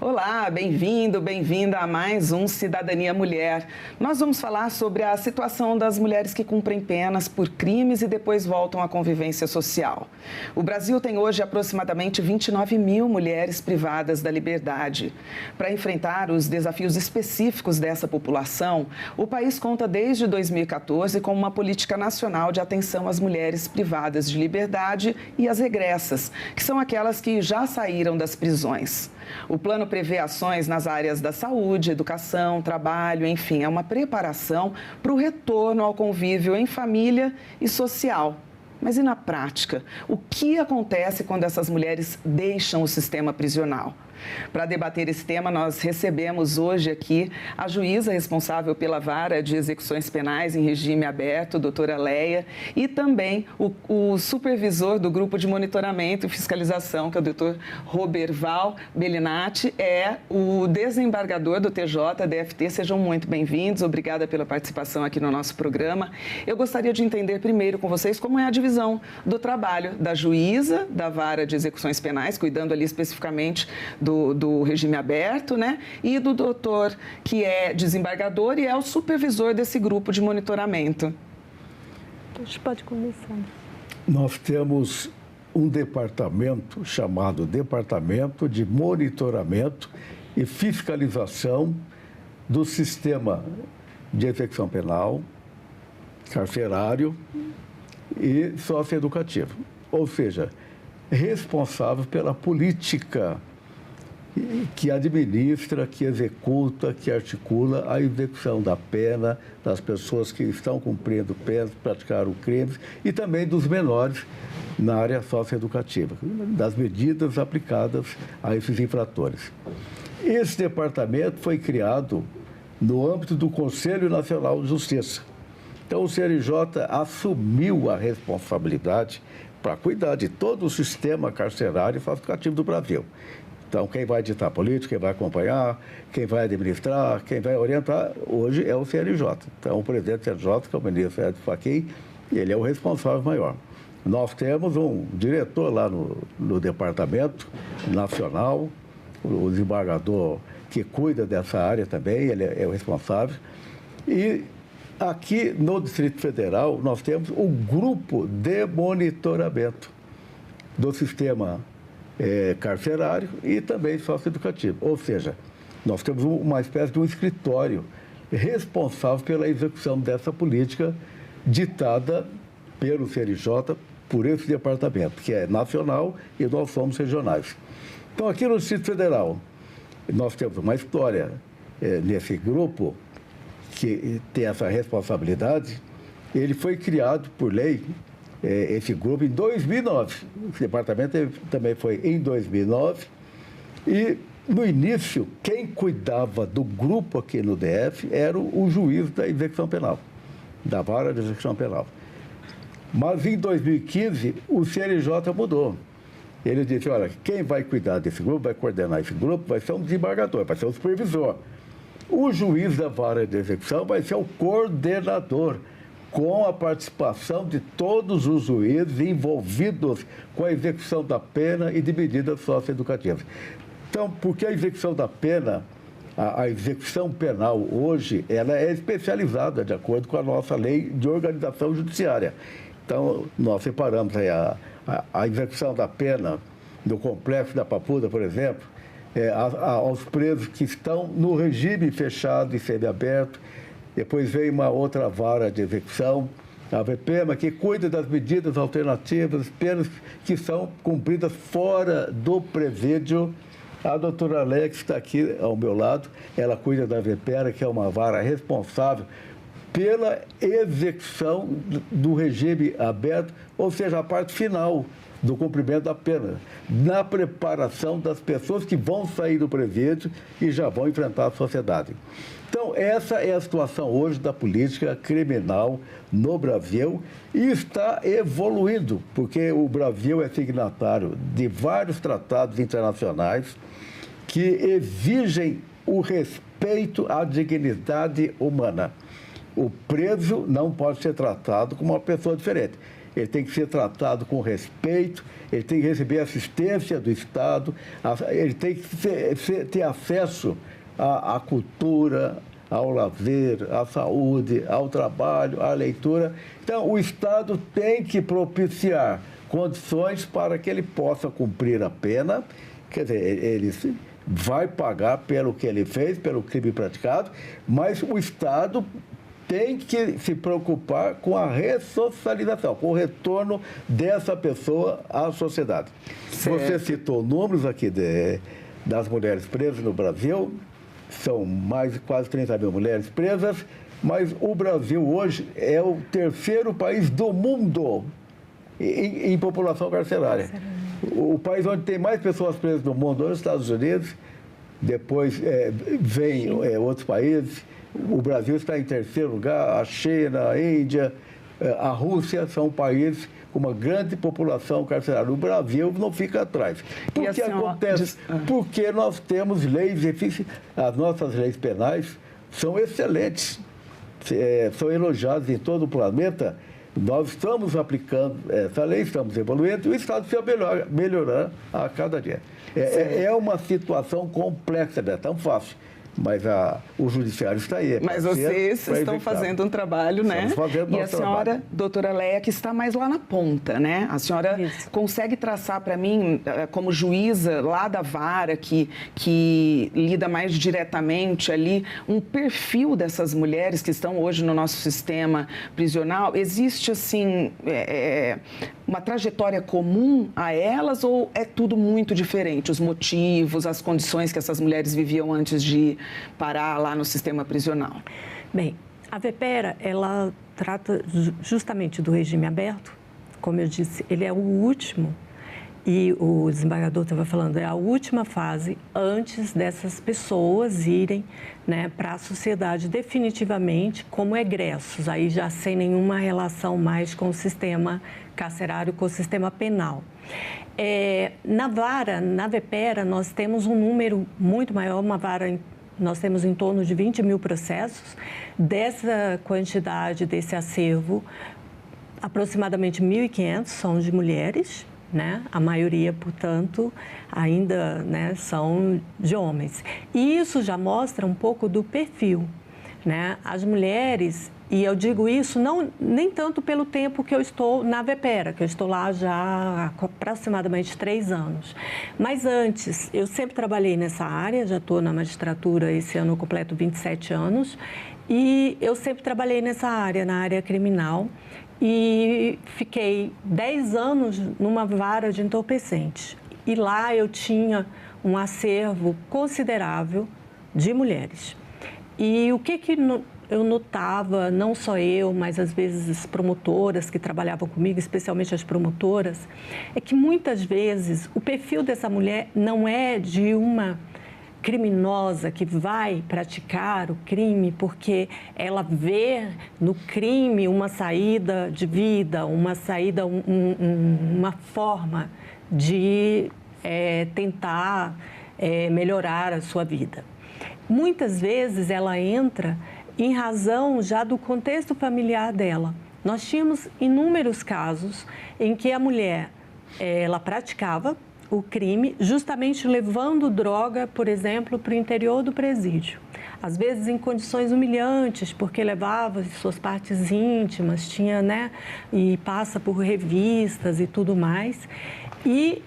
Olá, bem-vindo, bem-vinda a mais um Cidadania Mulher. Nós vamos falar sobre a situação das mulheres que cumprem penas por crimes e depois voltam à convivência social. O Brasil tem hoje aproximadamente 29 mil mulheres privadas da liberdade. Para enfrentar os desafios específicos dessa população, o país conta desde 2014 com uma política nacional de atenção às mulheres privadas de liberdade e às regressas, que são aquelas que já saíram das prisões. O plano prevê ações nas áreas da saúde, educação, trabalho, enfim, é uma preparação para o retorno ao convívio em família e social. Mas e na prática? O que acontece quando essas mulheres deixam o sistema prisional? Para debater esse tema, nós recebemos hoje aqui a juíza responsável pela Vara de Execuções Penais em Regime Aberto, doutora Leia, e também o supervisor do Grupo de Monitoramento e Fiscalização, que é o doutor Roberval Bellinati, é o desembargador do TJ-DFT. Sejam muito bem-vindos, obrigada pela participação aqui no nosso programa. Eu gostaria de entender primeiro com vocês como é a divisão do trabalho da juíza da Vara de Execuções Penais, cuidando ali especificamente do regime aberto, né? E do doutor, que é desembargador e é o supervisor desse grupo de monitoramento. A gente pode começar. Nós temos um departamento chamado Departamento de Monitoramento e Fiscalização do Sistema de Execução Penal, Carcerário e Socioeducativo. Ou seja, responsável pela política que administra, que executa, que articula a execução da pena das pessoas que estão cumprindo penas, praticaram crimes e também dos menores na área socioeducativa, das medidas aplicadas a esses infratores. Esse departamento foi criado no âmbito do Conselho Nacional de Justiça. Então, o CNJ assumiu a responsabilidade para cuidar de todo o sistema carcerário e socioeducativo do Brasil. Então, quem vai ditar política, quem vai acompanhar, quem vai administrar, quem vai orientar, hoje é o CNJ. Então, o presidente do CNJ, que é o ministro Edson Fachin, ele é o responsável maior. Nós temos um diretor lá no Departamento Nacional, o desembargador que cuida dessa área também, ele é o responsável. E aqui no Distrito Federal, nós temos o grupo de monitoramento do sistema carcerário e também socioeducativo. Ou seja, nós temos uma espécie de um escritório responsável pela execução dessa política ditada pelo CNJ, por esse departamento, que é nacional e nós somos regionais. Então, aqui no Distrito Federal, nós temos uma história nesse grupo que tem essa responsabilidade. Ele foi criado por lei, esse grupo, em 2009. Esse departamento também foi em 2009. E, no início, quem cuidava do grupo aqui no DF era o juiz da execução penal, da Vara de Execução Penal. Mas, em 2015, o CNJ mudou. Ele disse, olha, quem vai cuidar desse grupo, vai coordenar esse grupo, vai ser um desembargador, vai ser um supervisor. O juiz da Vara de Execução vai ser o coordenador, com a participação de todos os juízes envolvidos com a execução da pena e de medidas socioeducativas. Então, porque a execução da pena, a execução penal hoje, ela é especializada de acordo com a nossa lei de organização judiciária. Então, nós separamos aí a execução da pena no Complexo da Papuda, por exemplo, aos presos que estão no regime fechado e semiaberto. Depois vem uma outra vara de execução, a VPEMA, que cuida das medidas alternativas, penas que são cumpridas fora do presídio. A doutora Leia, que está aqui ao meu lado, ela cuida da VPEMA, que é uma vara responsável pela execução do regime aberto, ou seja, a parte final do cumprimento da pena, na preparação das pessoas que vão sair do presídio e já vão enfrentar a sociedade. Então, essa é a situação hoje da política criminal no Brasil e está evoluindo, porque o Brasil é signatário de vários tratados internacionais que exigem o respeito à dignidade humana. O preso não pode ser tratado como uma pessoa diferente. ele tem que ser tratado com respeito, ele tem que receber assistência do Estado, ele tem que ter acesso à cultura, ao lazer, à saúde, ao trabalho, à leitura. Então, o Estado tem que propiciar condições para que ele possa cumprir a pena, quer dizer, ele vai pagar pelo que ele fez, pelo crime praticado, mas o Estado tem que se preocupar com a ressocialização, com o retorno dessa pessoa à sociedade. Certo. Você citou números aqui das mulheres presas no Brasil, são mais de quase 30 mil mulheres presas, mas o Brasil hoje é o terceiro país do mundo em população carcerária. O país onde tem mais pessoas presas no mundo hoje é os Estados Unidos, depois vem outros países. O Brasil está em terceiro lugar, a China, a Índia, a Rússia são países com uma grande população carcerária. O Brasil não fica atrás. Por que acontece? Porque nós temos leis, as nossas leis penais são excelentes, são elogiadas em todo o planeta. Nós estamos aplicando essa lei, estamos evoluindo, e o Estado precisa melhorar a cada dia. É uma situação complexa, não é tão fácil. Mas o judiciário está aí. Mas vocês estão fazendo um trabalho, né? Estamos fazendo e a senhora, trabalho. doutora Léa, que está mais lá na ponta, né? A senhora consegue traçar para mim, como juíza lá da vara, que lida mais diretamente ali, um perfil dessas mulheres que estão hoje no nosso sistema prisional? Existe, assim, uma trajetória comum a elas ou é tudo muito diferente? Os motivos, as condições que essas mulheres viviam antes de parar lá no sistema prisional? Bem, a VPERA, ela trata justamente do regime aberto. Como eu disse, ele é o último, e o desembargador estava falando, é a última fase antes dessas pessoas irem, né, para a sociedade definitivamente como egressos, aí já sem nenhuma relação mais com o sistema carcerário, com o sistema penal. Na vara, na VPERA, nós temos um número muito maior, uma vara. Nós temos em torno de 20 mil processos. Dessa quantidade, desse acervo, aproximadamente 1.500 são de mulheres, né? A maioria, portanto, ainda, né, são de homens. E isso já mostra um pouco do perfil, né? As mulheres, e eu digo isso nem tanto pelo tempo que eu estou na VPERA, que eu estou lá já há aproximadamente 3 anos. Mas antes, eu sempre trabalhei nessa área, já estou na magistratura, esse ano eu completo 27 anos, e eu sempre trabalhei nessa área, na área criminal, e fiquei 10 anos numa vara de entorpecentes. E lá eu tinha um acervo considerável de mulheres. E o que eu notava, não só eu, mas às vezes as promotoras que trabalhavam comigo, especialmente as promotoras, é que muitas vezes o perfil dessa mulher não é de uma criminosa que vai praticar o crime porque ela vê no crime uma saída de vida, uma saída, uma forma de tentar melhorar a sua vida. Muitas vezes ela entra em razão já do contexto familiar dela. Nós tínhamos inúmeros casos em que a mulher, ela praticava o crime justamente levando droga, por exemplo, para o interior do presídio. Às vezes em condições humilhantes, porque levava suas partes íntimas, tinha, né, e passa por revistas e tudo mais. E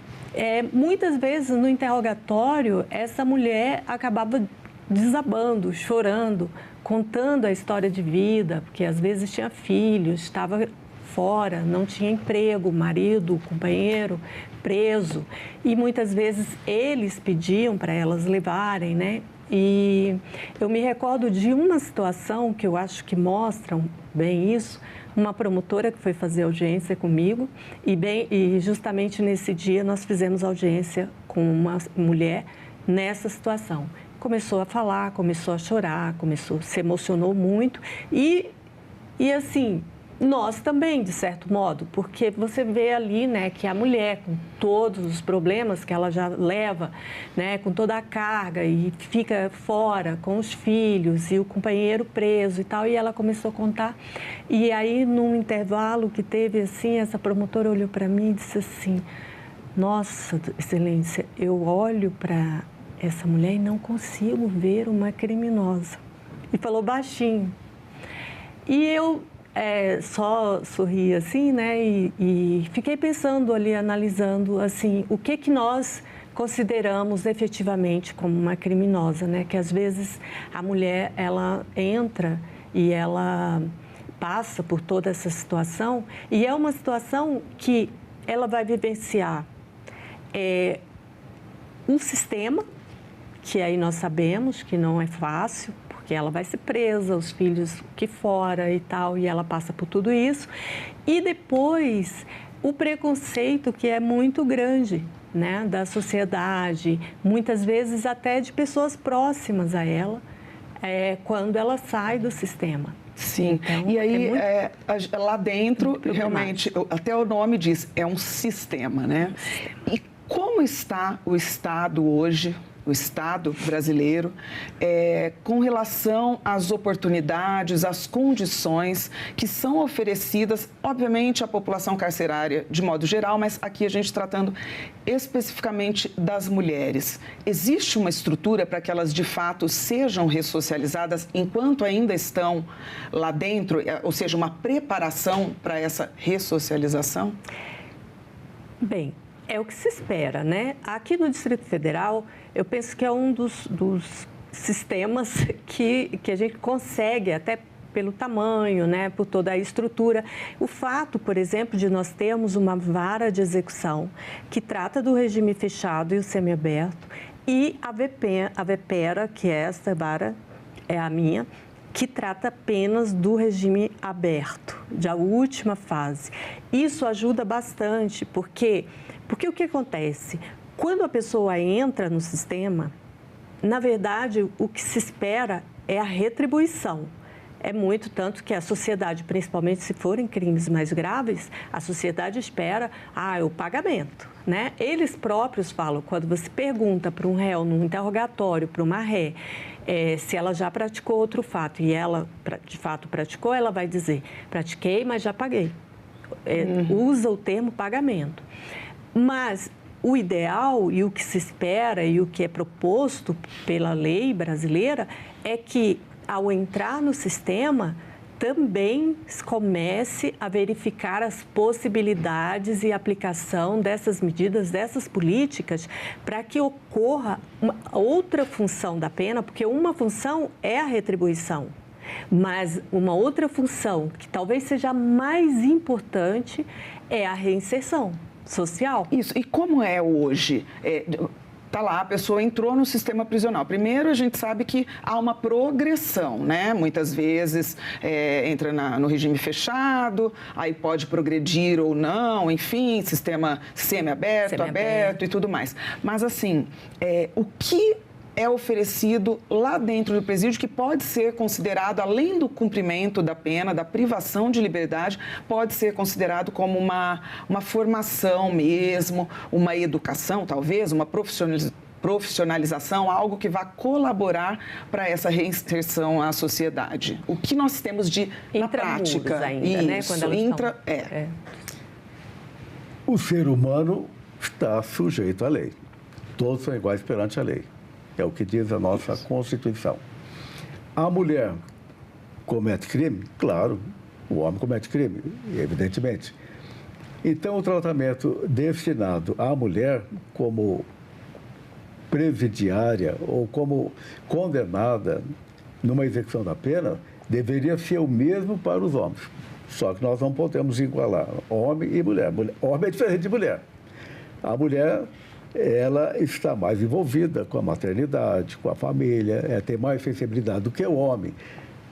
muitas vezes no interrogatório, essa mulher acabava desabando, chorando, contando a história de vida, porque às vezes tinha filhos, estava fora, não tinha emprego, marido, companheiro, preso. E muitas vezes eles pediam para elas levarem, né? E eu me recordo de uma situação que eu acho que mostra bem isso, uma promotora que foi fazer audiência comigo e justamente nesse dia nós fizemos audiência com uma mulher nessa situação. Começou a falar, começou a chorar, se emocionou muito e assim, Nós também, de certo modo, porque você vê ali, né, que a mulher, com todos os problemas que ela já leva, né, com toda a carga e fica fora com os filhos e o companheiro preso e tal, e ela começou a contar. E aí, num intervalo que teve, assim, essa promotora olhou para mim e disse assim: nossa, Excelência, eu olho para essa mulher e não consigo ver uma criminosa. E falou baixinho. E eu só sorri assim, né? E fiquei pensando ali, analisando, assim, o que nós consideramos efetivamente como uma criminosa, né? Que às vezes a mulher, ela entra e ela passa por toda essa situação e é uma situação que ela vai vivenciar um sistema, que aí nós sabemos que não é fácil, porque ela vai ser presa, os filhos aqui fora e tal, e ela passa por tudo isso. E depois, o preconceito que é muito grande, né, da sociedade, muitas vezes até de pessoas próximas a ela, quando ela sai do sistema. Sim, então, e aí lá dentro, realmente, até o nome diz, é um sistema, né? E como está o Estado hoje, o Estado brasileiro, com relação às oportunidades, às condições que são oferecidas, obviamente, à população carcerária de modo geral, mas aqui a gente tratando especificamente das mulheres. Existe uma estrutura para que elas, de fato, sejam ressocializadas enquanto ainda estão lá dentro, ou seja, uma preparação para essa ressocialização? Bem, é o que se espera, né? Aqui no Distrito Federal, eu penso que é um dos sistemas que a gente consegue, até pelo tamanho, né? Por toda a estrutura. O fato, por exemplo, de nós termos uma vara de execução que trata do regime fechado e o semiaberto, e a VPERA, que é essa vara, é a minha, que trata apenas do regime aberto, da última fase. Isso ajuda bastante, porque o que acontece? Quando a pessoa entra no sistema, na verdade, o que se espera é a retribuição. É muito tanto que a sociedade, principalmente se forem crimes mais graves, a sociedade espera o pagamento, né? Eles próprios falam, quando você pergunta para um réu, num interrogatório, para uma ré, se ela já praticou outro fato e ela, de fato, praticou, ela vai dizer, pratiquei, mas já paguei. Usa o termo pagamento. Mas o ideal e o que se espera e o que é proposto pela lei brasileira é que, ao entrar no sistema, também comece a verificar as possibilidades e aplicação dessas medidas, dessas políticas, para que ocorra uma outra função da pena, porque uma função é a retribuição, mas uma outra função, que talvez seja mais importante, é a reinserção social. Isso. E como é hoje? Tá lá, a pessoa entrou no sistema prisional. Primeiro, a gente sabe que há uma progressão, né? Muitas vezes entra no regime fechado, aí pode progredir ou não, enfim, sistema semi-aberto, aberto e tudo mais. Mas, assim, o que é oferecido lá dentro do presídio que pode ser considerado, além do cumprimento da pena, da privação de liberdade, pode ser considerado como uma formação mesmo, uma educação, talvez, uma profissionalização, algo que vá colaborar para essa reinserção à sociedade. O que nós temos na prática? Ainda, né? Quando elas O ser humano está sujeito à lei. Todos são iguais perante a lei. É o que diz a nossa Constituição. A mulher comete crime? Claro, o homem comete crime, evidentemente. Então, o tratamento destinado à mulher como presidiária ou como condenada numa execução da pena deveria ser o mesmo para os homens. Só que nós não podemos igualar homem e mulher. Homem é diferente de mulher. A mulher, ela está mais envolvida com a maternidade, com a família, tem mais sensibilidade do que o homem.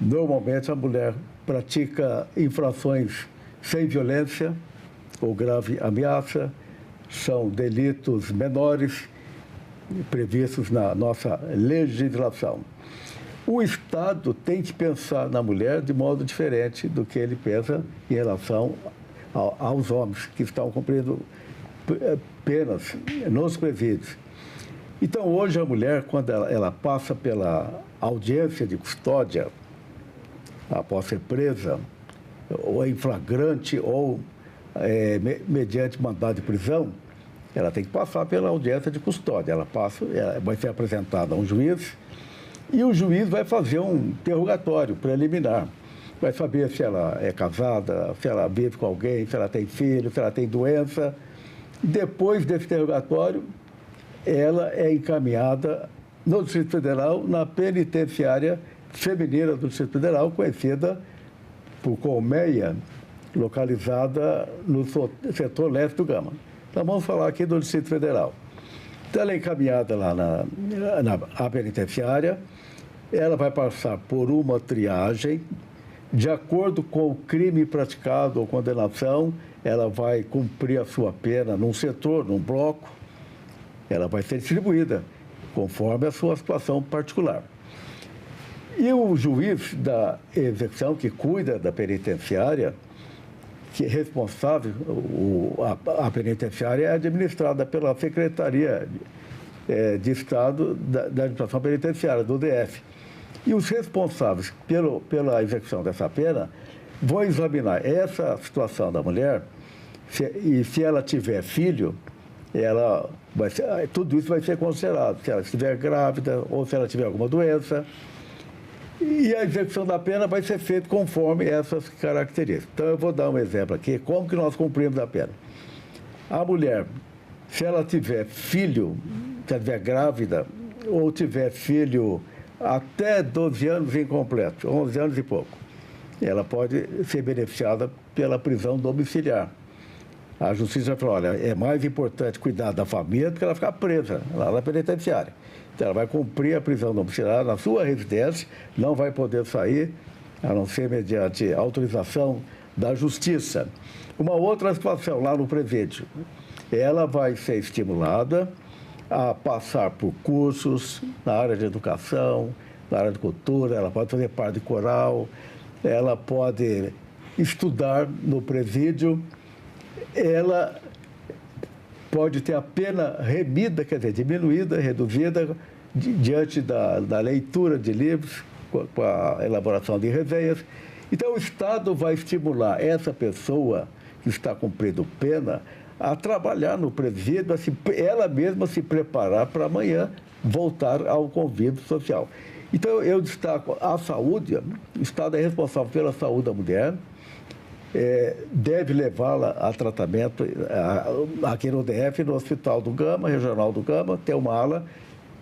Normalmente, a mulher pratica infrações sem violência ou grave ameaça, são delitos menores previstos na nossa legislação. O Estado Estado tem que pensar na mulher de modo diferente do que ele pensa em relação aos homens que estão cumprindo penas nos presídios. Então, hoje, a mulher, quando ela passa pela audiência de custódia, após ser presa, ou em flagrante, ou mediante mandado de prisão, ela tem que passar pela audiência de custódia. Ela vai ser apresentada a um juiz e o juiz vai fazer um interrogatório preliminar. Vai saber se ela é casada, se ela vive com alguém, se ela tem filho, se ela tem doença. Depois desse interrogatório, ela é encaminhada no Distrito Federal, na penitenciária feminina do Distrito Federal, conhecida por Colmeia, localizada no setor leste do Gama. Então, vamos falar aqui do Distrito Federal. Então, ela é encaminhada lá na penitenciária, ela vai passar por uma triagem, de acordo com o crime praticado ou condenação, ela vai cumprir a sua pena num setor, num bloco, ela vai ser distribuída, conforme a sua situação particular. E o juiz da execução, que cuida da penitenciária, que é responsável, a penitenciária é administrada pela Secretaria de Estado da Administração Penitenciária, do DF. E os responsáveis pela execução dessa pena vão examinar essa situação da mulher e se ela tiver filho, tudo isso vai ser considerado, se ela estiver grávida ou se ela tiver alguma doença. E a execução da pena vai ser feita conforme essas características. Então, eu vou dar um exemplo aqui, como que nós cumprimos a pena. A mulher, se ela tiver filho, se ela estiver grávida, ou tiver filho até 12 anos incompleto, 11 anos e pouco, ela pode ser beneficiada pela prisão domiciliar. A justiça falou, olha, é mais importante cuidar da família do que ela ficar presa lá na penitenciária. Então, ela vai cumprir a prisão domiciliar na sua residência, não vai poder sair, a não ser mediante autorização da justiça. Uma outra situação lá no presídio, ela vai ser estimulada a passar por cursos na área de educação, na área de cultura, ela pode fazer parte de coral, ela pode estudar no presídio, ela pode ter a pena remida, quer dizer, diminuída, reduzida, diante da leitura de livros, com a elaboração de resenhas. Então, o Estado vai estimular essa pessoa que está cumprindo pena a trabalhar no presídio, ela mesma se preparar para amanhã voltar ao convívio social. Então, eu destaco a saúde, o Estado é responsável pela saúde da mulher, deve levá-la a tratamento aqui no DF, no Hospital do Gama, Regional do Gama, tem uma ala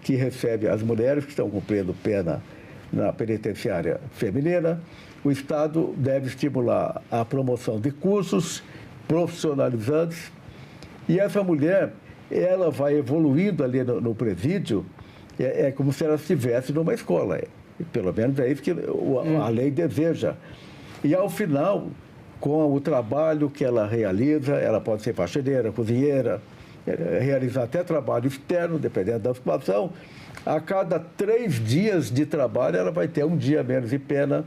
que recebe as mulheres que estão cumprindo pena na penitenciária feminina. O Estado deve estimular a promoção de cursos profissionalizantes e essa mulher, ela vai evoluindo ali no presídio, é como se ela estivesse numa escola, pelo menos é isso que a lei deseja. E ao final, com o trabalho que ela realiza, ela pode ser faxineira, cozinheira, realizar até trabalho externo, dependendo da situação. A cada 3 dias de trabalho, ela vai ter um dia menos de pena.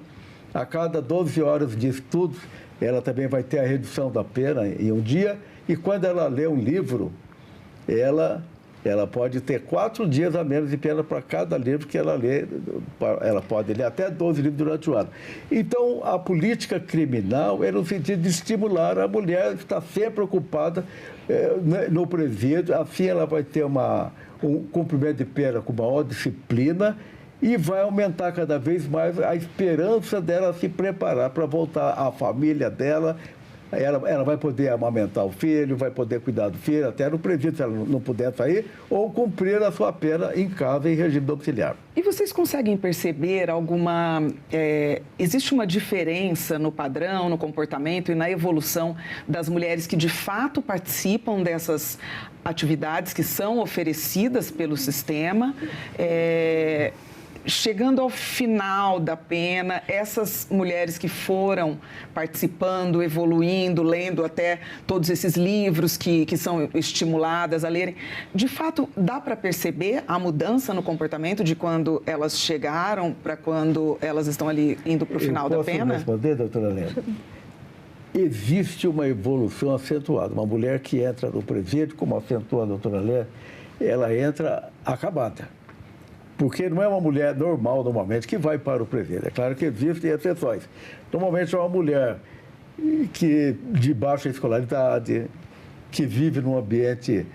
A cada 12 horas de estudos, ela também vai ter a redução da pena em um dia. E quando ela lê um livro, ela pode ter 4 dias a menos de pena para cada livro que ela lê. Ela pode ler até 12 livros durante o ano. Então, a política criminal é no sentido de estimular a mulher a estar sempre ocupada no presídio. Assim, ela vai ter um cumprimento de pena com maior disciplina e vai aumentar cada vez mais a esperança dela se preparar para voltar à família dela. Ela vai poder amamentar o filho, vai poder cuidar do filho, até no presídio, se ela não puder sair, ou cumprir a sua pena em casa, em regime domiciliar. E vocês conseguem perceber existe uma diferença no padrão, no comportamento e na evolução das mulheres que de fato participam dessas atividades que são oferecidas pelo sistema? chegando ao final da pena, essas mulheres que foram participando, evoluindo, lendo até todos esses livros que são estimuladas a lerem, de fato, dá para perceber a mudança no comportamento de quando elas chegaram para quando elas estão ali indo para o final da pena? Posso responder, doutora Helena? Existe uma evolução acentuada. Uma mulher que entra no presídio, como acentua a doutora Helena, ela entra acabada. Porque não é uma mulher normal, normalmente, que vai para o presídio. É claro que existem exceções. Normalmente é uma mulher de baixa escolaridade, que vive num ambiente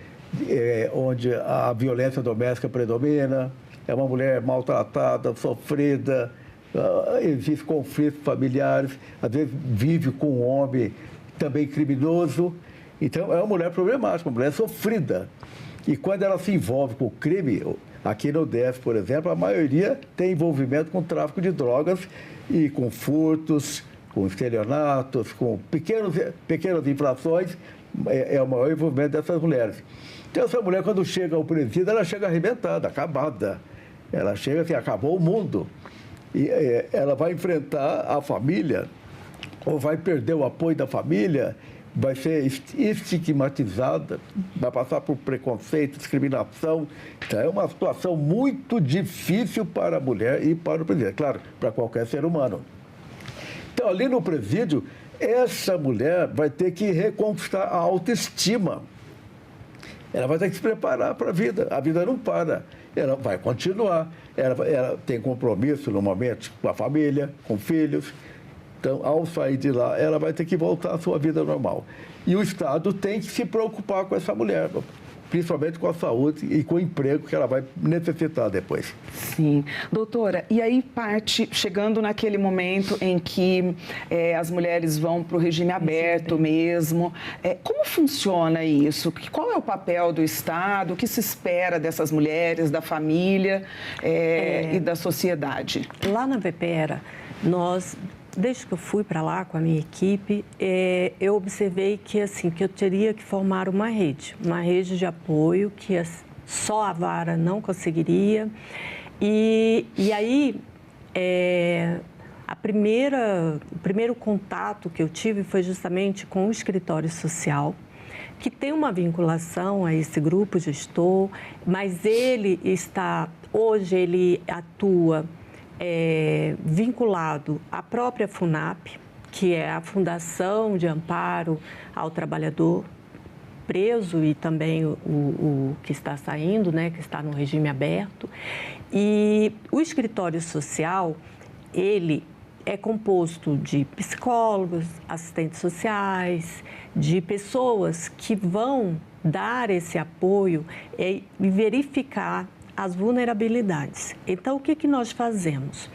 onde a violência doméstica predomina, é uma mulher maltratada, sofrida, existem conflitos familiares, às vezes vive com um homem também criminoso. Então, é uma mulher problemática, uma mulher sofrida. E quando ela se envolve com o crime, aqui no DF, por exemplo, a maioria tem envolvimento com tráfico de drogas e com furtos, com estelionatos, com pequenas infrações, é o maior envolvimento dessas mulheres. Então, essa mulher, quando chega ao presídio, ela chega arrebentada, acabada. Ela chega assim, acabou o mundo. E ela vai enfrentar a família, ou vai perder o apoio da família, vai ser estigmatizada, vai passar por preconceito, discriminação. Então, é uma situação muito difícil para a mulher e para o presídio, claro, para qualquer ser humano. Então, ali no presídio, essa mulher vai ter que reconquistar a autoestima. Ela vai ter que se preparar para a vida. A vida não para, ela vai continuar. Ela tem compromisso, normalmente, com a família, com filhos. Então, ao sair de lá, ela vai ter que voltar à sua vida normal. E o Estado tem que se preocupar com essa mulher, principalmente com a saúde e com o emprego que ela vai necessitar depois. Sim. Doutora, e aí chegando naquele momento em que as mulheres vão para o regime aberto mesmo, como funciona isso? Qual é o papel do Estado? O que se espera dessas mulheres, da família e da sociedade? Lá na Vepera, desde que eu fui para lá com a minha equipe, eu observei que eu teria que formar uma rede de apoio que só a vara não conseguiria. E aí, o primeiro contato que eu tive foi justamente com o escritório social, que tem uma vinculação a esse grupo gestor, mas hoje ele atua vinculado à própria FUNAP, que é a Fundação de Amparo ao Trabalhador Preso e também o que está saindo, né, que está no regime aberto. E o escritório social, ele é composto de psicólogos, assistentes sociais, de pessoas que vão dar esse apoio e verificar as vulnerabilidades. Então, o que nós fazemos?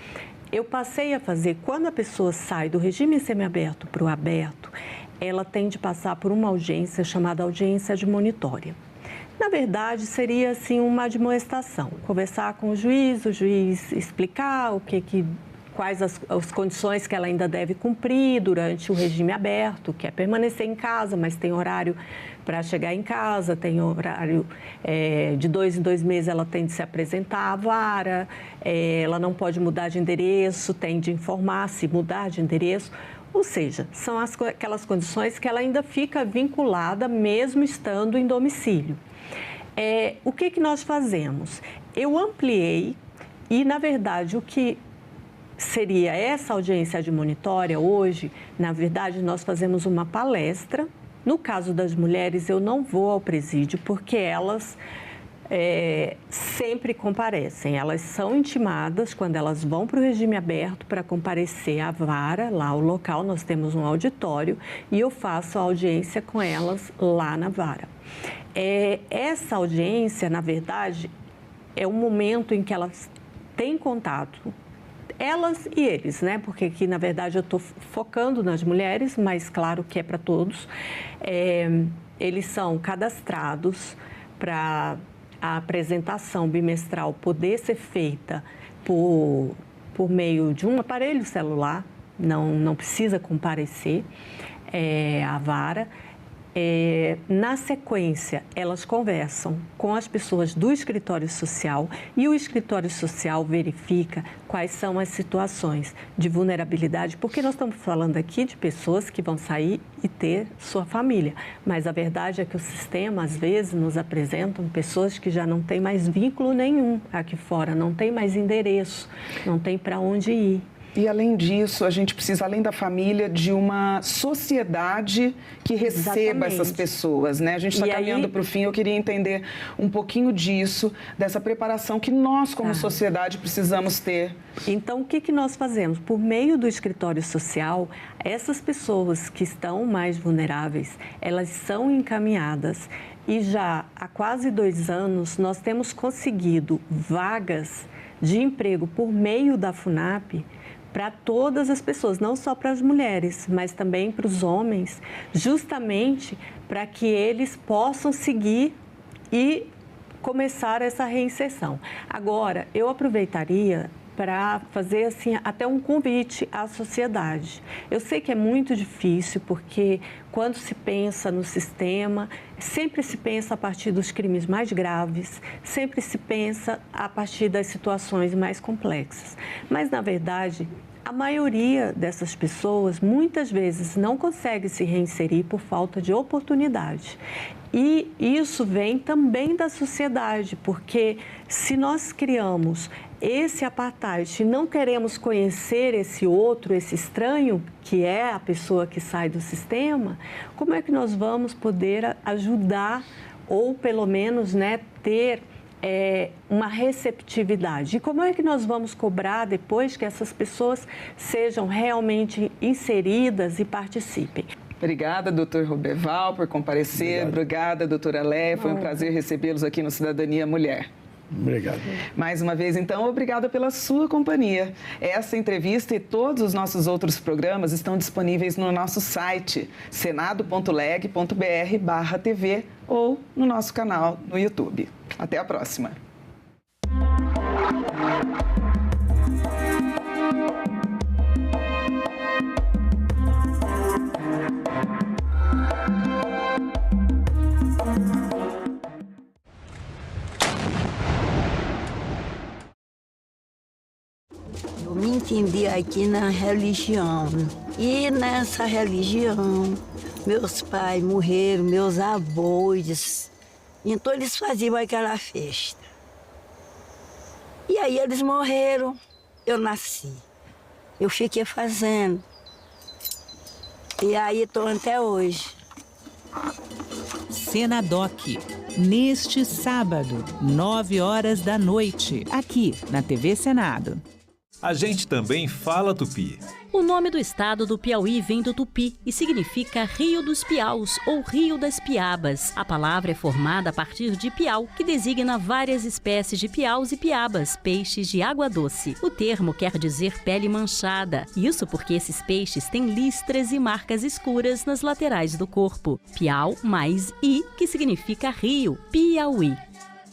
Eu passei a fazer, quando a pessoa sai do regime semiaberto para o aberto, ela tem de passar por uma audiência chamada audiência admonitória. Na verdade, seria assim uma admoestação, conversar com o juiz explicar quais as condições que ela ainda deve cumprir durante o regime aberto, que é permanecer em casa, mas tem horário para chegar em casa, tem horário de 2 em 2 meses ela tem de se apresentar à vara, ela não pode mudar de endereço, tem de informar se mudar de endereço, ou seja, são aquelas condições que ela ainda fica vinculada mesmo estando em domicílio. O que nós fazemos? Eu ampliei e, na verdade, o que seria essa audiência admonitória hoje, na verdade, nós fazemos uma palestra. No caso das mulheres, eu não vou ao presídio porque elas sempre comparecem. Elas são intimadas quando elas vão para o regime aberto para comparecer à vara, lá o local, nós temos um auditório e eu faço a audiência com elas lá na vara. Essa audiência, na verdade, é um momento em que elas têm contato, elas e eles, né? Porque aqui, na verdade, eu estou focando nas mulheres, mas claro que é para todos. Eles são cadastrados para a apresentação bimestral poder ser feita por meio de um aparelho celular, não precisa comparecer à vara. Na sequência, elas conversam com as pessoas do escritório social e o escritório social verifica quais são as situações de vulnerabilidade, porque nós estamos falando aqui de pessoas que vão sair e ter sua família, mas a verdade é que o sistema, às vezes, nos apresenta pessoas que já não têm mais vínculo nenhum aqui fora, não tem mais endereço, não tem para onde ir. E, além disso, a gente precisa, além da família, de uma sociedade que receba essas pessoas, né? A gente está caminhando para o fim, eu queria entender um pouquinho disso, dessa preparação que nós, como sociedade, precisamos ter. Então, o que nós fazemos? Por meio do escritório social, essas pessoas que estão mais vulneráveis, elas são encaminhadas e já há quase 2 anos nós temos conseguido vagas de emprego por meio da FUNAP para todas as pessoas, não só para as mulheres, mas também para os homens, justamente para que eles possam seguir e começar essa reinserção. Agora, eu aproveitaria para fazer assim até um convite à sociedade. Eu sei que é muito difícil, porque quando se pensa no sistema, sempre se pensa a partir dos crimes mais graves, sempre se pensa a partir das situações mais complexas. Mas, na verdade, a maioria dessas pessoas, muitas vezes, não consegue se reinserir por falta de oportunidade. E isso vem também da sociedade, porque se nós criamos esse apartheid e não queremos conhecer esse outro, esse estranho, que é a pessoa que sai do sistema, como é que nós vamos poder ajudar ou, pelo menos, ter uma receptividade? E como é que nós vamos cobrar depois que essas pessoas sejam realmente inseridas e participem? Obrigada, doutor Roberval, por comparecer. Obrigada, doutora Léia. Foi um prazer recebê-los aqui no Cidadania Mulher. Obrigado. Mais uma vez, então, obrigada pela sua companhia. Essa entrevista e todos os nossos outros programas estão disponíveis no nosso site, senado.leg.br/TV ou no nosso canal no YouTube. Até a próxima. Eu me entendi aqui na religião. E nessa religião, meus pais morreram, meus avós. Então eles faziam aquela festa. E aí eles morreram, eu nasci. Eu fiquei fazendo. E aí estou até hoje. Senadoc, neste sábado, 21h, aqui na TV Senado. A gente também fala tupi. O nome do estado do Piauí vem do tupi e significa Rio dos Piaus ou Rio das Piabas. A palavra é formada a partir de piau, que designa várias espécies de piaus e piabas, peixes de água doce. O termo quer dizer pele manchada. Isso porque esses peixes têm listras e marcas escuras nas laterais do corpo. Piau mais I, que significa rio, Piauí.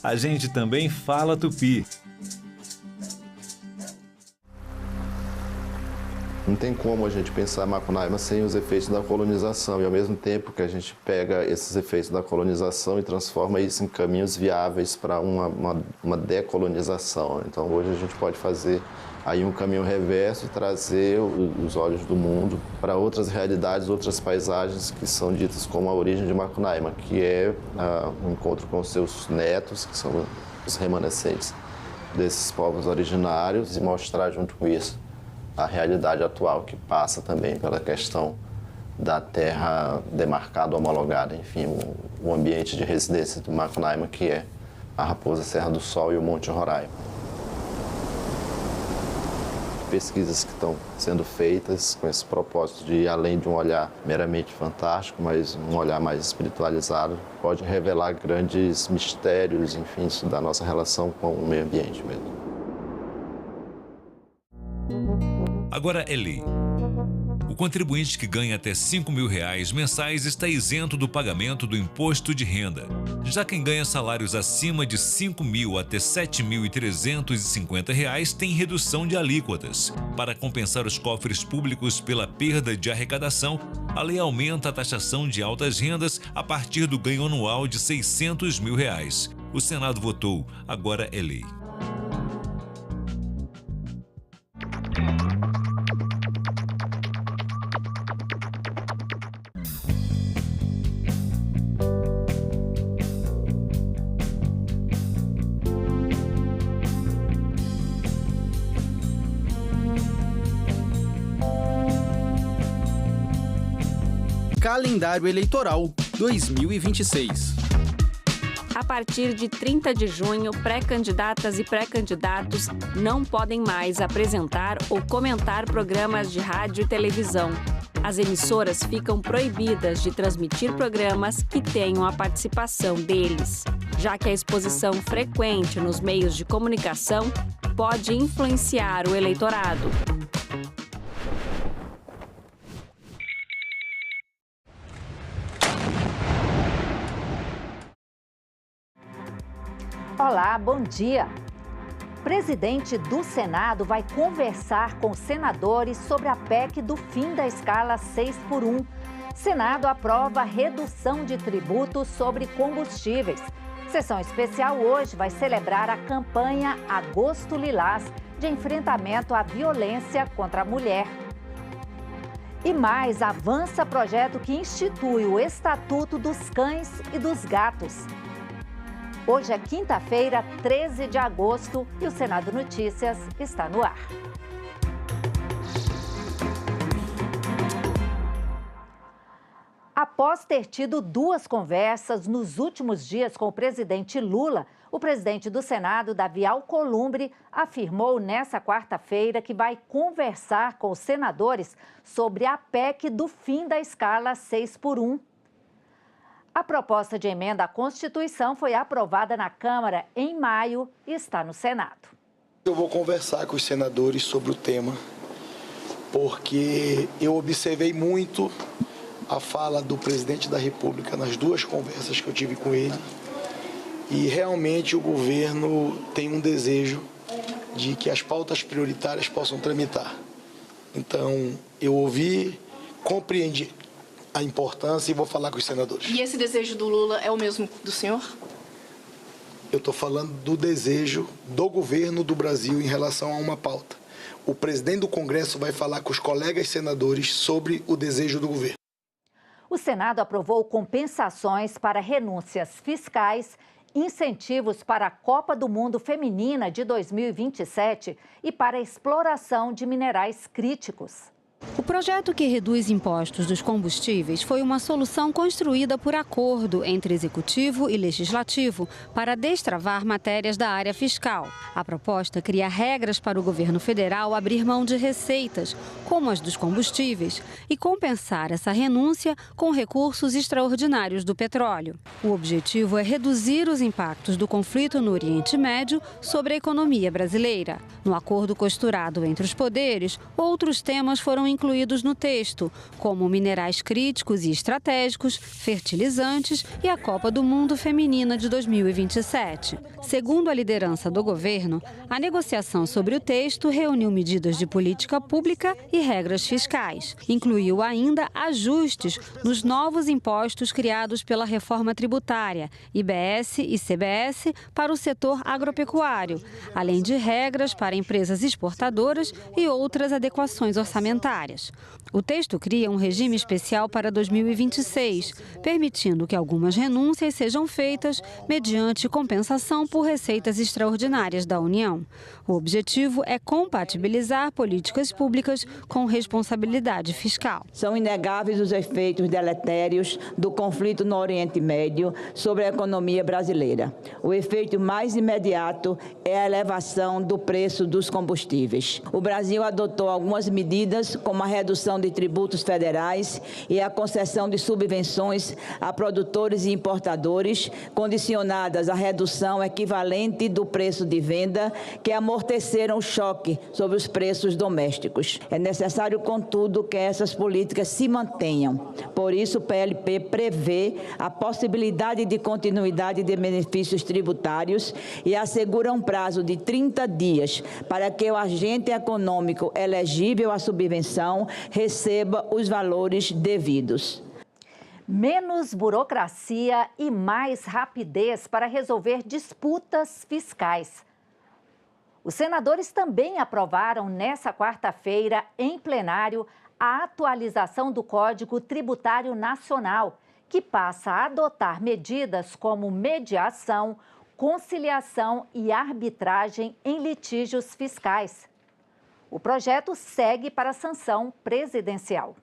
A gente também fala tupi. Não tem como a gente pensar Macunaíma sem os efeitos da colonização e, ao mesmo tempo que a gente pega esses efeitos da colonização e transforma isso em caminhos viáveis para uma decolonização. Então, hoje a gente pode fazer aí um caminho reverso e trazer os olhos do mundo para outras realidades, outras paisagens que são ditas como a origem de Macunaíma, que é o encontro com os seus netos, que são os remanescentes desses povos originários, e mostrar junto com isso a realidade atual, que passa também pela questão da terra demarcada, homologada, enfim, o ambiente de residência do Macunaíma, que é a Raposa Serra do Sol e o Monte Roraima. Pesquisas que estão sendo feitas com esse propósito de, além de um olhar meramente fantástico, mas um olhar mais espiritualizado, pode revelar grandes mistérios, enfim, da nossa relação com o meio ambiente mesmo. Agora é lei. O contribuinte que ganha até R$ 5.000 mensais está isento do pagamento do imposto de renda. Já quem ganha salários acima de R$ 5.000 até R$ 7.350 tem redução de alíquotas. Para compensar os cofres públicos pela perda de arrecadação, a lei aumenta a taxação de altas rendas a partir do ganho anual de R$ 600 mil. O Senado votou, agora é lei. Calendário Eleitoral 2026. A partir de 30 de junho, pré-candidatas e pré-candidatos não podem mais apresentar ou comentar programas de rádio e televisão. As emissoras ficam proibidas de transmitir programas que tenham a participação deles, já que a exposição frequente nos meios de comunicação pode influenciar o eleitorado. Olá, bom dia. O presidente do Senado vai conversar com senadores sobre a PEC do fim da escala 6x1. Senado aprova redução de tributos sobre combustíveis. Sessão especial hoje vai celebrar a campanha Agosto Lilás de enfrentamento à violência contra a mulher. E mais, avança projeto que institui o Estatuto dos Cães e dos Gatos. Hoje é quinta-feira, 13 de agosto, e o Senado Notícias está no ar. Após ter tido duas conversas nos últimos dias com o presidente Lula, o presidente do Senado, Davi Alcolumbre, afirmou nesta quarta-feira que vai conversar com os senadores sobre a PEC do fim da escala 6x1. A proposta de emenda à Constituição foi aprovada na Câmara em maio e está no Senado. Eu vou conversar com os senadores sobre o tema, porque eu observei muito a fala do presidente da República nas duas conversas que eu tive com ele, e realmente o governo tem um desejo de que as pautas prioritárias possam tramitar. Então, eu ouvi, compreendi a importância e vou falar com os senadores. E esse desejo do Lula é o mesmo do senhor? Eu estou falando do desejo do governo do Brasil em relação a uma pauta. O presidente do Congresso vai falar com os colegas senadores sobre o desejo do governo. O Senado aprovou compensações para renúncias fiscais, incentivos para a Copa do Mundo Feminina de 2027 e para a exploração de minerais críticos. O projeto que reduz impostos dos combustíveis foi uma solução construída por acordo entre Executivo e Legislativo para destravar matérias da área fiscal. A proposta cria regras para o governo federal abrir mão de receitas, como as dos combustíveis, e compensar essa renúncia com recursos extraordinários do petróleo. O objetivo é reduzir os impactos do conflito no Oriente Médio sobre a economia brasileira. No acordo costurado entre os poderes, outros temas foram incluídos no texto, como minerais críticos e estratégicos, fertilizantes e a Copa do Mundo Feminina de 2027. Segundo a liderança do governo, a negociação sobre o texto reuniu medidas de política pública e regras fiscais. Incluiu ainda ajustes nos novos impostos criados pela reforma tributária, IBS e CBS, para o setor agropecuário, além de regras para empresas exportadoras e outras adequações orçamentárias. O texto cria um regime especial para 2026, permitindo que algumas renúncias sejam feitas mediante compensação por receitas extraordinárias da União. O objetivo é compatibilizar políticas públicas com responsabilidade fiscal. São inegáveis os efeitos deletérios do conflito no Oriente Médio sobre a economia brasileira. O efeito mais imediato é a elevação do preço dos combustíveis. O Brasil adotou algumas medidas, como a redução de tributos federais e a concessão de subvenções a produtores e importadores, condicionadas à redução equivalente do preço de venda, que amorteceram o choque sobre os preços domésticos. É necessário, contudo, que essas políticas se mantenham. Por isso, o PLP prevê a possibilidade de continuidade de benefícios tributários e assegura um prazo de 30 dias para que o agente econômico elegível à subvenção receba os valores devidos. Menos burocracia e mais rapidez para resolver disputas fiscais. Os senadores também aprovaram nesta quarta-feira, em plenário, a atualização do Código Tributário Nacional, que passa a adotar medidas como mediação, conciliação e arbitragem em litígios fiscais. O projeto segue para a sanção presidencial.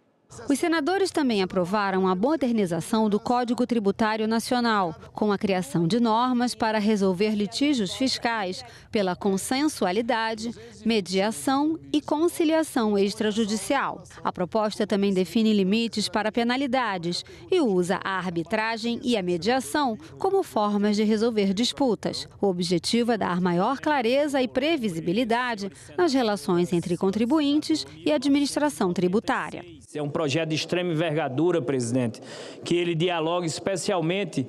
Os senadores também aprovaram a modernização do Código Tributário Nacional, com a criação de normas para resolver litígios fiscais pela consensualidade, mediação e conciliação extrajudicial. A proposta também define limites para penalidades e usa a arbitragem e a mediação como formas de resolver disputas. O objetivo é dar maior clareza e previsibilidade nas relações entre contribuintes e administração tributária. É um projeto de extrema envergadura, presidente, que ele dialoga especialmente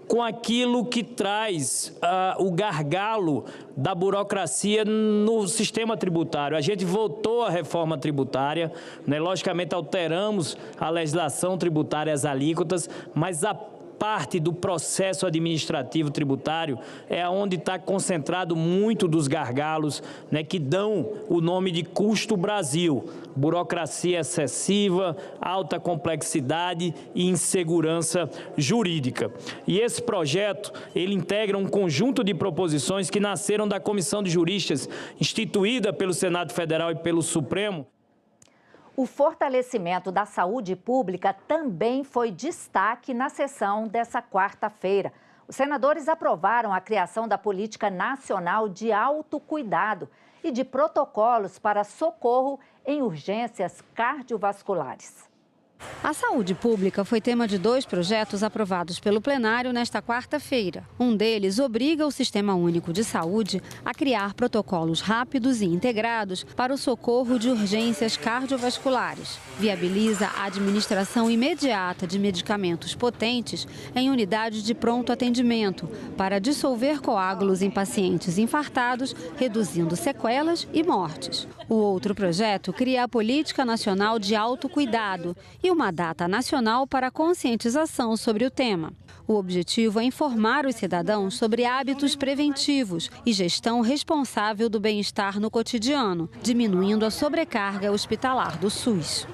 com aquilo que traz o gargalo da burocracia no sistema tributário. A gente votou a reforma tributária, né? Logicamente alteramos a legislação tributária, as alíquotas, mas a parte do processo administrativo tributário é onde está concentrado muito dos gargalos, né, que dão o nome de custo Brasil. Burocracia excessiva, alta complexidade e insegurança jurídica. E esse projeto, ele integra um conjunto de proposições que nasceram da Comissão de Juristas, instituída pelo Senado Federal e pelo Supremo. O fortalecimento da saúde pública também foi destaque na sessão dessa quarta-feira. Os senadores aprovaram a criação da Política Nacional de Autocuidado e de protocolos para socorro em urgências cardiovasculares. A saúde pública foi tema de 2 projetos aprovados pelo plenário nesta quarta-feira. Um deles obriga o Sistema Único de Saúde a criar protocolos rápidos e integrados para o socorro de urgências cardiovasculares. Viabiliza a administração imediata de medicamentos potentes em unidades de pronto atendimento para dissolver coágulos em pacientes infartados, reduzindo sequelas e mortes. O outro projeto cria a Política Nacional de Autocuidado e uma data nacional para conscientização sobre o tema. O objetivo é informar os cidadãos sobre hábitos preventivos e gestão responsável do bem-estar no cotidiano, diminuindo a sobrecarga hospitalar do SUS.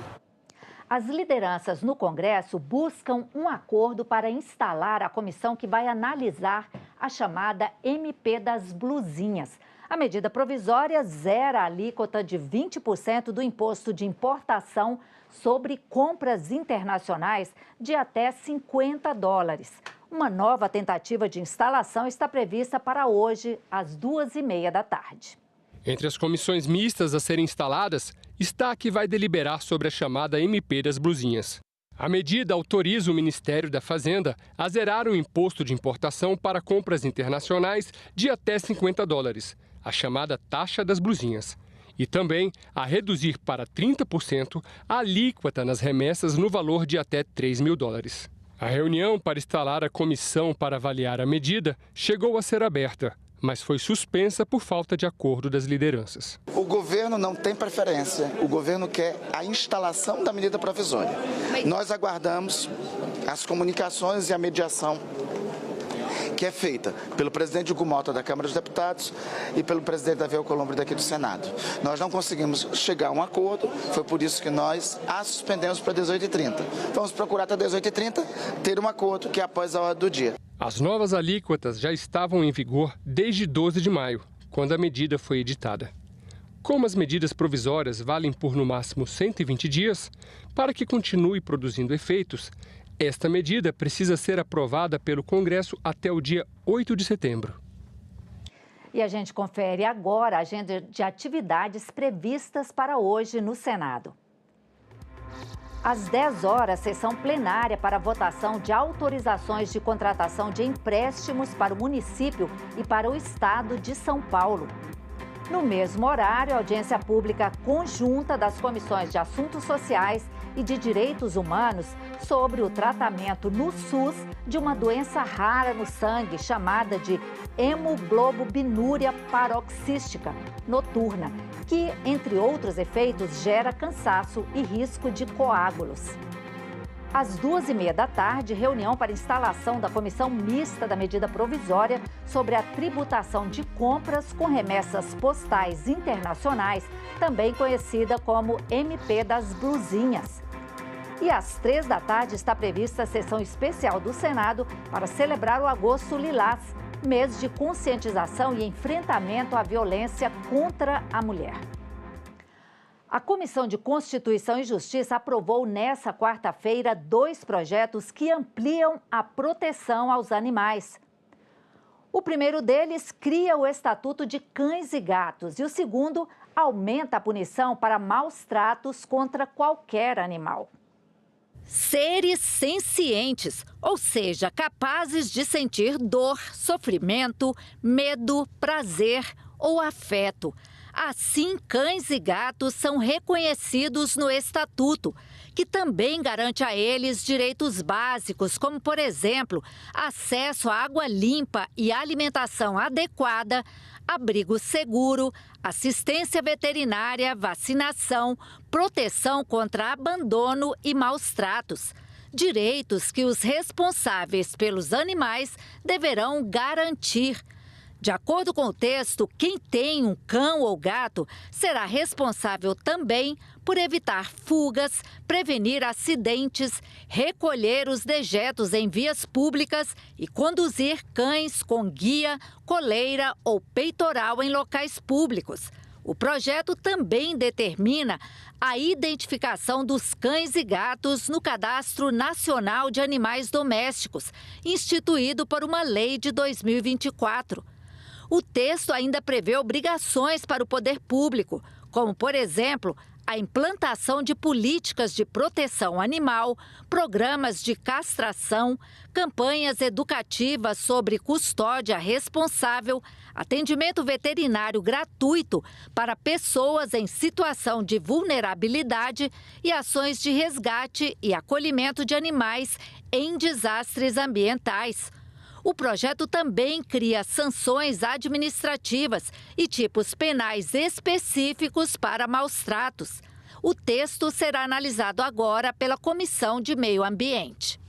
As lideranças no Congresso buscam um acordo para instalar a comissão que vai analisar a chamada MP das blusinhas. A medida provisória zera a alíquota de 20% do imposto de importação sobre compras internacionais de até $50. Uma nova tentativa de instalação está prevista para hoje, às 2h30 da tarde. Entre as comissões mistas a serem instaladas, está a que vai deliberar sobre a chamada MP das blusinhas. A medida autoriza o Ministério da Fazenda a zerar o imposto de importação para compras internacionais de até $50, a chamada taxa das blusinhas, e também a reduzir para 30% a alíquota nas remessas no valor de até $3 mil. A reunião para instalar a comissão para avaliar a medida chegou a ser aberta, mas foi suspensa por falta de acordo das lideranças. O governo não tem preferência, o governo quer a instalação da medida provisória. Nós aguardamos as comunicações e a mediação que é feita pelo presidente Hugo Mota da Câmara dos Deputados e pelo presidente Davi Alcolumbre daqui do Senado. Nós não conseguimos chegar a um acordo, foi por isso que nós a suspendemos para 18h30. Vamos procurar até 18h30 ter um acordo que é após a hora do dia. As novas alíquotas já estavam em vigor desde 12 de maio, quando a medida foi editada. Como as medidas provisórias valem por no máximo 120 dias, para que continue produzindo efeitos, esta medida precisa ser aprovada pelo Congresso até o dia 8 de setembro. E a gente confere agora a agenda de atividades previstas para hoje no Senado. Às 10 horas, sessão plenária para votação de autorizações de contratação de empréstimos para o município e para o estado de São Paulo. No mesmo horário, audiência pública conjunta das comissões de Assuntos Sociais e de Direitos Humanos sobre o tratamento no SUS de uma doença rara no sangue chamada de hemoglobinúria paroxística noturna, que, entre outros efeitos, gera cansaço e risco de coágulos. Às 2h30 da tarde, reunião para instalação da Comissão Mista da Medida Provisória sobre a tributação de compras com remessas postais internacionais, também conhecida como MP das Blusinhas. E às 3 da tarde está prevista a sessão especial do Senado para celebrar o Agosto Lilás, mês de conscientização e enfrentamento à violência contra a mulher. A Comissão de Constituição e Justiça aprovou nesta quarta-feira 2 projetos que ampliam a proteção aos animais. O primeiro deles cria o Estatuto de Cães e Gatos e o segundo aumenta a punição para maus tratos contra qualquer animal. Seres sencientes, ou seja, capazes de sentir dor, sofrimento, medo, prazer ou afeto. Assim, cães e gatos são reconhecidos no Estatuto, que também garante a eles direitos básicos, como, por exemplo, acesso à água limpa e alimentação adequada, abrigo seguro, assistência veterinária, vacinação, proteção contra abandono e maus tratos. Direitos que os responsáveis pelos animais deverão garantir. De acordo com o texto, quem tem um cão ou gato será responsável também por evitar fugas, prevenir acidentes, recolher os dejetos em vias públicas e conduzir cães com guia, coleira ou peitoral em locais públicos. O projeto também determina a identificação dos cães e gatos no Cadastro Nacional de Animais Domésticos, instituído por uma lei de 2024. O texto ainda prevê obrigações para o poder público, como, por exemplo, a implantação de políticas de proteção animal, programas de castração, campanhas educativas sobre custódia responsável, atendimento veterinário gratuito para pessoas em situação de vulnerabilidade e ações de resgate e acolhimento de animais em desastres ambientais. O projeto também cria sanções administrativas e tipos penais específicos para maus-tratos. O texto será analisado agora pela Comissão de Meio Ambiente.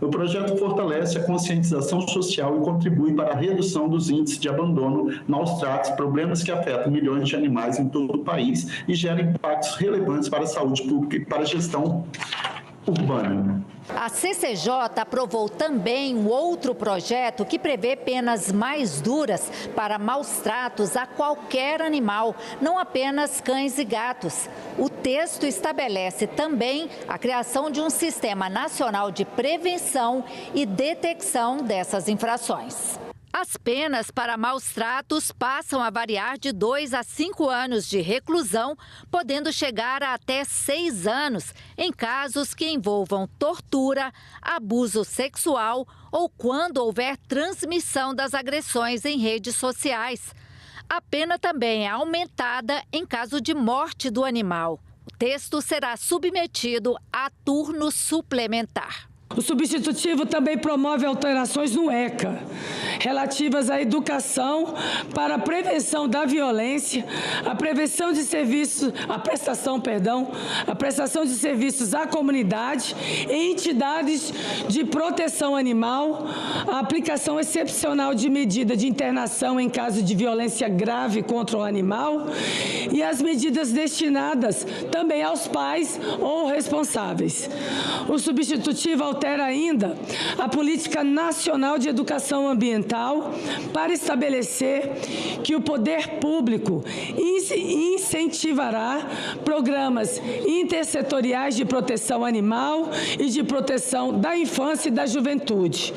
O projeto fortalece a conscientização social e contribui para a redução dos índices de abandono, maus-tratos, problemas que afetam milhões de animais em todo o país e geram impactos relevantes para a saúde pública e para a gestão urbana. A CCJ aprovou também um outro projeto que prevê penas mais duras para maus-tratos a qualquer animal, não apenas cães e gatos. O texto estabelece também a criação de um sistema nacional de prevenção e detecção dessas infrações. As penas para maus-tratos passam a variar de 2 a 5 anos de reclusão, podendo chegar a até 6 anos em casos que envolvam tortura, abuso sexual ou quando houver transmissão das agressões em redes sociais. A pena também é aumentada em caso de morte do animal. O texto será submetido a turno suplementar. O substitutivo também promove alterações no ECA, relativas à educação para a prevenção da violência, a prestação de serviços à comunidade, entidades de proteção animal, a aplicação excepcional de medida de internação em caso de violência grave contra o animal e as medidas destinadas também aos pais ou responsáveis. O substitutivo altera ainda a Política Nacional de Educação Ambiental fundamental para estabelecer que o poder público incentivará programas intersetoriais de proteção animal e de proteção da infância e da juventude.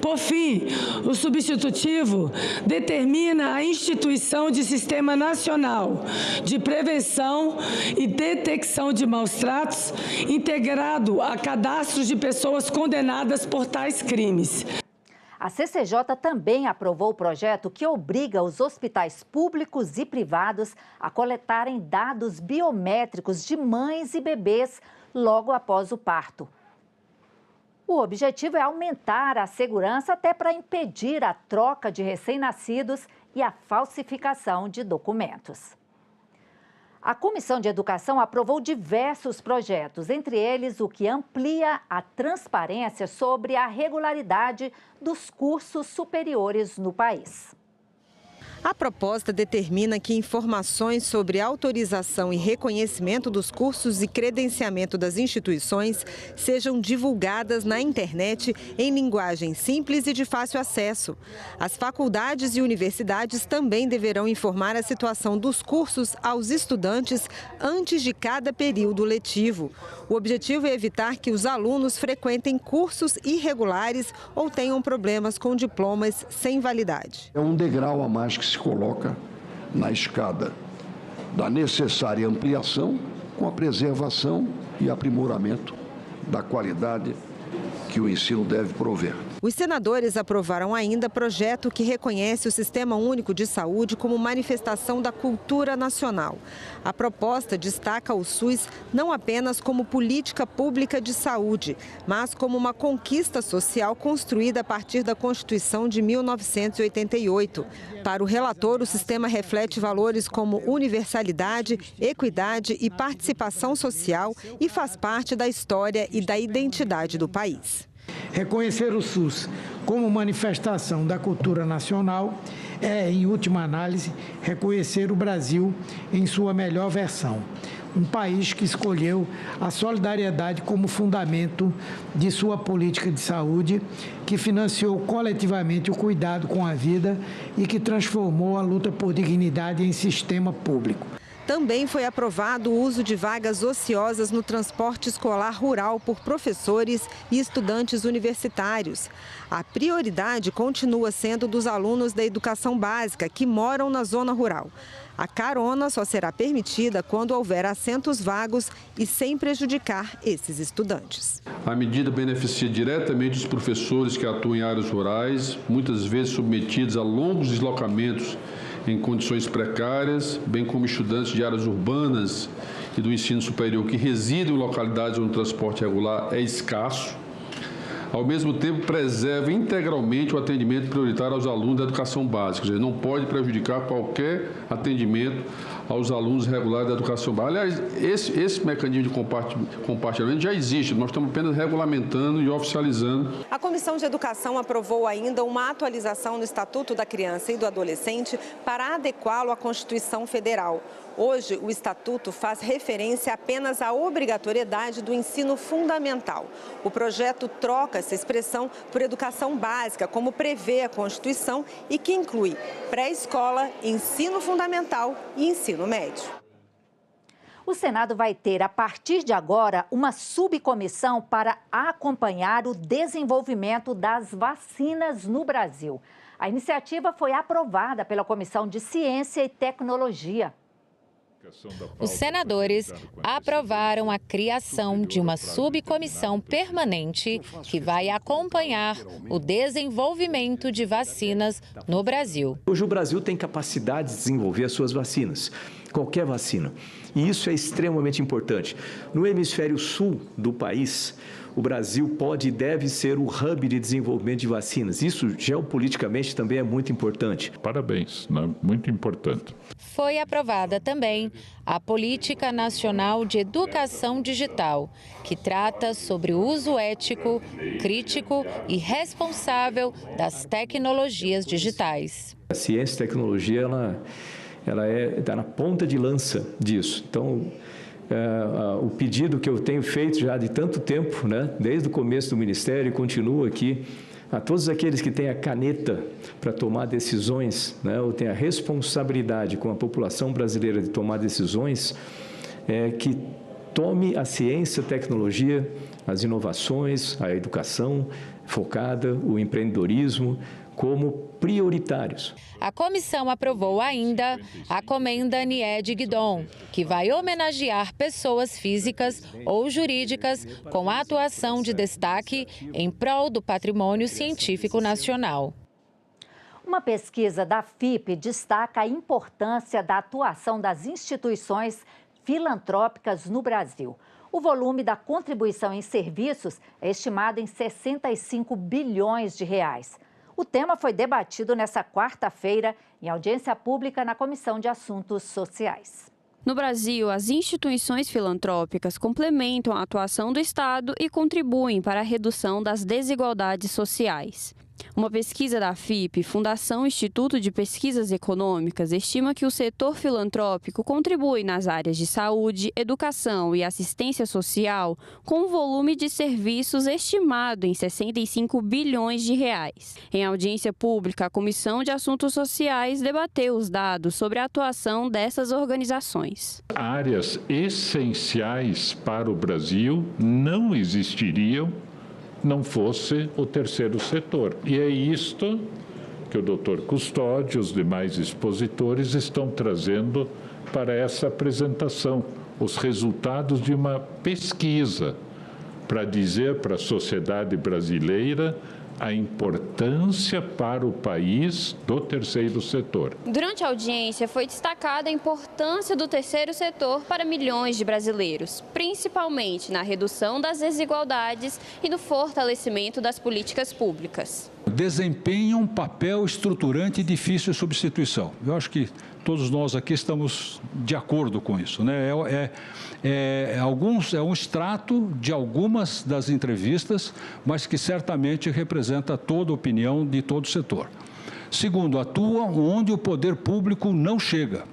Por fim, o substitutivo determina a instituição de Sistema Nacional de Prevenção e Detecção de Maus-Tratos, integrado a cadastros de pessoas condenadas por tais crimes. A CCJ também aprovou o projeto que obriga os hospitais públicos e privados a coletarem dados biométricos de mães e bebês logo após o parto. O objetivo é aumentar a segurança até para impedir a troca de recém-nascidos e a falsificação de documentos. A Comissão de Educação aprovou diversos projetos, entre eles o que amplia a transparência sobre a regularidade dos cursos superiores no país. A proposta determina que informações sobre autorização e reconhecimento dos cursos e credenciamento das instituições sejam divulgadas na internet em linguagem simples e de fácil acesso. As faculdades e universidades também deverão informar a situação dos cursos aos estudantes antes de cada período letivo. O objetivo é evitar que os alunos frequentem cursos irregulares ou tenham problemas com diplomas sem validade. É um degrau a mais que se coloca na escada da necessária ampliação com a preservação e aprimoramento da qualidade que o ensino deve prover. Os senadores aprovaram ainda projeto que reconhece o Sistema Único de Saúde como manifestação da cultura nacional. A proposta destaca o SUS não apenas como política pública de saúde, mas como uma conquista social construída a partir da Constituição de 1988. Para o relator, o sistema reflete valores como universalidade, equidade e participação social e faz parte da história e da identidade do país. Reconhecer o SUS como manifestação da cultura nacional é, em última análise, reconhecer o Brasil em sua melhor versão. Um país que escolheu a solidariedade como fundamento de sua política de saúde, que financiou coletivamente o cuidado com a vida e que transformou a luta por dignidade em sistema público. Também foi aprovado o uso de vagas ociosas no transporte escolar rural por professores e estudantes universitários. A prioridade continua sendo dos alunos da educação básica que moram na zona rural. A carona só será permitida quando houver assentos vagos e sem prejudicar esses estudantes. A medida beneficia diretamente os professores que atuam em áreas rurais, muitas vezes submetidos a longos deslocamentos em condições precárias, bem como estudantes de áreas urbanas e do ensino superior que residem em localidades onde o transporte regular é escasso. Ao mesmo tempo, preserva integralmente o atendimento prioritário aos alunos da educação básica, ou seja, não pode prejudicar qualquer atendimento aos alunos regulares da educação básica. Aliás, esse mecanismo de compartilhamento já existe, nós estamos apenas regulamentando e oficializando. A Comissão de Educação aprovou ainda uma atualização no Estatuto da Criança e do Adolescente para adequá-lo à Constituição Federal. Hoje, o Estatuto faz referência apenas à obrigatoriedade do ensino fundamental. O projeto troca essa expressão por educação básica, como prevê a Constituição, e que inclui pré-escola, ensino fundamental e ensino médio. O Senado vai ter, a partir de agora, uma subcomissão para acompanhar o desenvolvimento das vacinas no Brasil. A iniciativa foi aprovada pela Comissão de Ciência e Tecnologia. Os senadores aprovaram a criação de uma subcomissão permanente que vai acompanhar o desenvolvimento de vacinas no Brasil. Hoje o Brasil tem capacidade de desenvolver as suas vacinas, qualquer vacina. E isso é extremamente importante. No hemisfério sul do país, o Brasil pode e deve ser o hub de desenvolvimento de vacinas. Isso, geopoliticamente, também é muito importante. Parabéns, né? Muito importante. Foi aprovada também a Política Nacional de Educação Digital, que trata sobre o uso ético, crítico e responsável das tecnologias digitais. A ciência e tecnologia, ela está na ponta de lança disso. Então, o pedido que eu tenho feito já de tanto tempo, né, desde o começo do Ministério, e continuo aqui a todos aqueles que têm a caneta para tomar decisões, né, ou têm a responsabilidade com a população brasileira de tomar decisões, que tome a ciência, a tecnologia, as inovações, a educação focada, o empreendedorismo como prioritários. A comissão aprovou ainda a Comenda Nied Guidon, que vai homenagear pessoas físicas ou jurídicas com atuação de destaque em prol do patrimônio científico nacional. Uma pesquisa da FIPE destaca a importância da atuação das instituições filantrópicas no Brasil. O volume da contribuição em serviços é estimado em 65 bilhões de reais. O tema foi debatido nesta quarta-feira em audiência pública na Comissão de Assuntos Sociais. No Brasil, as instituições filantrópicas complementam a atuação do Estado e contribuem para a redução das desigualdades sociais. Uma pesquisa da FIPE, Fundação Instituto de Pesquisas Econômicas, estima que o setor filantrópico contribui nas áreas de saúde, educação e assistência social com um volume de serviços estimado em 65 bilhões de reais. Em audiência pública, a Comissão de Assuntos Sociais debateu os dados sobre a atuação dessas organizações. Áreas essenciais para o Brasil não existiriam não fosse o terceiro setor. E é isto que o Dr. Custódio e os demais expositores estão trazendo para essa apresentação, os resultados de uma pesquisa para dizer para a sociedade brasileira a importância para o país do terceiro setor. Durante a audiência, foi destacada a importância do terceiro setor para milhões de brasileiros, principalmente na redução das desigualdades e no fortalecimento das políticas públicas. Desempenha um papel estruturante e difícil de substituição. Eu acho que todos nós aqui estamos de acordo com isso, né? É um extrato de algumas das entrevistas, mas que certamente representa toda a opinião de todo o setor. Segundo, atuam onde o poder público não chega,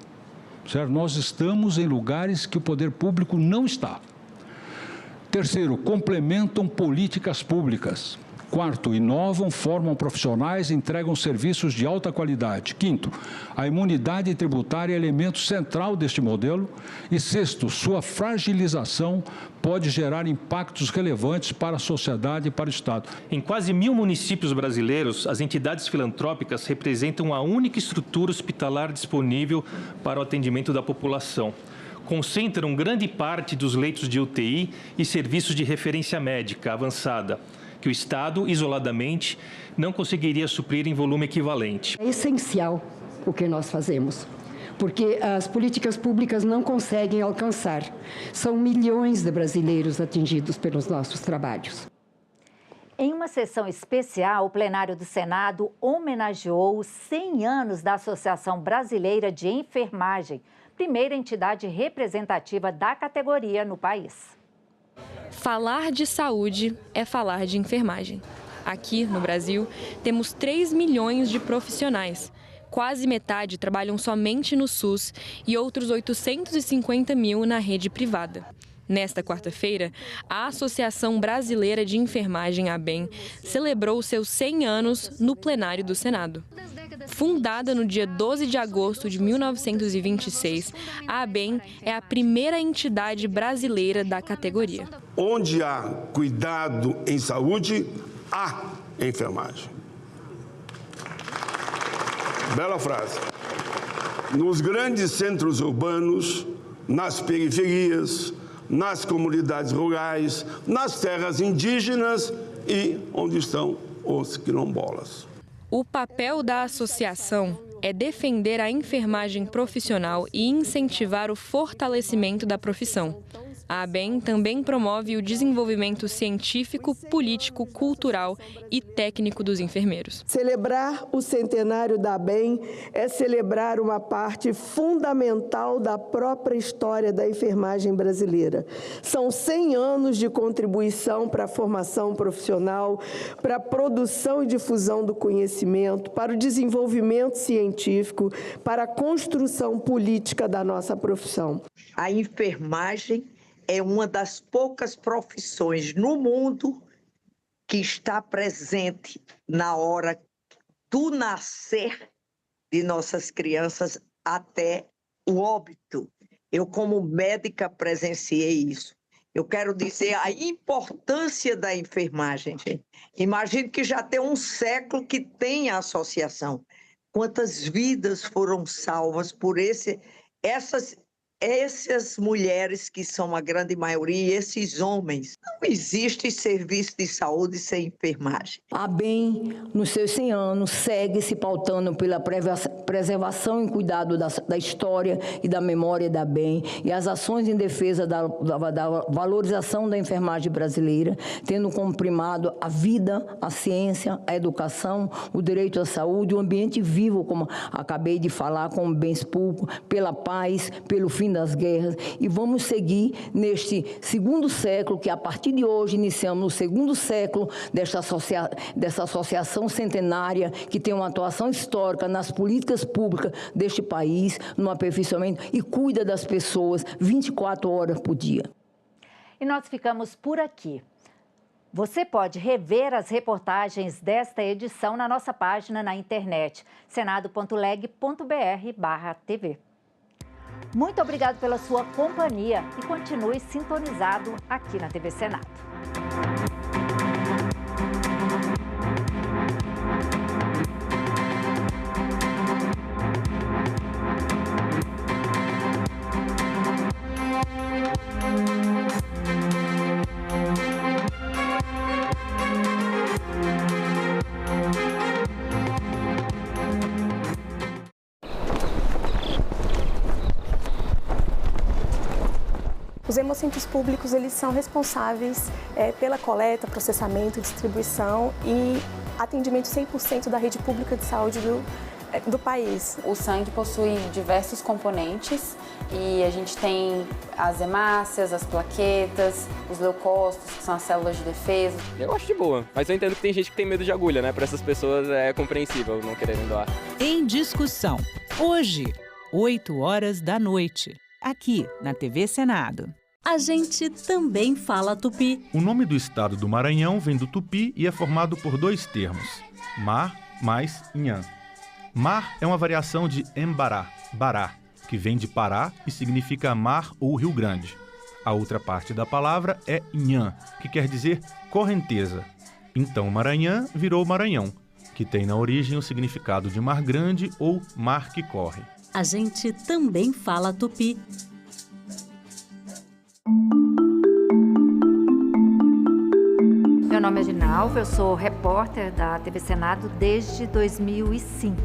certo? Nós estamos em lugares que o poder público não está. Terceiro, complementam políticas públicas. Quarto, inovam, formam profissionais e entregam serviços de alta qualidade. Quinto, a imunidade tributária é elemento central deste modelo. E sexto, sua fragilização pode gerar impactos relevantes para a sociedade e para o Estado. Em quase 1000 municípios brasileiros, as entidades filantrópicas representam a única estrutura hospitalar disponível para o atendimento da população. Concentram grande parte dos leitos de UTI e serviços de referência médica avançada, que o Estado, isoladamente, não conseguiria suprir em volume equivalente. É essencial o que nós fazemos, porque as políticas públicas não conseguem alcançar. São milhões de brasileiros atingidos pelos nossos trabalhos. Em uma sessão especial, o plenário do Senado homenageou os 100 anos da Associação Brasileira de Enfermagem, primeira entidade representativa da categoria no país. Falar de saúde é falar de enfermagem. Aqui, no Brasil, temos 3 milhões de profissionais. Quase metade trabalham somente no SUS e outros 850 mil na rede privada. Nesta quarta-feira, a Associação Brasileira de Enfermagem, ABEM, celebrou seus 100 anos no plenário do Senado. Fundada no dia 12 de agosto de 1926, a ABEM é a primeira entidade brasileira da categoria. Onde há cuidado em saúde, há enfermagem. Bela frase. Nos grandes centros urbanos, nas periferias, nas comunidades rurais, nas terras indígenas e onde estão os quilombolas. O papel da associação é defender a enfermagem profissional e incentivar o fortalecimento da profissão. A ABEM também promove o desenvolvimento científico, político, cultural e técnico dos enfermeiros. Celebrar o centenário da ABEM é celebrar uma parte fundamental da própria história da enfermagem brasileira. São 100 anos de contribuição para a formação profissional, para a produção e difusão do conhecimento, para o desenvolvimento científico, para a construção política da nossa profissão. A enfermagem é uma das poucas profissões no mundo que está presente na hora do nascer de nossas crianças até o óbito. Eu, como médica, presenciei isso. Eu quero dizer a importância da enfermagem, gente. Imagino que já tem um século que tem a associação. Quantas vidas foram salvas por essas mulheres, que são a grande maioria, e esses homens. Não existe serviço de saúde sem enfermagem. A BEM, nos seus 100 anos, segue se pautando pela preservação e cuidado da história e da memória da BEM e as ações em defesa da valorização da enfermagem brasileira, tendo como primado a vida, a ciência, a educação, o direito à saúde, o ambiente vivo, como acabei de falar, como bens públicos, pela paz, pelo fim das guerras, e vamos seguir neste segundo século, que a partir de hoje iniciamos o segundo século dessa associação centenária, que tem uma atuação histórica nas políticas públicas deste país, no aperfeiçoamento, e cuida das pessoas 24 horas por dia. E nós ficamos por aqui. Você pode rever as reportagens desta edição na nossa página na internet, senado.leg.br/tv. Muito obrigado pela sua companhia e continue sintonizado aqui na TV Senado. Os hemocentros públicos, eles são responsáveis pela coleta, processamento, distribuição e atendimento 100% da rede pública de saúde do país. O sangue possui diversos componentes e a gente tem as hemácias, as plaquetas, os leucócitos, que são as células de defesa. Eu acho de boa, mas eu entendo que tem gente que tem medo de agulha, né? Para essas pessoas é compreensível não quererem doar. Em discussão, hoje, 20h, aqui na TV Senado. A gente também fala tupi. O nome do estado do Maranhão vem do tupi e é formado por dois termos, mar mais inhã. Mar é uma variação de embará, bará, que vem de Pará e significa mar ou Rio Grande. A outra parte da palavra é inhã, que quer dizer correnteza. Então Maranhão virou Maranhão, que tem na origem o significado de mar grande ou mar que corre. A gente também fala tupi. Meu nome é Ginalva, eu sou repórter da TV Senado desde 2005.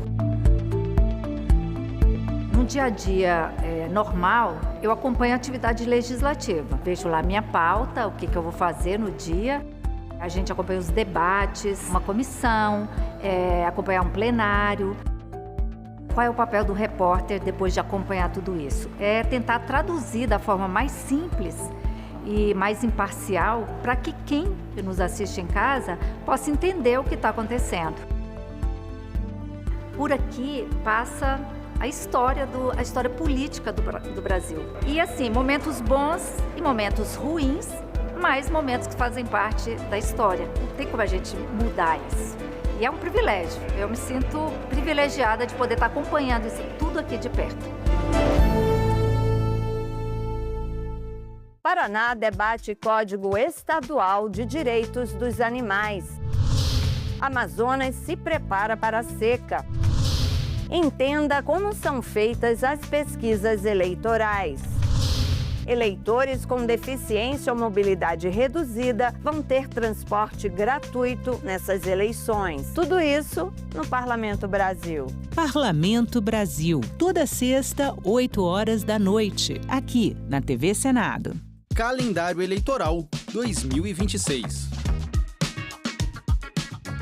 No dia a dia normal, eu acompanho a atividade legislativa. Vejo lá minha pauta, o que eu vou fazer no dia. A gente acompanha os debates, uma comissão, acompanhar um plenário. Qual é o papel do repórter depois de acompanhar tudo isso? É tentar traduzir da forma mais simples e mais imparcial para que quem nos assiste em casa possa entender o que está acontecendo. Por aqui passa a história política do Brasil. E assim, momentos bons e momentos ruins, mas momentos que fazem parte da história. Não tem como a gente mudar isso. E é um privilégio. Eu me sinto privilegiada de poder estar acompanhando isso tudo aqui de perto. Paraná debate Código Estadual de Direitos dos Animais. Amazonas se prepara para a seca. Entenda como são feitas as pesquisas eleitorais. Eleitores com deficiência ou mobilidade reduzida vão ter transporte gratuito nessas eleições. Tudo isso no Parlamento Brasil. Parlamento Brasil, toda sexta, 20h, aqui na TV Senado. Calendário Eleitoral 2026.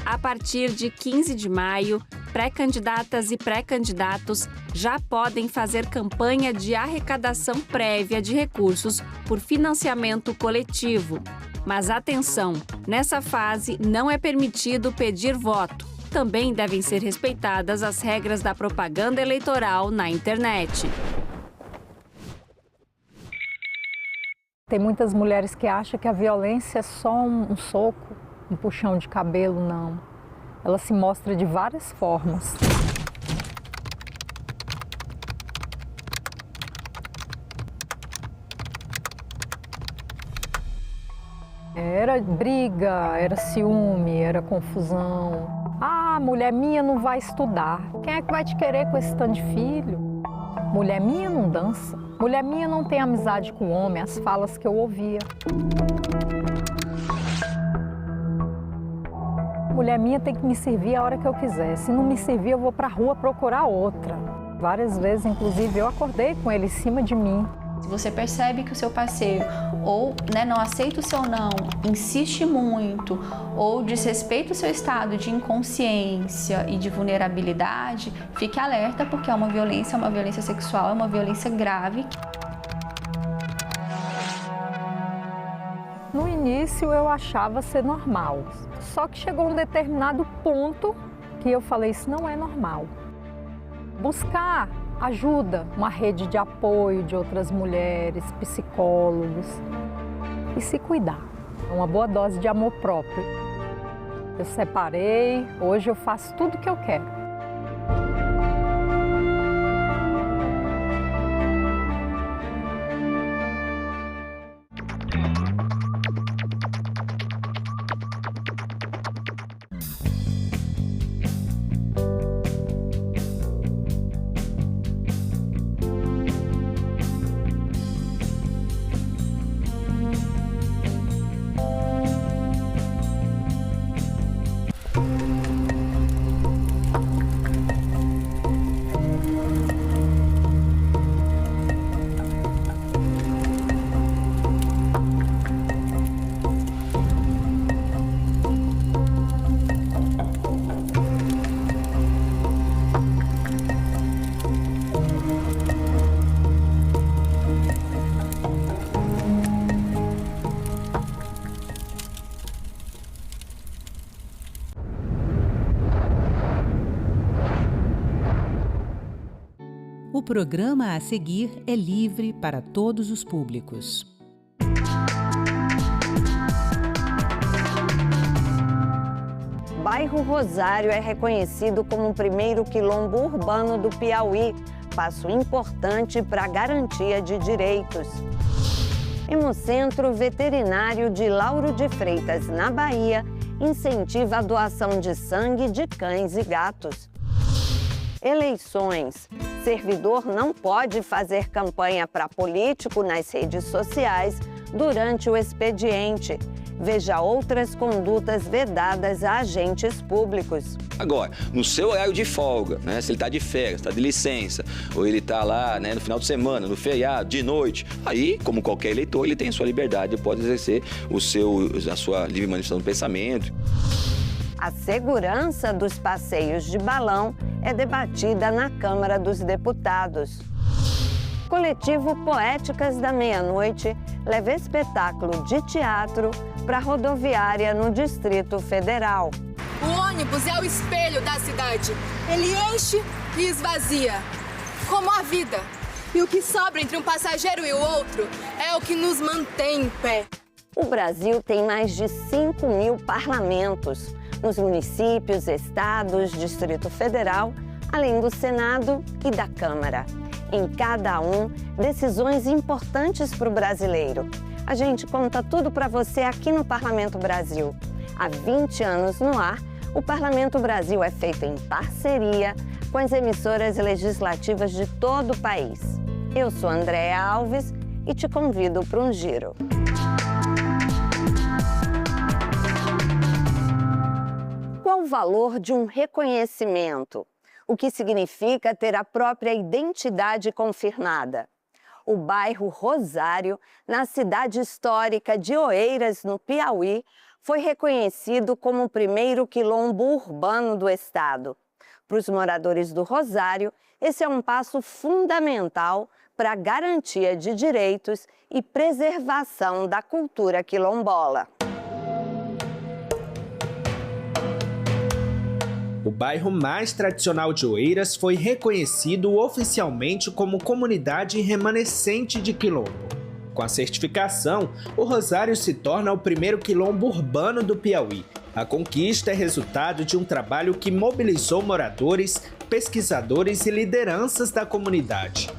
A partir de 15 de maio, pré-candidatas e pré-candidatos já podem fazer campanha de arrecadação prévia de recursos por financiamento coletivo. Mas atenção, nessa fase não é permitido pedir voto. Também devem ser respeitadas as regras da propaganda eleitoral na internet. Tem muitas mulheres que acham que a violência é só um soco, um puxão de cabelo, não. Ela se mostra de várias formas. Era briga, era ciúme, era confusão. Ah, mulher minha não vai estudar. Quem é que vai te querer com esse tanto de filho? Mulher minha não dança. Mulher minha não tem amizade com homem, as falas que eu ouvia. Mulher minha tem que me servir a hora que eu quiser. Se não me servir, eu vou pra rua procurar outra. Várias vezes, inclusive, eu acordei com ele em cima de mim. Se você percebe que o seu parceiro ou não aceita o seu não, insiste muito ou desrespeita o seu estado de inconsciência e de vulnerabilidade, fique alerta porque é uma violência sexual, é uma violência grave. No início eu achava ser normal, só que chegou um determinado ponto que eu falei, isso não é normal. Buscar ajuda, uma rede de apoio de outras mulheres, psicólogos e se cuidar. É uma boa dose de amor próprio. Eu separei, hoje eu faço tudo o que eu quero. O programa a seguir é livre para todos os públicos. Bairro Rosário é reconhecido como o primeiro quilombo urbano do Piauí, passo importante para a garantia de direitos. Hemocentro Veterinário de Lauro de Freitas, na Bahia, incentiva a doação de sangue de cães e gatos. Eleições. Servidor não pode fazer campanha para político nas redes sociais durante o expediente. Veja outras condutas vedadas a agentes públicos. Agora, no seu horário de folga, né, se ele está de férias, está de licença, ou ele está lá, né, no final de semana, no feriado, de noite, aí, como qualquer eleitor, ele tem a sua liberdade, pode exercer a sua livre manifestação do pensamento. A segurança dos passeios de balão é debatida na Câmara dos Deputados. Coletivo Poéticas da Meia-Noite leva espetáculo de teatro para a rodoviária no Distrito Federal. O ônibus é o espelho da cidade. Ele enche e esvazia, como a vida. E o que sobra entre um passageiro e o outro é o que nos mantém em pé. O Brasil tem mais de 5.000 parlamentos. Nos municípios, estados, Distrito Federal, além do Senado e da Câmara. Em cada um, decisões importantes para o brasileiro. A gente conta tudo para você aqui no Parlamento Brasil. Há 20 anos no ar, o Parlamento Brasil é feito em parceria com as emissoras legislativas de todo o país. Eu sou Andréa Alves e te convido para um giro. Qual o valor de um reconhecimento? O que significa ter a própria identidade confirmada? O bairro Rosário, na cidade histórica de Oeiras, no Piauí, foi reconhecido como o primeiro quilombo urbano do estado. Para os moradores do Rosário, esse é um passo fundamental para a garantia de direitos e preservação da cultura quilombola. O bairro mais tradicional de Oeiras foi reconhecido oficialmente como comunidade remanescente de quilombo. Com a certificação, o Rosário se torna o primeiro quilombo urbano do Piauí. A conquista é resultado de um trabalho que mobilizou moradores, pesquisadores e lideranças da comunidade.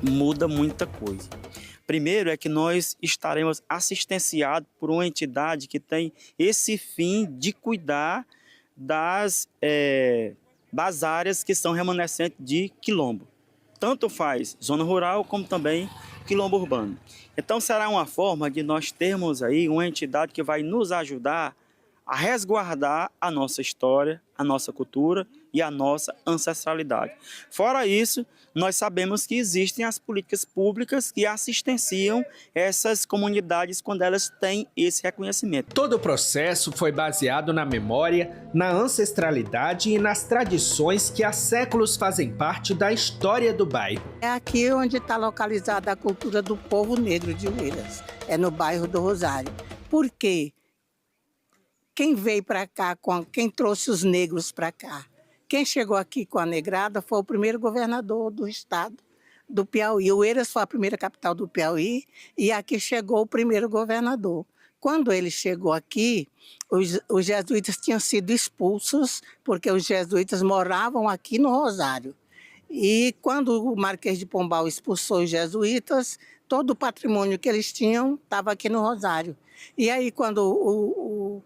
Muda muita coisa. Primeiro é que nós estaremos assistenciados por uma entidade que tem esse fim de cuidar das áreas que são remanescentes de quilombo. Tanto faz zona rural como também quilombo urbano. Então será uma forma de nós termos aí uma entidade que vai nos ajudar a resguardar a nossa história, a nossa cultura e a nossa ancestralidade. Fora isso, nós sabemos que existem as políticas públicas que assistenciam essas comunidades quando elas têm esse reconhecimento. Todo o processo foi baseado na memória, na ancestralidade e nas tradições que há séculos fazem parte da história do bairro. É aqui onde está localizada a cultura do povo negro de Oeiras, é no bairro do Rosário. Por quê? Quem veio para cá, quem trouxe os negros para cá? Quem chegou aqui com a negrada foi o primeiro governador do estado do Piauí. Oeiras foi a primeira capital do Piauí e aqui chegou o primeiro governador. Quando ele chegou aqui, os jesuítas tinham sido expulsos porque os jesuítas moravam aqui no Rosário. E quando o Marquês de Pombal expulsou os jesuítas, todo o patrimônio que eles tinham estava aqui no Rosário. E aí quando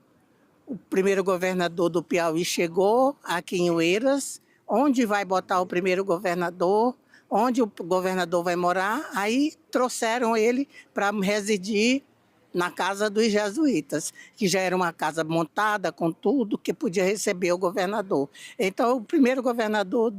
o primeiro governador do Piauí chegou aqui em Oeiras, onde vai botar o primeiro governador, onde o governador vai morar, aí trouxeram ele para residir na casa dos jesuítas, que já era uma casa montada com tudo que podia receber o governador. Então, o primeiro governador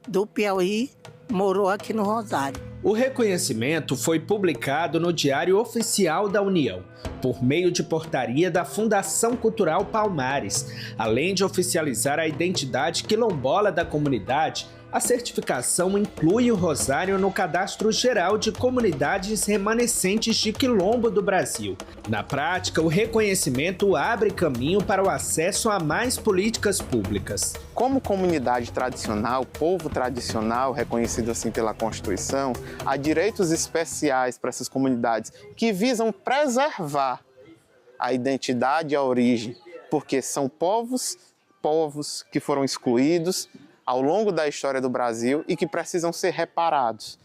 do Piauí morou aqui no Rosário. O reconhecimento foi publicado no Diário Oficial da União, por meio de portaria da Fundação Cultural Palmares. Além de oficializar a identidade quilombola da comunidade, a certificação inclui o Rosário no Cadastro Geral de Comunidades Remanescentes de Quilombo do Brasil. Na prática, o reconhecimento abre caminho para o acesso a mais políticas públicas. Como comunidade tradicional, povo tradicional, reconhecido assim pela Constituição, há direitos especiais para essas comunidades que visam preservar a identidade e a origem, porque são povos que foram excluídos ao longo da história do Brasil e que precisam ser reparados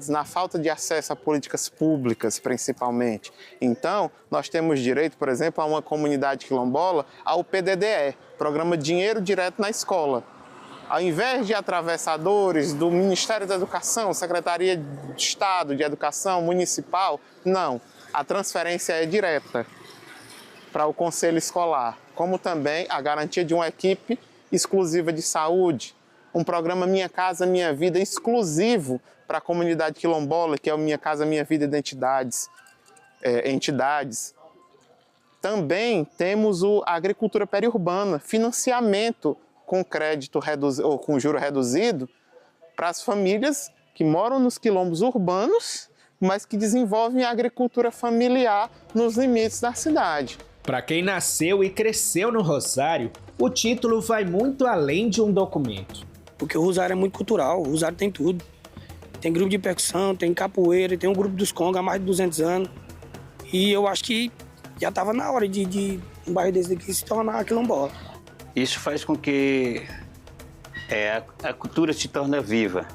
na falta de acesso a políticas públicas, principalmente. Então, nós temos direito, por exemplo, a uma comunidade quilombola, ao PDDE, Programa Dinheiro Direto na Escola. Ao invés de atravessadores do Ministério da Educação, Secretaria de Estado de Educação Municipal, não. A transferência é direta para o Conselho Escolar, como também a garantia de uma equipe exclusiva de saúde, um programa Minha Casa Minha Vida exclusivo para a comunidade quilombola, que é o Minha Casa Minha Vida entidades. Também temos a agricultura periurbana, financiamento com crédito reduzido ou com juro reduzido para as famílias que moram nos quilombos urbanos, mas que desenvolvem a agricultura familiar nos limites da cidade. Para quem nasceu e cresceu no Rosário, o título vai muito além de um documento. Porque o Rosário é muito cultural, o Rosário tem tudo. Tem grupo de percussão, tem capoeira, tem um grupo dos Conga há mais de 200 anos. E eu acho que já estava na hora de um bairro desse daqui se tornar quilombola. Isso faz com que a cultura se torne viva.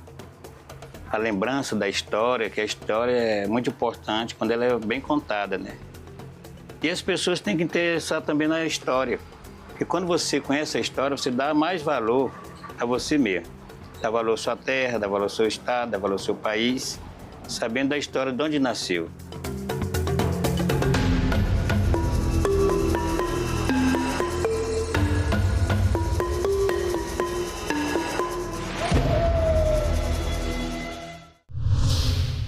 A lembrança da história, que a história é muito importante quando ela é bem contada, né? E as pessoas têm que interessar também na história. Porque quando você conhece a história, você dá mais valor a você mesmo. Dá valor à sua terra, dá valor ao seu estado, dá valor ao seu país, sabendo da história de onde nasceu.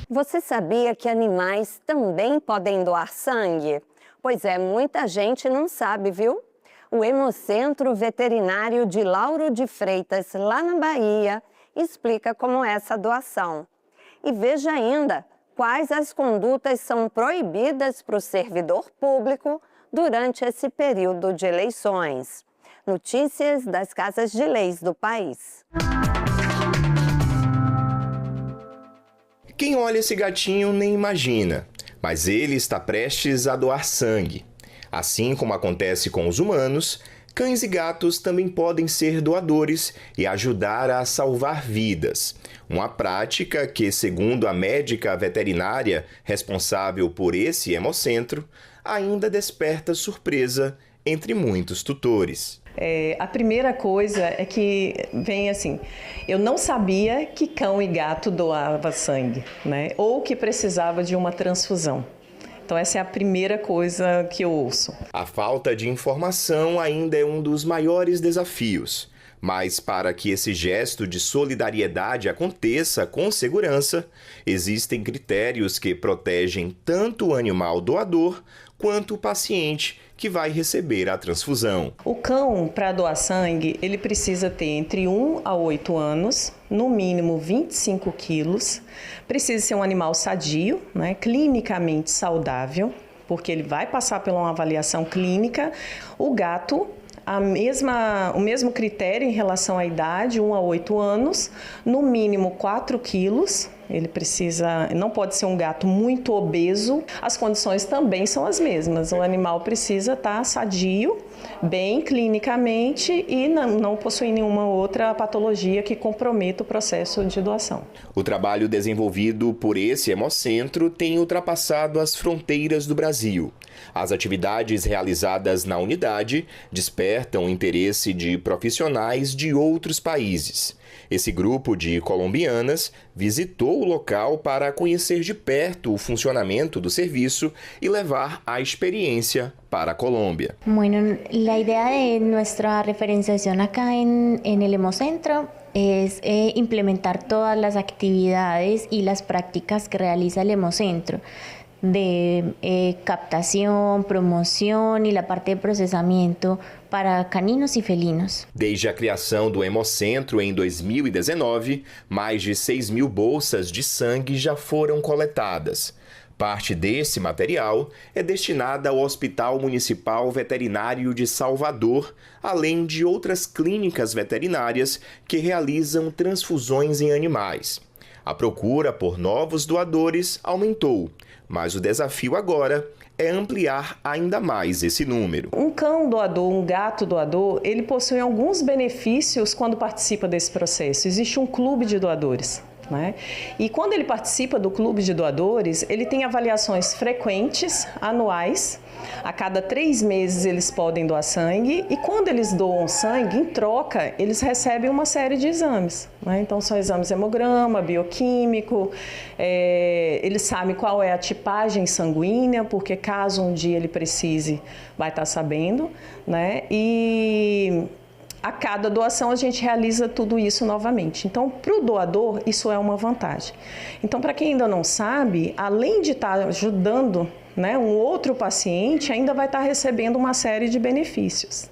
Você sabia que animais também podem doar sangue? Pois é, muita gente não sabe, viu? O Hemocentro Veterinário de Lauro de Freitas, lá na Bahia, explica como é essa doação. E veja ainda quais as condutas são proibidas para o servidor público durante esse período de eleições. Notícias das casas de leis do país. Quem olha esse gatinho nem imagina. mas ele está prestes a doar sangue. Assim como acontece com os humanos, cães e gatos também podem ser doadores e ajudar a salvar vidas. Uma prática que, segundo a médica veterinária responsável por esse hemocentro, ainda desperta surpresa entre muitos tutores. A primeira coisa é que vem assim, eu não sabia que cão e gato doava sangue, né? Ou que precisava de uma transfusão. Então essa é a primeira coisa que eu ouço. A falta de informação ainda é um dos maiores desafios. Mas para que esse gesto de solidariedade aconteça com segurança, existem critérios que protegem tanto o animal doador quanto o paciente que vai receber a transfusão. O cão, para doar sangue, ele precisa ter entre 1 a 8 anos, no mínimo 25 quilos, precisa ser um animal sadio, né, clinicamente saudável, porque ele vai passar por uma avaliação clínica. O gato, o mesmo critério em relação à idade, 1 a 8 anos, no mínimo 4 quilos. Ele não pode ser um gato muito obeso. As condições também são as mesmas. O animal precisa estar sadio, bem clinicamente e não possuir nenhuma outra patologia que comprometa o processo de doação. O trabalho desenvolvido por esse hemocentro tem ultrapassado as fronteiras do Brasil. As atividades realizadas na unidade despertam o interesse de profissionais de outros países. Esse grupo de colombianas visitou o local para conhecer de perto o funcionamento do serviço e levar a experiência para a Colômbia. Bueno, la idea de nuestra referenciación acá en el Hemocentro es implementar todas las actividades y las prácticas que realiza el Hemocentro, de captación, promoción y la parte de procesamiento para caninos e felinos. Desde a criação do Hemocentro em 2019, mais de 6.000 bolsas de sangue já foram coletadas. Parte desse material é destinada ao Hospital Municipal Veterinário de Salvador, além de outras clínicas veterinárias que realizam transfusões em animais. A procura por novos doadores aumentou, mas o desafio agora é ampliar ainda mais esse número. Um cão doador, um gato doador, ele possui alguns benefícios quando participa desse processo. Existe um clube de doadores, né? E quando ele participa do clube de doadores, ele tem avaliações frequentes, anuais. A cada 3 meses eles podem doar sangue e quando eles doam sangue, em troca, eles recebem uma série de exames, né? Então são exames hemograma, bioquímico, eles sabem qual é a tipagem sanguínea, porque caso um dia ele precise, vai estar sabendo, né? E a cada doação a gente realiza tudo isso novamente. Então, para o doador, isso é uma vantagem. Então, para quem ainda não sabe, além de estar ajudando, né, um outro paciente, ainda vai estar recebendo uma série de benefícios.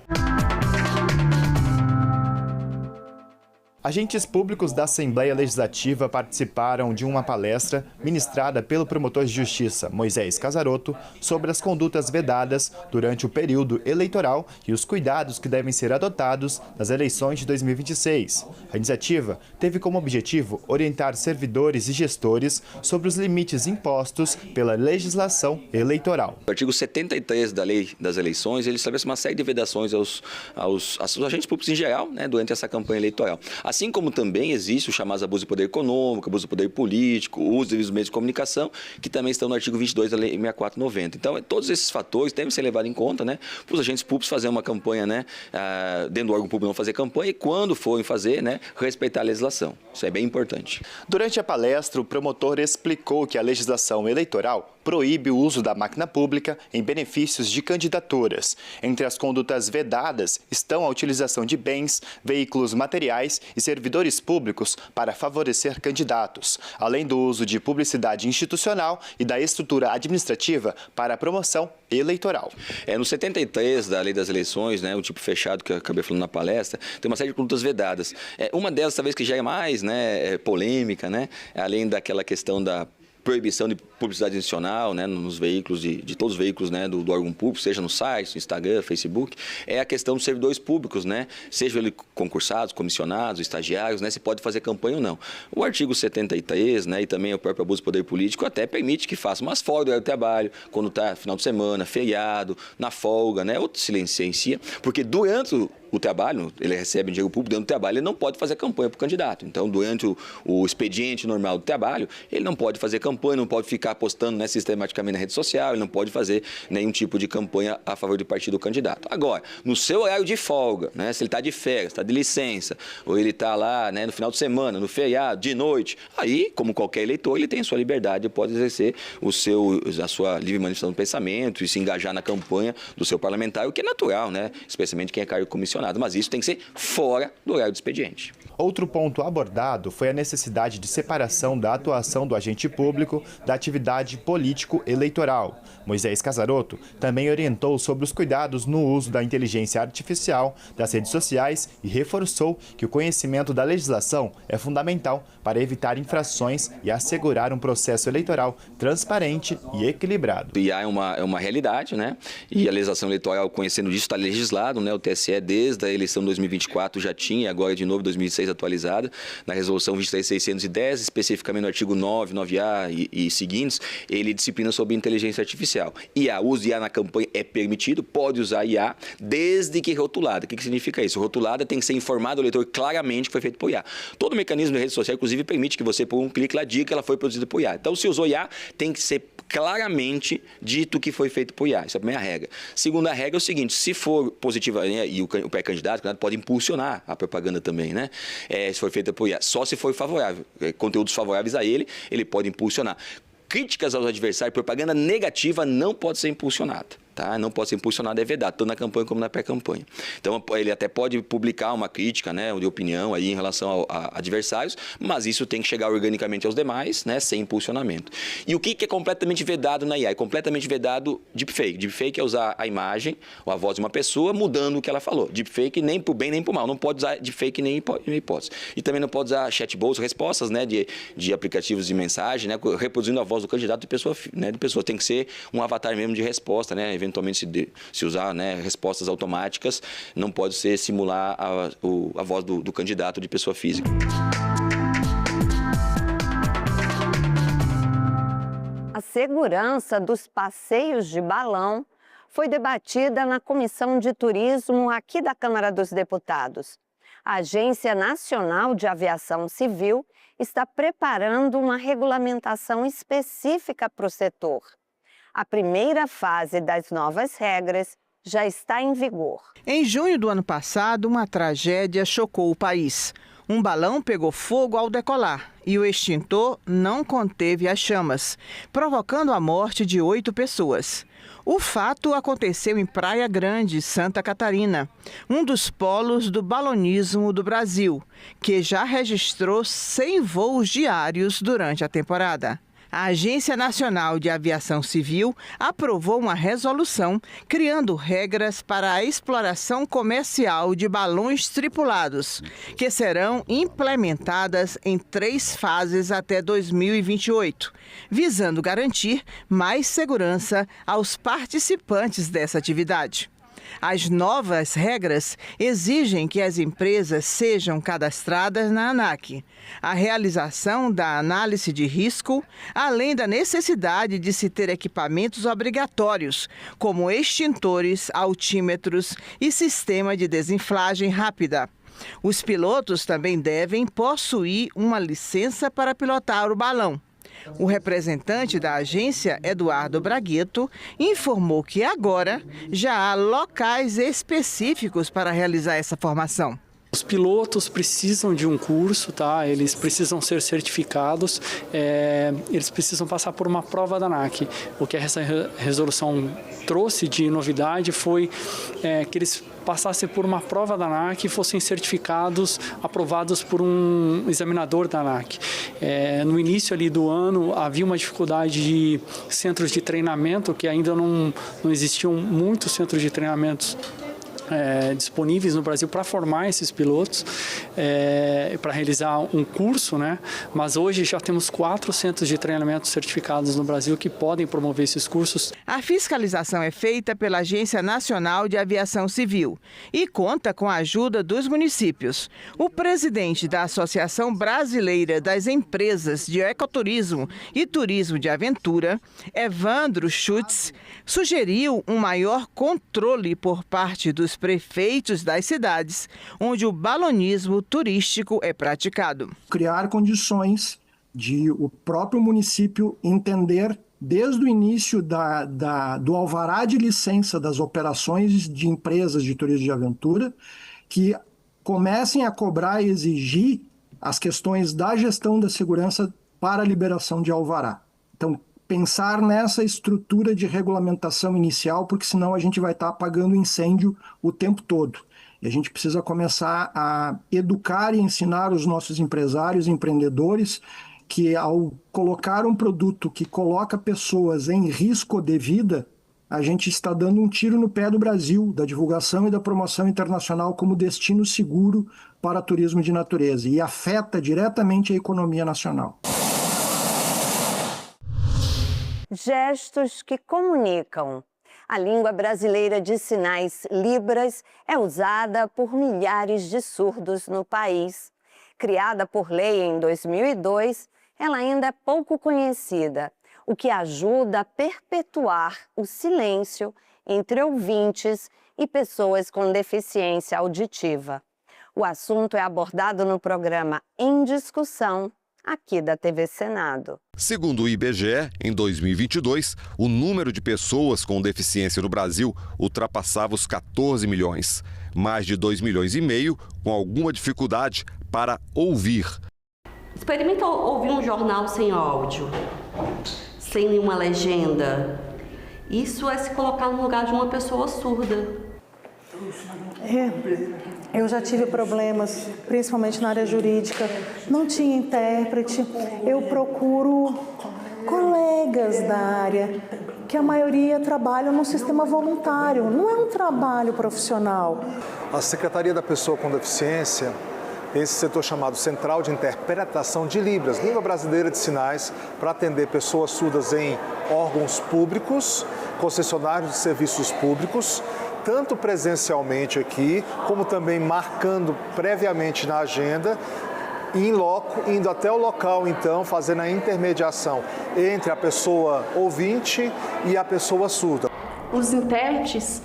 Agentes públicos da Assembleia Legislativa participaram de uma palestra ministrada pelo promotor de justiça Moisés Casarotto sobre as condutas vedadas durante o período eleitoral e os cuidados que devem ser adotados nas eleições de 2026. A iniciativa teve como objetivo orientar servidores e gestores sobre os limites impostos pela legislação eleitoral. O artigo 73 da Lei das Eleições, ele estabelece uma série de vedações aos agentes públicos em geral, né, durante essa campanha eleitoral. Assim como também existe o chamado abuso de poder econômico, abuso de poder político, o uso dos meios de comunicação, que também estão no artigo 22 da Lei 6490. Então, todos esses fatores devem ser levados em conta, né, para os agentes públicos fazer uma campanha, né, dentro do órgão público não fazer campanha e quando forem fazer, né, respeitar a legislação. Isso é bem importante. Durante a palestra, o promotor explicou que a legislação eleitoral proíbe o uso da máquina pública em benefícios de candidaturas. Entre as condutas vedadas estão a utilização de bens, veículos materiais e servidores públicos para favorecer candidatos, além do uso de publicidade institucional e da estrutura administrativa para a promoção eleitoral. No 73 da Lei das Eleições, né, o tipo fechado que eu acabei falando na palestra, tem uma série de condutas vedadas. Uma delas, talvez, que já é mais, né, polêmica, né, além daquela questão da proibição de publicidade institucional, né, nos veículos, de todos os veículos, né, do órgão público, seja no site, no Instagram, Facebook, é a questão dos servidores públicos, né, sejam eles concursados, comissionados, estagiários, né, se pode fazer campanha ou não. O artigo 73, né, e também o próprio abuso do poder político até permite que faça umas folgas do horário de trabalho, quando está final de semana, feriado, na folga, né, ou se licencia, porque durante o trabalho, ele recebe dinheiro público durante o trabalho, ele não pode fazer campanha para o candidato. Então, durante o expediente normal do trabalho, ele não pode fazer campanha, não pode ficar postando, né, sistematicamente na rede social, ele não pode fazer nenhum tipo de campanha a favor do partido do candidato. Agora, no seu horário de folga, né, se ele está de férias, está de licença, ou ele está lá, né, no final de semana, no feriado, de noite, aí, como qualquer eleitor, ele tem a sua liberdade, pode exercer a sua livre manifestação do pensamento e se engajar na campanha do seu parlamentar, o que é natural, né, especialmente quem é cargo comissionado. Mas isso tem que ser fora do horário do expediente. Outro ponto abordado foi a necessidade de separação da atuação do agente público da atividade político-eleitoral. Moisés Casarotto também orientou sobre os cuidados no uso da inteligência artificial, das redes sociais e reforçou que o conhecimento da legislação é fundamental para evitar infrações e assegurar um processo eleitoral transparente e equilibrado. IA é uma realidade, né? E a legislação eleitoral, conhecendo disso, está legislado, né? O TSE, desde a eleição de 2024, já tinha, agora de novo, 2006 atualizada, na resolução 23.610, especificamente no artigo 9, 9A e seguintes, ele disciplina sobre inteligência artificial. IA, o uso de IA na campanha é permitido, pode usar IA, desde que rotulada. O que significa isso? Rotulada tem que ser informado ao eleitor claramente que foi feito por IA. Todo mecanismo de rede social, inclusive, permite que você, por um clique, lá diga que ela foi produzida por IA. Então, se usou IA, tem que ser claramente dito que foi feito por IA. Essa é a primeira regra. Segunda regra é o seguinte, se for positiva, né, e o pré-candidato pode impulsionar a propaganda também, né? Se for feita por IA. Só se for favorável. Conteúdos favoráveis a ele pode impulsionar. Críticas aos adversários, propaganda negativa não pode ser impulsionada. Tá? Não pode ser impulsionado, é vedado, tanto na campanha como na pré-campanha. Então, ele até pode publicar uma crítica, né, de opinião aí em relação a adversários, mas isso tem que chegar organicamente aos demais, né, sem impulsionamento. E o que é completamente vedado na IA? É completamente vedado deepfake. Deepfake é usar a imagem ou a voz de uma pessoa mudando o que ela falou. Deepfake nem por bem nem por mal. Não pode usar deepfake nem em hipótese. E também não pode usar chatbots, respostas, né, de aplicativos de mensagem, né, reproduzindo a voz do candidato de pessoa, né, de pessoa. Tem que ser um avatar mesmo de resposta, né, eventualmente se usar, né, respostas automáticas, não pode ser simular a voz do candidato de pessoa física. A segurança dos passeios de balão foi debatida na Comissão de Turismo aqui da Câmara dos Deputados. A Agência Nacional de Aviação Civil está preparando uma regulamentação específica para o setor. A primeira fase das novas regras já está em vigor. Em junho do ano passado, uma tragédia chocou o país. Um balão pegou fogo ao decolar e o extintor não conteve as chamas, provocando a morte de 8 pessoas. O fato aconteceu em Praia Grande, Santa Catarina, um dos polos do balonismo do Brasil, que já registrou 100 voos diários durante a temporada. A Agência Nacional de Aviação Civil aprovou uma resolução criando regras para a exploração comercial de balões tripulados, que serão implementadas em 3 fases até 2028, visando garantir mais segurança aos participantes dessa atividade. As novas regras exigem que as empresas sejam cadastradas na ANAC, a realização da análise de risco, além da necessidade de se ter equipamentos obrigatórios, como extintores, altímetros e sistema de desinflagem rápida. Os pilotos também devem possuir uma licença para pilotar o balão. O representante da agência, Eduardo Bragueto, informou que agora já há locais específicos para realizar essa formação. Os pilotos precisam de um curso, tá? Eles precisam ser certificados, eles precisam passar por uma prova da ANAC. O que essa resolução trouxe de novidade foi que eles passassem por uma prova da ANAC e fossem certificados, aprovados por um examinador da ANAC. No início ali do ano havia uma dificuldade de centros de treinamento, que ainda não existiam muitos centros de treinamentos disponíveis no Brasil para formar esses pilotos, para realizar um curso, né? Mas hoje já temos 4 centros de treinamento certificados no Brasil que podem promover esses cursos. A fiscalização é feita pela Agência Nacional de Aviação Civil e conta com a ajuda dos municípios. O presidente da Associação Brasileira das Empresas de Ecoturismo e Turismo de Aventura, Evandro Schutz, sugeriu um maior controle por parte dos prefeitos das cidades, onde o balonismo turístico é praticado. Criar condições de o próprio município entender desde o início do alvará de licença das operações de empresas de turismo de aventura, que comecem a cobrar e exigir as questões da gestão da segurança para a liberação de alvará. Então, pensar nessa estrutura de regulamentação inicial, porque senão a gente vai estar apagando incêndio o tempo todo. E a gente precisa começar a educar e ensinar os nossos empresários e empreendedores que, ao colocar um produto que coloca pessoas em risco de vida, a gente está dando um tiro no pé do Brasil, da divulgação e da promoção internacional como destino seguro para turismo de natureza, e afeta diretamente a economia nacional. Gestos que comunicam. A língua brasileira de sinais Libras é usada por milhares de surdos no país. Criada por lei em 2002, ela ainda é pouco conhecida, o que ajuda a perpetuar o silêncio entre ouvintes e pessoas com deficiência auditiva. O assunto é abordado no programa Em Discussão, aqui da TV Senado. Segundo o IBGE, em 2022, o número de pessoas com deficiência no Brasil ultrapassava os 14 milhões. Mais de 2,5 milhões com alguma dificuldade para ouvir. Experimenta ouvir um jornal sem áudio, sem nenhuma legenda. Isso é se colocar no lugar de uma pessoa surda. Eu já tive problemas, principalmente na área jurídica. Não tinha intérprete. Eu procuro colegas da área, que a maioria trabalham no sistema voluntário. Não é um trabalho profissional. A Secretaria da Pessoa com Deficiência, esse setor chamado Central de Interpretação de Libras, Língua Brasileira de Sinais, para atender pessoas surdas em órgãos públicos, concessionários de serviços públicos, tanto presencialmente aqui, como também marcando previamente na agenda, em loco, indo até o local, então, fazendo a intermediação entre a pessoa ouvinte e a pessoa surda. Os intérpretes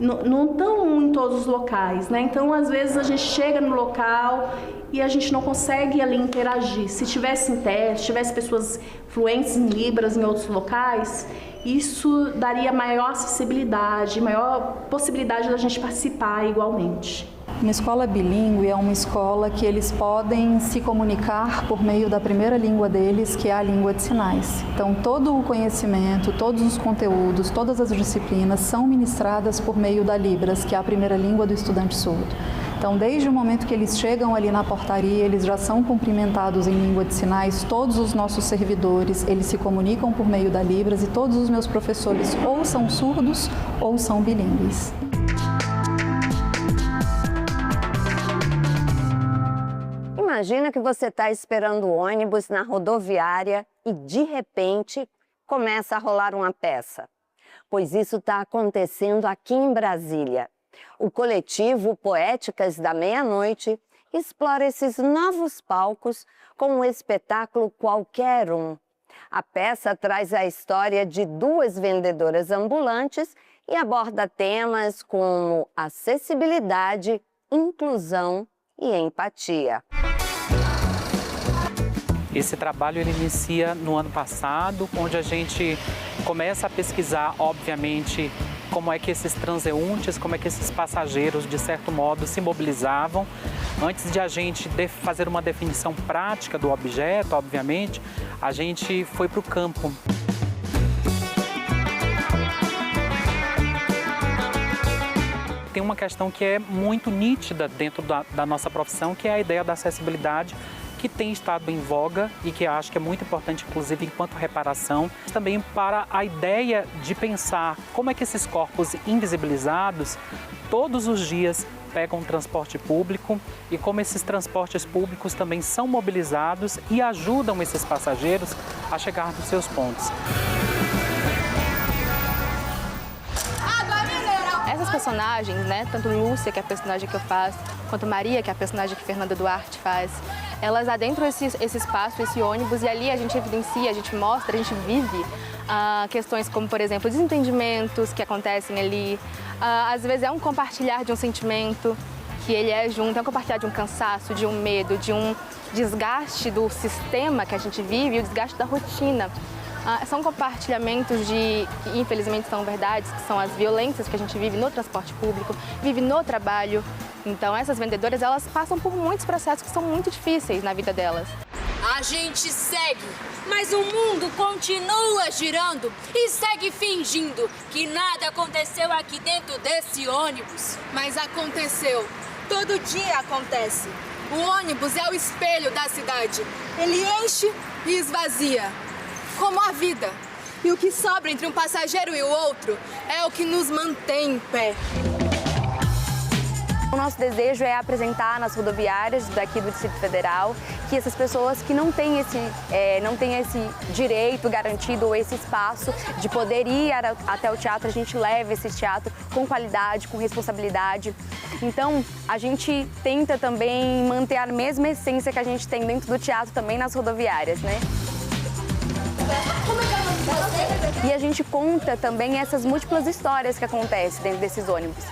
não estão em todos os locais, né? Então, às vezes, a gente chega no local e a gente não consegue ali interagir. Se tivesse intérprete, tivesse pessoas fluentes em Libras em outros locais, isso daria maior acessibilidade, maior possibilidade da gente participar igualmente. Uma escola bilíngue é uma escola que eles podem se comunicar por meio da primeira língua deles, que é a língua de sinais. Então, todo o conhecimento, todos os conteúdos, todas as disciplinas são ministradas por meio da Libras, que é a primeira língua do estudante surdo. Então, desde o momento que eles chegam ali na portaria, eles já são cumprimentados em língua de sinais. Todos os nossos servidores, eles se comunicam por meio da Libras, e todos os meus professores ou são surdos ou são bilíngues. Imagina que você está esperando o ônibus na rodoviária e, de repente, começa a rolar uma peça. Pois isso está acontecendo aqui em Brasília. O coletivo Poéticas da Meia-Noite explora esses novos palcos com um espetáculo Qualquer Um. A peça traz a história de 2 vendedoras ambulantes e aborda temas como acessibilidade, inclusão e empatia. Esse trabalho ele inicia no ano passado, onde a gente começa a pesquisar, obviamente, como é que esses transeuntes, como é que esses passageiros, de certo modo, se mobilizavam. Antes de a gente fazer uma definição prática do objeto, obviamente, a gente foi para o campo. Tem uma questão que é muito nítida dentro da nossa profissão, que é a ideia da acessibilidade, que tem estado em voga e que acho que é muito importante, inclusive, enquanto reparação, também para a ideia de pensar como é que esses corpos invisibilizados todos os dias pegam transporte público e como esses transportes públicos também são mobilizados e ajudam esses passageiros a chegar nos seus pontos. Essas personagens, né, tanto Lúcia, que é a personagem que eu faço, quanto Maria, que é a personagem que Fernanda Duarte faz, elas adentram esse espaço, esse ônibus, e ali a gente evidencia, a gente mostra, a gente vive questões como, por exemplo, desentendimentos que acontecem ali. Às vezes é um compartilhar de um sentimento que ele é junto, é um compartilhar de um cansaço, de um medo, de um desgaste do sistema que a gente vive e o desgaste da rotina. São compartilhamentos que infelizmente são verdades, que são as violências que a gente vive no transporte público, vive no trabalho. Então essas vendedoras, elas passam por muitos processos que são muito difíceis na vida delas. A gente segue, mas o mundo continua girando e segue fingindo que nada aconteceu aqui dentro desse ônibus. Mas aconteceu. Todo dia acontece. O ônibus é o espelho da cidade. Ele enche e esvazia, como a vida. E o que sobra entre um passageiro e o outro é o que nos mantém em pé. O nosso desejo é apresentar nas rodoviárias daqui do Distrito Federal que essas pessoas que não têm esse direito garantido ou esse espaço de poder ir até o teatro, a gente leve esse teatro com qualidade, com responsabilidade. Então, a gente tenta também manter a mesma essência que a gente tem dentro do teatro também nas rodoviárias, né? E a gente conta também essas múltiplas histórias que acontecem dentro desses ônibus.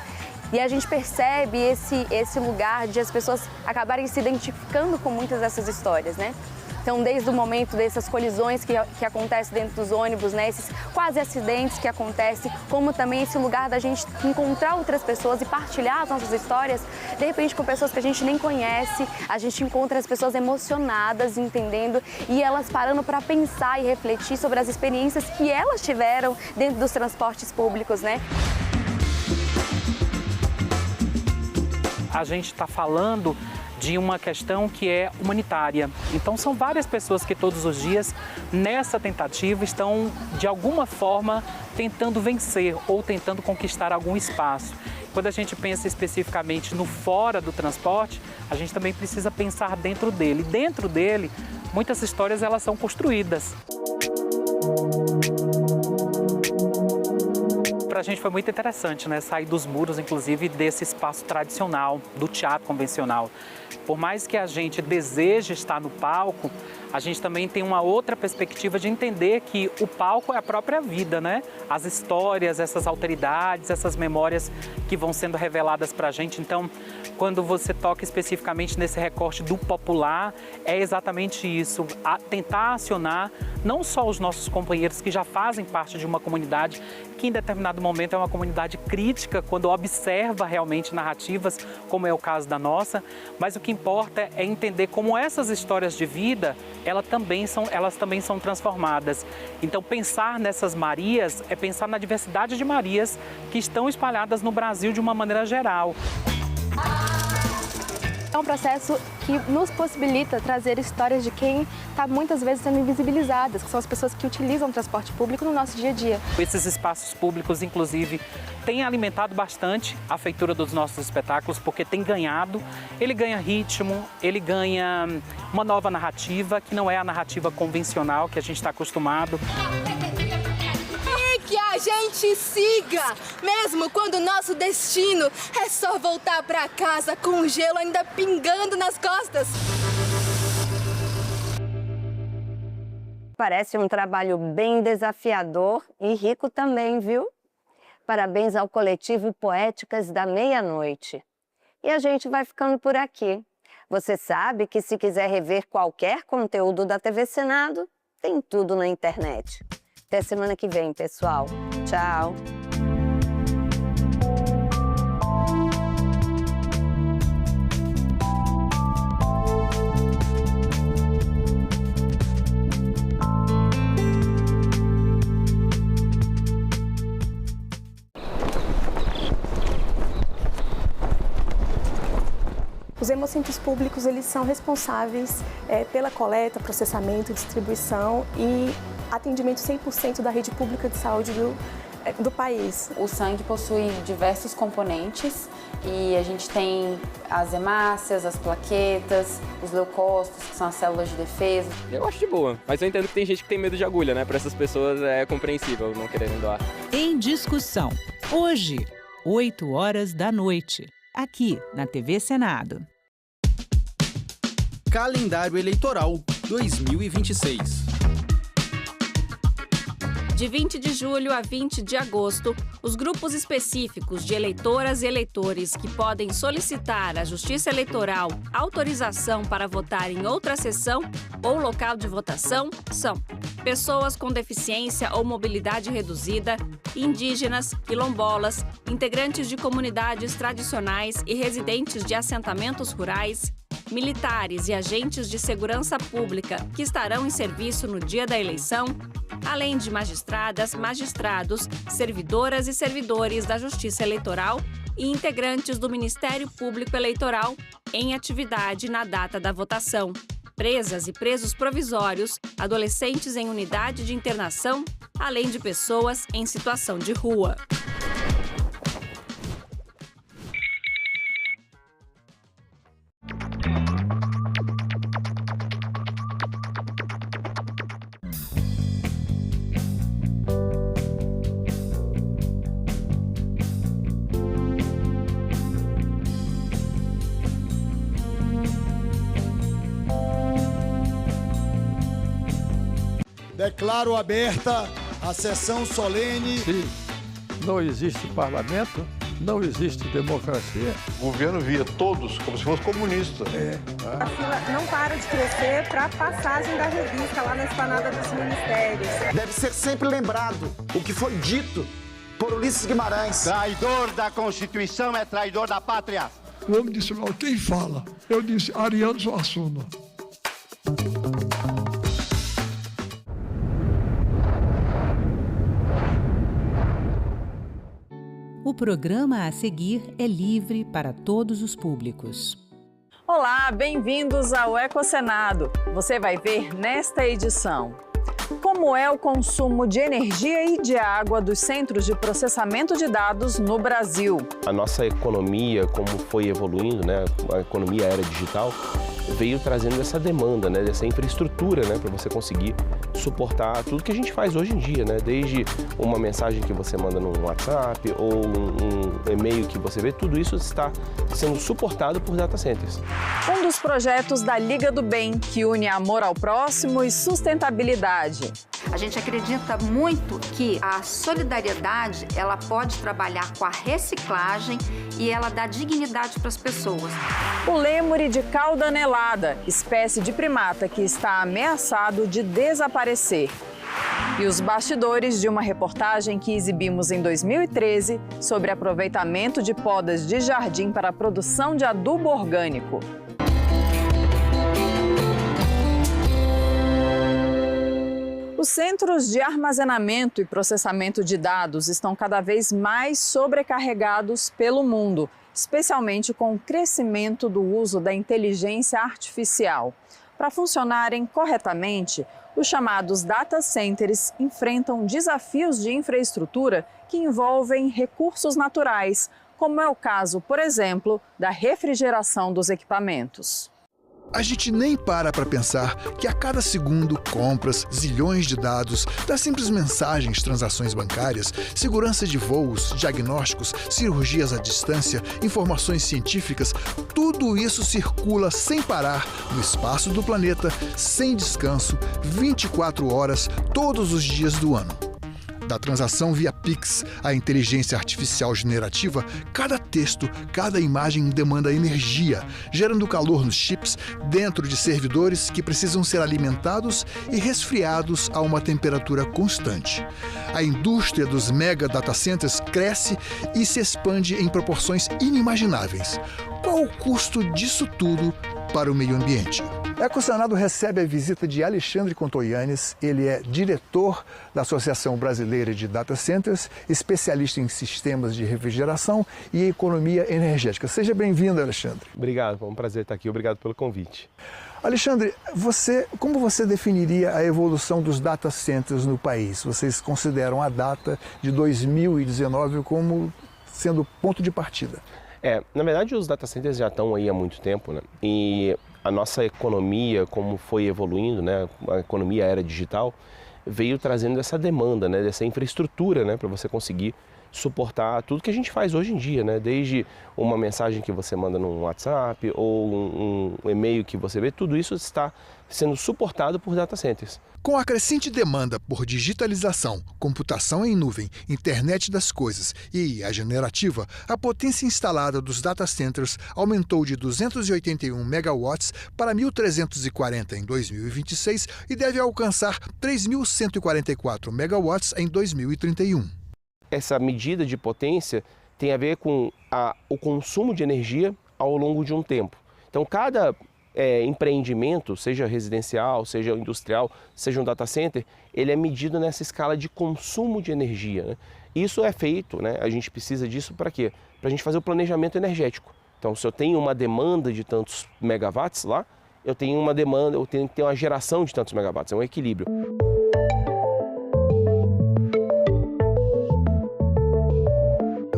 E a gente percebe esse lugar de as pessoas acabarem se identificando com muitas dessas histórias, né? Então, desde o momento dessas colisões que acontecem dentro dos ônibus, né? Esses quase acidentes que acontecem, como também esse lugar da gente encontrar outras pessoas e partilhar as nossas histórias, de repente com pessoas que a gente nem conhece, a gente encontra as pessoas emocionadas, entendendo, e elas parando para pensar e refletir sobre as experiências que elas tiveram dentro dos transportes públicos, né? A gente está falando de uma questão que é humanitária. Então, são várias pessoas que todos os dias, nessa tentativa, estão, de alguma forma, tentando vencer ou tentando conquistar algum espaço. Quando a gente pensa especificamente no fora do transporte, a gente também precisa pensar dentro dele. Dentro dele, muitas histórias elas são construídas. Para a gente foi muito interessante, né? Sair dos muros, inclusive, desse espaço tradicional, do teatro convencional. Por mais que a gente deseje estar no palco, a gente também tem uma outra perspectiva de entender que o palco é a própria vida, né? As histórias, essas alteridades, essas memórias que vão sendo reveladas para a gente. Então, quando você toca especificamente nesse recorte do popular, é exatamente isso, tentar acionar não só os nossos companheiros que já fazem parte de uma comunidade, que em determinado momento é uma comunidade crítica, quando observa realmente narrativas, como é o caso da nossa, mas o que importa é entender como essas histórias de vida, elas também são transformadas. Então, pensar nessas Marias é pensar na diversidade de Marias que estão espalhadas no Brasil de uma maneira geral. É um processo que nos possibilita trazer histórias de quem está muitas vezes sendo invisibilizadas, que são as pessoas que utilizam o transporte público no nosso dia a dia. Esses espaços públicos, inclusive, têm alimentado bastante a feitura dos nossos espetáculos, porque tem ganhado, ele ganha ritmo, ele ganha uma nova narrativa, que não é a narrativa convencional que a gente está acostumado. Que a gente siga, mesmo quando o nosso destino é só voltar para casa com o gelo ainda pingando nas costas. Parece um trabalho bem desafiador e rico também, viu? Parabéns ao coletivo Poéticas da Meia-Noite. E a gente vai ficando por aqui. Você sabe que se quiser rever qualquer conteúdo da TV Senado, tem tudo na internet. Até semana que vem, pessoal. Tchau! Os hemocentros públicos, eles são responsáveis pela coleta, processamento, distribuição e atendimento 100% da rede pública de saúde do país. O sangue possui diversos componentes e a gente tem as hemácias, as plaquetas, os leucócitos, que são as células de defesa. Eu acho de boa, mas eu entendo que tem gente que tem medo de agulha, né? Para essas pessoas é compreensível não quererem doar. Em discussão, hoje, 20h, aqui na TV Senado. Calendário Eleitoral 2026. De 20 de julho a 20 de agosto, os grupos específicos de eleitoras e eleitores que podem solicitar à Justiça Eleitoral autorização para votar em outra sessão ou local de votação são pessoas com deficiência ou mobilidade reduzida, indígenas, quilombolas, integrantes de comunidades tradicionais e residentes de assentamentos rurais, militares e agentes de segurança pública que estarão em serviço no dia da eleição, além de magistradas, magistrados, servidoras e servidores da Justiça Eleitoral e integrantes do Ministério Público Eleitoral em atividade na data da votação, presas e presos provisórios, adolescentes em unidade de internação, além de pessoas em situação de rua. Declaro aberta a sessão solene. Se não existe parlamento, não existe democracia. O governo via todos como se fosse comunista. A fila não para de crescer para a passagem da revista lá na esplanada dos ministérios. Deve ser sempre lembrado o que foi dito por Ulisses Guimarães. Traidor da Constituição é traidor da pátria. O homem disse, não, quem fala? Eu disse, Ariano Suassuna. O programa a seguir é livre para todos os públicos. Olá, bem-vindos ao Ecosenado. Você vai ver nesta edição como é o consumo de energia e de água dos centros de processamento de dados no Brasil. A nossa economia, como foi evoluindo, né, a economia era digital, veio trazendo essa demanda, né, dessa infraestrutura, né, para você conseguir suportar tudo que a gente faz hoje em dia, né, desde uma mensagem que você manda no WhatsApp ou um e-mail que você vê, tudo isso está sendo suportado por data centers. Um dos projetos da Liga do Bem, que une amor ao próximo e sustentabilidade. A gente acredita muito que a solidariedade, ela pode trabalhar com a reciclagem e ela dá dignidade para as pessoas. O lêmure de cauda anelada, espécie de primata que está ameaçado de desaparecer. E os bastidores de uma reportagem que exibimos em 2013 sobre aproveitamento de podas de jardim para a produção de adubo orgânico. Os centros de armazenamento e processamento de dados estão cada vez mais sobrecarregados pelo mundo, especialmente com o crescimento do uso da inteligência artificial. Para funcionarem corretamente, os chamados data centers enfrentam desafios de infraestrutura que envolvem recursos naturais, como é o caso, por exemplo, da refrigeração dos equipamentos. A gente nem para pensar que a cada segundo, compras, zilhões de dados, das simples mensagens, transações bancárias, segurança de voos, diagnósticos, cirurgias à distância, informações científicas, tudo isso circula sem parar no espaço do planeta, sem descanso, 24 horas, todos os dias do ano. Da transação via Pix à inteligência artificial generativa, cada texto, cada imagem demanda energia, gerando calor nos chips dentro de servidores que precisam ser alimentados e resfriados a uma temperatura constante. A indústria dos mega data centers cresce e se expande em proporções inimagináveis. Qual o custo disso tudo para o meio ambiente? O Ecosenado recebe a visita de Alexandre Contoyanes. Ele é diretor da Associação Brasileira de Data Centers, especialista em sistemas de refrigeração e economia energética. Seja bem-vindo, Alexandre. Obrigado, é um prazer estar aqui. Obrigado pelo convite. Alexandre, como você definiria a evolução dos data centers no país? Vocês consideram a data de 2019 como sendo ponto de partida? Na verdade, os data centers já estão aí há muito tempo, né? E a nossa economia, como foi evoluindo, né? A economia era digital, veio trazendo essa demanda, né? Dessa infraestrutura, né? Para você conseguir suportar tudo que a gente faz hoje em dia, né? Desde uma mensagem que você manda no WhatsApp ou um e-mail que você vê, tudo isso está sendo suportado por data centers. Com a crescente demanda por digitalização, computação em nuvem, internet das coisas e IA generativa, a potência instalada dos data centers aumentou de 281 megawatts para 1.340 em 2026 e deve alcançar 3.144 megawatts em 2031. Essa medida de potência tem a ver com o consumo de energia ao longo de um tempo. Então, cada empreendimento, seja residencial, seja industrial, seja um data center, ele é medido nessa escala de consumo de energia, né? Isso é feito, né? A gente precisa disso para quê? Para a gente fazer o planejamento energético. Então, se eu tenho uma demanda de tantos megawatts lá, eu tenho que ter uma geração de tantos megawatts, é um equilíbrio.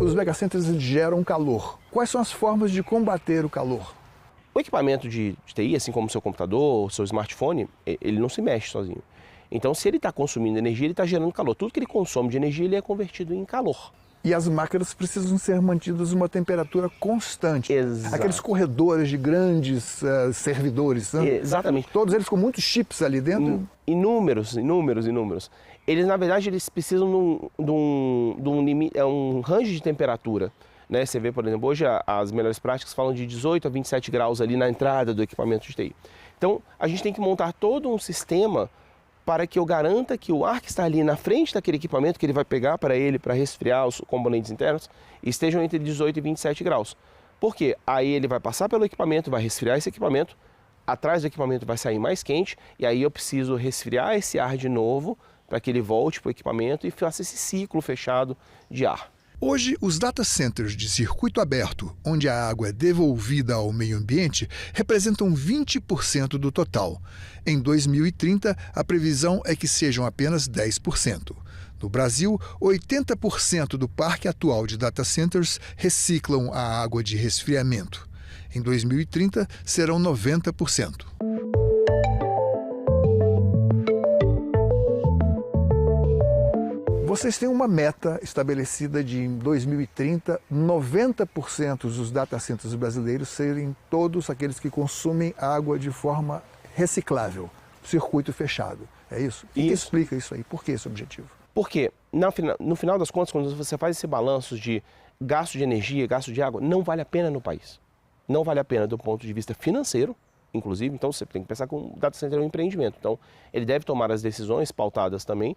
Os megacenters geram calor. Quais são as formas de combater o calor? O equipamento de TI, assim como o seu computador, o seu smartphone, ele não se mexe sozinho. Então, se ele está consumindo energia, ele está gerando calor. Tudo que ele consome de energia, ele é convertido em calor. E as máquinas precisam ser mantidas em uma temperatura constante. Exato. Aqueles corredores de grandes servidores, né? Exatamente. Todos eles com muitos chips ali dentro. Inúmeros. Eles, na verdade, eles precisam de um range de temperatura. Né? Você vê, por exemplo, hoje as melhores práticas falam de 18 a 27 graus ali na entrada do equipamento de TI. Então, a gente tem que montar todo um sistema para que eu garanta que o ar que está ali na frente daquele equipamento que ele vai pegar para resfriar os componentes internos, estejam entre 18 e 27 graus. Por quê? Aí ele vai passar pelo equipamento, vai resfriar esse equipamento, atrás do equipamento vai sair mais quente, e aí eu preciso resfriar esse ar de novo para que ele volte para o equipamento e faça esse ciclo fechado de ar. Hoje, os data centers de circuito aberto, onde a água é devolvida ao meio ambiente, representam 20% do total. Em 2030, a previsão é que sejam apenas 10%. No Brasil, 80% do parque atual de data centers reciclam a água de resfriamento. Em 2030, serão 90%. Vocês têm uma meta estabelecida de, em 2030, 90% dos data centers brasileiros serem todos aqueles que consumem água de forma reciclável, circuito fechado. É isso? O que explica isso aí? Por que esse objetivo? Porque, no final das contas, quando você faz esse balanço de gasto de energia, gasto de água, não vale a pena no país. Não vale a pena do ponto de vista financeiro, inclusive. Então, você tem que pensar que o data center é um empreendimento. Então, ele deve tomar as decisões pautadas também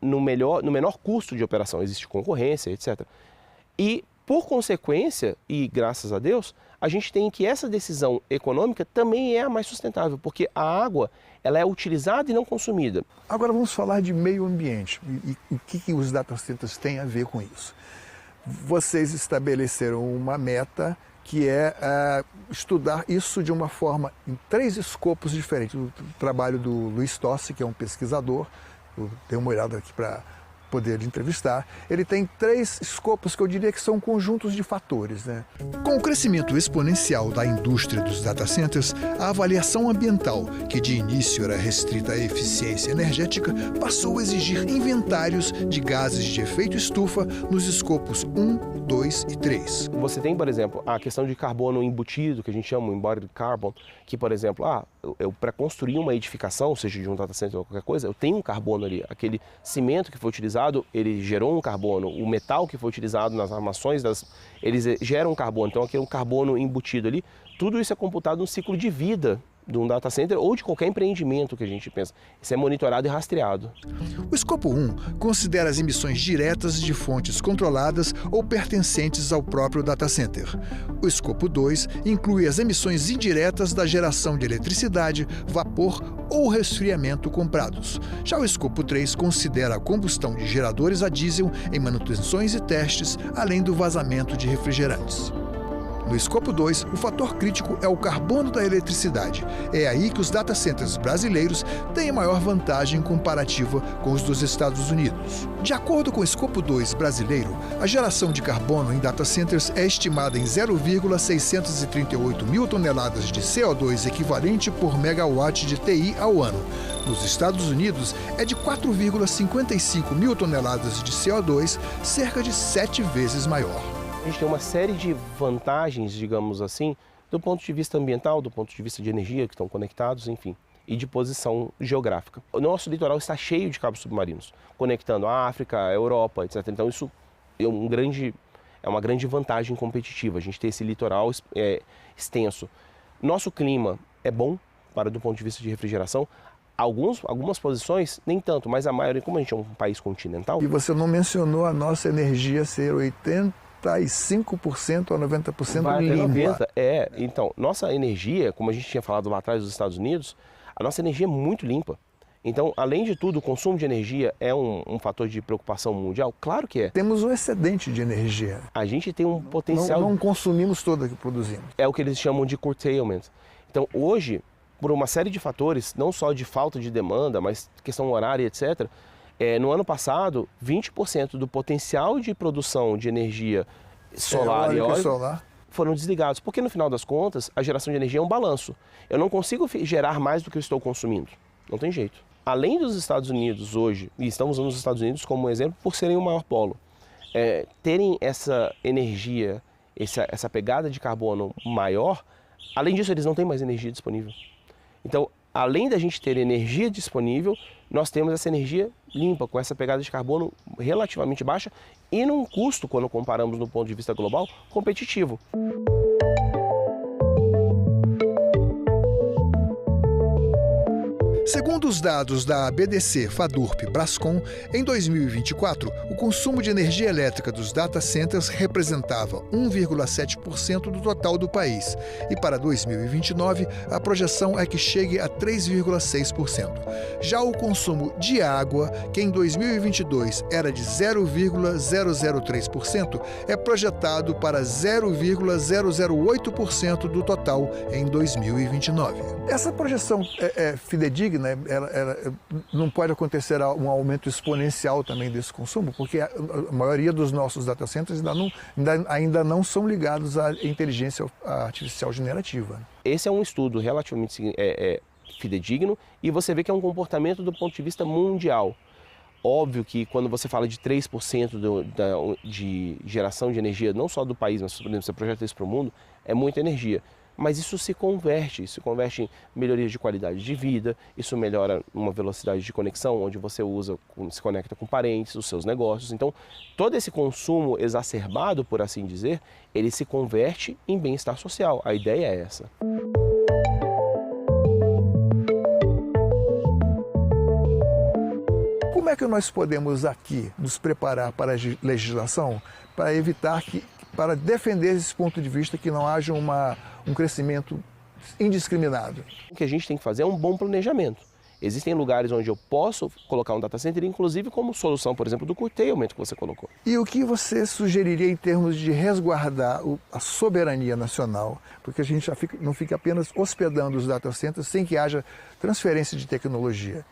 no menor custo de operação. Existe concorrência, etc. E, por consequência, e graças a Deus, a gente tem que essa decisão econômica também é a mais sustentável, porque a água ela é utilizada e não consumida. Agora vamos falar de meio ambiente e o que os data centers têm a ver com isso. Vocês estabeleceram uma meta que é estudar isso de uma forma em 3 escopos diferentes. O trabalho do Luiz Tossi, que é um pesquisador, eu dei uma olhada aqui para poder entrevistar, ele tem 3 escopos que eu diria que são conjuntos de fatores, né? Com o crescimento exponencial da indústria dos data centers, a avaliação ambiental, que de início era restrita à eficiência energética, passou a exigir inventários de gases de efeito estufa nos escopos 1, 2 e 3. Você tem, por exemplo, a questão de carbono embutido, que a gente chama de embodied carbon, que, por exemplo, para construir uma edificação, seja de um data center ou qualquer coisa, eu tenho um carbono ali. Aquele cimento que foi utilizado, ele gerou um carbono. O metal que foi utilizado nas armações, eles geram um carbono. Então, aquele é um carbono embutido ali. Tudo isso é computado no ciclo de vida de um data center ou de qualquer empreendimento que a gente pensa. Isso é monitorado e rastreado. O escopo 1 considera as emissões diretas de fontes controladas ou pertencentes ao próprio data center. O escopo 2 inclui as emissões indiretas da geração de eletricidade, vapor ou resfriamento comprados. Já o escopo 3 considera a combustão de geradores a diesel em manutenções e testes, além do vazamento de refrigerantes. No escopo 2, o fator crítico é o carbono da eletricidade. É aí que os data centers brasileiros têm a maior vantagem comparativa com os dos Estados Unidos. De acordo com o escopo 2 brasileiro, a geração de carbono em data centers é estimada em 0,638 mil toneladas de CO2 equivalente por megawatt de TI ao ano. Nos Estados Unidos, é de 4,55 mil toneladas de CO2, cerca de 7 vezes maior. A gente tem uma série de vantagens, digamos assim, do ponto de vista ambiental, do ponto de vista de energia, que estão conectados, enfim, e de posição geográfica. O nosso litoral está cheio de cabos submarinos, conectando a África, a Europa, etc. Então isso é uma grande vantagem competitiva, a gente ter esse litoral extenso. Nosso clima é bom, do ponto de vista de refrigeração. Algumas posições, nem tanto, mas a maioria, como a gente é um país continental... E você não mencionou a nossa energia ser 85% a 90% limpa. Então, nossa energia, como a gente tinha falado lá atrás dos Estados Unidos, a nossa energia é muito limpa. Então, além de tudo, o consumo de energia é um fator de preocupação mundial? Claro que é. Temos um excedente de energia. A gente tem um potencial... Não consumimos toda que produzimos. É o que eles chamam de curtailment. Então, hoje, por uma série de fatores, não só de falta de demanda, mas questão horária, etc., no ano passado, 20% do potencial de produção de energia solar e eólica foram desligados. Porque, no final das contas, a geração de energia é um balanço. Eu não consigo gerar mais do que eu estou consumindo. Não tem jeito. Além dos Estados Unidos hoje, e estamos usando os Estados Unidos como exemplo por serem o maior polo, terem essa energia, essa pegada de carbono maior, além disso, eles não têm mais energia disponível. Então, além da gente ter energia disponível, nós temos essa energia limpa, com essa pegada de carbono relativamente baixa e num custo, quando comparamos no ponto de vista global, competitivo. Segundo os dados da BDC, Fadurp, Brascom, em 2024, o consumo de energia elétrica dos data centers representava 1,7% do total do país. E para 2029, a projeção é que chegue a 3,6%. Já o consumo de água, que em 2022 era de 0,003%, é projetado para 0,008% do total em 2029. Essa projeção é fidedigna? Ela não pode acontecer um aumento exponencial também desse consumo, porque a maioria dos nossos data centers ainda não são ligados à inteligência artificial generativa. Esse é um estudo relativamente fidedigno e você vê que é um comportamento do ponto de vista mundial. Óbvio que quando você fala de 3% de geração de energia, não só do país, mas por exemplo, você projeta isso para o mundo, é muita energia. Mas isso se converte em melhorias de qualidade de vida, isso melhora uma velocidade de conexão, onde você se conecta com parentes, os seus negócios. Então, todo esse consumo exacerbado, por assim dizer, ele se converte em bem-estar social. A ideia é essa. Como é que nós podemos aqui nos preparar para a legislação para evitar para defender esse ponto de vista que não haja um crescimento indiscriminado? O que a gente tem que fazer é um bom planejamento. Existem lugares onde eu posso colocar um data center, inclusive como solução, por exemplo, do curtailment que você colocou. E o que você sugeriria em termos de resguardar a soberania nacional, porque a gente não fica apenas hospedando os data centers sem que haja transferência de tecnologia?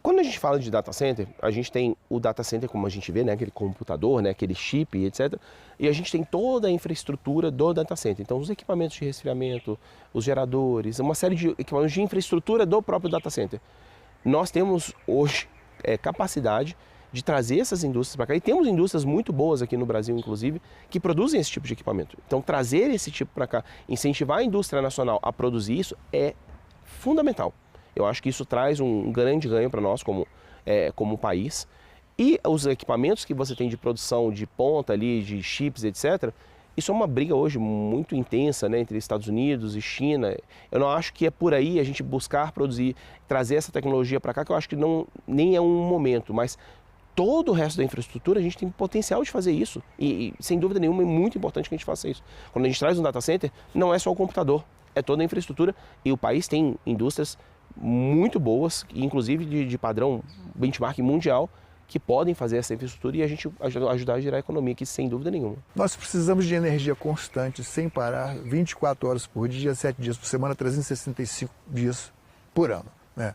Quando a gente fala de data center, a gente tem o data center, como a gente vê, né, aquele computador, né, aquele chip, etc. E a gente tem toda a infraestrutura do data center. Então, os equipamentos de resfriamento, os geradores, uma série de equipamentos de infraestrutura do próprio data center. Nós temos hoje capacidade de trazer essas indústrias para cá. E temos indústrias muito boas aqui no Brasil, inclusive, que produzem esse tipo de equipamento. Então, trazer esse tipo para cá, incentivar a indústria nacional a produzir isso é fundamental. Eu acho que isso traz um grande ganho para nós como país. E os equipamentos que você tem de produção de ponta ali, de chips, etc., isso é uma briga hoje muito intensa, né, entre Estados Unidos e China. Eu não acho que é por aí a gente buscar produzir, trazer essa tecnologia para cá, que eu acho que nem é um momento, mas todo o resto da infraestrutura a gente tem potencial de fazer isso. E sem dúvida nenhuma é muito importante que a gente faça isso. Quando a gente traz um data center, não é só o computador, é toda a infraestrutura. E o país tem indústrias muito boas, inclusive de padrão benchmark mundial, que podem fazer essa infraestrutura e a gente ajudar a gerar economia aqui, sem dúvida nenhuma. Nós precisamos de energia constante, sem parar, 24 horas por dia, 7 dias por semana, 365 dias por ano, né?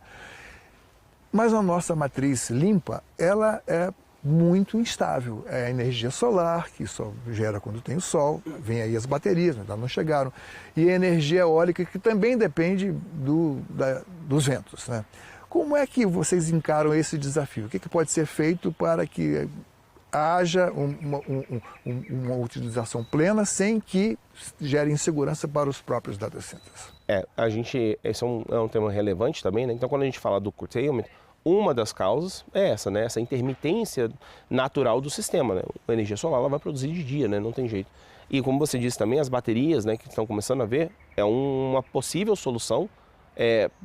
Mas a nossa matriz limpa, ela é muito instável. É a energia solar, que só gera quando tem o sol, vem aí as baterias, ainda não chegaram, e a energia eólica, que também depende dos ventos, né? Como é que vocês encaram esse desafio? O que pode ser feito para que haja uma utilização plena sem que gere insegurança para os próprios data centers? Esse é um tema relevante também, né? Então, quando a gente fala do curtailment, uma das causas é essa, né? Essa intermitência natural do sistema, né? A energia solar ela vai produzir de dia, né? Não tem jeito. E como você disse também, as baterias, né, que estão começando a ver, é uma possível solução,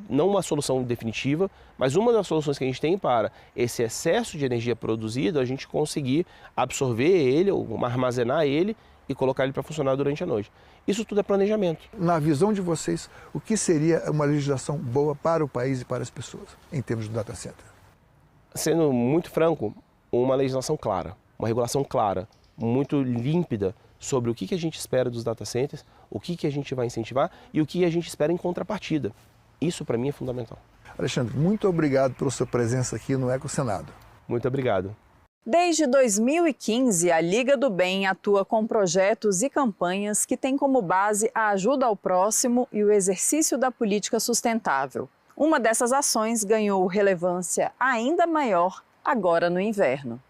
não uma solução definitiva, mas uma das soluções que a gente tem para esse excesso de energia produzido, a gente conseguir absorver ele, ou armazenar ele e colocar ele para funcionar durante a noite. Isso tudo é planejamento. Na visão de vocês, o que seria uma legislação boa para o país e para as pessoas, em termos de data center? Sendo muito franco, uma legislação clara, uma regulação clara, muito límpida sobre o que a gente espera dos data centers, o que a gente vai incentivar e o que a gente espera em contrapartida. Isso, para mim, é fundamental. Alexandre, muito obrigado pela sua presença aqui no EcoSenado. Muito obrigado. Desde 2015, a Liga do Bem atua com projetos e campanhas que têm como base a ajuda ao próximo e o exercício da política sustentável. Uma dessas ações ganhou relevância ainda maior agora no inverno.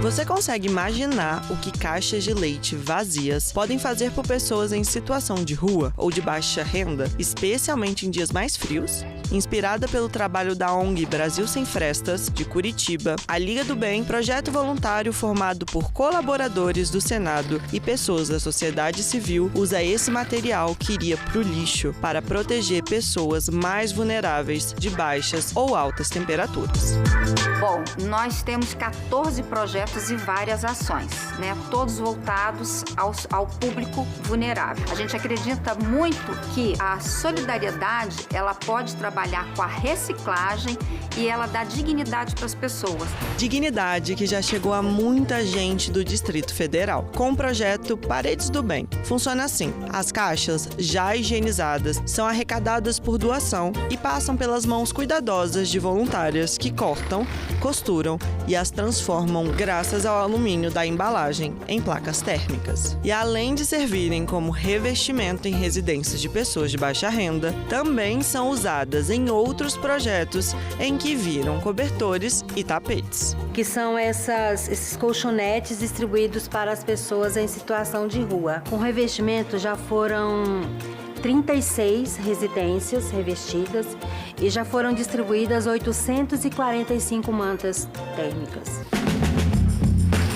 Você consegue imaginar o que caixas de leite vazias podem fazer por pessoas em situação de rua ou de baixa renda, especialmente em dias mais frios? Inspirada pelo trabalho da ONG Brasil Sem Frestas, de Curitiba, a Liga do Bem, projeto voluntário formado por colaboradores do Senado e pessoas da sociedade civil, usa esse material que iria para o lixo para proteger pessoas mais vulneráveis de baixas ou altas temperaturas. Bom, nós temos 14 projetos e várias ações, né? Todos voltados ao público vulnerável. A gente acredita muito que a solidariedade, ela pode trabalhar com a reciclagem e ela dá dignidade para as pessoas. Dignidade que já chegou a muita gente do Distrito Federal, com o projeto Paredes do Bem. Funciona assim: as caixas já higienizadas são arrecadadas por doação e passam pelas mãos cuidadosas de voluntárias que cortam, costuram e as transformam graças ao alumínio da embalagem em placas térmicas. E além de servirem como revestimento em residências de pessoas de baixa renda, também são usadas em outros projetos em que viram cobertores e tapetes. Que são esses colchonetes distribuídos para as pessoas em situação de rua. Com revestimento já foram 36 residências revestidas e já foram distribuídas 845 mantas térmicas.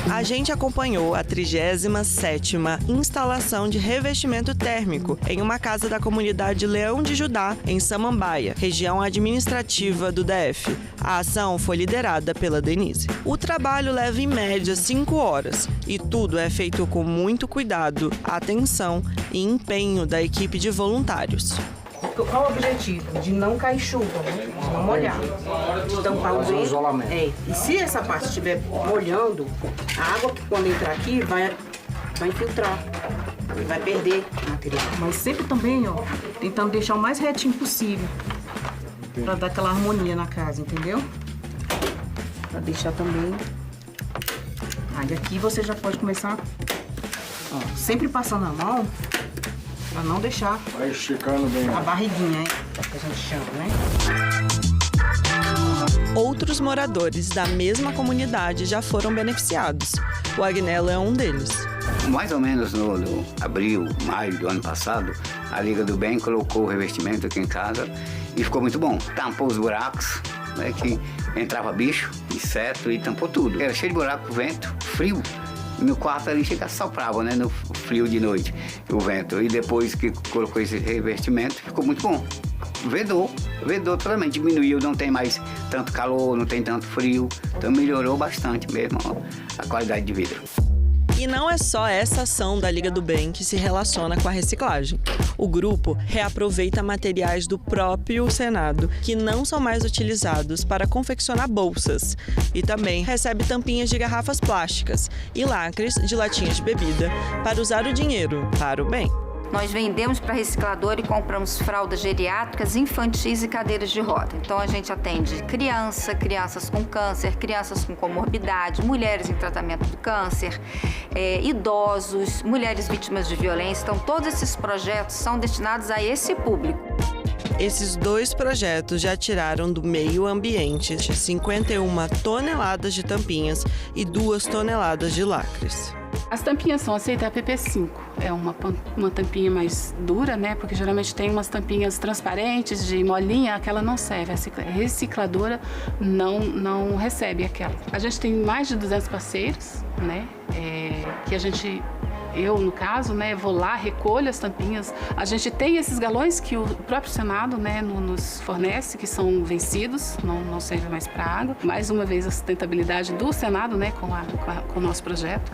A gente acompanhou a 37ª instalação de revestimento térmico em uma casa da comunidade Leão de Judá, em Samambaia, região administrativa do DF. A ação foi liderada pela Denise. O trabalho leva em média 5 horas e tudo é feito com muito cuidado, atenção e empenho da equipe de voluntários. Qual o objetivo? De não cair chuva, né? De não molhar. De tampar o vento. Isolamento. E se essa parte estiver molhando, a água que quando entrar aqui vai infiltrar. E vai perder o material. Mas sempre também, ó, tentando deixar o mais retinho possível. Pra dar aquela harmonia na casa, entendeu? Pra deixar também. Aí aqui você já pode começar, ó, sempre passando a mão. Pra não deixar vai esticando bem a barriguinha, hein? Que a gente chama, né? Outros moradores da mesma comunidade já foram beneficiados. O Agnello é um deles. Mais ou menos no abril, maio do ano passado, a Liga do Bem colocou o revestimento aqui em casa e ficou muito bom. Tampou os buracos, né, que entrava bicho, inseto e tampou tudo. Era cheio de buraco, vento, frio. No quarto ali chega soprava, né, no frio de noite, o vento. E depois que colocou esse revestimento, ficou muito bom. Vedou totalmente, diminuiu, não tem mais tanto calor, não tem tanto frio. Então melhorou bastante mesmo a qualidade de vida. E não é só essa ação da Liga do Bem que se relaciona com a reciclagem. O grupo reaproveita materiais do próprio Senado, que não são mais utilizados para confeccionar bolsas, e também recebe tampinhas de garrafas plásticas e lacres de latinhas de bebida para usar o dinheiro para o bem. Nós vendemos para reciclador e compramos fraldas geriátricas, infantis e cadeiras de roda. Então a gente atende crianças com câncer, crianças com comorbidade, mulheres em tratamento do câncer, idosos, mulheres vítimas de violência. Então todos esses projetos são destinados a esse público. Esses 2 projetos já tiraram do meio ambiente 51 toneladas de tampinhas e 2 toneladas de lacres. As tampinhas são aceitas PP5, é uma tampinha mais dura, né? Porque geralmente tem umas tampinhas transparentes de molinha, aquela não serve, a recicladora não recebe aquela. A gente tem mais de 200 parceiros, né? Eu, no caso, né, vou lá, recolho as tampinhas. A gente tem esses galões que o próprio Senado, né, nos fornece, que são vencidos, não servem mais para água. Mais uma vez, a sustentabilidade do Senado, né, com o nosso projeto.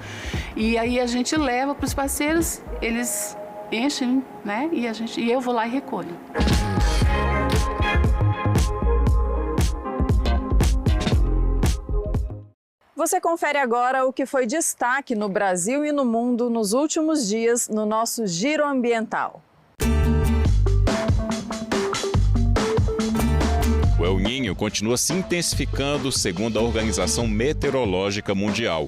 E aí a gente leva para os parceiros, eles enchem, né, e eu vou lá e recolho. Você confere agora o que foi destaque no Brasil e no mundo nos últimos dias no nosso Giro Ambiental. O El Niño continua se intensificando, segundo a Organização Meteorológica Mundial.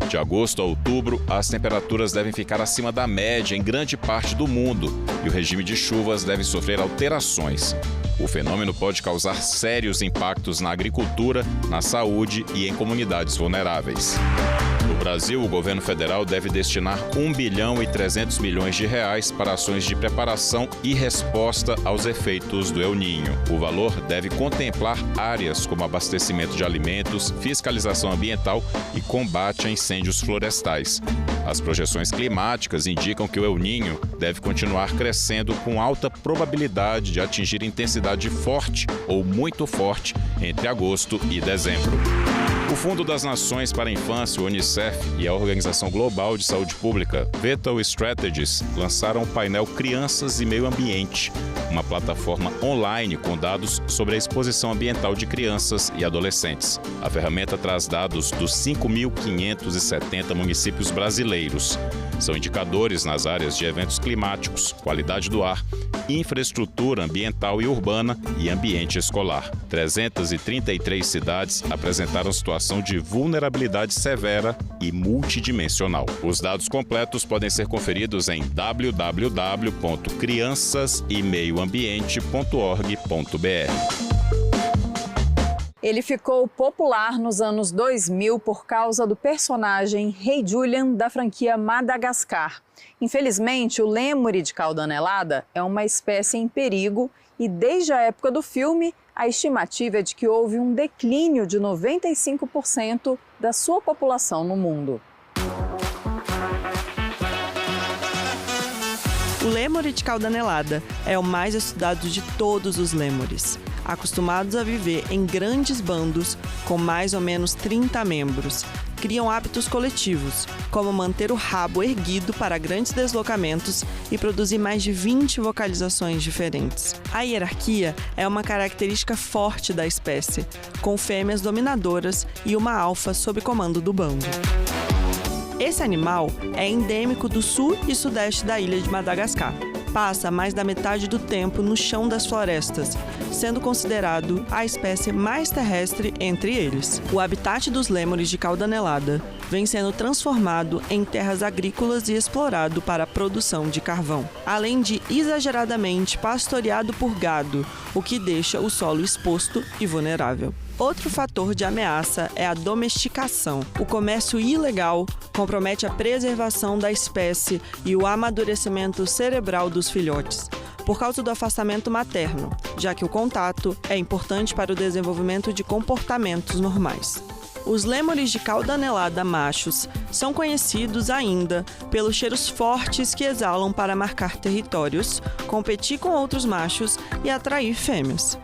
De agosto a outubro, as temperaturas devem ficar acima da média em grande parte do mundo e o regime de chuvas deve sofrer alterações. O fenômeno pode causar sérios impactos na agricultura, na saúde e em comunidades vulneráveis. No Brasil, o governo federal deve destinar R$ 1,3 bilhão para ações de preparação e resposta aos efeitos do El Niño. O valor deve contemplar áreas como abastecimento de alimentos, fiscalização ambiental e combate a incêndios florestais. As projeções climáticas indicam que o El Niño deve continuar crescendo com alta probabilidade de atingir intensidade forte ou muito forte entre agosto e dezembro. O Fundo das Nações para a Infância, o UNICEF, e a Organização Global de Saúde Pública, Vital Strategies, lançaram o painel Crianças e Meio Ambiente, uma plataforma online com dados sobre a exposição ambiental de crianças e adolescentes. A ferramenta traz dados dos 5.570 municípios brasileiros. São indicadores nas áreas de eventos climáticos, qualidade do ar, infraestrutura ambiental e urbana e ambiente escolar. 333 cidades apresentaram situação de vulnerabilidade severa e multidimensional. Os dados completos podem ser conferidos em www.criançasemeioambiente.org.br. Ele ficou popular nos anos 2000 por causa do personagem Rei Julian da franquia Madagascar. Infelizmente, o lêmure de cauda anelada é uma espécie em perigo e desde a época do filme, a estimativa é de que houve um declínio de 95% da sua população no mundo. O lêmure de cauda anelada é o mais estudado de todos os lêmures. Acostumados a viver em grandes bandos com mais ou menos 30 membros, criam hábitos coletivos, como manter o rabo erguido para grandes deslocamentos e produzir mais de 20 vocalizações diferentes. A hierarquia é uma característica forte da espécie, com fêmeas dominadoras e uma alfa sob comando do bando. Esse animal é endêmico do sul e sudeste da ilha de Madagascar. Passa mais da metade do tempo no chão das florestas, sendo considerado a espécie mais terrestre entre eles. O habitat dos lêmures de cauda anelada vem sendo transformado em terras agrícolas e explorado para a produção de carvão, além de exageradamente pastoreado por gado, o que deixa o solo exposto e vulnerável. Outro fator de ameaça é a domesticação. O comércio ilegal compromete a preservação da espécie e o amadurecimento cerebral dos filhotes, por causa do afastamento materno, já que o contato é importante para o desenvolvimento de comportamentos normais. Os lêmures de cauda anelada machos são conhecidos ainda pelos cheiros fortes que exalam para marcar territórios, competir com outros machos e atrair fêmeas.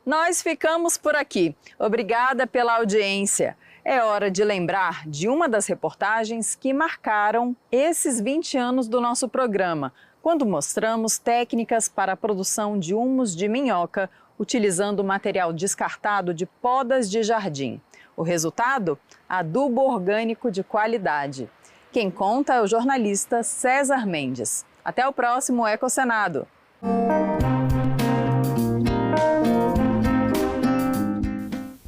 Nós ficamos por aqui. Obrigada pela audiência. É hora de lembrar de uma das reportagens que marcaram esses 20 anos do nosso programa, quando mostramos técnicas para a produção de humus de minhoca utilizando material descartado de podas de jardim. O resultado? Adubo orgânico de qualidade. Quem conta é o jornalista César Mendes. Até o próximo Ecosenado.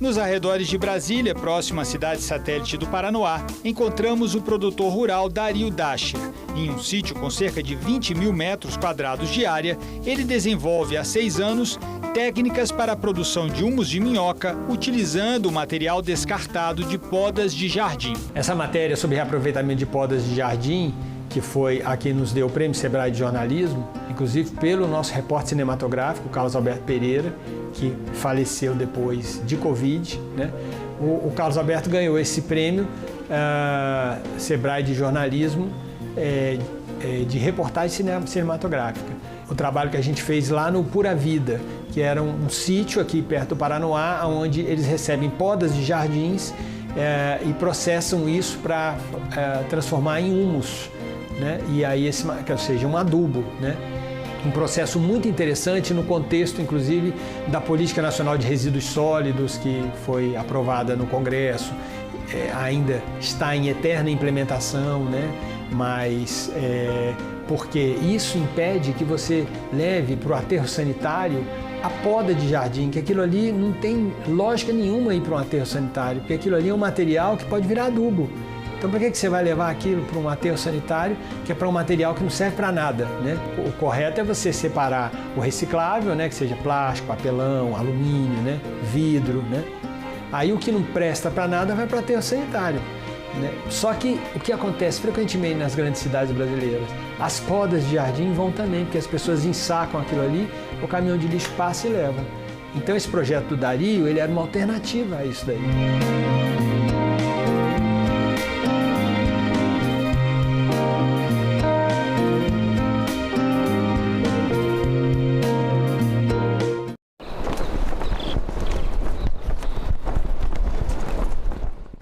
Nos arredores de Brasília, próximo à cidade satélite do Paranoá, encontramos o produtor rural Dario Dasher. Em um sítio com cerca de 20 mil metros quadrados de área, ele desenvolve há 6 anos técnicas para a produção de humus de minhoca, utilizando o material descartado de podas de jardim. Essa matéria sobre reaproveitamento de podas de jardim, que foi a que nos deu o Prêmio Sebrae de Jornalismo, inclusive pelo nosso repórter cinematográfico, Carlos Alberto Pereira, que faleceu depois de Covid, né? O Carlos Alberto ganhou esse prêmio Sebrae de Jornalismo de reportagem cinematográfica. O trabalho que a gente fez lá no Pura Vida, que era um sítio aqui perto do Paranoá, onde eles recebem podas de jardins e processam isso para transformar em humus, né? E aí ou seja, um adubo, né? Um processo muito interessante no contexto, inclusive, da Política Nacional de Resíduos Sólidos, que foi aprovada no Congresso, ainda está em eterna implementação, né? Mas porque isso impede que você leve para o aterro sanitário a poda de jardim, que aquilo ali não tem lógica nenhuma ir para um aterro sanitário, porque aquilo ali é um material que pode virar adubo. Então, para que você vai levar aquilo para um aterro sanitário, que é para um material que não serve para nada, né? O correto é você separar o reciclável, né? Que seja plástico, papelão, alumínio, né? Vidro, né? Aí o que não presta para nada vai para o aterro sanitário, né? Só que o que acontece frequentemente nas grandes cidades brasileiras, as podas de jardim vão também, porque as pessoas ensacam aquilo ali, o caminhão de lixo passa e leva. Então, esse projeto do Dario, ele era uma alternativa a isso daí.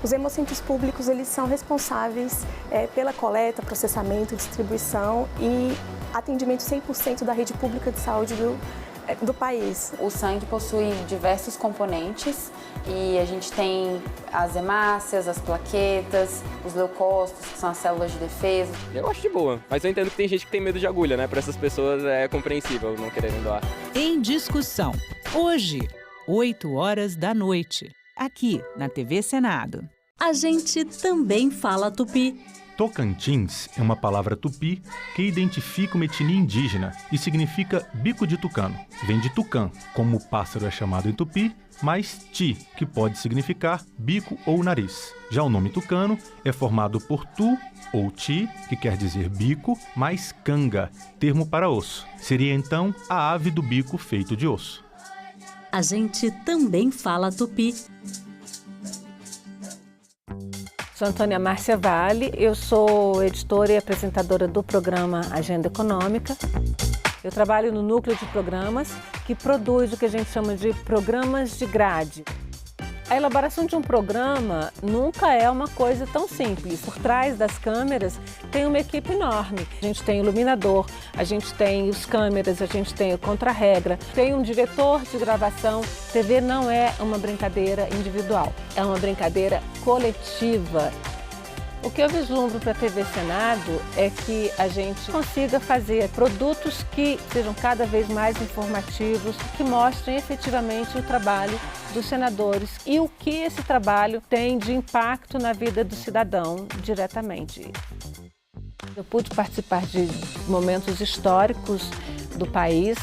Os hemocentros públicos, eles são responsáveis pela coleta, processamento, distribuição e atendimento 100% da rede pública de saúde do país. O sangue possui diversos componentes e a gente tem as hemácias, as plaquetas, os leucócitos, que são as células de defesa. Eu acho de boa, mas eu entendo que tem gente que tem medo de agulha, né? Para essas pessoas é compreensível não quererem doar. Em discussão, hoje, 8h, aqui na TV Senado. A gente também fala tupi. Tocantins é uma palavra tupi que identifica uma etnia indígena e significa bico de tucano. Vem de tucã, como o pássaro é chamado em tupi, mais ti, que pode significar bico ou nariz. Já o nome tucano é formado por tu ou ti, que quer dizer bico, mais canga, termo para osso. Seria então a ave do bico feito de osso. A gente também fala tupi. Sou Antônia Márcia Vale, eu sou editora e apresentadora do programa Agenda Econômica. Eu trabalho no núcleo de programas que produz o que a gente chama de programas de grade. A elaboração de um programa nunca é uma coisa tão simples. Por trás das câmeras tem uma equipe enorme. A gente tem o iluminador, a gente tem os câmeras, a gente tem o contra-regra, tem um diretor de gravação. TV não é uma brincadeira individual, é uma brincadeira coletiva. O que eu vislumbro para a TV Senado é que a gente consiga fazer produtos que sejam cada vez mais informativos, que mostrem efetivamente o trabalho dos senadores e o que esse trabalho tem de impacto na vida do cidadão diretamente. Eu pude participar de momentos históricos do país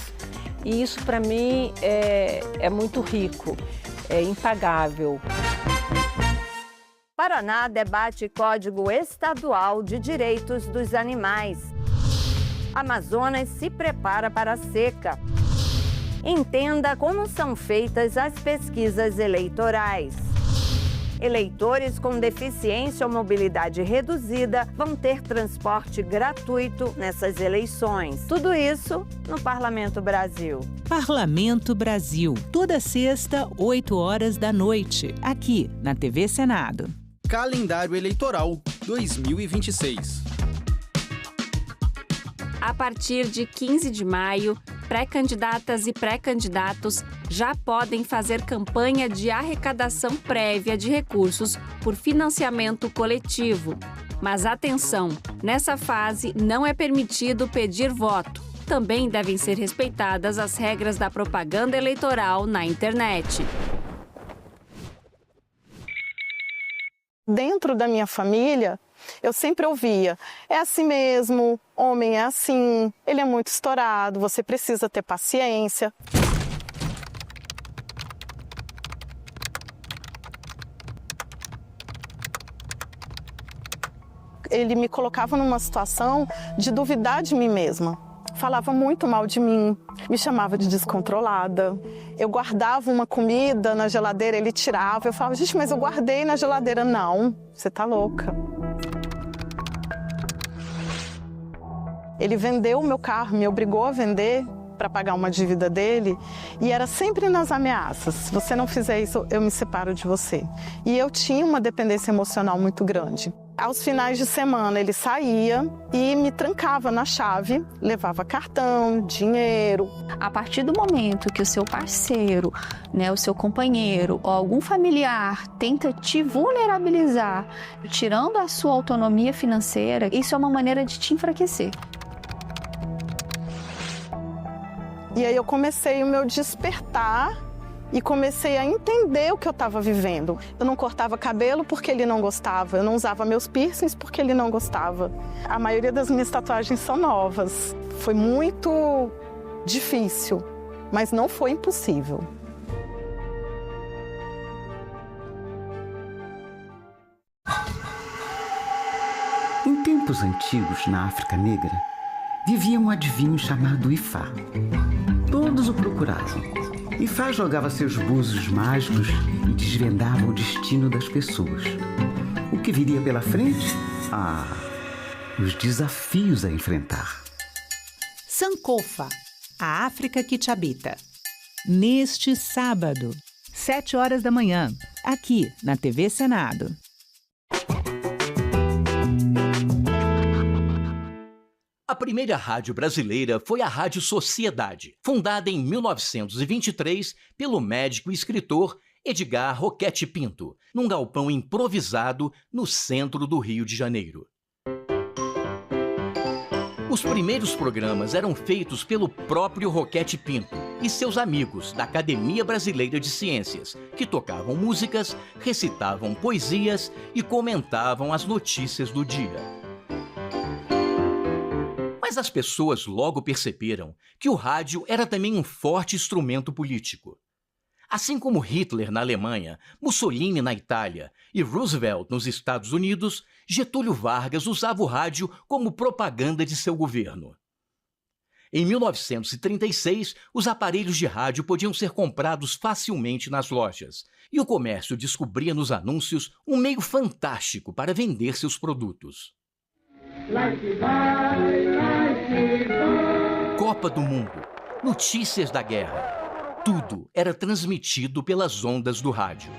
e isso para mim é muito rico, é impagável. Paraná debate Código Estadual de Direitos dos Animais. Amazonas se prepara para a seca. Entenda como são feitas as pesquisas eleitorais. Eleitores com deficiência ou mobilidade reduzida vão ter transporte gratuito nessas eleições. Tudo isso no Parlamento Brasil. Parlamento Brasil, toda sexta, 8 horas da noite, aqui na TV Senado. Calendário Eleitoral 2026. A partir de 15 de maio, pré-candidatas e pré-candidatos já podem fazer campanha de arrecadação prévia de recursos por financiamento coletivo. Mas atenção, nessa fase não é permitido pedir voto. Também devem ser respeitadas as regras da propaganda eleitoral na internet. Dentro da minha família, eu sempre ouvia, é assim mesmo, homem é assim, ele é muito estourado, você precisa ter paciência. Ele me colocava numa situação de duvidar de mim mesma. Falava muito mal de mim, me chamava de descontrolada. Eu guardava uma comida na geladeira, ele tirava. Eu falava, gente, mas eu guardei na geladeira. Não, você tá louca. Ele vendeu o meu carro, me obrigou a vender para pagar uma dívida dele. E era sempre nas ameaças. Se você não fizer isso, eu me separo de você. E eu tinha uma dependência emocional muito grande. Aos finais de semana ele saía e me trancava na chave, levava cartão, dinheiro. A partir do momento que o seu parceiro, o seu companheiro ou algum familiar tenta te vulnerabilizar, tirando a sua autonomia financeira, isso é uma maneira de te enfraquecer. E aí eu comecei o meu despertar e comecei a entender o que eu estava vivendo. Eu não cortava cabelo porque ele não gostava, eu não usava meus piercings porque ele não gostava. A maioria das minhas tatuagens são novas. Foi muito difícil, mas não foi impossível. Em tempos antigos, na África Negra, vivia um adivinho chamado Ifá. Todos o procuravam. Ifá jogava seus búzios mágicos e desvendava o destino das pessoas. O que viria pela frente? Os desafios a enfrentar. Sankofa, a África que te habita. Neste sábado, 7 horas da manhã, aqui na TV Senado. A primeira rádio brasileira foi a Rádio Sociedade, fundada em 1923 pelo médico e escritor Edgar Roquete Pinto, num galpão improvisado no centro do Rio de Janeiro. Os primeiros programas eram feitos pelo próprio Roquete Pinto e seus amigos da Academia Brasileira de Ciências, que tocavam músicas, recitavam poesias e comentavam as notícias do dia. Mas as pessoas logo perceberam que o rádio era também um forte instrumento político. Assim como Hitler na Alemanha, Mussolini na Itália e Roosevelt nos Estados Unidos, Getúlio Vargas usava o rádio como propaganda de seu governo. Em 1936, os aparelhos de rádio podiam ser comprados facilmente nas lojas, e o comércio descobria nos anúncios um meio fantástico para vender seus produtos. Copa do Mundo, notícias da guerra, tudo era transmitido pelas ondas do rádio.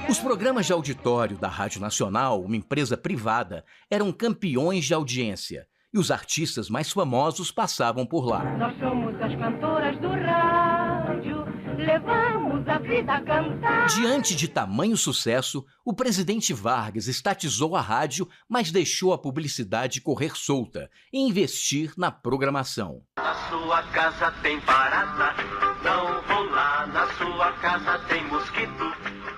Os programas de auditório da Rádio Nacional, uma empresa privada, eram campeões de audiência e os artistas mais famosos passavam por lá. Nós somos as cantoras do rádio, levamos a vida a cantar. Diante de tamanho sucesso, o presidente Vargas estatizou a rádio, mas deixou a publicidade correr solta e investir na programação. Na sua casa tem barata, não vou lá. Na sua casa tem mosquito,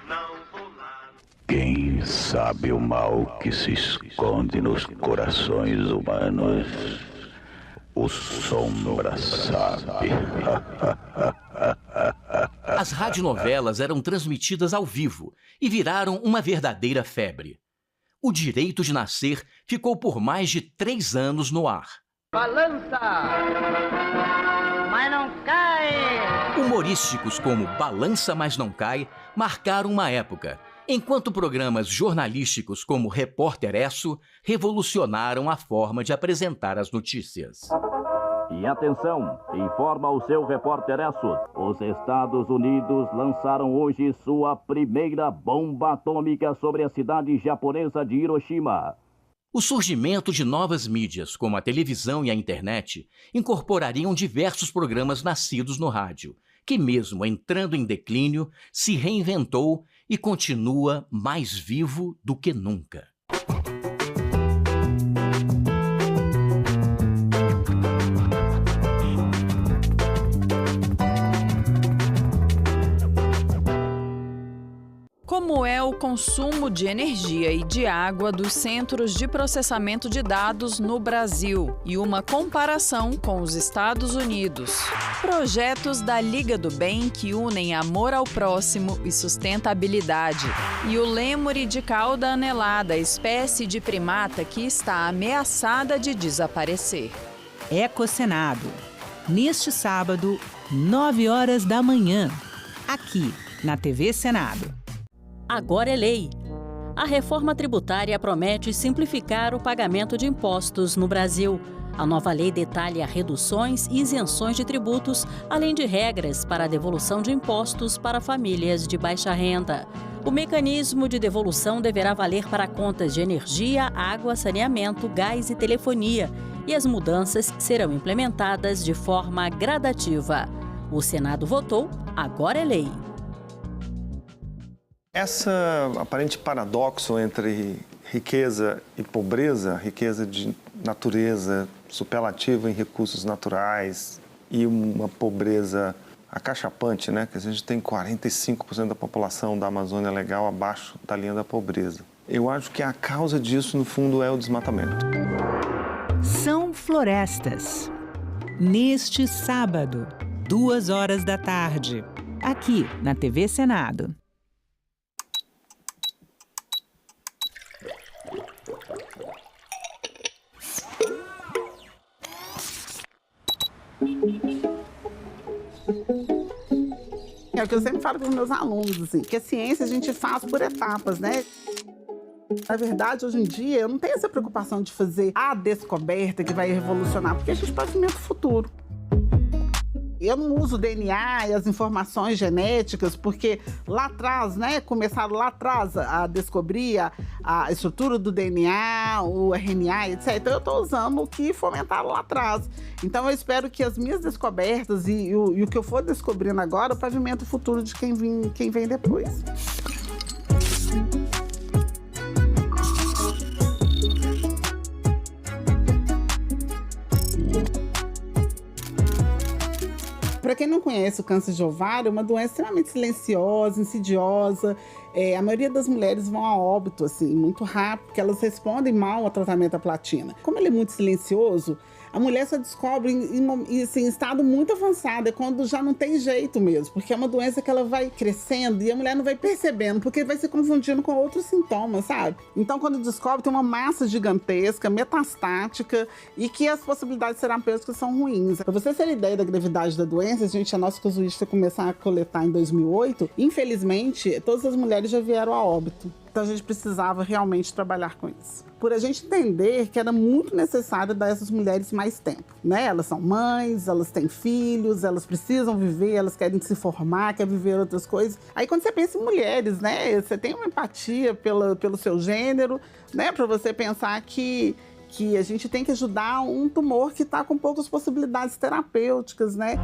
não vou lá. Quem sabe o mal que se esconde nos corações humanos? O Sombra sabe. As radionovelas eram transmitidas ao vivo e viraram uma verdadeira febre. O Direito de Nascer ficou por mais de 3 anos no ar. Balança! mas não cai. Humorísticos como Balança Mas Não Cai marcaram uma época, enquanto programas jornalísticos como Repórter Esso revolucionaram a forma de apresentar as notícias. E atenção, informa o seu Repórter Esso. Os Estados Unidos lançaram hoje sua primeira bomba atômica sobre a cidade japonesa de Hiroshima. O surgimento de novas mídias, como a televisão e a internet, incorporariam diversos programas nascidos no rádio, que mesmo entrando em declínio, se reinventou e continua mais vivo do que nunca. Como é o consumo de energia e de água dos centros de processamento de dados no Brasil e uma comparação com os Estados Unidos. Projetos da Liga do Bem que unem amor ao próximo e sustentabilidade. E o lêmure de cauda anelada, espécie de primata que está ameaçada de desaparecer. Ecocenado. Neste sábado, 9 horas da manhã, aqui na TV Senado. Agora é lei. A reforma tributária promete simplificar o pagamento de impostos no Brasil. A nova lei detalha reduções e isenções de tributos, além de regras para a devolução de impostos para famílias de baixa renda. O mecanismo de devolução deverá valer para contas de energia, água, saneamento, gás e telefonia, e as mudanças serão implementadas de forma gradativa. O Senado votou, agora é lei. Essa aparente paradoxo entre riqueza e pobreza, riqueza de natureza superlativa em recursos naturais e uma pobreza acachapante, né? Que a gente tem 45% da população da Amazônia Legal abaixo da linha da pobreza. Eu acho que a causa disso, no fundo, é o desmatamento. São florestas. Neste sábado, 2 horas da tarde, aqui na TV Senado. É o que eu sempre falo para os meus alunos, assim, que a ciência a gente faz por etapas, né? Na verdade, hoje em dia, eu não tenho essa preocupação de fazer a descoberta que vai revolucionar, porque a gente pavimenta o futuro. Eu não uso o DNA e as informações genéticas, porque lá atrás, né, começaram lá atrás a descobrir a estrutura do DNA, o RNA, etc. Então, eu estou usando o que fomentaram lá atrás. Então, eu espero que as minhas descobertas e o que eu for descobrindo agora pavimenta o futuro de quem vem depois. Para quem não conhece o câncer de ovário, é uma doença extremamente silenciosa, insidiosa. A maioria das mulheres vão a óbito assim, muito rápido, porque elas respondem mal ao tratamento da platina. Como ele é muito silencioso, a mulher só descobre em estado muito avançado, é quando já não tem jeito mesmo, porque é uma doença que ela vai crescendo e a mulher não vai percebendo, porque vai se confundindo com outros sintomas, sabe? Então, quando descobre, tem uma massa gigantesca, metastática, e que as possibilidades terapêuticas são ruins. Para você ter ideia da gravidade da doença, a nossa casuística começar a coletar em 2008, infelizmente, todas as mulheres já vieram a óbito. Então, a gente precisava realmente trabalhar com isso. Por a gente entender que era muito necessário dar a essas mulheres mais tempo, né? Elas são mães, elas têm filhos, elas precisam viver, elas querem se formar, querem viver outras coisas. Aí, quando você pensa em mulheres, né? Você tem uma empatia pelo seu gênero, né? Para você pensar que a gente tem que ajudar um tumor que está com poucas possibilidades terapêuticas, né?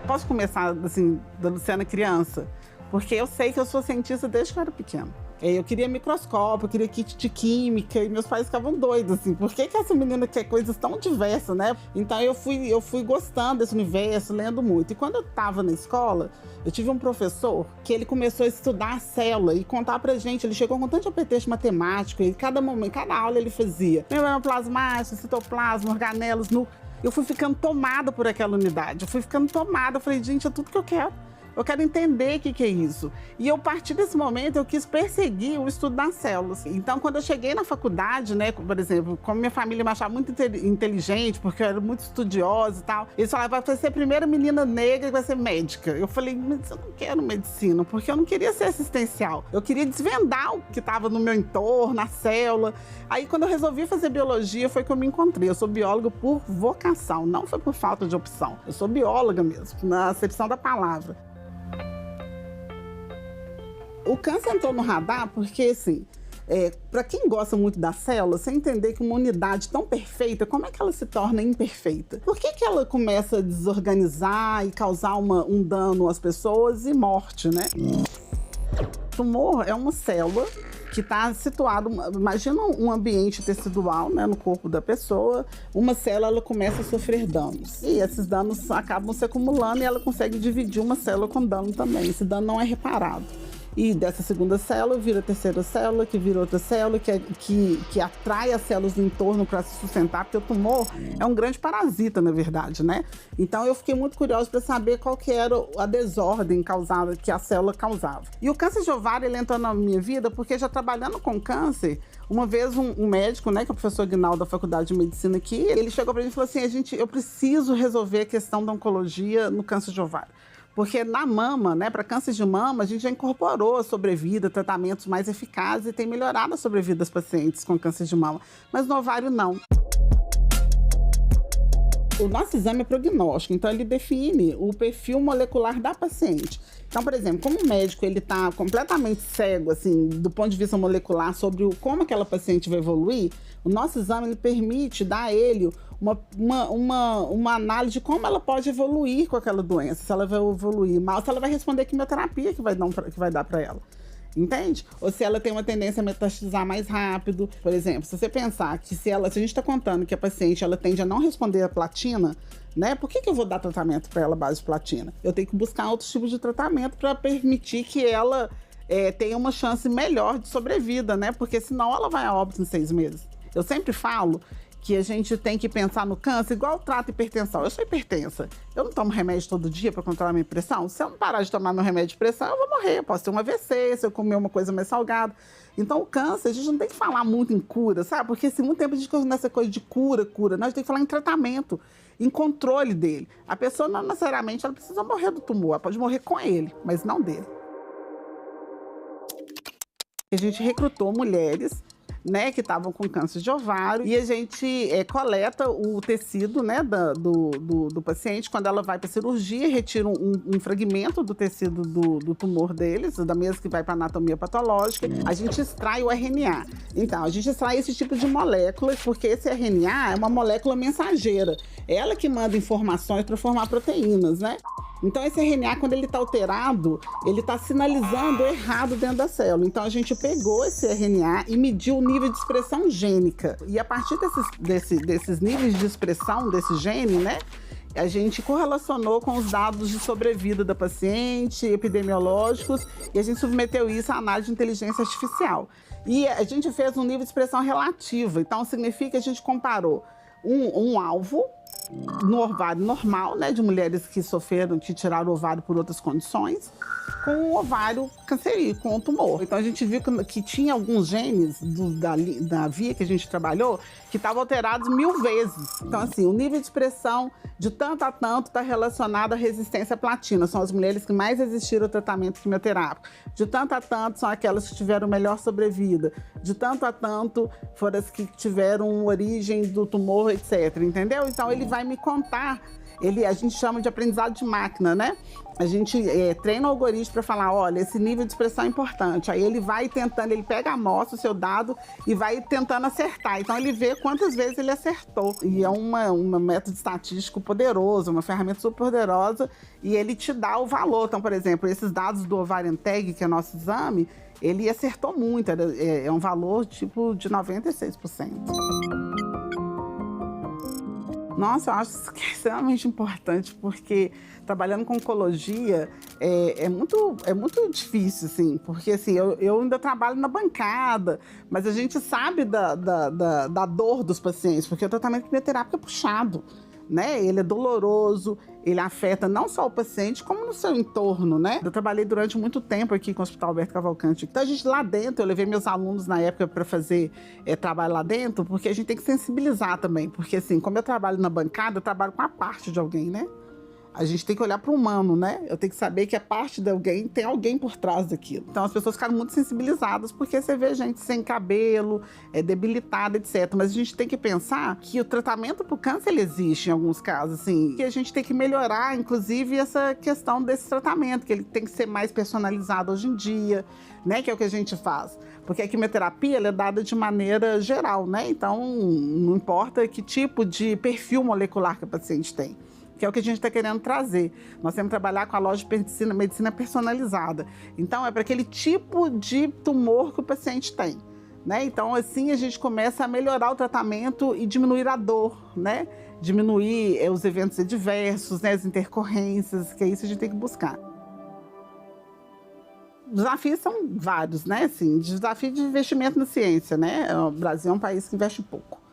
Posso começar, assim, da Luciana criança? Porque eu sei que eu sou cientista desde que eu era pequena. Eu queria microscópio, eu queria kit de química, e meus pais ficavam doidos, assim. Por que essa menina quer coisas tão diversas, né? Então eu fui gostando desse universo, lendo muito. E quando eu estava na escola, eu tive um professor que ele começou a estudar a célula e contar pra gente. Ele chegou com tanto apetite matemático, e cada aula ele fazia membranoplasmático, citoplasma, organelas, núcleo. Eu fui ficando tomada por aquela unidade. Eu fui ficando tomada. Eu falei, gente, é tudo que eu quero. eu quero entender o que é isso. E eu, a partir desse momento, eu quis perseguir o estudo das células. Então, quando eu cheguei na faculdade, né, por exemplo, como minha família me achava muito inteligente, porque eu era muito estudiosa e tal, eles falavam, vai ser a primeira menina negra que vai ser médica. Eu falei, mas eu não quero medicina, porque eu não queria ser assistencial. Eu queria desvendar o que estava no meu entorno, na célula. Aí, quando eu resolvi fazer biologia, foi que eu me encontrei. Eu sou bióloga por vocação, não foi por falta de opção. Eu sou bióloga mesmo, na acepção da palavra. O câncer entrou no radar porque, assim, para quem gosta muito da célula, você entender que uma unidade tão perfeita, como é que ela se torna imperfeita? Por que ela começa a desorganizar e causar um dano às pessoas e morte, né? O tumor é uma célula que está situado, imagina um ambiente tecidual, né, no corpo da pessoa, uma célula ela começa a sofrer danos. E esses danos acabam se acumulando e ela consegue dividir uma célula com dano também. Esse dano não é reparado. E dessa segunda célula vira a terceira célula, que vira outra célula, que atrai as células do entorno para se sustentar, porque o tumor é um grande parasita, na verdade, né? Então eu fiquei muito curiosa para saber qual que era a desordem causada, que a célula causava. E o câncer de ovário, ele entrou na minha vida porque já trabalhando com câncer, uma vez um médico, né, que é o professor Guinaldo da Faculdade de Medicina aqui, ele chegou para mim e falou assim, eu preciso resolver a questão da oncologia no câncer de ovário. Porque na mama, né, para câncer de mama, a gente já incorporou a sobrevida, tratamentos mais eficazes e tem melhorado a sobrevida das pacientes com câncer de mama. Mas no ovário, não. O nosso exame é prognóstico, então ele define o perfil molecular da paciente. Então, por exemplo, como o médico ele está completamente cego, assim, do ponto de vista molecular, sobre como aquela paciente vai evoluir, o nosso exame ele permite dar a ele uma análise de como ela pode evoluir com aquela doença, se ela vai evoluir mal, se ela vai responder a quimioterapia que vai dar para ela. Entende? Ou se ela tem uma tendência a metastasizar mais rápido. Por exemplo, se você pensar que se a gente está contando que a paciente ela tende a não responder a platina, né? Por que eu vou dar tratamento para ela à base de platina? Eu tenho que buscar outros tipos de tratamento para permitir que ela tenha uma chance melhor de sobrevida, né? Porque senão ela vai a óbito em 6 meses. Eu sempre falo que a gente tem que pensar no câncer igual trato hipertensão. Eu sou hipertensa. Eu não tomo remédio todo dia para controlar minha pressão. Se eu não parar de tomar meu remédio de pressão, eu vou morrer. Eu posso ter um AVC, se eu comer uma coisa mais salgada. Então, o câncer, a gente não tem que falar muito em cura, sabe? Porque assim, muito tempo a gente fica nessa coisa de cura. Nós temos que falar em tratamento, em controle dele. A pessoa não necessariamente ela precisa morrer do tumor. Ela pode morrer com ele, mas não dele. A gente recrutou mulheres, né, que estavam com câncer de ovário, e a gente coleta o tecido, né, do paciente. Quando ela vai para cirurgia, retira um fragmento do tecido do tumor deles, da mesma que vai para anatomia patológica. A gente extrai o RNA. Então, a gente extrai esse tipo de moléculas, porque esse RNA é uma molécula mensageira. É ela que manda informações para formar proteínas, né? Então, esse RNA, quando ele está alterado, ele está sinalizando errado dentro da célula. Então, a gente pegou esse RNA e mediu o nível de expressão gênica. E a partir desses níveis de expressão desse gene, né, a gente correlacionou com os dados de sobrevida da paciente, epidemiológicos, e a gente submeteu isso à análise de inteligência artificial. E a gente fez um nível de expressão relativa. Então, significa que a gente comparou um alvo no ovário normal, né, de mulheres que tiraram o ovário por outras condições, com o ovário cancerígeno, com o tumor. Então a gente viu que tinha alguns genes da via que a gente trabalhou que estavam alterados 1000 vezes. Então assim, o nível de expressão de tanto a tanto está relacionado à resistência à platina. São as mulheres que mais resistiram ao tratamento quimioterápico. De tanto a tanto são aquelas que tiveram melhor sobrevida. De tanto a tanto foram as que tiveram origem do tumor, etc. Entendeu? Então ele vai me contar. A gente chama de aprendizado de máquina, né? A gente treina o algoritmo para falar, olha, esse nível de expressão é importante. Aí ele vai tentando, ele pega a amostra, o seu dado, e vai tentando acertar. Então ele vê quantas vezes ele acertou. E é um método estatístico poderoso, uma ferramenta super poderosa, e ele te dá o valor. Então, por exemplo, esses dados do Ovarian Tag, que é nosso exame, ele acertou muito, é um valor tipo de 96%. Nossa, eu acho isso que é extremamente importante, porque trabalhando com oncologia é muito difícil, assim, porque assim, eu ainda trabalho na bancada, mas a gente sabe da dor dos pacientes, porque o tratamento quimioterápico é puxado. né? Ele é doloroso, ele afeta não só o paciente, como no seu entorno, né? Eu trabalhei durante muito tempo aqui com o Hospital Alberto Cavalcante. Então, a gente lá dentro, eu levei meus alunos na época para fazer trabalho lá dentro, porque a gente tem que sensibilizar também. Porque, assim, como eu trabalho na bancada, eu trabalho com a parte de alguém, né? A gente tem que olhar para o humano, né? Eu tenho que saber que a parte de alguém tem alguém por trás daquilo. Então, as pessoas ficaram muito sensibilizadas, porque você vê gente sem cabelo, debilitada, etc. Mas a gente tem que pensar que o tratamento para o câncer, ele existe em alguns casos, assim. E a gente tem que melhorar, inclusive, essa questão desse tratamento, que ele tem que ser mais personalizado hoje em dia, né? Que é o que a gente faz. Porque a quimioterapia, ela é dada de maneira geral, né? Então, não importa que tipo de perfil molecular que o paciente tem, que é o que a gente está querendo trazer. Nós temos que trabalhar com a lógica de medicina personalizada. Então, é para aquele tipo de tumor que o paciente tem, né? Então, assim, a gente começa a melhorar o tratamento e diminuir a dor, né? Diminuir os eventos adversos, né? As intercorrências, que é isso que a gente tem que buscar. Os desafios são vários, né? Assim, desafio de investimento na ciência, né? O Brasil é um país que investe pouco.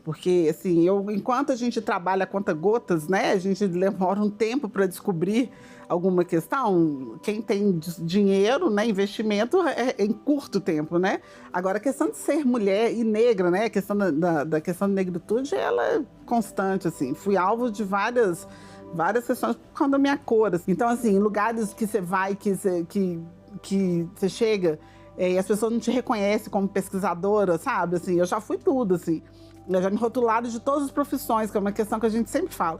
Porque, assim, enquanto a gente trabalha a conta-gotas, né, a gente demora um tempo para descobrir alguma questão. Quem tem dinheiro, né, investimento é em curto tempo, né? Agora, a questão de ser mulher e negra, né, a questão da questão da negritude, ela é constante, assim. Fui alvo de várias questões por causa da minha cor. Assim. Então, assim, em lugares que você vai, que você chega... e as pessoas não te reconhecem como pesquisadora, sabe? Assim, eu já fui tudo, assim. Eu já me rotularam de todas as profissões, que é uma questão que a gente sempre fala.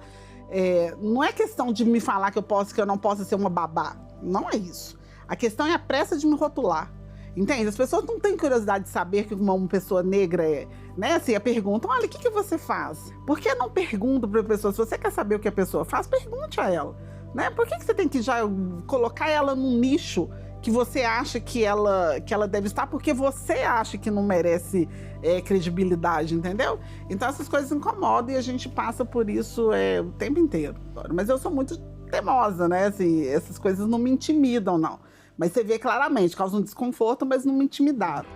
Não é questão de me falar que eu não posso ser uma babá. Não é isso. A questão é a pressa de me rotular. Entende? As pessoas não têm curiosidade de saber que uma pessoa negra é, né? Assim, a perguntam, olha, o que você faz? Por que não pergunto para a pessoa? Se você quer saber o que a pessoa faz, pergunte a ela. Né? Por que você tem que já colocar ela num nicho que você acha que ela deve estar, porque você acha que não merece credibilidade, entendeu? Então essas coisas incomodam e a gente passa por isso o tempo inteiro. Mas eu sou muito teimosa, né? Assim, essas coisas não me intimidam, não. Mas você vê claramente, causa um desconforto, mas não me intimidaram.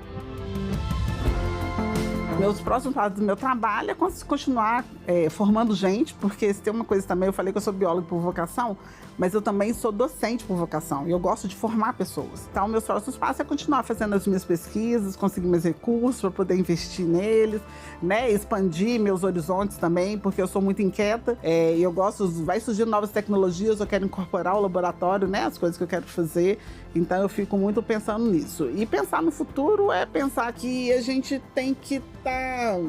Meus próximos passos do meu trabalho é continuar formando gente, porque se tem uma coisa também, eu falei que eu sou bióloga por vocação, mas eu também sou docente por vocação, e eu gosto de formar pessoas. Então, meus próximos passos é continuar fazendo as minhas pesquisas, conseguir mais recursos para poder investir neles, né? Expandir meus horizontes também, porque eu sou muito inquieta, e eu gosto, vai surgindo novas tecnologias, eu quero incorporar ao laboratório, né? As coisas que eu quero fazer, então eu fico muito pensando nisso. E pensar no futuro é pensar que a gente tem que estar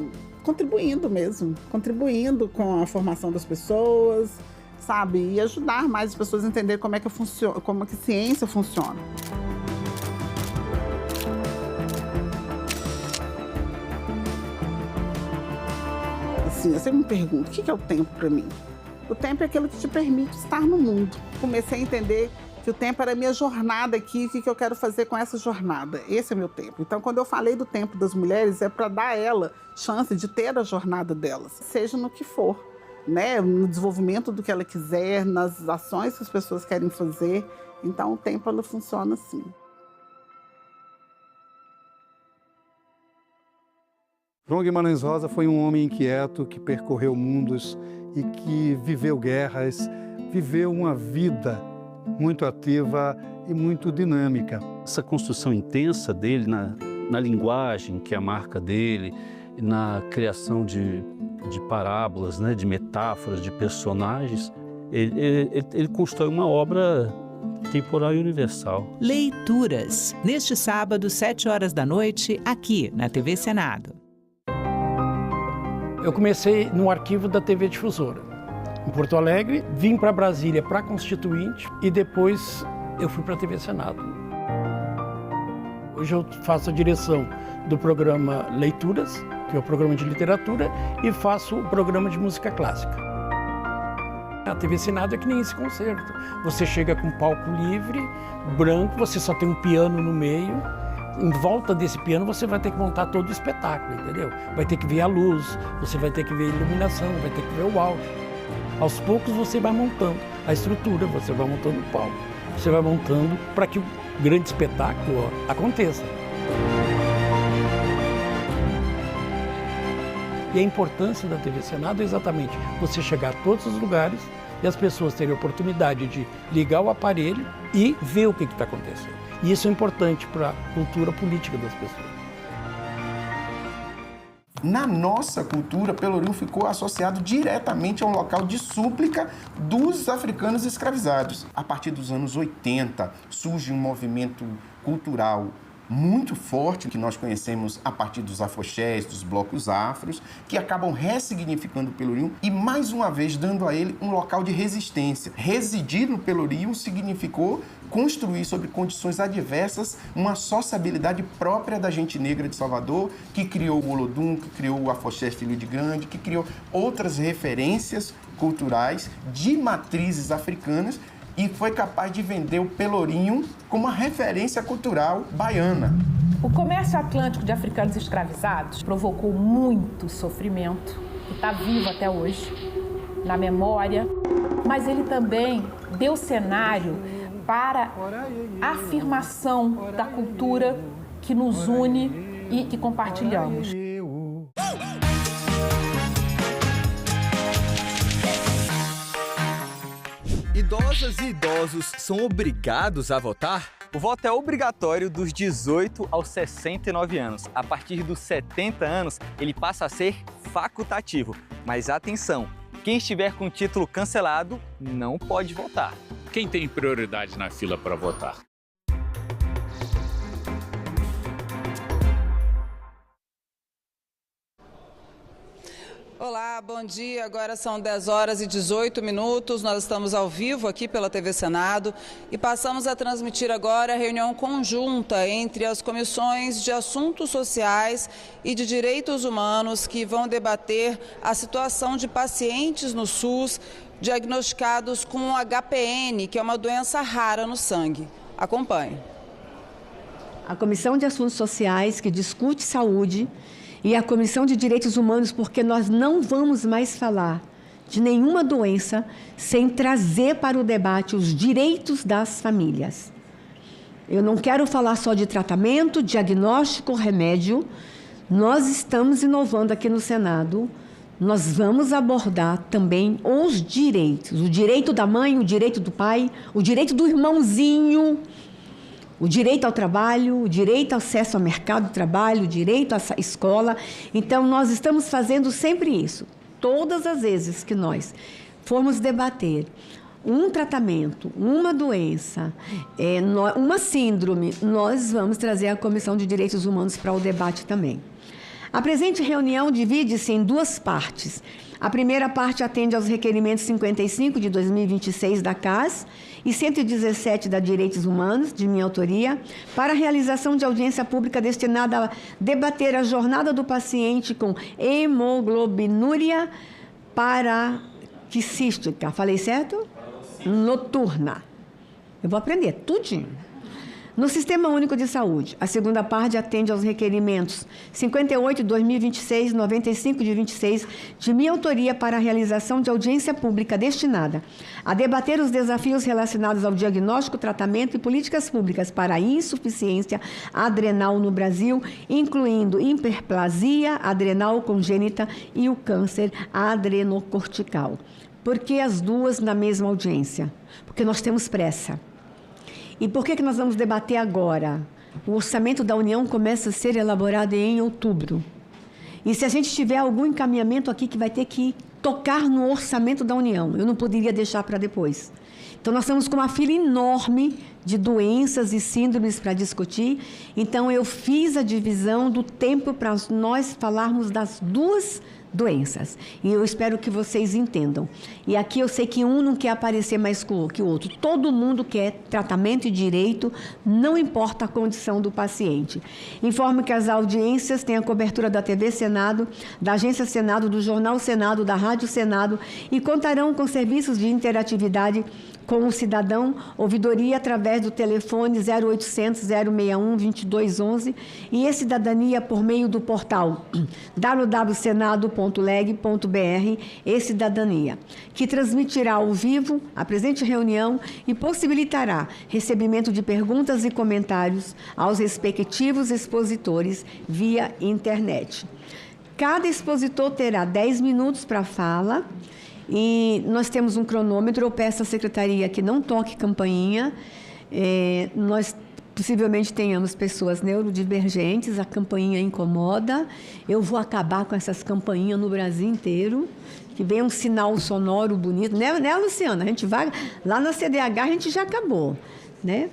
contribuindo mesmo, contribuindo com a formação das pessoas, sabe? E ajudar mais as pessoas a entender como é que a ciência funciona. Assim, eu sempre me pergunto, o que é o tempo para mim? O tempo é aquilo que te permite estar no mundo. Comecei a entender que o tempo era a minha jornada aqui, o que eu quero fazer com essa jornada. Esse é meu tempo. Então, quando eu falei do tempo das mulheres, é para dar a ela chance de ter a jornada delas, seja no que for, né? No desenvolvimento do que ela quiser, nas ações que as pessoas querem fazer. Então, o tempo, ela funciona assim. João Guimarães Rosa foi um homem inquieto que percorreu mundos e que viveu guerras, viveu uma vida muito ativa e muito dinâmica. Essa construção intensa dele na linguagem, que é a marca dele, na criação de parábolas, né, de metáforas, de personagens, ele constrói uma obra temporal e universal. Leituras, neste sábado, 19h, aqui na TV Senado. Eu comecei no arquivo da TV Difusora, em Porto Alegre, vim para Brasília para Constituinte e depois eu fui para a TV Senado. Hoje eu faço a direção do programa Leituras, que é o programa de literatura, e faço o programa de música clássica. A TV Senado é que nem esse concerto. Você chega com um palco livre, branco, você só tem um piano no meio. Em volta desse piano você vai ter que montar todo o espetáculo, entendeu? Vai ter que ver a luz, você vai ter que ver a iluminação, vai ter que ver o áudio. Aos poucos você vai montando a estrutura, você vai montando o palco. Você vai montando para que o grande espetáculo aconteça. E a importância da TV Senado é exatamente você chegar a todos os lugares e as pessoas terem a oportunidade de ligar o aparelho e ver o que está acontecendo. E isso é importante para a cultura política das pessoas. Na nossa cultura, Pelourinho ficou associado diretamente a um local de súplica dos africanos escravizados. A partir dos anos 80, surge um movimento cultural muito forte, que nós conhecemos a partir dos afoxés, dos blocos afros, que acabam ressignificando o Pelourinho e, mais uma vez, dando a ele um local de resistência. Residir no Pelourinho significou construir, sob condições adversas, uma sociabilidade própria da gente negra de Salvador, que criou o Olodum, que criou o afoxé Filho de Grande, que criou outras referências culturais de matrizes africanas, e foi capaz de vender o Pelourinho como uma referência cultural baiana. O comércio atlântico de africanos escravizados provocou muito sofrimento, que está vivo até hoje, na memória, mas ele também deu cenário para a afirmação da cultura que nos une e que compartilhamos. Idosas e idosos são obrigados a votar? O voto é obrigatório dos 18 aos 69 anos. A partir dos 70 anos, ele passa a ser facultativo. Mas atenção, quem estiver com o título cancelado não pode votar. Quem tem prioridade na fila para votar? Olá, bom dia. Agora são 10 horas e 18 minutos. Nós estamos ao vivo aqui pela TV Senado e passamos a transmitir agora a reunião conjunta entre as comissões de Assuntos Sociais e de Direitos Humanos que vão debater a situação de pacientes no SUS diagnosticados com HPN, que é uma doença rara no sangue. Acompanhe. A Comissão de Assuntos Sociais, que discute saúde, e a Comissão de Direitos Humanos, porque nós não vamos mais falar de nenhuma doença sem trazer para o debate os direitos das famílias. Eu não quero falar só de tratamento, diagnóstico, remédio. Nós estamos inovando aqui no Senado. Nós vamos abordar também os direitos. O direito da mãe, o direito do pai, o direito do irmãozinho, o direito ao trabalho, o direito ao acesso ao mercado de trabalho, o direito à escola. Então, nós estamos fazendo sempre isso. Todas as vezes que nós formos debater um tratamento, uma doença, uma síndrome, nós vamos trazer a Comissão de Direitos Humanos para o debate também. A presente reunião divide-se em duas partes. A primeira parte atende aos requerimentos 55 de 2026 da CAS e 117 da Direitos Humanos, de minha autoria, para a realização de audiência pública destinada a debater a jornada do paciente com hemoglobinúria paraquicística. Falei certo? Noturna. Eu vou aprender tudinho. No Sistema Único de Saúde, a segunda parte atende aos requerimentos 58 de 2026, 95 de 26, de minha autoria para a realização de audiência pública destinada a debater os desafios relacionados ao diagnóstico, tratamento e políticas públicas para a insuficiência adrenal no Brasil, incluindo hiperplasia adrenal congênita e o câncer adrenocortical. Por que as duas na mesma audiência? Porque nós temos pressa. E por que nós vamos debater agora? O orçamento da União começa a ser elaborado em outubro. E se a gente tiver algum encaminhamento aqui que vai ter que tocar no orçamento da União, eu não poderia deixar para depois. Então, nós estamos com uma fila enorme de doenças e síndromes para discutir. Então, eu fiz a divisão do tempo para nós falarmos das duas doenças. E eu espero que vocês entendam. E aqui eu sei que um não quer aparecer mais que o outro. Todo mundo quer tratamento e direito, não importa a condição do paciente. Informo que as audiências têm a cobertura da TV Senado, da Agência Senado, do Jornal Senado, da Rádio Senado e contarão com serviços de interatividade com o cidadão, ouvidoria através do telefone 0800 061 2211 e e-cidadania por meio do portal www.senado.leg.br e-cidadania, que transmitirá ao vivo a presente reunião e possibilitará recebimento de perguntas e comentários aos respectivos expositores via internet. Cada expositor terá 10 minutos para fala e nós temos um cronômetro. Eu peço à secretaria que não toque campainha. Nós possivelmente tenhamos pessoas neurodivergentes, a campainha incomoda. Eu vou acabar com essas campainhas no Brasil inteiro, que vem um sinal sonoro bonito. Né, Luciana? A gente vai lá na CDH, a gente já acabou, né?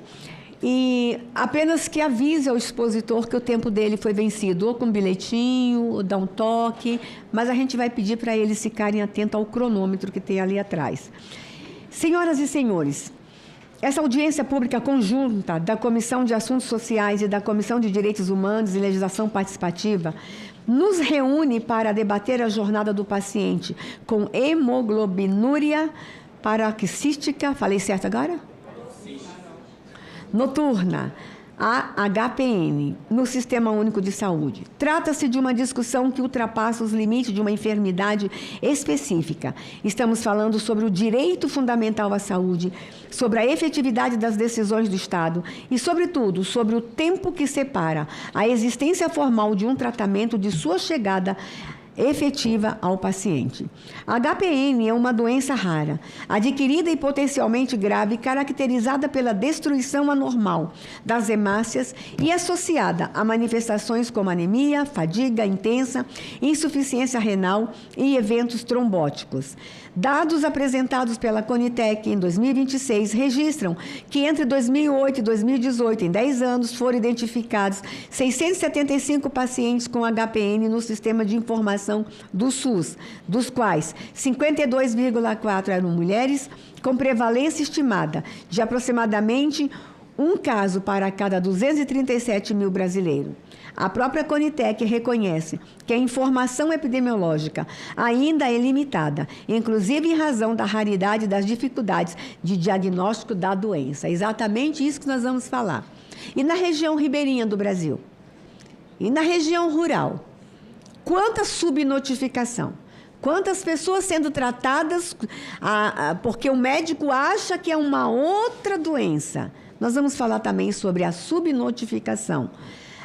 E apenas que avise ao expositor que o tempo dele foi vencido, ou com um bilhetinho, ou dá um toque, mas a gente vai pedir para eles ficarem atentos ao cronômetro que tem ali atrás. Senhoras e senhores, essa audiência pública conjunta da Comissão de Assuntos Sociais e da Comissão de Direitos Humanos e Legislação Participativa nos reúne para debater a jornada do paciente com hemoglobinúria paroxística, falei certo agora? Noturna, a HPN, no Sistema Único de Saúde. Trata-se de uma discussão que ultrapassa os limites de uma enfermidade específica. Estamos falando sobre o direito fundamental à saúde, sobre a efetividade das decisões do Estado e, sobretudo, sobre o tempo que separa a existência formal de um tratamento de sua chegada efetiva ao paciente. A HPN é uma doença rara, adquirida e potencialmente grave, caracterizada pela destruição anormal das hemácias e associada a manifestações como anemia, fadiga intensa, insuficiência renal e eventos trombóticos. Dados apresentados pela Conitec em 2026 registram que entre 2008 e 2018, em 10 anos, foram identificados 675 pacientes com HPN no sistema de informação do SUS, dos quais 52,4 eram mulheres, com prevalência estimada de aproximadamente um caso para cada 237 mil brasileiros. A própria Conitec reconhece que a informação epidemiológica ainda é limitada, inclusive em razão da raridade das dificuldades de diagnóstico da doença. É exatamente isso que nós vamos falar. E na região ribeirinha do Brasil? E na região rural? Quanta subnotificação? Quantas pessoas sendo tratadas porque o médico acha que é uma outra doença? Nós vamos falar também sobre a subnotificação.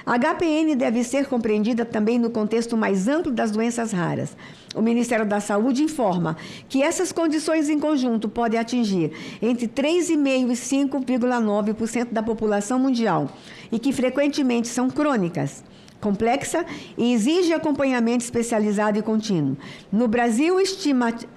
A HPN deve ser compreendida também no contexto mais amplo das doenças raras. O Ministério da Saúde informa que essas condições em conjunto podem atingir entre 3,5% e 5,9% da população mundial e que frequentemente são crônicas, complexa e exige acompanhamento especializado e contínuo. No Brasil, estimativa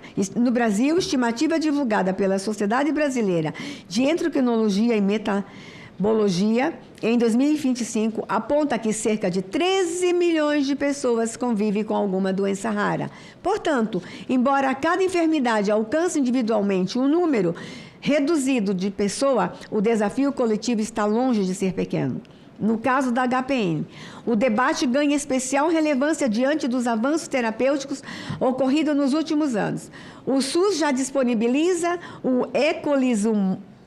divulgada pela Sociedade Brasileira de Endocrinologia e Metabologia em 2025 aponta que cerca de 13 milhões de pessoas convivem com alguma doença rara. Portanto, embora cada enfermidade alcance individualmente um número reduzido de pessoas, o desafio coletivo está longe de ser pequeno. No caso da HPN, o debate ganha especial relevância diante dos avanços terapêuticos ocorridos nos últimos anos. O SUS já disponibiliza o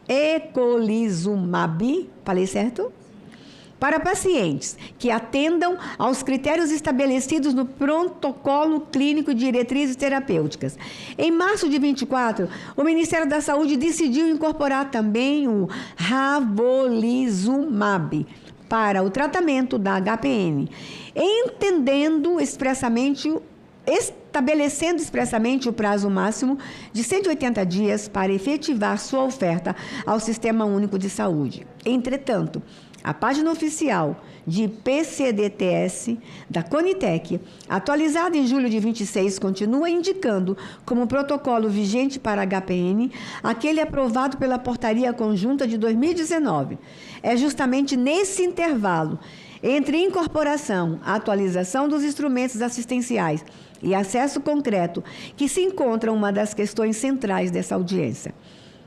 ecolizumab, falei certo? Para pacientes que atendam aos critérios estabelecidos no protocolo clínico de diretrizes terapêuticas. Em março de 24, o Ministério da Saúde decidiu incorporar também o ravulizumab para o tratamento da HPN, estabelecendo expressamente o prazo máximo de 180 dias para efetivar sua oferta ao Sistema Único de Saúde. Entretanto, a página oficial de PCDTS da Conitec, atualizada em julho de 26, continua indicando como protocolo vigente para a HPN aquele aprovado pela Portaria Conjunta de 2019. É justamente nesse intervalo entre incorporação, atualização dos instrumentos assistenciais e acesso concreto que se encontra uma das questões centrais dessa audiência.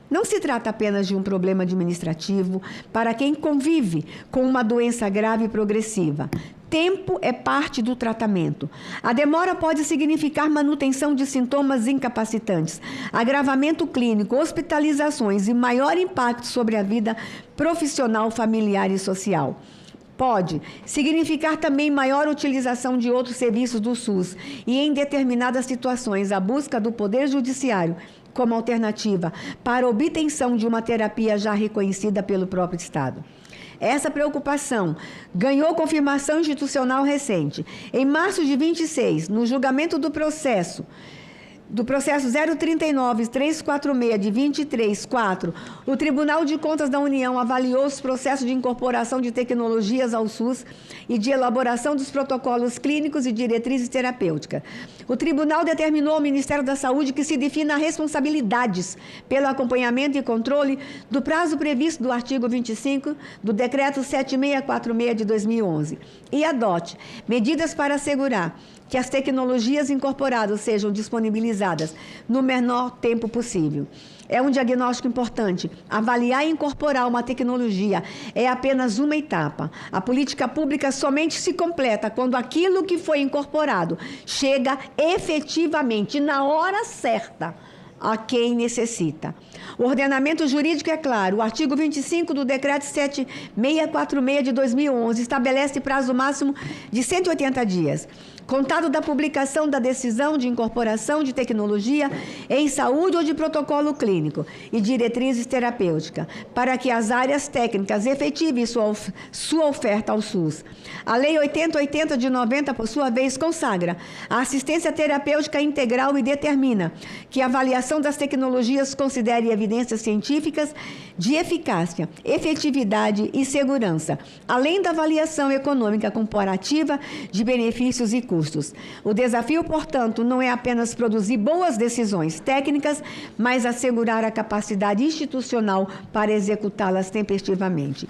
Não se trata apenas de um problema administrativo para quem convive com uma doença grave e progressiva. Tempo é parte do tratamento. A demora pode significar manutenção de sintomas incapacitantes, agravamento clínico, hospitalizações e maior impacto sobre a vida profissional, familiar e social. Pode significar também maior utilização de outros serviços do SUS e, em determinadas situações, a busca do Poder Judiciário como alternativa para a obtenção de uma terapia já reconhecida pelo próprio Estado. Essa preocupação ganhou confirmação institucional recente. Em março de 26, no julgamento do processo 039-346 de 23/4, o Tribunal de Contas da União avaliou os processos de incorporação de tecnologias ao SUS e de elaboração dos protocolos clínicos e diretrizes terapêuticas. O tribunal determinou ao Ministério da Saúde que se defina responsabilidades pelo acompanhamento e controle do prazo previsto do artigo 25 do Decreto 7646 de 2011 e adote medidas para assegurar que as tecnologias incorporadas sejam disponibilizadas no menor tempo possível. É um diagnóstico importante. Avaliar e incorporar uma tecnologia é apenas uma etapa. A política pública somente se completa quando aquilo que foi incorporado chega efetivamente, na hora certa, a quem necessita. O ordenamento jurídico é claro. O artigo 25 do Decreto 7646 de 2011 estabelece prazo máximo de 180 dias. Contado da publicação da decisão de incorporação de tecnologia em saúde ou de protocolo clínico e diretrizes terapêuticas, para que as áreas técnicas efetivem sua oferta ao SUS. A Lei 8080 de 90, por sua vez, consagra a assistência terapêutica integral e determina que a avaliação das tecnologias considere evidências científicas de eficácia, efetividade e segurança, além da avaliação econômica comparativa de benefícios e custos. O desafio, portanto, não é apenas produzir boas decisões técnicas, mas assegurar a capacidade institucional para executá-las tempestivamente.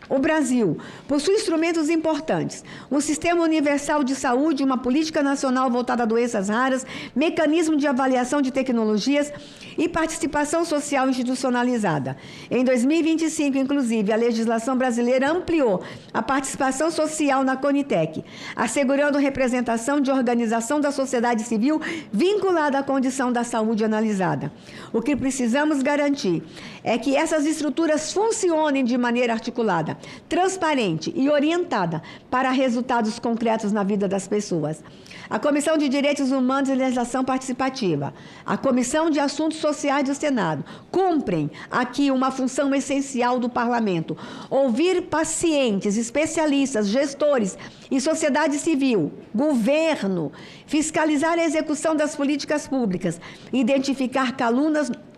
O Brasil possui instrumentos importantes: um sistema universal de saúde, uma política nacional voltada a doenças raras, mecanismo de avaliação de tecnologias e participação social institucionalizada. Em 2025, inclusive, a legislação brasileira ampliou a participação social na Conitec, assegurando representação de organização da sociedade civil vinculada à condição da saúde analisada. O que precisamos garantir é que essas estruturas funcionem de maneira articulada, transparente e orientada para resultados concretos na vida das pessoas. A Comissão de Direitos Humanos e Legislação Participativa, a Comissão de Assuntos Sociais do Senado, cumprem aqui uma função essencial do Parlamento: ouvir pacientes, especialistas, gestores e sociedade civil, governo, fiscalizar a execução das políticas públicas, identificar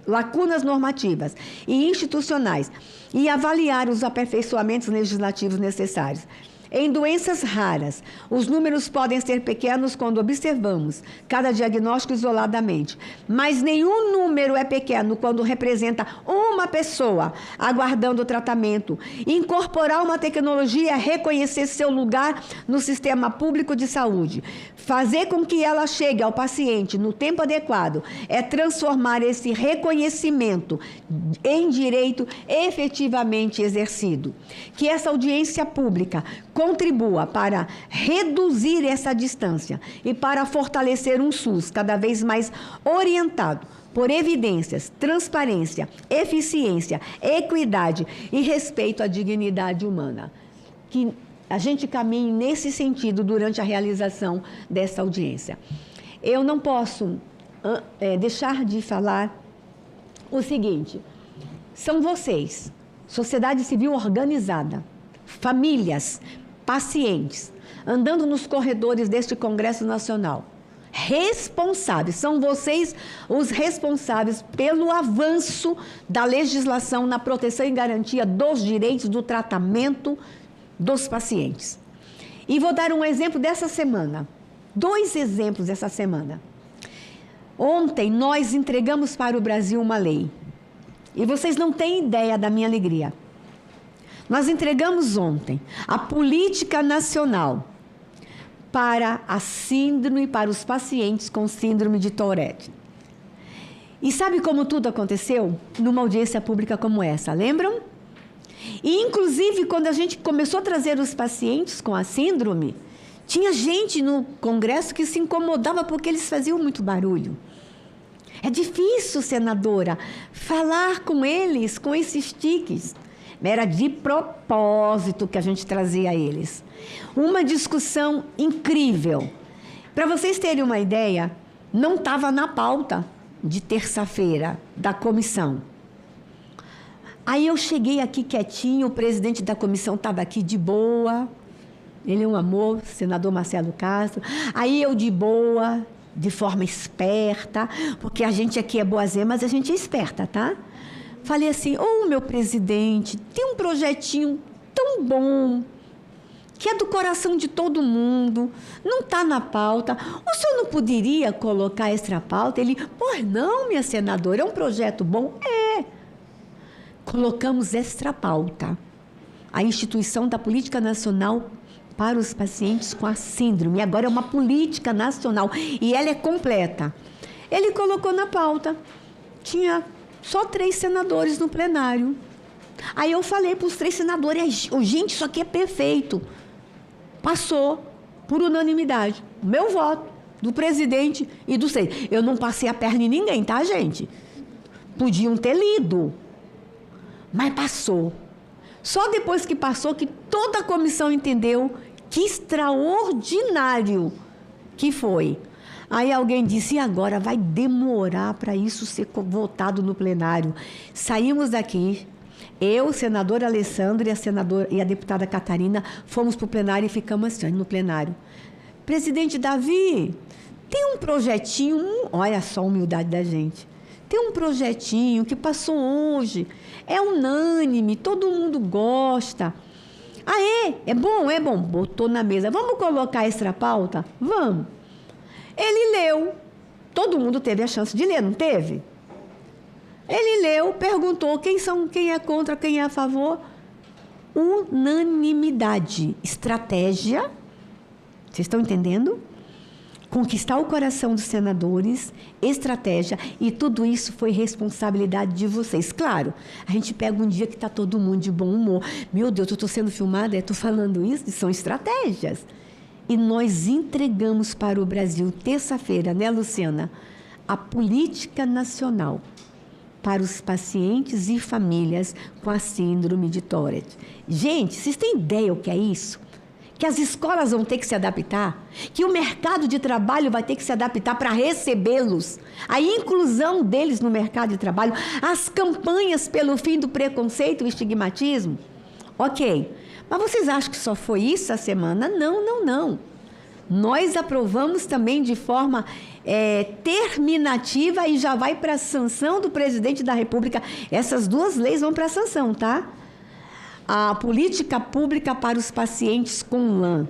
lacunas normativas e institucionais e avaliar os aperfeiçoamentos legislativos necessários. Em doenças raras, os números podem ser pequenos quando observamos cada diagnóstico isoladamente, mas nenhum número é pequeno quando representa uma pessoa aguardando o tratamento. Incorporar uma tecnologia é reconhecer seu lugar no sistema público de saúde. Fazer com que ela chegue ao paciente no tempo adequado é transformar esse reconhecimento em direito efetivamente exercido. Que essa audiência pública contribua para reduzir essa distância e para fortalecer um SUS cada vez mais orientado por evidências, transparência, eficiência, equidade e respeito à dignidade humana. Que a gente caminhe nesse sentido durante a realização dessa audiência. Eu não posso deixar de falar o seguinte: são vocês, sociedade civil organizada, famílias, pacientes, andando nos corredores deste Congresso Nacional, responsáveis, são vocês os responsáveis pelo avanço da legislação na proteção e garantia dos direitos do tratamento dos pacientes. E vou dar um exemplo dessa semana, 2 exemplos dessa semana. Ontem nós entregamos para o Brasil uma lei, e vocês não têm ideia da minha alegria. Nós entregamos ontem a política nacional para a síndrome, para os pacientes com síndrome de Tourette. E sabe como tudo aconteceu? Numa audiência pública como essa, lembram? E, inclusive, quando a gente começou a trazer os pacientes com a síndrome, tinha gente no Congresso que se incomodava porque eles faziam muito barulho. É difícil, senadora, falar com eles, com esses tiques. Era de propósito que a gente trazia a eles. Uma discussão incrível. Para vocês terem uma ideia, não estava na pauta de terça-feira da comissão. Aí eu cheguei aqui quietinho, o presidente da comissão estava aqui de boa. Ele é um amor, senador Marcelo Castro. Aí eu de boa, de forma esperta, porque a gente aqui é boazinha, mas a gente é esperta, tá? Falei assim, meu presidente, tem um projetinho tão bom, que é do coração de todo mundo, não está na pauta. O senhor não poderia colocar extra pauta? Ele, pois não, minha senadora, é um projeto bom? É. Colocamos extra pauta. A instituição da Política Nacional para os pacientes com a síndrome. Agora é uma política nacional e ela é completa. Ele colocou na pauta. Tinha só 3 senadores no plenário. Aí eu falei para os 3 senadores, gente, isso aqui é perfeito. Passou por unanimidade. Meu voto, do presidente e dos 3. Eu não passei a perna em ninguém, tá, gente? Podiam ter lido. Mas passou. Só depois que passou que toda a comissão entendeu que extraordinário que foi. Aí alguém disse, e agora vai demorar para isso ser votado no plenário. Saímos daqui, eu, o senador Alessandro e a deputada Catarina, fomos para o plenário e ficamos assim, no plenário. Presidente Davi, tem um projetinho, olha só a humildade da gente, tem um projetinho que passou hoje, é unânime, todo mundo gosta. Ah, é? É bom, botou na mesa. Vamos colocar extra pauta? Vamos. Ele leu, todo mundo teve a chance de ler, não teve? Ele leu, perguntou quem é contra, quem é a favor. Unanimidade, estratégia, vocês estão entendendo? Conquistar o coração dos senadores, estratégia, e tudo isso foi responsabilidade de vocês. Claro, a gente pega um dia que está todo mundo de bom humor. Meu Deus, eu estou sendo filmada, estou falando isso, são estratégias. E nós entregamos para o Brasil, terça-feira, né, Luciana, a política nacional para os pacientes e famílias com a síndrome de Tourette. Gente, vocês têm ideia o que é isso? Que as escolas vão ter que se adaptar, que o mercado de trabalho vai ter que se adaptar para recebê-los, a inclusão deles no mercado de trabalho, as campanhas pelo fim do preconceito e estigmatismo. Ok, mas vocês acham que só foi isso a semana? Não. Nós aprovamos também de forma terminativa e já vai para a sanção do presidente da República. Essas 2 leis vão para a sanção, tá? A política pública para os pacientes com LAM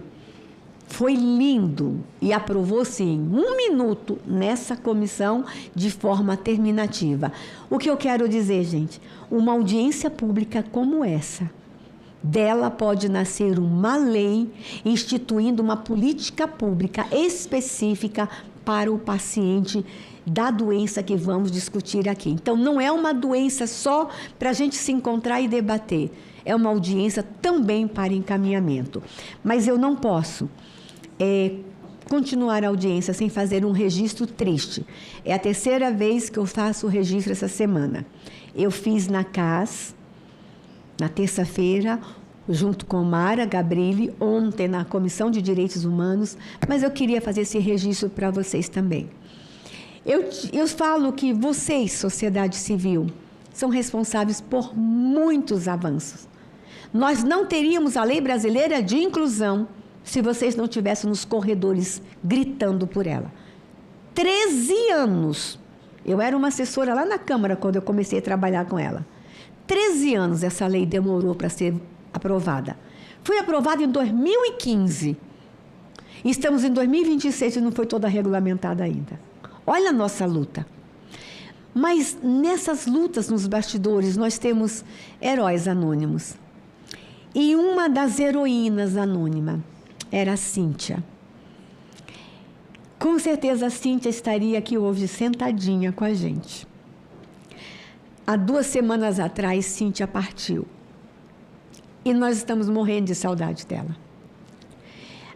foi lindo e aprovou-se em 1 minuto nessa comissão de forma terminativa. O que eu quero dizer, gente, uma audiência pública como essa, dela pode nascer uma lei instituindo uma política pública específica para o paciente da doença que vamos discutir aqui. Então, não é uma doença só para a gente se encontrar e debater. É uma audiência também para encaminhamento. Mas eu não posso continuar a audiência sem fazer um registro triste. É a 3ª vez que eu faço o registro essa semana. Eu fiz na CAS, na terça-feira, junto com Mara Gabrilli, ontem na Comissão de Direitos Humanos, mas eu queria fazer esse registro para vocês também. Eu falo que vocês, sociedade civil, são responsáveis por muitos avanços. Nós não teríamos a Lei Brasileira de Inclusão se vocês não estivessem nos corredores gritando por ela. 13 anos. Eu era uma assessora lá na Câmara quando eu comecei a trabalhar com ela. 13 anos essa lei demorou para ser aprovada. Foi aprovada em 2015. Estamos em 2026 e não foi toda regulamentada ainda. Olha a nossa luta. Mas nessas lutas nos bastidores nós temos heróis anônimos. E uma das heroínas anônimas era a Cíntia. Com certeza a Cíntia estaria aqui hoje sentadinha com a gente. Há 2 semanas atrás, Cíntia partiu. E nós estamos morrendo de saudade dela.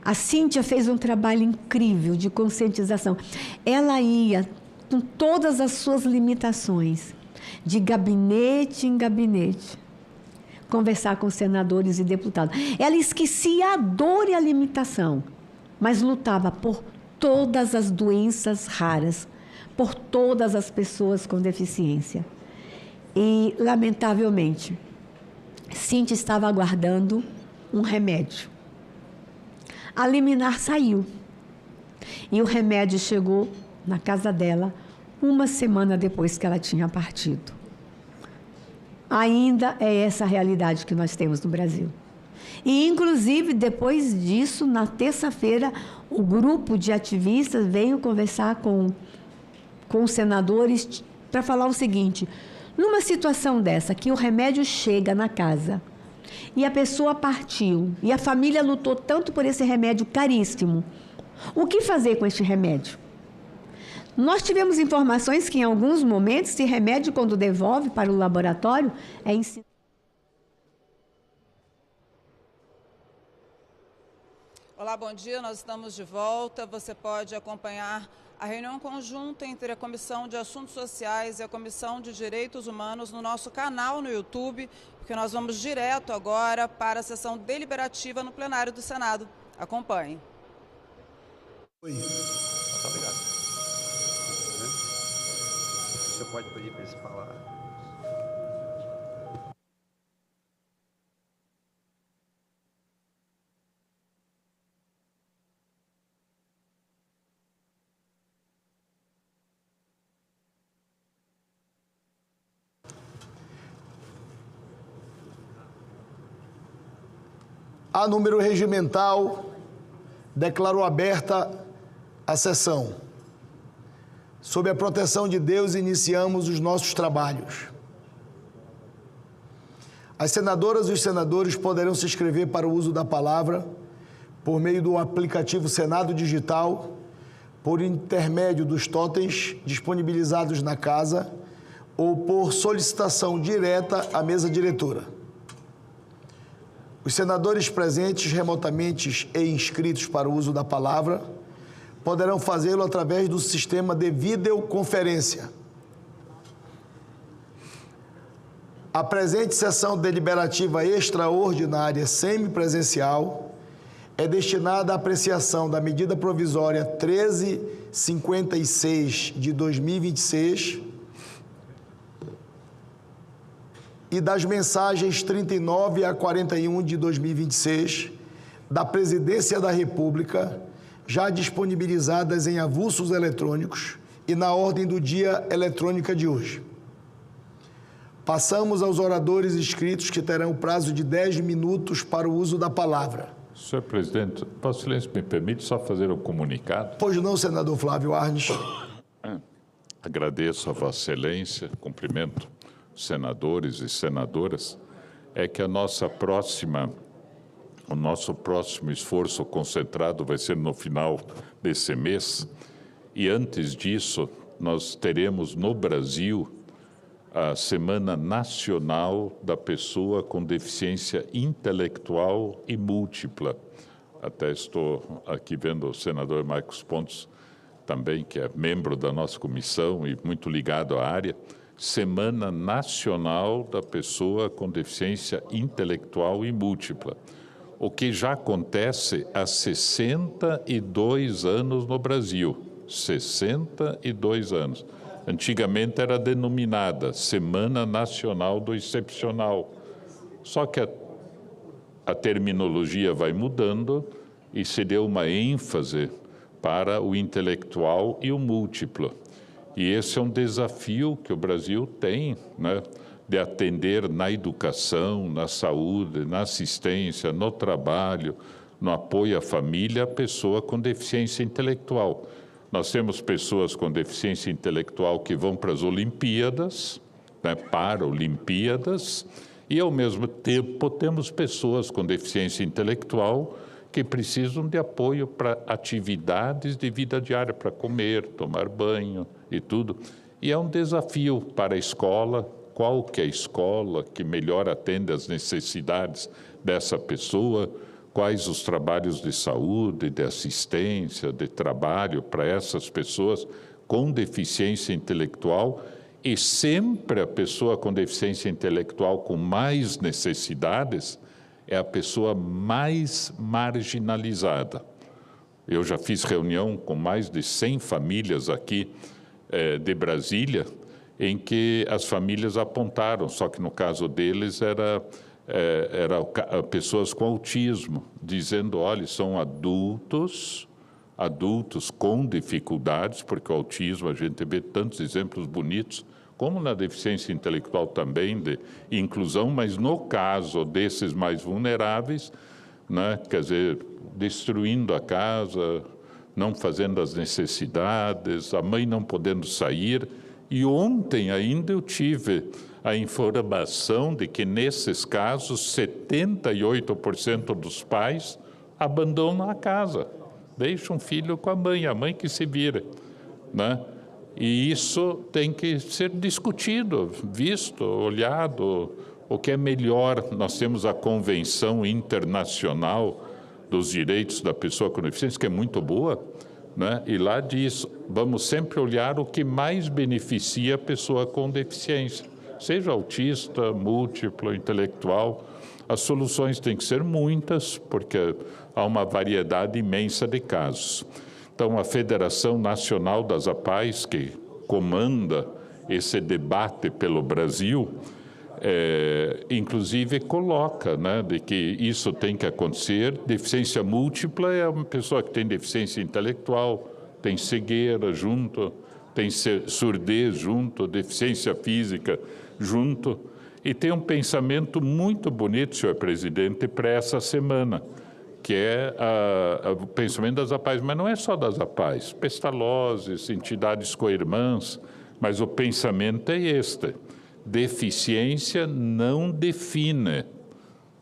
A Cíntia fez um trabalho incrível de conscientização. Ela ia, com todas as suas limitações, de gabinete em gabinete, conversar com senadores e deputados. Ela esquecia a dor e a limitação, mas lutava por todas as doenças raras, por todas as pessoas com deficiência. E, lamentavelmente, Cíntia estava aguardando um remédio. A liminar saiu. E o remédio chegou na casa dela uma semana depois que ela tinha partido. Ainda é essa a realidade que nós temos no Brasil. E, inclusive, depois disso, na terça-feira, o grupo de ativistas veio conversar com os senadores para falar o seguinte: numa situação dessa, que o remédio chega na casa e a pessoa partiu, e a família lutou tanto por esse remédio caríssimo, o que fazer com este remédio? Nós tivemos informações que, em alguns momentos, esse remédio, quando devolve para o laboratório, é ensinado. Olá, bom dia. Nós estamos de volta. Você pode acompanhar a reunião conjunta entre a Comissão de Assuntos Sociais e a Comissão de Direitos Humanos no nosso canal no YouTube, porque nós vamos direto agora para a sessão deliberativa no plenário do Senado. Acompanhe. Oi. Muito obrigado. Você pode pedir para eles falar. A número regimental declarou aberta a sessão. Sob a proteção de Deus, iniciamos os nossos trabalhos. As senadoras e os senadores poderão se inscrever para o uso da palavra por meio do aplicativo Senado Digital, por intermédio dos totens disponibilizados na casa ou por solicitação direta à mesa diretora. Os senadores presentes remotamente e inscritos para o uso da palavra poderão fazê-lo através do sistema de videoconferência. A presente sessão deliberativa extraordinária semipresencial é destinada à apreciação da medida provisória 1356 de 2026 e das mensagens 39 a 41 de 2026 da Presidência da República, já disponibilizadas em avulsos eletrônicos e na ordem do dia eletrônica de hoje. Passamos aos oradores inscritos, que terão o prazo de 10 minutos para o uso da palavra. Senhor presidente, Vossa Excelência me permite só fazer um comunicado? Pois não, senador Flávio Arnes. Agradeço a Vossa Excelência, cumprimento os senadores e senadoras, é que o nosso próximo esforço concentrado vai ser no final desse mês, e antes disso nós teremos no Brasil a Semana Nacional da Pessoa com Deficiência Intelectual e Múltipla. Até estou aqui vendo o senador Marcos Pontes também, que é membro da nossa comissão e muito ligado à área. Semana Nacional da Pessoa com Deficiência Intelectual e Múltipla, o que já acontece há 62 anos no Brasil. 62 anos. Antigamente era denominada Semana Nacional do Excepcional. Só que a terminologia vai mudando e se deu uma ênfase para o intelectual e o múltiplo. E esse é um desafio que o Brasil tem, né, de atender na educação, na saúde, na assistência, no trabalho, no apoio à família, a pessoa com deficiência intelectual. Nós temos pessoas com deficiência intelectual que vão para as Olimpíadas, né, Paralimpíadas, e ao mesmo tempo temos pessoas com deficiência intelectual que precisam de apoio para atividades de vida diária, para comer, tomar banho e tudo. E é um desafio para a escola, qualquer escola que melhor atenda às necessidades dessa pessoa, quais os trabalhos de saúde, de assistência, de trabalho para essas pessoas com deficiência intelectual, e sempre a pessoa com deficiência intelectual com mais necessidades é a pessoa mais marginalizada. Eu já fiz reunião com mais de 100 famílias aqui de Brasília, em que as famílias apontaram, só que no caso deles era pessoas com autismo, dizendo, olha, são adultos com dificuldades, porque o autismo, a gente vê tantos exemplos bonitos, como na deficiência intelectual também, de inclusão, mas no caso desses mais vulneráveis, né, quer dizer, destruindo a casa, não fazendo as necessidades, a mãe não podendo sair. E ontem ainda eu tive a informação de que, nesses casos, 78% dos pais abandonam a casa, deixam o filho com a mãe que se vira, né? E isso tem que ser discutido, visto, olhado, o que é melhor. Nós temos a Convenção Internacional dos Direitos da Pessoa com Deficiência, que é muito boa, né? E lá diz, vamos sempre olhar o que mais beneficia a pessoa com deficiência, seja autista, múltiplo, intelectual. As soluções têm que ser muitas, porque há uma variedade imensa de casos. Então, a Federação Nacional das APAES, que comanda esse debate pelo Brasil, inclusive coloca, né, de que isso tem que acontecer. Deficiência múltipla é uma pessoa que tem deficiência intelectual, tem cegueira junto, tem surdez junto, deficiência física junto. E tem um pensamento muito bonito, senhor presidente, para essa semana, que é o pensamento das APAES, mas não é só das APAES, Pestalozes, entidades co-irmãs, mas o pensamento é este: deficiência não define.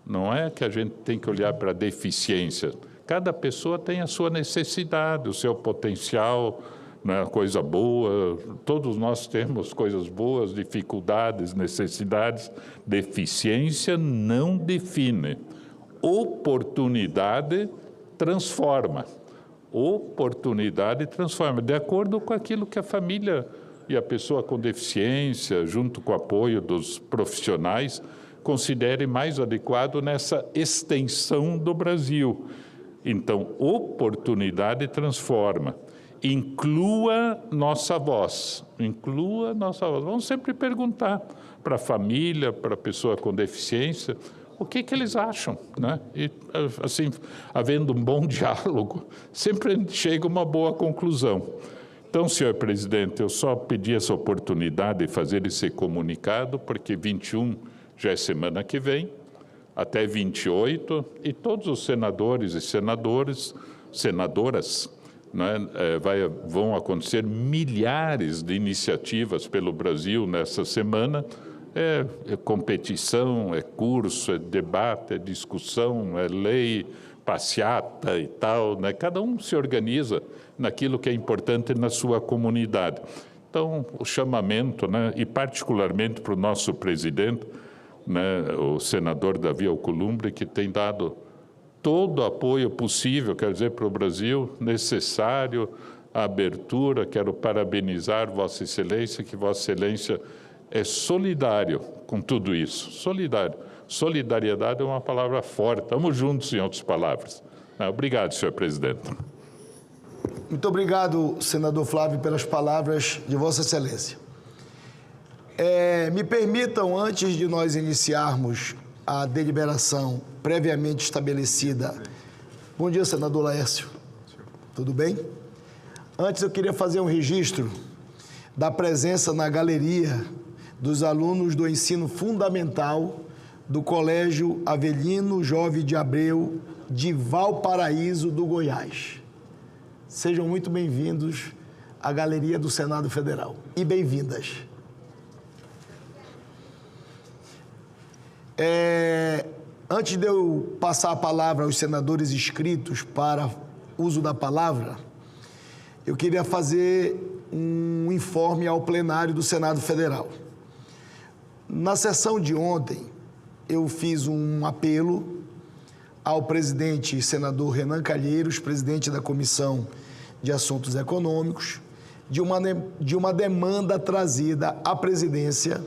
Não é que a gente tem que olhar para a deficiência. Cada pessoa tem a sua necessidade, o seu potencial, né, coisa boa. Todos nós temos coisas boas, dificuldades, necessidades. Deficiência não define. Oportunidade transforma. Oportunidade transforma, de acordo com aquilo que a família e a pessoa com deficiência, junto com o apoio dos profissionais, considere mais adequado nessa extensão do Brasil. Então, oportunidade transforma. Inclua nossa voz. Inclua nossa voz. Vamos sempre perguntar para a família, para a pessoa com deficiência, o que eles acham, né? E, assim, havendo um bom diálogo, sempre chega uma boa conclusão. Então, senhor presidente, eu só pedi essa oportunidade de fazer esse comunicado, porque 21 já é semana que vem, até 28, e todos os senadores e senadoras, né, vão acontecer milhares de iniciativas pelo Brasil nessa semana. É competição, é curso, é debate, é discussão, é lei, passeata e tal, né? Cada um se organiza naquilo que é importante na sua comunidade. Então, o chamamento, né, e particularmente para o nosso presidente, né, o senador Davi Alcolumbre, que tem dado todo o apoio possível, quer dizer, para o Brasil, necessário, a abertura. Quero parabenizar Vossa Excelência, que Vossa Excelência é solidário com tudo isso, solidário. Solidariedade é uma palavra forte, estamos juntos, em outras palavras. Obrigado, senhor presidente. Muito obrigado, senador Flávio, pelas palavras de Vossa Excelência. Me permitam, antes de nós iniciarmos a deliberação previamente estabelecida. Bom dia, senador Laércio. Tudo bem? Antes eu queria fazer um registro da presença na galeria dos alunos do ensino fundamental do Colégio Avelino Jovem de Abreu de Valparaíso do Goiás. Sejam muito bem-vindos à galeria do Senado Federal e bem-vindas. Antes de eu passar a palavra aos senadores inscritos para uso da palavra, eu queria fazer um informe ao plenário do Senado Federal. Na sessão de ontem, eu fiz um apelo ao presidente e senador Renan Calheiros, presidente da Comissão de Assuntos Econômicos, de uma demanda trazida à presidência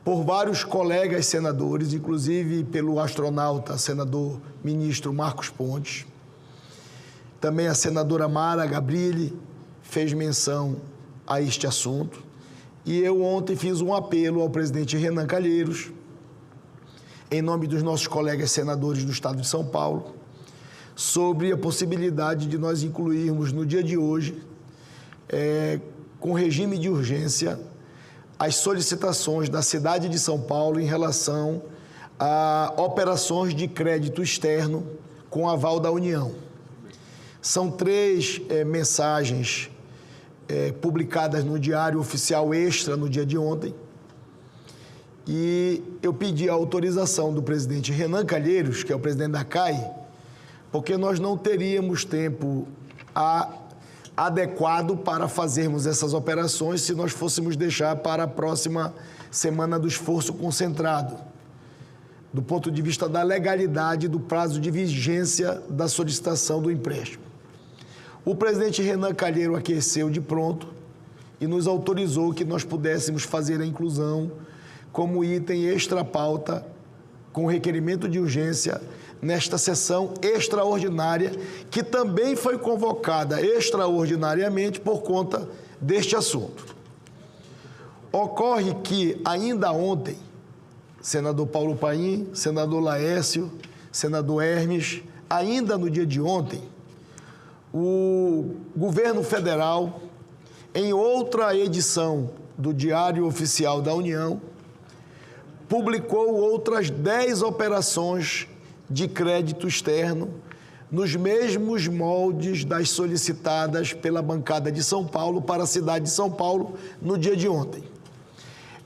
por vários colegas senadores, inclusive pelo astronauta senador ministro Marcos Pontes. Também a senadora Mara Gabrilli fez menção a este assunto E eu ontem fiz um apelo ao presidente Renan Calheiros, em nome dos nossos colegas senadores do Estado de São Paulo, sobre a possibilidade de nós incluirmos no dia de hoje, com regime de urgência, as solicitações da cidade de São Paulo em relação a operações de crédito externo com aval da União. São 3 mensagens publicadas no Diário Oficial Extra no dia de ontem, e eu pedi a autorização do presidente Renan Calheiros, que é o presidente da CAI, porque nós não teríamos tempo adequado para fazermos essas operações se nós fôssemos deixar para a próxima semana do esforço concentrado, do ponto de vista da legalidade do prazo de vigência da solicitação do empréstimo. O presidente Renan Calheiros aqueceu de pronto e nos autorizou que nós pudéssemos fazer a inclusão como item extra-pauta com requerimento de urgência nesta sessão extraordinária, que também foi convocada extraordinariamente por conta deste assunto. Ocorre que, ainda ontem, senador Paulo Paim, senador Laércio, senador Hermes, ainda no dia de ontem, o governo federal, em outra edição do Diário Oficial da União, publicou outras 10 operações de crédito externo nos mesmos moldes das solicitadas pela bancada de São Paulo para a cidade de São Paulo no dia de ontem.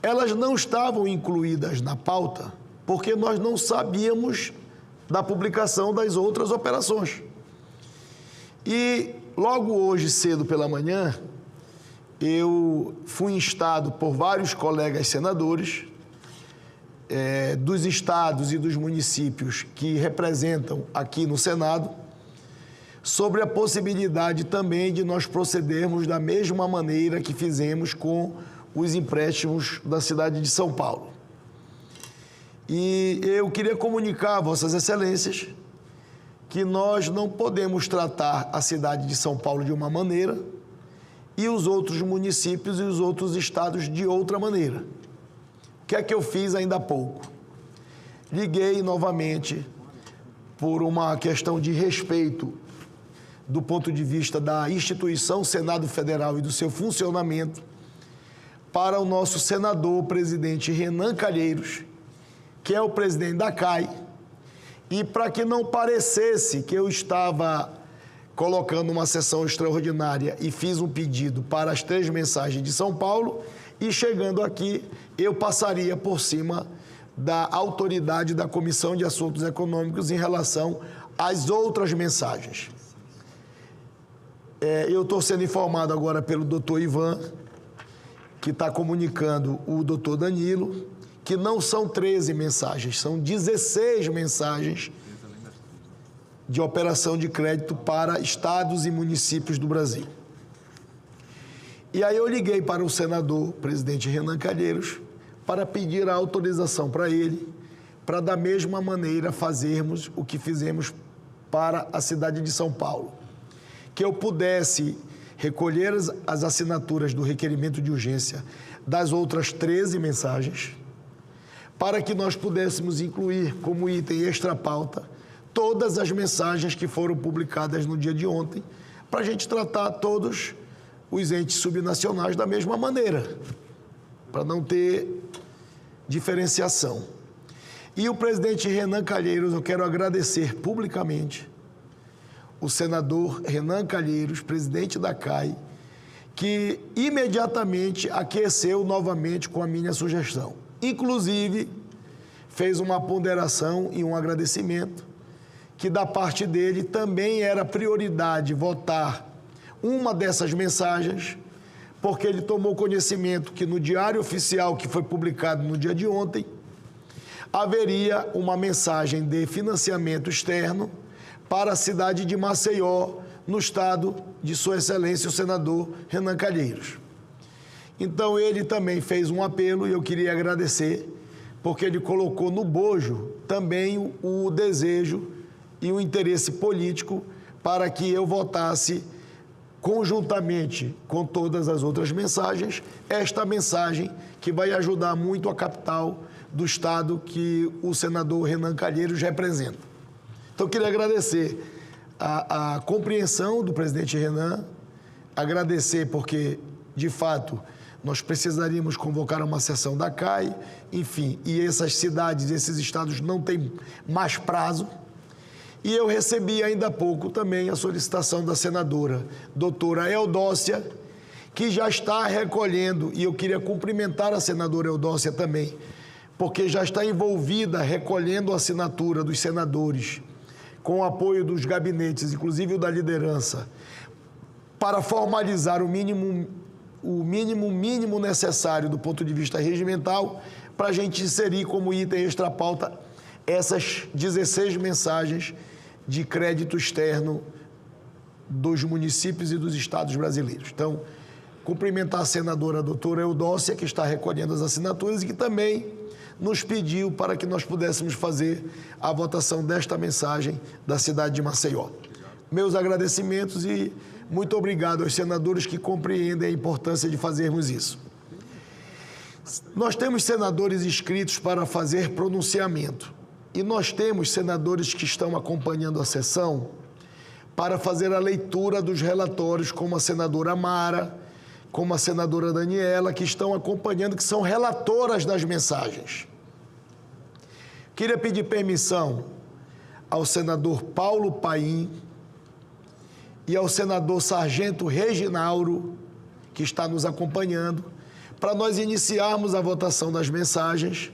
Elas não estavam incluídas na pauta porque nós não sabíamos da publicação das outras operações. E logo hoje, cedo pela manhã, eu fui instado por vários colegas senadores dos estados e dos municípios que representam aqui no Senado, sobre a possibilidade também de nós procedermos da mesma maneira que fizemos com os empréstimos da cidade de São Paulo. E eu queria comunicar a Vossas Excelências que nós não podemos tratar a cidade de São Paulo de uma maneira e os outros municípios e os outros estados de outra maneira. O que é que eu fiz ainda há pouco? Liguei novamente, por uma questão de respeito do ponto de vista da instituição Senado Federal e do seu funcionamento, para o nosso senador presidente Renan Calheiros, que é o presidente da CAI, e para que não parecesse que eu estava colocando uma sessão extraordinária e fiz um pedido para as 3 mensagens de São Paulo, e chegando aqui, eu passaria por cima da autoridade da Comissão de Assuntos Econômicos em relação às outras mensagens. Eu estou sendo informado agora pelo doutor Ivan, que está comunicando o doutor Danilo, que não são 13 mensagens, são 16 mensagens de operação de crédito para estados e municípios do Brasil. E aí eu liguei para o senador, presidente Renan Calheiros, para pedir a autorização para ele, para da mesma maneira fazermos o que fizemos para a cidade de São Paulo. Que eu pudesse recolher as assinaturas do requerimento de urgência das outras 13 mensagens, para que nós pudéssemos incluir como item extra-pauta todas as mensagens que foram publicadas no dia de ontem, para a gente tratar todos os entes subnacionais da mesma maneira, para não ter diferenciação. E o presidente Renan Calheiros, eu quero agradecer publicamente o senador Renan Calheiros, presidente da CAI, que imediatamente aqueceu novamente com a minha sugestão. Inclusive, fez uma ponderação e um agradecimento, que da parte dele também era prioridade votar uma dessas mensagens, porque ele tomou conhecimento que no Diário Oficial, que foi publicado no dia de ontem, haveria uma mensagem de financiamento externo para a cidade de Maceió, no estado de Sua Excelência, o senador Renan Calheiros. Então, ele também fez um apelo e eu queria agradecer, porque ele colocou no bojo também o desejo e o interesse político para que eu votasse conjuntamente com todas as outras mensagens, esta mensagem que vai ajudar muito a capital do estado que o senador Renan Calheiros representa. Então, eu queria agradecer a compreensão do presidente Renan, agradecer porque, de fato, nós precisaríamos convocar uma sessão da CAI, enfim, e essas cidades, esses estados não têm mais prazo. E eu recebi ainda há pouco também a solicitação da senadora doutora Eudócia, que já está recolhendo, e eu queria cumprimentar a senadora Eudócia também, porque já está envolvida recolhendo a assinatura dos senadores, com o apoio dos gabinetes, inclusive o da liderança, para formalizar o mínimo necessário do ponto de vista regimental, para a gente inserir como item extra-pauta essas 16 mensagens de crédito externo dos municípios e dos estados brasileiros. Então, cumprimentar a senadora doutora Eudócia, que está recolhendo as assinaturas e que também nos pediu para que nós pudéssemos fazer a votação desta mensagem da cidade de Maceió. Meus agradecimentos e muito obrigado aos senadores que compreendem a importância de fazermos isso. Nós temos senadores inscritos para fazer pronunciamento e nós temos senadores que estão acompanhando a sessão para fazer a leitura dos relatórios, como a senadora Mara, como a senadora Daniela, que estão acompanhando, que são relatoras das mensagens. Queria pedir permissão ao senador Paulo Paim e ao senador Sargento Reginauro, que está nos acompanhando, para nós iniciarmos a votação das mensagens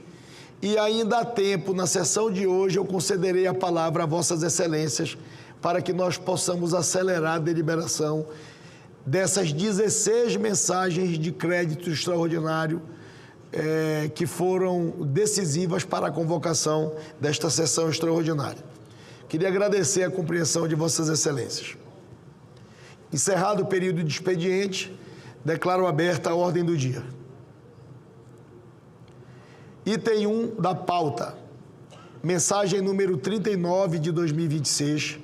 e ainda há tempo, na sessão de hoje, eu concederei a palavra a vossas excelências para que nós possamos acelerar a deliberação dessas 16 mensagens de crédito extraordinário que foram decisivas para a convocação desta sessão extraordinária. Queria agradecer a compreensão de vossas excelências. Encerrado o período de expediente, declaro aberta a ordem do dia. Item 1 da pauta, mensagem número 39 de 2026,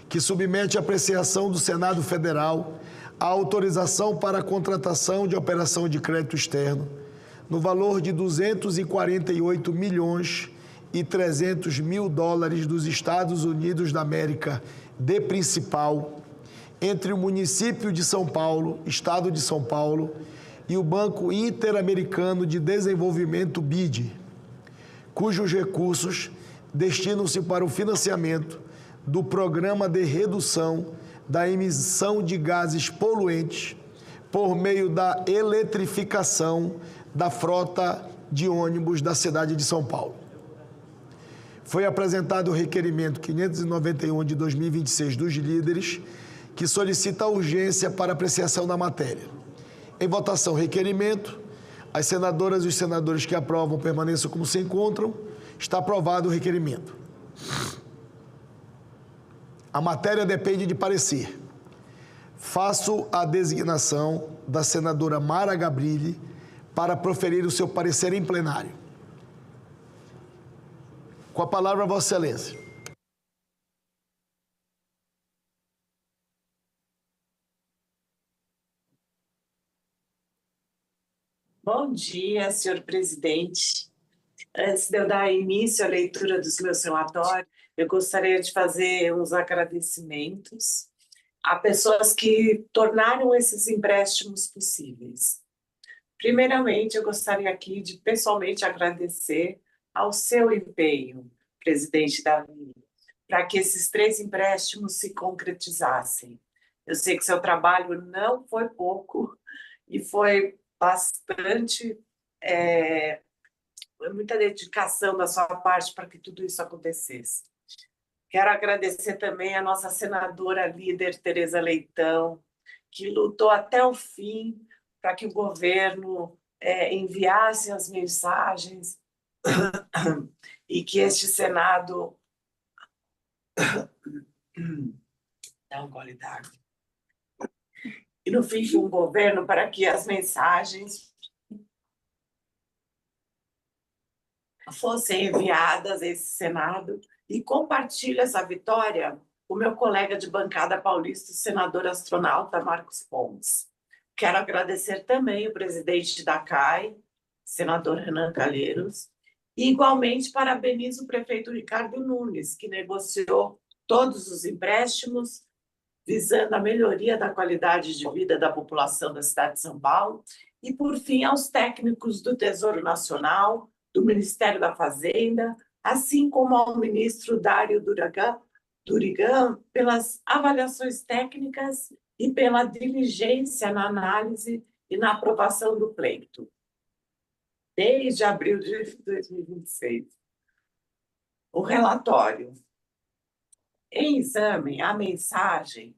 que submete à apreciação do Senado Federal a autorização para a contratação de operação de crédito externo no valor de 248 milhões e 300 mil dólares dos Estados Unidos da América de principal entre o município de São Paulo, Estado de São Paulo, e o Banco Interamericano de Desenvolvimento BID, cujos recursos destinam-se para o financiamento do Programa de Redução da Emissão de Gases Poluentes por meio da eletrificação da frota de ônibus da cidade de São Paulo. Foi apresentado o requerimento 591 de 2026 dos líderes, que solicita a urgência para apreciação da matéria. Em votação, requerimento. As senadoras e os senadores que aprovam permaneçam como se encontram. Está aprovado o requerimento. A matéria depende de parecer. Faço a designação da senadora Mara Gabrilli para proferir o seu parecer em plenário. Com a palavra, Vossa Excelência. Bom dia, senhor presidente. Antes de eu dar início à leitura dos meus relatórios, eu gostaria de fazer uns agradecimentos a pessoas que tornaram esses empréstimos possíveis. Primeiramente, eu gostaria aqui de pessoalmente agradecer ao seu empenho, presidente Davi, para que esses 3 empréstimos se concretizassem. Eu sei que seu trabalho não foi pouco e foi bastante, muita dedicação da sua parte para que tudo isso acontecesse. Quero agradecer também a nossa senadora líder, Tereza Leitão, que lutou até o fim para que o governo enviasse as mensagens e que este Senado... Dá um gole d'água. E, no fim, um governo para que as mensagens fossem enviadas a esse Senado e compartilhe essa vitória o meu colega de bancada paulista, o senador astronauta Marcos Pontes. Quero agradecer também o presidente da CAI, senador Renan Calheiros, e igualmente parabenizo o prefeito Ricardo Nunes, que negociou todos os empréstimos visando a melhoria da qualidade de vida da população da cidade de São Paulo, e, por fim, aos técnicos do Tesouro Nacional, do Ministério da Fazenda, assim como ao ministro Dário Durigan, pelas avaliações técnicas e pela diligência na análise e na aprovação do pleito. Desde abril de 2026. O relatório. Em exame, a mensagem do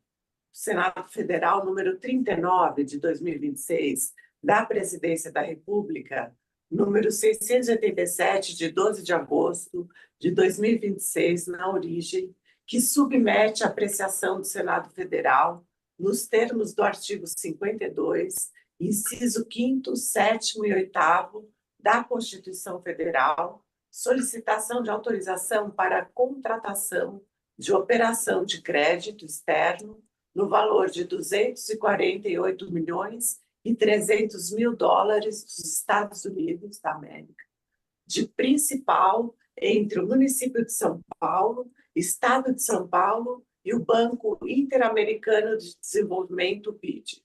Senado Federal número 39 de 2026, da Presidência da República, número 687 de 12 de agosto de 2026, na origem, que submete à apreciação do Senado Federal, nos termos do artigo 52, inciso 5º, 7º e 8º da Constituição Federal, solicitação de autorização para a contratação de operação de crédito externo no valor de $248.300.000 dos Estados Unidos da América, de principal entre o município de São Paulo, Estado de São Paulo e o Banco Interamericano de Desenvolvimento, BID.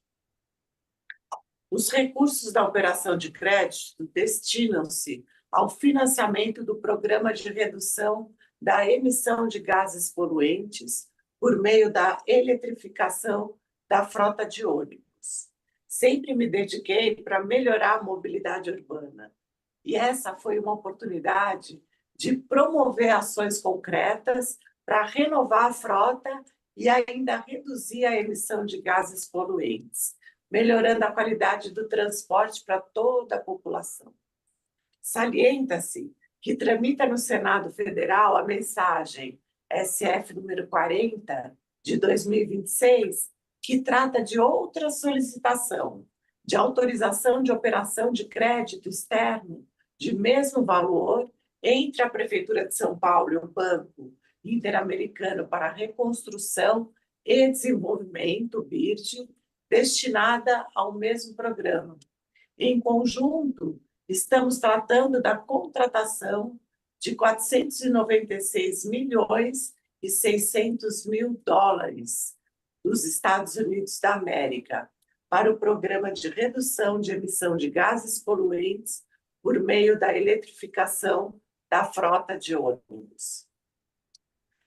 Os recursos da operação de crédito destinam-se ao financiamento do Programa de Redução da Emissão de Gases Poluentes por meio da eletrificação da frota de ônibus. Sempre me dediquei para melhorar a mobilidade urbana, e essa foi uma oportunidade de promover ações concretas para renovar a frota e ainda reduzir a emissão de gases poluentes, melhorando a qualidade do transporte para toda a população. Salienta-se que tramita no Senado Federal a mensagem SF número 40 de 2026, que trata de outra solicitação de autorização de operação de crédito externo de mesmo valor entre a Prefeitura de São Paulo e o Banco Interamericano para a Reconstrução e Desenvolvimento, BIRD, destinada ao mesmo programa. Em conjunto, estamos tratando da contratação de $496.600.000 dos Estados Unidos da América para o Programa de Redução de Emissão de Gases Poluentes por meio da eletrificação da frota de ônibus.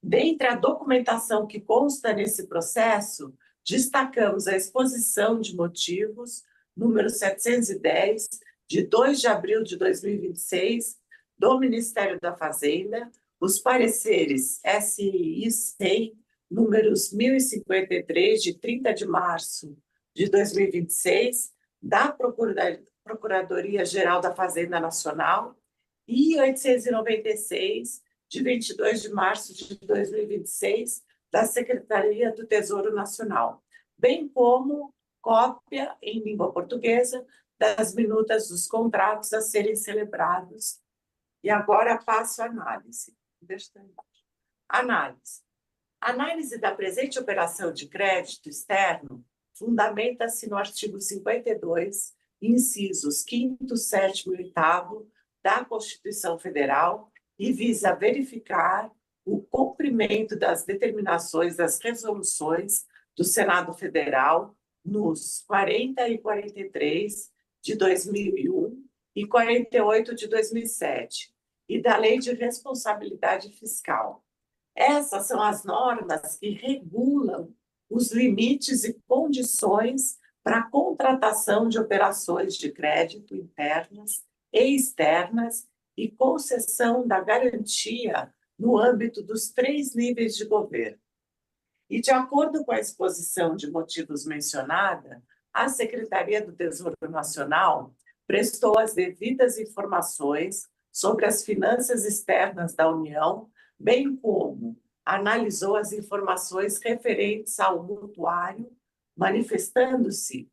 Dentre a documentação que consta nesse processo, destacamos a exposição de motivos, número 710, de 2 de abril de 2026, do Ministério da Fazenda, os pareceres SI-100, números 1053, de 30 de março de 2026, da Procuradoria-Geral da Fazenda Nacional, e 896, de 22 de março de 2026, da Secretaria do Tesouro Nacional, bem como cópia em língua portuguesa das minutas dos contratos a serem celebrados. E agora passo a análise. Análise da presente operação de crédito externo fundamenta-se no artigo 52, incisos 5º, 7º e 8º da Constituição Federal e visa verificar o cumprimento das determinações das resoluções do Senado Federal nos 40 e 43 de 2001 e 48 de 2007 e da Lei de Responsabilidade Fiscal. Essas são as normas que regulam os limites e condições para a contratação de operações de crédito internas e externas e concessão da garantia no âmbito dos 3 níveis de governo. E, de acordo com a exposição de motivos mencionada, a Secretaria do Tesouro Nacional prestou as devidas informações sobre as finanças externas da União, bem como analisou as informações referentes ao mutuário, manifestando-se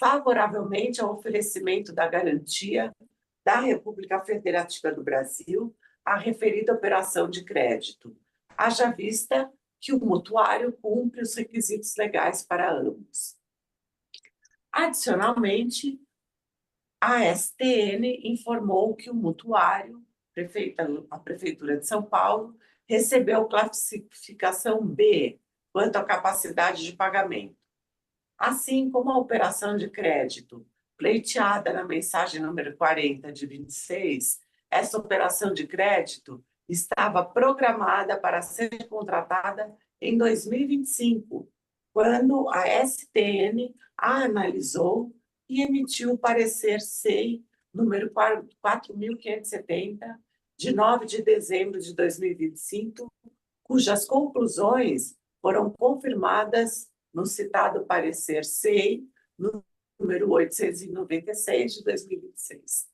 favoravelmente ao oferecimento da garantia da República Federativa do Brasil à referida operação de crédito, haja vista que o mutuário cumpre os requisitos legais para ambos. Adicionalmente, a STN informou que o mutuário, a Prefeitura de São Paulo, recebeu classificação B quanto à capacidade de pagamento, assim como a operação de crédito pleiteada na mensagem número 40 de 26. Essa operação de crédito estava programada para ser contratada em 2025, quando a STN a analisou e emitiu o parecer SEI número 4.570, de 9 de dezembro de 2025, cujas conclusões foram confirmadas no citado parecer SEI número 896 de 2026.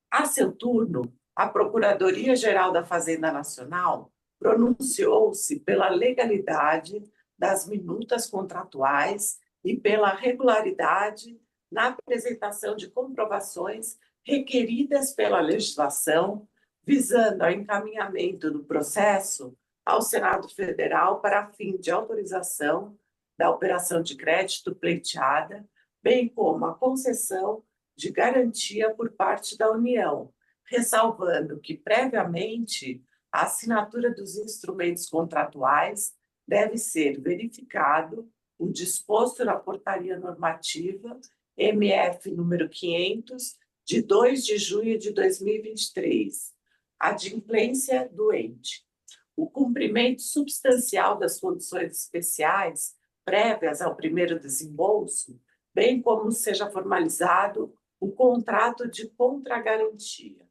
A seu turno, a Procuradoria-Geral da Fazenda Nacional pronunciou-se pela legalidade das minutas contratuais e pela regularidade na apresentação de comprovações requeridas pela legislação, visando ao encaminhamento do processo ao Senado Federal para fim de autorização da operação de crédito pleiteada, bem como a concessão de garantia por parte da União, ressalvando que, previamente, a assinatura dos instrumentos contratuais deve ser verificado o disposto na Portaria Normativa MF número 500, de 2 de junho de 2023, adimplência do ente. O cumprimento substancial das condições especiais prévias ao primeiro desembolso, bem como seja formalizado o contrato de contragarantia.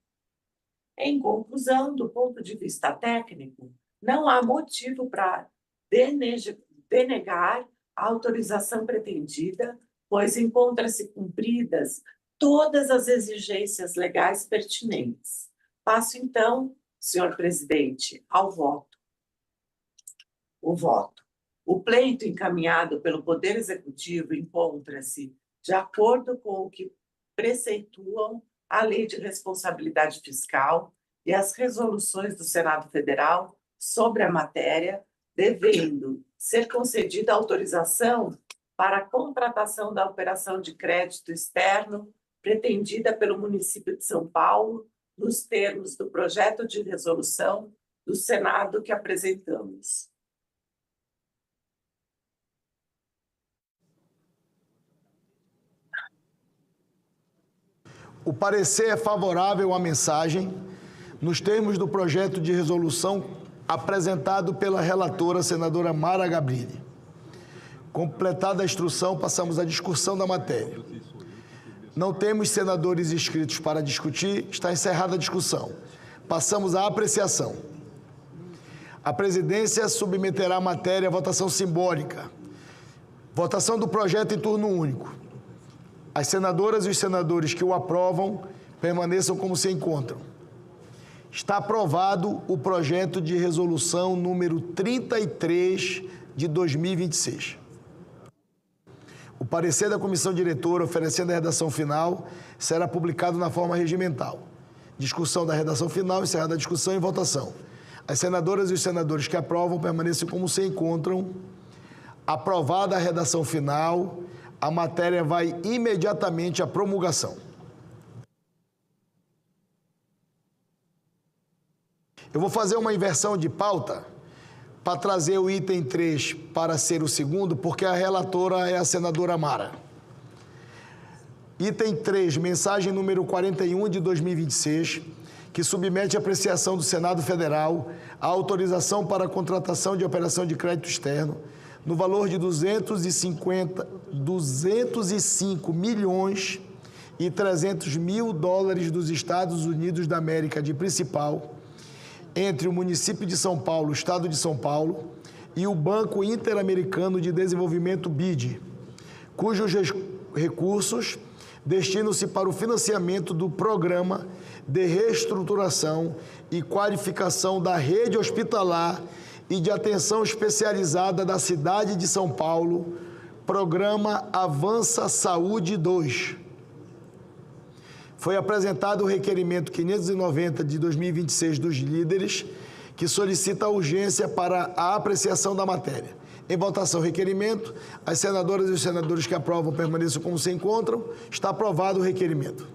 Em conclusão, do ponto de vista técnico, não há motivo para denegar a autorização pretendida, pois encontram-se cumpridas todas as exigências legais pertinentes. Passo, então, senhor presidente, ao voto. O voto. O pleito encaminhado pelo Poder Executivo encontra-se de acordo com o que preceituam a Lei de Responsabilidade Fiscal e as resoluções do Senado Federal sobre a matéria, devendo ser concedida autorização para a contratação da operação de crédito externo pretendida pelo município de São Paulo, nos termos do projeto de resolução do Senado que apresentamos. O parecer é favorável à mensagem, nos termos do projeto de resolução apresentado pela relatora, senadora Mara Gabrilli. Completada a instrução, passamos à discussão da matéria. Não temos senadores inscritos para discutir, está encerrada a discussão. Passamos à apreciação. A presidência submeterá a matéria à votação simbólica. Votação do projeto em turno único. As senadoras e os senadores que o aprovam permaneçam como se encontram. Está aprovado o projeto de resolução número 33 de 2026. O parecer da comissão diretora oferecendo a redação final será publicado na forma regimental. Discussão da redação final, encerrada a discussão e votação. As senadoras e os senadores que aprovam permanecem como se encontram. Aprovada a redação final, a matéria vai imediatamente à promulgação. Eu vou fazer uma inversão de pauta para trazer o item 3 para ser o segundo, porque a relatora é a senadora Mara. Item 3, mensagem número 41 de 2026, que submete à apreciação do Senado Federal a autorização para a contratação de operação de crédito externo no valor de 205 milhões e 300 mil dólares dos Estados Unidos da América de principal entre o município de São Paulo, Estado de São Paulo, e o Banco Interamericano de Desenvolvimento BID, cujos recursos destinam-se para o financiamento do Programa de Reestruturação e Qualificação da Rede Hospitalar e de Atenção Especializada da Cidade de São Paulo, Programa Avança Saúde 2. Foi apresentado o requerimento 590 de 2026 dos líderes, que solicita a urgência para a apreciação da matéria. Em votação, requerimento. As senadoras e os senadores que aprovam permaneçam como se encontram. Está aprovado o requerimento.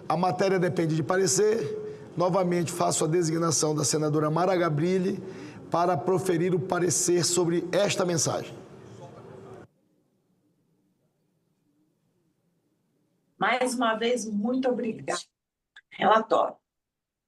A matéria depende de parecer. Novamente, faço a designação da senadora Mara Gabrilli para proferir o parecer sobre esta mensagem. Mais uma vez, muito obrigada. Relatório.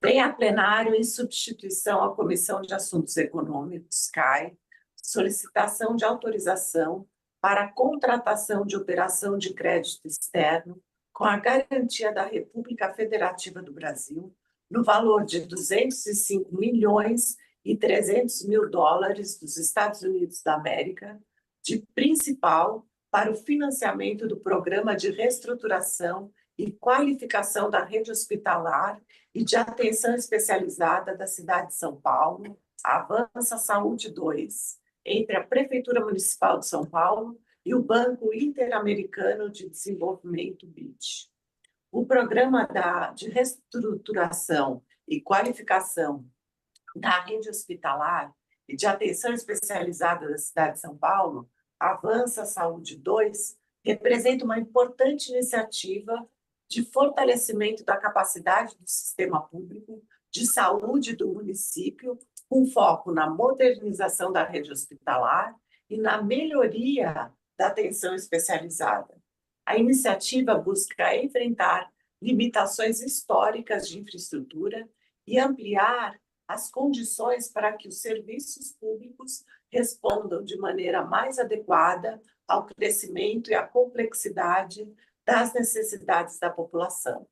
Vem a plenário em substituição à Comissão de Assuntos Econômicos, CAE, solicitação de autorização para a contratação de operação de crédito externo com a garantia da República Federativa do Brasil no valor de 205 milhões e 300 mil dólares dos Estados Unidos da América, de principal para o financiamento do Programa de Reestruturação e Qualificação da Rede Hospitalar e de Atenção Especializada da cidade de São Paulo, Avança Saúde 2, entre a Prefeitura Municipal de São Paulo e o Banco Interamericano de Desenvolvimento, BID. O Programa de Reestruturação e Qualificação da Rede Hospitalar e de Atenção Especializada da cidade de São Paulo, Avança Saúde 2, representa uma importante iniciativa de fortalecimento da capacidade do sistema público de saúde do município, com foco na modernização da rede hospitalar e na melhoria da atenção especializada. A iniciativa busca enfrentar limitações históricas de infraestrutura e ampliar as condições para que os serviços públicos respondam de maneira mais adequada ao crescimento e à complexidade das necessidades da população.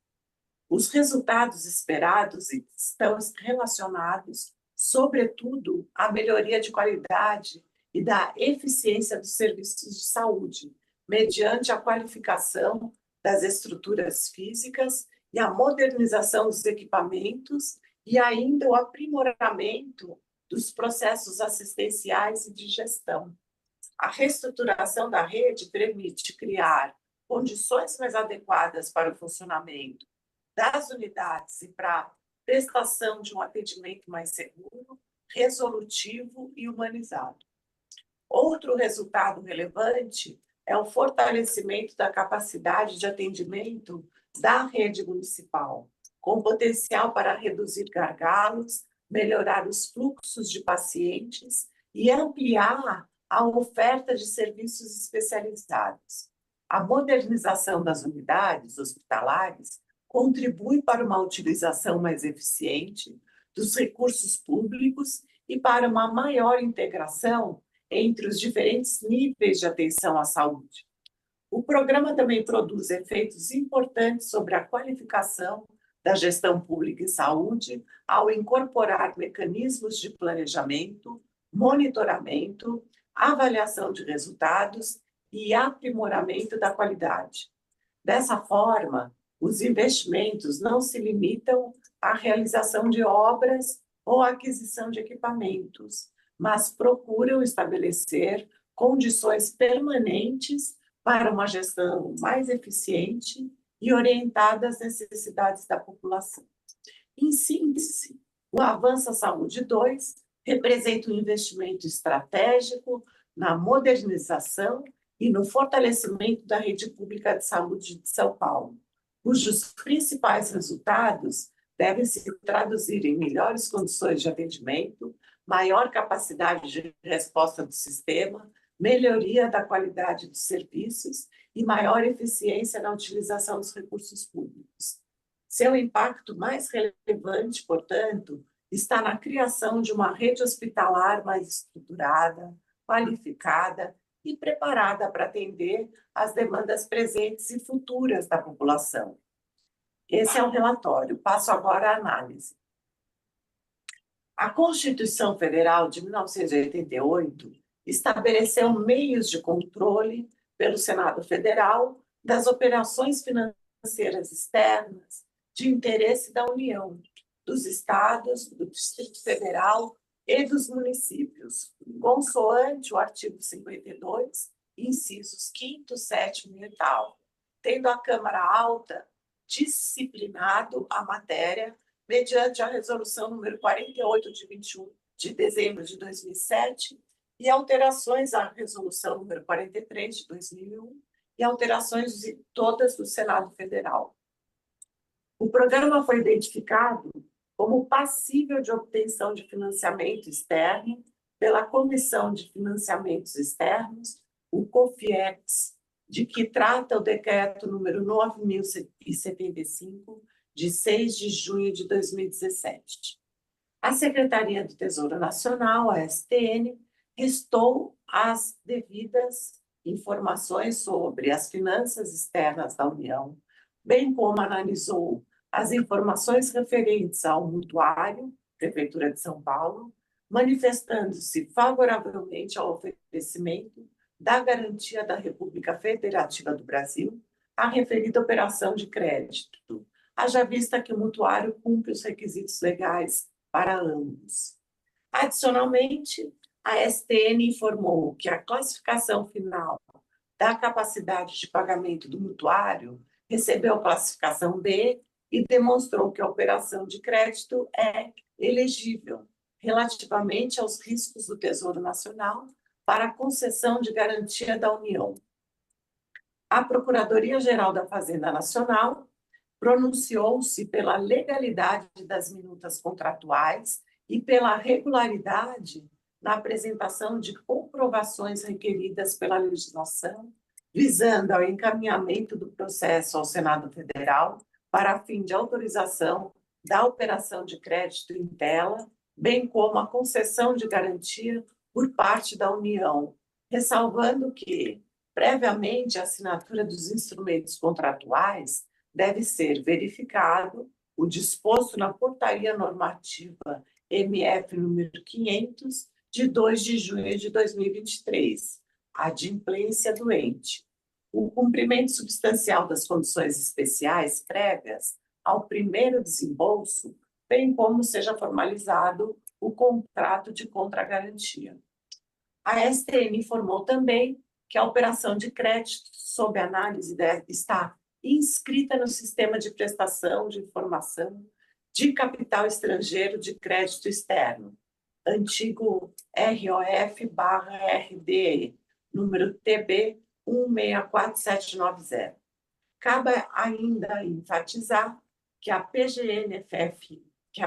Os resultados esperados estão relacionados, sobretudo, à melhoria de qualidade e da eficiência dos serviços de saúde, mediante a qualificação das estruturas físicas e a modernização dos equipamentos e ainda o aprimoramento dos processos assistenciais e de gestão. A reestruturação da rede permite criar condições mais adequadas para o funcionamento das unidades e para a prestação de um atendimento mais seguro, resolutivo e humanizado. Outro resultado relevante é o fortalecimento da capacidade de atendimento da rede municipal, com potencial para reduzir gargalos, melhorar os fluxos de pacientes e ampliar a oferta de serviços especializados. A modernização das unidades hospitalares contribui para uma utilização mais eficiente dos recursos públicos e para uma maior integração entre os diferentes níveis de atenção à saúde. O programa também produz efeitos importantes sobre a qualificação da gestão pública em saúde ao incorporar mecanismos de planejamento, monitoramento, avaliação de resultados e aprimoramento da qualidade. Dessa forma, os investimentos não se limitam à realização de obras ou à aquisição de equipamentos, mas procuram estabelecer condições permanentes para uma gestão mais eficiente e orientada às necessidades da população. Em síntese, o Avança Saúde 2 representa um investimento estratégico na modernização e no fortalecimento da rede pública de saúde de São Paulo, cujos principais resultados devem se traduzir em melhores condições de atendimento, maior capacidade de resposta do sistema, melhoria da qualidade dos serviços e maior eficiência na utilização dos recursos públicos. Seu impacto mais relevante, portanto, está na criação de uma rede hospitalar mais estruturada, qualificada e preparada para atender às demandas presentes e futuras da população. Esse é o relatório. Passo agora à análise. A Constituição Federal de 1988 estabeleceu meios de controle pelo Senado Federal das operações financeiras externas de interesse da União, dos estados, do Distrito Federal e dos municípios, consoante o artigo 52, incisos 5º, 7º e 8º, tendo a Câmara Alta disciplinado a matéria mediante a resolução número 48 de 21 de dezembro de 2007 e alterações à resolução número 43 de 2001 e alterações todas do Senado Federal. O programa foi identificado como passível de obtenção de financiamento externo pela Comissão de Financiamentos Externos, o COFIEX, de que trata o decreto número 9.075, de 6 de junho de 2017. A Secretaria do Tesouro Nacional, a STN, restou as devidas informações sobre as finanças externas da União, bem como analisou as informações referentes ao mutuário, Prefeitura de São Paulo, manifestando-se favoravelmente ao oferecimento da garantia da República Federativa do Brasil à referida operação de crédito, haja vista que o mutuário cumpre os requisitos legais para ambos. Adicionalmente, a STN informou que a classificação final da capacidade de pagamento do mutuário recebeu classificação B e demonstrou que a operação de crédito é elegível relativamente aos riscos do Tesouro Nacional para a concessão de garantia da União. A Procuradoria-Geral da Fazenda Nacional pronunciou-se pela legalidade das minutas contratuais e pela regularidade na apresentação de comprovações requeridas pela legislação, visando ao encaminhamento do processo ao Senado Federal para fim de autorização da operação de crédito em tela, bem como a concessão de garantia por parte da União, ressalvando que, previamente à assinatura dos instrumentos contratuais, deve ser verificado o disposto na Portaria Normativa MF número 500, de 2 de junho de 2023, a adimplência do ente, o cumprimento substancial das condições especiais prévias ao primeiro desembolso, bem como seja formalizado o contrato de contragarantia. A STN informou também que a operação de crédito sob análise está inscrita no Sistema de Prestação de Informação de Capital Estrangeiro de Crédito Externo, antigo ROF/RDE, número TB 164790. Cabe ainda enfatizar que a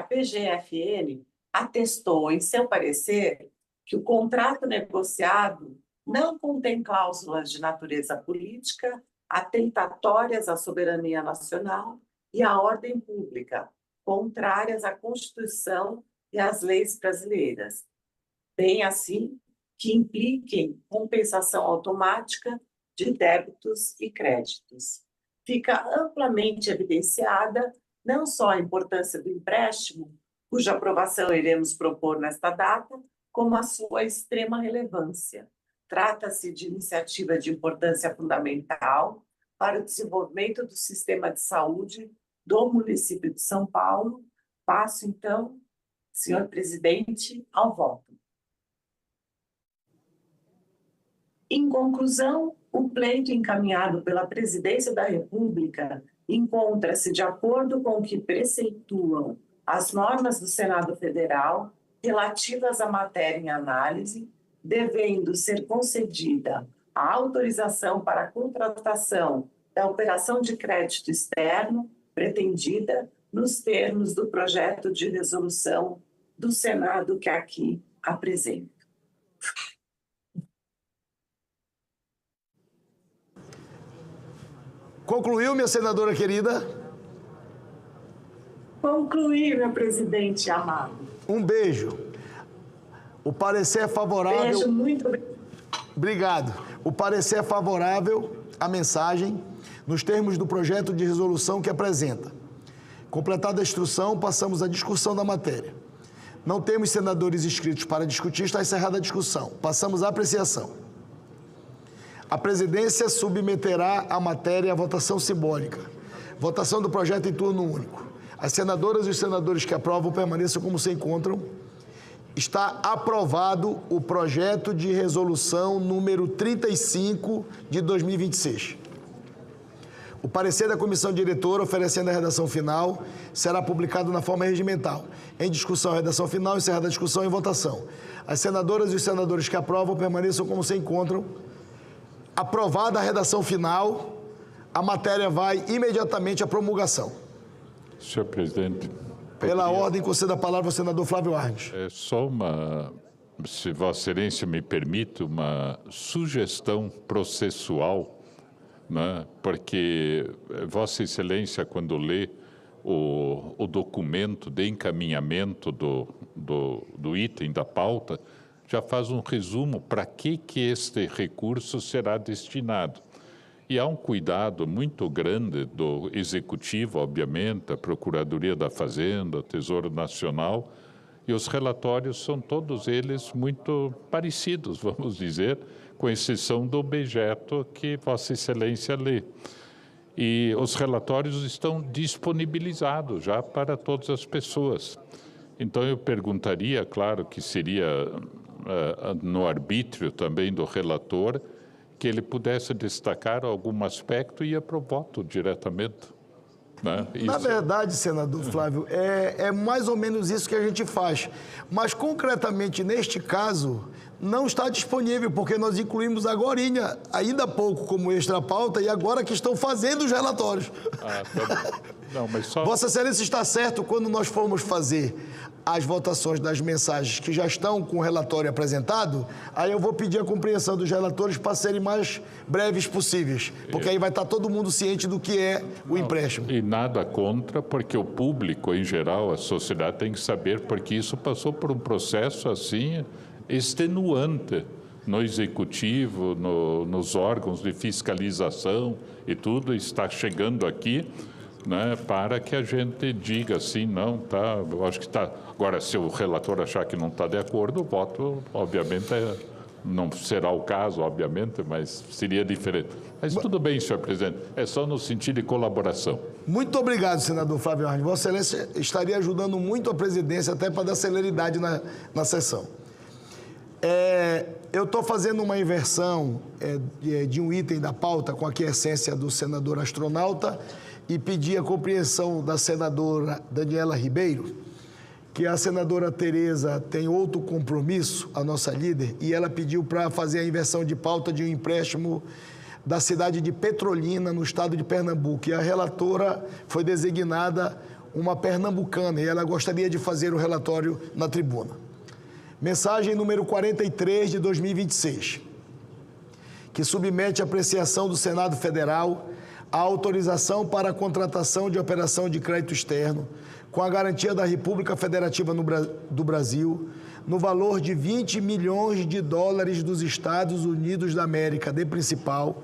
PGFN atestou em seu parecer que o contrato negociado não contém cláusulas de natureza política atentatórias à soberania nacional e à ordem pública, contrárias à Constituição e às leis brasileiras, bem assim que impliquem compensação automática de débitos e créditos. Fica amplamente evidenciada não só a importância do empréstimo, cuja aprovação iremos propor nesta data, como a sua extrema relevância. Trata-se de iniciativa de importância fundamental para o desenvolvimento do sistema de saúde do município de São Paulo. Passo, então, senhor presidente, ao voto. Em conclusão, o pleito encaminhado pela Presidência da República encontra-se de acordo com o que preceituam as normas do Senado Federal relativas à matéria em análise, devendo ser concedida a autorização para a contratação da operação de crédito externo pretendida nos termos do projeto de resolução do Senado que aqui apresento. Concluiu, minha senadora querida? Concluí, meu presidente amado. Um beijo. O parecer é favorável... Beijo, muito obrigado. O parecer é favorável à mensagem nos termos do projeto de resolução que apresenta. Completada a instrução, passamos à discussão da matéria. Não temos senadores inscritos para discutir, está encerrada a discussão. Passamos à apreciação. A presidência submeterá a matéria à votação simbólica. Votação do projeto em turno único. As senadoras e os senadores que aprovam permaneçam como se encontram. Está aprovado o projeto de resolução número 35 de 2026. O parecer da comissão diretora, oferecendo a redação final, será publicado na forma regimental. Em discussão, a redação final, encerrada a discussão em votação. As senadoras e os senadores que aprovam permaneçam como se encontram. Aprovada a redação final, a matéria vai imediatamente à promulgação. Senhor presidente. Pela ordem, conceda a palavra ao senador Flávio Arnes. É só se Vossa Excelência me permite, uma sugestão processual, né? Porque Vossa Excelência, quando lê o documento de encaminhamento do item da pauta, já faz um resumo para que este recurso será destinado. E há um cuidado muito grande do Executivo, obviamente, a Procuradoria da Fazenda, o Tesouro Nacional, e os relatórios são todos eles muito parecidos, vamos dizer, com exceção do objeto que Vossa Excelência lê. E os relatórios estão disponibilizados já para todas as pessoas. Então eu perguntaria, claro que seria no arbítrio também do relator, que ele pudesse destacar algum aspecto e ia para o voto diretamente. Né? Na verdade, senador Flávio, é mais ou menos isso que a gente faz. Mas, concretamente, neste caso, não está disponível, porque nós incluímos agorinha, ainda há pouco, como extra pauta, e agora que estão fazendo os relatórios. Tá. Não, mas só... Vossa Excelência está certo quando nós formos fazer as votações das mensagens que já estão com o relatório apresentado, aí eu vou pedir a compreensão dos relatores para serem mais breves possíveis, porque aí vai estar todo mundo ciente do que é o empréstimo. E nada contra, porque o público, em geral, a sociedade tem que saber, porque isso passou por um processo, assim, extenuante no Executivo, nos órgãos de fiscalização e tudo, está chegando aqui, né, para que a gente diga assim, não, tá, eu acho que está... Agora, se o relator achar que não está de acordo, o voto, obviamente, não será o caso, obviamente, mas seria diferente. Mas tudo bem, senhor presidente, é só no sentido de colaboração. Muito obrigado, senador Flávio Arnes. Vossa Excelência estaria ajudando muito a presidência, até para dar celeridade na sessão. Eu estou fazendo uma inversão de um item da pauta com a aquiescência do senador astronauta e pedi a compreensão da senadora Daniela Ribeiro, que a senadora Tereza tem outro compromisso, a nossa líder, e ela pediu para fazer a inversão de pauta de um empréstimo da cidade de Petrolina, no estado de Pernambuco. E a relatora foi designada uma pernambucana, e ela gostaria de fazer o relatório na tribuna. Mensagem número 43 de 2026, que submete à apreciação do Senado Federal a autorização para a contratação de operação de crédito externo com a garantia da República Federativa do Brasil no valor de 20 milhões de dólares dos Estados Unidos da América, de principal,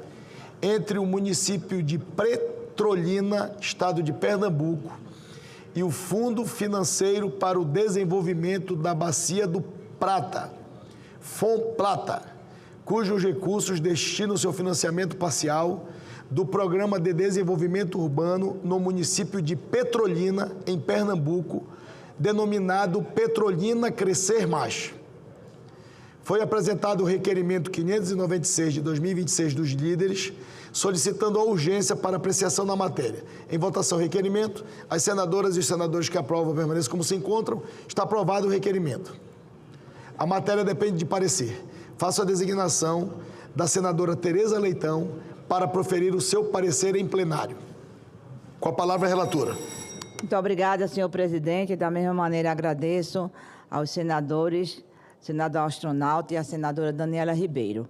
entre o município de Petrolina, estado de Pernambuco, e o Fundo Financeiro para o Desenvolvimento da Bacia do Prata, FONPlata, cujos recursos destinam seu financiamento parcial do Programa de Desenvolvimento Urbano no município de Petrolina, em Pernambuco, denominado Petrolina Crescer Mais. Foi apresentado o requerimento 596 de 2026 dos líderes, solicitando a urgência para apreciação da matéria. Em votação, requerimento. As senadoras e os senadores que aprovam permaneçam como se encontram. Está aprovado o requerimento. A matéria depende de parecer. Faço a designação da senadora Tereza Leitão para proferir o seu parecer em plenário. Com a palavra, a relatora. Muito obrigada, senhor presidente. Da mesma maneira, agradeço aos senadores, senador astronauta e a senadora Daniela Ribeiro.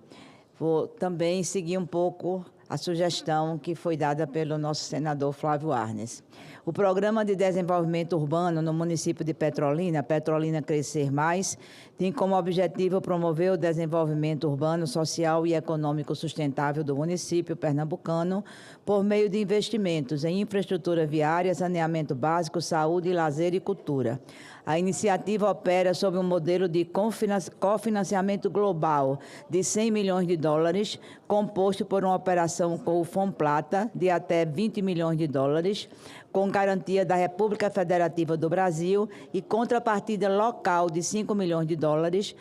Vou também seguir um pouco a sugestão que foi dada pelo nosso senador Flávio Arnes. O Programa de Desenvolvimento Urbano no município de Petrolina, Petrolina Crescer Mais, tem como objetivo promover o desenvolvimento urbano, social e econômico sustentável do município pernambucano por meio de investimentos em infraestrutura viária, saneamento básico, saúde, lazer e cultura. A iniciativa opera sob um modelo de cofinanciamento global de 100 milhões de dólares, composto por uma operação com o FONPlata de até 20 milhões de dólares, com garantia da República Federativa do Brasil e contrapartida local de 5 milhões de dólares,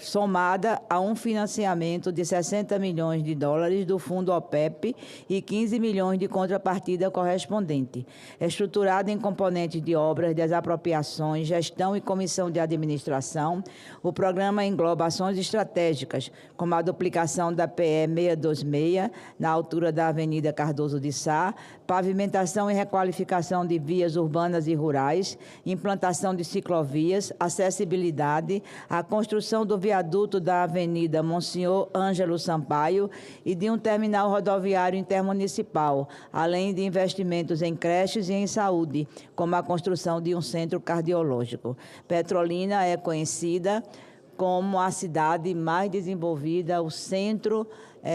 somada a um financiamento de 60 milhões de dólares do Fundo OPEP e 15 milhões de contrapartida correspondente. Estruturado em componentes de obras, desapropriações, gestão e comissão de administração, o programa engloba ações estratégicas, como a duplicação da PE 626, na altura da Avenida Cardoso de Sá, pavimentação e requalificação de vias urbanas e rurais, implantação de ciclovias, acessibilidade, a construção do viaduto da Avenida Monsenhor Ângelo Sampaio e de um terminal rodoviário intermunicipal, além de investimentos em creches e em saúde, como a construção de um centro cardiológico. Petrolina é conhecida como a cidade mais desenvolvida, o centro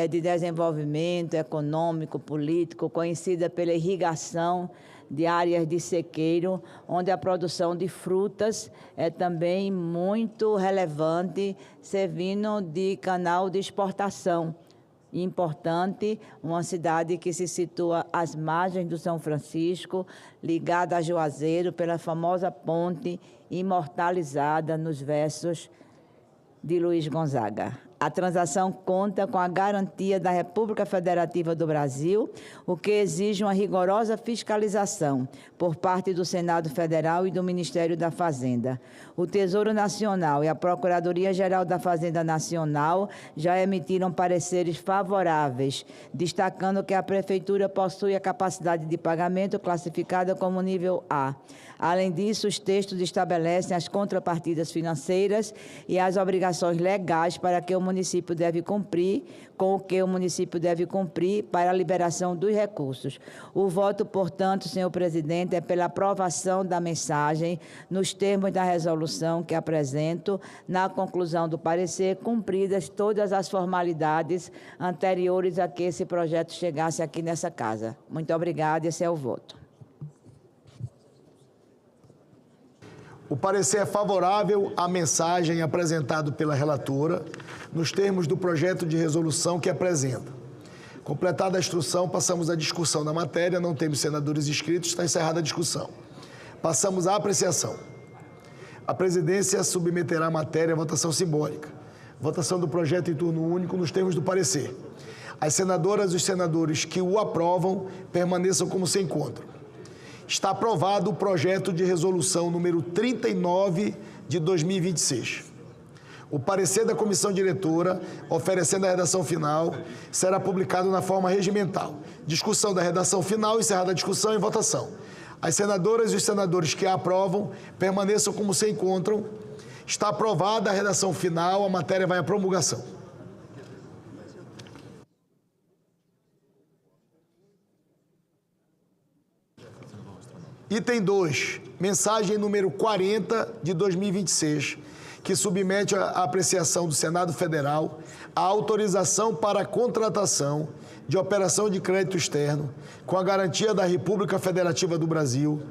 de desenvolvimento econômico, político, conhecida pela irrigação de áreas de sequeiro, onde a produção de frutas é também muito relevante, servindo de canal de exportação. Importante, uma cidade que se situa às margens do São Francisco, ligada a Juazeiro pela famosa ponte imortalizada nos versos de Luiz Gonzaga. A transação conta com a garantia da República Federativa do Brasil, o que exige uma rigorosa fiscalização por parte do Senado Federal e do Ministério da Fazenda. O Tesouro Nacional e a Procuradoria-Geral da Fazenda Nacional já emitiram pareceres favoráveis, destacando que a Prefeitura possui a capacidade de pagamento classificada como nível A. Além disso, os textos estabelecem as contrapartidas financeiras e as obrigações legais para que o município deve cumprir, com o que o município deve cumprir para a liberação dos recursos. O voto, portanto, senhor presidente, é pela aprovação da mensagem nos termos da resolução que apresento, na conclusão do parecer, cumpridas todas as formalidades anteriores a que esse projeto chegasse aqui nessa casa. Muito obrigada, esse é o voto. O parecer é favorável à mensagem apresentada pela relatora, nos termos do projeto de resolução que apresenta. Completada a instrução, passamos à discussão da matéria. Não temos senadores inscritos, está encerrada a discussão. Passamos à apreciação. A presidência submeterá a matéria à votação simbólica. Votação do projeto em turno único nos termos do parecer. As senadoras e os senadores que o aprovam permaneçam como se encontram. Está aprovado o projeto de resolução número 39 de 2026. O parecer da comissão diretora, oferecendo a redação final, será publicado na forma regimental. Discussão da redação final, encerrada a discussão e votação. As senadoras e os senadores que a aprovam permaneçam como se encontram. Está aprovada a redação final, a matéria vai à promulgação. Item 2, mensagem número 40 de 2026, que submete à apreciação do Senado Federal a autorização para a contratação de operação de crédito externo com a garantia da República Federativa do Brasil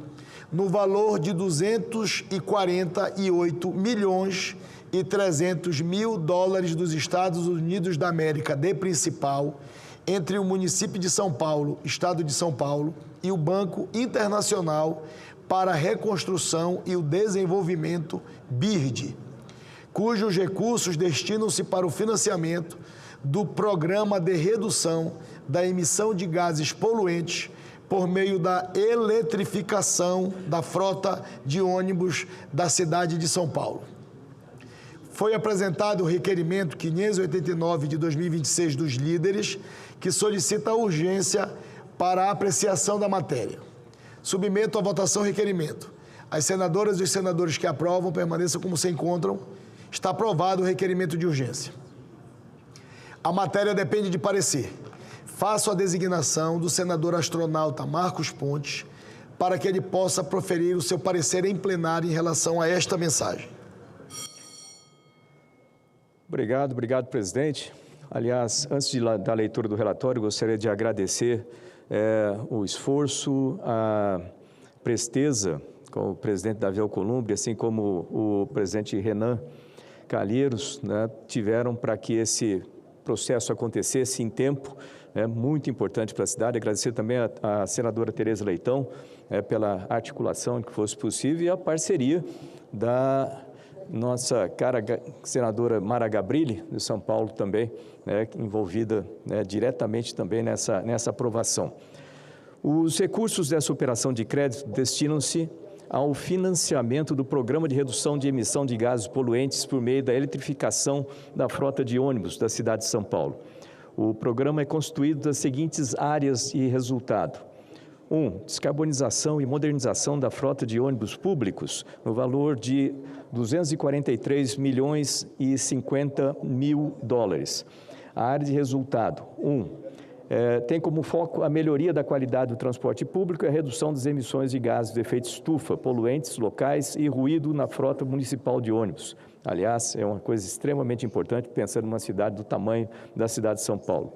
no valor de 248 milhões e 300 mil dólares dos Estados Unidos da América de principal entre o município de São Paulo, Estado de São Paulo, e o Banco Internacional para a Reconstrução e o Desenvolvimento, BIRD, cujos recursos destinam-se para o financiamento do Programa de Redução da Emissão de Gases Poluentes por meio da eletrificação da frota de ônibus da cidade de São Paulo. Foi apresentado o requerimento 589 de 2026 dos líderes, que solicita a urgência para a apreciação da matéria. Submeto à votação o requerimento. As senadoras e os senadores que aprovam permaneçam como se encontram. Está aprovado o requerimento de urgência. A matéria depende de parecer. Faço a designação do senador astronauta Marcos Pontes para que ele possa proferir o seu parecer em plenário em relação a esta mensagem. Obrigado, presidente. Aliás, antes da leitura do relatório, gostaria de agradecer o esforço, a presteza com o presidente Davi Alcolumbre, assim como o presidente Renan Calheiros, né, tiveram para que esse processo acontecesse em tempo, é muito importante para a cidade. Agradecer também a senadora Tereza Leitão pela articulação que fosse possível e a parceria da nossa cara senadora Mara Gabrilli, de São Paulo também, envolvida diretamente também nessa aprovação. Os recursos dessa operação de crédito destinam-se ao financiamento do Programa de Redução de Emissão de Gases Poluentes por meio da eletrificação da frota de ônibus da cidade de São Paulo. O programa é constituído das seguintes áreas de resultado. 1. Descarbonização e modernização da frota de ônibus públicos, no valor de $243 milhões e 50 mil dólares. A área de resultado. 1. Tem como foco a melhoria da qualidade do transporte público e a redução das emissões de gases de efeito estufa, poluentes locais e ruído na frota municipal de ônibus. Aliás, é uma coisa extremamente importante pensando numa cidade do tamanho da cidade de São Paulo.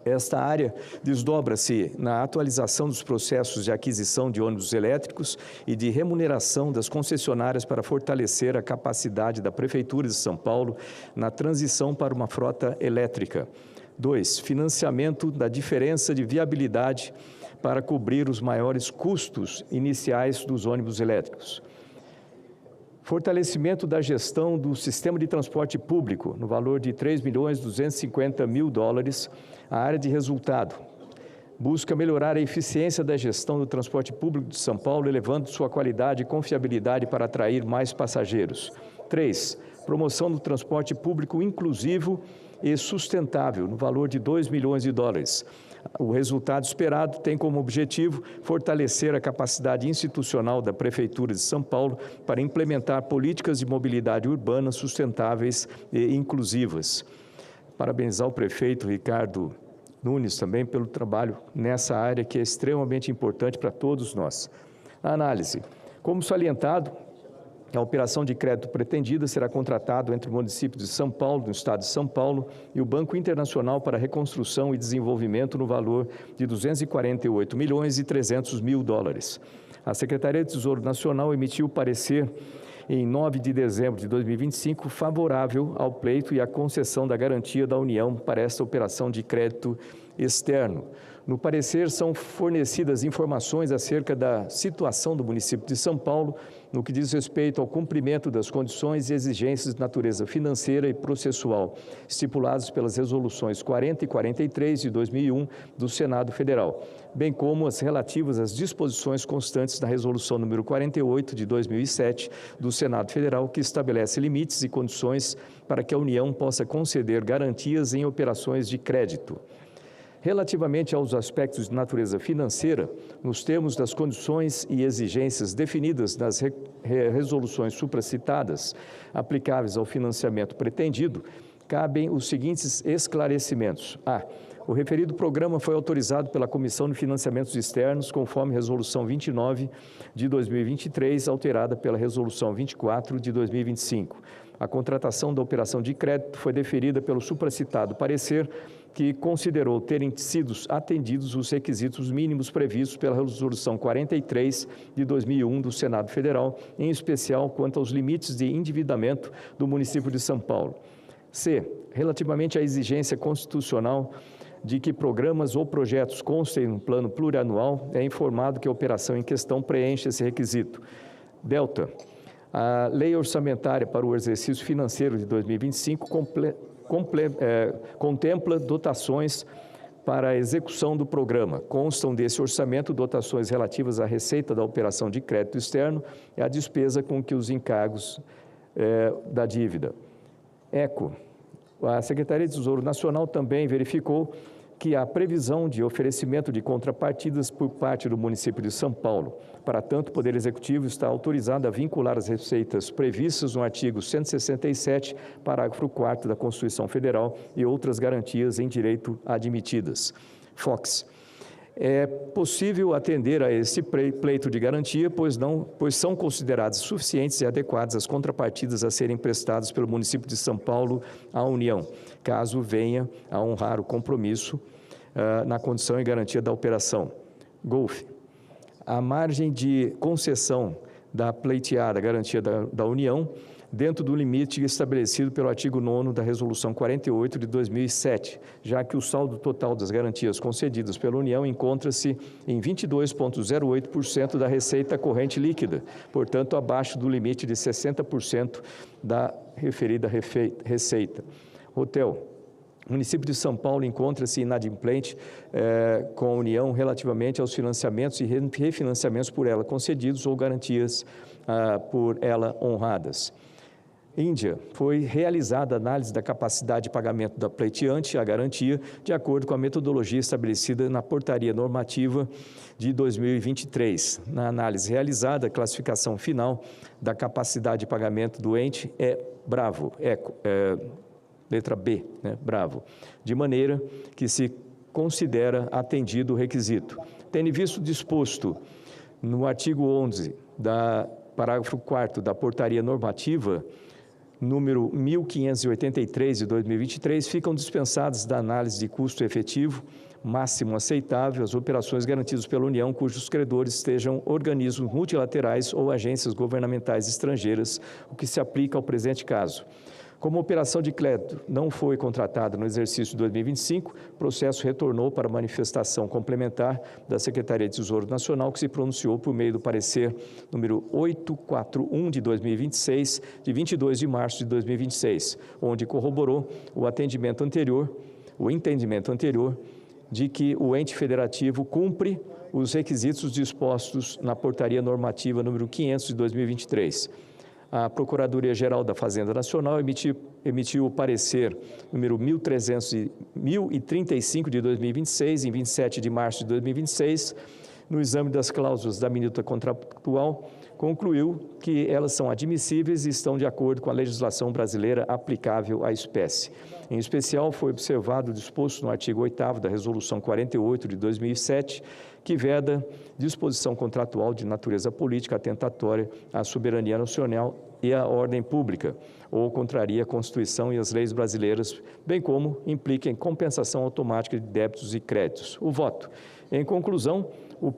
Esta área desdobra-se na atualização dos processos de aquisição de ônibus elétricos e de remuneração das concessionárias para fortalecer a capacidade da Prefeitura de São Paulo na transição para uma frota elétrica. 2. Financiamento da diferença de viabilidade para cobrir os maiores custos iniciais dos ônibus elétricos. Fortalecimento da gestão do sistema de transporte público, no valor de $3.250.000, a área de resultado. Busca melhorar a eficiência da gestão do transporte público de São Paulo, elevando sua qualidade e confiabilidade para atrair mais passageiros. 3. Promoção do transporte público inclusivo e sustentável, no valor de $2 milhões. O resultado esperado tem como objetivo fortalecer a capacidade institucional da Prefeitura de São Paulo para implementar políticas de mobilidade urbana sustentáveis e inclusivas. Parabenizar o prefeito Ricardo Nunes também pelo trabalho nessa área que é extremamente importante para todos nós. A análise. Como salientado, a operação de crédito pretendida será contratada entre o município de São Paulo, no estado de São Paulo, e o Banco Internacional para Reconstrução e Desenvolvimento no valor de $248 milhões e 300 mil dólares. A Secretaria de Tesouro Nacional emitiu parecer em 9 de dezembro de 2025 favorável ao pleito e à concessão da garantia da União para esta operação de crédito externo. No parecer, são fornecidas informações acerca da situação do município de São Paulo no que diz respeito ao cumprimento das condições e exigências de natureza financeira e processual estipuladas pelas resoluções 40 e 43 de 2001 do Senado Federal, bem como as relativas às disposições constantes da resolução número 48 de 2007 do Senado Federal, que estabelece limites e condições para que a União possa conceder garantias em operações de crédito. Relativamente aos aspectos de natureza financeira, nos termos das condições e exigências definidas nas resoluções supracitadas, aplicáveis ao financiamento pretendido, cabem os seguintes esclarecimentos. A. O referido programa foi autorizado pela Comissão de Financiamentos Externos, conforme Resolução 29 de 2023, alterada pela Resolução 24 de 2025. A contratação da operação de crédito foi deferida pelo supracitado parecer, que considerou terem sido atendidos os requisitos mínimos previstos pela Resolução 43 de 2001 do Senado Federal, em especial quanto aos limites de endividamento do município de São Paulo. C. Relativamente à exigência constitucional de que programas ou projetos constem no plano plurianual, é informado que a operação em questão preenche esse requisito. Delta. A Lei Orçamentária para o Exercício Financeiro de 2025 contempla dotações para a execução do programa. Constam desse orçamento dotações relativas à receita da operação de crédito externo e à despesa com que os encargos da dívida. ECO. A Secretaria de Tesouro Nacional também verificou que há previsão de oferecimento de contrapartidas por parte do município de São Paulo. Para tanto, o Poder Executivo está autorizado a vincular as receitas previstas no artigo 167, parágrafo 4º da Constituição Federal e outras garantias em direito admitidas. Fox. É possível atender a esse pleito de garantia, pois são consideradas suficientes e adequadas as contrapartidas a serem prestadas pelo município de São Paulo à União, caso venha a honrar o compromisso na condição e garantia da operação. Golf. A margem de concessão da pleiteada garantia da União dentro do limite estabelecido pelo artigo 9º da Resolução 48 de 2007, já que o saldo total das garantias concedidas pela União encontra-se em 22,08% da receita corrente líquida, portanto, abaixo do limite de 60% da referida receita. Hotel. O município de São Paulo encontra-se inadimplente com a União relativamente aos financiamentos e refinanciamentos por ela concedidos ou garantias por ela honradas. Índia, foi realizada a análise da capacidade de pagamento da pleiteante, a garantia, de acordo com a metodologia estabelecida na portaria normativa de 2023. Na análise realizada, a classificação final da capacidade de pagamento do ente é bravo, letra B, né, bravo, de maneira que se considera atendido o requisito. Tendo visto disposto no artigo 11 parágrafo 4º da portaria normativa número 1583 de 2023, ficam dispensadas da análise de custo efetivo máximo aceitável as operações garantidas pela União cujos credores estejam organismos multilaterais ou agências governamentais estrangeiras, o que se aplica ao presente caso. Como a operação de crédito não foi contratada no exercício de 2025, o processo retornou para manifestação complementar da Secretaria de Tesouro Nacional, que se pronunciou por meio do parecer número 841 de 2026, de 22 de março de 2026, onde corroborou o entendimento anterior de que o ente federativo cumpre os requisitos dispostos na portaria normativa número 500 de 2023. A Procuradoria-Geral da Fazenda Nacional emitiu o parecer número 1035 de 2026, em 27 de março de 2026, no exame das cláusulas da minuta contratual, concluiu que elas são admissíveis e estão de acordo com a legislação brasileira aplicável à espécie. Em especial, foi observado o disposto no artigo 8º da Resolução 48 de 2007, que veda disposição contratual de natureza política atentatória à soberania nacional e à ordem pública, ou contraria a Constituição e as leis brasileiras, bem como implica em compensação automática de débitos e créditos. O voto. Em conclusão, o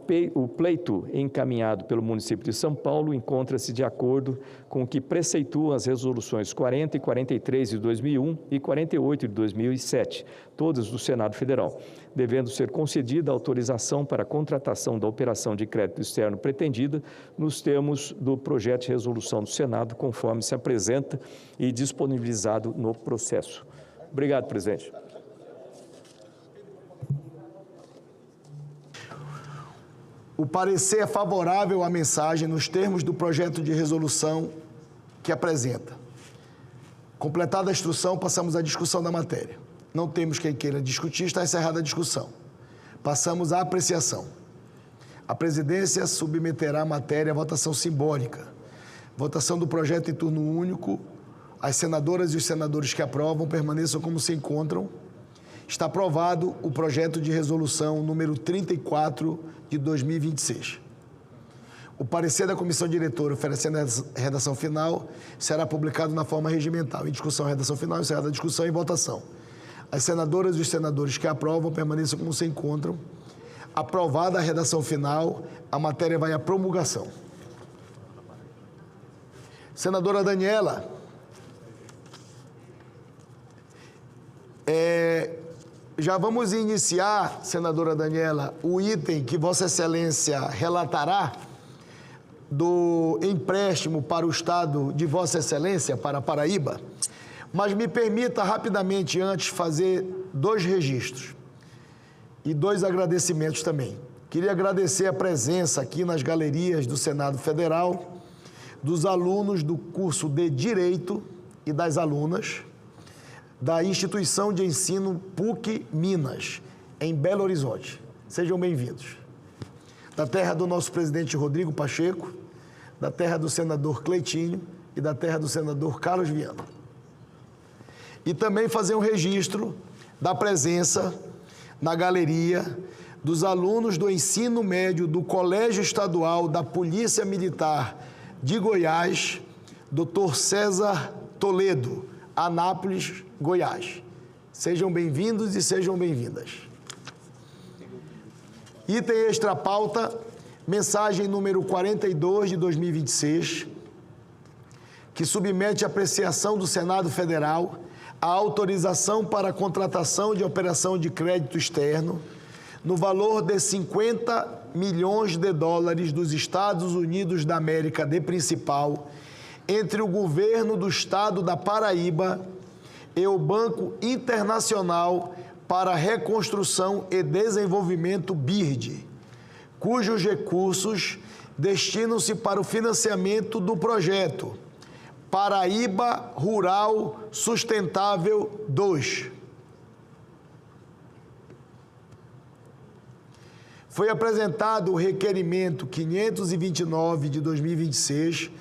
pleito encaminhado pelo município de São Paulo encontra-se de acordo com o que preceituam as resoluções 40 e 43 de 2001 e 48 de 2007, todas do Senado Federal, devendo ser concedida a autorização para a contratação da operação de crédito externo pretendida nos termos do projeto de resolução do Senado, conforme se apresenta e disponibilizado no processo. Obrigado, presidente. O parecer é favorável à mensagem nos termos do projeto de resolução que apresenta. Completada a instrução, passamos à discussão da matéria. Não temos quem queira discutir, está encerrada a discussão. Passamos à apreciação. A presidência submeterá a matéria à votação simbólica. Votação do projeto em turno único. As senadoras e os senadores que aprovam permaneçam como se encontram. Está aprovado o projeto de resolução número 34 de 2026. O parecer da comissão diretora oferecendo a redação final será publicado na forma regimental. Em discussão, redação final, encerrada a discussão e votação. As senadoras e os senadores que aprovam permaneçam como se encontram. Aprovada a redação final, a matéria vai à promulgação. Senadora Daniela, já vamos iniciar, senadora Daniela, o item que Vossa Excelência relatará do empréstimo para o Estado de Vossa Excelência, para Paraíba, mas me permita rapidamente antes fazer 2 registros e 2 agradecimentos também. Queria agradecer a presença aqui nas galerias do Senado Federal dos alunos do curso de Direito e das alunas da Instituição de Ensino PUC Minas, em Belo Horizonte. Sejam bem-vindos. Da terra do nosso presidente Rodrigo Pacheco, da terra do senador Cleitinho e da terra do senador Carlos Viana. E também fazer um registro da presença na galeria dos alunos do ensino médio do Colégio Estadual da Polícia Militar de Goiás, Dr. César Toledo, Anápolis, Goiás. Sejam bem-vindos e sejam bem-vindas. Item extra pauta, mensagem número 42 de 2026, que submete à apreciação do Senado Federal a autorização para a contratação de operação de crédito externo no valor de 50 milhões de dólares dos Estados Unidos da América de principal entre o governo do estado da Paraíba e o Banco Internacional para a Reconstrução e Desenvolvimento BIRD, cujos recursos destinam-se para o financiamento do projeto Paraíba Rural Sustentável 2. Foi apresentado o requerimento 529 de 2026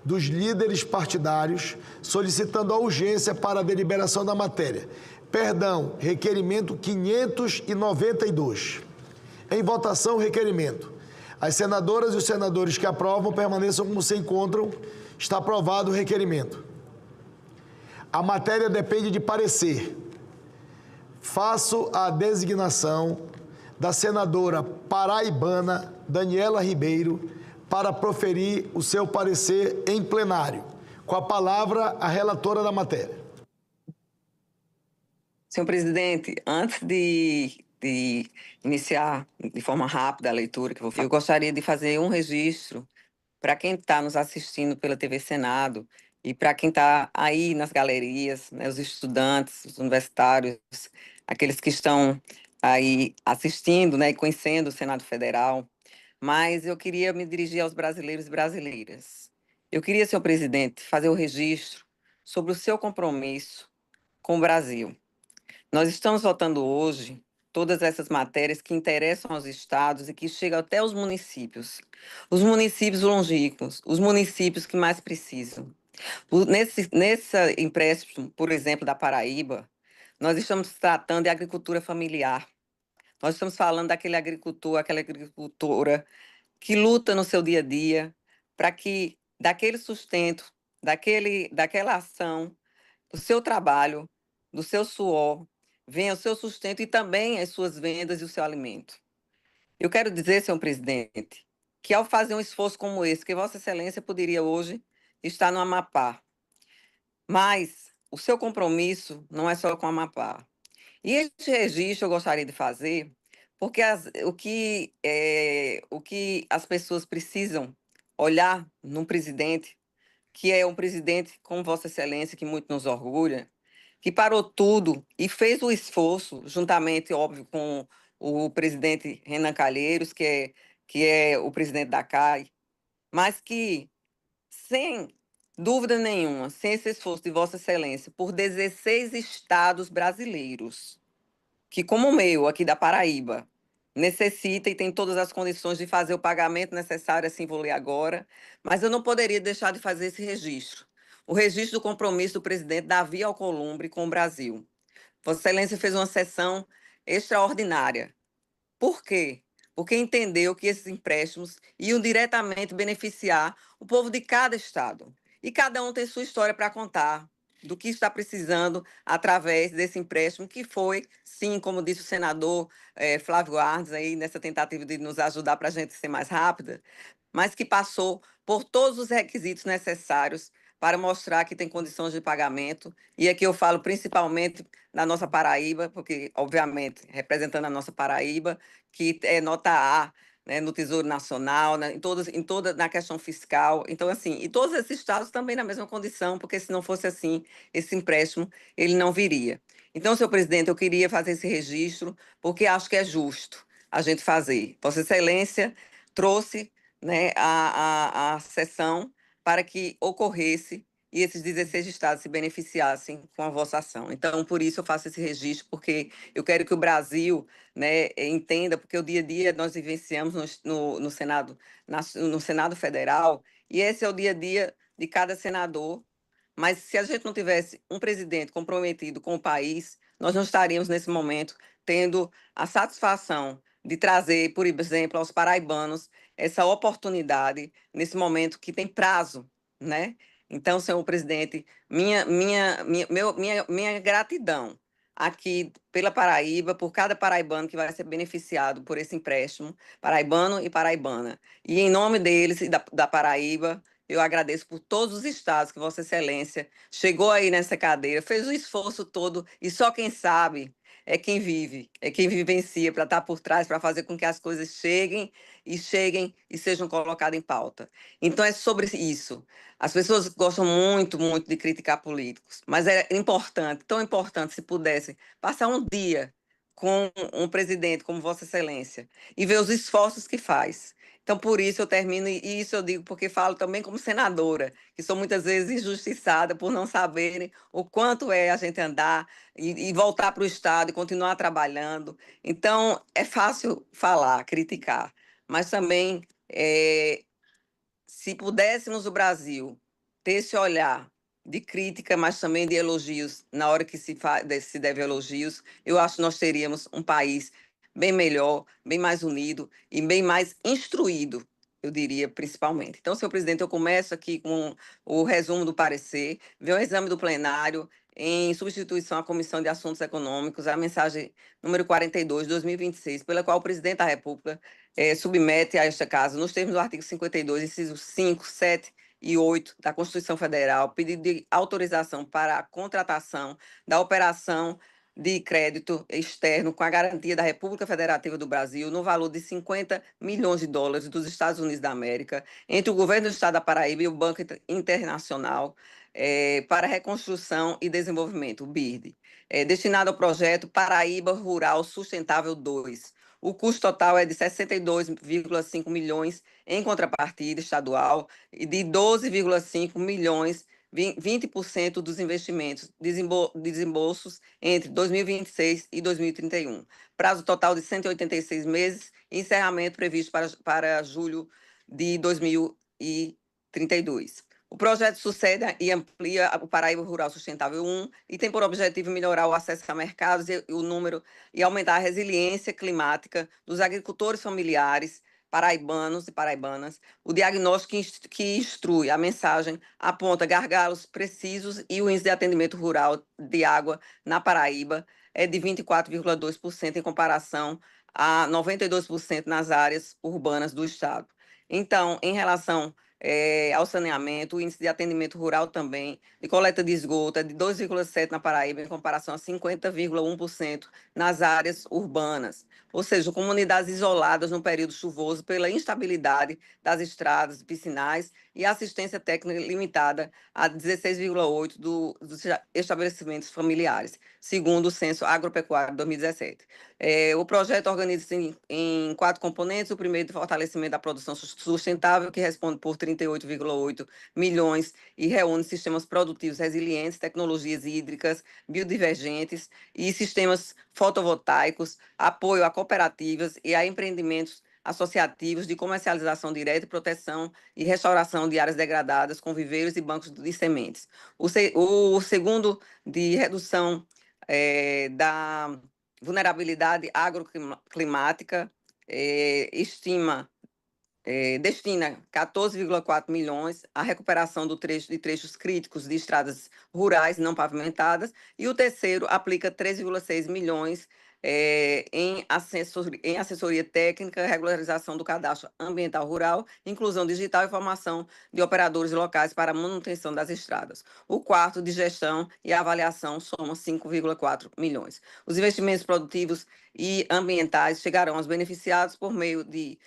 dos líderes partidários solicitando a urgência para a deliberação da matéria. Perdão, requerimento 592. Em votação, requerimento. As senadoras e os senadores que aprovam permaneçam como se encontram. Está aprovado o requerimento. A matéria depende de parecer. Faço a designação da senadora paraibana Daniela Ribeiro para proferir o seu parecer em plenário. Com a palavra, a relatora da matéria. Senhor presidente, antes de iniciar de forma rápida a leitura que eu gostaria de fazer um registro para quem está nos assistindo pela TV Senado e para quem está aí nas galerias, né, os estudantes, os universitários, aqueles que estão aí assistindo, né, e conhecendo o Senado Federal. Mas eu queria me dirigir aos brasileiros e brasileiras. Eu queria, senhor presidente, fazer o registro sobre o seu compromisso com o Brasil. Nós estamos votando hoje todas essas matérias que interessam aos estados e que chegam até os municípios longínquos, os municípios que mais precisam. Nesse empréstimo, por exemplo, da Paraíba, nós estamos tratando de agricultura familiar. Nós estamos falando daquele agricultor, aquela agricultora que luta no seu dia a dia para que daquele sustento, daquela ação, do seu trabalho, do seu suor, venha o seu sustento e também as suas vendas e o seu alimento. Eu quero dizer, senhor presidente, que ao fazer um esforço como esse, que Vossa Excelência poderia hoje estar no Amapá, mas o seu compromisso não é só com o Amapá. E este registro eu gostaria de fazer porque o que as pessoas precisam olhar num presidente, que é um presidente como Vossa Excelência, que muito nos orgulha, que parou tudo e fez o esforço, juntamente, óbvio, com o presidente Renan Calheiros, que é o presidente da CAI, mas que, sem dúvida nenhuma, sem esse esforço de Vossa Excelência, por 16 estados brasileiros, que, como o meu, aqui da Paraíba, necessita e tem todas as condições de fazer o pagamento necessário, assim vou ler agora, mas eu não poderia deixar de fazer esse registro. O registro do compromisso do presidente Davi Alcolumbre com o Brasil. Vossa Excelência fez uma sessão extraordinária. Por quê? Porque entendeu que esses empréstimos iam diretamente beneficiar o povo de cada estado. E cada um tem sua história para contar do que está precisando através desse empréstimo, que foi, sim, como disse o senador Flávio Arnes, aí, nessa tentativa de nos ajudar para a gente ser mais rápida, mas que passou por todos os requisitos necessários para mostrar que tem condições de pagamento. E aqui eu falo principalmente na nossa Paraíba, porque, obviamente, representando a nossa Paraíba, que é nota A, né, no Tesouro Nacional, né, em toda na questão fiscal. Então, assim, e todos esses estados também na mesma condição, porque se não fosse assim, esse empréstimo, ele não viria. Então, senhor presidente, eu queria fazer esse registro, porque acho que é justo a gente fazer. Vossa Excelência trouxe, né, a sessão para que ocorresse e esses 16 estados se beneficiassem com a vossa ação. Então, por isso eu faço esse registro, porque eu quero que o Brasil, né, entenda, porque o dia a dia nós vivenciamos no Senado Federal, e esse é o dia a dia de cada senador, mas se a gente não tivesse um presidente comprometido com o país, nós não estaríamos, nesse momento, tendo a satisfação de trazer, por exemplo, aos paraibanos essa oportunidade nesse momento que tem prazo, né? Então, senhor presidente, minha gratidão aqui pela Paraíba, por cada paraibano que vai ser beneficiado por esse empréstimo, paraibano e paraibana. E em nome deles e da Paraíba, eu agradeço por todos os estados que Vossa Excelência chegou aí nessa cadeira, fez o esforço todo e só quem sabe é quem vive, é quem vivencia para estar por trás, para fazer com que as coisas cheguem e sejam colocadas em pauta. Então é sobre isso. As pessoas gostam muito, muito de criticar políticos, mas é importante, tão importante, se pudessem passar um dia com um presidente como Vossa Excelência e ver os esforços que faz. Então, por isso eu termino, e isso eu digo porque falo também como senadora, que sou muitas vezes injustiçada por não saberem o quanto é a gente andar e voltar para o Estado e continuar trabalhando. Então, é fácil falar, criticar, mas também, se pudéssemos o Brasil ter esse olhar de crítica, mas também de elogios, na hora que se deve elogios, eu acho que nós teríamos um país bem melhor, bem mais unido e bem mais instruído, eu diria, principalmente. Então, senhor presidente, eu começo aqui com o resumo do parecer, ver o exame do plenário, em substituição à Comissão de Assuntos Econômicos, a mensagem número 42, 2026, pela qual o presidente da República submete a esta Casa, nos termos do artigo 52, incisos 5, 7 e 8 da Constituição Federal, pedido de autorização para a contratação da operação de crédito externo com a garantia da República Federativa do Brasil no valor de 50 milhões de dólares dos Estados Unidos da América, entre o governo do Estado da Paraíba e o Banco Internacional para Reconstrução e Desenvolvimento, o BIRD, destinado ao projeto Paraíba Rural Sustentável 2. O custo total é de 62,5 milhões em contrapartida estadual e de 12,5 milhões 20% dos investimentos desembolsos entre 2026 e 2031. Prazo total de 186 meses e encerramento previsto para julho de 2032. O projeto sucede e amplia o Paraíba Rural Sustentável 1 e tem por objetivo melhorar o acesso a mercados e o número e aumentar a resiliência climática dos agricultores familiares paraibanos e paraibanas. O diagnóstico que instrui a mensagem aponta gargalos precisos e o índice de atendimento rural de água na Paraíba é de 24,2% em comparação a 92% nas áreas urbanas do estado. Então, em relação ao saneamento, o índice de atendimento rural também, de coleta de esgoto, é de 2,7% na Paraíba, em comparação a 50,1% nas áreas urbanas. Ou seja, comunidades isoladas no período chuvoso pela instabilidade das estradas, piscinais e assistência técnica limitada a 16,8% dos estabelecimentos familiares, segundo o Censo Agropecuário de 2017. O projeto organiza-se em 4 componentes. O primeiro, de fortalecimento da produção sustentável, que responde por 38,8 milhões e reúne sistemas produtivos resilientes, tecnologias hídricas, biodivergentes e sistemas fotovoltaicos, apoio a cooperativas e a empreendimentos associativos de comercialização direta e proteção e restauração de áreas degradadas com viveiros e bancos de sementes. O segundo, de redução da vulnerabilidade agroclimática, destina 14,4 milhões à recuperação de trechos críticos de estradas rurais não pavimentadas, e o terceiro aplica 3,6 milhões em assessoria técnica, regularização do cadastro ambiental rural, inclusão digital e formação de operadores locais para a manutenção das estradas. O quarto, de gestão e avaliação, soma 5,4 milhões. Os investimentos produtivos e ambientais chegarão aos beneficiados por meio de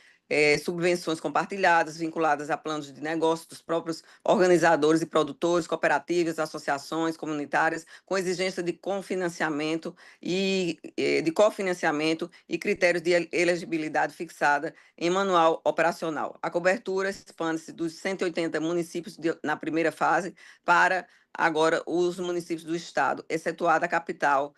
subvenções compartilhadas, vinculadas a planos de negócio dos próprios organizadores e produtores, cooperativas, associações comunitárias, com exigência de cofinanciamento e critérios de elegibilidade fixada em manual operacional. A cobertura expande-se dos 180 municípios na primeira fase para agora os municípios do estado, excetuada a capital,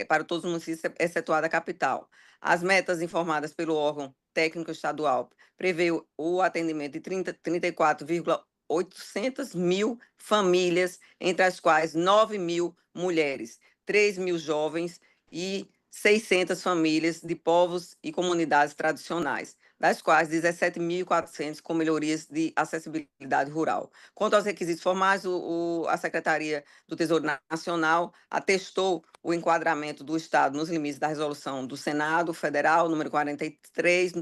para todos os municípios, excetuada a capital. As metas informadas pelo órgão técnico estadual prevê o atendimento de 34,800 mil famílias, entre as quais 9 mil mulheres, 3 mil jovens e 600 famílias de povos e comunidades tradicionais, das quais 17.400 com melhorias de acessibilidade rural. Quanto aos requisitos formais, a Secretaria do Tesouro Nacional atestou o enquadramento do Estado nos limites da resolução do Senado Federal, número 43,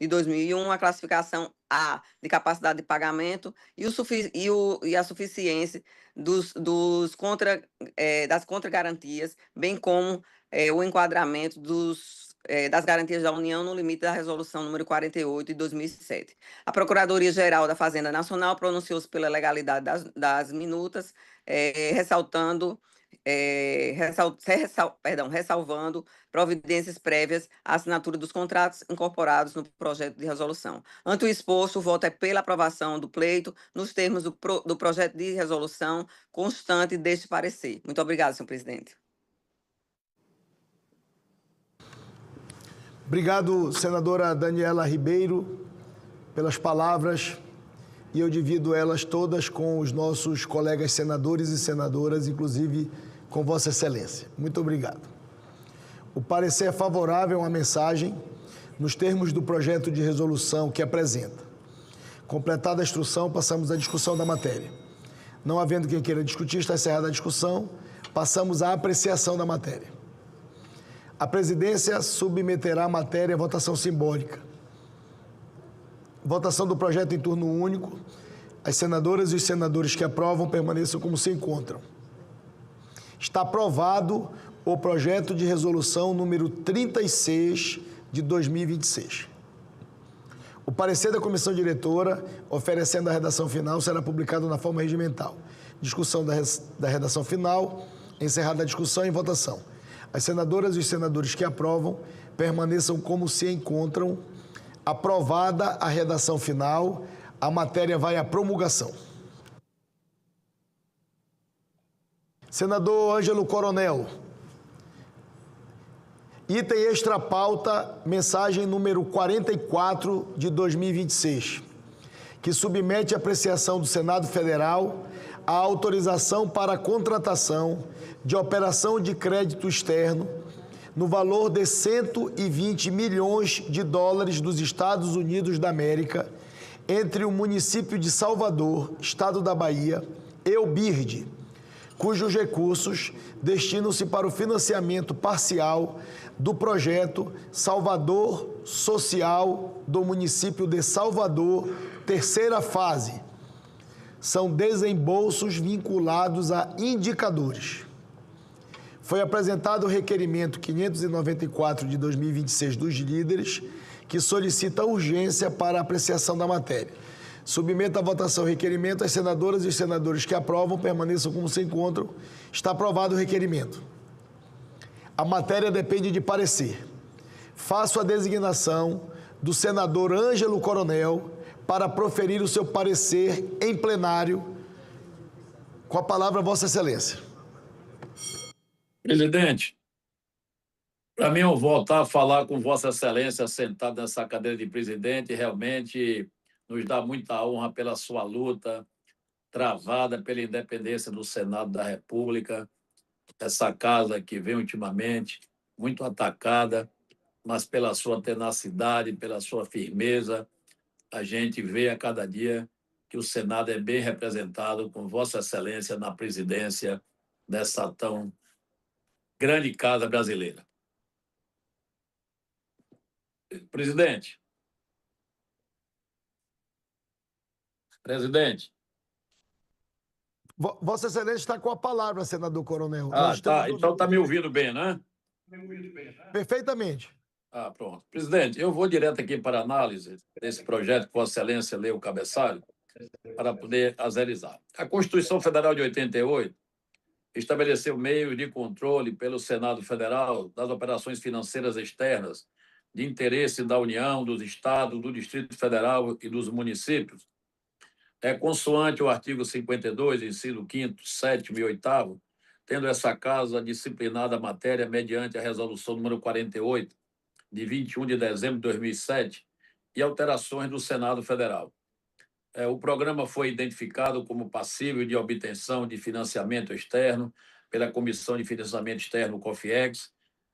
de 2001, a classificação A de capacidade de pagamento e a suficiência das contragarantias, bem como o enquadramento das garantias da União no limite da resolução número 48 de 2007. A Procuradoria-Geral da Fazenda Nacional pronunciou-se pela legalidade das minutas, ressalvando providências prévias à assinatura dos contratos incorporados no projeto de resolução. Ante o exposto, o voto é pela aprovação do pleito, nos termos do projeto de resolução constante deste parecer. Muito obrigada, senhor presidente. Obrigado, senadora Daniela Ribeiro, pelas palavras, e eu divido elas todas com os nossos colegas senadores e senadoras, inclusive com Vossa Excelência. Muito obrigado. O parecer é favorável à mensagem nos termos do projeto de resolução que apresenta. Completada a instrução, passamos à discussão da matéria. Não havendo quem queira discutir, está encerrada a discussão, passamos à apreciação da matéria. A presidência submeterá a matéria à votação simbólica. Votação do projeto em turno único. As senadoras e os senadores que aprovam permaneçam como se encontram. Está aprovado o projeto de resolução número 36 de 2026. O parecer da comissão diretora, oferecendo a redação final, será publicado na forma regimental. Discussão da redação final, encerrada a discussão e votação. As senadoras e os senadores que aprovam permaneçam como se encontram. Aprovada a redação final, a matéria vai à promulgação. Senador Ângelo Coronel. Item extra pauta, mensagem número 44 de 2026, que submete à apreciação do Senado Federal a autorização para a contratação de operação de crédito externo no valor de 120 milhões de dólares dos Estados Unidos da América entre o município de Salvador, estado da Bahia, e o BIRD, cujos recursos destinam-se para o financiamento parcial do projeto Salvador Social do município de Salvador, terceira fase. São desembolsos vinculados a indicadores. Foi apresentado o requerimento 594 de 2026 dos líderes, que solicita urgência para a apreciação da matéria. Submeto à votação o requerimento. As senadoras e os senadores que aprovam permaneçam como se encontram. Está aprovado o requerimento. A matéria depende de parecer. Faço a designação do senador Ângelo Coronel para proferir o seu parecer em plenário. Com a palavra, Vossa Excelência. Presidente, para mim, eu voltar a falar com Vossa Excelência sentado nessa cadeira de presidente, realmente nos dá muita honra pela sua luta travada pela independência do Senado da República, essa casa que vem ultimamente muito atacada, mas pela sua tenacidade, pela sua firmeza, a gente vê a cada dia que o Senado é bem representado com Vossa Excelência na presidência dessa tão grande casa brasileira. Presidente. Vossa Excelência está com a palavra, senador Coronel. Tá. Então está me ouvindo bem, né? Perfeitamente. Pronto. Presidente, eu vou direto aqui para a análise desse projeto que Vossa Excelência leu o cabeçalho para poder azerizar. A Constituição Federal de 88 estabeleceu meios de controle pelo Senado Federal das operações financeiras externas de interesse da União, dos Estados, do Distrito Federal e dos municípios. Consoante o artigo 52, inciso 5º, 7º e 8º, tendo essa casa disciplinada a matéria mediante a resolução número 48, de 21 de dezembro de 2007, e alterações do Senado Federal. O programa foi identificado como passível de obtenção de financiamento externo pela Comissão de Financiamento Externo, COFIEX,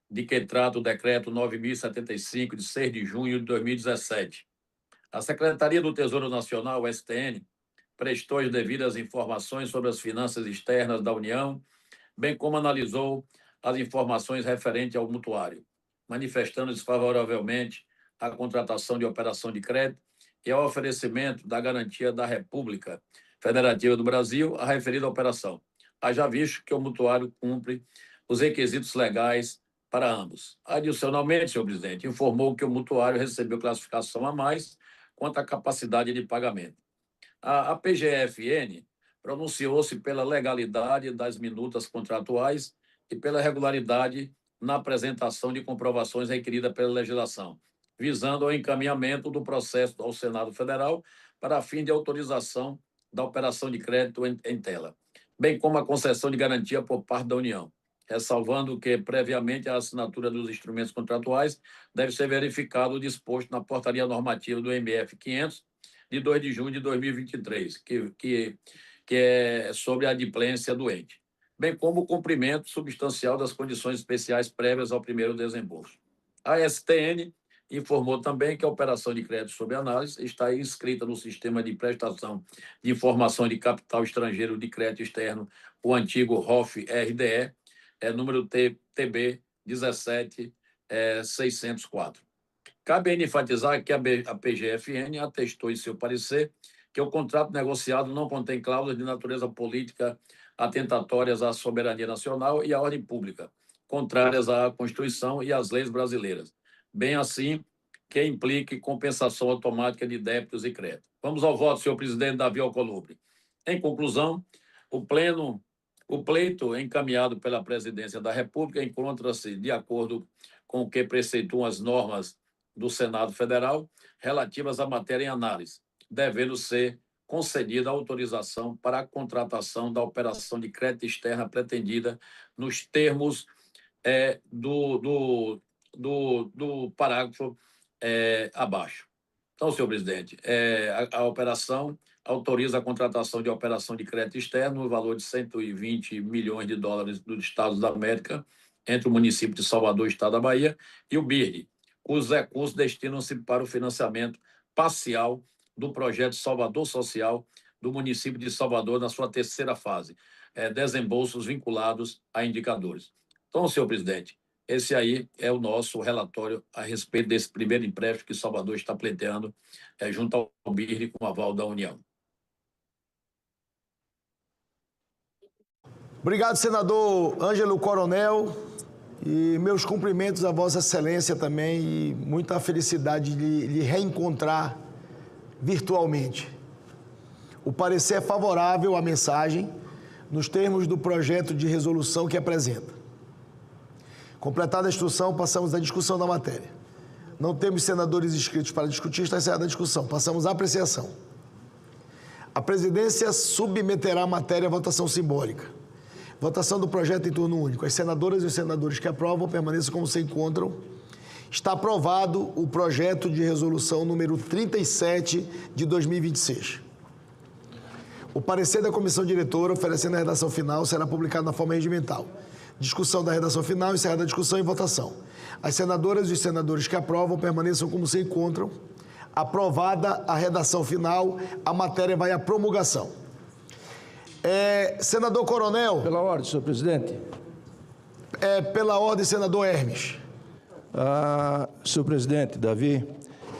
de que trata o Decreto 9.075, de 6 de junho de 2017. A Secretaria do Tesouro Nacional, o STN, prestou as devidas informações sobre as finanças externas da União, bem como analisou as informações referentes ao mutuário, manifestando desfavoravelmente a contratação de operação de crédito e ao oferecimento da garantia da República Federativa do Brasil à referida operação, haja visto que o mutuário cumpre os requisitos legais para ambos. Adicionalmente, senhor presidente, informou que o mutuário recebeu classificação a mais quanto à capacidade de pagamento. A PGFN pronunciou-se pela legalidade das minutas contratuais e pela regularidade na apresentação de comprovações requerida pela legislação, visando ao encaminhamento do processo ao Senado Federal para fim de autorização da operação de crédito em tela, bem como a concessão de garantia por parte da União, ressalvando que, previamente à assinatura dos instrumentos contratuais, deve ser verificado o disposto na portaria normativa do MF 500, de 2 de junho de 2023, que é sobre a adimplência do ente, bem como o cumprimento substancial das condições especiais prévias ao primeiro desembolso. A STN informou também que a operação de crédito sob análise está inscrita no Sistema de Prestação de Informação de Capital Estrangeiro de Crédito Externo, o antigo ROF-RDE, número TB 17604. Cabe enfatizar que a PGFN atestou em seu parecer que o contrato negociado não contém cláusulas de natureza política atentatórias à soberania nacional e à ordem pública, contrárias à Constituição e às leis brasileiras, bem assim que implique compensação automática de débitos e créditos. Vamos ao voto, senhor presidente Davi Alcolumbre. Em conclusão, o pleito encaminhado pela Presidência da República encontra-se de acordo com o que preceituam as normas do Senado Federal relativas à matéria em análise, devendo ser concedida a autorização para a contratação da operação de crédito externa pretendida nos termos do parágrafo abaixo. Então, senhor presidente, a operação autoriza a contratação de operação de crédito externo no valor de 120 milhões de dólares dos Estados da América entre o município de Salvador, Estado da Bahia, e o BIRD, cujos recursos destinam-se para o financiamento parcial do projeto Salvador Social do município de Salvador na sua terceira fase, desembolsos vinculados a indicadores. Então, senhor presidente, esse aí é o nosso relatório a respeito desse primeiro empréstimo que Salvador está pleiteando junto ao BIRD com o aval da União. Obrigado, senador Ângelo Coronel, e meus cumprimentos a Vossa Excelência também, e muita felicidade de lhe reencontrar virtualmente. O parecer é favorável à mensagem nos termos do projeto de resolução que apresenta. Completada a instrução, passamos à discussão da matéria. Não temos senadores inscritos para discutir, está encerrada a discussão. Passamos à apreciação. A presidência submeterá a matéria à votação simbólica. Votação do projeto em turno único. As senadoras e os senadores que aprovam permaneçam como se encontram. Está aprovado o projeto de resolução número 37 de 2026. O parecer da comissão diretora, oferecendo a redação final, será publicado na forma regimental. Discussão da redação final, encerrada a discussão e votação. As senadoras e os senadores que aprovam permaneçam como se encontram. Aprovada a redação final, a matéria vai à promulgação. Senador Coronel. Pela ordem, senhor presidente. Pela ordem, senador Hermes. Senhor presidente Davi,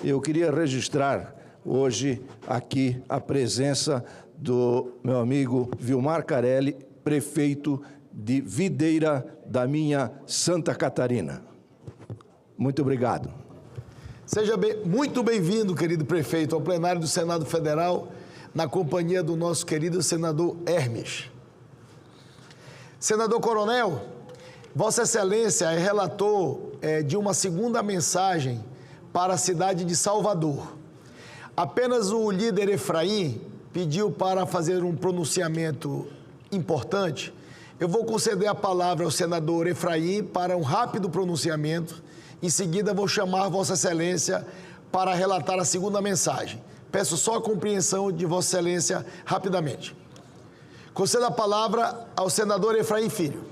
eu queria registrar hoje aqui a presença do meu amigo Vilmar Carelli, prefeito de Videira, da minha Santa Catarina. Muito obrigado. Seja muito bem-vindo, querido prefeito, ao plenário do Senado Federal, na companhia do nosso querido senador Hermes. Senador Coronel, Vossa Excelência é relator de uma segunda mensagem para a cidade de Salvador. Apenas o líder Efraim pediu para fazer um pronunciamento importante. Eu vou conceder a palavra ao senador Efraim para um rápido pronunciamento. Em seguida, vou chamar Vossa Excelência para relatar a segunda mensagem. Peço só a compreensão de Vossa Excelência rapidamente. Concedo a palavra ao senador Efraim Filho.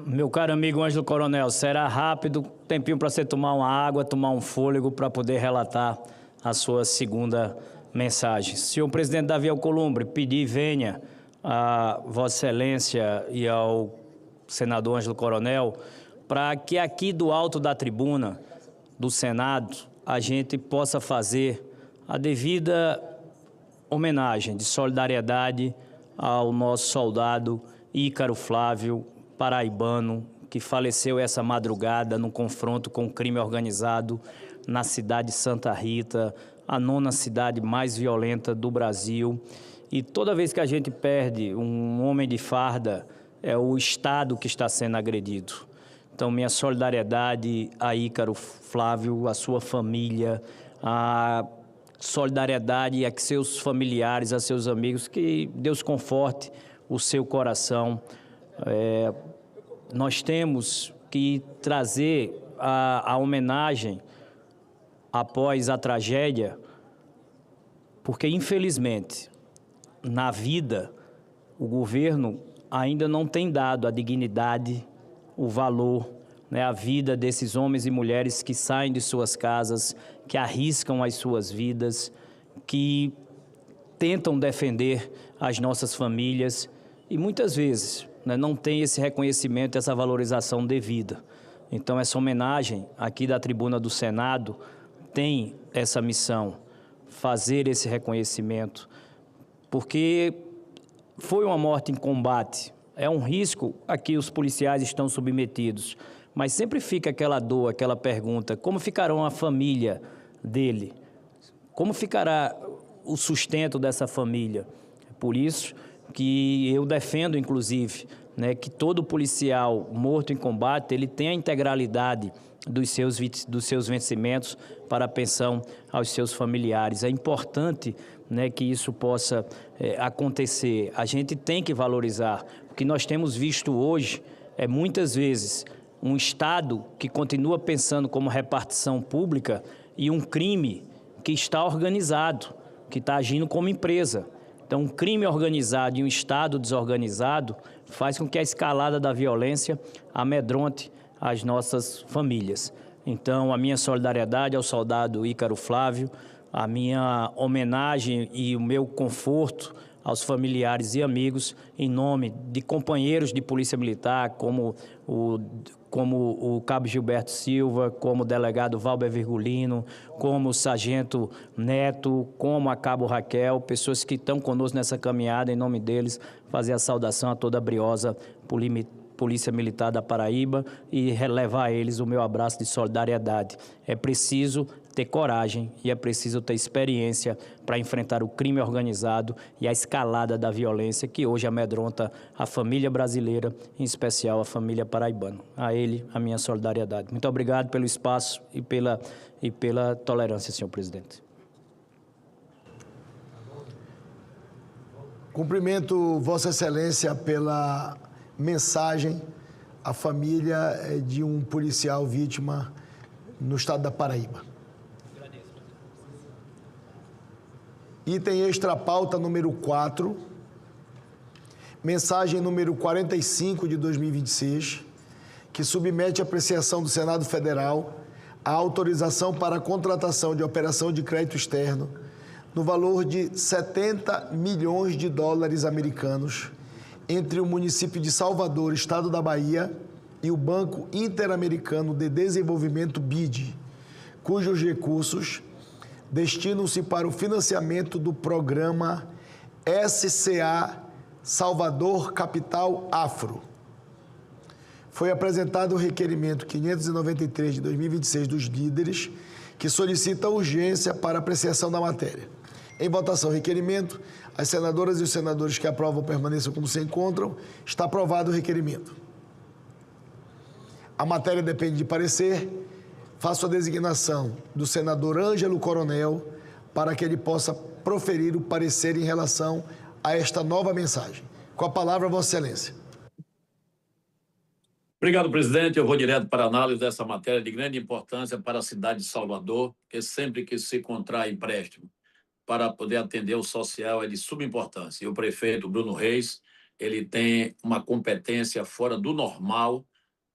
Meu caro amigo Ângelo Coronel, será rápido, tempinho para você tomar uma água, tomar um fôlego para poder relatar a sua segunda mensagem. Senhor presidente Davi Alcolumbre, pedi venha a Vossa Excelência e ao senador Ângelo Coronel para que aqui do alto da tribuna do Senado a gente possa fazer a devida homenagem de solidariedade ao nosso soldado Ícaro Flávio, paraibano, que faleceu essa madrugada no confronto com o crime organizado na cidade de Santa Rita, a 9ª cidade mais violenta do Brasil. E toda vez que a gente perde um homem de farda, é o Estado que está sendo agredido. Então, minha solidariedade a Ícaro Flávio, a sua família, a solidariedade a seus familiares, a seus amigos, que Deus conforte o seu coração. Nós temos que trazer a homenagem após a tragédia, porque, infelizmente, na vida, o governo ainda não tem dado a dignidade, o valor, a vida desses homens e mulheres que saem de suas casas, que arriscam as suas vidas, que tentam defender as nossas famílias e muitas vezes não tem esse reconhecimento, essa valorização devida. Então, essa homenagem aqui da tribuna do Senado tem essa missão, fazer esse reconhecimento, porque foi uma morte em combate, é um risco a que os policiais estão submetidos, mas sempre fica aquela dor, aquela pergunta, como ficará a família dele? Como ficará o sustento dessa família? Por isso que eu defendo, inclusive, que todo policial morto em combate, ele tenha a integralidade dos seus vencimentos para a pensão aos seus familiares. É importante que isso possa acontecer. A gente tem que valorizar. O que nós temos visto hoje é, muitas vezes, um Estado que continua pensando como repartição pública e um crime que está organizado, que está agindo como empresa. Então, um crime organizado e um Estado desorganizado faz com que a escalada da violência amedronte as nossas famílias. Então, a minha solidariedade ao soldado Ícaro Flávio, a minha homenagem e o meu conforto aos familiares e amigos, em nome de companheiros de Polícia Militar, como o Cabo Gilberto Silva, como o delegado Valber Virgulino, como o Sargento Neto, como a Cabo Raquel, pessoas que estão conosco nessa caminhada, em nome deles, fazer a saudação a toda a briosa Polícia Militar da Paraíba e levar a eles o meu abraço de solidariedade. É preciso ter coragem e é preciso ter experiência para enfrentar o crime organizado e a escalada da violência que hoje amedronta a família brasileira, em especial a família paraibana. A ele, a minha solidariedade. Muito obrigado pelo espaço e pela tolerância, senhor presidente. Cumprimento Vossa Excelência pela mensagem à família de um policial vítima no estado da Paraíba. Item extra pauta número 4, mensagem número 45 de 2026, que submete à apreciação do Senado Federal a autorização para a contratação de operação de crédito externo no valor de 70 milhões de dólares americanos entre o município de Salvador, estado da Bahia, e o Banco Interamericano de Desenvolvimento BID, cujos recursos destinam-se para o financiamento do programa SCA Salvador Capital Afro. Foi apresentado o requerimento 593 de 2026 dos líderes, que solicita urgência para apreciação da matéria. Em votação, requerimento. As senadoras e os senadores que aprovam permaneçam como se encontram. Está aprovado o requerimento. A matéria depende de parecer. Faço a designação do senador Ângelo Coronel para que ele possa proferir o parecer em relação a esta nova mensagem. Com a palavra, Vossa Excelência. Obrigado, presidente. Eu vou direto para a análise dessa matéria de grande importância para a cidade de Salvador, porque sempre que se contrai empréstimo para poder atender o social é de suma importância. E o prefeito Bruno Reis ele tem uma competência fora do normal,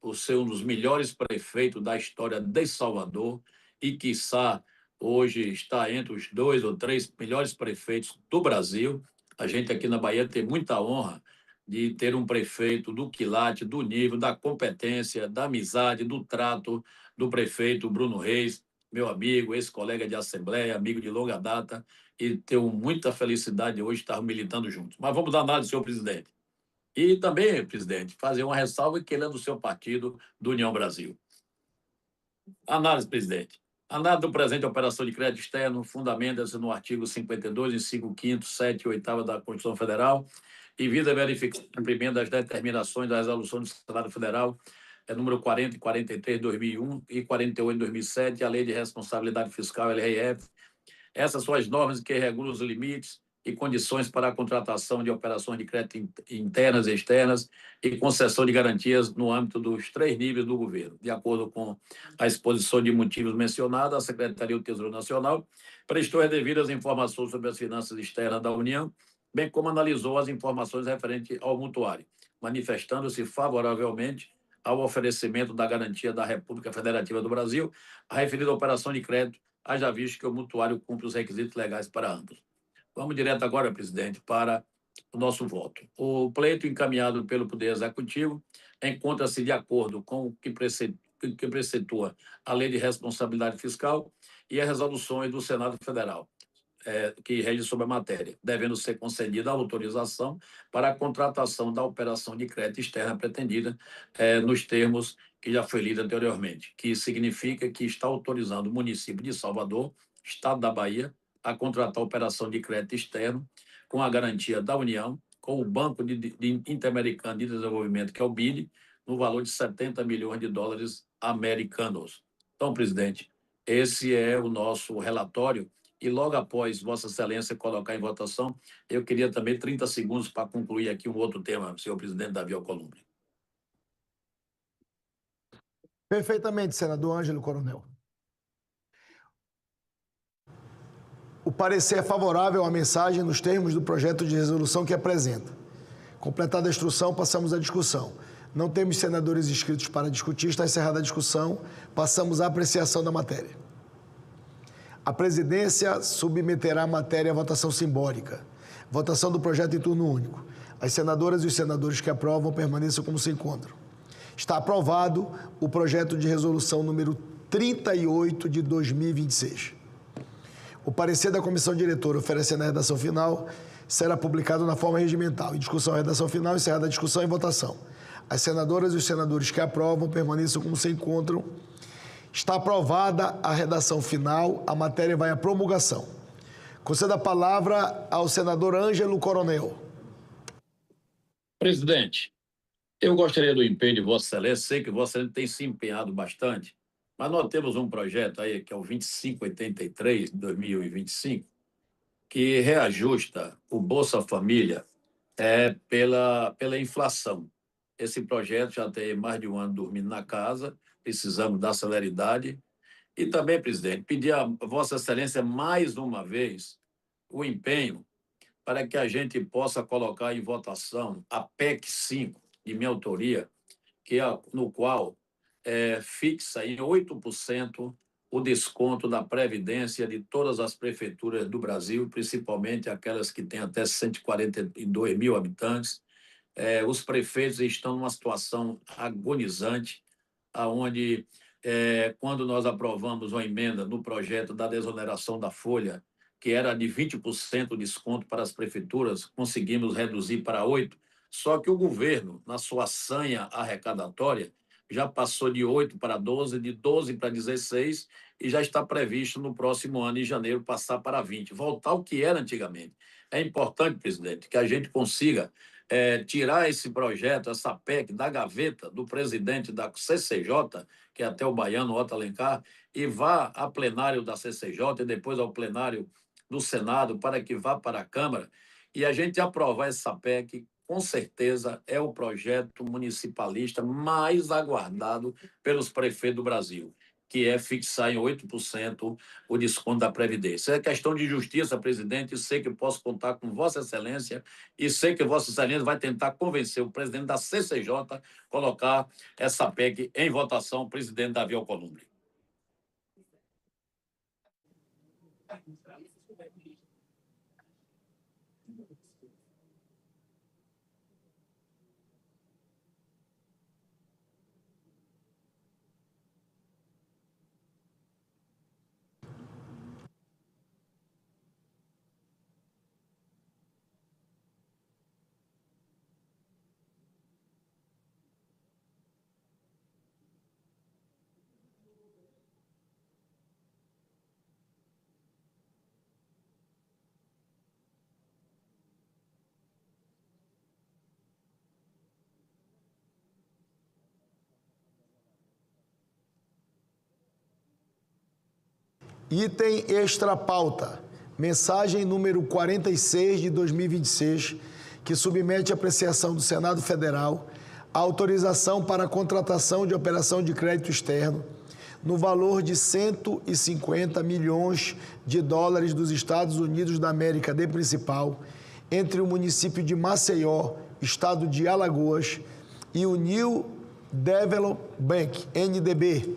por ser um dos melhores prefeitos da história de Salvador e, quiçá, hoje está entre os 2 ou 3 melhores prefeitos do Brasil. A gente aqui na Bahia tem muita honra de ter um prefeito do quilate, do nível, da competência, da amizade, do trato do prefeito Bruno Reis, meu amigo, ex-colega de assembleia, amigo de longa data, e tenho muita felicidade de hoje estar militando juntos. Mas vamos dar nada, senhor presidente. E também, presidente, fazer uma ressalva que ele é do seu partido, do União Brasil. Análise, presidente. Análise do presente operação de crédito externo fundamenta-se no artigo 52, inciso 5º, 7 e 8º da Constituição Federal e visa verificar o cumprimento das determinações da resolução do Senado Federal, número 40 e 43 de 2001 e 48 de 2007, a Lei de Responsabilidade Fiscal, LRF. Essas são as normas que regulam os limites e condições para a contratação de operações de crédito internas e externas e concessão de garantias no âmbito dos 3 níveis do governo. De acordo com a exposição de motivos mencionada, a Secretaria do Tesouro Nacional prestou as devidas informações sobre as finanças externas da União, bem como analisou as informações referentes ao mutuário, manifestando-se favoravelmente ao oferecimento da garantia da República Federativa do Brasil, a referida operação de crédito, haja visto que o mutuário cumpre os requisitos legais para ambos. Vamos direto agora, presidente, para o nosso voto. O pleito encaminhado pelo Poder Executivo encontra-se de acordo com o que preceitua a Lei de Responsabilidade Fiscal e as resoluções do Senado Federal, que rege sobre a matéria, devendo ser concedida a autorização para a contratação da operação de crédito externa pretendida nos termos que já foi lido anteriormente, que significa que está autorizando o município de Salvador, Estado da Bahia, a contratar a operação de crédito externo com a garantia da União, com o Banco Interamericano de Desenvolvimento, que é o BID, no valor de 70 milhões de dólares americanos. Então, presidente, esse é o nosso relatório e logo após Vossa Excelência colocar em votação, eu queria também 30 segundos para concluir aqui um outro tema, senhor presidente Davi Alcolumbre. Perfeitamente, senador Ângelo Coronel. O parecer é favorável à mensagem nos termos do projeto de resolução que apresenta. Completada a instrução, passamos à discussão. Não temos senadores inscritos para discutir, está encerrada a discussão, passamos à apreciação da matéria. A presidência submeterá a matéria à votação simbólica. Votação do projeto em turno único. As senadoras e os senadores que aprovam permaneçam como se encontram. Está aprovado o projeto de resolução número 38 de 2026. O parecer da comissão diretora oferecendo a redação final será publicado na forma regimental. Em discussão, a redação final, encerrada a discussão e votação. As senadoras e os senadores que aprovam permaneçam como se encontram. Está aprovada a redação final, a matéria vai à promulgação. Concedo a palavra ao senador Ângelo Coronel. Presidente, eu gostaria do empenho de Vossa Excelência, sei que Vossa Excelência tem se empenhado bastante, mas nós temos um projeto aí, que é o 2583 de 2025, que reajusta o Bolsa Família pela inflação. Esse projeto já tem mais de um ano dormindo na casa, precisamos dar celeridade. E também, presidente, pedir a Vossa Excelência mais uma vez o empenho para que a gente possa colocar em votação a PEC 5, de minha autoria, no qual fixa em 8% o desconto da Previdência de todas as prefeituras do Brasil, principalmente aquelas que têm até 142 mil habitantes. Os prefeitos estão numa situação agonizante, onde, quando nós aprovamos uma emenda no projeto da desoneração da folha, que era de 20% de desconto para as prefeituras, conseguimos reduzir para 8%, só que o governo, na sua sanha arrecadatória, já passou de 8 para 12, de 12 para 16, e já está previsto no próximo ano, em janeiro, passar para 20, voltar ao que era antigamente. É importante, presidente, que a gente consiga tirar esse projeto, essa PEC, da gaveta do presidente da CCJ, que é até o baiano Otto Alencar, e vá a plenário da CCJ e depois ao plenário do Senado, para que vá para a Câmara, e a gente aprovar essa PEC. Com certeza é o projeto municipalista mais aguardado pelos prefeitos do Brasil. que é fixar em 8% o desconto da Previdência. É questão de justiça, presidente, sei que posso contar com Vossa Excelência e sei que Vossa Excelência vai tentar convencer o presidente da CCJ a colocar essa PEC em votação, presidente Davi Alcolumbre. Item extra pauta, mensagem número 46 de 2026, que submete à apreciação do Senado Federal a autorização para a contratação de operação de crédito externo no valor de 150 milhões de dólares dos Estados Unidos da América de Principal entre o município de Maceió, estado de Alagoas, e o New Development Bank, NDB,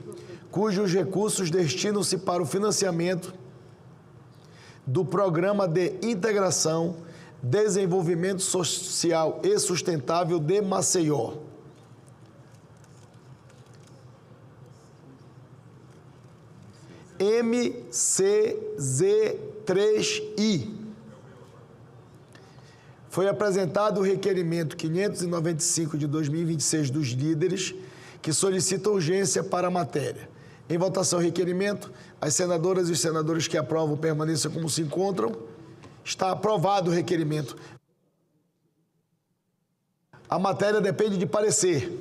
cujos recursos destinam-se para o financiamento do Programa de Integração, Desenvolvimento Social e Sustentável de Maceió. MCZ3I. Foi apresentado o requerimento 595 de 2026 dos líderes, que solicita urgência para a matéria. Em votação, requerimento. As senadoras e os senadores que aprovam permaneçam como se encontram. Está aprovado o requerimento. A matéria depende de parecer.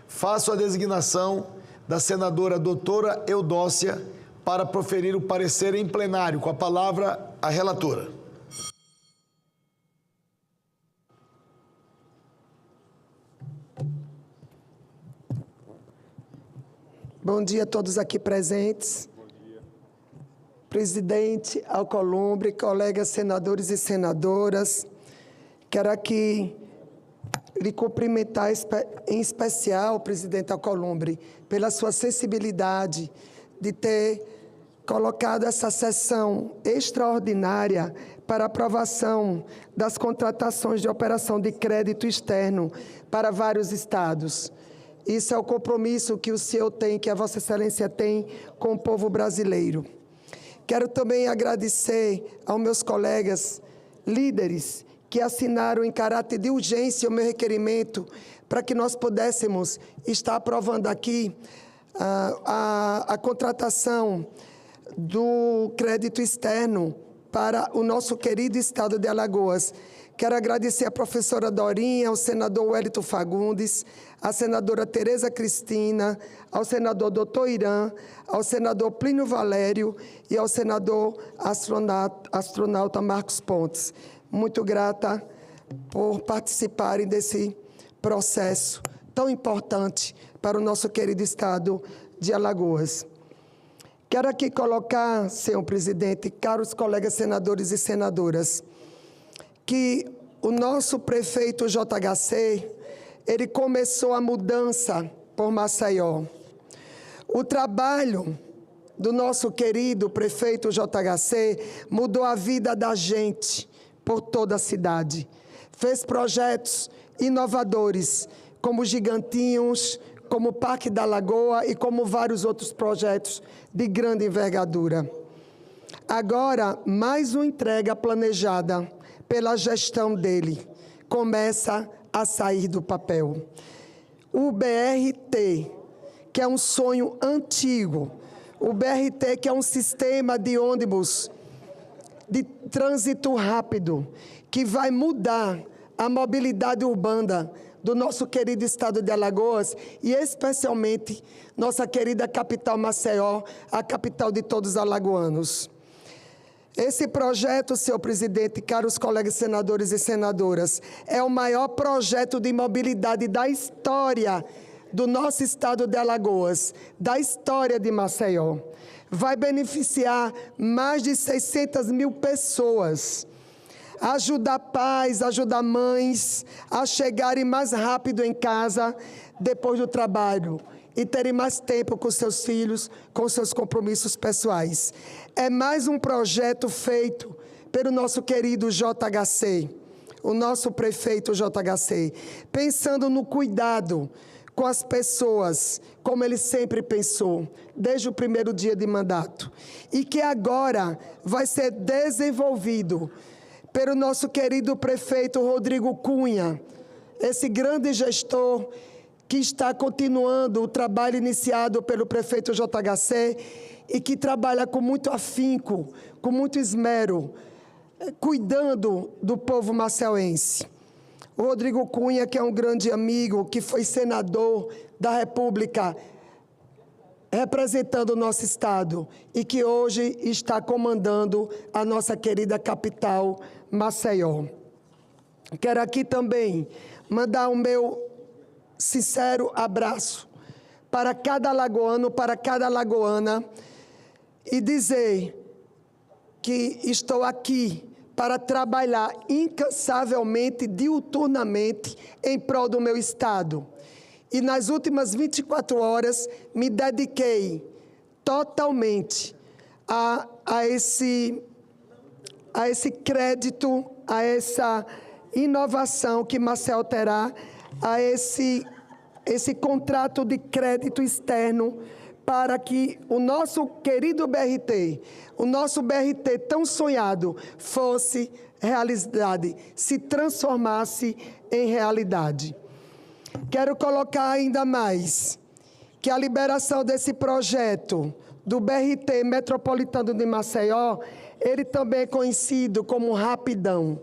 Faço a designação da senadora doutora Eudócia para proferir o parecer em plenário. Com a palavra, a relatora. Bom dia a todos aqui presentes. Bom dia. Presidente Alcolumbre, colegas senadores e senadoras, quero aqui lhe cumprimentar em especial, presidente Alcolumbre, pela sua sensibilidade de ter colocado essa sessão extraordinária para aprovação das contratações de operação de crédito externo para vários estados. Isso é o compromisso que o senhor tem, que a Vossa Excelência tem com o povo brasileiro. Quero também agradecer aos meus colegas líderes que assinaram em caráter de urgência o meu requerimento para que nós pudéssemos estar aprovando aqui a contratação do crédito externo para o nosso querido estado de Alagoas. Quero agradecer à professora Dorinha, ao senador Wellington Fagundes, à senadora Tereza Cristina, ao senador Dr. Irã, ao senador Plínio Valério e ao senador astronauta Marcos Pontes. Muito grata por participarem desse processo tão importante para o nosso querido estado de Alagoas. Quero aqui colocar, senhor presidente, caros colegas senadores e senadoras, que o nosso prefeito JHC, ele começou a mudança por Maceió. O trabalho do nosso querido prefeito JHC mudou a vida da gente por toda a cidade. Fez projetos inovadores, como Gigantinhos, como o Parque da Lagoa e como vários outros projetos de grande envergadura. Agora, mais uma entrega planejada pela gestão dele começa a sair do papel. O BRT, que é um sonho antigo, o BRT, que é um sistema de ônibus de trânsito rápido, que vai mudar a mobilidade urbana do nosso querido estado de Alagoas e especialmente nossa querida capital Maceió, a capital de todos os alagoanos. Esse projeto, senhor presidente, caros colegas senadores e senadoras, é o maior projeto de mobilidade da história do nosso estado de Alagoas, da história de Maceió. Vai beneficiar mais de 600 mil pessoas. Ajudar pais, ajudar mães a chegarem mais rápido em casa depois do trabalho e terem mais tempo com seus filhos, com seus compromissos pessoais. É mais um projeto feito pelo nosso querido JHC, o nosso prefeito JHC, pensando no cuidado com as pessoas, como ele sempre pensou, desde o primeiro dia de mandato, e que agora vai ser desenvolvido pelo nosso querido prefeito Rodrigo Cunha, esse grande gestor que está continuando o trabalho iniciado pelo prefeito JHC e que trabalha com muito afinco, com muito esmero, cuidando do povo maceiense. O Rodrigo Cunha, que é um grande amigo, que foi senador da República, representando o nosso estado e que hoje está comandando a nossa querida capital, Maceió. Quero aqui também mandar o meu sincero abraço para cada alagoano, para cada alagoana e dizer que estou aqui para trabalhar incansavelmente, diuturnamente, em prol do meu estado. E nas últimas 24 horas me dediquei totalmente a esse crédito, a essa inovação que Maceió terá, a esse contrato de crédito externo para que o nosso querido BRT, o nosso BRT tão sonhado, fosse realidade, se transformasse em realidade. Quero colocar ainda mais que a liberação desse projeto do BRT Metropolitano de Maceió, ele também é conhecido como Rapidão.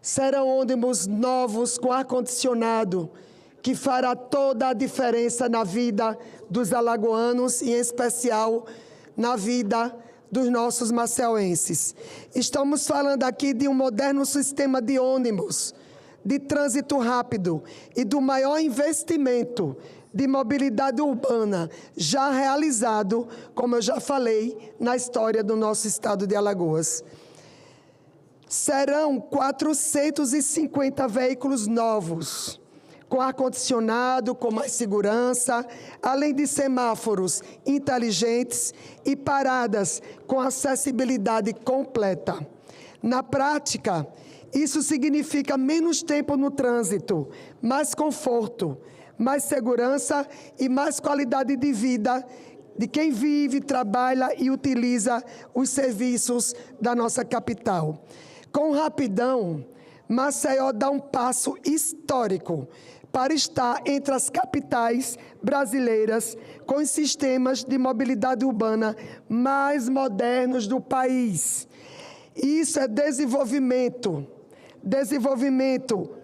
Serão ônibus novos com ar-condicionado, que fará toda a diferença na vida dos alagoanos e, em especial, na vida dos nossos maceienses. Estamos falando aqui de um moderno sistema de ônibus, de trânsito rápido e do maior investimento de mobilidade urbana já realizado, como eu já falei, na história do nosso estado de Alagoas. Serão 450 veículos novos, com ar-condicionado, com mais segurança, além de semáforos inteligentes e paradas com acessibilidade completa. Na prática, isso significa menos tempo no trânsito, mais conforto, mais segurança e mais qualidade de vida de quem vive, trabalha e utiliza os serviços da nossa capital. Com Rapidão, Maceió dá um passo histórico para estar entre as capitais brasileiras com os sistemas de mobilidade urbana mais modernos do país. Isso é desenvolvimento,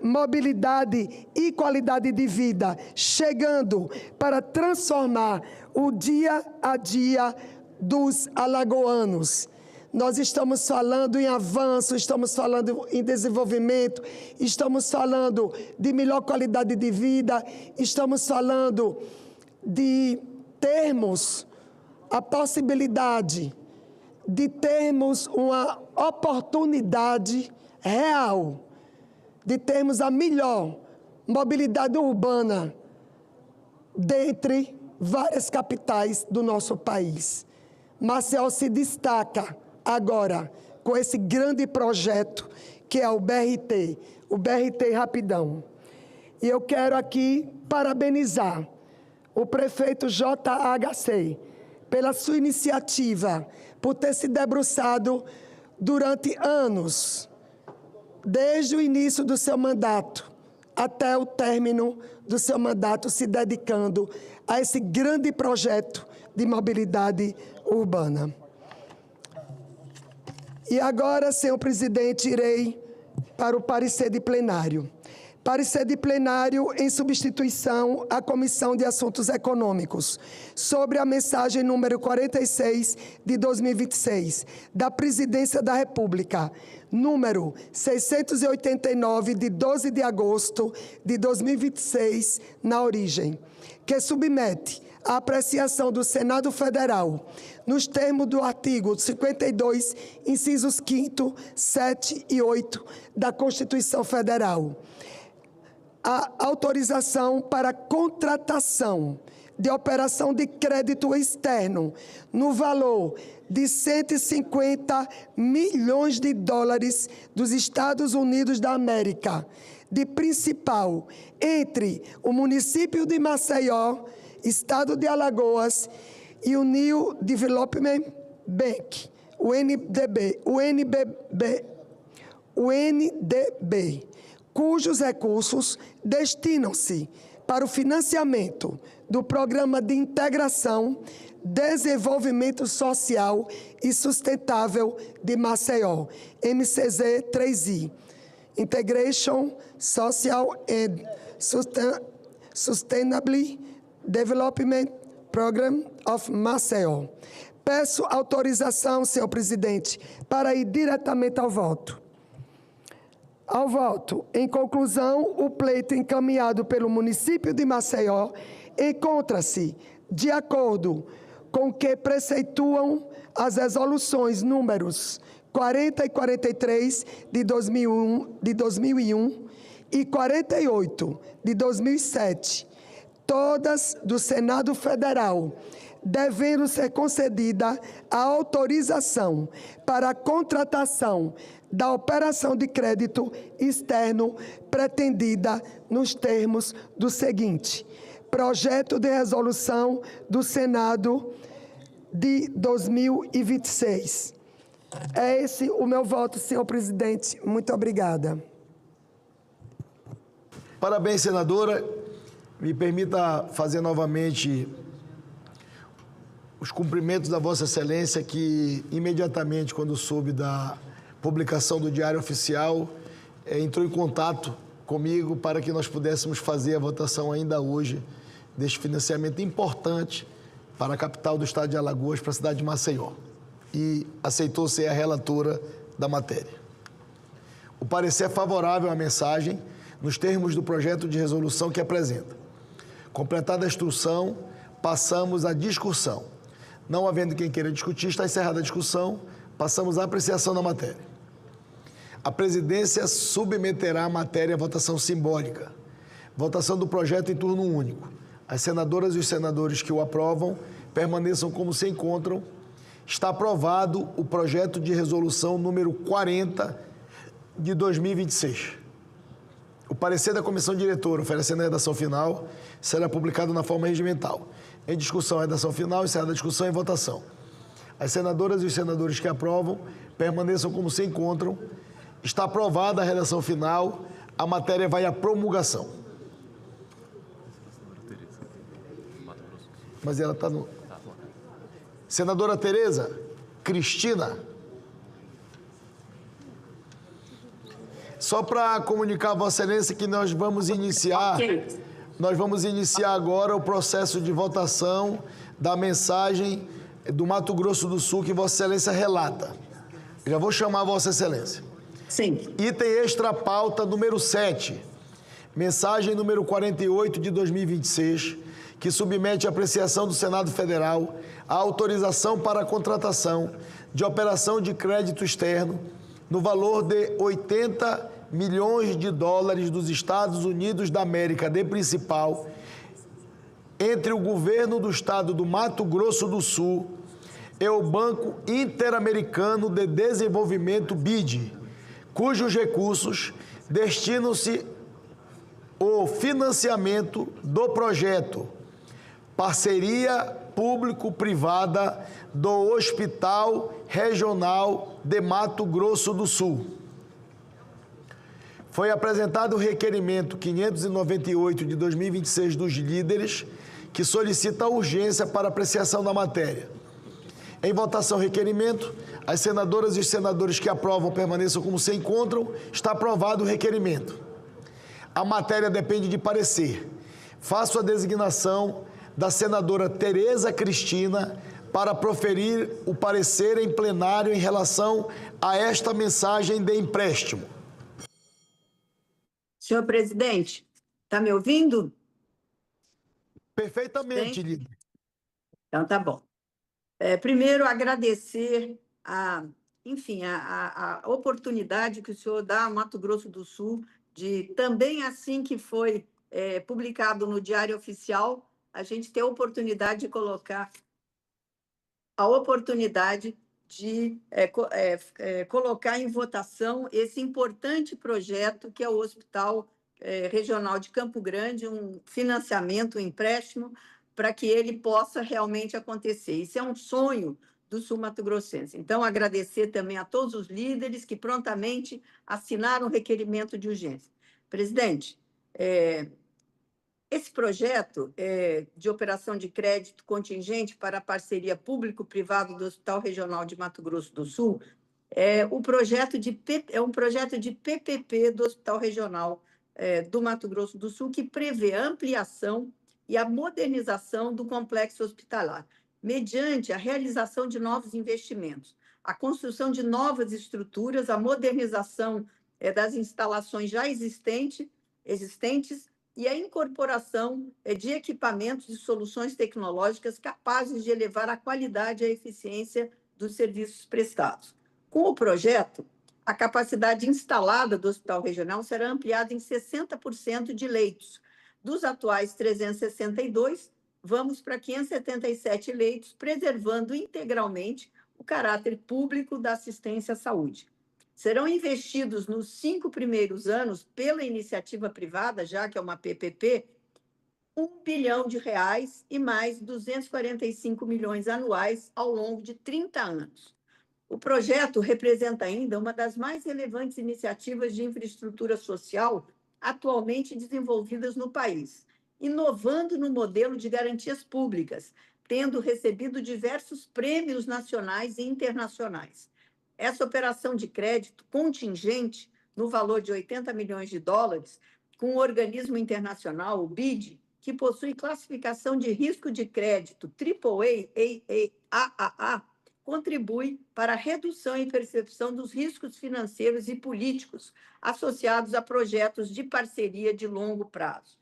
mobilidade e qualidade de vida, chegando para transformar o dia a dia dos alagoanos. Nós estamos falando em avanço, estamos falando em desenvolvimento, estamos falando de melhor qualidade de vida, estamos falando de termos a possibilidade de termos uma oportunidade real, de termos a melhor mobilidade urbana dentre várias capitais do nosso país. Maceió se destaca agora com esse grande projeto que é o BRT Rapidão. E eu quero aqui parabenizar o prefeito JHC pela sua iniciativa, por ter se debruçado durante anos, desde o início do seu mandato até o término do seu mandato, se dedicando a esse grande projeto de mobilidade urbana. E agora, senhor presidente, irei para o parecer de plenário. Parecer de plenário em substituição à Comissão de Assuntos Econômicos, sobre a mensagem número 46 de 2026, da Presidência da República, número 689, de 12 de agosto de 2026, na origem. que submete à apreciação do Senado Federal, nos termos do artigo 52, incisos 5º, 7 e 8 da Constituição Federal, a autorização para contratação de operação de crédito externo no valor de 150 milhões de dólares dos Estados Unidos da América, de principal entre o município de Maceió, Estado de Alagoas e o New Development Bank, o UNDB, cujos recursos destinam-se para o financiamento do Programa de Integração, Desenvolvimento Social e Sustentável de Maceió, MCZ-3I, Integration Social and Sustainable Development Program of Maceió. Peço autorização, senhor presidente, para ir diretamente ao voto. Ao voto. Em conclusão, o pleito encaminhado pelo município de Maceió encontra-se de acordo com o que preceituam as resoluções números 40 e 43 de 2001 e 48 de 2007, todas do Senado Federal, devendo ser concedida a autorização para a contratação da operação de crédito externo pretendida nos termos do seguinte: Projeto de Resolução do Senado de 2026. É esse o meu voto, senhor presidente. Muito obrigada. Parabéns, senadora. Me permita fazer novamente os cumprimentos da Vossa Excelência, que imediatamente, quando soube da publicação do Diário Oficial, entrou em contato comigo para que nós pudéssemos fazer a votação ainda hoje deste financiamento importante para a capital do estado de Alagoas, para a cidade de Maceió. E aceitou ser a relatora da matéria. O parecer é favorável à mensagem nos termos do projeto de resolução que apresenta. Completada a instrução, passamos à discussão. Não havendo quem queira discutir, está encerrada a discussão, passamos à apreciação da matéria. A presidência submeterá a matéria à votação simbólica. Votação do projeto em turno único. As senadoras e os senadores que o aprovam permaneçam como se encontram. Está aprovado o projeto de resolução número 40 de 2026. O parecer da comissão diretora, oferecendo a redação final, será publicado na forma regimental. Em discussão, a redação final, encerrada a discussão e votação. As senadoras e os senadores que aprovam permaneçam como se encontram. Está aprovada a redação final, a matéria vai à promulgação. Mas ela está no... Senadora Tereza Cristina. Só para comunicar a Vossa Excelência que nós vamos iniciar... Nós vamos iniciar agora o processo de votação da mensagem do Mato Grosso do Sul que Vossa Excelência relata. Já vou chamar Vossa Excelência. Sim. Item extra pauta número 7. Mensagem número 48 de 2026, que submete à apreciação do Senado Federal a autorização para a contratação de operação de crédito externo no valor de 80 milhões de dólares dos Estados Unidos da América de principal entre o governo do estado do Mato Grosso do Sul e o Banco Interamericano de Desenvolvimento, BID, cujos recursos destinam-se ao financiamento do projeto Parceria Público-Privada do Hospital Regional de Mato Grosso do Sul. Foi apresentado o requerimento 598 de 2026 dos líderes, que solicita a urgência para apreciação da matéria. Em votação requerimento, as senadoras e os senadores que aprovam permaneçam como se encontram. Está aprovado o requerimento. A matéria depende de parecer. Faço a designação da senadora Tereza Cristina para proferir o parecer em plenário em relação a esta mensagem de empréstimo. Senhor presidente, está me ouvindo? Perfeitamente, líder. Então, tá bom. Primeiro, agradecer enfim, a oportunidade que o senhor dá a Mato Grosso do Sul de, também assim que foi publicado no Diário Oficial, a gente ter a oportunidade de colocar colocar em votação esse importante projeto que é o Hospital Regional de Campo Grande, um financiamento, um empréstimo, para que ele possa realmente acontecer. Isso é um sonho do sul-mato-grossense. Então, agradecer também a todos os líderes que prontamente assinaram o requerimento de urgência. Presidente, esse projeto de operação de crédito contingente para a parceria público-privado do Hospital Regional de Mato Grosso do Sul é um projeto de PPP do Hospital Regional do Mato Grosso do Sul, que prevê a ampliação e a modernização do complexo hospitalar, mediante a realização de novos investimentos, a construção de novas estruturas, a modernização das instalações já existentes e a incorporação de equipamentos e soluções tecnológicas capazes de elevar a qualidade e a eficiência dos serviços prestados. Com o projeto, a capacidade instalada do Hospital Regional será ampliada em 60% de leitos. Dos atuais 362, vamos para 577 leitos, preservando integralmente o caráter público da assistência à saúde. Serão investidos nos 5 primeiros anos, pela iniciativa privada, já que é uma PPP, R$1 bilhão e mais 245 milhões anuais ao longo de 30 anos. O projeto representa ainda uma das mais relevantes iniciativas de infraestrutura social atualmente desenvolvidas no país, inovando no modelo de garantias públicas, tendo recebido diversos prêmios nacionais e internacionais. Essa operação de crédito contingente, no valor de $80 milhões, com o organismo internacional, o BID, que possui classificação de risco de crédito AAA, contribui para a redução e percepção dos riscos financeiros e políticos associados a projetos de parceria de longo prazo.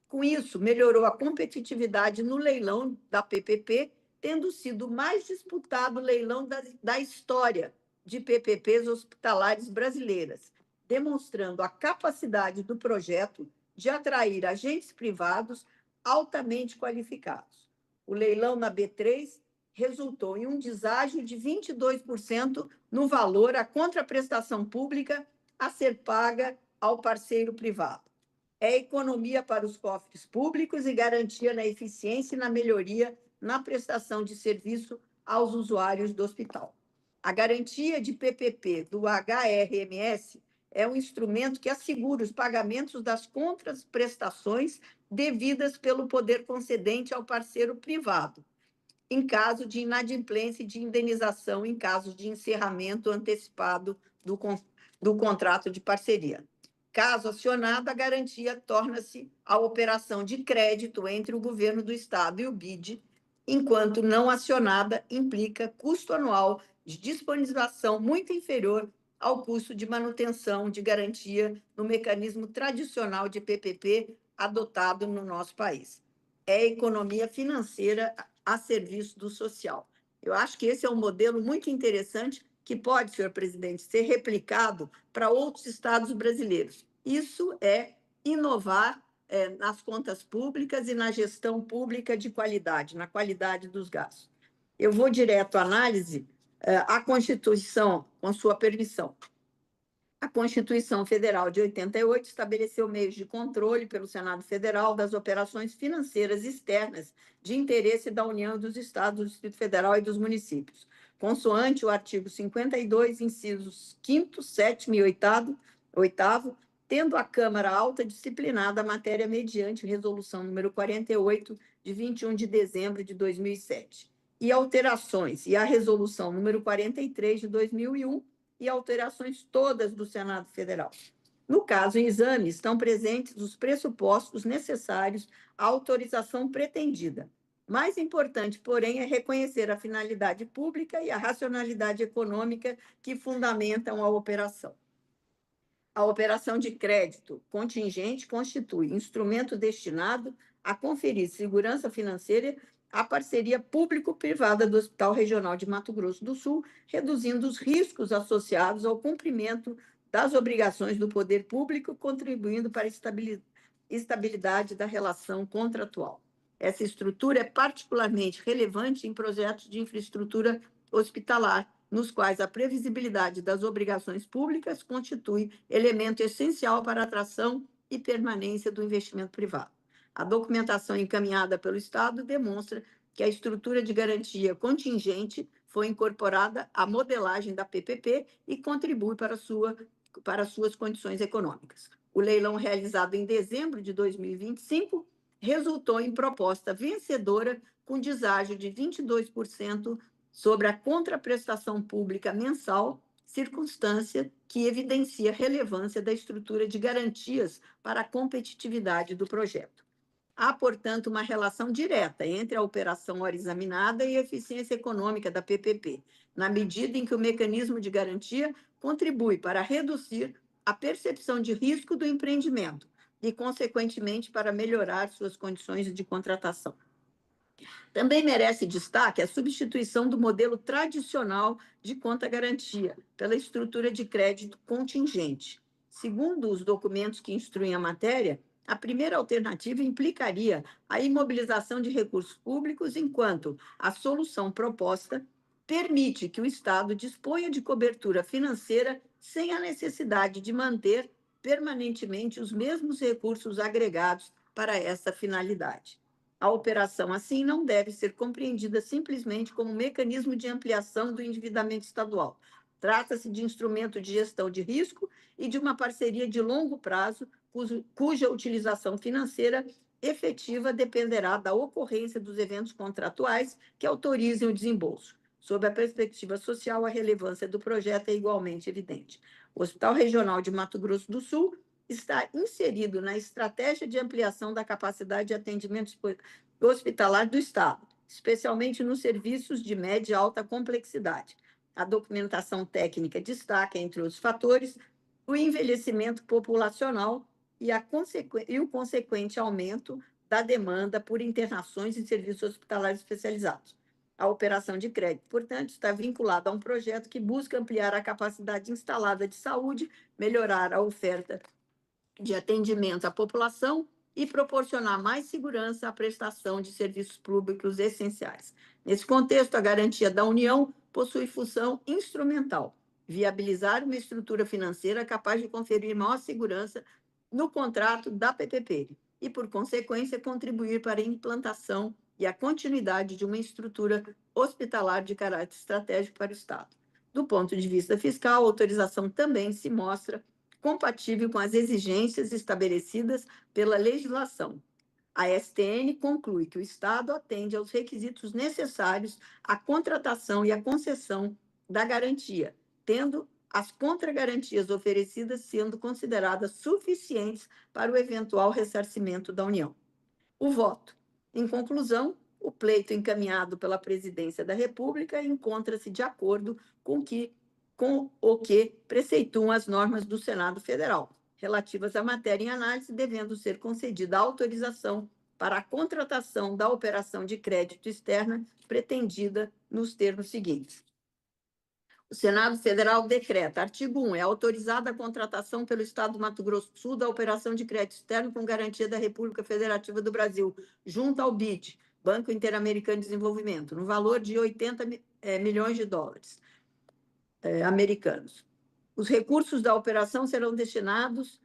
Com isso, melhorou a competitividade no leilão da PPP, tendo sido o mais disputado leilão da história de PPPs hospitalares brasileiras, demonstrando a capacidade do projeto de atrair agentes privados altamente qualificados. O leilão na B3 resultou em um deságio de 22% no valor à contraprestação pública a ser paga ao parceiro privado. É economia para os cofres públicos e garantia na eficiência e na melhoria na prestação de serviço aos usuários do hospital. A garantia de PPP do HRMS é um instrumento que assegura os pagamentos das contraprestações devidas pelo poder concedente ao parceiro privado, em caso de inadimplência e de indenização em caso de encerramento antecipado do contrato de parceria. Caso acionada, a garantia torna-se a operação de crédito entre o governo do Estado e o BID, enquanto não acionada implica custo anual de disponibilização muito inferior ao custo de manutenção de garantia no mecanismo tradicional de PPP adotado no nosso país. É economia financeira a serviço do social. Eu acho que esse é um modelo muito interessante que pode, senhor presidente, ser replicado para outros estados brasileiros. Isso é inovar nas contas públicas e na gestão pública de qualidade, na qualidade dos gastos. Eu vou direto à análise. A Constituição, com sua permissão. A Constituição Federal de 88 estabeleceu meios de controle pelo Senado Federal das operações financeiras externas de interesse da União, dos Estados, do Distrito Federal e dos municípios, consoante o artigo 52, incisos 5º, 7º e 8º, tendo a Câmara Alta disciplinada a matéria mediante resolução número 48, de 21 de dezembro de 2007. E alterações, e a resolução número 43 de 2001, e alterações todas do Senado Federal. No caso em exame, estão presentes os pressupostos necessários à autorização pretendida. Mais importante, porém, é reconhecer a finalidade pública e a racionalidade econômica que fundamentam a operação. A operação de crédito contingente constitui instrumento destinado a conferir segurança financeira à parceria público-privada do Hospital Regional de Mato Grosso do Sul, reduzindo os riscos associados ao cumprimento das obrigações do poder público, contribuindo para a estabilidade da relação contratual. Essa estrutura é particularmente relevante em projetos de infraestrutura hospitalar, nos quais a previsibilidade das obrigações públicas constitui elemento essencial para a atração e permanência do investimento privado. A documentação encaminhada pelo Estado demonstra que a estrutura de garantia contingente foi incorporada à modelagem da PPP e contribui para suas condições econômicas. O leilão realizado em dezembro de 2025 resultou em proposta vencedora com deságio de 22% sobre a contraprestação pública mensal, circunstância que evidencia a relevância da estrutura de garantias para a competitividade do projeto. Há, portanto, uma relação direta entre a operação ora examinada e a eficiência econômica da PPP, na medida em que o mecanismo de garantia contribui para reduzir a percepção de risco do empreendimento e, consequentemente, para melhorar suas condições de contratação. Também merece destaque a substituição do modelo tradicional de conta-garantia pela estrutura de crédito contingente. Segundo os documentos que instruem a matéria, a primeira alternativa implicaria a imobilização de recursos públicos, enquanto a solução proposta permite que o Estado disponha de cobertura financeira sem a necessidade de manter permanentemente os mesmos recursos agregados para essa finalidade. A operação, assim, não deve ser compreendida simplesmente como um mecanismo de ampliação do endividamento estadual. Trata-se de instrumento de gestão de risco e de uma parceria de longo prazo, cuja utilização financeira efetiva dependerá da ocorrência dos eventos contratuais que autorizem o desembolso. Sob a perspectiva social, a relevância do projeto é igualmente evidente. O Hospital Regional de Mato Grosso do Sul está inserido na estratégia de ampliação da capacidade de atendimento hospitalar do Estado, especialmente nos serviços de média e alta complexidade. A documentação técnica destaca, entre outros fatores, o envelhecimento populacional e o consequente aumento da demanda por internações em serviços hospitalares especializados. A operação de crédito, portanto, está vinculada a um projeto que busca ampliar a capacidade instalada de saúde, melhorar a oferta de atendimento à população e proporcionar mais segurança à prestação de serviços públicos essenciais. Nesse contexto, a garantia da União possui função instrumental, viabilizar uma estrutura financeira capaz de conferir maior segurança no contrato da PPP e, por consequência, contribuir para a implantação e a continuidade de uma estrutura hospitalar de caráter estratégico para o Estado. Do ponto de vista fiscal, a autorização também se mostra compatível com as exigências estabelecidas pela legislação. A STN conclui que o Estado atende aos requisitos necessários à contratação e à concessão da garantia, tendo as contragarantias oferecidas sendo consideradas suficientes para o eventual ressarcimento da União. O voto. Em conclusão, o pleito encaminhado pela Presidência da República encontra-se de acordo com o que preceituam as normas do Senado Federal, relativas à matéria em análise, devendo ser concedida a autorização para a contratação da operação de crédito externa pretendida nos termos seguintes. O Senado Federal decreta, artigo 1, é autorizada a contratação pelo Estado do Mato Grosso do Sul da operação de crédito externo com garantia da República Federativa do Brasil, junto ao BID, Banco Interamericano de Desenvolvimento, no valor de 80 milhões de dólares americanos. Os recursos da operação serão destinados,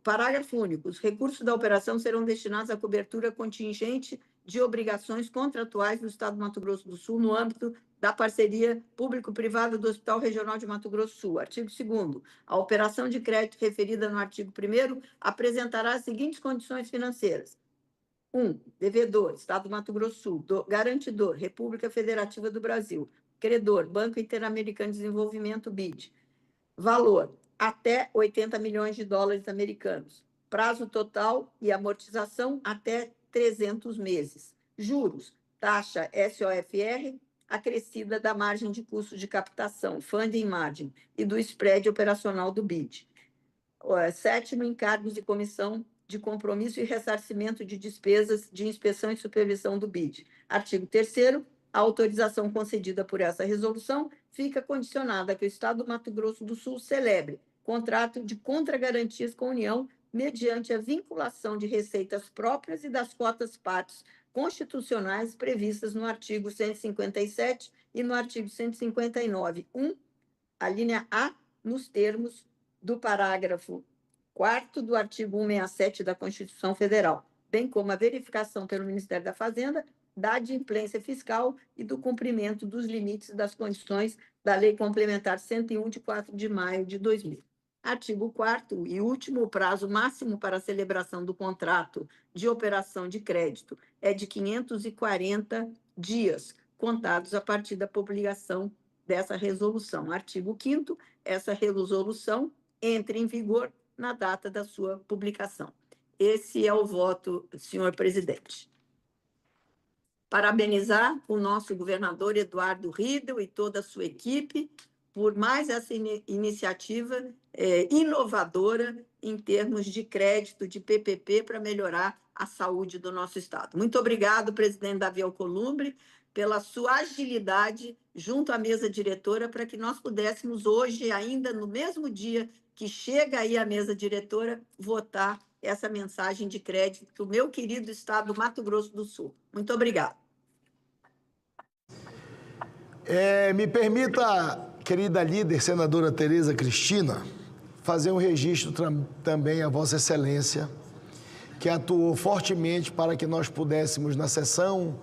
parágrafo único, os recursos da operação serão destinados à cobertura contingente de obrigações contratuais do Estado do Mato Grosso do Sul no âmbito da parceria público-privada do Hospital Regional de Mato Grosso do Sul. Artigo 2º. A operação de crédito referida no artigo 1º apresentará as seguintes condições financeiras. 1. Devedor, Estado do Mato Grosso do Sul. Garantidor, República Federativa do Brasil. Credor, Banco Interamericano de Desenvolvimento, BID. Valor, até 80 milhões de dólares americanos. Prazo total e amortização, até 300 meses. Juros, taxa SOFR, acrescida da margem de custo de captação, funding margin, e do spread operacional do BID. 7º, encargos de comissão de compromisso e ressarcimento de despesas de inspeção e supervisão do BID. Artigo 3º, a autorização concedida por essa resolução fica condicionada a que o Estado do Mato Grosso do Sul celebre contrato de contragarantias com a União mediante a vinculação de receitas próprias e das cotas partes constitucionais previstas no artigo 157 e no artigo 159, 1, a linha A, nos termos do parágrafo 4º do artigo 167 da Constituição Federal, bem como a verificação pelo Ministério da Fazenda da adimplência fiscal e do cumprimento dos limites das condições da Lei Complementar 101, de 4 de maio de 2000. Artigo 4º e último, o prazo máximo para a celebração do contrato de operação de crédito é de 540 dias, contados a partir da publicação dessa resolução. Artigo 5º, essa resolução entra em vigor na data da sua publicação. Esse é o voto, senhor presidente. Parabenizar o nosso governador Eduardo Riedel e toda a sua equipe por mais essa iniciativa inovadora em termos de crédito, de PPP, para melhorar a saúde do nosso Estado. Muito obrigado, presidente Davi Alcolumbre, pela sua agilidade junto à mesa diretora, para que nós pudéssemos hoje, ainda no mesmo dia que chega aí a mesa diretora, votar essa mensagem de crédito para o meu querido Estado do Mato Grosso do Sul. Muito obrigado. Me permita, querida líder, senadora Tereza Cristina, fazer um registro também a Vossa Excelência, que atuou fortemente para que nós pudéssemos, na sessão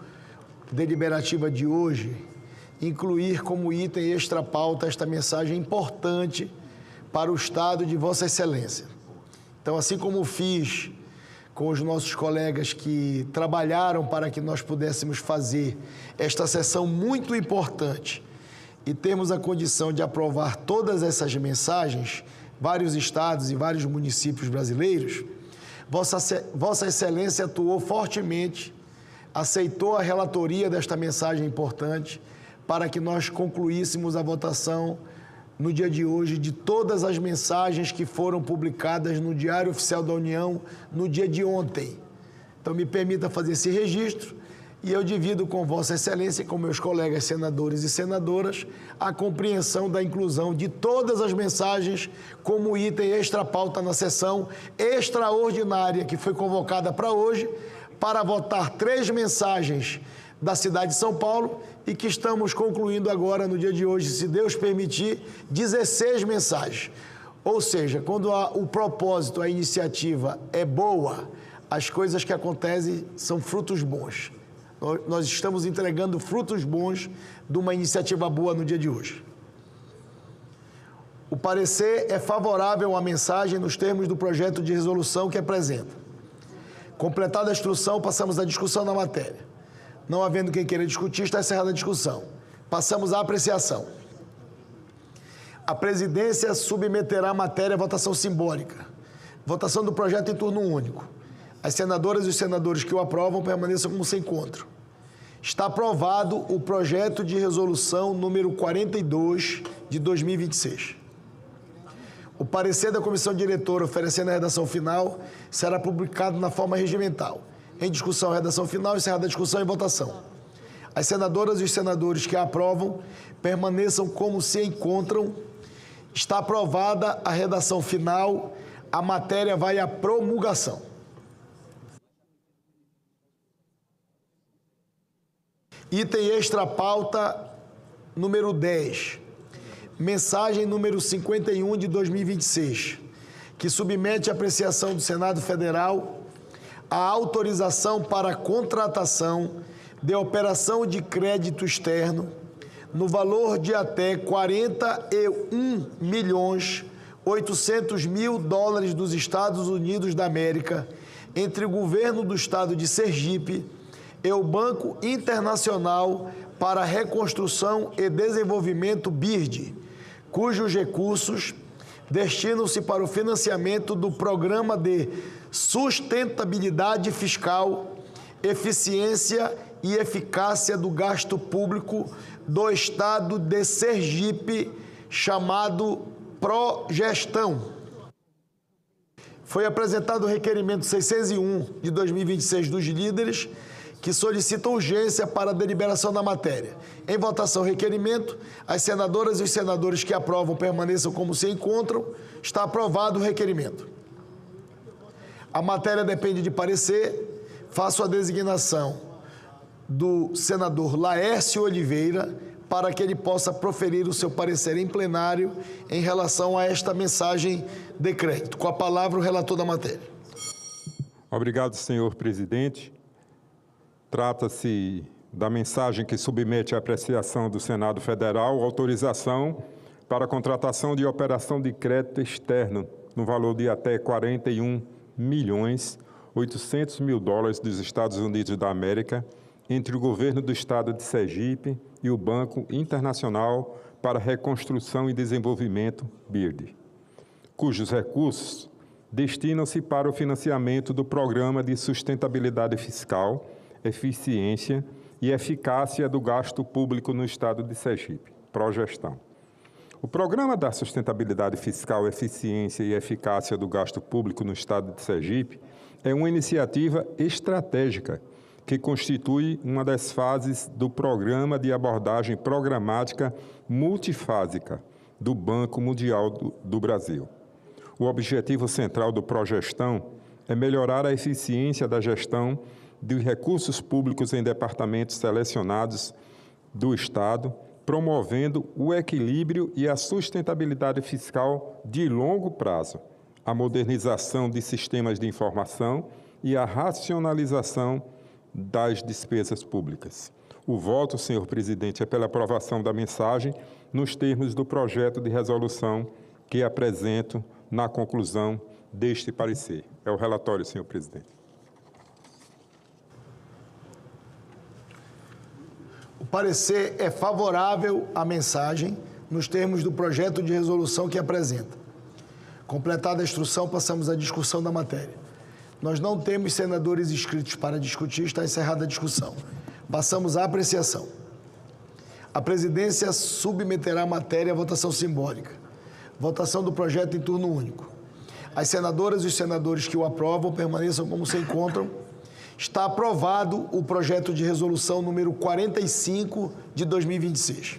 deliberativa de hoje, incluir como item extra-pauta esta mensagem importante para o Estado de Vossa Excelência. Então, assim como fiz com os nossos colegas que trabalharam para que nós pudéssemos fazer esta sessão muito importante e termos a condição de aprovar todas essas mensagens, vários estados e vários municípios brasileiros, Vossa Excelência atuou fortemente, aceitou a relatoria desta mensagem importante para que nós concluíssemos a votação no dia de hoje de todas as mensagens que foram publicadas no Diário Oficial da União no dia de ontem. Então, me permita fazer esse registro e eu divido com Vossa Excelência e com meus colegas senadores e senadoras a compreensão da inclusão de todas as mensagens como item extra-pauta na sessão extraordinária que foi convocada para hoje, para votar 3 mensagens da cidade de São Paulo e que estamos concluindo agora, no dia de hoje, se Deus permitir, 16 mensagens. Ou seja, quando o propósito, a iniciativa é boa, as coisas que acontecem são frutos bons. Nós estamos entregando frutos bons de uma iniciativa boa no dia de hoje. O parecer é favorável à mensagem nos termos do projeto de resolução que apresenta. Completada a instrução, passamos à discussão da matéria. Não havendo quem queira discutir, está encerrada a discussão. Passamos à apreciação. A presidência submeterá a matéria à votação simbólica. Votação do projeto em turno único. As senadoras e os senadores que o aprovam permaneçam como se encontram. Está aprovado o projeto de resolução número 42 de 2026. O parecer da comissão diretora oferecendo a redação final será publicado na forma regimental. Em discussão, redação final, encerrada a discussão e votação. As senadoras e os senadores que a aprovam permaneçam como se encontram. Está aprovada a redação final, a matéria vai à promulgação. Item extra-pauta número 10. Mensagem número 51 de 2026, que submete à apreciação do Senado Federal a autorização para a contratação de operação de crédito externo no valor de até 41.800.000 dólares dos Estados Unidos da América entre o governo do estado de Sergipe e o Banco Internacional para Reconstrução e Desenvolvimento BIRD, cujos recursos destinam-se para o financiamento do Programa de Sustentabilidade Fiscal, Eficiência e Eficácia do Gasto Público do Estado de Sergipe, chamado Progestão. Foi apresentado o requerimento 601 de 2026 dos líderes, que solicita urgência para a deliberação da matéria. Em votação, requerimento. As senadoras e os senadores que aprovam permaneçam como se encontram. Está aprovado o requerimento. A matéria depende de parecer. Faço a designação do senador Laércio Oliveira para que ele possa proferir o seu parecer em plenário em relação a esta mensagem de crédito. Com a palavra, o relator da matéria. Obrigado, senhor presidente. Trata-se da mensagem que submete à apreciação do Senado Federal autorização para a contratação de operação de crédito externo no valor de até 41.800.000 dos Estados Unidos da América entre o governo do estado de Sergipe e o Banco Internacional para Reconstrução e Desenvolvimento, BIRD, cujos recursos destinam-se para o financiamento do Programa de Sustentabilidade Fiscal, Eficiência e Eficácia do Gasto Público no estado de Sergipe, Progestão. O Programa da Sustentabilidade Fiscal, Eficiência e Eficácia do Gasto Público no estado de Sergipe é uma iniciativa estratégica que constitui uma das fases do Programa de Abordagem Programática Multifásica do Banco Mundial do Brasil. O objetivo central do Progestão é melhorar a eficiência da gestão dos recursos públicos em departamentos selecionados do Estado, promovendo o equilíbrio e a sustentabilidade fiscal de longo prazo, a modernização de sistemas de informação e a racionalização das despesas públicas. O voto, senhor presidente, é pela aprovação da mensagem nos termos do projeto de resolução que apresento na conclusão deste parecer. É o relatório, senhor presidente. O parecer é favorável à mensagem nos termos do projeto de resolução que apresenta. Completada a instrução, passamos à discussão da matéria. Nós não temos senadores inscritos para discutir, está encerrada a discussão. Passamos à apreciação. A presidência submeterá a matéria à votação simbólica. Votação do projeto em turno único. As senadoras e os senadores que o aprovam permaneçam como se encontram. Está aprovado o projeto de resolução número 45 de 2026.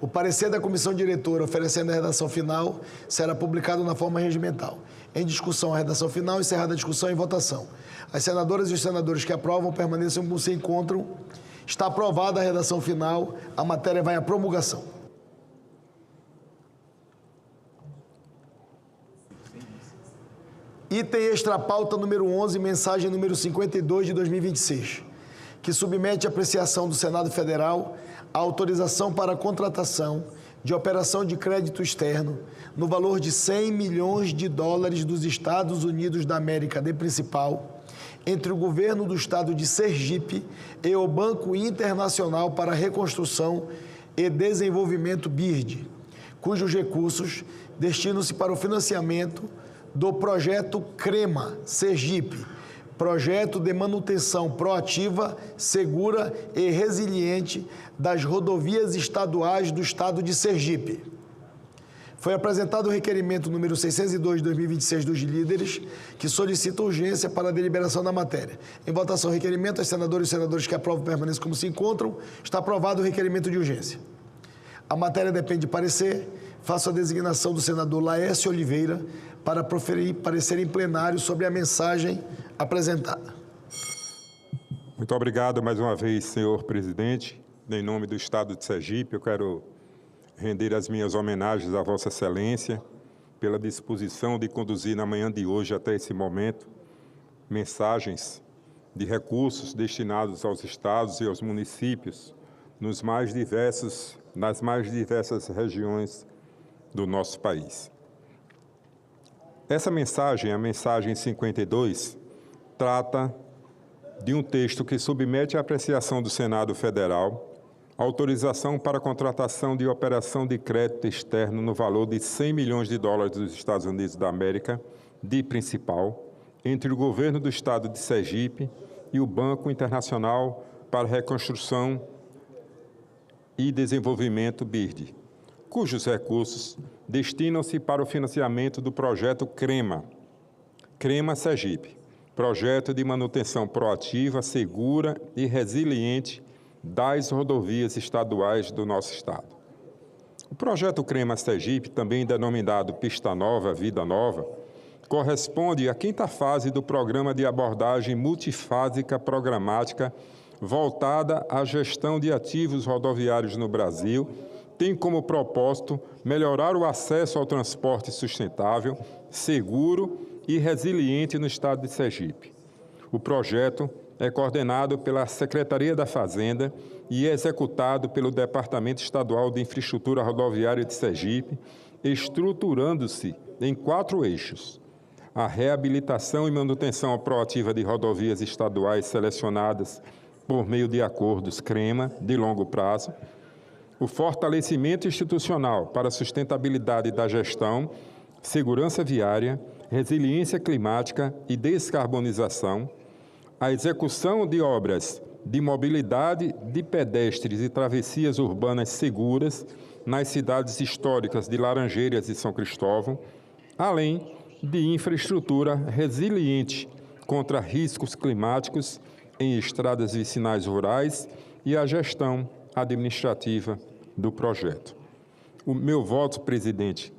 O parecer da comissão diretora oferecendo a redação final será publicado na forma regimental. Em discussão, a redação final, encerrada a discussão em votação. As senadoras e os senadores que aprovam permaneçam como se encontram. Está aprovada a redação final, a matéria vai à promulgação. Item extra pauta número 11, mensagem número 52 de 2026, que submete à apreciação do Senado Federal a autorização para a contratação de operação de crédito externo no valor de 100 milhões de dólares dos Estados Unidos da América de principal entre o governo do estado de Sergipe e o Banco Internacional para Reconstrução e Desenvolvimento, BIRD, cujos recursos destinam-se para o financiamento do projeto CREMA, Sergipe, Projeto de Manutenção Proativa, Segura e Resiliente das Rodovias Estaduais do Estado de Sergipe. Foi apresentado o requerimento número 602 de 2026 dos líderes, que solicita urgência para a deliberação da matéria. Em votação, o requerimento, as senadoras e senadores que aprovam permaneçam como se encontram. Está aprovado o requerimento de urgência. A matéria depende de parecer. Faço a designação do senador Laércio Oliveira para proferir parecer em plenário sobre a mensagem apresentada. Muito obrigado mais uma vez, senhor presidente. Em nome do Estado de Sergipe, eu quero render as minhas homenagens à Vossa Excelência pela disposição de conduzir na manhã de hoje até esse momento mensagens de recursos destinados aos estados e aos municípios nas mais diversas regiões do nosso país. Essa mensagem, a mensagem 52, trata de um texto que submete à apreciação do Senado Federal autorização para a contratação de operação de crédito externo no valor de 100 milhões de dólares dos Estados Unidos da América, de principal, entre o governo do estado de Sergipe e o Banco Internacional para Reconstrução e Desenvolvimento, BIRD, cujos recursos destinam-se para o financiamento do projeto CREMA, CREMA Sergipe, projeto de manutenção proativa, segura e resiliente das rodovias estaduais do nosso estado. O projeto CREMA Sergipe, também denominado Pista Nova, Vida Nova, corresponde à 5ª fase do Programa de Abordagem Multifásica Programática voltada à gestão de ativos rodoviários no Brasil, tem como propósito melhorar o acesso ao transporte sustentável, seguro e resiliente no estado de Sergipe. O projeto é coordenado pela Secretaria da Fazenda e executado pelo Departamento Estadual de Infraestrutura Rodoviária de Sergipe, estruturando-se em 4 eixos: a reabilitação e manutenção proativa de rodovias estaduais selecionadas por meio de acordos CREMA de longo prazo, o fortalecimento institucional para a sustentabilidade da gestão, segurança viária, resiliência climática e descarbonização, a execução de obras de mobilidade de pedestres e travessias urbanas seguras nas cidades históricas de Laranjeiras e São Cristóvão, além de infraestrutura resiliente contra riscos climáticos em estradas vicinais rurais e a gestão administrativa do projeto. O meu voto, presidente,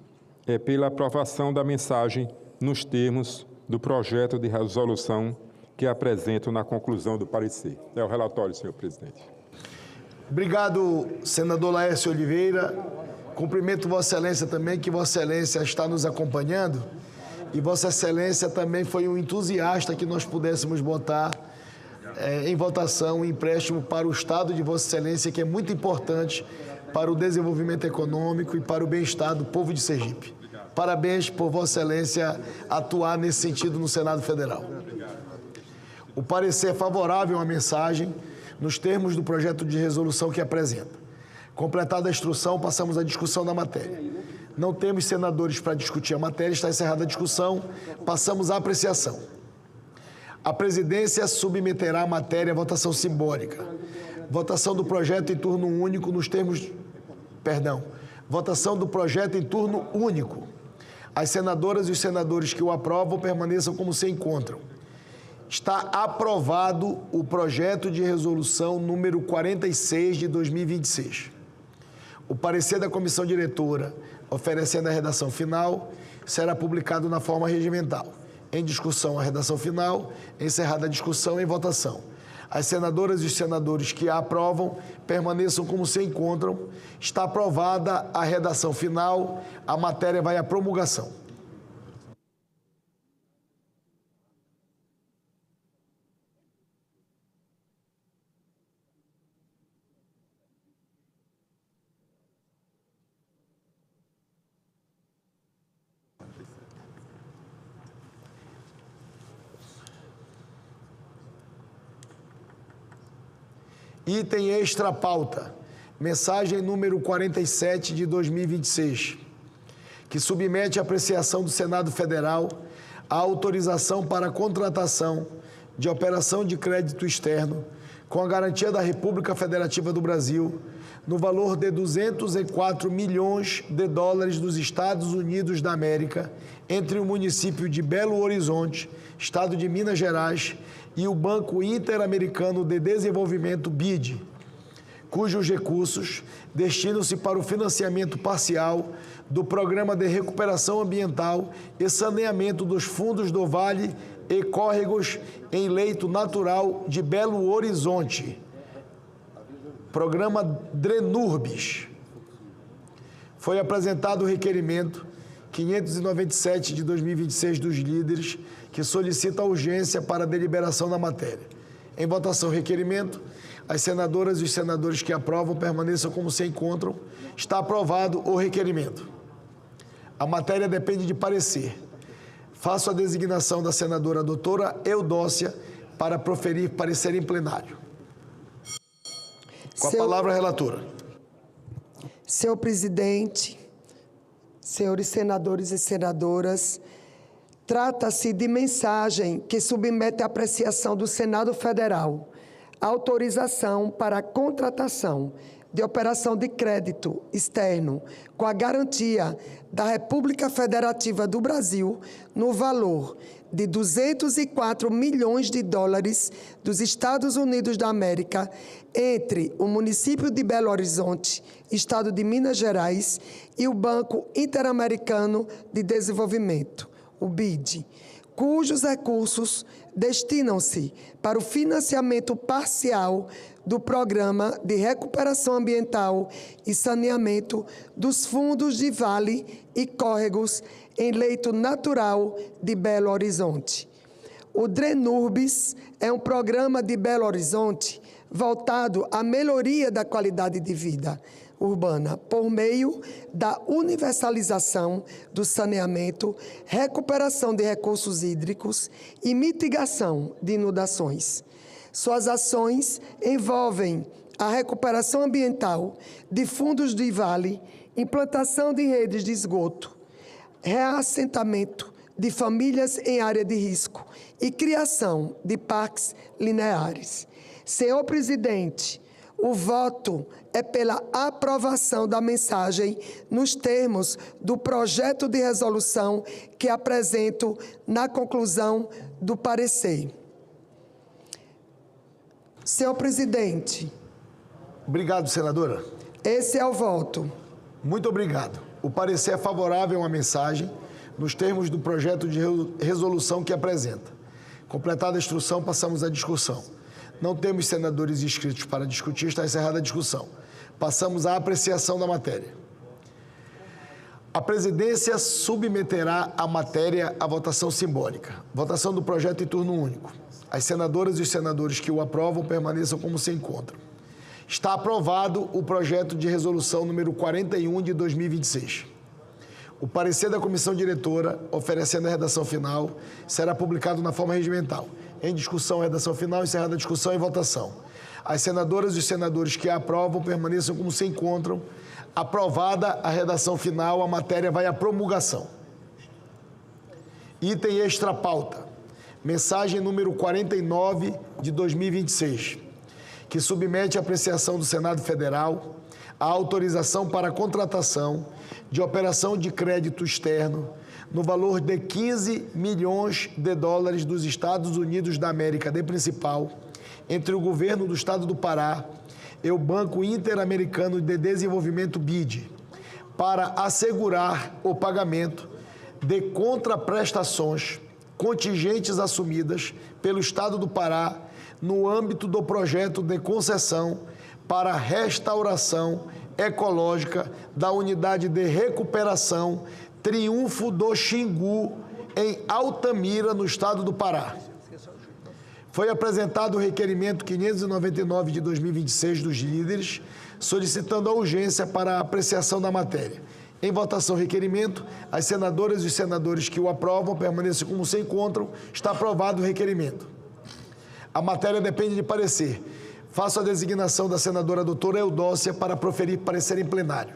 é pela aprovação da mensagem nos termos do projeto de resolução que apresento na conclusão do parecer. É o relatório, senhor presidente. Obrigado, senador Laércio Oliveira. Cumprimento Vossa Excelência também, que Vossa Excelência está nos acompanhando, e Vossa Excelência também foi um entusiasta que nós pudéssemos botar em votação o empréstimo para o Estado de Vossa Excelência, que é muito importante para o desenvolvimento econômico e para o bem-estar do povo de Sergipe. Parabéns por Vossa Excelência atuar nesse sentido no Senado Federal. O parecer é favorável à mensagem nos termos do projeto de resolução que apresenta. Completada a instrução, passamos à discussão da matéria. Não temos senadores para discutir a matéria, está encerrada a discussão, passamos à apreciação. A presidência submeterá a matéria à votação simbólica. Votação do projeto em turno único nos termos... Votação do projeto em turno único. As senadoras e os senadores que o aprovam permaneçam como se encontram. Está aprovado o projeto de resolução número 46 de 2026. O parecer da comissão diretora, oferecendo a redação final, será publicado na forma regimental. Em discussão, a redação final, encerrada a discussão, em votação. As senadoras e os senadores que a aprovam permaneçam como se encontram. Está aprovada a redação final, a matéria vai à promulgação. Item extra pauta, mensagem número 47 de 2026, que submete à apreciação do Senado Federal a autorização para a contratação de operação de crédito externo com a garantia da República Federativa do Brasil no valor de 204 milhões de dólares dos Estados Unidos da América entre o município de Belo Horizonte, estado de Minas Gerais, e o Banco Interamericano de Desenvolvimento, BID, cujos recursos destinam-se para o financiamento parcial do Programa de Recuperação Ambiental e Saneamento dos Fundos do Vale e Córregos em Leito Natural de Belo Horizonte, Programa DRENURBIS. Foi apresentado o requerimento 597 de 2026 dos líderes, que solicita a urgência para a deliberação da matéria. Em votação, requerimento. As senadoras e os senadores que aprovam permaneçam como se encontram. Está aprovado o requerimento. A matéria depende de parecer. Faço a designação da senadora doutora Eudócia para proferir parecer em plenário. Com a palavra, a relatora. Senhor presidente, senhores senadores e senadoras, trata-se de mensagem que submete à apreciação do Senado Federal autorização para a contratação de operação de crédito externo com a garantia da República Federativa do Brasil no valor de 204 milhões de dólares dos Estados Unidos da América entre o município de Belo Horizonte, estado de Minas Gerais, e o Banco Interamericano de Desenvolvimento, o BID, cujos recursos destinam-se para o financiamento parcial do Programa de Recuperação Ambiental e Saneamento dos fundos de vale e córregos em leito natural de Belo Horizonte. O DRENURBS é um programa de Belo Horizonte voltado à melhoria da qualidade de vida urbana por meio da universalização do saneamento, recuperação de recursos hídricos e mitigação de inundações. Suas ações envolvem a recuperação ambiental de fundos de vale, implantação de redes de esgoto, reassentamento de famílias em área de risco e criação de parques lineares. Senhor presidente, o voto é pela aprovação da mensagem nos termos do projeto de resolução que apresento na conclusão do parecer. Senhor presidente. Obrigado, senadora. Esse é o voto. Muito obrigado. O parecer é favorável à mensagem nos termos do projeto de resolução que apresenta. Completada a instrução, passamos à discussão. Não temos senadores inscritos para discutir, está encerrada a discussão. Passamos à apreciação da matéria. A presidência submeterá a matéria à votação simbólica. Votação do projeto em turno único. As senadoras e os senadores que o aprovam permaneçam como se encontram. Está aprovado o projeto de resolução número 41 de 2026. O parecer da comissão diretora, oferecendo a redação final, será publicado na forma regimental. Em discussão, redação final, encerrada a discussão e votação. As senadoras e os senadores que a aprovam permaneçam como se encontram. Aprovada a redação final, a matéria vai à promulgação. Item extra pauta. Mensagem número 49 de 2026, que submete à apreciação do Senado Federal a autorização para a contratação de operação de crédito externo no valor de 15 milhões de dólares dos Estados Unidos da América de principal entre o governo do Estado do Pará e o Banco Interamericano de Desenvolvimento BID para assegurar o pagamento de contraprestações contingentes assumidas pelo Estado do Pará no âmbito do projeto de concessão para a restauração ecológica da unidade de recuperação Triunfo do Xingu, em Altamira, no Estado do Pará. Foi apresentado o requerimento 599 de 2026 dos líderes, solicitando a urgência para a apreciação da matéria. Em votação, requerimento. As senadoras e os senadores que o aprovam permaneçam como se encontram. Está aprovado o requerimento. A matéria depende de parecer. Faço a designação da senadora doutora Eudócia para proferir parecer em plenário.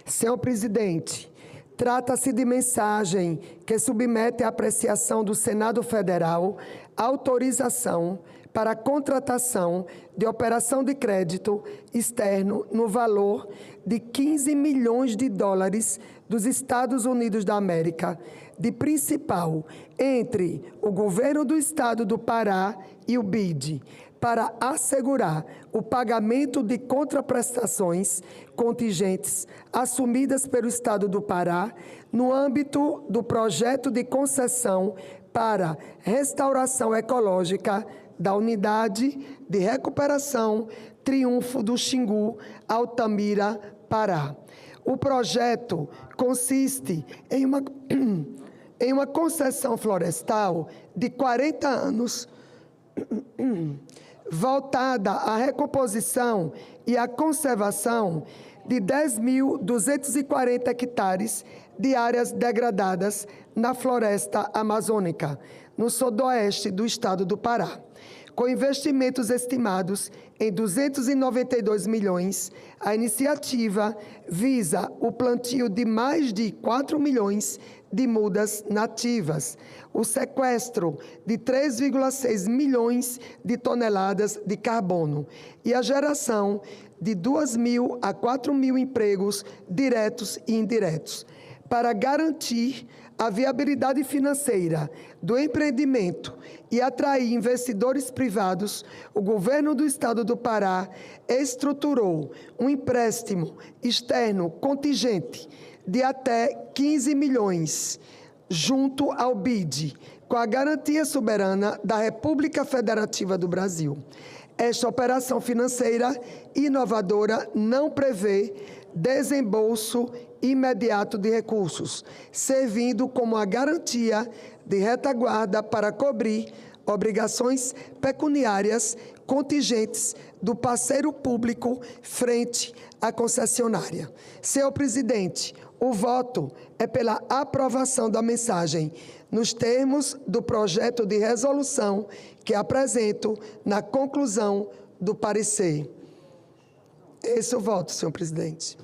Senhor presidente, trata-se de mensagem que submete à apreciação do Senado Federal autorização para a contratação de operação de crédito externo no valor de 15 milhões de dólares dos Estados Unidos da América, de principal entre o governo do Estado do Pará e o BID, para assegurar o pagamento de contraprestações contingentes assumidas pelo Estado do Pará no âmbito do projeto de concessão para restauração ecológica da Unidade de Recuperação Triunfo do Xingu, Altamira, Pará. O projeto consiste em uma concessão florestal de 40 anos voltada à recomposição e à conservação de 10.240 hectares de áreas degradadas na floresta amazônica, no sudoeste do estado do Pará, Com investimentos estimados em 292 milhões, a iniciativa visa o plantio de mais de 4 milhões de mudas nativas, o sequestro de 3,6 milhões de toneladas de carbono e a geração de 2.000 a 4.000 empregos diretos e indiretos. Para garantir a viabilidade financeira do empreendimento e atrair investidores privados, o governo do estado do Pará estruturou um empréstimo externo contingente de até 15 milhões, junto ao BID, com a garantia soberana da República Federativa do Brasil. Esta operação financeira inovadora não prevê desembolso imediato de recursos, servindo como a garantia de retaguarda para cobrir obrigações pecuniárias contingentes do parceiro público frente à concessionária. Senhor presidente, o voto é pela aprovação da mensagem nos termos do projeto de resolução que apresento na conclusão do parecer. Esse é o voto, senhor presidente.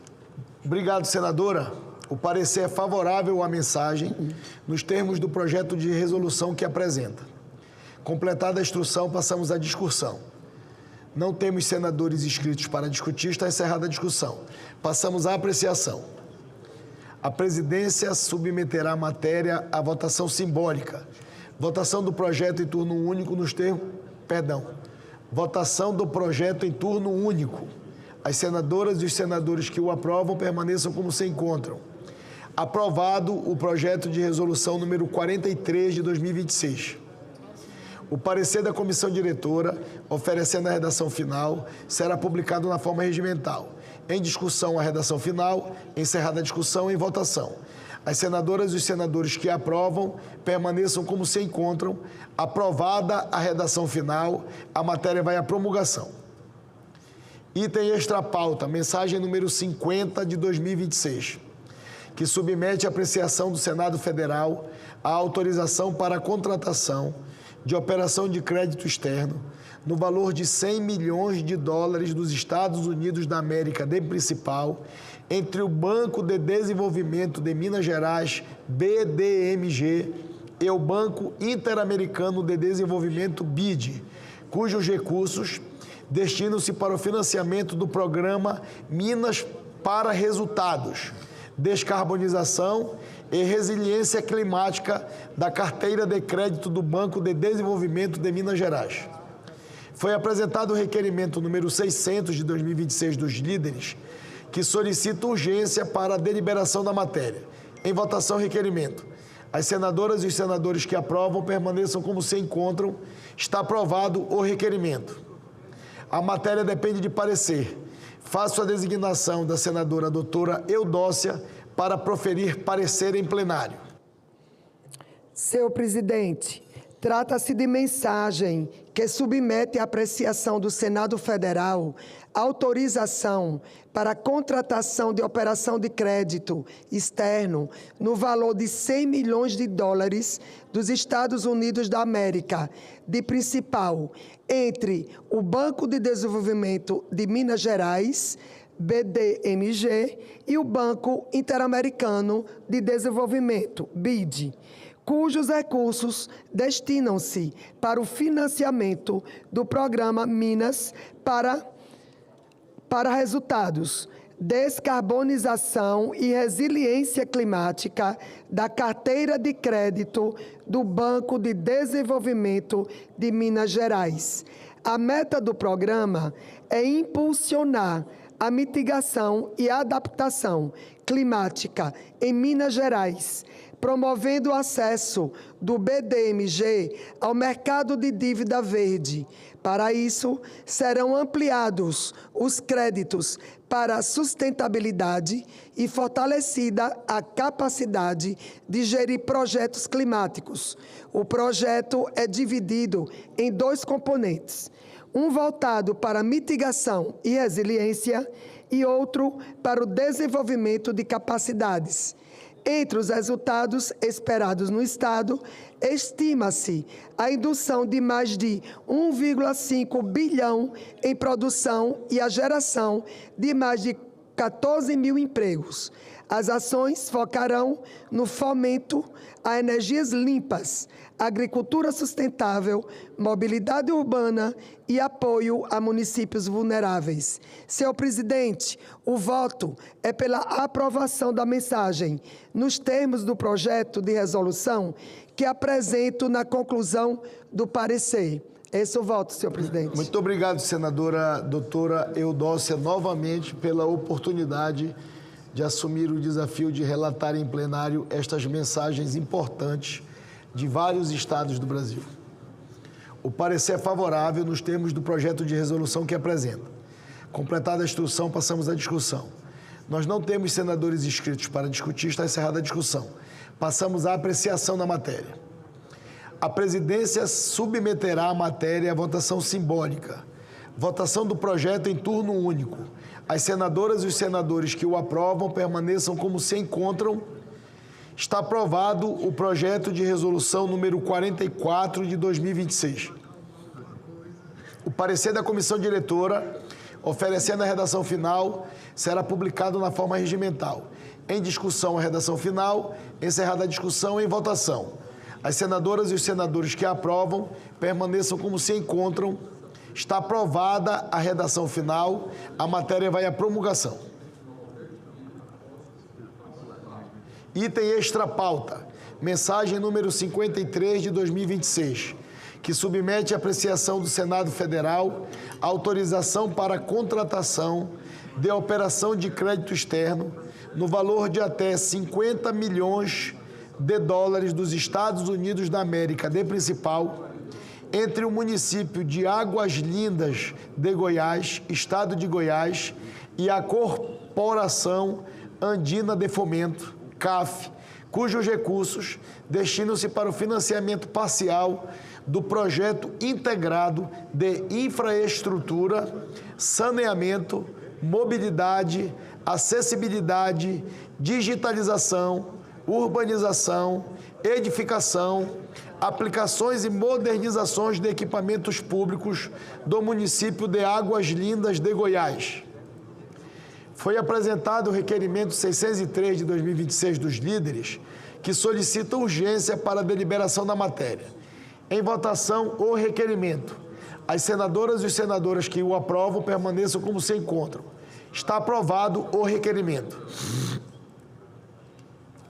Obrigado, senadora. O parecer é favorável à mensagem nos termos do projeto de resolução que apresenta. Completada a instrução, passamos à discussão. Não temos senadores inscritos para discutir, está encerrada a discussão. Passamos à apreciação. A presidência submeterá a matéria à votação simbólica. Votação do projeto em turno único nos termos... Votação do projeto em turno único. As senadoras e os senadores que o aprovam permaneçam como se encontram. Aprovado o projeto de resolução número 43 de 2026. O parecer da comissão diretora, oferecendo a redação final, será publicado na forma regimental. Em discussão, a redação final, encerrada a discussão, em votação. As senadoras e os senadores que aprovam permaneçam como se encontram. Aprovada a redação final, a matéria vai à promulgação. Item extra pauta, mensagem número 50 de 2026, que submete à apreciação do Senado Federal a autorização para a contratação de operação de crédito externo no valor de 100 milhões de dólares dos Estados Unidos da América de principal entre o Banco de Desenvolvimento de Minas Gerais, BDMG, e o Banco Interamericano de Desenvolvimento, BID, cujos recursos destinam-se para o financiamento do programa Minas para Resultados, descarbonização e resiliência climática da carteira de crédito do Banco de Desenvolvimento de Minas Gerais. Foi apresentado o requerimento número 600 de 2026 dos líderes, que solicita urgência para a deliberação da matéria. Em votação, requerimento. As senadoras e os senadores que aprovam permaneçam como se encontram. Está aprovado o requerimento. A matéria depende de parecer. Faço a designação da senadora doutora Eudócia para proferir parecer em plenário. Senhor presidente, trata-se de mensagem que submete à apreciação do Senado Federal autorização para a contratação de operação de crédito externo no valor de 100 milhões de dólares dos Estados Unidos da América, de principal, entre o Banco de Desenvolvimento de Minas Gerais, BDMG, e o Banco Interamericano de Desenvolvimento, BID, cujos recursos destinam-se para o financiamento do programa Minas para Resultados, descarbonização e resiliência climática da carteira de crédito do Banco de Desenvolvimento de Minas Gerais. A meta do programa é impulsionar a mitigação e adaptação climática em Minas Gerais, promovendo o acesso do BDMG ao mercado de dívida verde. Para isso, serão ampliados os créditos para a sustentabilidade e fortalecida a capacidade de gerir projetos climáticos. O projeto é dividido em dois componentes, um voltado para mitigação e resiliência e outro para o desenvolvimento de capacidades. Entre os resultados esperados no Estado, estima-se a indução de mais de 1,5 bilhão em produção e a geração de mais de 14 mil empregos. As ações focarão no fomento a energias limpas, agricultura sustentável, mobilidade urbana e apoio a municípios vulneráveis. Senhor presidente, o voto é pela aprovação da mensagem, nos termos do projeto de resolução que apresento na conclusão do parecer. Esse é o voto, senhor presidente. Muito obrigado, senadora doutora Eudócia, novamente pela oportunidade de assumir o desafio de relatar em plenário estas mensagens importantes de vários estados do Brasil. O parecer é favorável nos termos do projeto de resolução que apresenta. Completada a instrução, passamos à discussão. Nós não temos senadores inscritos para discutir, está encerrada a discussão. Passamos à apreciação da matéria. A presidência submeterá a matéria à votação simbólica. Votação do projeto em turno único. As senadoras e os senadores que o aprovam permaneçam como se encontram. Está aprovado o projeto de resolução número 44 de 2026. O parecer da comissão diretora, oferecendo a redação final, será publicado na forma regimental. Em discussão, a redação final, encerrada a discussão, em votação. As senadoras e os senadores que aprovam permaneçam como se encontram. Está aprovada a redação final, a matéria vai à promulgação. Item extra pauta, mensagem número 53 de 2026, que submete à apreciação do Senado Federal a autorização para a contratação de operação de crédito externo no valor de até 50 milhões de dólares dos Estados Unidos da América de principal, entre o município de Águas Lindas de Goiás, Estado de Goiás, e a Corporação Andina de Fomento, CAF, cujos recursos destinam-se para o financiamento parcial do projeto integrado de infraestrutura, saneamento, mobilidade, acessibilidade, digitalização, urbanização, edificação, aplicações e modernizações de equipamentos públicos do município de Águas Lindas de Goiás. Foi apresentado o requerimento 603 de 2026 dos líderes, que solicita urgência para a deliberação da matéria. Em votação, o requerimento. As senadoras e os senadores que o aprovam permaneçam como se encontram. Está aprovado o requerimento.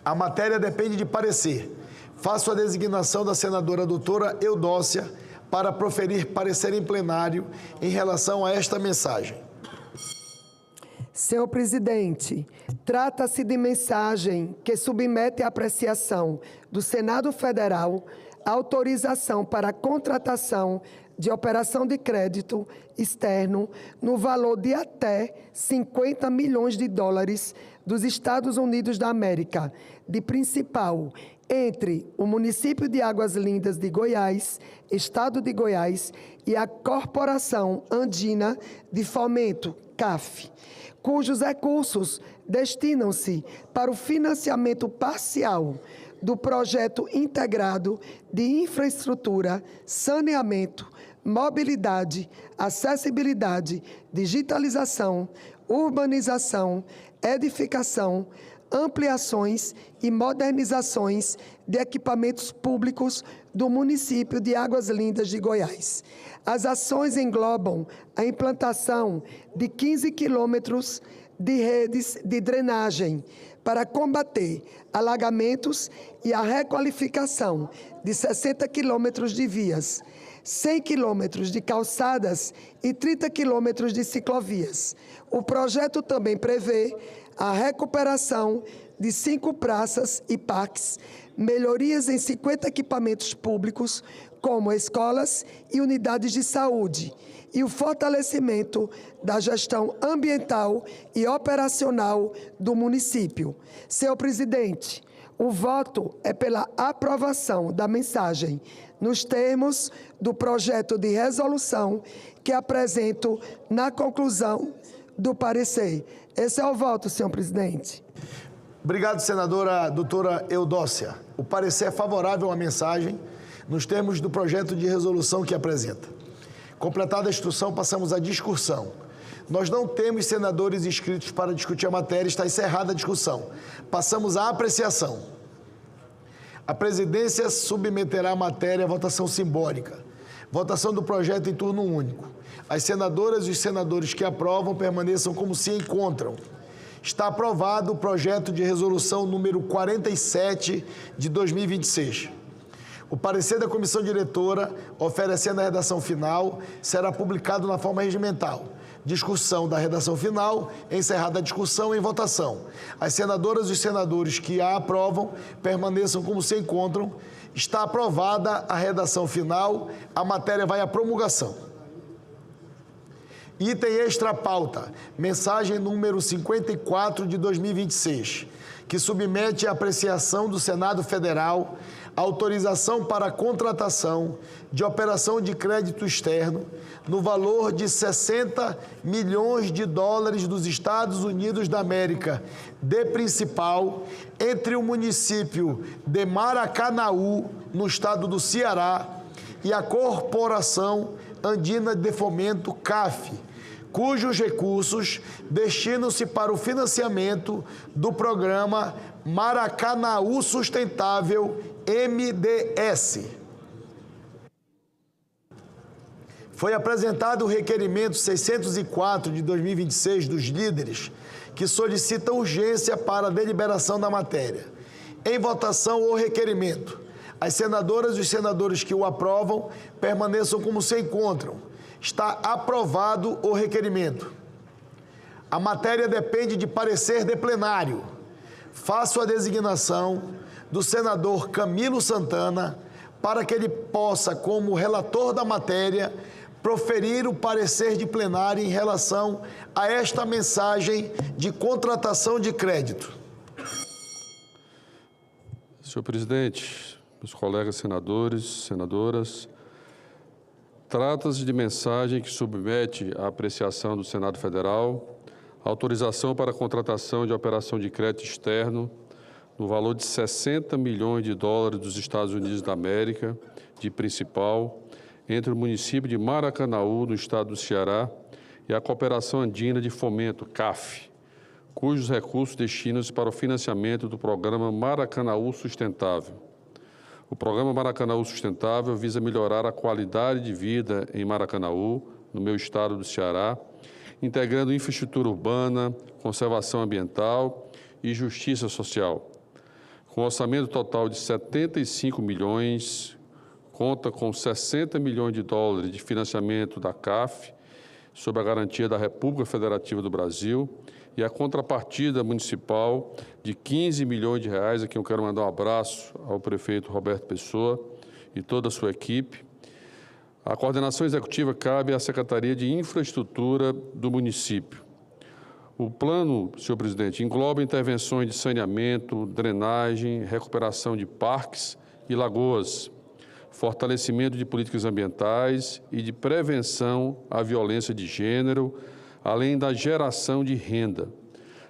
A matéria depende de parecer. Faço a designação da senadora doutora Eudócia para proferir parecer em plenário em relação a esta mensagem. Senhor presidente, trata-se de mensagem que submete à apreciação do Senado Federal a autorização para a contratação de operação de crédito externo no valor de até 50 milhões de dólares dos Estados Unidos da América, de principal, entre o município de Águas Lindas de Goiás, Estado de Goiás, e a Corporação Andina de Fomento, CAF, cujos recursos destinam-se para o financiamento parcial do projeto integrado de infraestrutura, saneamento, mobilidade, acessibilidade, digitalização, urbanização, edificação, ampliações e modernizações de equipamentos públicos do município de Águas Lindas de Goiás. As ações englobam a implantação de 15 quilômetros de redes de drenagem para combater alagamentos e a requalificação de 60 quilômetros de vias, 100 quilômetros de calçadas e 30 quilômetros de ciclovias. O projeto também prevê a recuperação de 5 praças e parques, melhorias em 50 equipamentos públicos, como escolas e unidades de saúde, e o fortalecimento da gestão ambiental e operacional do município. Senhor presidente, o voto é pela aprovação da mensagem, nos termos do projeto de resolução que apresento na conclusão do parecer. Esse é o voto, senhor presidente. Obrigado, senadora doutora Eudócia. O parecer é favorável à mensagem nos termos do projeto de resolução que apresenta. Completada a instrução, passamos à discussão. Nós não temos senadores inscritos para discutir a matéria, está encerrada a discussão. Passamos à apreciação. A presidência submeterá a matéria à votação simbólica. Votação do projeto em turno único. As senadoras e os senadores que aprovam permaneçam como se encontram. Está aprovado o projeto de resolução número 47 de 2026. O parecer da comissão diretora, oferecendo a redação final, será publicado na forma regimental. Discussão da redação final, encerrada a discussão em votação. As senadoras e os senadores que a aprovam permaneçam como se encontram. Está aprovada a redação final, a matéria vai à promulgação. Item extra pauta, mensagem número 54 de 2026, que submete à apreciação do Senado Federal autorização para a contratação de operação de crédito externo no valor de 60 milhões de dólares dos Estados Unidos da América, de principal, entre o município de Maracanaú, no estado do Ceará, e a Corporação Andina de Fomento, CAF, cujos recursos destinam-se para o financiamento do programa Maracanaú Sustentável, MDS. Foi apresentado o requerimento 604 de 2026 dos líderes, que solicita urgência para a deliberação da matéria. Em votação, o requerimento. As senadoras e os senadores que o aprovam permaneçam como se encontram. Está aprovado o requerimento. A matéria depende de parecer de plenário. Faço a designação do senador Camilo Santana para que ele possa, como relator da matéria, proferir o parecer de plenário em relação a esta mensagem de contratação de crédito. Senhor presidente, meus colegas senadores, senadoras, trata-se de mensagem que submete à apreciação do Senado Federal autorização para a contratação de operação de crédito externo no valor de 60 milhões de dólares dos Estados Unidos da América, de principal, entre o município de Maracanaú, no estado do Ceará, e a Cooperação Andina de Fomento, CAF, cujos recursos destinam-se para o financiamento do programa Maracanaú Sustentável. O programa Maracanaú Sustentável visa melhorar a qualidade de vida em Maracanaú, no meu estado do Ceará, integrando infraestrutura urbana, conservação ambiental e justiça social. Com orçamento total de 75 milhões, conta com 60 milhões de dólares de financiamento da CAF, sob a garantia da República Federativa do Brasil, e a contrapartida municipal de 15 milhões de reais. Aqui eu quero mandar um abraço ao prefeito Roberto Pessoa e toda a sua equipe. A coordenação executiva cabe à Secretaria de Infraestrutura do município. O plano, senhor presidente, engloba intervenções de saneamento, drenagem, recuperação de parques e lagoas, fortalecimento de políticas ambientais e de prevenção à violência de gênero, além da geração de renda.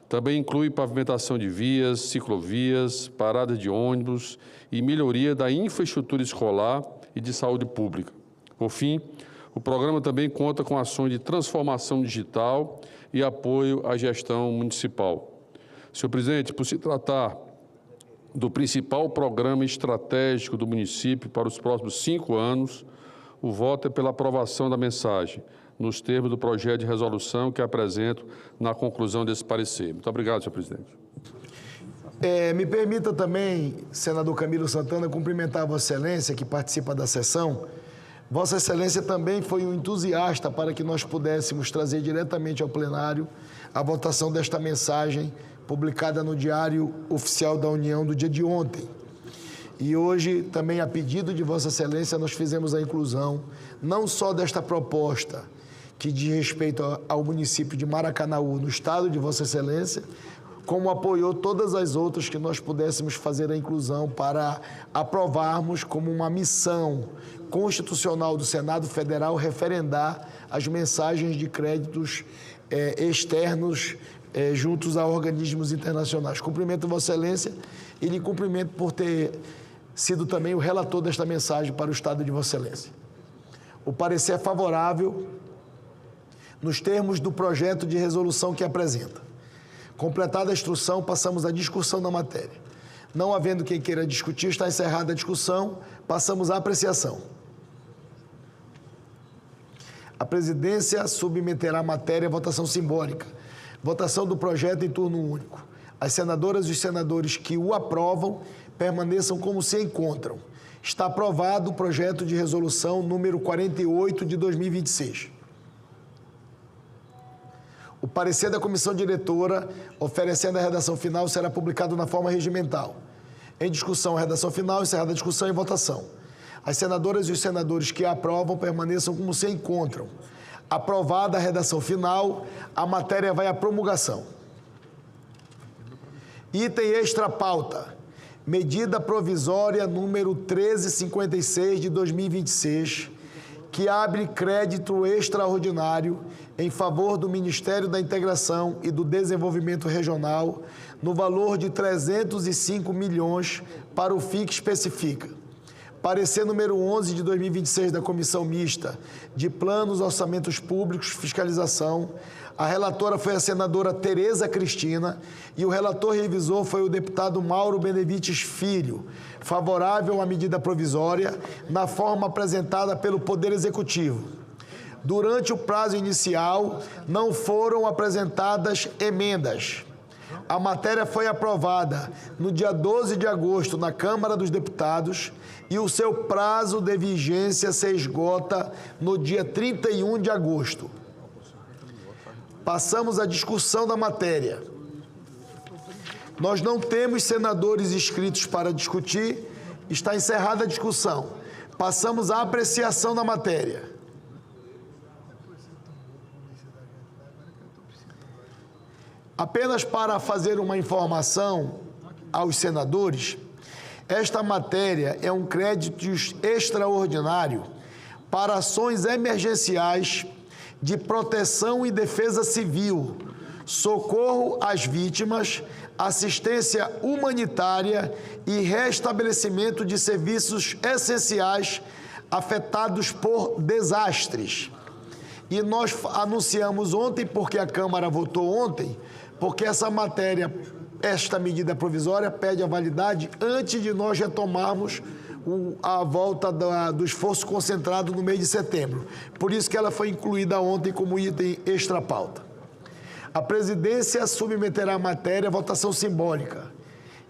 Também inclui pavimentação de vias, ciclovias, paradas de ônibus e melhoria da infraestrutura escolar e de saúde pública. Por fim, o programa também conta com ações de transformação digital e apoio à gestão municipal. Senhor presidente, por se tratar do principal programa estratégico do município para os próximos 5 anos, o voto é pela aprovação da mensagem, nos termos do projeto de resolução que apresento na conclusão desse parecer. Muito obrigado, senhor presidente. Me permita também, senador Camilo Santana, cumprimentar a Vossa Excelência, que participa da sessão. Vossa Excelência também foi um entusiasta para que nós pudéssemos trazer diretamente ao plenário a votação desta mensagem publicada no Diário Oficial da União do dia de ontem. E hoje, também a pedido de Vossa Excelência, nós fizemos a inclusão não só desta proposta que diz respeito ao município de Maracanaú, no estado de Vossa Excelência, como apoiou todas as outras que nós pudéssemos fazer a inclusão para aprovarmos como uma missão constitucional do Senado Federal referendar as mensagens de créditos externos juntos a organismos internacionais. Cumprimento Vossa Excelência e lhe cumprimento por ter sido também o relator desta mensagem para o Estado de Vossa Excelência. O parecer é favorável nos termos do projeto de resolução que apresenta. Completada a instrução, passamos à discussão da matéria. Não havendo quem queira discutir, está encerrada a discussão, passamos à apreciação. A presidência submeterá a matéria à votação simbólica. Votação do projeto em turno único. As senadoras e os senadores que o aprovam permaneçam como se encontram. Está aprovado o projeto de resolução número 48 de 2026. O parecer da comissão diretora, oferecendo a redação final, será publicado na forma regimental. Em discussão, a redação final, encerrada a discussão e votação. As senadoras e os senadores que a aprovam permaneçam como se encontram. Aprovada a redação final, a matéria vai à promulgação. Item extra pauta. Medida provisória número 1356 de 2026, que abre crédito extraordinário em favor do Ministério da Integração e do Desenvolvimento Regional no valor de 305 milhões para o fim que especifica. Parecer número 11 de 2026 da Comissão Mista de Planos, Orçamentos Públicos, Fiscalização. A relatora foi a senadora Tereza Cristina e o relator revisor foi o deputado Mauro Benevides Filho, favorável à medida provisória na forma apresentada pelo Poder Executivo. Durante o prazo inicial, não foram apresentadas emendas. A matéria foi aprovada no dia 12 de agosto na Câmara dos Deputados e o seu prazo de vigência se esgota no dia 31 de agosto. Passamos à discussão da matéria. Nós não temos senadores inscritos para discutir. Está encerrada a discussão. Passamos à apreciação da matéria. Apenas para fazer uma informação aos senadores, esta matéria é um crédito extraordinário para ações emergenciais de proteção e defesa civil, socorro às vítimas, assistência humanitária e restabelecimento de serviços essenciais afetados por desastres. E nós anunciamos ontem, porque a Câmara votou ontem, porque essa matéria, esta medida provisória, pede a validade antes de nós retomarmos a volta do esforço concentrado no mês de setembro. Por isso que ela foi incluída ontem como item extra pauta. A presidência submeterá a matéria à votação simbólica.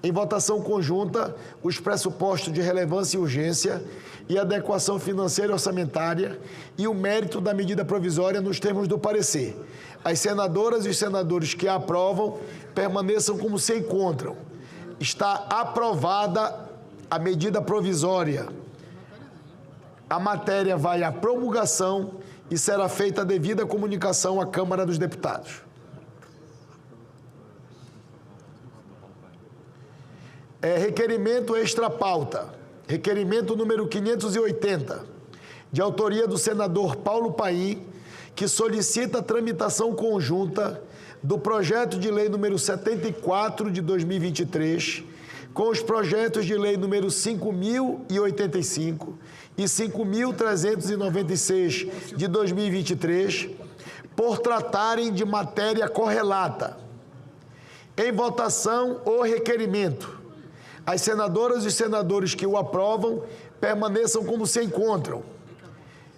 Em votação conjunta, os pressupostos de relevância e urgência e adequação financeira e orçamentária e o mérito da medida provisória nos termos do parecer. As senadoras e os senadores que a aprovam permaneçam como se encontram. Está aprovada a medida provisória. A matéria vai à promulgação e será feita a devida comunicação à Câmara dos Deputados. Requerimento extra pauta. Requerimento número 580, de autoria do senador Paulo Paim, que solicita a tramitação conjunta do projeto de lei número 74 de 2023, com os projetos de lei número 5.085 e 5.396 de 2023, por tratarem de matéria correlata. Em votação, o requerimento. As senadoras e os senadores que o aprovam permaneçam como se encontram.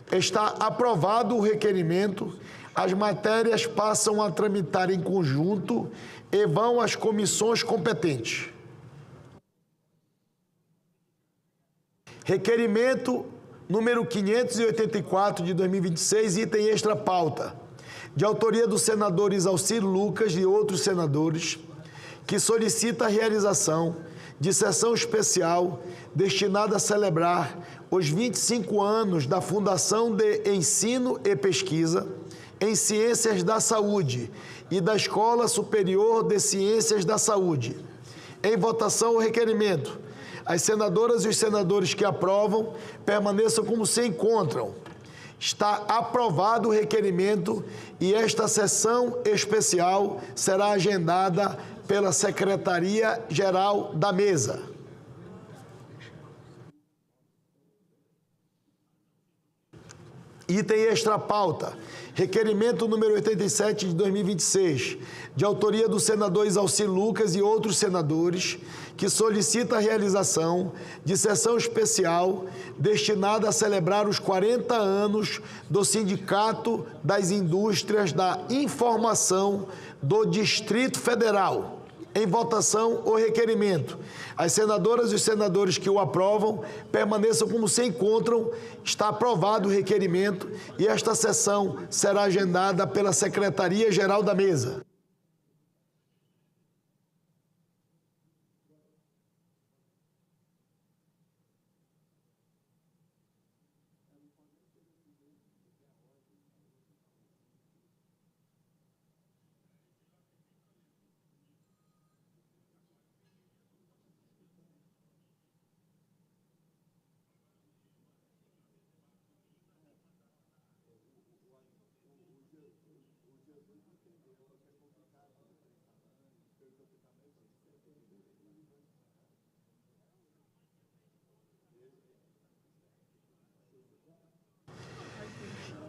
Está aprovado o requerimento, as matérias passam a tramitar em conjunto e vão às comissões competentes. Requerimento número 584 de 2026, item extra pauta, de autoria do senador Isalcir Lucas e outros senadores, que solicita a realização de sessão especial destinada a celebrar os 25 anos da Fundação de Ensino e Pesquisa em Ciências da Saúde e da Escola Superior de Ciências da Saúde. Em votação, o requerimento. As senadoras e os senadores que aprovam permaneçam como se encontram. Está aprovado o requerimento e esta sessão especial será agendada pela Secretaria-Geral da Mesa. Item extra pauta. Requerimento número 87 de 2026, de autoria do senador Isalci Lucas e outros senadores, que solicita a realização de sessão especial destinada a celebrar os 40 anos do Sindicato das Indústrias da Informação do Distrito Federal. Em votação, o requerimento. As senadoras e os senadores que o aprovam permaneçam como se encontram. Está aprovado o requerimento e esta sessão será agendada pela Secretaria-Geral da Mesa.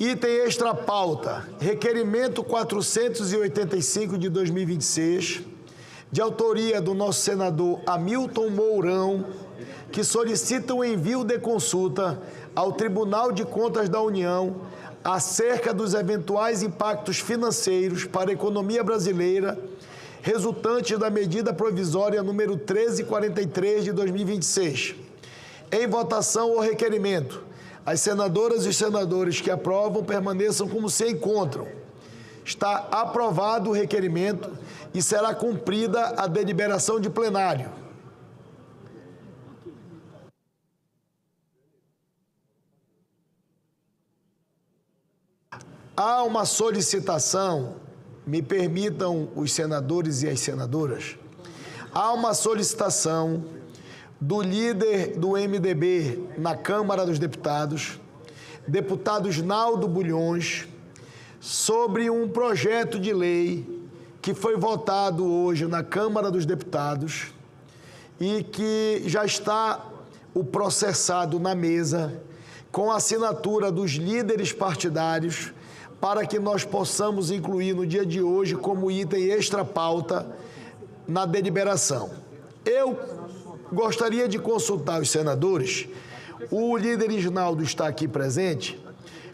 Item extra pauta, requerimento 485 de 2026, de autoria do nosso senador Hamilton Mourão, que solicita o envio de consulta ao Tribunal de Contas da União acerca dos eventuais impactos financeiros para a economia brasileira resultantes da medida provisória número 1343 de 2026. Em votação, o requerimento. As senadoras e os senadores que aprovam permaneçam como se encontram. Está aprovado o requerimento e será cumprida a deliberação de plenário. Há uma solicitação, me permitam os senadores e as senadoras, há uma solicitação do líder do MDB na Câmara dos Deputados, deputado Naldo Bulhões, sobre um projeto de lei que foi votado hoje na Câmara dos Deputados e que já está o processado na mesa com a assinatura dos líderes partidários para que nós possamos incluir no dia de hoje como item extra pauta na deliberação. Eu gostaria de consultar os senadores. O líder Isnaldo está aqui presente,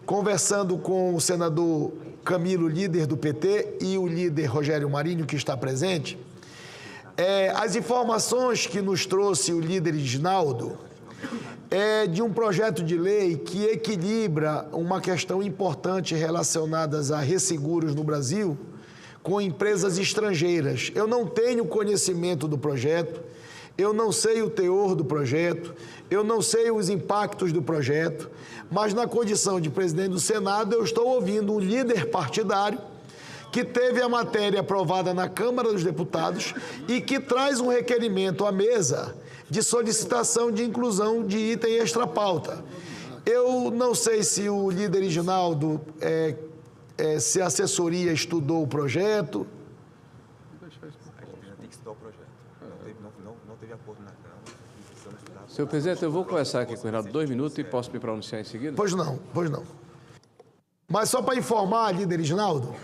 conversando com o senador Camilo, líder do PT, e o líder Rogério Marinho, que está presente. As informações que nos trouxe o líder Isnaldo é de um projeto de lei que equilibra uma questão importante relacionada a resseguros no Brasil com empresas estrangeiras. Eu não tenho conhecimento do projeto, eu não sei o teor do projeto, eu não sei os impactos do projeto, mas na condição de presidente do Senado eu estou ouvindo um líder partidário que teve a matéria aprovada na Câmara dos Deputados e que traz um requerimento à mesa de solicitação de inclusão de item extra pauta. Eu não sei se o líder Isnaldo, se a assessoria estudou o projeto. Tem que estudar o projeto. Não teve acordo na Câmara. Senhor presidente, eu vou conversar aqui com o Reinaldo 2 minutos e posso me pronunciar em seguida? Pois não. Mas só para informar, líder Isnaldo,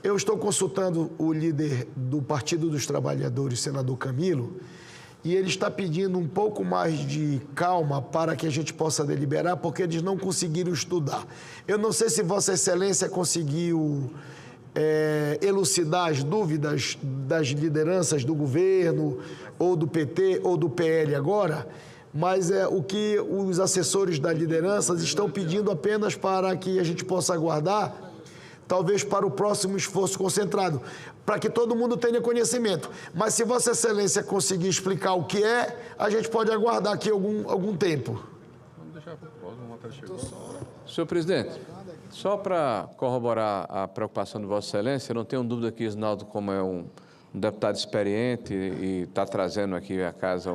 eu estou consultando o líder do Partido dos Trabalhadores, senador Camilo, e ele está pedindo um pouco mais de calma para que a gente possa deliberar, porque eles não conseguiram estudar. Eu não sei se Vossa Excelência conseguiu elucidar as dúvidas das lideranças do governo, ou do PT, ou do PL agora, mas o que os assessores das lideranças estão pedindo apenas para que a gente possa aguardar, talvez para o próximo esforço concentrado, para que todo mundo tenha conhecimento. Mas se Vossa Excelência conseguir explicar o que a gente pode aguardar aqui algum tempo. Vamos deixar para o próximo, até chegou. Senhor presidente, só para corroborar a preocupação de Vossa Excelência, eu não tenho dúvida que Isnaldo, como é um deputado experiente e está trazendo aqui à casa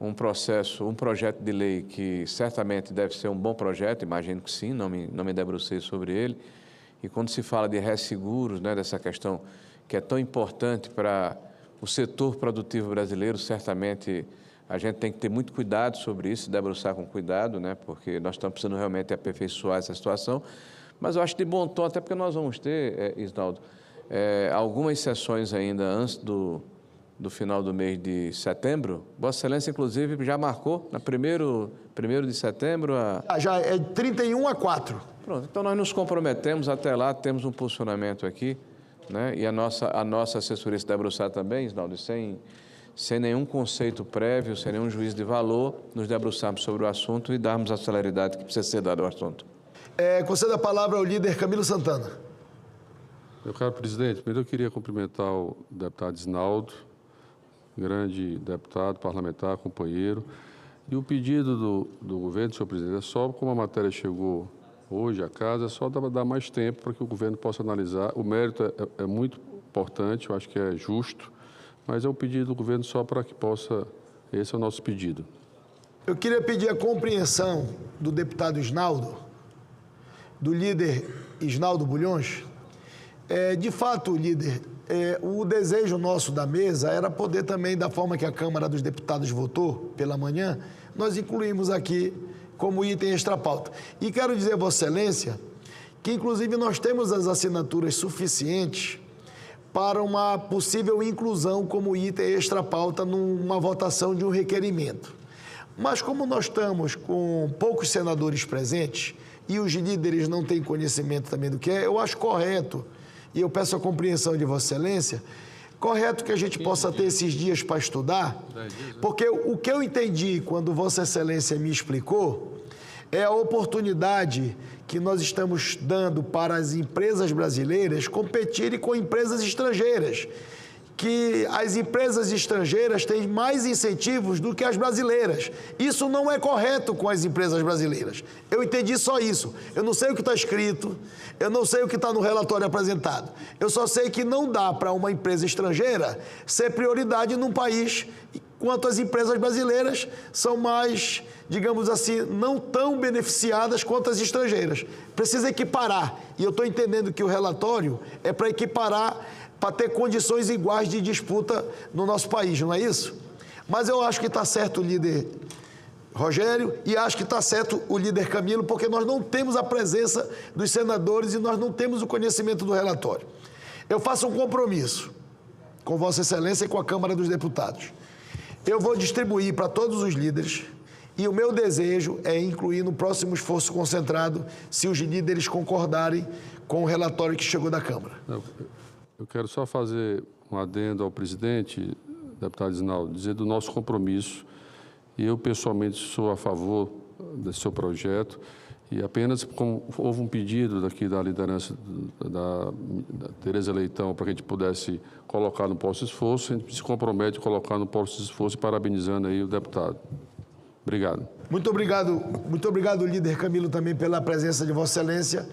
um projeto de lei que certamente deve ser um bom projeto, imagino que sim, não me debrucei sobre ele. E quando se fala de resseguros, né, dessa questão que é tão importante para o setor produtivo brasileiro, certamente a gente tem que ter muito cuidado sobre isso, debruçar com cuidado, né, porque nós estamos precisando realmente aperfeiçoar essa situação. Mas eu acho de bom tom, até porque nós vamos ter, Isnaldo, algumas sessões ainda antes do final do mês de setembro. Vossa Excelência, inclusive, já marcou, na primeiro de setembro... Já é 31/4. Pronto, então nós nos comprometemos até lá, temos um posicionamento aqui, né? E a nossa assessoria se debruçar também, Isnaldo, sem nenhum conceito prévio, sem nenhum juízo de valor, nos debruçarmos sobre o assunto e darmos a celeridade que precisa ser dada ao assunto. Concedo a palavra ao líder Camilo Santana. Meu caro presidente, primeiro eu queria cumprimentar o deputado Isnaldo, grande deputado, parlamentar, companheiro. E o pedido do governo, senhor presidente, é só como a matéria chegou hoje à casa, é só dar mais tempo para que o governo possa analisar. O mérito é muito importante, eu acho que é justo, mas é um pedido do governo só para que possa... Esse é o nosso pedido. Eu queria pedir a compreensão do deputado Isnaldo, do líder Isnaldo Bulhões. De fato, líder, o desejo nosso da mesa era poder também, da forma que a Câmara dos Deputados votou pela manhã, nós incluímos aqui como item extra-pauta. E quero dizer a Vossa Excelência que, inclusive, nós temos as assinaturas suficientes para uma possível inclusão como item extra-pauta numa votação de um requerimento. Mas como nós estamos com poucos senadores presentes e os líderes não têm conhecimento também do que é, eu acho correto, e eu peço a compreensão de Vossa Excelência, correto que a gente possa ter esses dias para estudar, porque o que eu entendi quando Vossa Excelência me explicou é a oportunidade que nós estamos dando para as empresas brasileiras competirem com empresas estrangeiras, que as empresas estrangeiras têm mais incentivos do que as brasileiras. Isso não é correto com as empresas brasileiras. Eu entendi só isso. Eu não sei o que está escrito, eu não sei o que está no relatório apresentado. Eu só sei que não dá para uma empresa estrangeira ser prioridade num país, enquanto as empresas brasileiras são mais, digamos assim, não tão beneficiadas quanto as estrangeiras. Precisa equiparar. E eu estou entendendo que o relatório é para equiparar, para ter condições iguais de disputa no nosso país, não é isso? Mas eu acho que está certo o líder Rogério e acho que está certo o líder Camilo, porque nós não temos a presença dos senadores e nós não temos o conhecimento do relatório. Eu faço um compromisso com Vossa Excelência e com a Câmara dos Deputados. Eu vou distribuir para todos os líderes e o meu desejo é incluir no próximo esforço concentrado, se os líderes concordarem com o relatório que chegou da Câmara. Eu quero só fazer um adendo ao presidente, deputado Isnaldo, dizer do nosso compromisso. E eu, pessoalmente, sou a favor desse seu projeto. E apenas como houve um pedido daqui da liderança da Tereza Leitão para que a gente pudesse colocar no posto de esforço, a gente se compromete a colocar no posto de esforço, parabenizando aí o deputado. Obrigado. Muito obrigado, líder Camilo, também pela presença de Vossa Excelência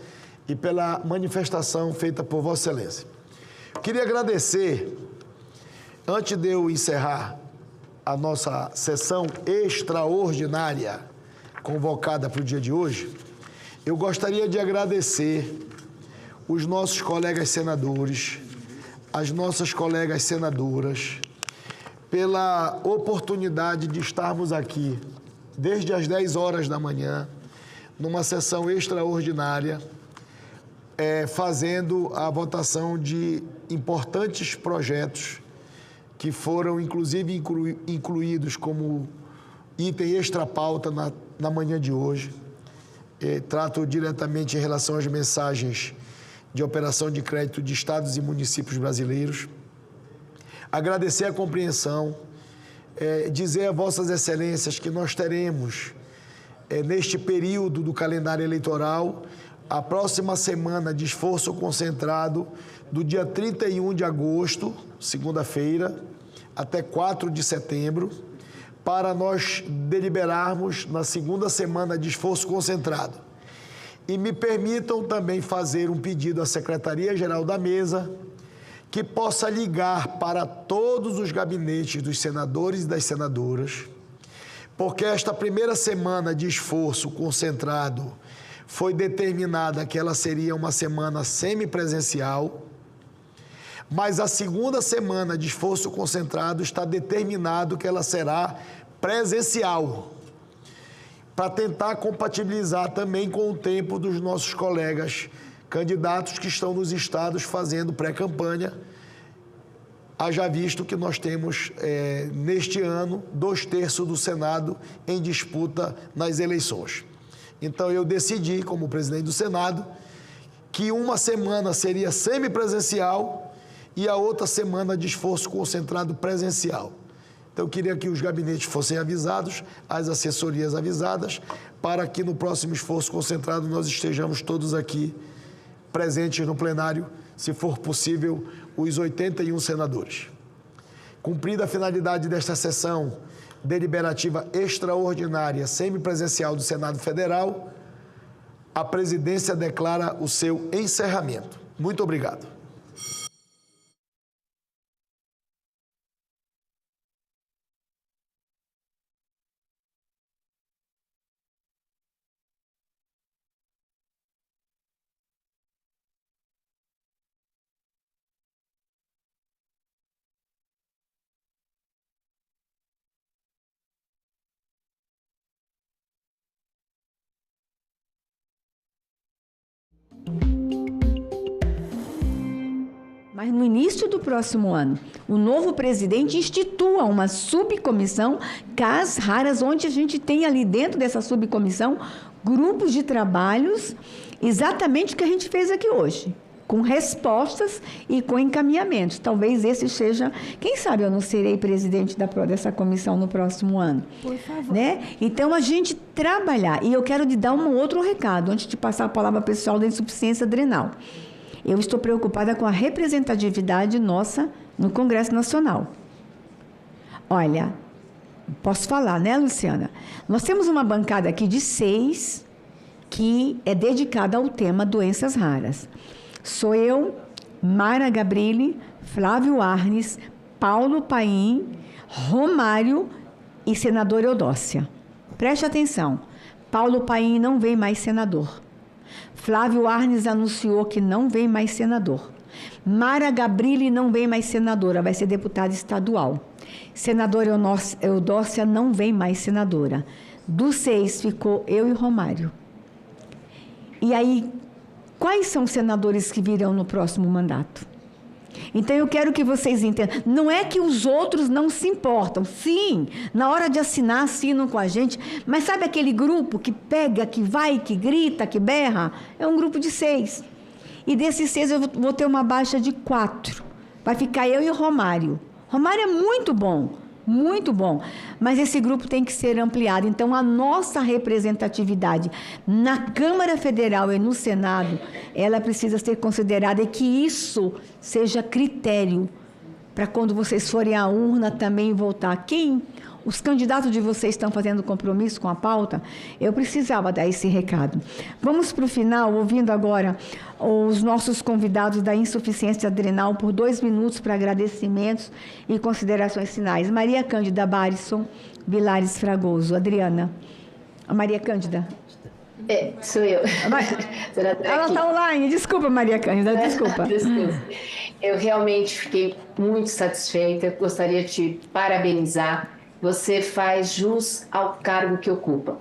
e pela manifestação feita por Vossa Excelência. Queria agradecer, antes de eu encerrar a nossa sessão extraordinária convocada para o dia de hoje, eu gostaria de agradecer os nossos colegas senadores, as nossas colegas senadoras, pela oportunidade de estarmos aqui desde as 10 horas da manhã, numa sessão extraordinária, fazendo a votação de importantes projetos que foram, inclusive, incluídos como item extra-pauta na manhã de hoje. Trato diretamente em relação às mensagens de operação de crédito de estados e municípios brasileiros. Agradecer a compreensão, dizer a Vossas Excelências que nós teremos, neste período do calendário eleitoral, a próxima semana de esforço concentrado do dia 31 de agosto, segunda-feira, até 4 de setembro, para nós deliberarmos na segunda semana de esforço concentrado. E me permitam também fazer um pedido à Secretaria-Geral da Mesa, que possa ligar para todos os gabinetes dos senadores e das senadoras, porque esta primeira semana de esforço concentrado foi determinada que ela seria uma semana semipresencial, mas a segunda semana de esforço concentrado está determinado que ela será presencial, para tentar compatibilizar também com o tempo dos nossos colegas candidatos que estão nos estados fazendo pré-campanha, haja visto que nós temos, neste ano, 2/3 do Senado em disputa nas eleições. Então, eu decidi, como presidente do Senado, que uma semana seria semipresencial e a outra semana de esforço concentrado presencial. Então, eu queria que os gabinetes fossem avisados, as assessorias avisadas, para que no próximo esforço concentrado nós estejamos todos aqui presentes no plenário, se for possível, os 81 senadores. Cumprida a finalidade desta sessão deliberativa extraordinária semipresencial do Senado Federal, a presidência declara o seu encerramento. Muito obrigado. Mas no início do próximo ano, o novo presidente institua uma subcomissão CAS Raras, onde a gente tem ali dentro dessa subcomissão grupos de trabalhos, exatamente o que a gente fez aqui hoje, com respostas e com encaminhamentos. Talvez esse seja, quem sabe eu não serei presidente dessa comissão no próximo ano. Por favor. Né? Então, a gente trabalhar, e eu quero te dar um outro recado, antes de passar a palavra pessoal da insuficiência adrenal. Eu estou preocupada com a representatividade nossa no Congresso Nacional. Olha, posso falar, né, Luciana? Nós temos uma bancada aqui de 6 que é dedicada ao tema doenças raras. Sou eu, Mara Gabrilli, Flávio Arnes, Paulo Paim, Romário e senador Eudócia. Preste atenção, Paulo Paim não vem mais senador. Flávio Arnes anunciou que não vem mais senador. Mara Gabrilli não vem mais senadora, vai ser deputada estadual. Senadora Eudócia não vem mais senadora. Dos 6 ficou eu e Romário. E aí, quais são os senadores que virão no próximo mandato? Então, eu quero que vocês entendam. Não é que os outros não se importam. Sim, na hora de assinar, assinam com a gente. Mas sabe aquele grupo que pega, que vai, que grita, que berra? É um grupo de 6. E desses 6, eu vou ter uma baixa de 4. Vai ficar eu e o Romário. Romário é muito bom. Muito bom, mas esse grupo tem que ser ampliado. Então, a nossa representatividade na Câmara Federal e no Senado, ela precisa ser considerada e que isso seja critério para quando vocês forem à urna também votar. Quem? Os candidatos de vocês estão fazendo compromisso com a pauta? Eu precisava dar esse recado. Vamos para o final, ouvindo agora os nossos convidados da insuficiência adrenal por 2 minutos para agradecimentos e considerações finais. Maria Cândida Barisson Vilares Fragoso. Adriana. A Maria Cândida. Sou eu. Ela está online. Desculpa, Maria Cândida, desculpa. Desculpa. Eu realmente fiquei muito satisfeita. Gostaria de te parabenizar. Você faz jus ao cargo que ocupa.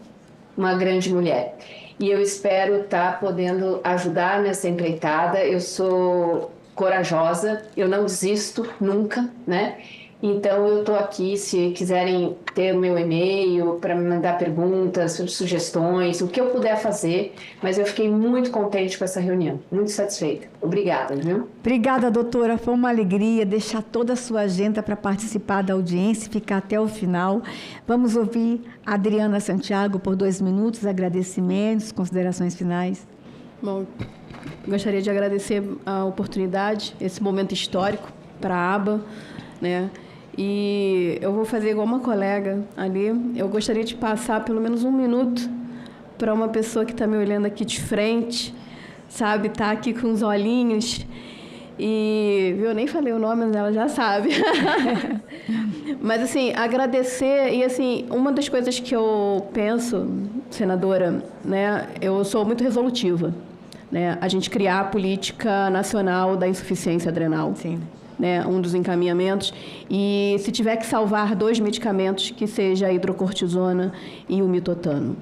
Uma grande mulher. E eu espero estar podendo ajudar nessa empreitada. Eu sou corajosa, eu não desisto nunca, né? Então, eu estou aqui, se quiserem ter o meu e-mail para me mandar perguntas, sugestões, o que eu puder fazer, mas eu fiquei muito contente com essa reunião, muito satisfeita. Obrigada, viu? Obrigada, doutora. Foi uma alegria deixar toda a sua agenda para participar da audiência e ficar até o final. Vamos ouvir a Adriana Santiago por 2 minutos, agradecimentos, considerações finais. Bom, gostaria de agradecer a oportunidade, esse momento histórico para a aba, né? E eu vou fazer igual uma colega ali. Eu gostaria de passar pelo menos 1 minuto para uma pessoa que está me olhando aqui de frente, sabe? Está aqui com os olhinhos E, viu, eu nem falei o nome, mas ela já sabe. Mas, assim, agradecer. E, assim, uma das coisas que eu penso, senadora, né, eu sou muito resolutiva, né, a gente criar a política nacional da insuficiência adrenal. Sim. Né, um dos encaminhamentos. E, se tiver que salvar 2 medicamentos, que seja a hidrocortisona e o mitotano.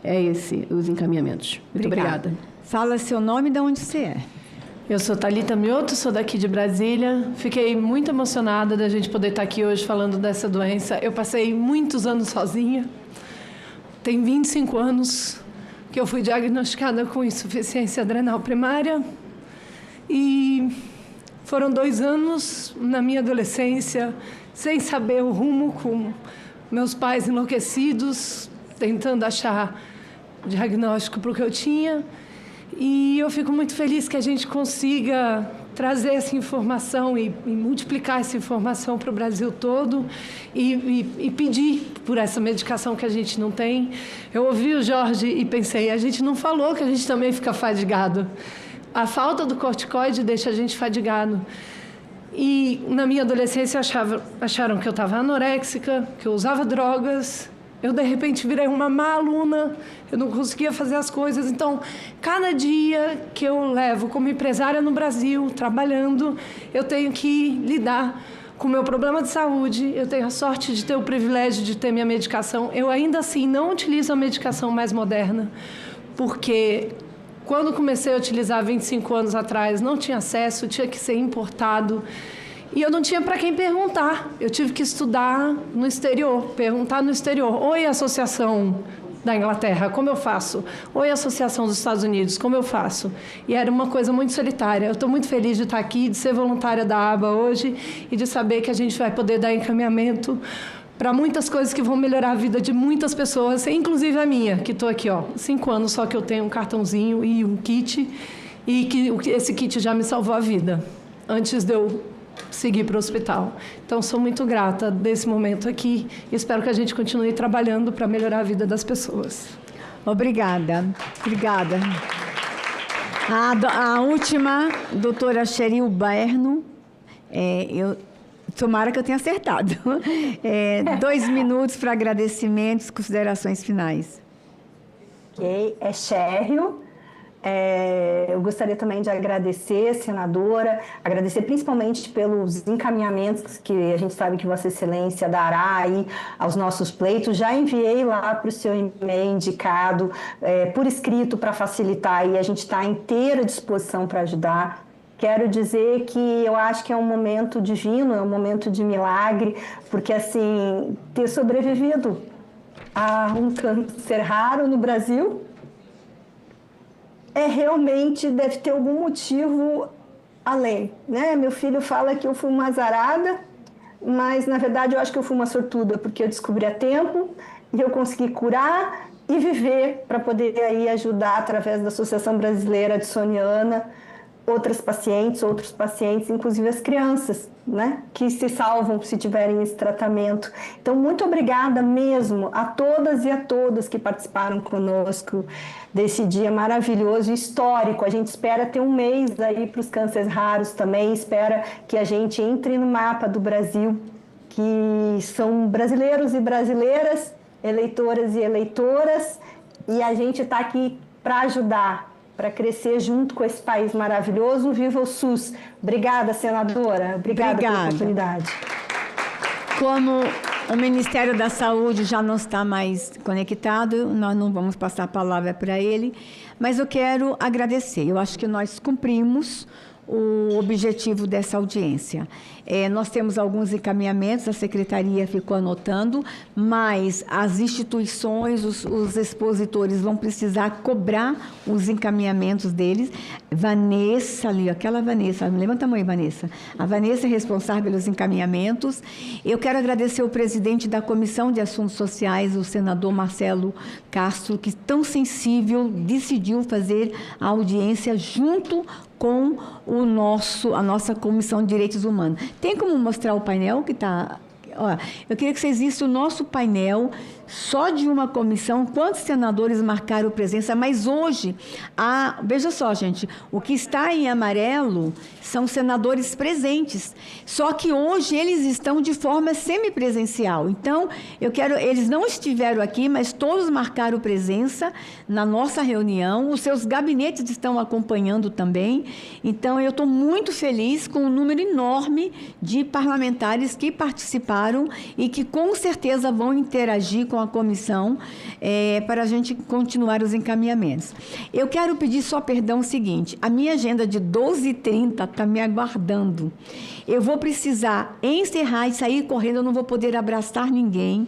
É esse os encaminhamentos. Muito obrigada. Fala seu nome e de onde você é. Eu sou Thalita Mioto, sou daqui de Brasília. Fiquei muito emocionada da gente poder estar aqui hoje falando dessa doença. Eu passei muitos anos sozinha. Tem 25 anos que eu fui diagnosticada com insuficiência adrenal primária. E foram 2 anos na minha adolescência, sem saber o rumo, com meus pais enlouquecidos, tentando achar diagnóstico para o que eu tinha. E eu fico muito feliz que a gente consiga trazer essa informação e multiplicar essa informação para o Brasil todo e pedir por essa medicação que a gente não tem. Eu ouvi o Jorge e pensei, a gente não falou que a gente também fica fadigado. A falta do corticoide deixa a gente fadigado. E na minha adolescência acharam que eu estava anoréxica, que eu usava drogas. Eu, de repente, virei uma má aluna, eu não conseguia fazer as coisas. Então, cada dia que eu levo como empresária no Brasil, trabalhando, eu tenho que lidar com o meu problema de saúde. Eu tenho a sorte de ter o privilégio de ter minha medicação. Eu, ainda assim, não utilizo a medicação mais moderna, porque quando comecei a utilizar 25 anos atrás, não tinha acesso, tinha que ser importado. E eu não tinha para quem perguntar. Eu tive que estudar no exterior, perguntar no exterior. Oi, Associação da Inglaterra, como eu faço? Oi, Associação dos Estados Unidos, como eu faço? E era uma coisa muito solitária. Eu estou muito feliz de estar aqui, de ser voluntária da ABA hoje e de saber que a gente vai poder dar encaminhamento para muitas coisas que vão melhorar a vida de muitas pessoas, inclusive a minha, que estou aqui, 5 anos só que eu tenho um cartãozinho e um kit, e que esse kit já me salvou a vida, antes de eu seguir para o hospital. Então, sou muito grata desse momento aqui e espero que a gente continue trabalhando para melhorar a vida das pessoas. Obrigada. Obrigada. A última, doutora Sheryl Baerno, tomara que eu tenha acertado. 2 minutos para agradecimentos, considerações finais. Ok, é Sheryl. Eu gostaria também de agradecer, senadora, agradecer principalmente pelos encaminhamentos que a gente sabe que Vossa Excelência dará aí aos nossos pleitos. Já enviei lá para o seu e-mail indicado, por escrito, para facilitar, e a gente está à inteira disposição para ajudar. Quero dizer que eu acho que é um momento divino, é um momento de milagre, porque, assim, ter sobrevivido a um câncer raro no Brasil realmente deve ter algum motivo além, né? Meu filho fala que eu fui uma azarada, mas, na verdade, eu acho que eu fui uma sortuda, porque eu descobri a tempo e eu consegui curar e viver para poder aí ajudar, através da Associação Brasileira Addisoniana, outros pacientes, inclusive as crianças, né, que se salvam se tiverem esse tratamento. Então, muito obrigada mesmo a todas e a todos que participaram conosco desse dia maravilhoso e histórico. A gente espera ter um mês aí para os cânceres raros também, espera que a gente entre no mapa do Brasil, que são brasileiros e brasileiras, eleitoras e eleitoras, e a gente está aqui para ajudar, para crescer junto com esse país maravilhoso. Viva o SUS! Obrigada, senadora. Obrigada pela oportunidade. Como o Ministério da Saúde já não está mais conectado, nós não vamos passar a palavra para ele, mas eu quero agradecer. Eu acho que nós cumprimos o objetivo dessa audiência. Nós temos alguns encaminhamentos, a Secretaria ficou anotando, mas as instituições, os expositores vão precisar cobrar os encaminhamentos deles. Vanessa ali, aquela Vanessa, levanta a mão aí, Vanessa. A Vanessa é responsável pelos encaminhamentos. Eu quero agradecer o presidente da Comissão de Assuntos Sociais, o senador Marcelo Castro, que tão sensível decidiu fazer a audiência junto com a nossa Comissão de Direitos Humanos. Tem como mostrar o painel que está eu queria que vocês vissem o nosso painel, só de uma comissão, quantos senadores marcaram presença, mas hoje, veja só, gente, o que está em amarelo são senadores presentes, só que hoje eles estão de forma semipresencial. Então, eles não estiveram aqui, mas todos marcaram presença na nossa reunião, os seus gabinetes estão acompanhando também. Então, eu estou muito feliz com o número enorme de parlamentares que participaram e que com certeza vão interagir com a comissão para a gente continuar os encaminhamentos. Eu quero pedir só perdão o seguinte, a minha agenda de 12h30 está me aguardando. Eu vou precisar encerrar e sair correndo, eu não vou poder abraçar ninguém.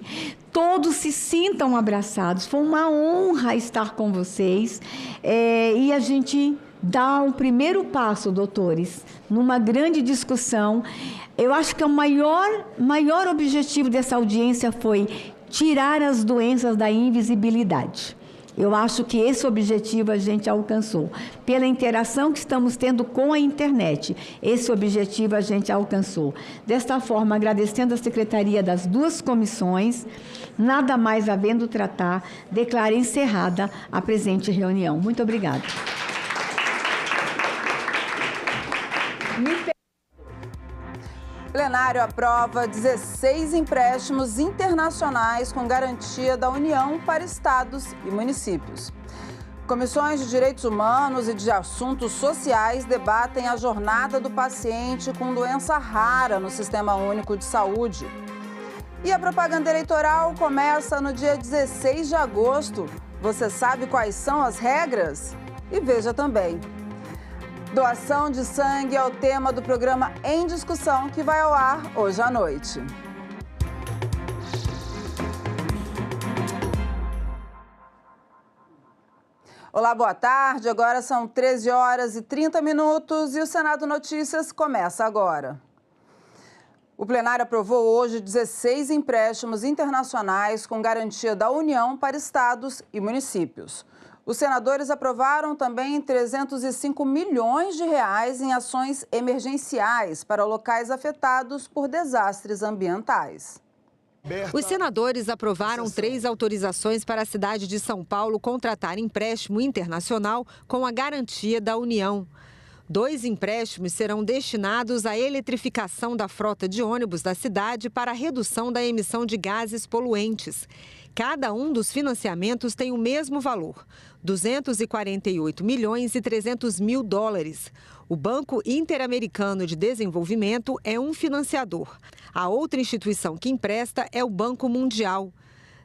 Todos se sintam abraçados. Foi uma honra estar com vocês. E a gente dá o primeiro passo, doutores, numa grande discussão. Eu acho que o maior objetivo dessa audiência foi tirar as doenças da invisibilidade. Eu acho que esse objetivo a gente alcançou. Pela interação que estamos tendo com a internet, esse objetivo a gente alcançou. Desta forma, agradecendo a secretaria das duas comissões, nada mais havendo tratar, declaro encerrada a presente reunião. Muito obrigada. O plenário aprova 16 empréstimos internacionais com garantia da União para estados e municípios. Comissões de Direitos Humanos e de Assuntos Sociais debatem a jornada do paciente com doença rara no Sistema Único de Saúde. E a propaganda eleitoral começa no dia 16 de agosto. Você sabe quais são as regras? E veja também. Doação de sangue é o tema do programa Em Discussão, que vai ao ar hoje à noite. Olá, boa tarde. Agora são 13h30 e o Senado Notícias começa agora. O plenário aprovou hoje 16 empréstimos internacionais com garantia da União para estados e municípios. Os senadores aprovaram também 305 milhões de reais em ações emergenciais para locais afetados por desastres ambientais. Os senadores aprovaram 3 autorizações para a cidade de São Paulo contratar empréstimo internacional com a garantia da União. 2 empréstimos serão destinados à eletrificação da frota de ônibus da cidade para a redução da emissão de gases poluentes. Cada um dos financiamentos tem o mesmo valor, 248 milhões e 300 mil dólares. O Banco Interamericano de Desenvolvimento é um financiador. A outra instituição que empresta é o Banco Mundial.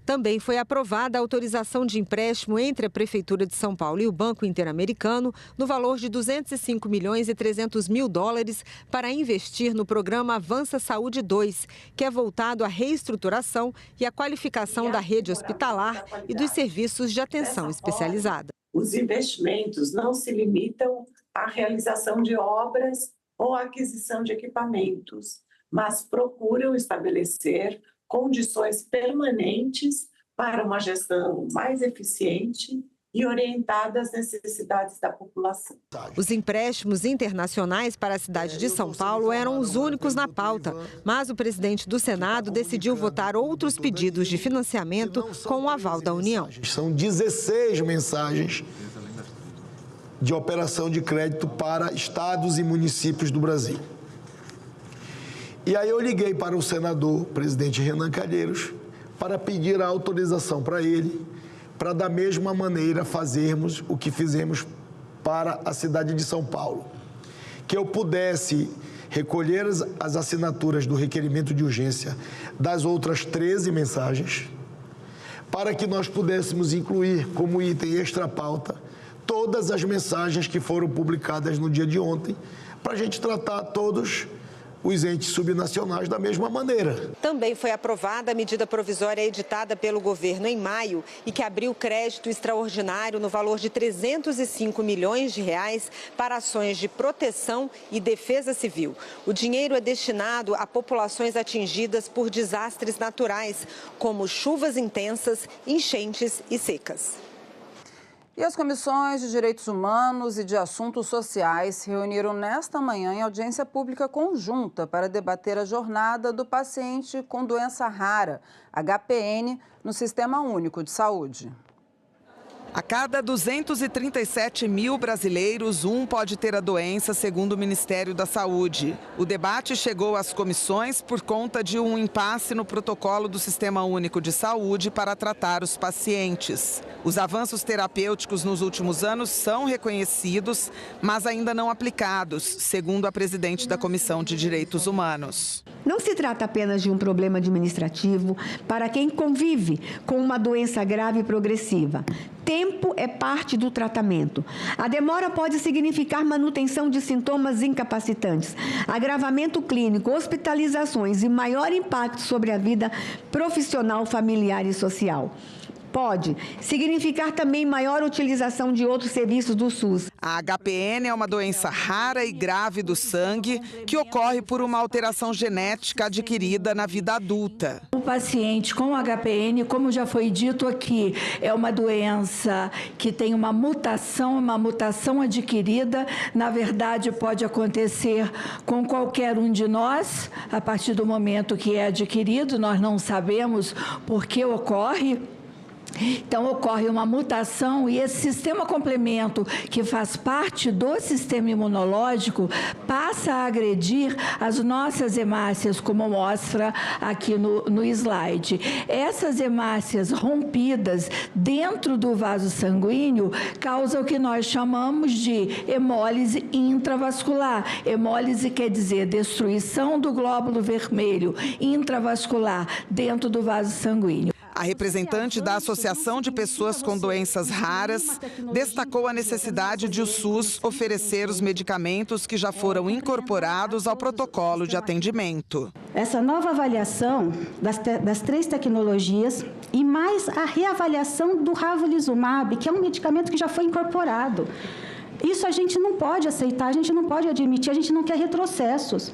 Também foi aprovada a autorização de empréstimo entre a Prefeitura de São Paulo e o Banco Interamericano no valor de 205 milhões e 300 mil dólares para investir no programa Avança Saúde 2, que é voltado à reestruturação e à qualificação da rede hospitalar e dos serviços de atenção especializada. Os investimentos não se limitam à realização de obras ou à aquisição de equipamentos, mas procuram estabelecer condições permanentes para uma gestão mais eficiente e orientada às necessidades da população. Os empréstimos internacionais para a cidade de São Paulo eram os únicos na pauta, mas o presidente do Senado decidiu votar outros pedidos de financiamento com o aval da União. São 16 mensagens de operação de crédito para estados e municípios do Brasil. E aí eu liguei para o senador, presidente Renan Calheiros, para pedir a autorização para ele, para da mesma maneira fazermos o que fizemos para a cidade de São Paulo. Que eu pudesse recolher as assinaturas do requerimento de urgência das outras 13 mensagens, para que nós pudéssemos incluir como item extra-pauta todas as mensagens que foram publicadas no dia de ontem, para a gente tratar todos os entes subnacionais da mesma maneira. Também foi aprovada a medida provisória editada pelo governo em maio e que abriu crédito extraordinário no valor de 305 milhões de reais para ações de proteção e defesa civil. O dinheiro é destinado a populações atingidas por desastres naturais, como chuvas intensas, enchentes e secas. E as comissões de Direitos Humanos e de Assuntos Sociais se reuniram nesta manhã em audiência pública conjunta para debater a jornada do paciente com doença rara, HPN, no Sistema Único de Saúde. A cada 237 mil brasileiros, um pode ter a doença, segundo o Ministério da Saúde. O debate chegou às comissões por conta de um impasse no protocolo do Sistema Único de Saúde para tratar os pacientes. Os avanços terapêuticos nos últimos anos são reconhecidos, mas ainda não aplicados, segundo a presidente da Comissão de Direitos Humanos. Não se trata apenas de um problema administrativo para quem convive com uma doença grave e progressiva. Tempo é parte do tratamento. A demora pode significar manutenção de sintomas incapacitantes, agravamento clínico, hospitalizações e maior impacto sobre a vida profissional, familiar e social. Pode significar também maior utilização de outros serviços do SUS. A HPN é uma doença rara e grave do sangue que ocorre por uma alteração genética adquirida na vida adulta. O paciente com HPN, como já foi dito aqui, é uma doença que tem uma mutação adquirida. Na verdade, pode acontecer com qualquer um de nós, a partir do momento que é adquirido, nós não sabemos por que ocorre. Então, ocorre uma mutação e esse sistema complemento, que faz parte do sistema imunológico, passa a agredir as nossas hemácias, como mostra aqui no slide. Essas hemácias rompidas dentro do vaso sanguíneo causam o que nós chamamos de hemólise intravascular. Hemólise quer dizer destruição do glóbulo vermelho intravascular dentro do vaso sanguíneo. A representante da Associação de Pessoas com Doenças Raras destacou a necessidade de o SUS oferecer os medicamentos que já foram incorporados ao protocolo de atendimento. Essa nova avaliação das 3 tecnologias e mais a reavaliação do ravulizumab, que é um medicamento que já foi incorporado. Isso a gente não pode aceitar, a gente não pode admitir, a gente não quer retrocessos.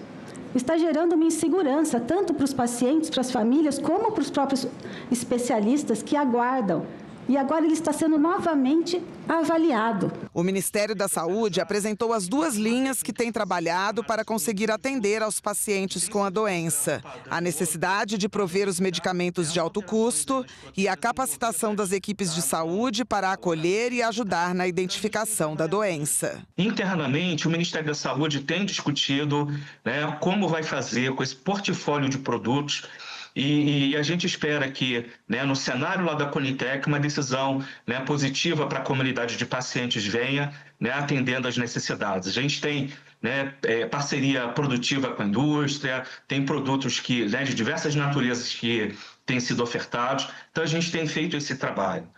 Está gerando uma insegurança, tanto para os pacientes, para as famílias, como para os próprios especialistas que aguardam. E agora ele está sendo novamente avaliado. O Ministério da Saúde apresentou as 2 linhas que tem trabalhado para conseguir atender aos pacientes com a doença: a necessidade de prover os medicamentos de alto custo e a capacitação das equipes de saúde para acolher e ajudar na identificação da doença. Internamente, o Ministério da Saúde tem discutido, como vai fazer com esse portfólio de produtos. E a gente espera que, no cenário lá da Conitec, uma decisão positiva para a comunidade de pacientes venha, atendendo às necessidades. A gente tem parceria produtiva com a indústria, tem produtos de diversas naturezas que têm sido ofertados, então a gente tem feito esse trabalho.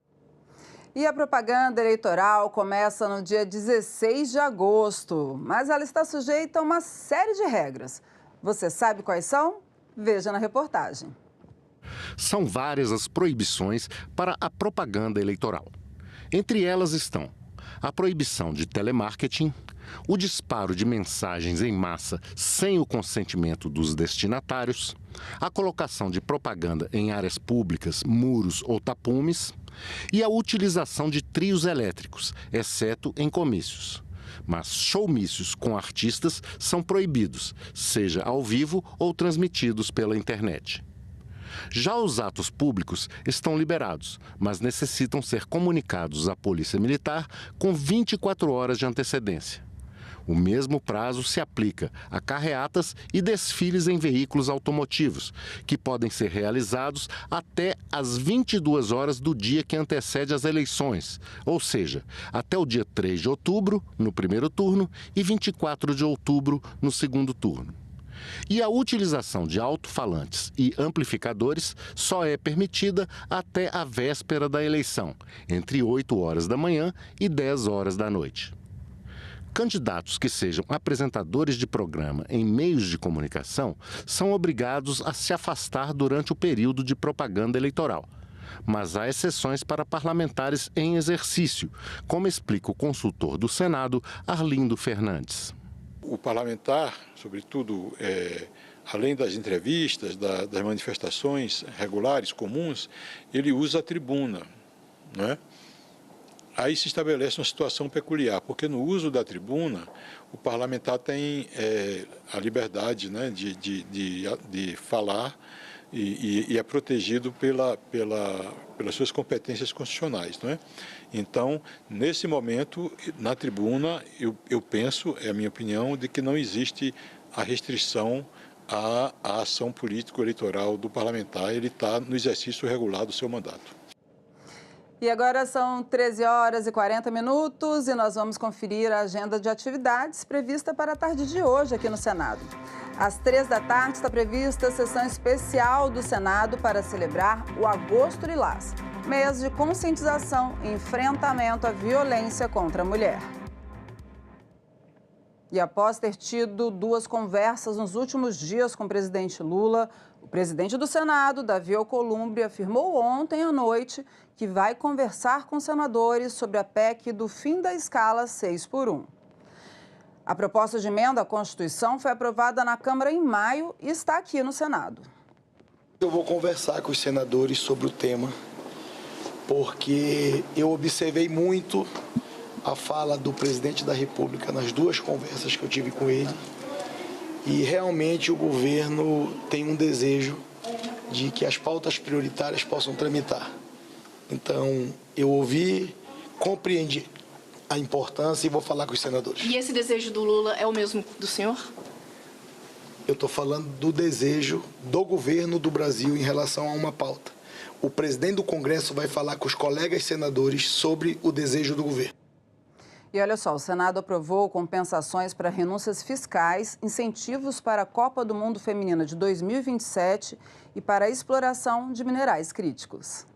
E a propaganda eleitoral começa no dia 16 de agosto, mas ela está sujeita a uma série de regras. Você sabe quais são? Veja na reportagem. São várias as proibições para a propaganda eleitoral. Entre elas estão a proibição de telemarketing, o disparo de mensagens em massa sem o consentimento dos destinatários, a colocação de propaganda em áreas públicas, muros ou tapumes e a utilização de trios elétricos, exceto em comícios. Mas showmícios com artistas são proibidos, seja ao vivo ou transmitidos pela internet. Já os atos públicos estão liberados, mas necessitam ser comunicados à Polícia Militar com 24 horas de antecedência. O mesmo prazo se aplica a carreatas e desfiles em veículos automotivos, que podem ser realizados até às 22 horas do dia que antecede as eleições, ou seja, até o dia 3 de outubro, no primeiro turno, e 24 de outubro, no segundo turno. E a utilização de alto-falantes e amplificadores só é permitida até a véspera da eleição, entre 8 horas da manhã e 10 horas da noite. Candidatos que sejam apresentadores de programa em meios de comunicação são obrigados a se afastar durante o período de propaganda eleitoral. Mas há exceções para parlamentares em exercício, como explica o consultor do Senado, Arlindo Fernandes. O parlamentar, sobretudo, além das entrevistas, das manifestações regulares, comuns, ele usa a tribuna, não é? aí se estabelece uma situação peculiar, porque no uso da tribuna, o parlamentar tem a liberdade, né, de falar e é protegido pelas suas competências constitucionais, não é? Então, nesse momento, na tribuna, eu penso, é a minha opinião, de que não existe a restrição à ação político-eleitoral do parlamentar, ele está no exercício regular do seu mandato. E agora são 13h40 e nós vamos conferir a agenda de atividades prevista para a tarde de hoje aqui no Senado. Às 15h está prevista a sessão especial do Senado para celebrar o Agosto Lilás, mês de conscientização e enfrentamento à violência contra a mulher. E após ter tido 2 conversas nos últimos dias com o presidente Lula, o presidente do Senado, Davi Alcolumbre, afirmou ontem à noite que vai conversar com senadores sobre a PEC do fim da escala 6x1. A proposta de emenda à Constituição foi aprovada na Câmara em maio e está aqui no Senado. Eu vou conversar com os senadores sobre o tema, porque eu observei muito a fala do presidente da República nas 2 conversas que eu tive com ele. E realmente o governo tem um desejo de que as pautas prioritárias possam tramitar. Então, eu ouvi, compreendi a importância e vou falar com os senadores. E esse desejo do Lula é o mesmo do senhor? Eu estou falando do desejo do governo do Brasil em relação a uma pauta. O presidente do Congresso vai falar com os colegas senadores sobre o desejo do governo. E olha só, o Senado aprovou compensações para renúncias fiscais, incentivos para a Copa do Mundo Feminina de 2027 e para a exploração de minerais críticos.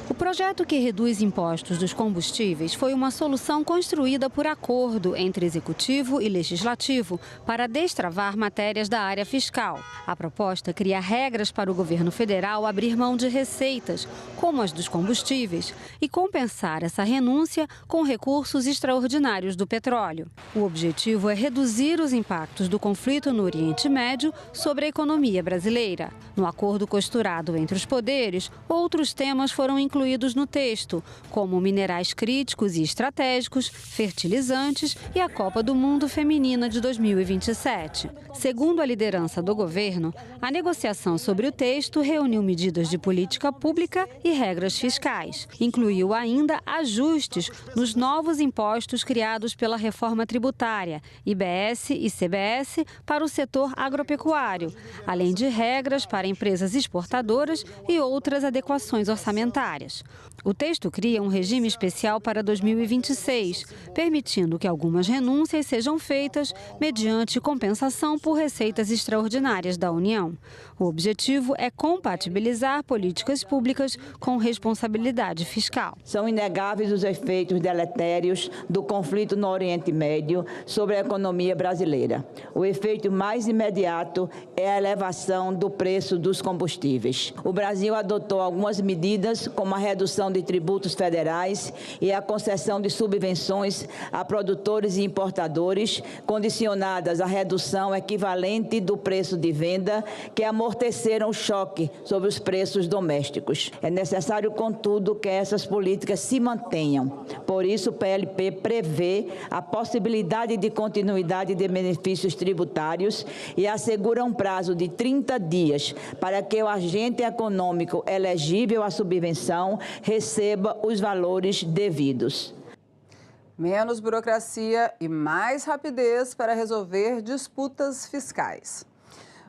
O projeto que reduz impostos dos combustíveis foi uma solução construída por acordo entre Executivo e Legislativo para destravar matérias da área fiscal. A proposta cria regras para o governo federal abrir mão de receitas, como as dos combustíveis, e compensar essa renúncia com recursos extraordinários do petróleo. O objetivo é reduzir os impactos do conflito no Oriente Médio sobre a economia brasileira. No acordo costurado entre os poderes, outros temas foram incluídos no texto, como minerais críticos e estratégicos, fertilizantes e a Copa do Mundo Feminina de 2027. Segundo a liderança do governo, a negociação sobre o texto reuniu medidas de política pública e regras fiscais. Incluiu ainda ajustes nos novos impostos criados pela reforma tributária, IBS e CBS, para o setor agropecuário, além de regras para empresas exportadoras e outras adequações orçamentárias. O texto cria um regime especial para 2026, permitindo que algumas renúncias sejam feitas mediante compensação por receitas extraordinárias da União. O objetivo é compatibilizar políticas públicas com responsabilidade fiscal. São inegáveis os efeitos deletérios do conflito no Oriente Médio sobre a economia brasileira. O efeito mais imediato é a elevação do preço dos combustíveis. O Brasil adotou algumas medidas, como a redução de tributos federais e a concessão de subvenções a produtores e importadores, condicionadas à redução equivalente do preço de venda, que amorteceram o choque sobre os preços domésticos. É necessário, contudo, que essas políticas se mantenham. Por isso, o PLP prevê a possibilidade de continuidade de benefícios tributários e assegura um prazo de 30 dias para que o agente econômico elegível à subvenção receba os valores devidos. Menos burocracia e mais rapidez para resolver disputas fiscais.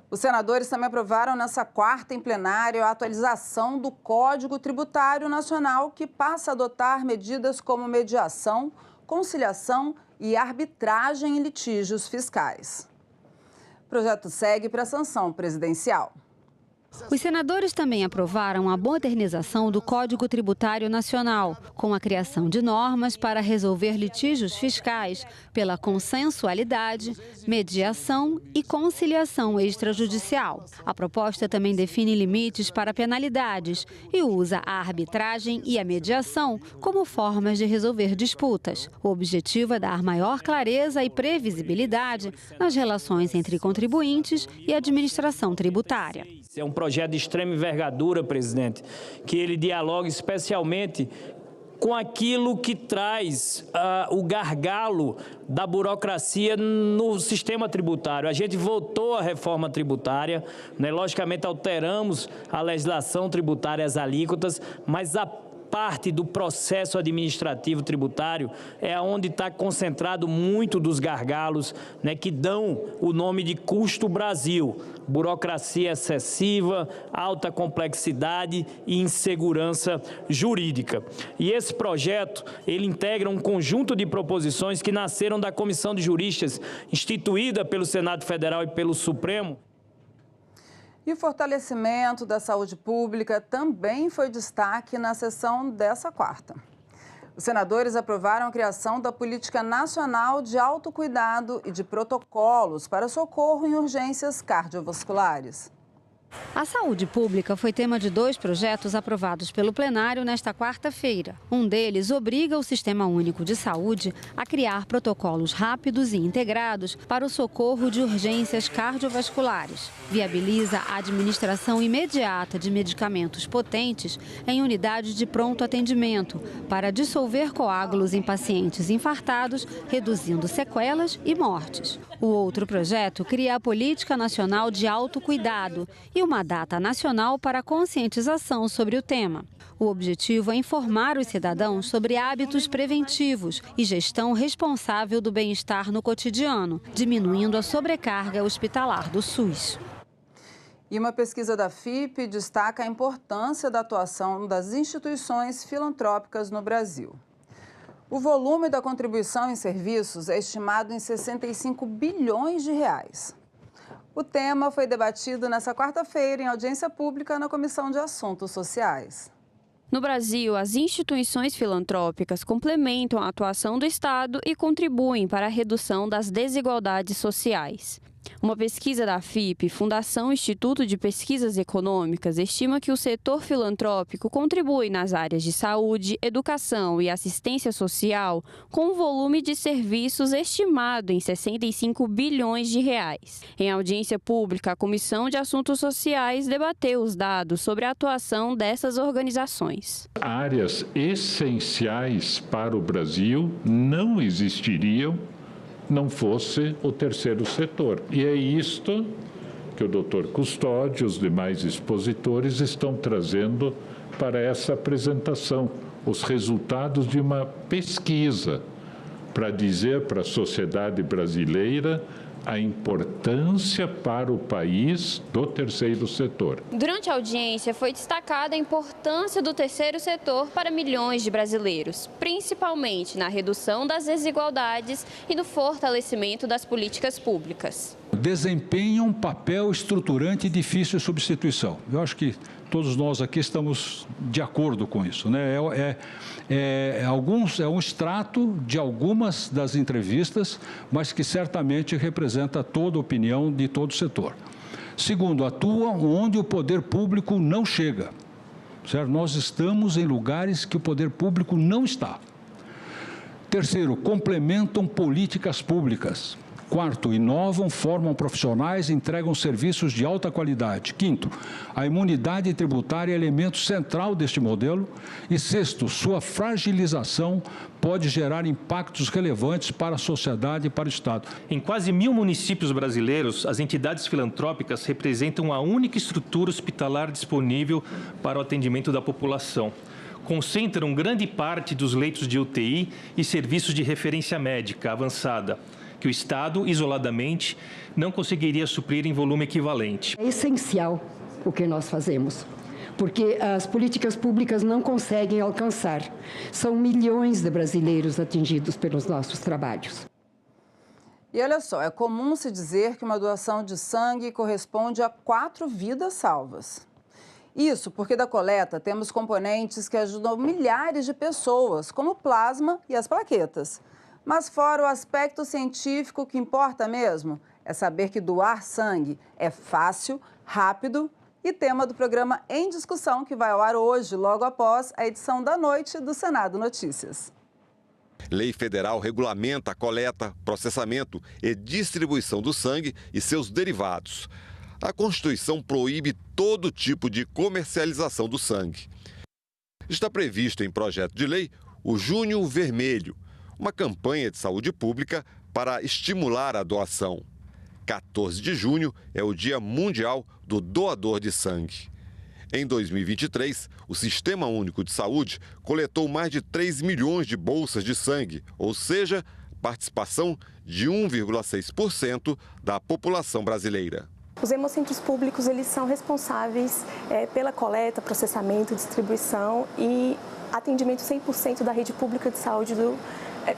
Os senadores também aprovaram nessa quarta em plenário a atualização do Código Tributário Nacional, que passa a adotar medidas como mediação, conciliação e arbitragem em litígios fiscais. O projeto segue para a sanção presidencial. Os senadores também aprovaram a modernização do Código Tributário Nacional, com a criação de normas para resolver litígios fiscais pela consensualidade, mediação e conciliação extrajudicial. A proposta também define limites para penalidades e usa a arbitragem e a mediação como formas de resolver disputas. O objetivo é dar maior clareza e previsibilidade nas relações entre contribuintes e administração tributária. É um projeto de extrema envergadura, presidente, que ele dialoga especialmente com aquilo que traz o gargalo da burocracia no sistema tributário. A gente votou a reforma tributária, né? Logicamente alteramos a legislação tributária, as alíquotas, mas a parte do processo administrativo tributário é onde está concentrado muito dos gargalos, né, que dão o nome de custo Brasil. Burocracia excessiva, alta complexidade e insegurança jurídica. E esse projeto, ele integra um conjunto de proposições que nasceram da Comissão de Juristas, instituída pelo Senado Federal e pelo Supremo. E o fortalecimento da saúde pública também foi destaque na sessão dessa quarta. Os senadores aprovaram a criação da Política Nacional de Autocuidado e de protocolos para socorro em urgências cardiovasculares. A saúde pública foi tema de 2 projetos aprovados pelo plenário nesta quarta-feira. Um deles obriga o Sistema Único de Saúde a criar protocolos rápidos e integrados para o socorro de urgências cardiovasculares. Viabiliza a administração imediata de medicamentos potentes em unidades de pronto atendimento para dissolver coágulos em pacientes infartados, reduzindo sequelas e mortes. O outro projeto cria a Política Nacional de Autocuidado e uma data nacional para conscientização sobre o tema. O objetivo é informar os cidadãos sobre hábitos preventivos e gestão responsável do bem-estar no cotidiano, diminuindo a sobrecarga hospitalar do SUS. E uma pesquisa da FIPE destaca a importância da atuação das instituições filantrópicas no Brasil. O volume da contribuição em serviços é estimado em 65 bilhões de reais. O tema foi debatido nesta quarta-feira em audiência pública na Comissão de Assuntos Sociais. No Brasil, as instituições filantrópicas complementam a atuação do Estado e contribuem para a redução das desigualdades sociais. Uma pesquisa da FIPE, Fundação Instituto de Pesquisas Econômicas, estima que o setor filantrópico contribui nas áreas de saúde, educação e assistência social com um volume de serviços estimado em 65 bilhões de reais. Em audiência pública, a Comissão de Assuntos Sociais debateu os dados sobre a atuação dessas organizações. Áreas essenciais para o Brasil não existiriam não fosse o terceiro setor. E é isto que o Dr. Custódio e os demais expositores estão trazendo para essa apresentação, os resultados de uma pesquisa para dizer para a sociedade brasileira a importância para o país do terceiro setor. Durante a audiência, foi destacada a importância do terceiro setor para milhões de brasileiros, principalmente na redução das desigualdades e no fortalecimento das políticas públicas. Desempenha um papel estruturante e difícil de substituição. Eu acho que todos nós aqui estamos de acordo com isso, né? É um extrato de algumas das entrevistas, mas que certamente representa toda a opinião de todo o setor. Segundo, atua onde o poder público não chega. Certo? Nós estamos em lugares que o poder público não está. Terceiro, complementam políticas públicas. Quarto, inovam, formam profissionais e entregam serviços de alta qualidade. Quinto, a imunidade tributária é elemento central deste modelo. E sexto, sua fragilização pode gerar impactos relevantes para a sociedade e para o Estado. Em quase 1000 municípios brasileiros, as entidades filantrópicas representam a única estrutura hospitalar disponível para o atendimento da população. Concentram grande parte dos leitos de UTI e serviços de referência médica avançada, que o Estado, isoladamente, não conseguiria suprir em volume equivalente. É essencial o que nós fazemos, porque as políticas públicas não conseguem alcançar. São milhões de brasileiros atingidos pelos nossos trabalhos. E olha só, é comum se dizer que uma doação de sangue corresponde a 4 vidas salvas. Isso porque da coleta temos componentes que ajudam milhares de pessoas, como o plasma e as plaquetas. Mas fora o aspecto científico, o que importa mesmo é saber que doar sangue é fácil, rápido e tema do programa Em Discussão, que vai ao ar hoje, logo após a edição da noite do Senado Notícias. Lei federal regulamenta a coleta, processamento e distribuição do sangue e seus derivados. A Constituição proíbe todo tipo de comercialização do sangue. Está previsto em projeto de lei o Junho Vermelho, uma campanha de saúde pública para estimular a doação. 14 de junho é o Dia Mundial do Doador de Sangue. Em 2023, o Sistema Único de Saúde coletou mais de 3 milhões de bolsas de sangue, ou seja, participação de 1,6% da população brasileira. Os hemocentros públicos, eles são responsáveis pela coleta, processamento, distribuição e atendimento 100% da rede pública de saúde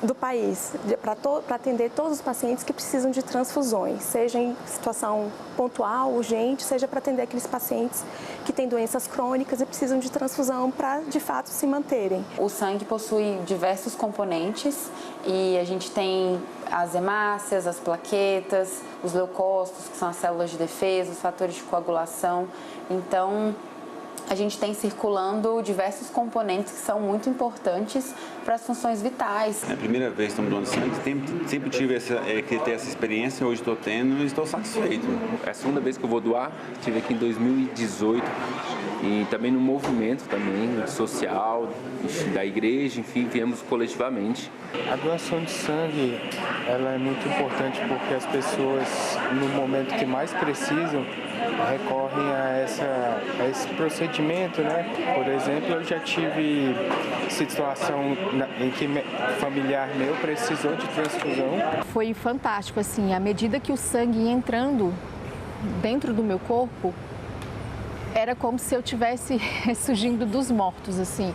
do país, para atender todos os pacientes que precisam de transfusões, seja em situação pontual, urgente, seja para atender aqueles pacientes que têm doenças crônicas e precisam de transfusão para, de fato, se manterem. O sangue possui diversos componentes e a gente tem as hemácias, as plaquetas, os leucócitos, que são as células de defesa, os fatores de coagulação. Então, a gente tem circulando diversos componentes que são muito importantes para as funções vitais. É a primeira vez que estou doando sangue, sempre tive que ter essa experiência, hoje estou tendo e estou satisfeito. É a segunda vez que eu vou doar, estive aqui em 2018 e também no movimento também social, da igreja, enfim, viemos coletivamente. A doação de sangue, ela é muito importante porque as pessoas, no momento que mais precisam, recorrem a esse procedimento, né? Por exemplo, eu já tive situação em que familiar meu precisou de transfusão. Foi fantástico, assim, à medida que o sangue ia entrando dentro do meu corpo, era como se eu estivesse ressurgindo dos mortos, assim.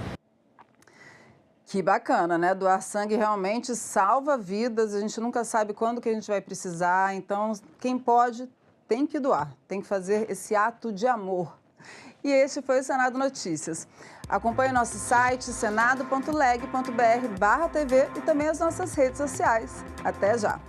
Que bacana, né? Doar sangue realmente salva vidas, a gente nunca sabe quando que a gente vai precisar, então quem pode tem que doar, tem que fazer esse ato de amor. E este foi o Senado Notícias. Acompanhe nosso site senado.leg.br/TV e também as nossas redes sociais. Até já!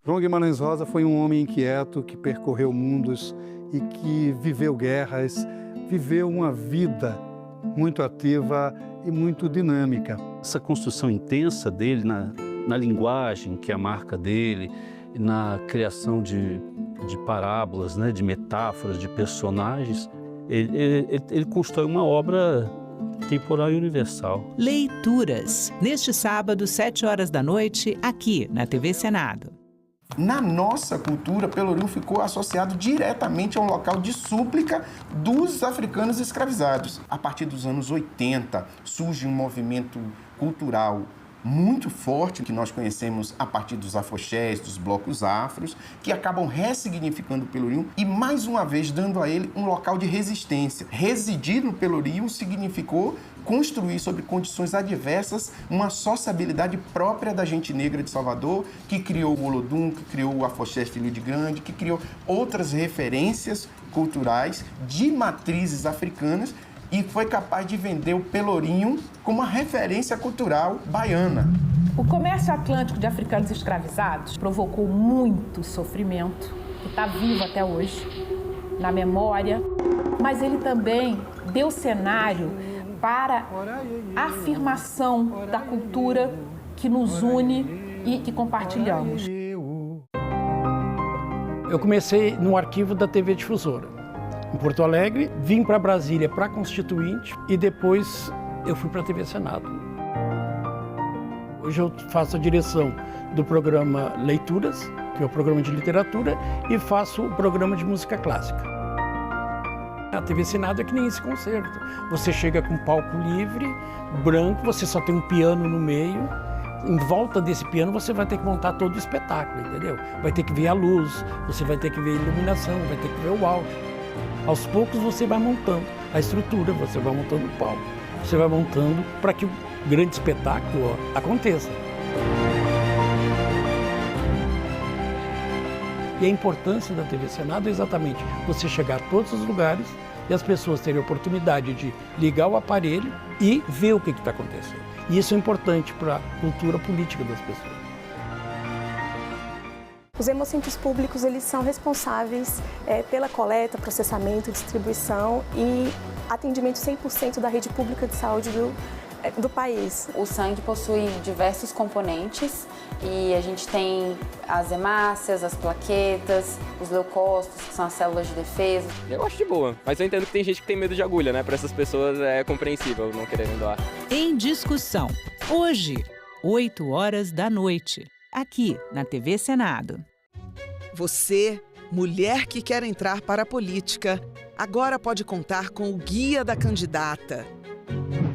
João Guimarães Rosa foi um homem inquieto que percorreu mundos e que viveu guerras, viveu uma vida muito ativa e muito dinâmica. Essa construção intensa dele na linguagem, que é a marca dele, na criação de parábolas, né, de metáforas, de personagens, ele constrói uma obra temporal e universal. Leituras, neste sábado, 19h, aqui na TV Senado. Na nossa cultura, Pelourinho ficou associado diretamente a um local de súplica dos africanos escravizados. A partir dos anos 80, surge um movimento cultural muito forte, que nós conhecemos a partir dos afoxés, dos blocos afros, que acabam ressignificando o Pelourinho e, mais uma vez, dando a ele um local de resistência. Residir no Pelourinho significou construir, sob condições adversas, uma sociabilidade própria da gente negra de Salvador, que criou o Olodum, que criou o afoxé Filho de Grande, que criou outras referências culturais de matrizes africanas e foi capaz de vender o Pelourinho como uma referência cultural baiana. O comércio atlântico de africanos escravizados provocou muito sofrimento, que está vivo até hoje, na memória, mas ele também deu cenário para a afirmação da cultura que nos une e que compartilhamos. Eu comecei no arquivo da TV Difusora, em Porto Alegre, vim para Brasília para Constituinte e depois eu fui para a TV Senado. Hoje eu faço a direção do programa Leituras, que é o programa de literatura, e faço o programa de música clássica. A TV Senado é que nem esse concerto. Você chega com um palco livre, branco, você só tem um piano no meio. Em volta desse piano você vai ter que montar todo o espetáculo, entendeu? Vai ter que ver a luz, você vai ter que ver a iluminação, vai ter que ver o áudio. Aos poucos você vai montando a estrutura, você vai montando o palco. Você vai montando para que o grande espetáculo aconteça. E a importância da TV Senado é exatamente você chegar a todos os lugares e as pessoas terem a oportunidade de ligar o aparelho e ver o que está acontecendo. E isso é importante para a cultura política das pessoas. Os hemocentros públicos, eles são responsáveis pela coleta, processamento, distribuição e atendimento 100% da rede pública de saúde do país. O sangue possui diversos componentes e a gente tem as hemácias, as plaquetas, os leucócitos, que são as células de defesa. Eu acho de boa, mas eu entendo que tem gente que tem medo de agulha, né? Para essas pessoas é compreensível não quererem doar. Em discussão, hoje, 8 horas da noite, aqui na TV Senado. Você, mulher que quer entrar para a política, agora pode contar com o Guia da Candidata.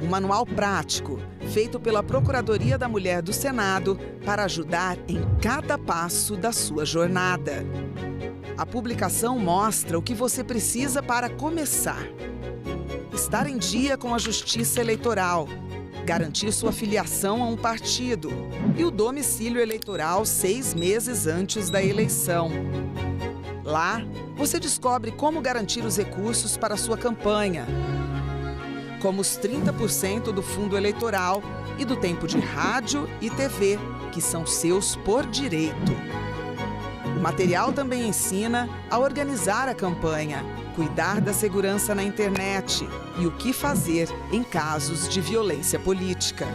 Um manual prático, feito pela Procuradoria da Mulher do Senado para ajudar em cada passo da sua jornada. A publicação mostra o que você precisa para começar. Estar em dia com a Justiça Eleitoral, garantir sua filiação a um partido e o domicílio eleitoral 6 meses antes da eleição. Lá, você descobre como garantir os recursos para a sua campanha, como os 30% do fundo eleitoral e do tempo de rádio e TV, que são seus por direito. O material também ensina a organizar a campanha, cuidar da segurança na internet e o que fazer em casos de violência política.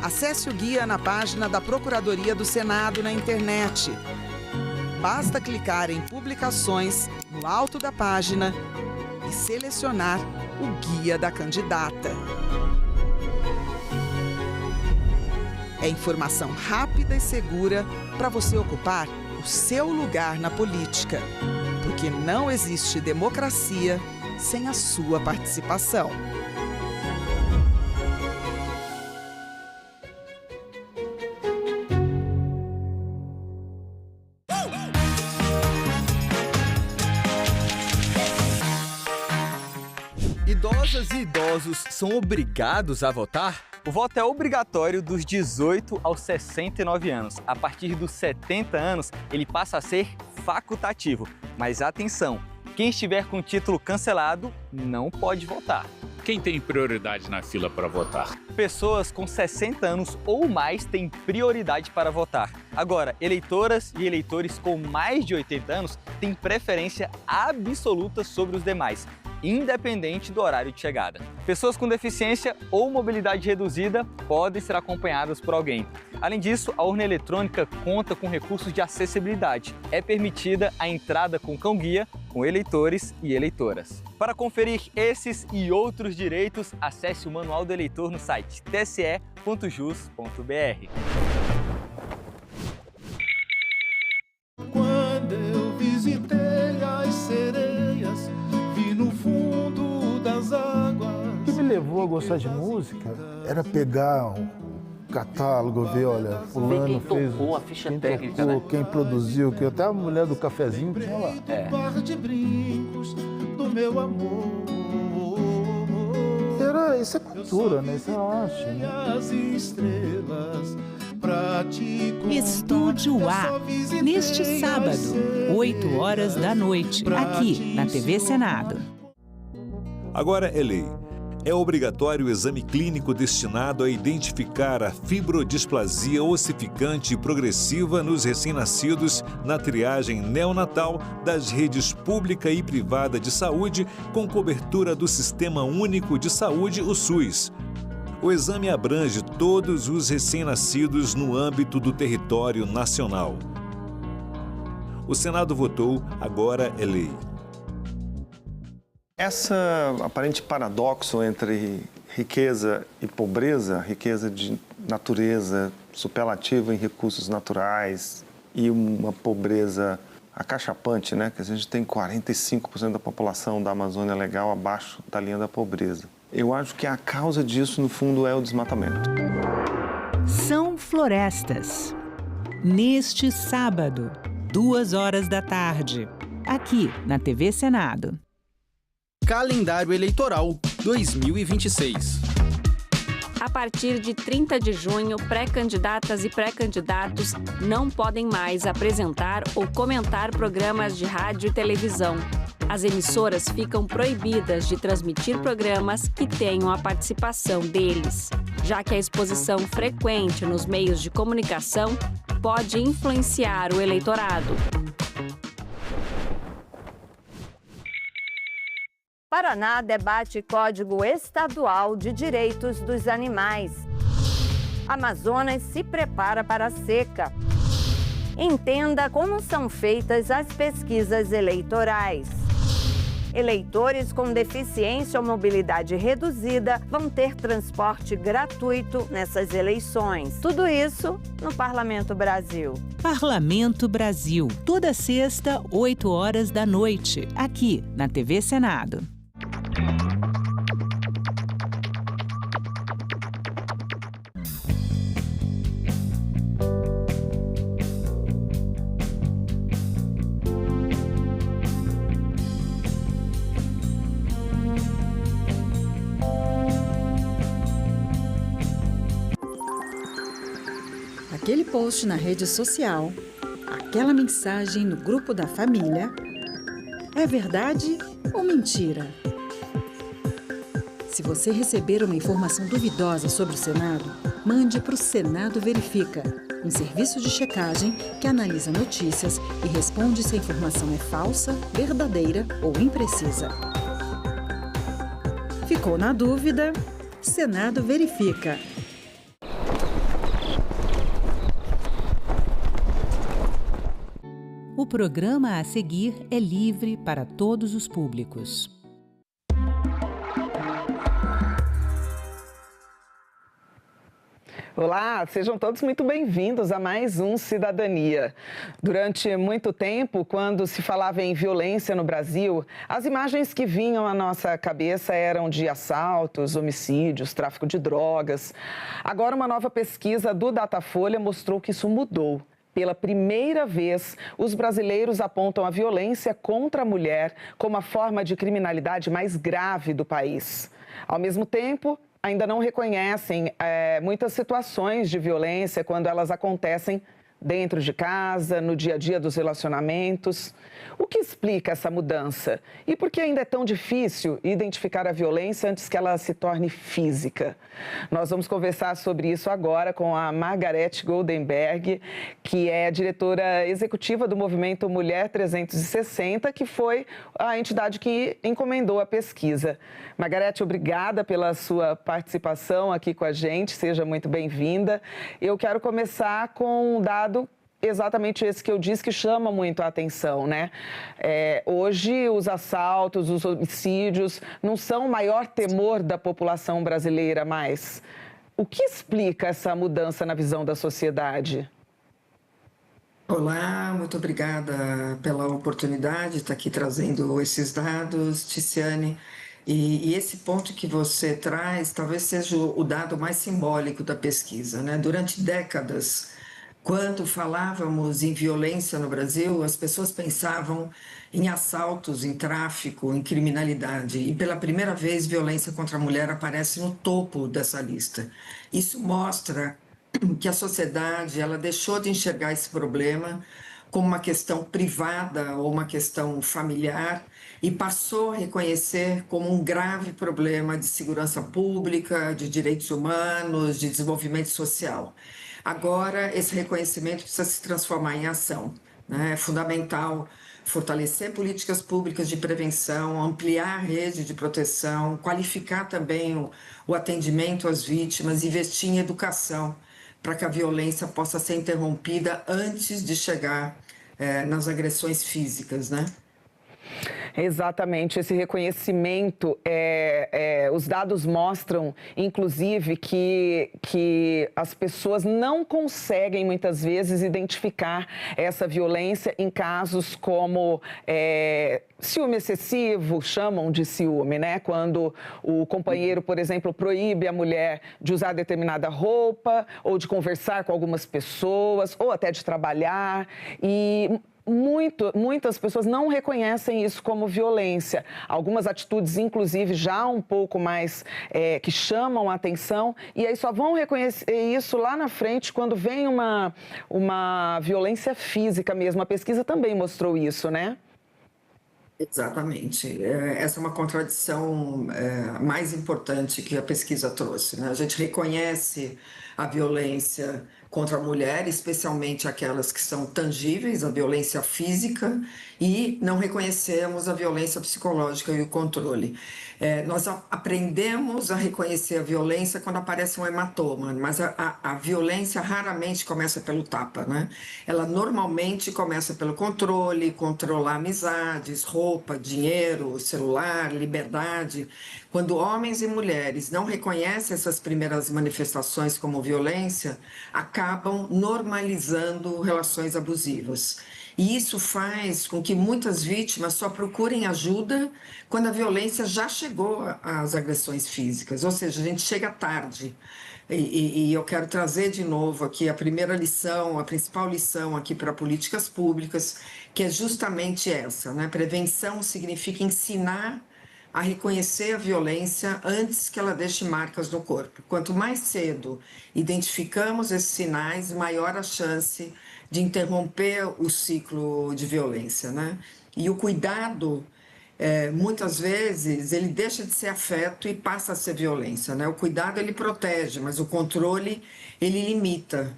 Acesse o guia na página da Procuradoria do Senado na internet. Basta clicar em Publicações no alto da página e selecionar o Guia da Candidata. É informação rápida e segura para você ocupar o seu lugar na política, porque não existe democracia sem a sua participação. Idosas e idosos são obrigados a votar? O voto é obrigatório dos 18 aos 69 anos. A partir dos 70 anos, ele passa a ser facultativo. Mas atenção, quem estiver com o título cancelado não pode votar. Quem tem prioridade na fila para votar? Pessoas com 60 anos ou mais têm prioridade para votar. Agora, eleitoras e eleitores com mais de 80 anos têm preferência absoluta sobre os demais, independente do horário de chegada. Pessoas com deficiência ou mobilidade reduzida podem ser acompanhadas por alguém. Além disso, a urna eletrônica conta com recursos de acessibilidade. É permitida a entrada com cão-guia com eleitores e eleitoras. Para conferir esses e outros direitos, acesse o Manual do Eleitor no site tse.jus.br. Quando eu visitei as sereias, vi no fundo das águas. O que me levou a gostar de música era pegar um catálogo, ver, olha, fulano fez, tocou a ficha quem técnica, tocou, né? quem produziu, que até a mulher do cafezinho tinha lá. Par de brincos do meu amor. Isso é cultura, né? Isso é arte, né? As estrelas pra te contar. Estúdio A, neste sábado, 8 horas da noite, aqui na TV Senado. Agora é lei. É obrigatório o exame clínico destinado a identificar a fibrodisplasia ossificante progressiva nos recém-nascidos na triagem neonatal das redes pública e privada de saúde com cobertura do Sistema Único de Saúde, o SUS. O exame abrange todos os recém-nascidos no âmbito do território nacional. O Senado votou, agora é lei. Essa aparente paradoxo entre riqueza e pobreza, riqueza de natureza superlativa em recursos naturais e uma pobreza acachapante, né? Que a gente tem 45% da população da Amazônia Legal abaixo da linha da pobreza. Eu acho que a causa disso, no fundo, é o desmatamento. São Florestas. Neste sábado, 2 horas da tarde, aqui na TV Senado. Calendário Eleitoral 2026. A partir de 30 de junho, pré-candidatas e pré-candidatos não podem mais apresentar ou comentar programas de rádio e televisão. As emissoras ficam proibidas de transmitir programas que tenham a participação deles, já que a exposição frequente nos meios de comunicação pode influenciar o eleitorado. Paraná debate Código Estadual de Direitos dos Animais. Amazonas se prepara para a seca. Entenda como são feitas as pesquisas eleitorais. Eleitores com deficiência ou mobilidade reduzida vão ter transporte gratuito nessas eleições. Tudo isso no Parlamento Brasil. Parlamento Brasil, toda sexta, 8 horas da noite, aqui na TV Senado. Aquele post na rede social, aquela mensagem no grupo da família, é verdade ou mentira? Se você receber uma informação duvidosa sobre o Senado, mande para o Senado Verifica, um serviço de checagem que analisa notícias e responde se a informação é falsa, verdadeira ou imprecisa. Ficou na dúvida? Senado Verifica. O programa a seguir é livre para todos os públicos. Olá, sejam todos muito bem-vindos a mais um Cidadania. Durante muito tempo, quando se falava em violência no Brasil, as imagens que vinham à nossa cabeça eram de assaltos, homicídios, tráfico de drogas. Agora, uma nova pesquisa do Datafolha mostrou que isso mudou. Pela primeira vez, os brasileiros apontam a violência contra a mulher como a forma de criminalidade mais grave do país. Ao mesmo tempo, ainda não reconhecem muitas situações de violência quando elas acontecem dentro de casa, no dia a dia dos relacionamentos. O que explica essa mudança? E por que ainda é tão difícil identificar a violência antes que ela se torne física? Nós vamos conversar sobre isso agora com a Margareth Goldenberg, que é diretora executiva do movimento Mulher 360, que foi a entidade que encomendou a pesquisa. Margareth, obrigada pela sua participação aqui com a gente, seja muito bem-vinda. Eu quero começar com um dado exatamente esse que eu disse, que chama muito a atenção, né? Hoje, os assaltos, os homicídios não são o maior temor da população brasileira mais. O que explica essa mudança na visão da sociedade? Olá, muito obrigada pela oportunidade de estar aqui trazendo esses dados, Ticiane. E esse ponto que você traz talvez seja o dado mais simbólico da pesquisa, né? Durante décadas, quando falávamos em violência no Brasil, as pessoas pensavam em assaltos, em tráfico, em criminalidade. E pela primeira vez, violência contra a mulher aparece no topo dessa lista. Isso mostra que a sociedade ela deixou de enxergar esse problema como uma questão privada ou uma questão familiar e passou a reconhecer como um grave problema de segurança pública, de direitos humanos, de desenvolvimento social. Agora, esse reconhecimento precisa se transformar em ação, né? É fundamental fortalecer políticas públicas de prevenção, ampliar a rede de proteção, qualificar também o atendimento às vítimas, investir em educação para que a violência possa ser interrompida antes de chegar nas agressões físicas, né? Exatamente, esse reconhecimento, os dados mostram, inclusive, que as pessoas não conseguem, muitas vezes, identificar essa violência em casos como ciúme excessivo, chamam de ciúme, né? Quando o companheiro, por exemplo, proíbe a mulher de usar determinada roupa, ou de conversar com algumas pessoas, ou até de trabalhar, e muitas pessoas não reconhecem isso como violência. Algumas atitudes, inclusive, já um pouco mais que chamam a atenção, e aí só vão reconhecer isso lá na frente quando vem uma violência física mesmo. A pesquisa também mostrou isso, né? Exatamente. Essa é uma contradição mais importante que a pesquisa trouxe, né? A gente reconhece a violência contra a mulher, especialmente aquelas que são tangíveis, a violência física, e não reconhecemos a violência psicológica e o controle. Nós aprendemos a reconhecer a violência quando aparece um hematoma, mas a violência raramente começa pelo tapa, né? Ela normalmente começa pelo controle, controlar amizades, roupa, dinheiro, celular, liberdade. Quando homens e mulheres não reconhecem essas primeiras manifestações como violência, acabam normalizando relações abusivas. E isso faz com que muitas vítimas só procurem ajuda quando a violência já chegou às agressões físicas, ou seja, a gente chega tarde. E eu quero trazer de novo aqui a primeira lição, a principal lição aqui para políticas públicas, que é justamente essa, né? Prevenção significa ensinar a reconhecer a violência antes que ela deixe marcas no corpo. Quanto mais cedo identificamos esses sinais, maior a chance de interromper o ciclo de violência, né? E o cuidado, muitas vezes, ele deixa de ser afeto e passa a ser violência, né? O cuidado, ele protege, mas o controle, ele limita.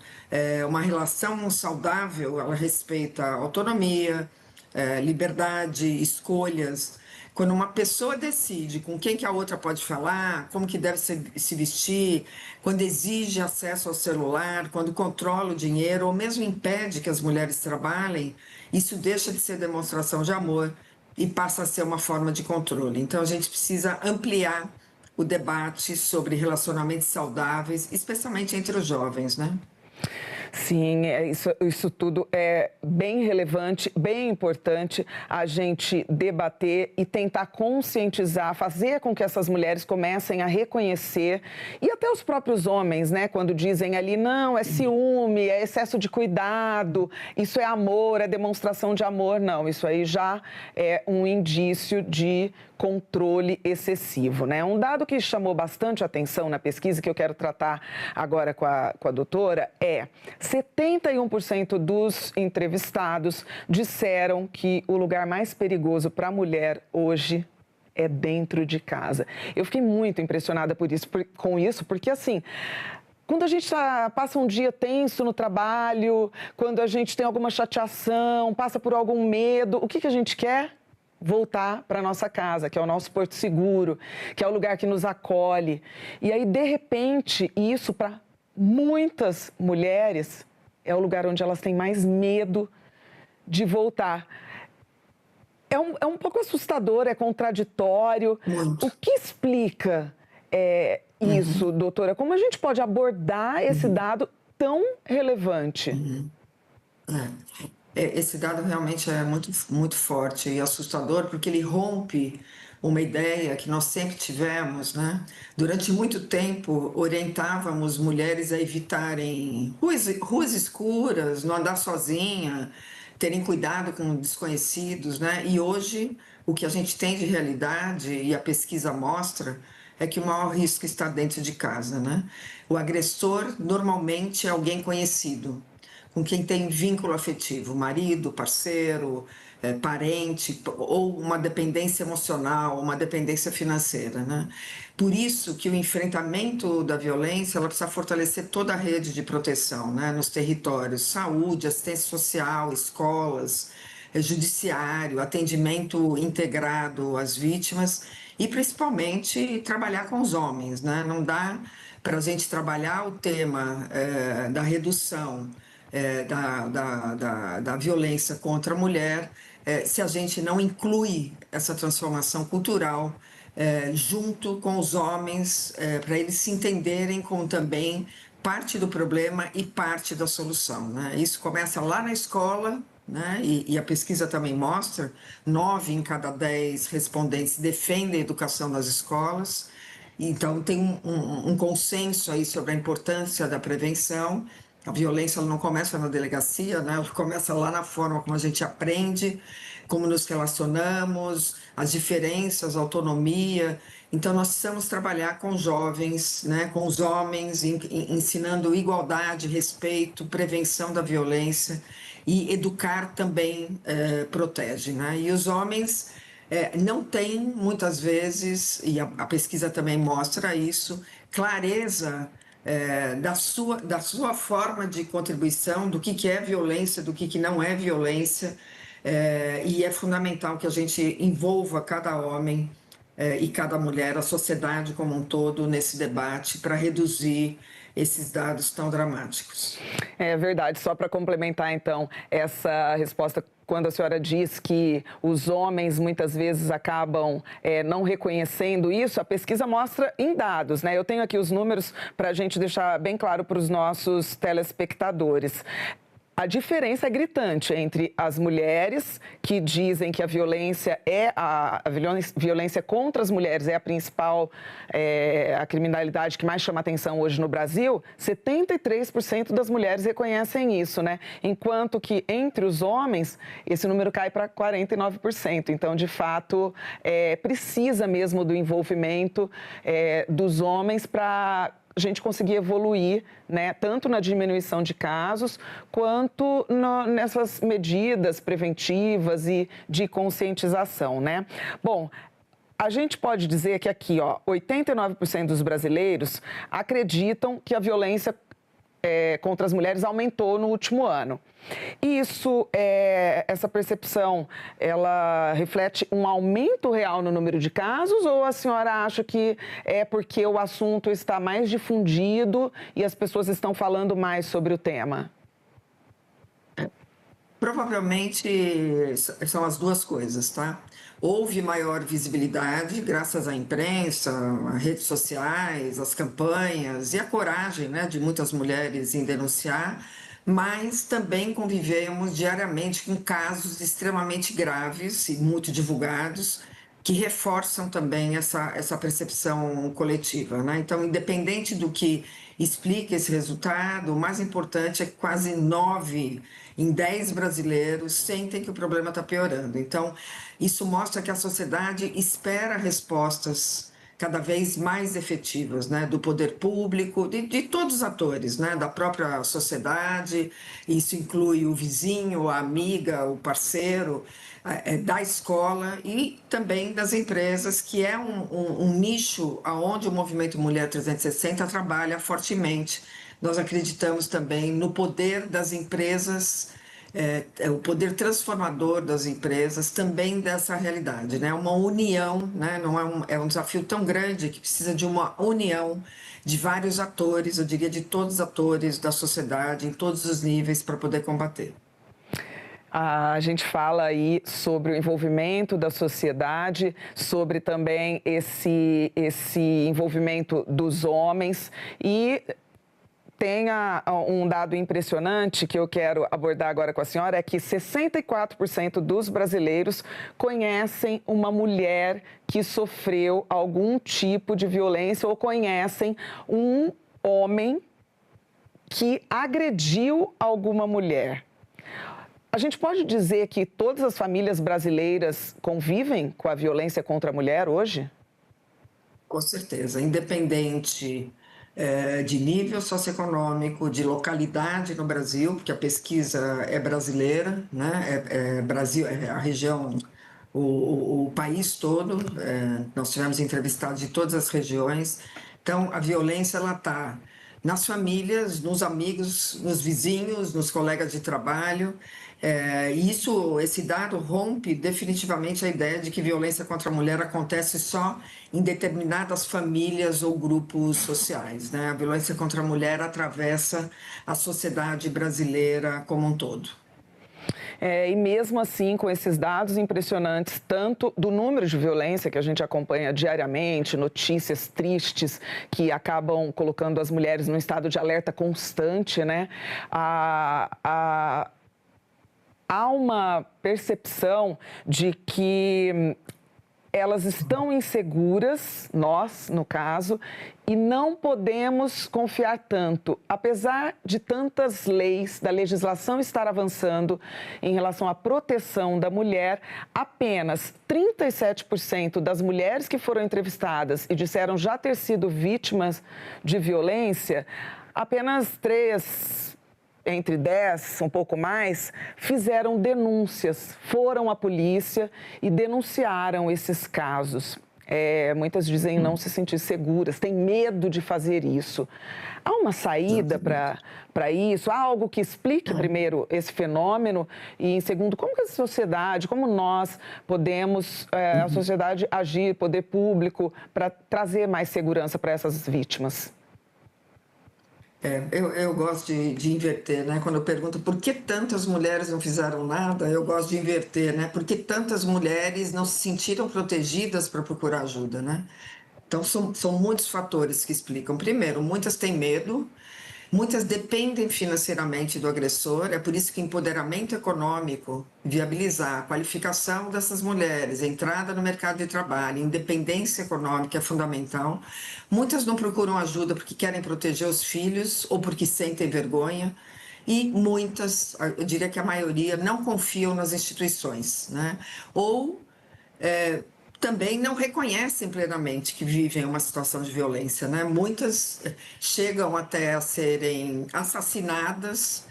Uma relação saudável, ela respeita a autonomia, liberdade, escolhas. Quando uma pessoa decide com quem que a outra pode falar, como que deve se vestir, quando exige acesso ao celular, quando controla o dinheiro ou mesmo impede que as mulheres trabalhem, isso deixa de ser demonstração de amor e passa a ser uma forma de controle. Então, a gente precisa ampliar o debate sobre relacionamentos saudáveis, especialmente entre os jovens, né? Sim, isso tudo é bem relevante, bem importante a gente debater e tentar conscientizar, fazer com que essas mulheres comecem a reconhecer, e até os próprios homens, né, quando dizem ali, não, é ciúme, é excesso de cuidado, isso é amor, é demonstração de amor. Não, isso aí já é um indício de controle excessivo, né? Um dado que chamou bastante atenção na pesquisa, que eu quero tratar agora com a doutora, é 71% dos entrevistados disseram que o lugar mais perigoso para a mulher hoje é dentro de casa. Eu fiquei muito impressionada com isso, porque assim, quando a gente passa um dia tenso no trabalho, quando a gente tem alguma chateação, passa por algum medo, o que a gente quer? Voltar para a nossa casa, que é o nosso porto seguro, que é o lugar que nos acolhe. E aí, de repente, isso para muitas mulheres é o lugar onde elas têm mais medo de voltar. É um pouco assustador, é contraditório. Muito. O que explica isso, doutora? Como a gente pode abordar esse dado tão relevante? Esse dado realmente é muito, muito forte e assustador, porque ele rompe uma ideia que nós sempre tivemos, né? Durante muito tempo, orientávamos mulheres a evitarem ruas escuras, não andar sozinha, terem cuidado com desconhecidos, né? E hoje, o que a gente tem de realidade, e a pesquisa mostra, é que o maior risco está dentro de casa, né? O agressor, normalmente, é alguém conhecido, com quem tem vínculo afetivo, marido, parceiro, parente, ou uma dependência emocional, uma dependência financeira, né? Por isso que o enfrentamento da violência, ela precisa fortalecer toda a rede de proteção, né? Nos territórios, saúde, assistência social, escolas, judiciário, atendimento integrado às vítimas e, principalmente, trabalhar com os homens, né? Não dá para a gente trabalhar o tema da redução da violência contra a mulher, se a gente não inclui essa transformação cultural junto com os homens, para eles se entenderem como também parte do problema e parte da solução, né? Isso começa lá na escola, né? E a pesquisa também mostra, 9 em cada 10 respondentes defendem a educação nas escolas. Então, tem um consenso aí sobre a importância da prevenção. A violência ela não começa na delegacia, né? Ela começa lá na forma como a gente aprende, como nos relacionamos, as diferenças, a autonomia. Então, nós precisamos trabalhar com jovens, né? Com os homens, ensinando igualdade, respeito, prevenção da violência, e educar também protege, né? E os homens não têm, muitas vezes, e a pesquisa também mostra isso, clareza da sua forma de contribuição, do que é violência, do que não é violência. E é fundamental que a gente envolva cada homem e cada mulher, a sociedade como um todo, nesse debate para reduzir esses dados tão dramáticos. É verdade. Só para complementar, então, essa resposta, quando a senhora diz que os homens muitas vezes acabam não reconhecendo isso, a pesquisa mostra em dados, né? Eu tenho aqui os números para a gente deixar bem claro para os nossos telespectadores. A diferença é gritante entre as mulheres que dizem que a violência violência contra as mulheres é a principal, a criminalidade que mais chama atenção hoje no Brasil. 73% das mulheres reconhecem isso, né? Enquanto que entre os homens esse número cai para 49%. Então, de fato, precisa mesmo do envolvimento dos homens para a gente conseguir evoluir, né, tanto na diminuição de casos, quanto nessas medidas preventivas e de conscientização, né? Bom, a gente pode dizer que aqui, 89% dos brasileiros acreditam que a violência contra as mulheres aumentou no último ano. Isso, essa percepção, ela reflete um aumento real no número de casos, ou a senhora acha que é porque o assunto está mais difundido e as pessoas estão falando mais sobre o tema? Provavelmente são as duas coisas, tá? Houve maior visibilidade graças à imprensa, às redes sociais, às campanhas e à coragem, né, de muitas mulheres em denunciar, mas também convivemos diariamente com casos extremamente graves e muito divulgados que reforçam também essa percepção coletiva, né? Então, independente do que explica esse resultado, o mais importante é que quase 9 em 10 brasileiros sentem que o problema está piorando. Então, isso mostra que a sociedade espera respostas cada vez mais efetivas, né, do poder público, de todos os atores, né, da própria sociedade. Isso inclui o vizinho, a amiga, o parceiro, da escola e também das empresas, que é um nicho onde o Movimento Mulher 360 trabalha fortemente. Nós acreditamos também no poder das empresas, o poder transformador das empresas também dessa realidade, né? Uma união, né? Não é um desafio tão grande que precisa de uma união de vários atores, eu diria de todos os atores da sociedade, em todos os níveis, para poder combater. A gente fala aí sobre o envolvimento da sociedade, sobre também esse envolvimento dos homens e tem um dado impressionante que eu quero abordar agora com a senhora, é que 64% dos brasileiros conhecem uma mulher que sofreu algum tipo de violência ou conhecem um homem que agrediu alguma mulher. A gente pode dizer que todas as famílias brasileiras convivem com a violência contra a mulher hoje? Com certeza, independente de nível socioeconômico, de localidade no Brasil, porque a pesquisa é brasileira, né? Brasil, a região, o país todo, nós tivemos entrevistados de todas as regiões. Então, a violência ela está nas famílias, nos amigos, nos vizinhos, nos colegas de trabalho. Esse dado rompe definitivamente a ideia de que violência contra a mulher acontece só em determinadas famílias ou grupos sociais, né? A violência contra a mulher atravessa a sociedade brasileira como um todo. E mesmo assim, com esses dados impressionantes, tanto do número de violência que a gente acompanha diariamente, notícias tristes que acabam colocando as mulheres num estado de alerta constante, né? Há uma percepção de que elas estão inseguras, nós, no caso, e não podemos confiar tanto. Apesar de tantas leis, da legislação estar avançando em relação à proteção da mulher, apenas 37% das mulheres que foram entrevistadas e disseram já ter sido vítimas de violência, apenas 3 entre 10, um pouco mais, fizeram denúncias, foram à polícia e denunciaram esses casos. Muitas dizem não se sentir seguras, têm medo de fazer isso. Há uma saída para isso? Há algo que explique, primeiro, esse fenômeno e, em segundo, como que a sociedade, como nós podemos, a sociedade agir, poder público, para trazer mais segurança para essas vítimas? Eu gosto de inverter, né? Quando eu pergunto por que tantas mulheres não fizeram nada, eu gosto de inverter, né? Por que tantas mulheres não se sentiram protegidas para procurar ajuda, né? Então, são muitos fatores que explicam. Primeiro, muitas têm medo, muitas dependem financeiramente do agressor, é por isso que empoderamento econômico, viabilizar a qualificação dessas mulheres, a entrada no mercado de trabalho, independência econômica é fundamental. Muitas não procuram ajuda porque querem proteger os filhos ou porque sentem vergonha. E muitas, eu diria que a maioria, não confiam nas instituições, né? Ou também não reconhecem plenamente que vivem uma situação de violência, né? Muitas chegam até a serem assassinadas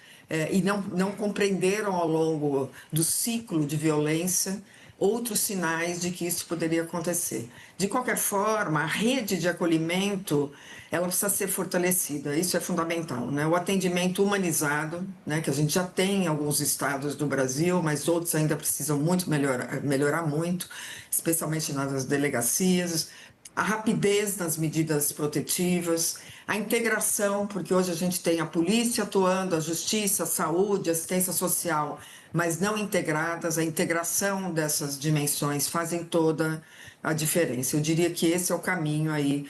e não compreenderam ao longo do ciclo de violência outros sinais de que isso poderia acontecer. De qualquer forma, a rede de acolhimento, ela precisa ser fortalecida, isso é fundamental, né? O atendimento humanizado, né, que a gente já tem em alguns estados do Brasil, mas outros ainda precisam muito melhorar muito, especialmente nas delegacias, a rapidez nas medidas protetivas, a integração, porque hoje a gente tem a polícia atuando, a justiça, a saúde, a assistência social, mas não integradas, a integração dessas dimensões fazem toda a diferença. Eu diria que esse é o caminho aí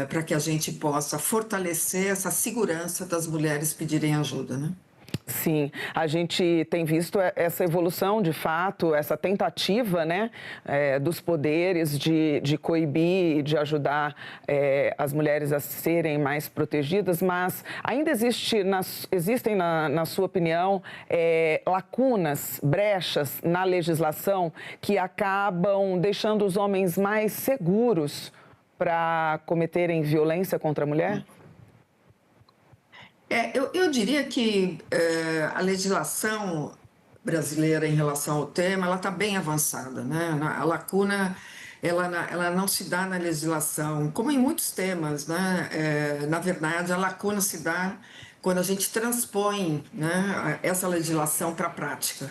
para que a gente possa fortalecer essa segurança das mulheres pedirem ajuda, né? Sim, a gente tem visto essa evolução, de fato, essa tentativa, né, dos poderes de coibir e de ajudar as mulheres a serem mais protegidas, mas ainda existem, na sua opinião, lacunas, brechas na legislação que acabam deixando os homens mais seguros para cometerem violência contra a mulher? Eu diria que a legislação brasileira em relação ao tema, ela está bem avançada, né? A lacuna, ela não se dá na legislação, como em muitos temas, né? Na verdade, a lacuna se dá quando a gente transpõe, né, essa legislação para a prática.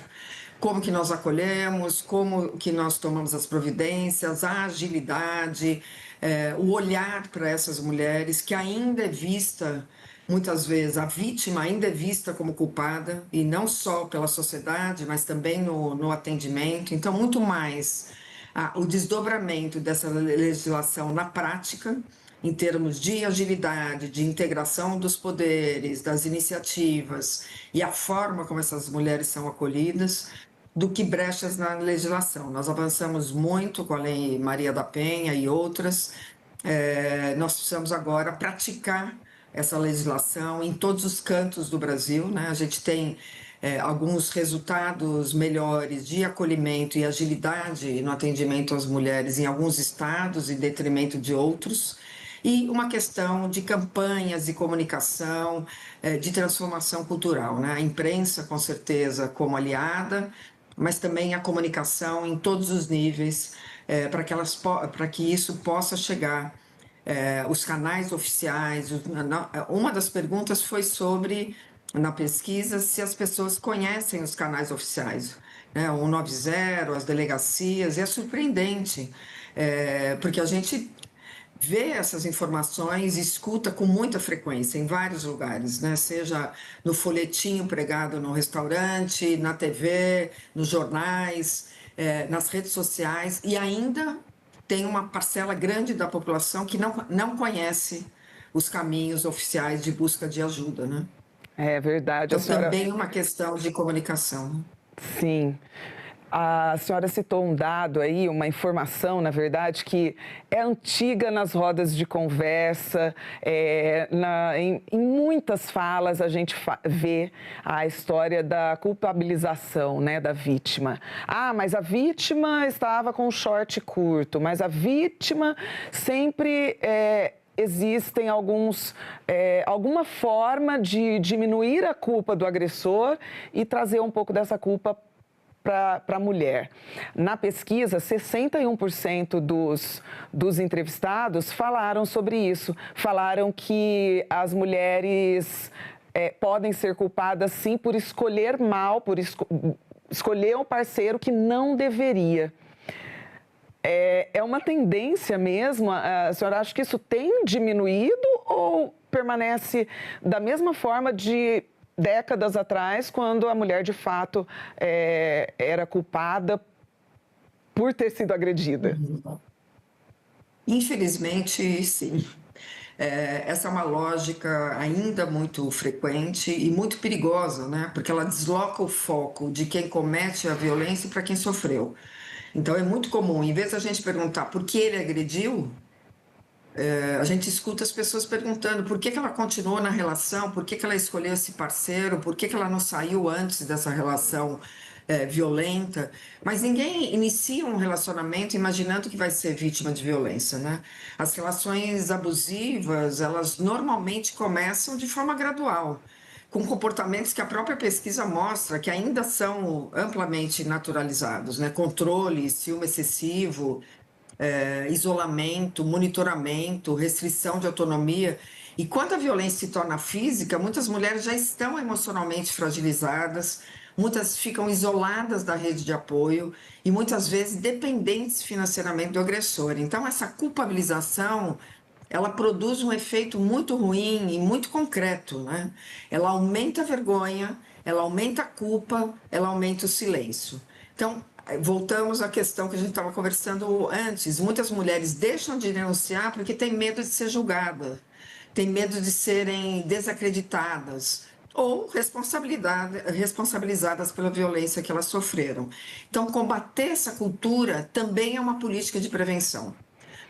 Como que nós acolhemos, como que nós tomamos as providências, a agilidade, o olhar para essas mulheres que ainda é vista... Muitas vezes a vítima ainda é vista como culpada, e não só pela sociedade, mas também no atendimento. Então, muito mais o desdobramento dessa legislação na prática, em termos de agilidade, de integração dos poderes, das iniciativas e a forma como essas mulheres são acolhidas, do que brechas na legislação. Nós avançamos muito com a Lei Maria da Penha e outras. Nós precisamos agora praticar essa legislação em todos os cantos do Brasil, né? A gente tem alguns resultados melhores de acolhimento e agilidade no atendimento às mulheres em alguns estados, em detrimento de outros, e uma questão de campanhas de comunicação, de transformação cultural, né? A imprensa, com certeza, como aliada, mas também a comunicação em todos os níveis, para que isso possa chegar os canais oficiais. Uma das perguntas foi sobre, na pesquisa, se as pessoas conhecem os canais oficiais, né? O 190, as delegacias, e é surpreendente, porque a gente vê essas informações e escuta com muita frequência em vários lugares, né? Seja no folhetinho pregado no restaurante, na TV, nos jornais, nas redes sociais, e ainda tem uma parcela grande da população que não conhece os caminhos oficiais de busca de ajuda, né? É verdade. Então, também uma questão de comunicação. Né? Sim. A senhora citou um dado aí, uma informação, na verdade, que é antiga nas rodas de conversa, em muitas falas a gente vê a história da culpabilização, né, da vítima. Ah, mas a vítima estava com um short curto, mas a vítima sempre... existem alguma forma de diminuir a culpa do agressor e trazer um pouco dessa culpa para a mulher. Na pesquisa, 61% dos entrevistados falaram sobre isso. Falaram que as mulheres podem ser culpadas, sim, por escolher mal, por escolher um parceiro que não deveria. É uma tendência mesmo? A senhora acha que isso tem diminuído ou permanece da mesma forma de décadas atrás, quando a mulher, de fato, era culpada por ter sido agredida? Infelizmente, sim. Essa é uma lógica ainda muito frequente e muito perigosa, né? Porque ela desloca o foco de quem comete a violência para quem sofreu. Então, é muito comum, em vez da gente perguntar por que ele agrediu, a gente escuta as pessoas perguntando por que ela continuou na relação, por que ela escolheu esse parceiro, por que ela não saiu antes dessa relação violenta. Mas ninguém inicia um relacionamento imaginando que vai ser vítima de violência, né? As relações abusivas, elas normalmente começam de forma gradual, com comportamentos que a própria pesquisa mostra que ainda são amplamente naturalizados, né? Controle, ciúme excessivo, isolamento, monitoramento, restrição de autonomia. E quando a violência se torna física, muitas mulheres já estão emocionalmente fragilizadas, muitas ficam isoladas da rede de apoio e muitas vezes dependentes financeiramente do agressor. Então, essa culpabilização, ela produz um efeito muito ruim e muito concreto, né? Ela aumenta a vergonha, ela aumenta a culpa, ela aumenta o silêncio. Então, voltamos à questão que a gente estava conversando antes. Muitas mulheres deixam de denunciar porque têm medo de ser julgada, têm medo de serem desacreditadas ou responsabilizadas pela violência que elas sofreram. Então, combater essa cultura também é uma política de prevenção.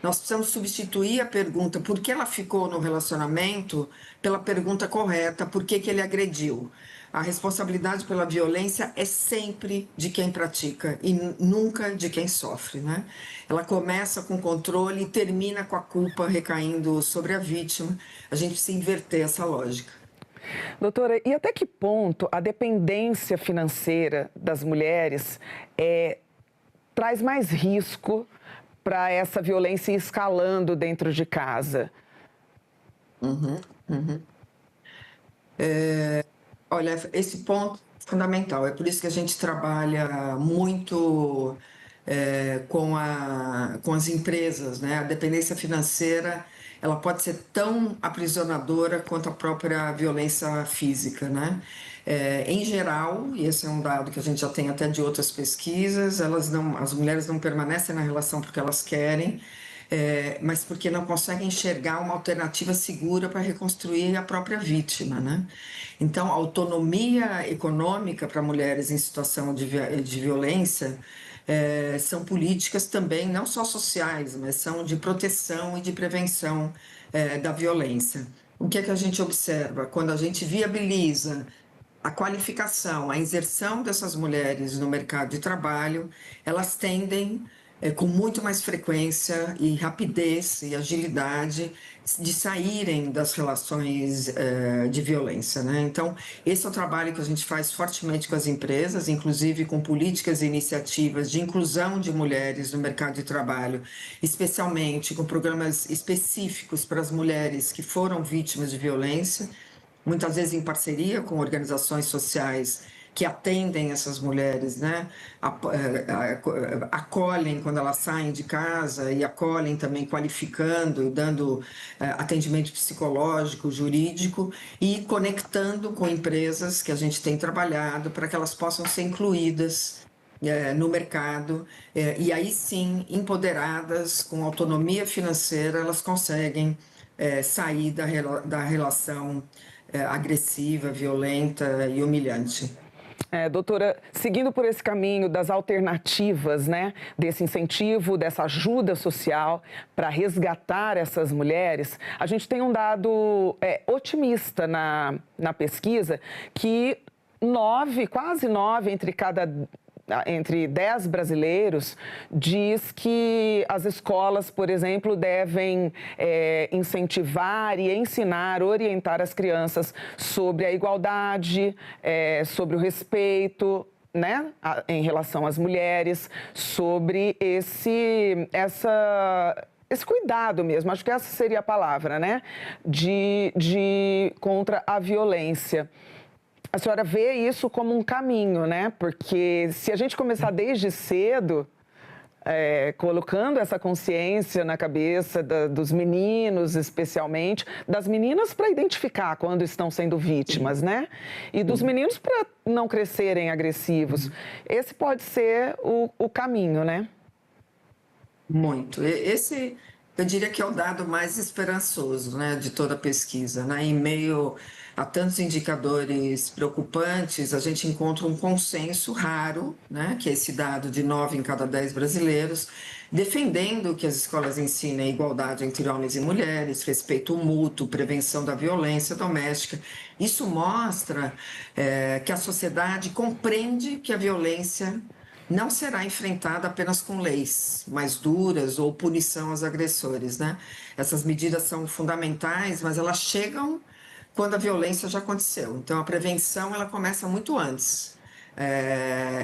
Nós precisamos substituir a pergunta por que ela ficou no relacionamento pela pergunta correta, por que ele agrediu. A responsabilidade pela violência é sempre de quem pratica e nunca de quem sofre, né? Ela começa com controle e termina com a culpa recaindo sobre a vítima. A gente precisa inverter essa lógica. Doutora, e até que ponto a dependência financeira das mulheres traz mais risco para essa violência ir escalando dentro de casa? Olha, esse ponto é fundamental. É por isso que a gente trabalha muito com as empresas, né? A dependência financeira, ela pode ser tão aprisionadora quanto a própria violência física, né? Em geral, e esse é um dado que a gente já tem até de outras pesquisas, as mulheres não permanecem na relação porque elas querem, mas porque não conseguem enxergar uma alternativa segura para reconstruir a própria vítima, né? Então, a autonomia econômica para mulheres em situação de violência são políticas também, não só sociais, mas são de proteção e de prevenção da violência. O que é que a gente observa? Quando a gente viabiliza a qualificação, a inserção dessas mulheres no mercado de trabalho, elas tendem, com muito mais frequência e rapidez e agilidade, de saírem das relações de violência, né? Então, esse é o trabalho que a gente faz fortemente com as empresas, inclusive com políticas e iniciativas de inclusão de mulheres no mercado de trabalho, especialmente com programas específicos para as mulheres que foram vítimas de violência, muitas vezes em parceria com organizações sociais que atendem essas mulheres, né? Acolhem quando elas saem de casa e acolhem também qualificando, dando atendimento psicológico, jurídico e conectando com empresas que a gente tem trabalhado para que elas possam ser incluídas no mercado e aí sim, empoderadas, com autonomia financeira, elas conseguem sair da relação agressiva, violenta e humilhante. Doutora, seguindo por esse caminho das alternativas, né, desse incentivo, dessa ajuda social para resgatar essas mulheres, a gente tem um dado otimista na pesquisa que quase 9 entre 10 brasileiros diz que as escolas, por exemplo, devem incentivar e ensinar, orientar as crianças sobre a igualdade, sobre o respeito, né, em relação às mulheres, sobre esse cuidado mesmo, acho que essa seria a palavra, né, contra a violência. A senhora vê isso como um caminho, né, porque se a gente começar desde cedo, colocando essa consciência na cabeça dos meninos, especialmente, das meninas para identificar quando estão sendo vítimas, né? E dos meninos para não crescerem agressivos. Esse pode ser o caminho, né? Muito. Esse, eu diria que é o dado mais esperançoso, né, de toda a pesquisa, né? Em meio a tantos indicadores preocupantes, a gente encontra um consenso raro, né, que é esse dado de 9 em cada 10 brasileiros, defendendo que as escolas ensinem igualdade entre homens e mulheres, respeito mútuo, prevenção da violência doméstica. Isso mostra que a sociedade compreende que a violência não será enfrentada apenas com leis mais duras ou punição aos agressores, né? Essas medidas são fundamentais, mas elas chegam quando a violência já aconteceu. Então, a prevenção ela começa muito antes.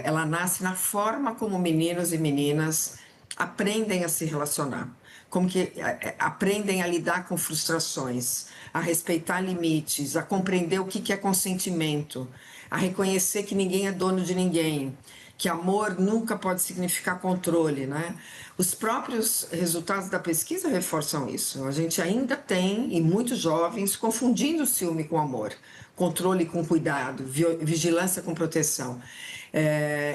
Ela nasce na forma como meninos e meninas aprendem a se relacionar, como que aprendem a lidar com frustrações, a respeitar limites, a compreender o que é consentimento, a reconhecer que ninguém é dono de ninguém, que amor nunca pode significar controle, né? Os próprios resultados da pesquisa reforçam isso. A gente ainda tem, e muitos jovens, confundindo o ciúme com amor, controle com cuidado, vigilância com proteção.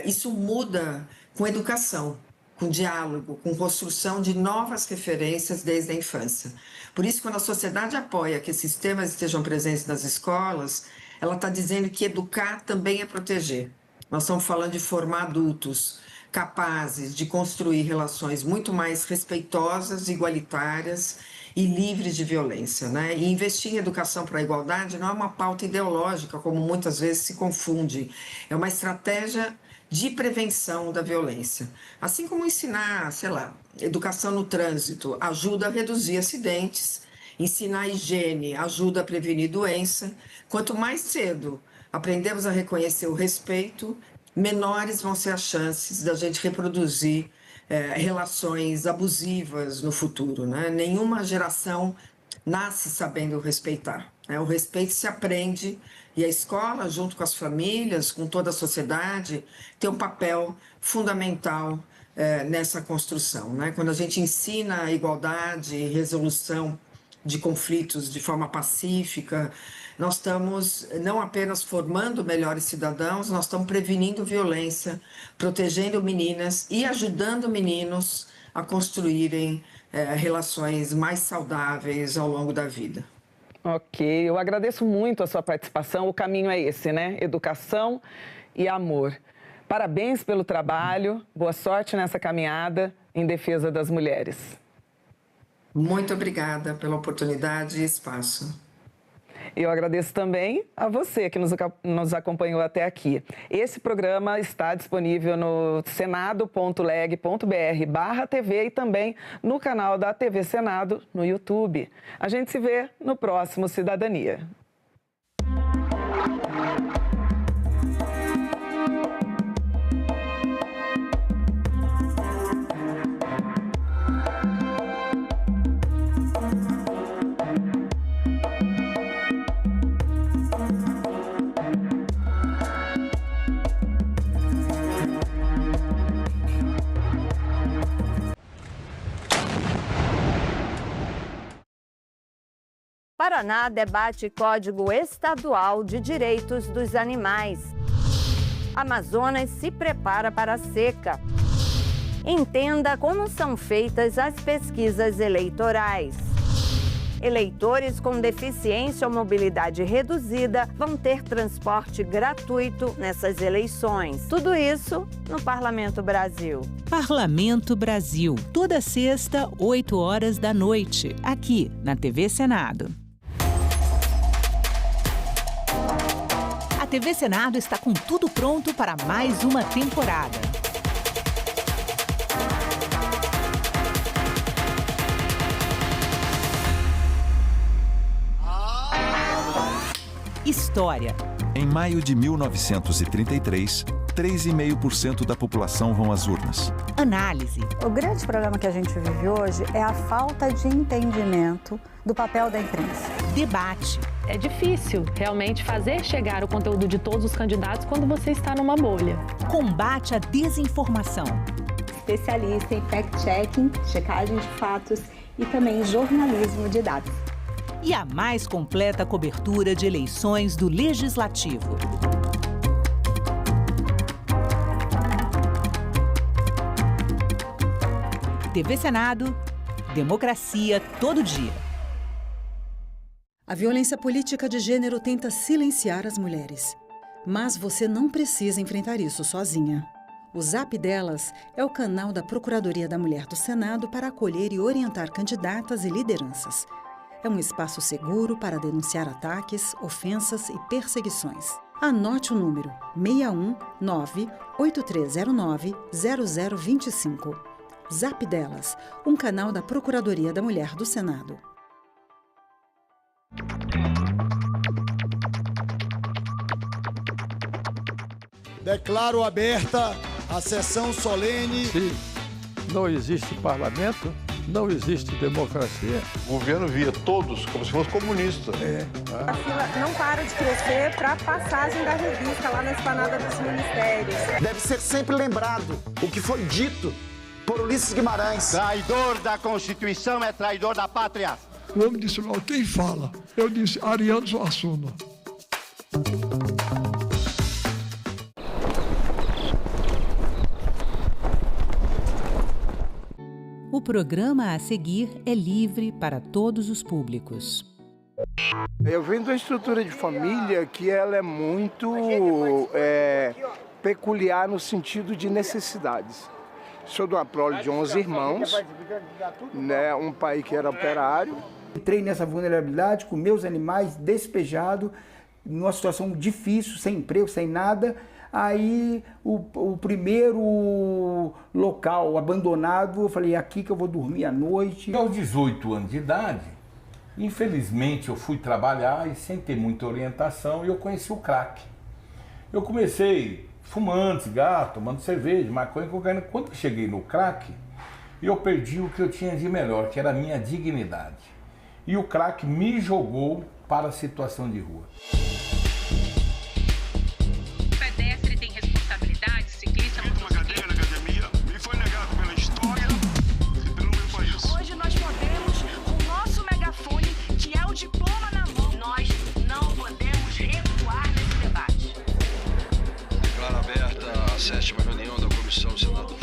Isso muda com educação, com diálogo, com construção de novas referências desde a infância. Por isso, quando a sociedade apoia que esses temas estejam presentes nas escolas, ela está dizendo que educar também é proteger. Nós estamos falando de formar adultos capazes de construir relações muito mais respeitosas, igualitárias e livres de violência, né? E investir em educação para a igualdade não é uma pauta ideológica, como muitas vezes se confunde. É uma estratégia de prevenção da violência. Assim como ensinar, sei lá, educação no trânsito ajuda a reduzir acidentes, ensinar higiene ajuda a prevenir doença. Quanto mais cedo aprendemos a reconhecer o respeito, menores vão ser as chances da gente reproduzir relações abusivas no futuro, né? Nenhuma geração nasce sabendo respeitar, né? O respeito se aprende e a escola, junto com as famílias, com toda a sociedade, tem um papel fundamental nessa construção, né? Quando a gente ensina a igualdade e resolução de conflitos de forma pacífica, nós estamos não apenas formando melhores cidadãos, nós estamos prevenindo violência, protegendo meninas e ajudando meninos a construírem relações mais saudáveis ao longo da vida. Ok, eu agradeço muito a sua participação. O caminho é esse, né? Educação e amor. Parabéns pelo trabalho, boa sorte nessa caminhada em defesa das mulheres. Muito obrigada pela oportunidade e espaço. Eu agradeço também a você que nos acompanhou até aqui. Esse programa está disponível no senado.leg.br/TV e também no canal da TV Senado no YouTube. A gente se vê no próximo Cidadania. Paraná debate Código Estadual de Direitos dos Animais. Amazonas se prepara para a seca. Entenda como são feitas as pesquisas eleitorais. Eleitores com deficiência ou mobilidade reduzida vão ter transporte gratuito nessas eleições. Tudo isso no Parlamento Brasil. Parlamento Brasil, toda sexta, 8 horas da noite, aqui na TV Senado. A TV Senado está com tudo pronto para mais uma temporada. História. Em maio de 1933, 3,5% da população vão às urnas. Análise. O grande problema que a gente vive hoje é a falta de entendimento do papel da imprensa. Debate. É difícil realmente fazer chegar o conteúdo de todos os candidatos quando você está numa bolha. Combate à desinformação. Especialista em fact-checking, checagem de fatos e também jornalismo de dados. E a mais completa cobertura de eleições do Legislativo. TV Senado, democracia todo dia. A violência política de gênero tenta silenciar as mulheres. Mas você não precisa enfrentar isso sozinha. O Zap Delas é o canal da Procuradoria da Mulher do Senado para acolher e orientar candidatas e lideranças. É um espaço seguro para denunciar ataques, ofensas e perseguições. Anote o número 619-8309-0025. Zap Delas, um canal da Procuradoria da Mulher do Senado. Declaro aberta a sessão solene. Se não existe parlamento, não existe democracia. O governo via todos como se fosse comunista. A fila não para de crescer para a passagem da revista lá na esplanada dos ministérios. Deve ser sempre lembrado o que foi dito por Ulisses Guimarães. Traidor da Constituição é traidor da pátria. O homem disse logo, quem fala? Eu disse, Ariano Suassuna. O programa a seguir é livre para todos os públicos. Eu venho de uma estrutura de família que ela é muito peculiar no sentido de necessidades. Sou de uma prole de 11 irmãos, né, um pai que era operário. Entrei nessa vulnerabilidade com meus animais despejados, numa situação difícil, sem emprego, sem nada. Aí o primeiro local abandonado, eu falei, é aqui que eu vou dormir à noite. Aos 18 anos de idade, infelizmente eu fui trabalhar e sem ter muita orientação, eu conheci o crack. Eu comecei fumando cigarro, tomando cerveja, maconha, cocaína. Quando eu cheguei no crack, eu perdi o que eu tinha de melhor, que era a minha dignidade. E o crack me jogou para a situação de rua. Sétima reunião da Comissão Senado.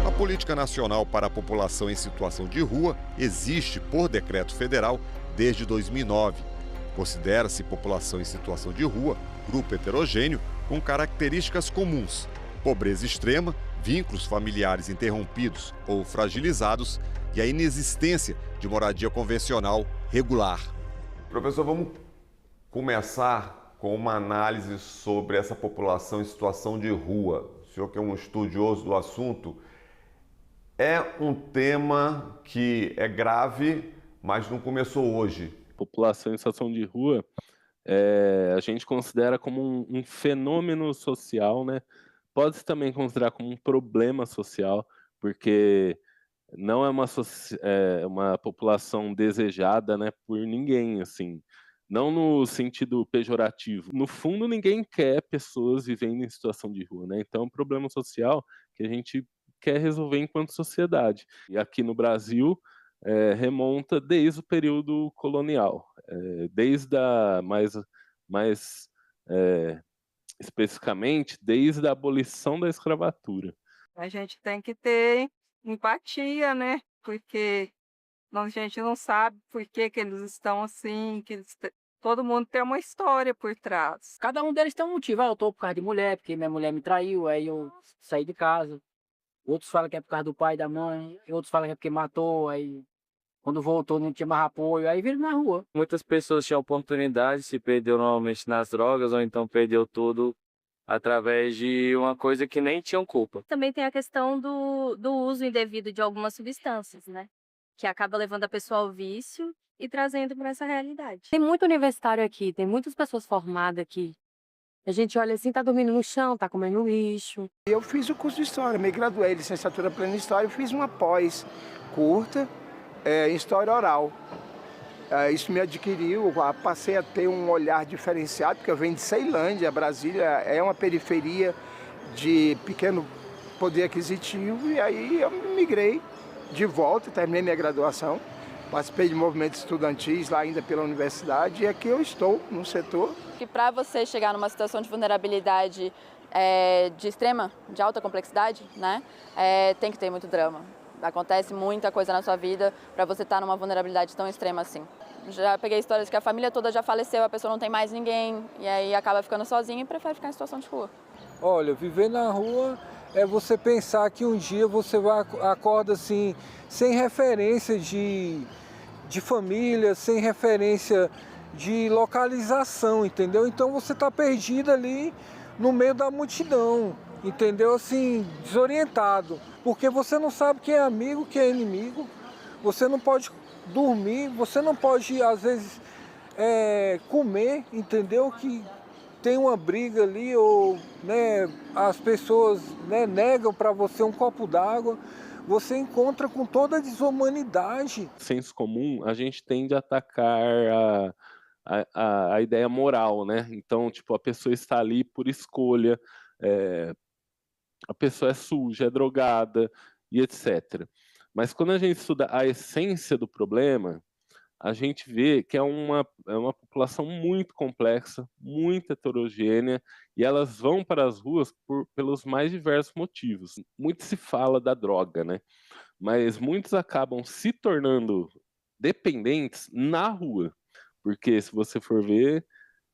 A Política Nacional para a População em Situação de Rua existe por decreto federal desde 2009. Considera-se população em situação de rua grupo heterogêneo com características comuns: pobreza extrema, vínculos familiares interrompidos ou fragilizados e a inexistência de moradia convencional regular. Professor, vamos começar com uma análise sobre essa população em situação de rua. O senhor que é um estudioso do assunto, é um tema que é grave, mas não começou hoje. População em situação de rua, a gente considera como um fenômeno social, né? Pode-se também considerar como um problema social, porque não é uma população desejada, né, por ninguém, assim. Não no sentido pejorativo. No fundo, ninguém quer pessoas vivendo em situação de rua, né? Então, é um problema social que a gente quer resolver enquanto sociedade. E aqui no Brasil, remonta desde o período colonial, desde a mais especificamente desde a abolição da escravatura. A gente tem que ter empatia, né? Porque a gente não sabe por que eles estão assim, todo mundo tem uma história por trás. Cada um deles tem um motivo. Eu tô por causa de mulher, porque minha mulher me traiu, aí eu saí de casa. Outros falam que é por causa do pai e da mãe, outros falam que é porque matou, aí quando voltou não tinha mais apoio, aí viram na rua. Muitas pessoas tinham oportunidade, se perdeu normalmente nas drogas, ou então perdeu tudo através de uma coisa que nem tinham culpa. Também tem a questão do uso indevido de algumas substâncias, né? Que acaba levando a pessoa ao vício e trazendo para essa realidade. Tem muito universitário aqui, tem muitas pessoas formadas aqui. A gente olha assim, tá dormindo no chão, tá comendo lixo. Eu fiz o curso de História, me graduei, licenciatura plena em História, e fiz uma pós curta em História Oral. Isso me adquiriu, passei a ter um olhar diferenciado, porque eu venho de Ceilândia, Brasília é uma periferia de pequeno poder aquisitivo, e aí eu migrei de volta, terminei minha graduação, participei de movimentos estudantis lá ainda pela universidade, e aqui eu estou no setor. Que para você chegar numa situação de vulnerabilidade de alta complexidade, né, tem que ter muito drama. Acontece muita coisa na sua vida para você estar numa vulnerabilidade tão extrema assim. Já peguei histórias que a família toda já faleceu, a pessoa não tem mais ninguém, e aí acaba ficando sozinha e prefere ficar em situação de rua. Olha, viver na rua é você pensar que um dia você acorda assim, sem referência de família, sem referência de localização, entendeu? Então você está perdido ali no meio da multidão, entendeu? Assim, desorientado, porque você não sabe quem é amigo, quem é inimigo, você não pode dormir, você não pode, às vezes, comer, entendeu? Que tem uma briga ali, ou né, as pessoas negam para você um copo d'água, você encontra com toda a desumanidade. Senso comum, a gente tende a atacar a ideia moral, né? Então, tipo, a pessoa está ali por escolha, a pessoa é suja, é drogada e etc. Mas quando a gente estuda a essência do problema, a gente vê que é uma população muito complexa, muito heterogênea, e elas vão para as ruas pelos mais diversos motivos. Muito se fala da droga, né? Mas muitos acabam se tornando dependentes na rua. Porque, se você for ver,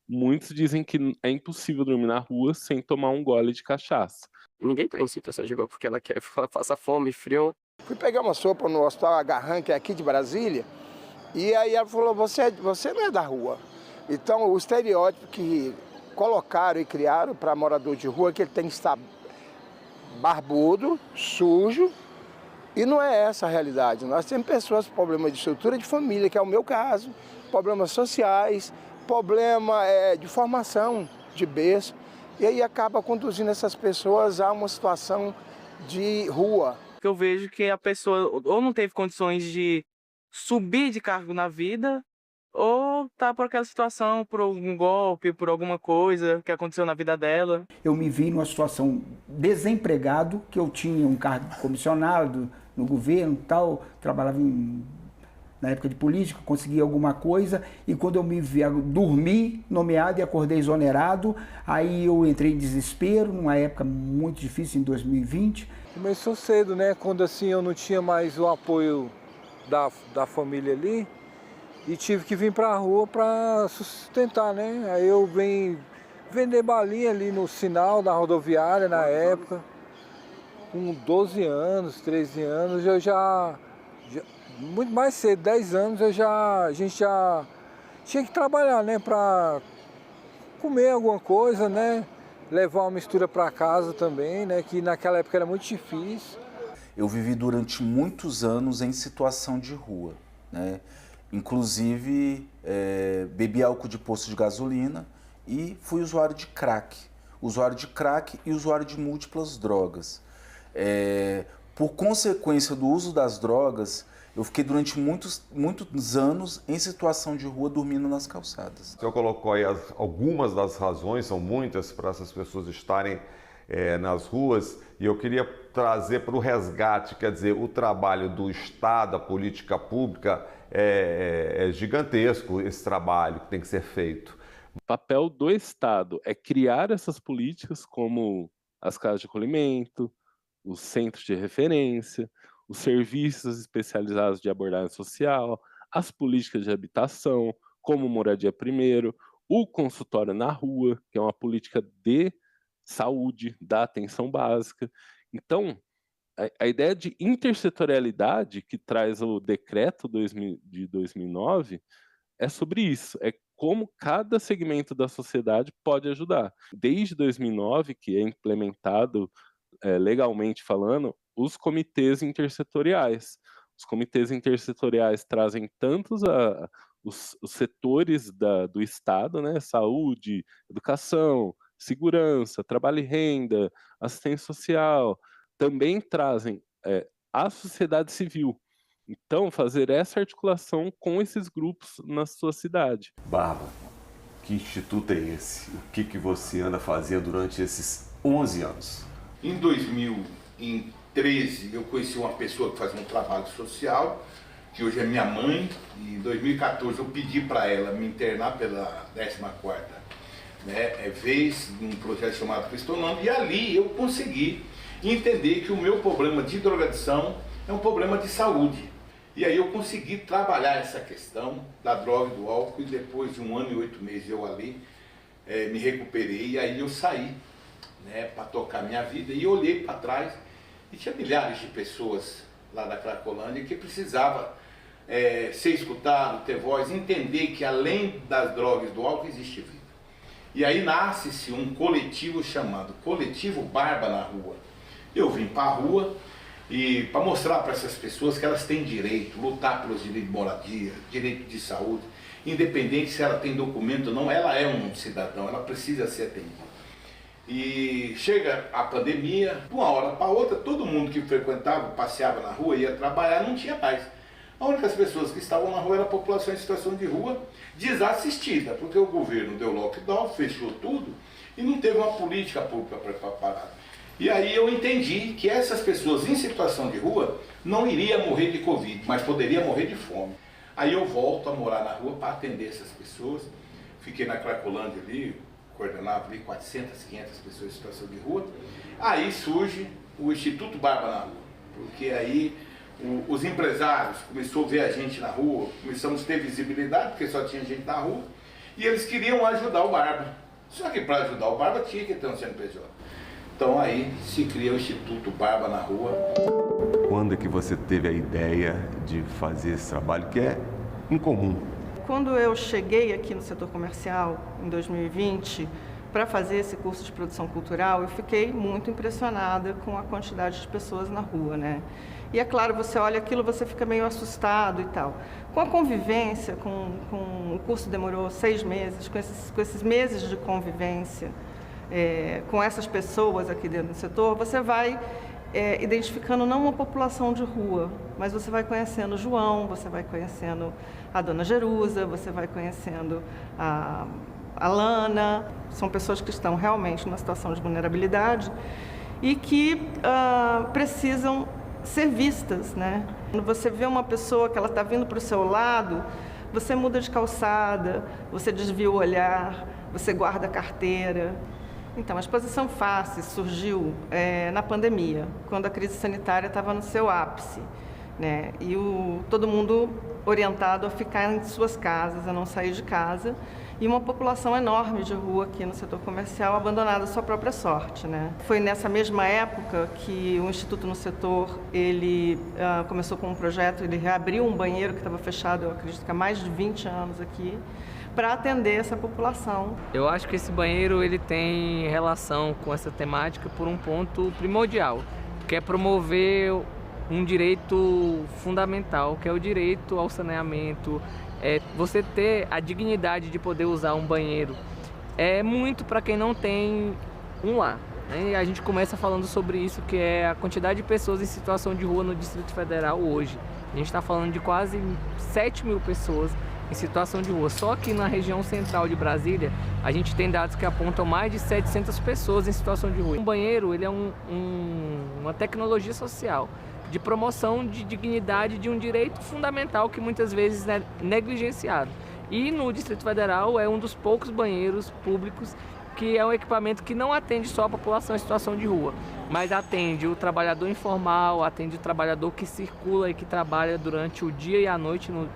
muitos dizem que é impossível dormir na rua sem tomar um gole de cachaça. Ninguém está em situação de rua porque ela quer passar fome, frio. Fui pegar uma sopa no Hospital Agarran, que é aqui de Brasília, e aí ela falou, você não é da rua. Então, o estereótipo que colocaram e criaram para morador de rua é que ele tem que estar barbudo, sujo, e não é essa a realidade. Nós temos pessoas com problemas de estrutura de família, que é o meu caso, problemas sociais, problema de formação de berço, e aí acaba conduzindo essas pessoas a uma situação de rua. Eu vejo que a pessoa ou não teve condições de subir de cargo na vida, ou tá por aquela situação, por algum golpe, por alguma coisa que aconteceu na vida dela. Eu me vi numa situação desempregado, que eu tinha um cargo comissionado no governo e tal, trabalhava na época de política, consegui alguma coisa, e quando eu me vi, dormi nomeado e acordei exonerado, aí eu entrei em desespero, numa época muito difícil, em 2020. Começou cedo, né? Quando assim eu não tinha mais o apoio da família ali, e tive que vir para a rua para sustentar, né? Aí eu vim vender balinha ali no sinal da rodoviária na época, com 12 anos, 13 anos, eu já muito mais cedo, 10 anos, a gente já tinha que trabalhar, né, para comer alguma coisa, né, levar uma mistura para casa também, né, que naquela época era muito difícil. Eu vivi durante muitos anos em situação de rua, né, inclusive bebi álcool de posto de gasolina e fui usuário de crack e usuário de múltiplas drogas. Por consequência do uso das drogas, eu fiquei durante muitos anos em situação de rua, dormindo nas calçadas. O senhor colocou aí algumas das razões, são muitas, para essas pessoas estarem nas ruas, e eu queria trazer para o resgate, quer dizer, o trabalho do Estado, a política pública, é gigantesco esse trabalho que tem que ser feito. O papel do Estado é criar essas políticas como as casas de acolhimento, os centros de referência, os serviços especializados de abordagem social, as políticas de habitação, como moradia primeiro, o consultório na rua, que é uma política de saúde, da atenção básica. Então, a ideia de intersetorialidade que traz o decreto de 2009 é sobre isso, é como cada segmento da sociedade pode ajudar. Desde 2009, que é implementado, legalmente falando, os comitês intersetoriais. Os comitês intersetoriais trazem tantos os setores do Estado, né? Saúde, educação, segurança, trabalho e renda, assistência social, também trazem a sociedade civil. Então, fazer essa articulação com esses grupos na sua cidade. Bárbara, que instituto é esse? O que você anda fazendo durante esses 11 anos? Em 2013, eu conheci uma pessoa que fazia um trabalho social, que hoje é minha mãe, e em 2014 eu pedi para ela me internar pela 14ª vez, num projeto chamado Cristonando, e ali eu consegui entender que o meu problema de drogadição é um problema de saúde. E aí eu consegui trabalhar essa questão da droga e do álcool, e depois de 1 ano e 8 meses eu ali me recuperei, e aí eu saí para tocar minha vida, e olhei para trás e tinha milhares de pessoas lá da Cracolândia que precisava ser escutado, ter voz, entender que além das drogas e do álcool existe vida. E aí nasce-se um coletivo chamado Coletivo Barba na Rua. Eu vim para a rua e para mostrar para essas pessoas que elas têm direito, lutar pelos direitos de moradia, direito de saúde, independente se ela tem documento ou não, ela é um cidadão, ela precisa ser atendida. E chega a pandemia, de uma hora para outra, todo mundo que frequentava, passeava na rua, ia trabalhar, não tinha mais. As únicas pessoas que estavam na rua era a população em situação de rua desassistida, porque o governo deu lockdown, fechou tudo e não teve uma política pública preparada. E aí eu entendi que essas pessoas em situação de rua não iriam morrer de Covid, mas poderiam morrer de fome. Aí eu volto a morar na rua para atender essas pessoas. Fiquei na Cracolândia ali, coordenava ali 400, 500 pessoas em situação de rua. Aí surge o Instituto Barba na Rua, porque aí os empresários começaram a ver a gente na rua, começamos a ter visibilidade, porque só tinha gente na rua, e eles queriam ajudar o Barba. Só que para ajudar o Barba tinha que ter um CNPJ. Então aí se cria o Instituto Barba na Rua. Quando é que você teve a ideia de fazer esse trabalho que é incomum? Quando eu cheguei aqui no setor comercial, em 2020, para fazer esse curso de produção cultural, eu fiquei muito impressionada com a quantidade de pessoas na rua, né? E é claro, você olha aquilo, você fica meio assustado e tal. Com a convivência, o curso demorou 6 meses, com esses meses de convivência, com essas pessoas aqui dentro do setor, você vai identificando não uma população de rua, mas você vai conhecendo o João, você vai conhecendo a Dona Jerusa, você vai conhecendo a Lana. São pessoas que estão realmente numa situação de vulnerabilidade e que precisam ser vistas, né? Quando você vê uma pessoa que ela está vindo para o seu lado, você muda de calçada, você desvia o olhar, você guarda a carteira. Então, a Exposição Face surgiu na pandemia, quando a crise sanitária estava no seu ápice, né? E todo mundo orientado a ficar em suas casas, a não sair de casa, e uma população enorme de rua aqui no setor comercial abandonada à sua própria sorte, né? Foi nessa mesma época que o Instituto no Setor, ele começou com um projeto, ele reabriu um banheiro que estava fechado, eu acredito que há mais de 20 anos aqui, para atender essa população. Eu acho que esse banheiro ele tem relação com essa temática por um ponto primordial, que é promover um direito fundamental, que é o direito ao saneamento, você ter a dignidade de poder usar um banheiro. É muito para quem não tem um lar. E a gente começa falando sobre isso, que é a quantidade de pessoas em situação de rua no Distrito Federal hoje. A gente está falando de quase 7 mil pessoas em situação de rua. Só que na região central de Brasília, a gente tem dados que apontam mais de 700 pessoas em situação de rua. Um banheiro, ele é uma tecnologia social de promoção de dignidade de um direito fundamental que muitas vezes é negligenciado. E no Distrito Federal é um dos poucos banheiros públicos que é um equipamento que não atende só a população em situação de rua, mas atende o trabalhador informal, atende o trabalhador que circula e que trabalha durante o dia e a noite no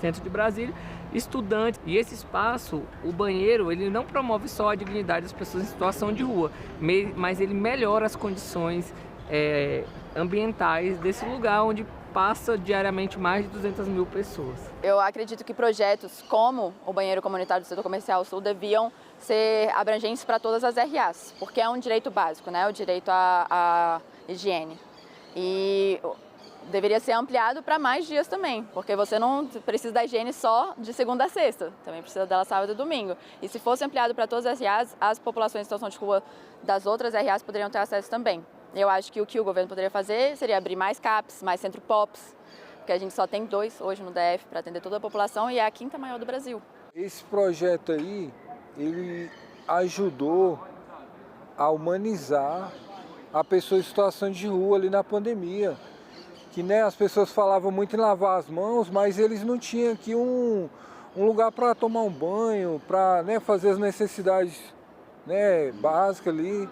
centro de Brasília, estudantes. E esse espaço, o banheiro, ele não promove só a dignidade das pessoas em situação de rua, mas ele melhora as condições ambientais desse lugar onde passa diariamente mais de 200 mil pessoas. Eu acredito que projetos como o banheiro comunitário do setor comercial sul deviam ser abrangentes para todas as RAs, porque é um direito básico, né? O direito à higiene. E deveria ser ampliado para mais dias também, porque você não precisa da higiene só de segunda a sexta, também precisa dela sábado e domingo. E se fosse ampliado para todas as RAs, as populações em situação de rua das outras RAs poderiam ter acesso também. Eu acho que o governo poderia fazer seria abrir mais CAPs, mais centro POPs, porque a gente só tem 2 hoje no DF para atender toda a população e é a 5ª maior do Brasil. Esse projeto aí, ele ajudou a humanizar a pessoa em situação de rua ali na pandemia. Que, né, as pessoas falavam muito em lavar as mãos, mas eles não tinham aqui um lugar para tomar um banho, para, né, fazer as necessidades, né, básicas ali.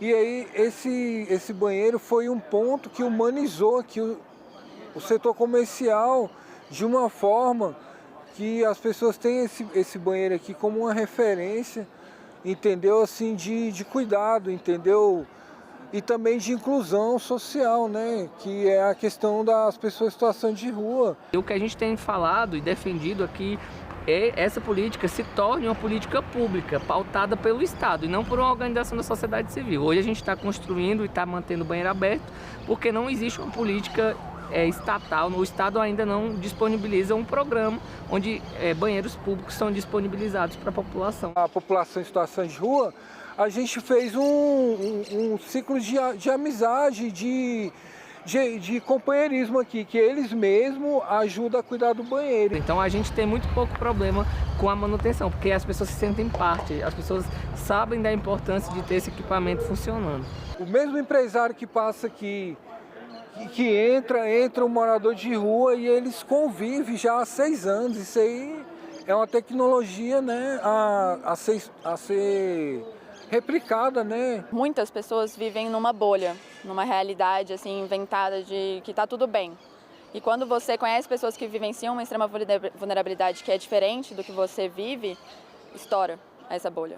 E aí esse banheiro foi um ponto que humanizou aqui o setor comercial de uma forma que as pessoas têm esse banheiro aqui como uma referência, entendeu? Assim, de cuidado, entendeu? E também de inclusão social, né? Que é a questão das pessoas em situação de rua. O que a gente tem falado e defendido aqui é essa política se torne uma política pública, pautada pelo Estado e não por uma organização da sociedade civil. Hoje a gente está construindo e está mantendo o banheiro aberto porque não existe uma política estatal. O Estado ainda não disponibiliza um programa onde banheiros públicos são disponibilizados para a população. A população em situação de rua, a gente fez um ciclo de amizade, de companheirismo aqui, que eles mesmos ajudam a cuidar do banheiro. Então a gente tem muito pouco problema com a manutenção, porque as pessoas se sentem parte, as pessoas sabem da importância de ter esse equipamento funcionando. O mesmo empresário que passa aqui, que entra um morador de rua e eles convivem já há 6 anos. Isso aí é uma tecnologia, né, a ser replicada, né? Muitas pessoas vivem numa bolha, numa realidade assim inventada de que está tudo bem. E quando você conhece pessoas que vivenciam uma extrema vulnerabilidade que é diferente do que você vive, estoura essa bolha.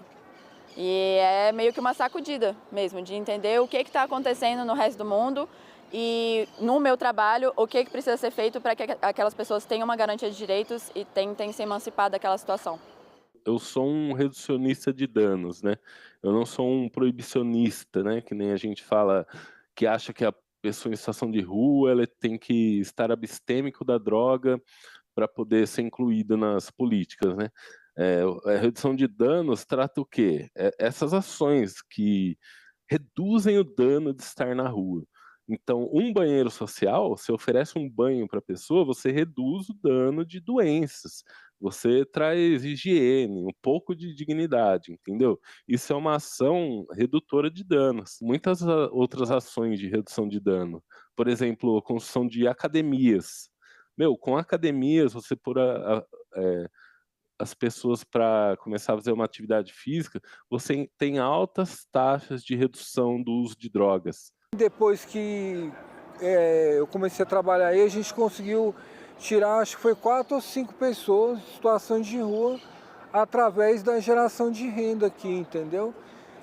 E é meio que uma sacudida mesmo, de entender o que está acontecendo no resto do mundo e no meu trabalho, o que precisa ser feito para que aquelas pessoas tenham uma garantia de direitos e tentem se emancipar daquela situação. Eu sou um reducionista de danos, né? Eu não sou um proibicionista, né? Que nem a gente fala, que acha que a pessoa em situação de rua ela tem que estar abstêmico da droga para poder ser incluída nas políticas, né? A redução de danos trata o quê? Essas ações que reduzem o dano de estar na rua. Então, um banheiro social, você oferece um banho para a pessoa, você reduz o dano de doenças, você traz higiene, um pouco de dignidade, entendeu? Isso é uma ação redutora de danos. Muitas outras ações de redução de dano, por exemplo, a construção de academias. Com academias, você pôr as pessoas para começar a fazer uma atividade física, você tem altas taxas de redução do uso de drogas. Depois que eu comecei a trabalhar aí, a gente conseguiu tirar, acho que foi 4 ou 5 pessoas em situação de rua através da geração de renda aqui, entendeu?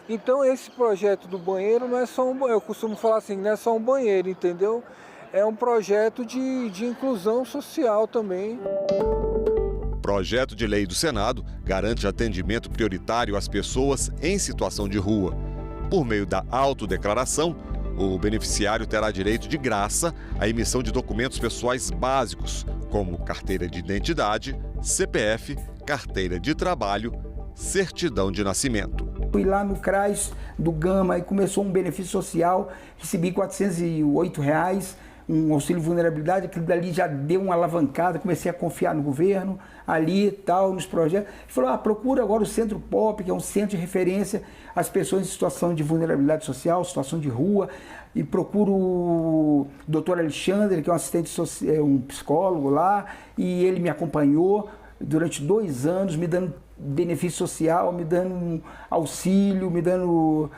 Então esse projeto do banheiro não é só um banheiro, eu costumo falar assim, não é só um banheiro, entendeu? É um projeto de inclusão social também. O projeto de lei do Senado garante atendimento prioritário às pessoas em situação de rua. Por meio da autodeclaração, o beneficiário terá direito de graça à emissão de documentos pessoais básicos, como carteira de identidade, CPF, carteira de trabalho, certidão de nascimento. Fui lá no CRAS do Gama e começou um benefício social, recebi R$ 408, um auxílio vulnerabilidade, aquilo dali já deu uma alavancada, comecei a confiar no governo, ali e tal, nos projetos. Ele falou, procura agora o Centro POP, que é um centro de referência às pessoas em situação de vulnerabilidade social, situação de rua, e procuro o Dr. Alexandre, que é um assistente social, um psicólogo lá, e ele me acompanhou durante 2 anos, me dando benefício social, me dando auxílio, me dando...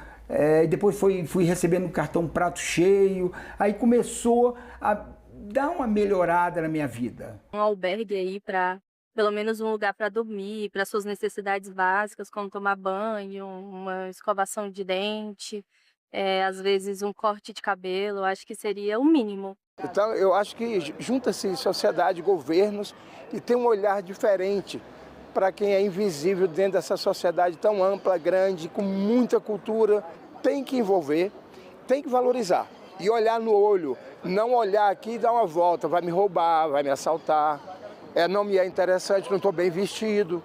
depois fui recebendo um cartão prato cheio, aí começou a dar uma melhorada na minha vida. Um albergue aí para pelo menos um lugar para dormir, para suas necessidades básicas, como tomar banho, uma escovação de dente, às vezes um corte de cabelo, eu acho que seria o mínimo. Então, eu acho que junta-se sociedade, governos, e tem um olhar diferente para quem é invisível dentro dessa sociedade tão ampla, grande, com muita cultura. Tem que envolver, tem que valorizar e olhar no olho, não olhar aqui e dar uma volta, vai me roubar, vai me assaltar, não me é interessante, não estou bem vestido.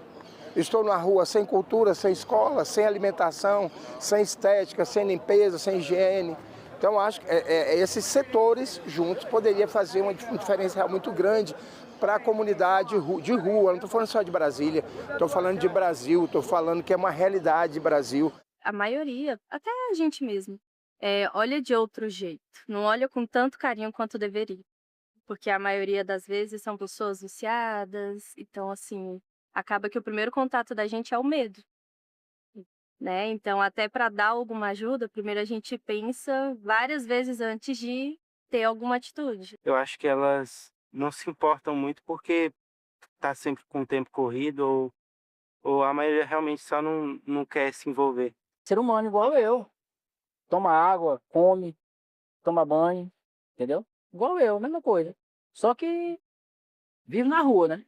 Estou na rua sem cultura, sem escola, sem alimentação, sem estética, sem limpeza, sem higiene. Então, acho que esses setores juntos poderiam fazer uma diferença muito grande para a comunidade de rua. Não estou falando só de Brasília, estou falando de Brasil, estou falando que é uma realidade de Brasil. A maioria, até a gente mesmo, olha de outro jeito. Não olha com tanto carinho quanto deveria. Porque a maioria das vezes são pessoas viciadas, então, assim, acaba que o primeiro contato da gente é o medo, né? Então, até para dar alguma ajuda, primeiro a gente pensa várias vezes antes de ter alguma atitude. Eu acho que elas não se importam muito porque tá sempre com o tempo corrido ou a maioria realmente só não quer se envolver. Ser humano igual eu. Toma água, come, toma banho, entendeu? Igual eu, mesma coisa. Só que vive na rua, né?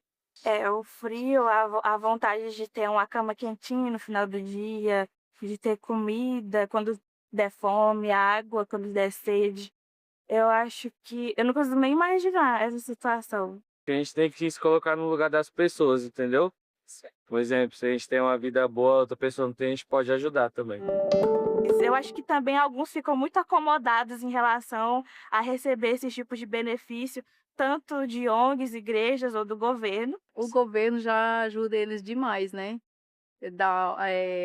O frio, a vontade de ter uma cama quentinha no final do dia, de ter comida quando der fome, água quando der sede. Eu acho que eu não consigo nem imaginar essa situação. A gente tem que se colocar no lugar das pessoas, entendeu? Por exemplo, se a gente tem uma vida boa, outra pessoa não tem, a gente pode ajudar também. Eu acho que também alguns ficam muito acomodados em relação a receber esses tipos de benefício, tanto de ONGs, igrejas ou do governo. O governo já ajuda eles demais, né? Dá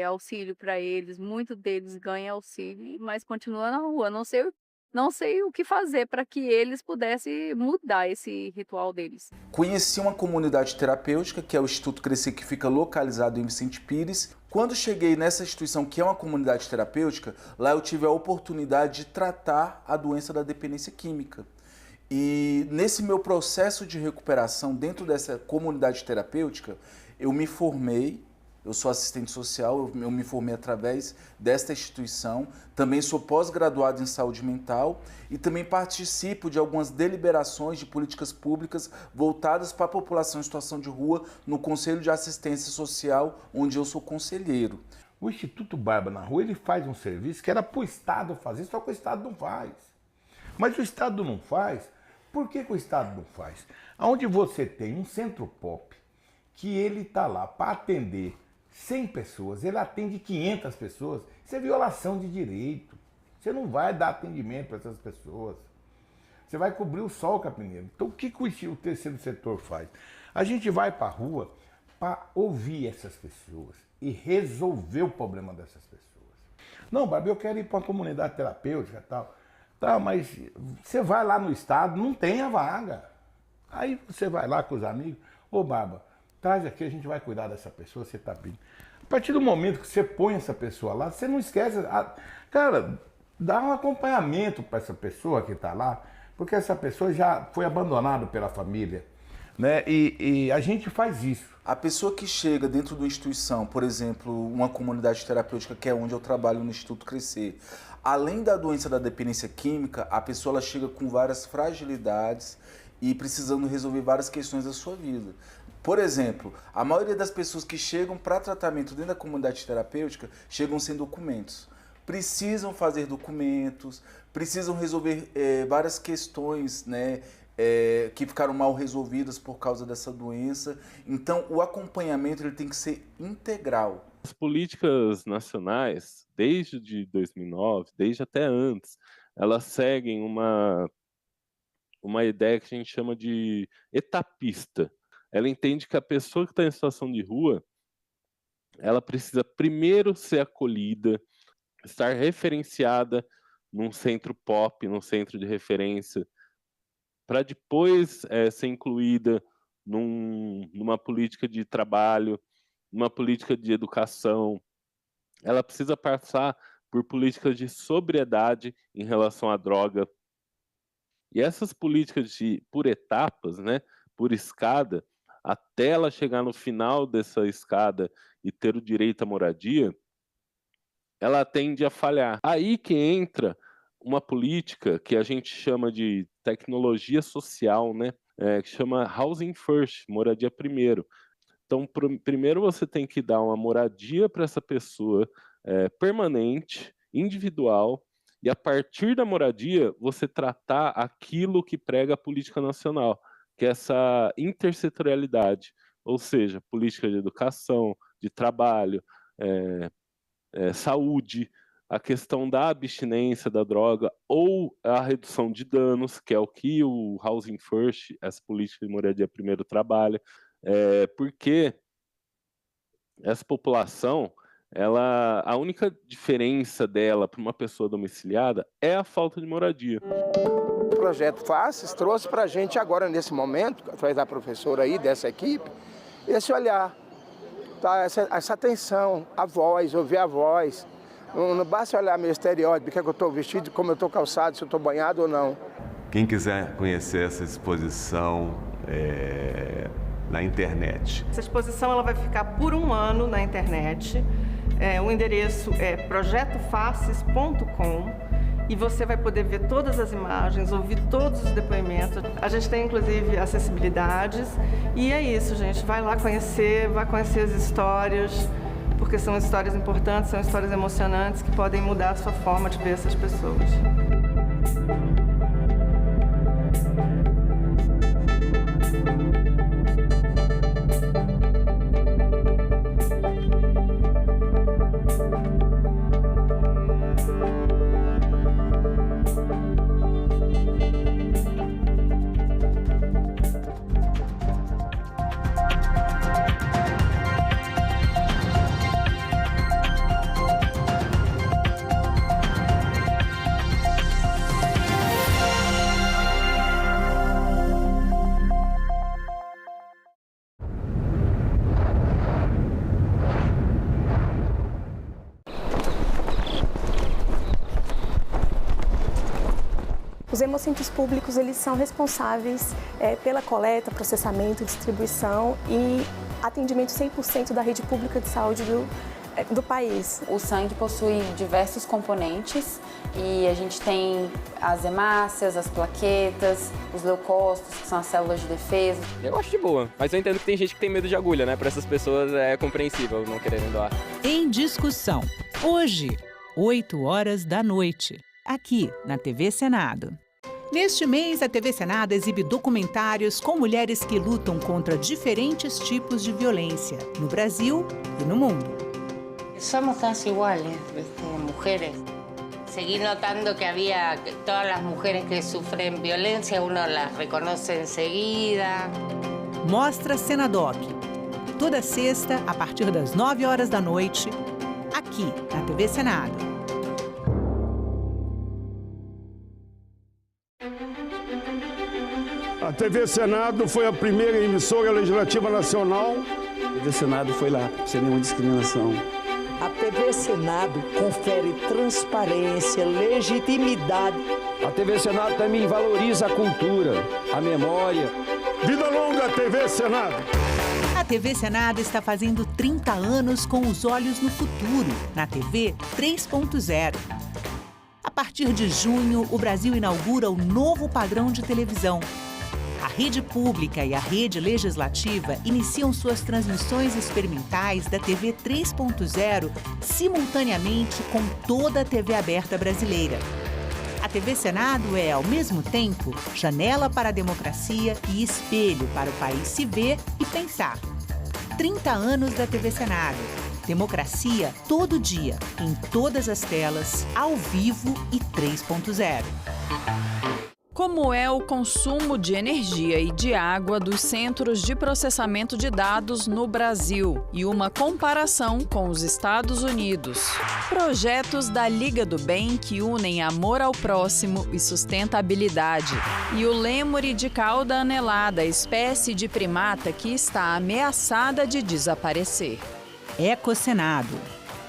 auxílio para eles, muitos deles ganham auxílio, mas continuam na rua. Não sei o que fazer para que eles pudessem mudar esse ritual deles. Conheci uma comunidade terapêutica, que é o Instituto Crescer, que fica localizado em Vicente Pires. Quando cheguei nessa instituição, que é uma comunidade terapêutica, lá eu tive a oportunidade de tratar a doença da dependência química. E nesse meu processo de recuperação dentro dessa comunidade terapêutica, eu me formei. Eu sou assistente social, eu me formei através desta instituição, também sou pós-graduado em saúde mental e também participo de algumas deliberações de políticas públicas voltadas para a população em situação de rua no Conselho de Assistência Social, onde eu sou conselheiro. O Instituto Barba na Rua, ele faz um serviço que era para o Estado fazer, só que o Estado não faz. Mas o Estado não faz, por que o Estado não faz? Onde você tem um centro pop, que ele está lá para atender 100 pessoas, ele atende 500 pessoas, isso é violação de direito. Você não vai dar atendimento para essas pessoas. Você vai cobrir o sol, capineiro. Então o que o terceiro setor faz? A gente vai para a rua para ouvir essas pessoas e resolver o problema dessas pessoas. Não, Barba, eu quero ir para uma comunidade terapêutica e tal. Tá, mas você vai lá no estado, não tem a vaga. Aí você vai lá com os amigos, ô Barba, traz aqui, a gente vai cuidar dessa pessoa, você tá pedindo. A partir do momento que você põe essa pessoa lá, você não esquece. Cara, dá um acompanhamento para essa pessoa que está lá, porque essa pessoa já foi abandonada pela família, né? E a gente faz isso. A pessoa que chega dentro de uma instituição, por exemplo, uma comunidade terapêutica, que é onde eu trabalho no Instituto Crescer, além da doença da dependência química, a pessoa ela chega com várias fragilidades e precisando resolver várias questões da sua vida. Por exemplo, a maioria das pessoas que chegam para tratamento dentro da comunidade terapêutica chegam sem documentos. Precisam fazer documentos, precisam resolver várias questões, né, que ficaram mal resolvidas por causa dessa doença. Então, o acompanhamento ele tem que ser integral. As políticas nacionais, desde 2009, desde até antes, elas seguem uma ideia que a gente chama de etapista. Ela entende que a pessoa que está em situação de rua, ela precisa primeiro ser acolhida, estar referenciada num centro pop, num centro de referência, para depois ser incluída numa política de trabalho, numa política de educação. Ela precisa passar por políticas de sobriedade em relação à droga. E essas políticas por etapas, né, por escada, até ela chegar no final dessa escada e ter o direito à moradia, ela tende a falhar. Aí que entra uma política que a gente chama de tecnologia social, né? Que chama Housing First, moradia primeiro. Então, primeiro você tem que dar uma moradia para essa pessoa permanente, individual, e a partir da moradia você tratar aquilo que prega a política nacional, que é essa intersetorialidade, ou seja, política de educação, de trabalho, saúde, a questão da abstinência da droga ou a redução de danos, que é o que o Housing First, essa política de moradia primeiro, trabalha, porque essa população, a única diferença dela para uma pessoa domiciliada é a falta de moradia. O projeto Faces trouxe para a gente agora, nesse momento, através da professora aí, dessa equipe, esse olhar, tá? essa atenção, a voz, ouvir a voz. Não basta olhar meu estereótipo, que é que eu estou vestido, como eu estou calçado, se eu estou banhado ou não. Quem quiser conhecer essa exposição na internet. Essa exposição ela vai ficar por 1 ano na internet. O endereço é projetofaces.com e você vai poder ver todas as imagens, ouvir todos os depoimentos. A gente tem, inclusive, acessibilidades. E é isso, gente. Vai lá conhecer, vai conhecer as histórias, porque são histórias importantes, são histórias emocionantes que podem mudar a sua forma de ver essas pessoas. Os hemocentros públicos, eles são responsáveis pela coleta, processamento, distribuição e atendimento 100% da rede pública de saúde do país. O sangue possui diversos componentes e a gente tem as hemácias, as plaquetas, os leucócitos, que são as células de defesa. Eu acho de boa, mas eu entendo que tem gente que tem medo de agulha, né? Para essas pessoas é compreensível não quererem doar. Em discussão, hoje, 20h, aqui na TV Senado. Neste mês, a TV Senado exibe documentários com mulheres que lutam contra diferentes tipos de violência, no Brasil e no mundo. Somos todas iguales, mujeres. Seguí notando que había todas las mujeres que sufren violencia, uno las reconoce enseguida. Mostra Senadoc. Toda sexta, a partir das 9h, aqui na TV Senado. A TV Senado foi a primeira emissora legislativa nacional. A TV Senado foi lá, sem nenhuma discriminação. A TV Senado confere transparência, legitimidade. A TV Senado também valoriza a cultura, a memória. Vida longa, TV Senado! A TV Senado está fazendo 30 anos com os olhos no futuro, na TV 3.0. A partir de junho, o Brasil inaugura o novo padrão de televisão. A rede pública e a rede legislativa iniciam suas transmissões experimentais da TV 3.0 simultaneamente com toda a TV aberta brasileira. A TV Senado é, ao mesmo tempo, janela para a democracia e espelho para o país se ver e pensar. 30 anos da TV Senado. Democracia todo dia, em todas as telas, ao vivo e 3.0. Como é o consumo de energia e de água dos centros de processamento de dados no Brasil e uma comparação com os Estados Unidos. Projetos da Liga do Bem que unem amor ao próximo e sustentabilidade. E o lêmure de cauda anelada, espécie de primata que está ameaçada de desaparecer. Ecosenado.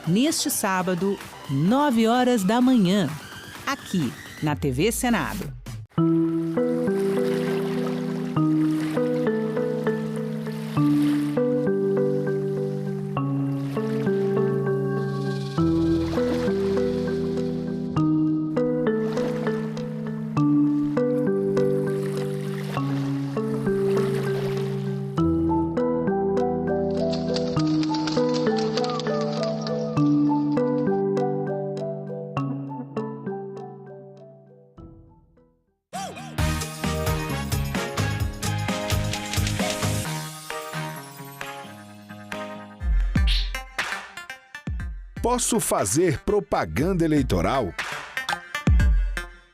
Neste sábado, 9h, aqui na TV Senado. Posso fazer propaganda eleitoral?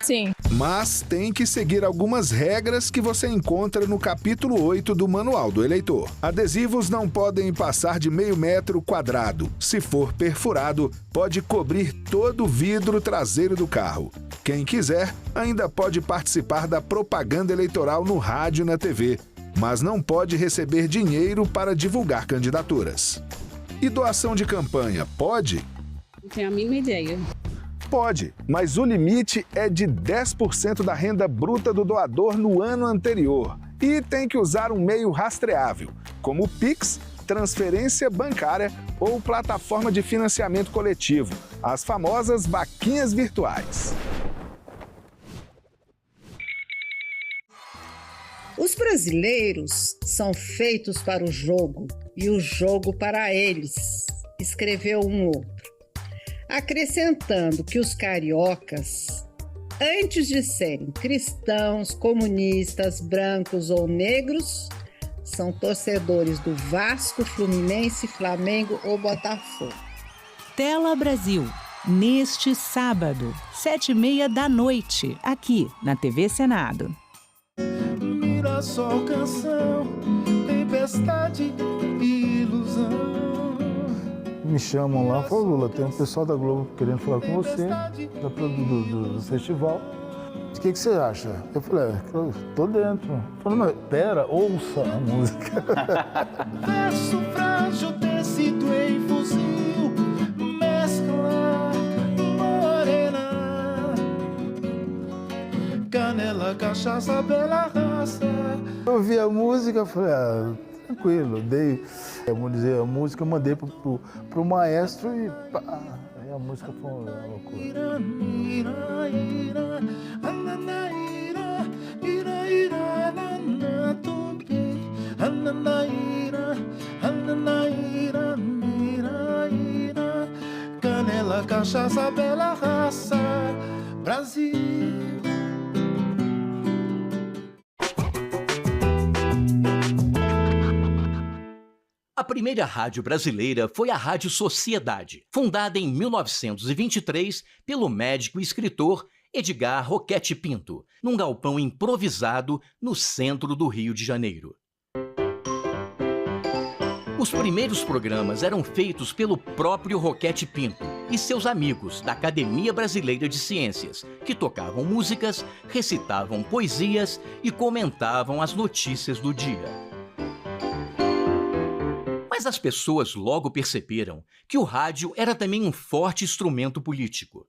Sim. Mas tem que seguir algumas regras que você encontra no capítulo 8 do Manual do Eleitor. Adesivos não podem passar de meio metro quadrado. Se for perfurado, pode cobrir todo o vidro traseiro do carro. Quem quiser, ainda pode participar da propaganda eleitoral no rádio e na TV, mas não pode receber dinheiro para divulgar candidaturas. E doação de campanha, pode? Não tenho a mínima ideia. Pode, mas o limite é de 10% da renda bruta do doador no ano anterior. E tem que usar um meio rastreável, como o Pix, transferência bancária ou plataforma de financiamento coletivo, as famosas vaquinhas virtuais. Os brasileiros são feitos para o jogo e o jogo para eles, escreveu um outro, acrescentando que os cariocas, antes de serem cristãos, comunistas, brancos ou negros, são torcedores do Vasco, Fluminense, Flamengo ou Botafogo. Tela Brasil, neste sábado, 19h30, aqui na TV Senado. Mirassol, canção, tempestade e ilusão. Me chamam lá, falam, Lula, tem um pessoal da Globo querendo falar com você, do festival. O que você acha? Eu falei, tô dentro. Falei, mas pera, ouça a música. Verso frágil, tecido em fuzil, mescla morena, canela, cachaça, bela raça. Eu ouvi a música, falei, tranquilo, dei, a música, eu mandei pro maestro e pá, aí a música foi uma loucura. Canela, cachaça, bela raça, Brasil. A primeira rádio brasileira foi a Rádio Sociedade, fundada em 1923 pelo médico e escritor Edgar Roquete Pinto, num galpão improvisado no centro do Rio de Janeiro. Os primeiros programas eram feitos pelo próprio Roquete Pinto e seus amigos da Academia Brasileira de Ciências, que tocavam músicas, recitavam poesias e comentavam as notícias do dia. Mas as pessoas logo perceberam que o rádio era também um forte instrumento político.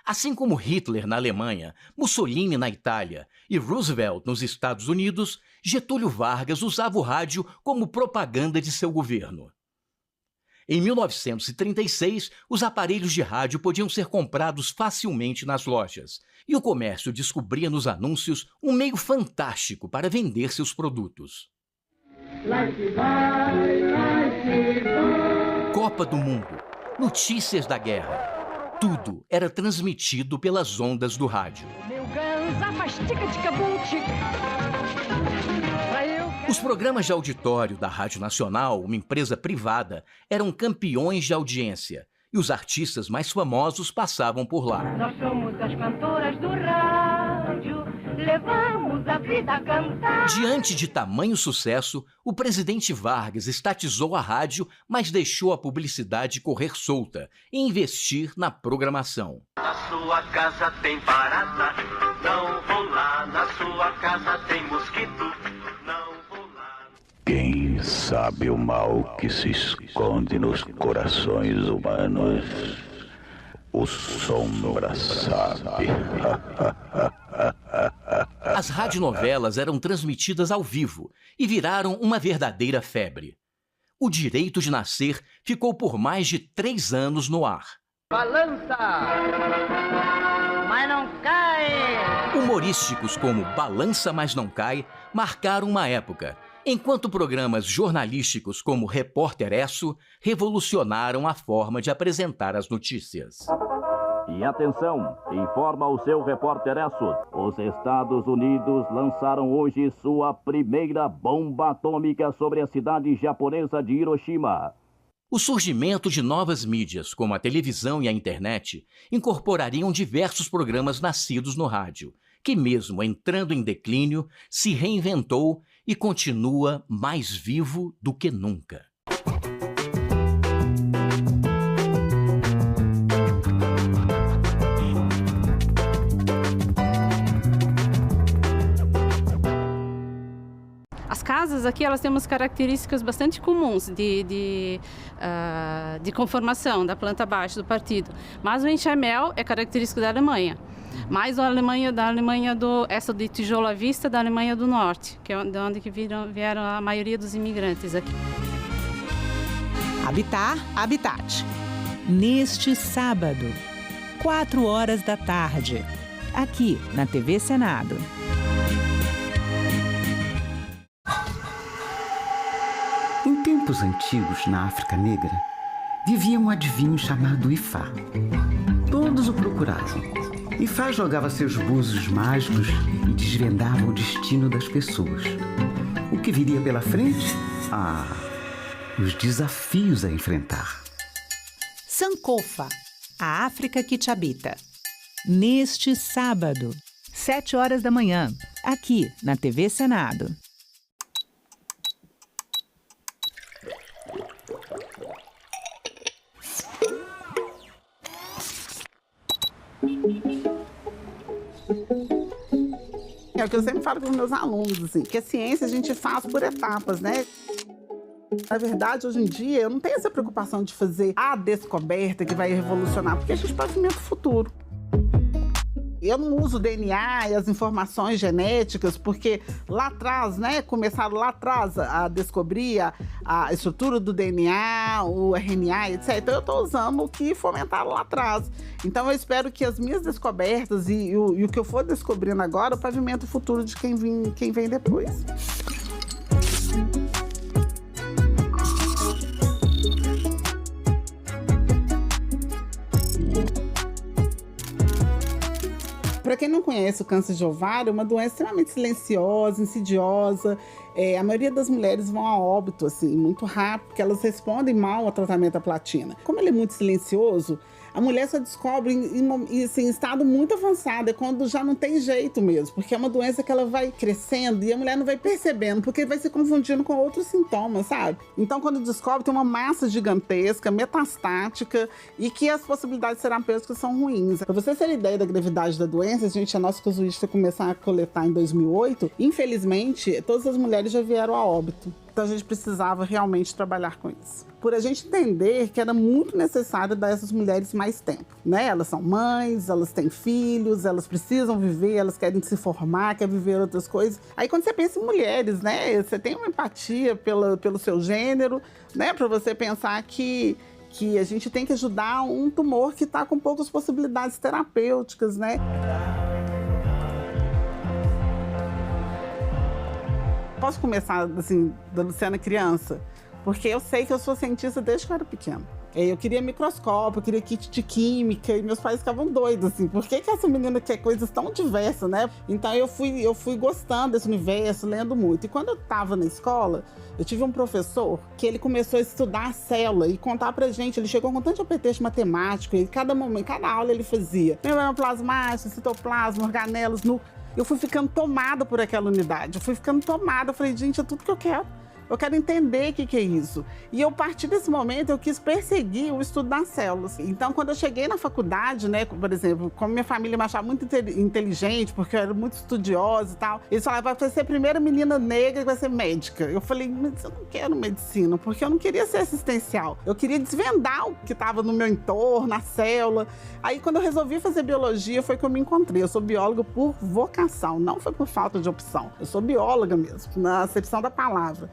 Assim como Hitler na Alemanha, Mussolini na Itália e Roosevelt nos Estados Unidos, Getúlio Vargas usava o rádio como propaganda de seu governo. Em 1936, os aparelhos de rádio podiam ser comprados facilmente nas lojas, e o comércio descobria nos anúncios um meio fantástico para vender seus produtos. Copa do Mundo, notícias da guerra, tudo era transmitido pelas ondas do rádio. Os programas de auditório da Rádio Nacional, uma empresa privada, eram campeões de audiência e os artistas mais famosos passavam por lá. Nós somos as cantoras do rádio, levamos a vida a cantar. Diante de tamanho sucesso, o presidente Vargas estatizou a rádio, mas deixou a publicidade correr solta e investir na programação. Na sua casa tem barata, não vou lá. Na sua casa tem mosquito, não vou lá. Quem sabe o mal que se esconde nos corações humanos? O Sombra sabe. As radionovelas eram transmitidas ao vivo e viraram uma verdadeira febre. O Direito de Nascer ficou por mais de 3 anos no ar. Balança, mas não cai. Humorísticos como Balança, mas não cai marcaram uma época, enquanto programas jornalísticos como Repórter Esso revolucionaram a forma de apresentar as notícias. E atenção, informa o seu Repórter Esso. Os Estados Unidos lançaram hoje sua primeira bomba atômica sobre a cidade japonesa de Hiroshima. O surgimento de novas mídias, como a televisão e a internet, incorporariam diversos programas nascidos no rádio, que mesmo entrando em declínio, se reinventou e continua mais vivo do que nunca. As casas aqui, elas têm umas características bastante comuns de conformação da planta baixa do partido. Mas o enxaimel é característico da Alemanha. Mais da Alemanha essa de tijolo à vista, da Alemanha do Norte, que é de onde vieram a maioria dos imigrantes aqui. Habitat. Neste sábado, 16h, aqui na TV Senado. Em tempos antigos, na África Negra, vivia um adivinho chamado Ifá. Todos o procuravam. Ifá jogava seus búzios mágicos e desvendava o destino das pessoas. O que viria pela frente? Os desafios a enfrentar. Sankofa, a África que te habita. Neste sábado, 7h, aqui na TV Senado. É o que eu sempre falo para os meus alunos, assim, que a ciência a gente faz por etapas, né? Na verdade, hoje em dia, eu não tenho essa preocupação de fazer a descoberta que vai revolucionar, porque a gente pavimenta o futuro. Eu não uso o DNA e as informações genéticas, porque lá atrás, né, começaram lá atrás a descobrir a estrutura do DNA, o RNA, etc. Então, eu estou usando o que fomentaram lá atrás. Então, eu espero que as minhas descobertas e o que eu for descobrindo agora pavimente o futuro de quem vem depois. Para quem não conhece o câncer de ovário, é uma doença extremamente silenciosa, insidiosa. A maioria das mulheres vão a óbito, assim, muito rápido, porque elas respondem mal ao tratamento da platina. Como ele é muito silencioso, a mulher só descobre em estado muito avançado, é quando já não tem jeito mesmo, porque é uma doença que ela vai crescendo e a mulher não vai percebendo, porque vai se confundindo com outros sintomas, sabe? Então, quando descobre, tem uma massa gigantesca, metastática, e que as possibilidades terapêuticas são ruins. Para você ter ideia da gravidade da doença, a nossa casuística começar a coletar em 2008, infelizmente, todas as mulheres já vieram a óbito. Então a gente precisava realmente trabalhar com isso. Por a gente entender que era muito necessário dar a essas mulheres mais tempo, né? Elas são mães, elas têm filhos, elas precisam viver, elas querem se formar, querem viver outras coisas. Aí quando você pensa em mulheres, né? Você tem uma empatia pelo seu gênero, né? Para você pensar que a gente tem que ajudar um tumor que está com poucas possibilidades terapêuticas, né? Posso começar, assim, da Luciana criança? Porque eu sei que eu sou cientista desde que eu era pequena. Eu queria microscópio, eu queria kit de química, e meus pais ficavam doidos, assim. Por que essa menina quer coisas tão diversas, né? Então eu fui gostando desse universo, lendo muito. E quando eu estava na escola, eu tive um professor que ele começou a estudar a célula e contar pra gente. Ele chegou com tanto apetite matemático, e cada aula ele fazia membrana plasmática, citoplasma, organelos, núcleo. Eu fui ficando tomada por aquela unidade. Eu fui ficando tomada. Eu falei, gente, é tudo que eu quero. Eu quero entender o que é isso. E eu, a partir desse momento, eu quis perseguir o estudo das células. Então, quando eu cheguei na faculdade, né, por exemplo, como minha família me achava muito inteligente, porque eu era muito estudiosa e tal, eles falavam, vai ser a primeira menina negra que vai ser médica. Eu falei, mas eu não quero medicina, porque eu não queria ser assistencial. Eu queria desvendar o que estava no meu entorno, na célula. Aí, quando eu resolvi fazer biologia, foi que eu me encontrei. Eu sou bióloga por vocação, não foi por falta de opção. Eu sou bióloga mesmo, na acepção da palavra.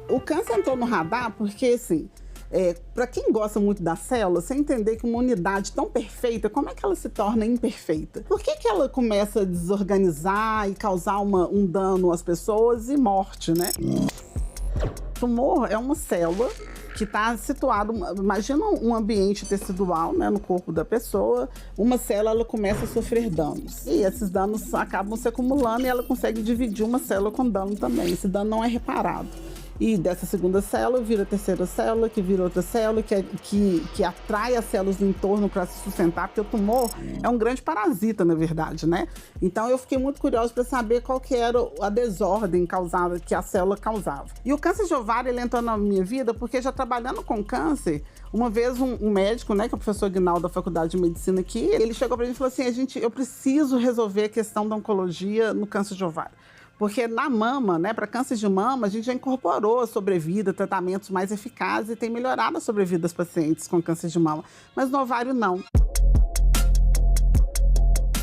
O câncer entrou no radar porque, assim, para quem gosta muito da célula, você entender que uma unidade tão perfeita, como é que ela se torna imperfeita? Por que ela começa a desorganizar e causar um dano às pessoas e morte, né? O tumor é uma célula que está situado, imagina um ambiente tecidual, né, no corpo da pessoa, uma célula ela começa a sofrer danos. E esses danos acabam se acumulando e ela consegue dividir uma célula com dano também. Esse dano não é reparado. E dessa segunda célula vira a terceira célula, que vira outra célula, que atrai as células do entorno para se sustentar, porque o tumor é um grande parasita, na verdade, né? Então eu fiquei muito curiosa para saber qual que era a desordem causada, que a célula causava. E o câncer de ovário, ele entrou na minha vida porque já trabalhando com câncer, uma vez um médico, né, que é o professor Guinaldo da Faculdade de Medicina aqui, ele chegou para mim e falou assim, eu preciso resolver a questão da oncologia no câncer de ovário. Porque na mama, né, para câncer de mama, a gente já incorporou a sobrevida, tratamentos mais eficazes e tem melhorado a sobrevida das pacientes com câncer de mama. Mas no ovário, não.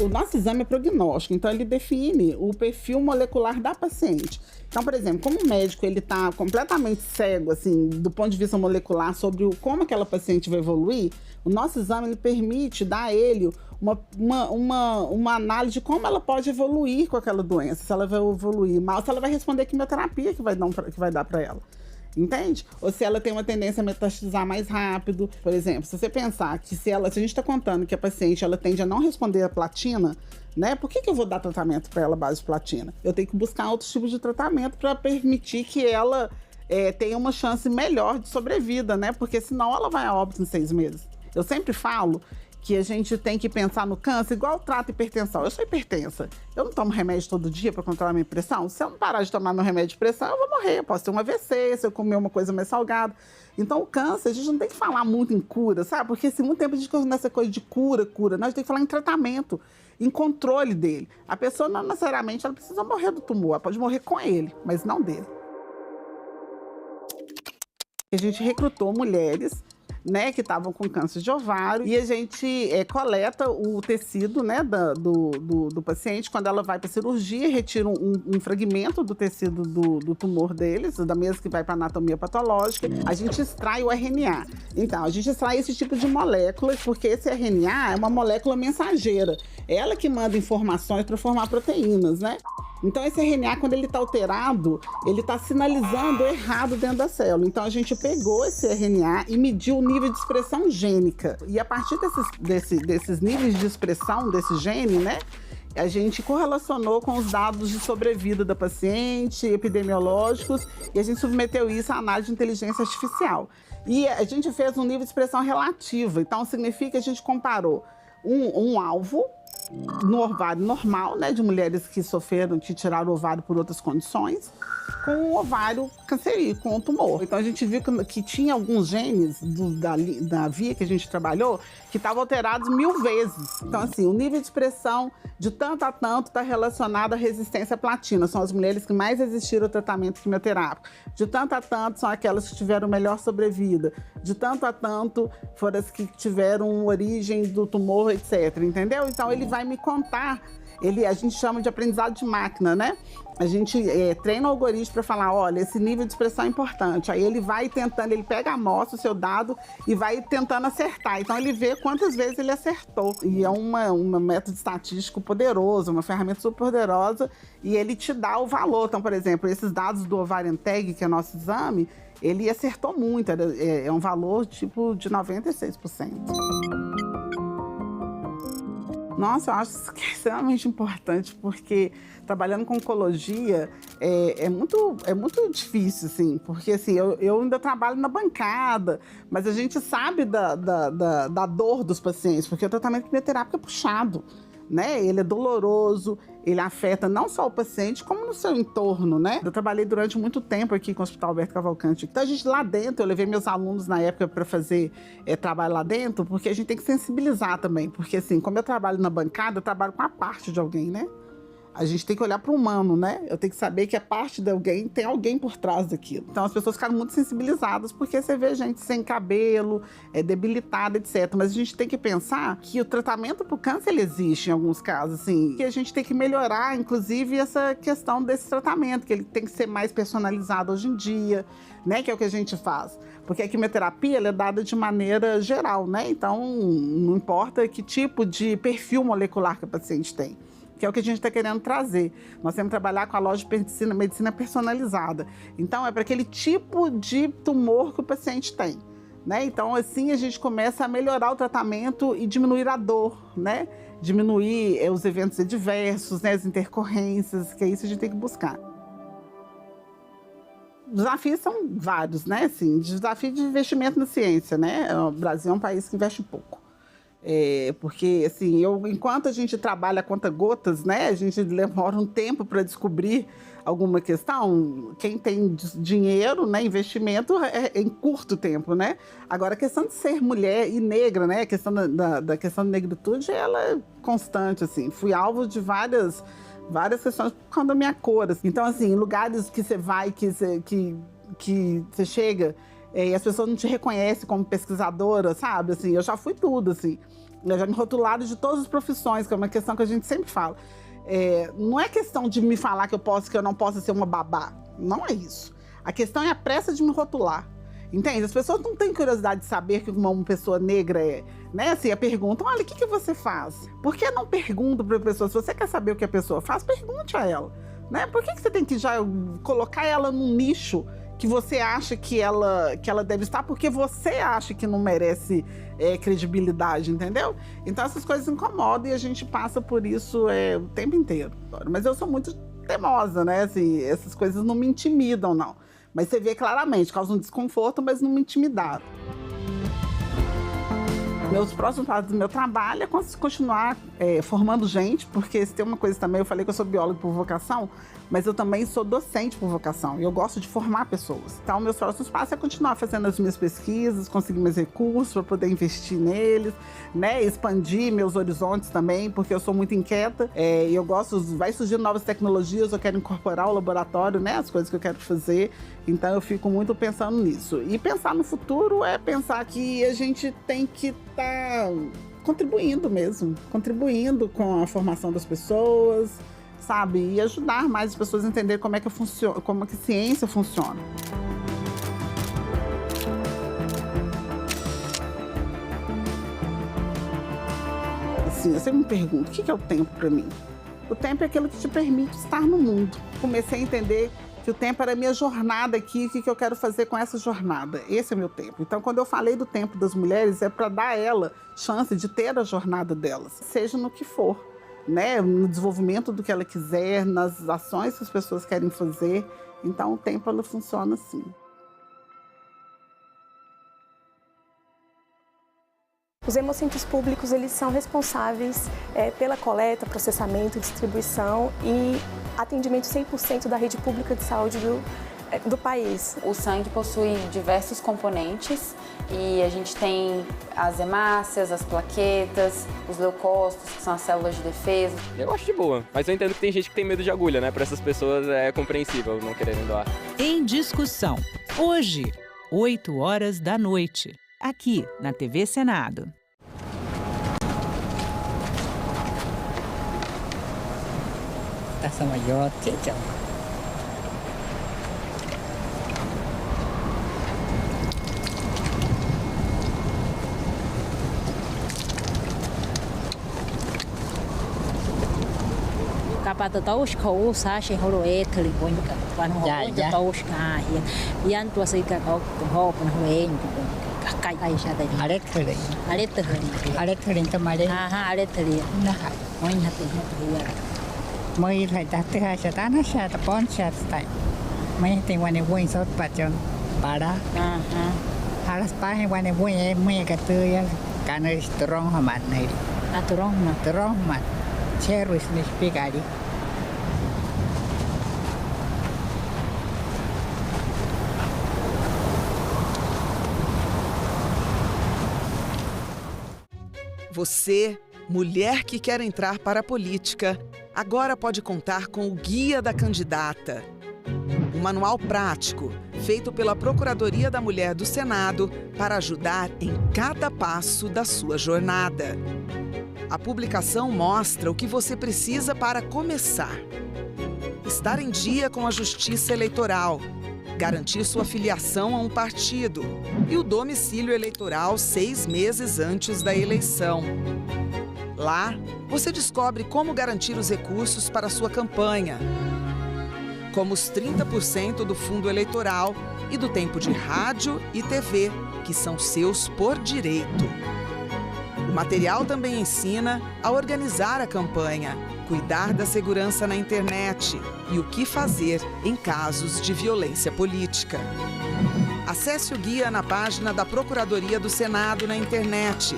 O nosso exame é prognóstico, então ele define o perfil molecular da paciente. Então, por exemplo, como o médico ele está completamente cego, assim, do ponto de vista molecular, sobre como aquela paciente vai evoluir, o nosso exame ele permite dar a ele uma análise de como ela pode evoluir com aquela doença, se ela vai evoluir mal, se ela vai responder a quimioterapia que vai dar para ela. Entende? Ou se ela tem uma tendência a metastasizar mais rápido. Por exemplo, se você pensar que se a gente está contando que a paciente ela tende a não responder a platina, né? Por que eu vou dar tratamento para ela base de platina? Eu tenho que buscar outros tipos de tratamento para permitir que ela tenha uma chance melhor de sobrevida, né? Porque senão ela vai a óbito em 6 meses. Eu sempre falo que a gente tem que pensar no câncer igual trato hipertensão. Eu sou hipertensa. Eu não tomo remédio todo dia para controlar minha pressão. Se eu não parar de tomar meu remédio de pressão, eu vou morrer. Eu posso ter um AVC, se eu comer uma coisa mais salgada. Então, o câncer, a gente não tem que falar muito em cura, sabe? Porque se muito tempo a gente começa essa coisa de cura, nós temos que falar em tratamento, em controle dele. A pessoa não necessariamente ela precisa morrer do tumor, ela pode morrer com ele, mas não dele. A gente recrutou mulheres, né, que estavam com câncer de ovário, e a gente coleta o tecido, né, do paciente. Quando ela vai para cirurgia, retira um fragmento do tecido do tumor deles, da mesa que vai para anatomia patológica. A gente extrai o RNA. Então, a gente extrai esse tipo de molécula, porque esse RNA é uma molécula mensageira. É ela que manda informações para formar proteínas, né? Então, esse RNA, quando ele está alterado, ele está sinalizando errado dentro da célula. Então, a gente pegou esse RNA e mediu o nível de expressão gênica. E a partir desses níveis de expressão desse gene, né, a gente correlacionou com os dados de sobrevida da paciente, epidemiológicos, e a gente submeteu isso à análise de inteligência artificial. E a gente fez um nível de expressão relativa. Então, significa que a gente comparou um alvo no ovário normal, né, de mulheres que tiraram o ovário por outras condições, com o ovário cancerígeno, com o tumor. Então a gente viu que tinha alguns genes da via que a gente trabalhou que estavam alterados 1000 vezes. Então assim, o nível de expressão de tanto a tanto está relacionado à resistência à platina. São as mulheres que mais resistiram ao tratamento quimioterápico. De tanto a tanto são aquelas que tiveram melhor sobrevida. De tanto a tanto foram as que tiveram origem do tumor, etc. Entendeu? Então ele vai me contar. A gente chama de aprendizado de máquina, né? A gente treina o algoritmo para falar, olha, esse nível de expressão é importante. Aí ele vai tentando, ele pega a amostra, o seu dado, e vai tentando acertar. Então ele vê quantas vezes ele acertou. E é um método estatístico poderoso, uma ferramenta super poderosa, e ele te dá o valor. Então, por exemplo, esses dados do Ovarian Tag, que é nosso exame, ele acertou muito, é um valor tipo de 96%. Nossa, eu acho isso que é extremamente importante, porque trabalhando com oncologia é muito difícil, assim, porque assim, eu ainda trabalho na bancada, mas a gente sabe da dor dos pacientes, porque o tratamento quimioterápico é puxado, né? Ele é doloroso, ele afeta não só o paciente, como no seu entorno, né? Eu trabalhei durante muito tempo aqui com o Hospital Alberto Cavalcante. Então, a gente lá dentro, eu levei meus alunos na época para fazer trabalho lá dentro, porque a gente tem que sensibilizar também. Porque, assim, como eu trabalho na bancada, eu trabalho com a parte de alguém, né? A gente tem que olhar para o humano, né? Eu tenho que saber que a parte de alguém tem alguém por trás daquilo. Então, as pessoas ficaram muito sensibilizadas, porque você vê gente sem cabelo, debilitada, etc. Mas a gente tem que pensar que o tratamento para o câncer, ele existe em alguns casos, assim. Que a gente tem que melhorar, inclusive, essa questão desse tratamento, que ele tem que ser mais personalizado hoje em dia, né? Que é o que a gente faz. Porque a quimioterapia, ela é dada de maneira geral, né? Então, não importa que tipo de perfil molecular que a paciente tem. Que é o que a gente está querendo trazer. Nós temos que trabalhar com a lógica de medicina personalizada. Então, é para aquele tipo de tumor que o paciente tem, né? Então, assim, a gente começa a melhorar o tratamento e diminuir a dor, né? Diminuir os eventos adversos, né? As intercorrências, que é isso que a gente tem que buscar. Desafios são vários, né? Assim, desafio de investimento na ciência, né? O Brasil é um país que investe pouco. Porque, assim, enquanto a gente trabalha a conta-gotas, né? A gente demora um tempo para descobrir alguma questão. Quem tem dinheiro, né? Investimento em curto tempo, né? Agora, a questão de ser mulher e negra, né? A questão da questão da negritude, ela é constante, assim. Fui alvo de várias questões por causa da minha cor. Assim. Então, assim, em lugares que você vai, que você chega e as pessoas não te reconhecem como pesquisadora, sabe? Assim, eu já fui tudo, assim. Eu já me rotularam de todas as profissões, que é uma questão que a gente sempre fala. Não é questão de me falar que eu não posso ser uma babá. Não é isso. A questão é a pressa de me rotular. Entende? As pessoas não têm curiosidade de saber que uma pessoa negra é, né? Assim, a perguntam, olha, o que você faz? Por que não pergunta para a pessoa? Se você quer saber o que a pessoa faz, pergunte a ela, né? Por que você tem que já colocar ela num nicho que você acha que ela deve estar, porque você acha que não merece credibilidade, entendeu? Então essas coisas incomodam e a gente passa por isso o tempo inteiro. Mas eu sou muito teimosa, né? Assim, essas coisas não me intimidam, não. Mas você vê claramente, causa um desconforto, mas não me intimidaram. Meus próximos passos do meu trabalho é continuar formando gente, porque se tem uma coisa também, eu falei que eu sou bióloga por vocação, mas eu também sou docente por vocação, e eu gosto de formar pessoas. Então, meus próximos passos é continuar fazendo as minhas pesquisas, conseguir mais recursos para poder investir neles, né, expandir meus horizontes também, porque eu sou muito inquieta, e eu gosto, vai surgindo novas tecnologias, eu quero incorporar o laboratório, né, as coisas que eu quero fazer, então eu fico muito pensando nisso. E pensar no futuro é pensar que a gente tem que estar contribuindo mesmo, contribuindo com a formação das pessoas, sabe? E ajudar mais as pessoas a entender como é que a ciência funciona. Assim, eu sempre me pergunto, o que é o tempo para mim? O tempo é aquilo que te permite estar no mundo. Comecei a entender que o tempo era a minha jornada aqui, o que eu quero fazer com essa jornada. Esse é meu tempo. Então, quando eu falei do tempo das mulheres, é para dar a ela chance de ter a jornada delas, seja no que for, né? No desenvolvimento do que ela quiser, nas ações que as pessoas querem fazer. Então, o tempo, ela funciona assim. Os hemocentros públicos, eles são responsáveis pela coleta, processamento, distribuição e atendimento 100% da rede pública de saúde do país. O sangue possui diversos componentes e a gente tem as hemácias, as plaquetas, os leucócitos, que são as células de defesa. Eu acho de boa, mas eu entendo que tem gente que tem medo de agulha, né? Para essas pessoas é compreensível não quererem doar. Em discussão, hoje, 20h, aqui na TV Senado. Taça maior, tchau. Kapag taos ko sa siya holo ekli ko yung paano ho taos ka yan to sa ikaw ho pan hueng kai siya dali aret hering tamale aret hering na moin hati hiya moi lai dati ha siya tana siya tapon siya tai mai ting wane hueng sot pajon para halas pa he wane hueng mai ka tu ya kana strong hamat nei aturong mat Cherry Spigari. Você, mulher que quer entrar para a política, agora pode contar com o Guia da Candidata. Um manual prático, feito pela Procuradoria da Mulher do Senado para ajudar em cada passo da sua jornada. A publicação mostra o que você precisa para começar. Estar em dia com a Justiça Eleitoral, garantir sua filiação a um partido e o domicílio eleitoral 6 meses antes da eleição. Lá, você descobre como garantir os recursos para sua campanha, como os 30% do fundo eleitoral e do tempo de rádio e TV, que são seus por direito. O material também ensina a organizar a campanha cuidar da segurança na internet e o que fazer em casos de violência política. Acesse o guia na página da Procuradoria do Senado na internet.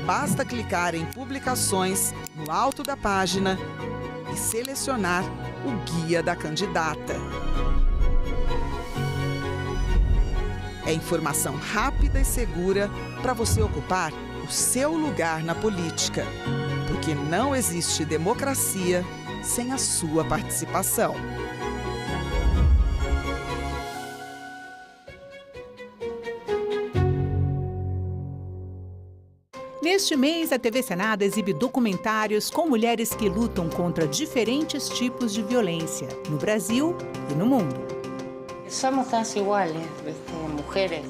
Basta clicar em Publicações no alto da página e selecionar o Guia da Candidata. É informação rápida e segura para você ocupar o seu lugar na política, porque não existe democracia sem a sua participação. Neste mês, a TV Senado exibe documentários com mulheres que lutam contra diferentes tipos de violência, no Brasil e no mundo. Somos todas iguales, mujeres.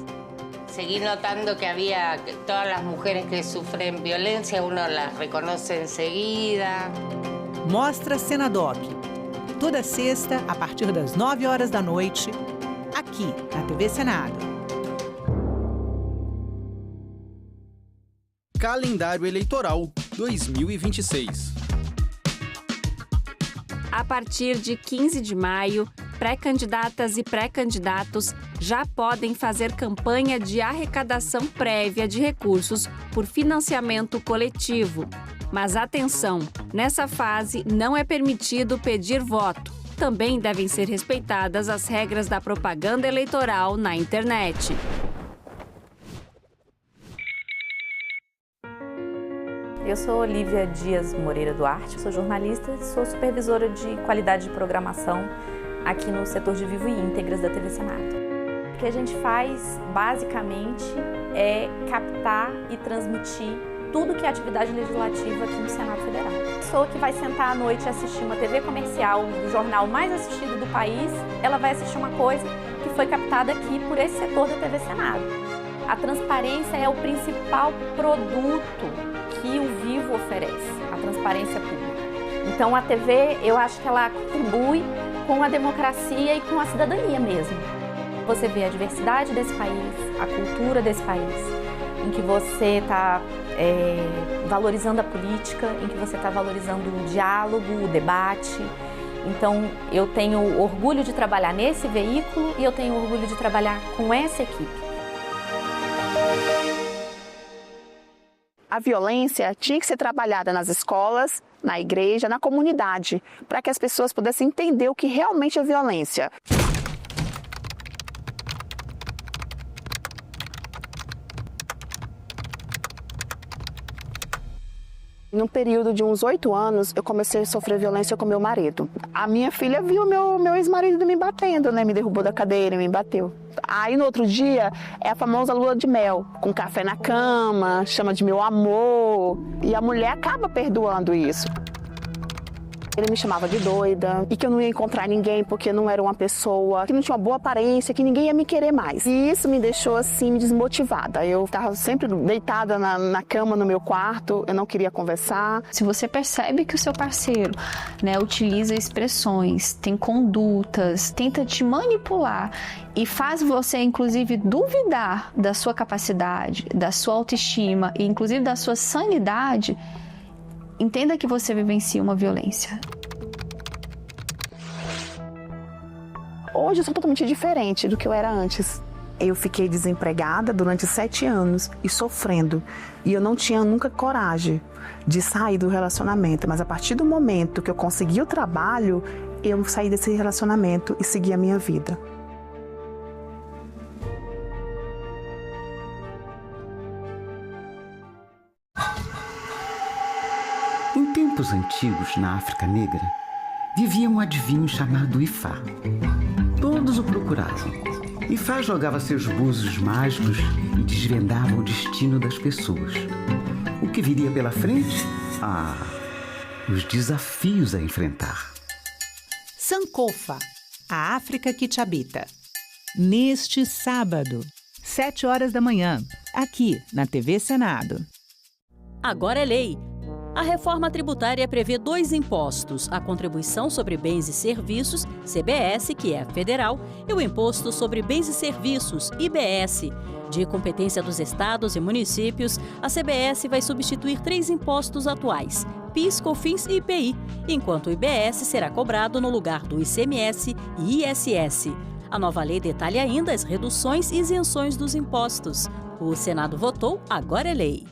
Seguí notando que había todas las mujeres que sufren violencia, uno las reconoce enseguida. Mostra Senadoc. Toda sexta, a partir das 9 horas da noite, aqui na TV Senado. Calendário Eleitoral 2026. A partir de 15 de maio, pré-candidatas e pré-candidatos já podem fazer campanha de arrecadação prévia de recursos por financiamento coletivo. Mas atenção, nessa fase não é permitido pedir voto. Também devem ser respeitadas as regras da propaganda eleitoral na internet. Eu sou Olívia Dias Moreira Duarte, sou jornalista e sou supervisora de qualidade de programação aqui no setor de Vivo e Íntegras da TV Senado. O que a gente faz, basicamente, é captar e transmitir tudo que é atividade legislativa aqui no Senado Federal. A pessoa que vai sentar à noite e assistir uma TV comercial, o jornal mais assistido do país, ela vai assistir uma coisa que foi captada aqui por esse setor da TV Senado. A transparência é o principal produto que o Vivo oferece, a transparência pública. Então a TV, eu acho que ela contribui com a democracia e com a cidadania mesmo. Você vê a diversidade desse país, a cultura desse país, em que você está valorizando a política, em que você está valorizando o diálogo, o debate. Então eu tenho orgulho de trabalhar nesse veículo e eu tenho orgulho de trabalhar com essa equipe. A violência tinha que ser trabalhada nas escolas, na igreja, na comunidade, para que as pessoas pudessem entender o que realmente é violência. Num período de uns 8 anos, eu comecei a sofrer violência com meu marido. A minha filha viu meu ex-marido me batendo, né? Me derrubou da cadeira, me bateu. Aí no outro dia é a famosa lua de mel, com café na cama, chama de meu amor. E a mulher acaba perdoando isso. Ele me chamava de doida e que eu não ia encontrar ninguém porque não era uma pessoa que não tinha uma boa aparência, que ninguém ia me querer mais. E isso me deixou assim desmotivada. Eu estava sempre deitada na cama no meu quarto, eu não queria conversar. Se você percebe que o seu parceiro, utiliza expressões, tem condutas, tenta te manipular e faz você, inclusive, duvidar da sua capacidade, da sua autoestima e, inclusive, da sua sanidade, entenda que você vivencia uma violência. Hoje eu sou totalmente diferente do que eu era antes. Eu fiquei desempregada durante 7 anos e sofrendo. E eu não tinha nunca coragem de sair do relacionamento. Mas a partir do momento que eu consegui o trabalho, eu saí desse relacionamento e segui a minha vida. Em tempos antigos, na África Negra, vivia um adivinho chamado Ifá. Todos o procuravam. Ifá jogava seus búzios mágicos e desvendava o destino das pessoas. O que viria pela frente? Os desafios a enfrentar. Sankofa, a África que te habita. Neste sábado, 7 horas da manhã, aqui na TV Senado. Agora é lei. A reforma tributária prevê 2 impostos, a Contribuição sobre Bens e Serviços, CBS, que é federal, e o Imposto sobre Bens e Serviços, IBS. De competência dos estados e municípios, a CBS vai substituir 3 impostos atuais: PIS, COFINS e IPI, enquanto o IBS será cobrado no lugar do ICMS e ISS. A nova lei detalha ainda as reduções e isenções dos impostos. O Senado votou, agora é lei.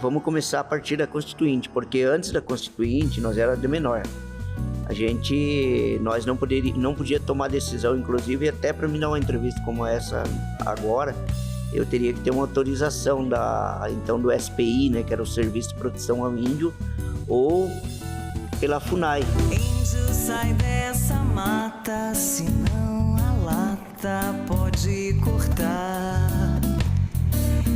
Vamos começar a partir da Constituinte, porque antes da Constituinte nós era de menor. Nós não podia tomar decisão, inclusive até para me dar uma entrevista como essa agora, eu teria que ter uma autorização do SPI, né, que era o Serviço de Proteção ao Índio, ou pela FUNAI. Índio, sai dessa mata, senão a lata pode cortar.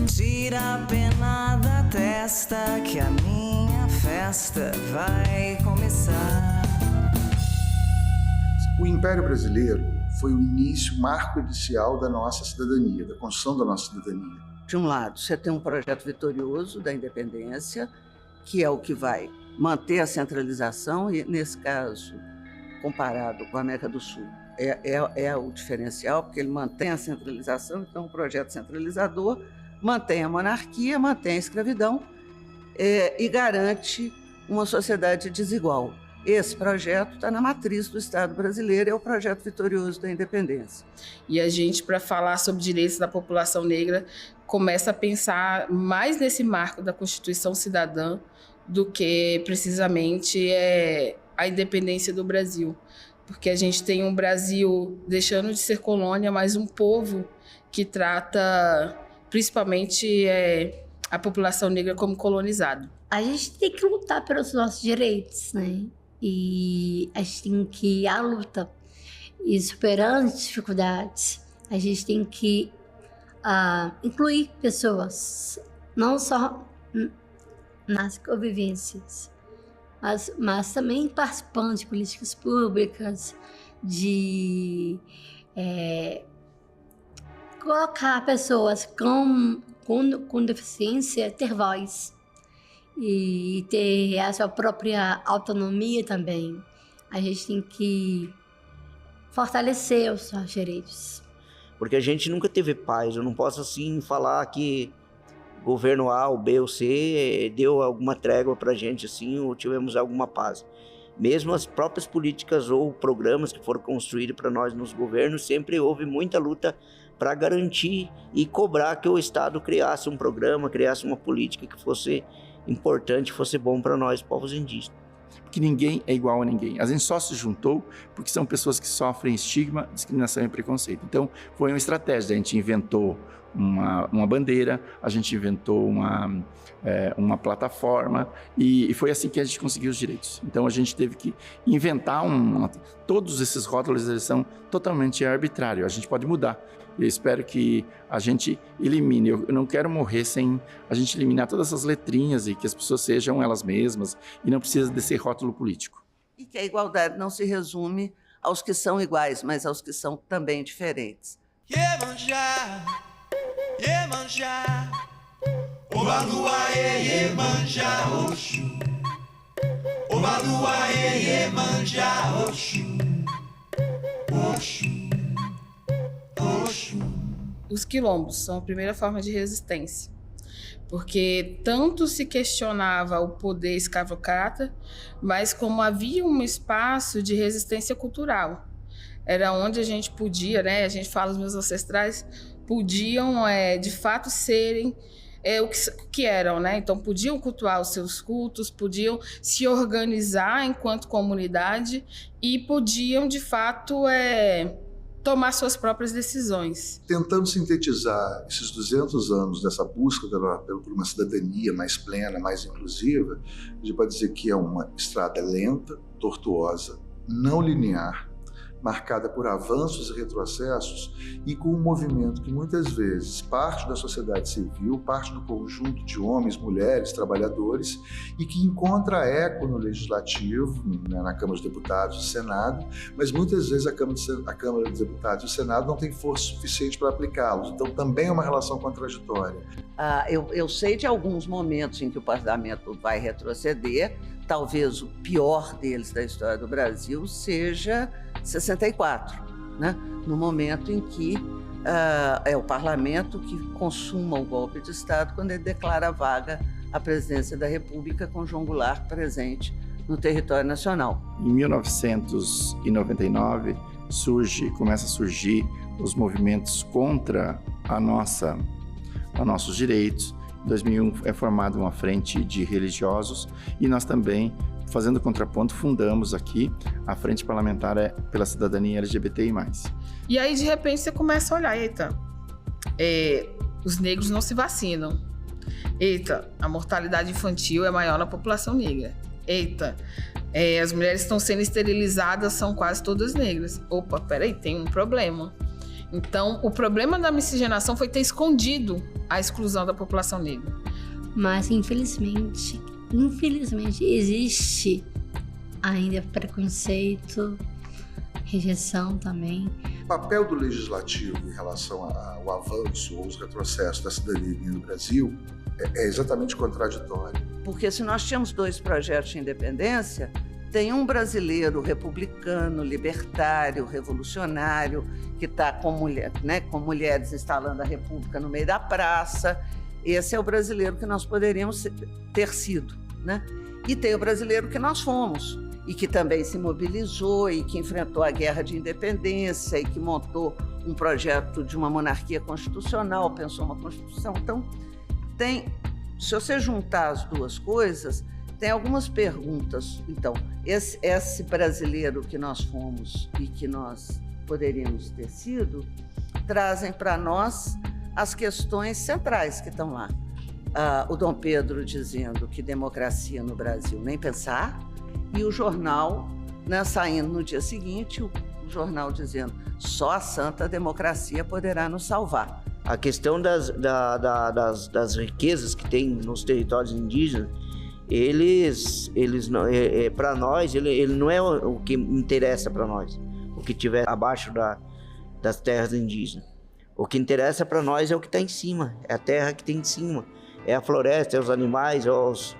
Tira a pena da testa que a minha festa vai começar. O Império Brasileiro foi o início, o marco inicial da nossa cidadania, da construção da nossa cidadania. De um lado, você tem um projeto vitorioso da independência, que é o que vai manter a centralização, e nesse caso, comparado com a América do Sul, é o diferencial, porque ele mantém a centralização, então um projeto centralizador, mantém a monarquia, mantém a escravidão e garante uma sociedade desigual. Esse projeto está na matriz do Estado brasileiro, é o projeto vitorioso da independência. E a gente, para falar sobre direitos da população negra, começa a pensar mais nesse marco da Constituição Cidadã do que precisamente a independência do Brasil. Porque a gente tem um Brasil deixando de ser colônia, mas um povo que trata principalmente a população negra como colonizado. A gente tem que lutar pelos nossos direitos, né? E a gente tem que ir à luta. E superando as dificuldades, a gente tem que incluir pessoas, não só nas convivências, mas também participando de políticas públicas, de colocar pessoas com deficiência, ter voz e ter a sua própria autonomia também. A gente tem que fortalecer os seus direitos. Porque a gente nunca teve paz. Eu não posso assim falar que governo A, o B ou C deu alguma trégua para a gente assim, ou tivemos alguma paz. Mesmo as próprias políticas ou programas que foram construídos para nós nos governos, sempre houve muita luta para garantir e cobrar que o Estado criasse um programa, criasse uma política que fosse importante, fosse bom para nós, povos indígenas. Porque ninguém é igual a ninguém. A gente só se juntou porque são pessoas que sofrem estigma, discriminação e preconceito. Então, foi uma estratégia. A gente inventou uma bandeira, a gente inventou uma plataforma e foi assim que a gente conseguiu os direitos. Então, a gente teve que inventar todos esses rótulos, eles são totalmente arbitrários. A gente pode mudar. Eu espero que a gente elimine. Eu não quero morrer sem a gente eliminar todas essas letrinhas e que as pessoas sejam elas mesmas e não precisa desse rótulo político. E que a igualdade não se resume aos que são iguais, mas aos que são também diferentes. Iemanjá, Iemanjá, Obaluaê, Iemanjá, Oxum. Obaluaê, Iemanjá, Oxum. Os quilombos são a primeira forma de resistência, porque tanto se questionava o poder escravocrata, mas como havia um espaço de resistência cultural. Era onde a gente podia, né, a gente fala, os meus ancestrais podiam, de fato, serem o que eram, né? Então, podiam cultuar os seus cultos, podiam se organizar enquanto comunidade e podiam, de fato, tomar suas próprias decisões. Tentando sintetizar esses 200 anos dessa busca por uma cidadania mais plena, mais inclusiva, a gente pode dizer que é uma estrada lenta, tortuosa, não linear, marcada por avanços e retrocessos e com um movimento que muitas vezes parte da sociedade civil, parte do conjunto de homens, mulheres, trabalhadores e que encontra eco no Legislativo, na Câmara dos Deputados e no Senado, mas muitas vezes a Câmara dos Deputados e o Senado não tem força suficiente para aplicá-los. Então também é uma relação contraditória. Eu sei de alguns momentos em que o parlamento vai retroceder, talvez o pior deles da história do Brasil seja 64, né? No momento em que é o parlamento que consuma o golpe de Estado quando ele declara vaga a presidência da República com João Goulart presente no território nacional. Em 1999 começa a surgir os movimentos contra nossos direitos. Em 2001 é formada uma frente de religiosos e nós também, fazendo contraponto, fundamos aqui a Frente Parlamentar pela Cidadania LGBTI+. E aí, de repente, você começa a olhar, eita, os negros não se vacinam. Eita, a mortalidade infantil é maior na população negra. Eita, as mulheres estão sendo esterilizadas, são quase todas negras. Opa, peraí, tem um problema. Então, o problema da miscigenação foi ter escondido a exclusão da população negra. Mas, infelizmente, existe ainda preconceito, rejeição também. O papel do Legislativo em relação ao avanço ou os retrocessos da cidadania no Brasil é exatamente contraditório. Porque se nós tínhamos 2 projetos de independência, tem um brasileiro republicano, libertário, revolucionário, que está com mulheres instalando a República no meio da praça. Esse é o brasileiro que nós poderíamos ter sido, né? E tem o brasileiro que nós fomos, e que também se mobilizou, e que enfrentou a guerra de independência, e que montou um projeto de uma monarquia constitucional, pensou uma Constituição. Então, se você juntar as duas coisas, tem algumas perguntas. Então, esse brasileiro que nós fomos e que nós poderíamos ter sido, trazem para nós as questões centrais que estão lá. O Dom Pedro dizendo que democracia no Brasil nem pensar, e o jornal, saindo no dia seguinte, o jornal dizendo só a santa democracia poderá nos salvar. A questão das riquezas que tem nos territórios indígenas, eles para nós, ele não é o que interessa para nós, o que tiver abaixo das terras indígenas. O que interessa para nós é o que está em cima, é a terra que tem em cima, é a floresta, é os animais, é os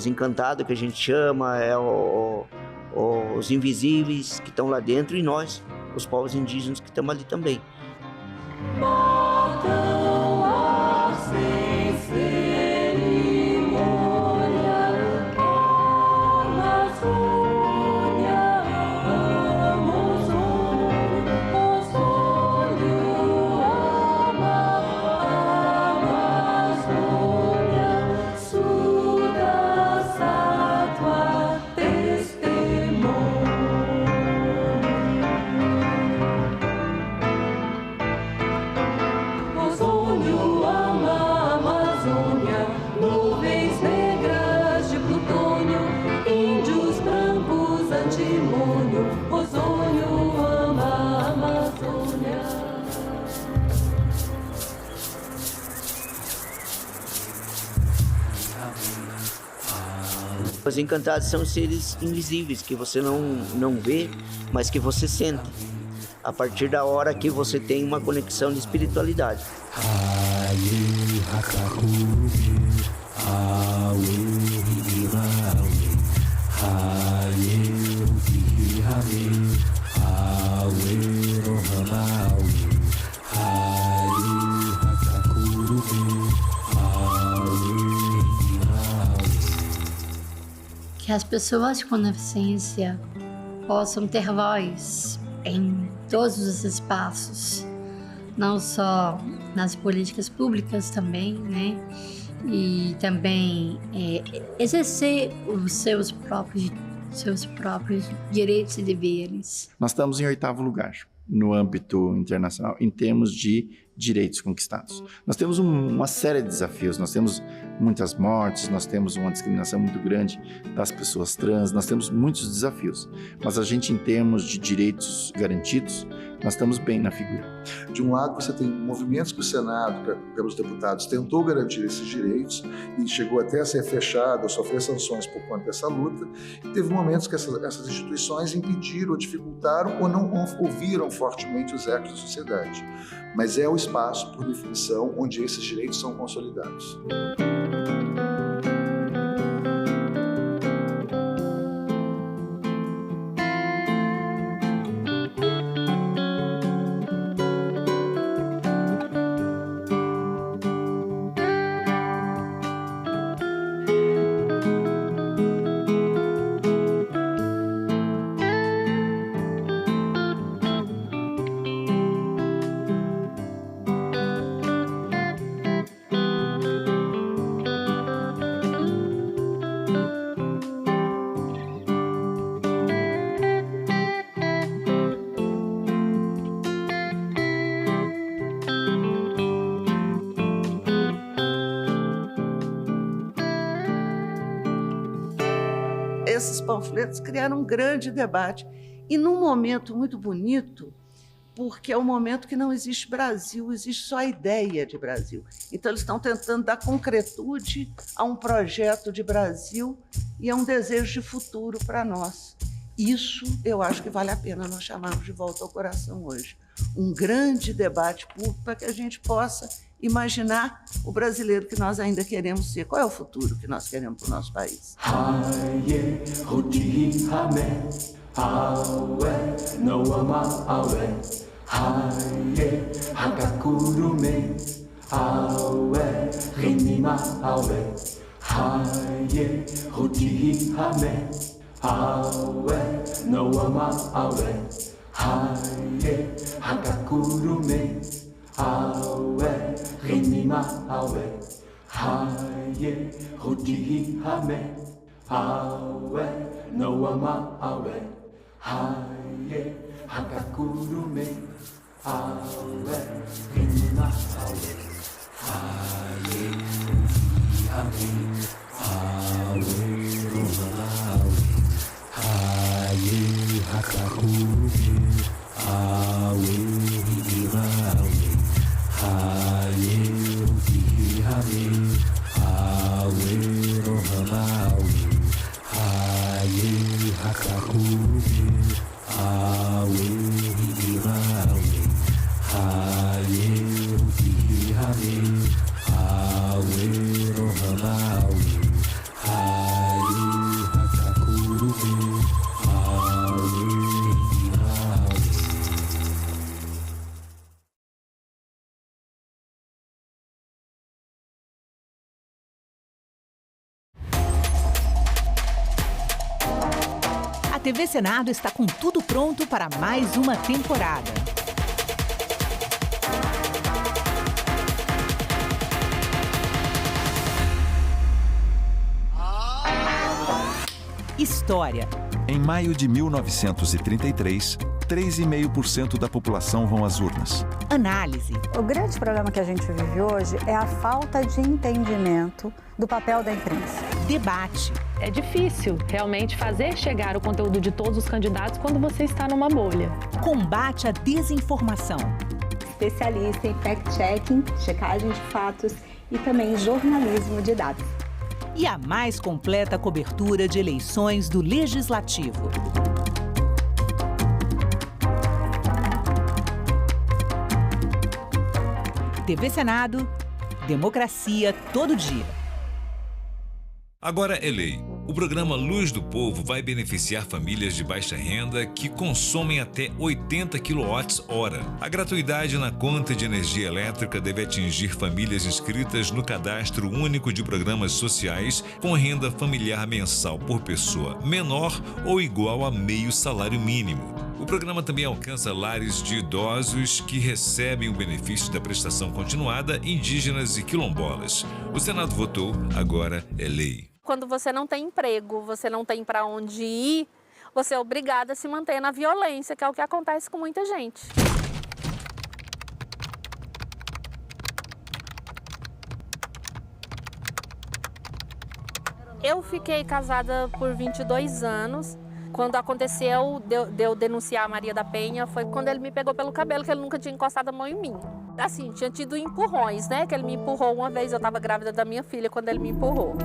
encantados que a gente chama, os invisíveis que estão lá dentro e nós, os povos indígenas que estamos ali também. Os encantados são seres invisíveis que você não vê, mas que você sente. A partir da hora que você tem uma conexão de espiritualidade. Que as pessoas com deficiência possam ter voz em todos os espaços, não só nas políticas públicas também, né? E também exercer os seus próprios direitos e deveres. Nós estamos em 8º lugar no âmbito internacional em termos de direitos conquistados. Nós temos uma série de desafios, nós temos muitas mortes, nós temos uma discriminação muito grande das pessoas trans, nós temos muitos desafios, mas a gente, em termos de direitos garantidos, nós estamos bem na figura. De um lado, você tem movimentos que o Senado, pelos deputados, tentou garantir esses direitos e chegou até a ser fechado, a sofrer sanções por conta dessa luta. E teve momentos que essas instituições impediram, ou dificultaram, ou não ouviram fortemente os ecos da sociedade. Mas é o espaço, por definição, onde esses direitos são consolidados. Esses panfletos criaram um grande debate e num momento muito bonito, porque é um momento que não existe Brasil, existe só a ideia de Brasil. Então eles estão tentando dar concretude a um projeto de Brasil e a um desejo de futuro para nós. Isso eu acho que vale a pena nós chamarmos de Volta ao Coração hoje. Um grande debate público para que a gente possa imaginar o brasileiro que nós ainda queremos ser. Qual é o futuro que nós queremos para o nosso país? Awe, Renima Awe, Haye, Hodihi Hame, Awe, Noama Awe, Haye, Hakakurume, Awe, Renima Awe, Haye, Hodihi Hame, Awe, Noama Awe, Haye, Hakakurume, Awe, Renima Awe. Haye Ruti Hame, Awe Rohamawe, Haye Hakakurume, Awe Himawe, Haye Ruti Hame, Awe Rohamawe, Haye Hakakurume, Awe Himawe. A TV Senado está com tudo pronto para mais uma temporada. História. Em maio de 1933, 3,5% da população vão às urnas. Análise. O grande problema que a gente vive hoje é a falta de entendimento do papel da imprensa. Debate. É difícil realmente fazer chegar o conteúdo de todos os candidatos quando você está numa bolha. Combate à desinformação. Especialista em fact-checking, checagem de fatos e também jornalismo de dados. E a mais completa cobertura de eleições do Legislativo. TV Senado, democracia todo dia. Agora é lei. O programa Luz do Povo vai beneficiar famílias de baixa renda que consomem até 80 kWh. A gratuidade na conta de energia elétrica deve atingir famílias inscritas no Cadastro Único de Programas Sociais com renda familiar mensal por pessoa menor ou igual a meio salário mínimo. O programa também alcança lares de idosos que recebem o benefício da prestação continuada, indígenas e quilombolas. O Senado votou, agora é lei. Quando você não tem emprego, você não tem para onde ir, você é obrigado a se manter na violência, que é o que acontece com muita gente. Eu fiquei casada por 22 anos. Quando aconteceu de eu denunciar a Maria da Penha, foi quando ele me pegou pelo cabelo, que ele nunca tinha encostado a mão em mim. Assim, tinha tido empurrões, né? Que ele me empurrou uma vez, eu estava grávida da minha filha quando ele me empurrou.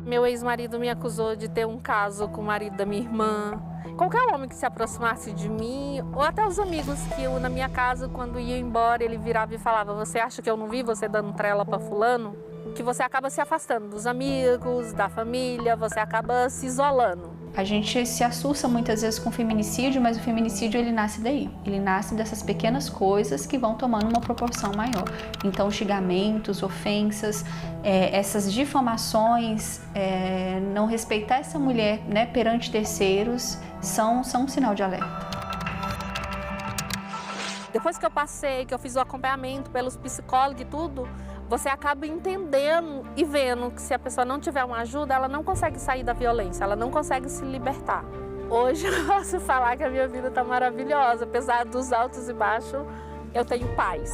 Meu ex-marido me acusou de ter um caso com o marido da minha irmã. Qualquer homem que se aproximasse de mim, ou até os amigos que eu, na minha casa, quando ia embora, ele virava e falava: você acha que eu não vi você dando trela para fulano? Que você acaba se afastando dos amigos, da família, você acaba se isolando. A gente se assusta muitas vezes com o feminicídio, mas o feminicídio ele nasce daí. Ele nasce dessas pequenas coisas que vão tomando uma proporção maior. Então, xingamentos, ofensas, essas difamações, não respeitar essa mulher, né, perante terceiros, são um sinal de alerta. Depois que eu passei, que eu fiz o acompanhamento pelos psicólogos e tudo, você acaba entendendo e vendo que se a pessoa não tiver uma ajuda, ela não consegue sair da violência, ela não consegue se libertar. Hoje eu posso falar que a minha vida está maravilhosa, apesar dos altos e baixos, eu tenho paz.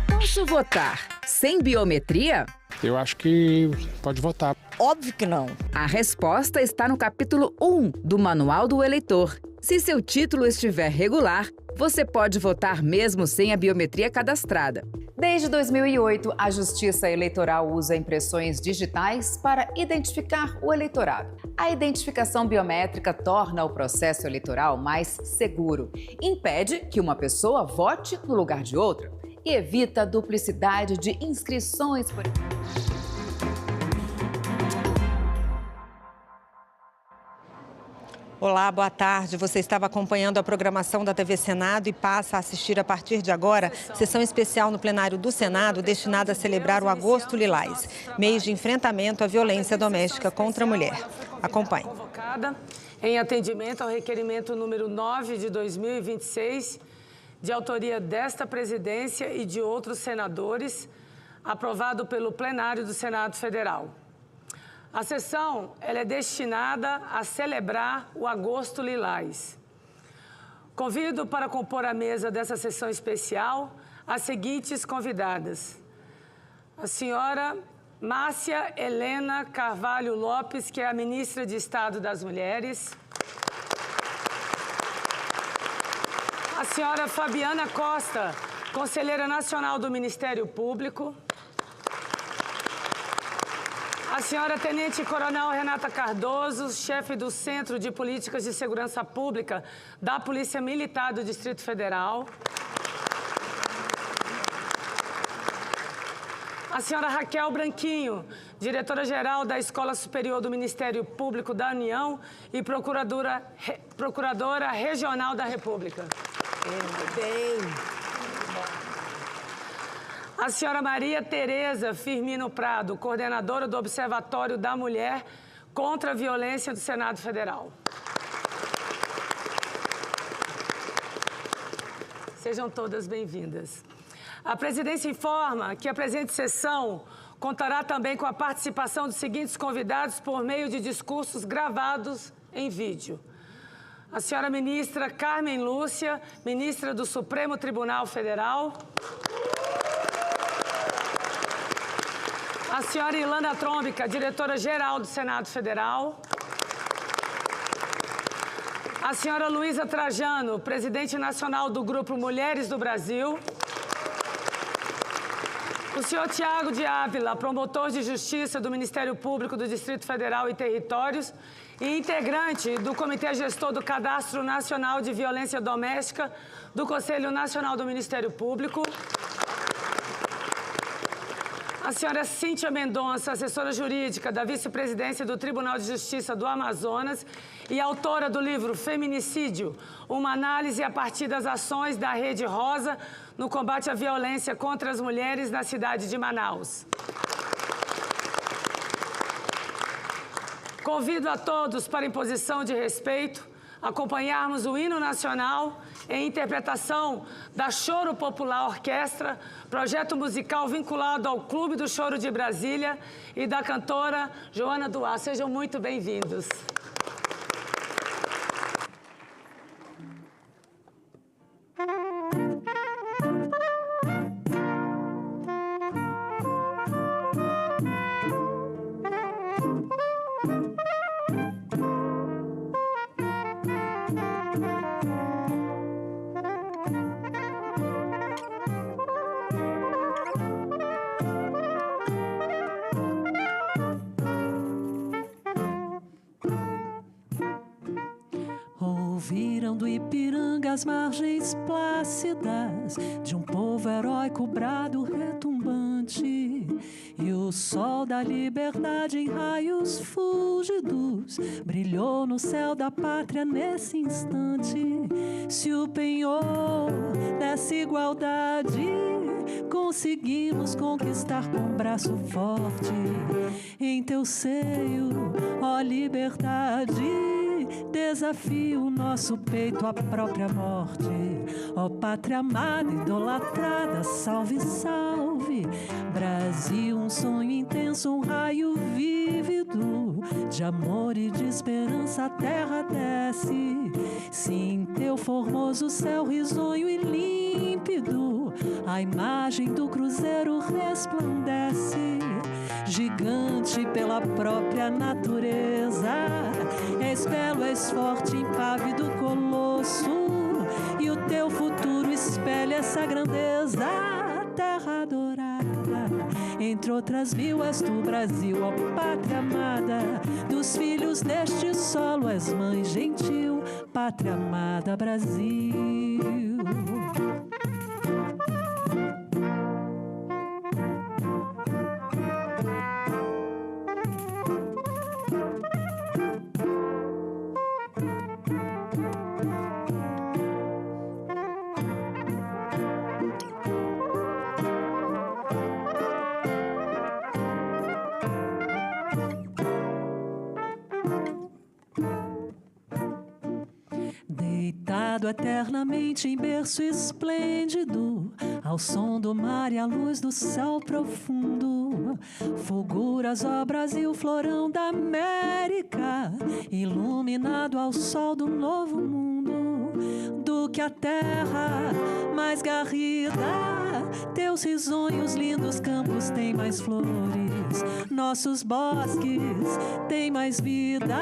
Posso votar sem biometria? Eu acho que pode votar. Óbvio que não. A resposta está no capítulo 1 do Manual do Eleitor. Se seu título estiver regular, você pode votar mesmo sem a biometria cadastrada. Desde 2008, a Justiça Eleitoral usa impressões digitais para identificar o eleitorado. A identificação biométrica torna o processo eleitoral mais seguro, impede que uma pessoa vote no lugar de outra e evita a duplicidade de inscrições por... Olá, boa tarde. Você estava acompanhando a programação da TV Senado e passa a assistir a partir de agora sessão especial no plenário do Senado destinada a celebrar o Agosto Lilás, mês de enfrentamento à violência doméstica contra a mulher. Acompanhe. Convocada em atendimento ao requerimento número 9 de 2026, de autoria desta presidência e de outros senadores, aprovado pelo plenário do Senado Federal. A sessão ela é destinada a celebrar o Agosto Lilás. Convido para compor a mesa dessa sessão especial as seguintes convidadas. A senhora Márcia Helena Carvalho Lopes, que é a ministra de Estado das Mulheres. A senhora Fabiana Costa, conselheira nacional do Ministério Público. A senhora Tenente Coronel Renata Cardoso, chefe do Centro de Políticas de Segurança Pública da Polícia Militar do Distrito Federal. A senhora Raquel Branquinho, diretora-geral da Escola Superior do Ministério Público da União e procuradora regional da República. A senhora Maria Tereza Firmino Prado, coordenadora do Observatório da Mulher contra a Violência do Senado Federal. Sejam todas bem-vindas. A presidência informa que a presente sessão contará também com a participação dos seguintes convidados por meio de discursos gravados em vídeo. A senhora ministra Carmen Lúcia, ministra do Supremo Tribunal Federal. A senhora Ilana Trombica, diretora-geral do Senado Federal. A senhora Luísa Trajano, presidente nacional do Grupo Mulheres do Brasil. O senhor Tiago de Ávila, promotor de Justiça do Ministério Público do Distrito Federal e Territórios e integrante do Comitê Gestor do Cadastro Nacional de Violência Doméstica do Conselho Nacional do Ministério Público. A senhora Cíntia Mendonça, assessora jurídica da Vice-Presidência do Tribunal de Justiça do Amazonas e autora do livro Feminicídio, uma análise a partir das ações da Rede Rosa no combate à violência contra as mulheres na cidade de Manaus. Convido a todos para, em posição de respeito, acompanharmos o hino nacional em interpretação da Choro Popular Orquestra, projeto musical vinculado ao Clube do Choro de Brasília e da cantora Joana Duarte. Sejam muito bem-vindos. Ouviram do Ipiranga as margens plácidas de um povo heróico brado retumbante, e o sol da liberdade em raios fúlgidos brilhou no céu da pátria nesse instante. Se o penhor dessa igualdade conseguimos conquistar com braço forte, em teu seio, ó liberdade, desafio o nosso peito à própria morte. Ó pátria amada, idolatrada, salve, salve. Brasil, um sonho intenso, um raio vívido de amor e de esperança a terra desce. Sim, teu formoso céu risonho e límpido, a imagem do cruzeiro resplandece. Gigante pela própria natureza, és belo, és forte, impávido colosso, e o teu futuro espelha essa grandeza. Terra adorada, entre outras mil és tu, Brasil, ó pátria amada. Dos filhos deste solo és mãe gentil, pátria amada, Brasil. Deitado eternamente em berço esplêndido, ao som do mar e à luz do céu profundo, fulguras, ó Brasil, florão da América, iluminado ao sol do novo mundo. Do que a terra mais garrida, teus risonhos lindos campos têm mais flores, nossos bosques têm mais vida,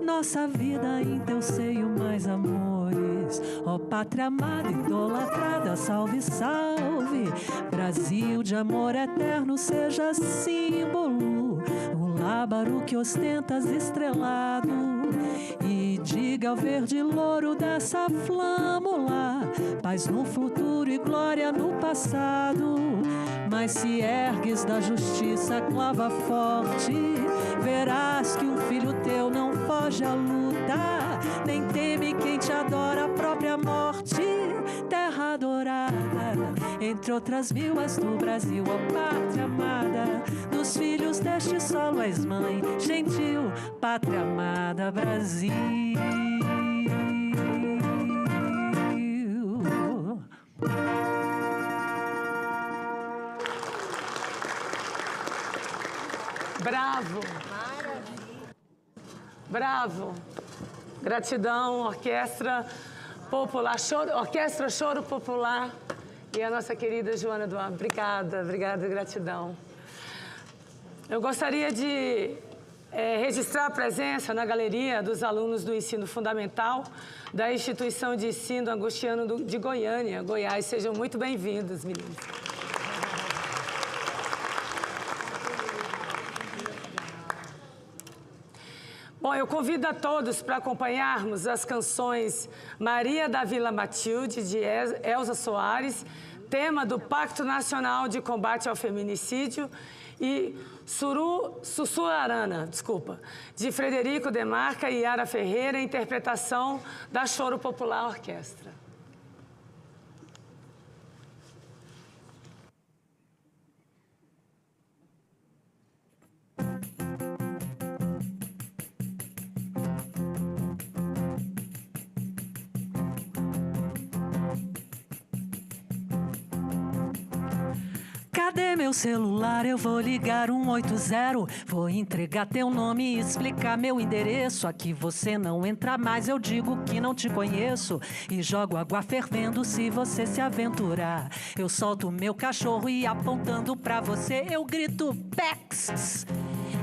nossa vida em teu seio mais amores. Ó pátria amada, idolatrada, salve, salve. Brasil de amor eterno, seja símbolo, o lábaro que ostentas estrelado, e diga ao verde louro dessa flâmula, paz no futuro e glória no passado. Mas se ergues da justiça clava forte, verás que um filho teu não foge à luta, nem teme quem te adora a própria morte. Terra adorada, entre outras mil és tu, Brasil, ó pátria amada. Dos filhos deste solo és mãe gentil, pátria amada, Brasil. Bravo! Bravo! Gratidão, Orquestra Popular, Orquestra Choro Popular e a nossa querida Joana Duarte. Obrigada, obrigada, gratidão. Eu gostaria de registrar a presença na galeria dos alunos do ensino fundamental da Instituição de Ensino Agostiniano de Goiânia, Goiás. Sejam muito bem-vindos, meninos. Bom, eu convido a todos para acompanharmos as canções Maria da Vila Matilde, de Elza Soares, tema do Pacto Nacional de Combate ao Feminicídio, e Sussuarana, de Frederico Demarca e Yara Ferreira, interpretação da Choro Popular Orquestra. Cadê meu celular? Eu vou ligar 180. Vou entregar teu nome e explicar meu endereço. Aqui você não entra mais, eu digo que não te conheço. E jogo água fervendo se você se aventurar. Eu solto meu cachorro e apontando pra você eu grito Pex!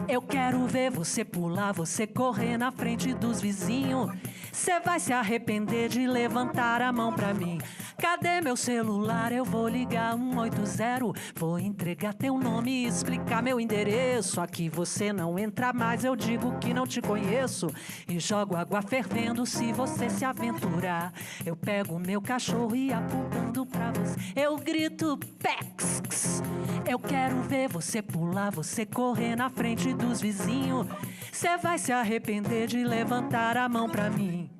Eu quero ver você pular, você correr na frente dos vizinhos. Cê vai se arrepender de levantar a mão pra mim. Cadê meu celular? Eu vou ligar 180. Vou entregar teu nome e explicar meu endereço. Aqui você não entra mais, eu digo que não te conheço. E jogo água fervendo se você se aventurar. Eu pego meu cachorro e apontando pra você eu grito Pex! Eu quero ver você pular, você correr na frente dos vizinhos. Cê vai se arrepender de levantar a mão pra mim.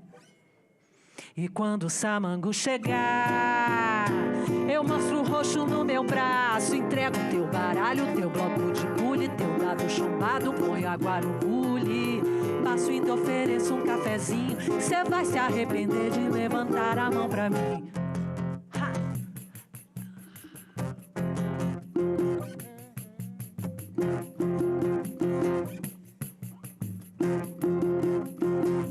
E quando o Samango chegar, eu mostro o roxo no meu braço. Entrego teu baralho, teu bloco de bule, teu dado chumbado, ponho água no bule. Passo e te ofereço um cafezinho. Cê vai se arrepender de levantar a mão pra mim.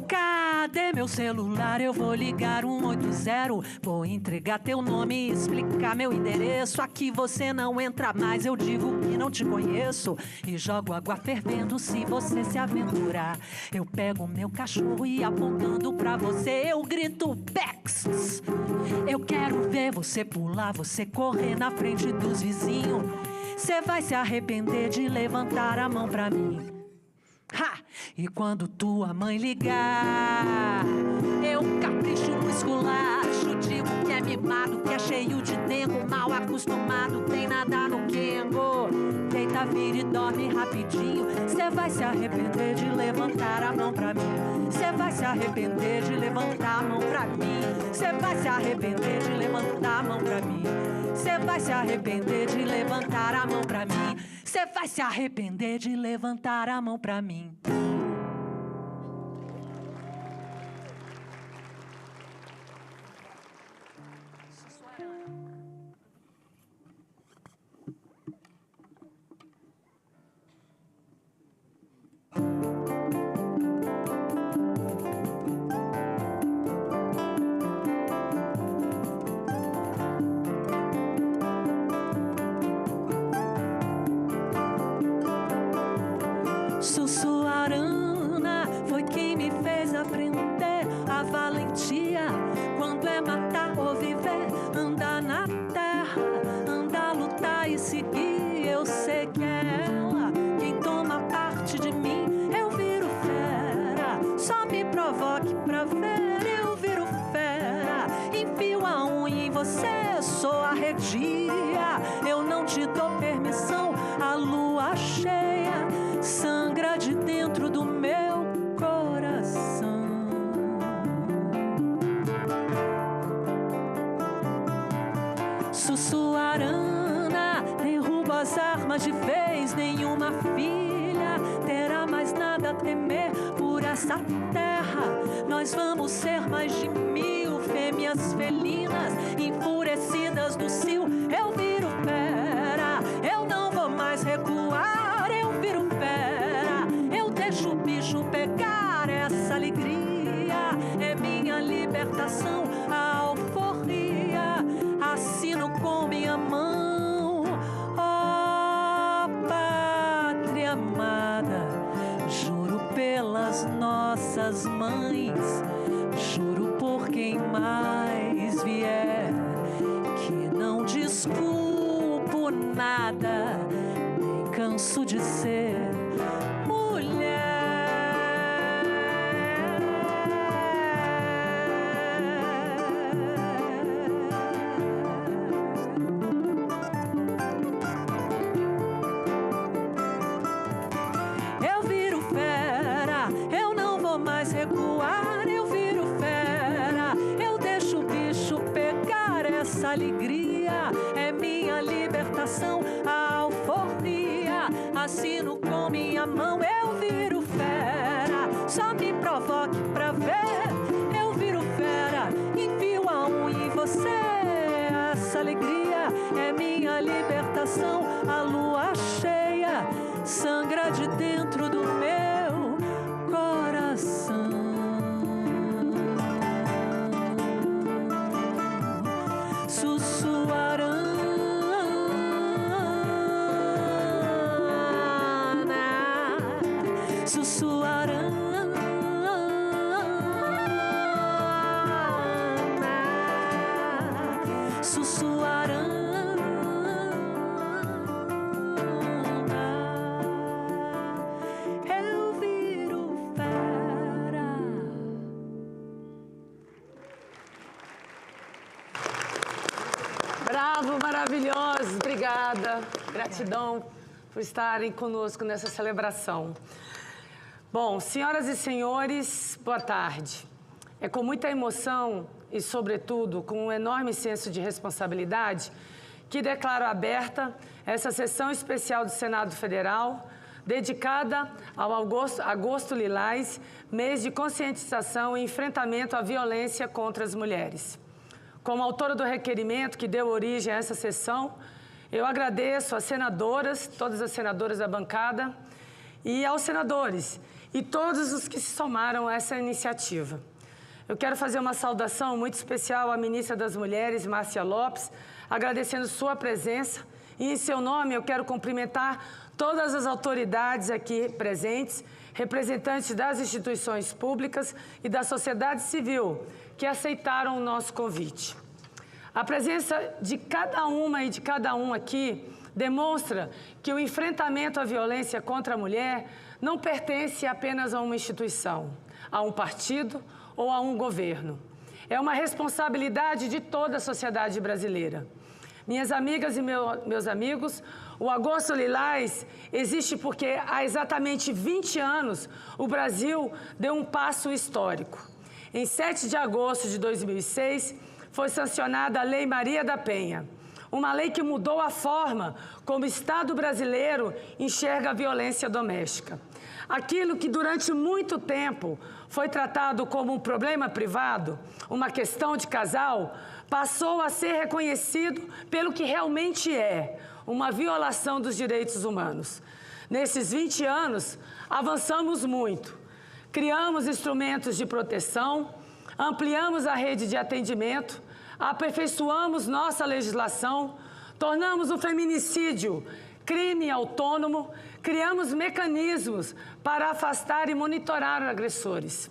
Cadê meu celular? Eu vou ligar 180. Vou entregar teu nome e explicar meu endereço. Aqui você não entra mais, eu digo que não te conheço. E jogo água fervendo se você se aventurar. Eu pego meu cachorro e apontando pra você eu grito Pex! Eu quero ver você pular, você correr na frente dos vizinhos. Cê vai se arrepender de levantar a mão pra mim. Ha! E quando tua mãe ligar, eu capricho no esculacho. Digo que é mimado, que é cheio de dengo, mal acostumado, tem nada no quengo. Deita, vira e dorme rapidinho. Cê vai se arrepender de levantar a mão pra mim. Cê vai se arrepender de levantar a mão pra mim. Cê vai se arrepender de levantar a mão pra mim. Cê vai se arrepender de levantar a mão pra mim. Cê vai se arrepender de levantar a mão pra mim. Sussuarana foi quem me fez aprender a valentia. Quando é matar ou viver, andar na terra, andar, lutar e seguir. Eu sei que é ela quem toma parte de mim. Eu viro fera, só me provoque pra ver. Eu viro fera, enfio a unha em você, sou arredia. Eu não te dou permissão, a lua cheia sangra de dentro do meu coração. Sussuarana derruba as armas de vez. Nenhuma filha terá mais nada a temer por essa terra. Nós vamos ser mais de 1000 fêmeas felinas enfurecidas do cio. Eu viro fera, eu não vou mais recuar. Eu viro fera, eu deixo o bicho pegar. Essa alegria é minha libertação, a alforria assino com minha mão. Ó pátria amada, juro pelas nossas mães, juro por quem mais vier, que não desculpo nada, nem canso de ser mulher. alegria é minha libertação, a alforria. Assino com minha mão, eu viro fera. Só me provoque pra ver, eu viro fera. Enfio a unha em você, essa alegria é minha libertação, a lua cheia sangra de dentro do meu coração. Bravo, maravilhoso. Obrigada. Gratidão por estarem conosco nessa celebração. Bom, senhoras e senhores, boa tarde. É com muita emoção e, sobretudo, com um enorme senso de responsabilidade que declaro aberta essa sessão especial do Senado Federal, dedicada ao Agosto Lilás, mês de conscientização e enfrentamento à violência contra as mulheres. Como autora do requerimento que deu origem a essa sessão, eu agradeço às senadoras, todas as senadoras da bancada, e aos senadores, e todos os que se somaram a essa iniciativa. Eu quero fazer uma saudação muito especial à ministra das Mulheres, Márcia Lopes, agradecendo sua presença, e em seu nome eu quero cumprimentar todas as autoridades aqui presentes, representantes das instituições públicas e da sociedade civil, que aceitaram o nosso convite. A presença de cada uma e de cada um aqui demonstra que o enfrentamento à violência contra a mulher não pertence apenas a uma instituição, a um partido ou a um governo. É uma responsabilidade de toda a sociedade brasileira. Minhas amigas e meus amigos, o Agosto Lilás existe porque há exatamente 20 anos o Brasil deu um passo histórico. Em 7 de agosto de 2006, foi sancionada a Lei Maria da Penha, uma lei que mudou a forma como o Estado brasileiro enxerga a violência doméstica. Aquilo que durante muito tempo foi tratado como um problema privado, uma questão de casal, passou a ser reconhecido pelo que realmente é, uma violação dos direitos humanos. Nesses 20 anos, avançamos muito. Criamos instrumentos de proteção, ampliamos a rede de atendimento, aperfeiçoamos nossa legislação, tornamos o feminicídio crime autônomo, criamos mecanismos para afastar e monitorar agressores.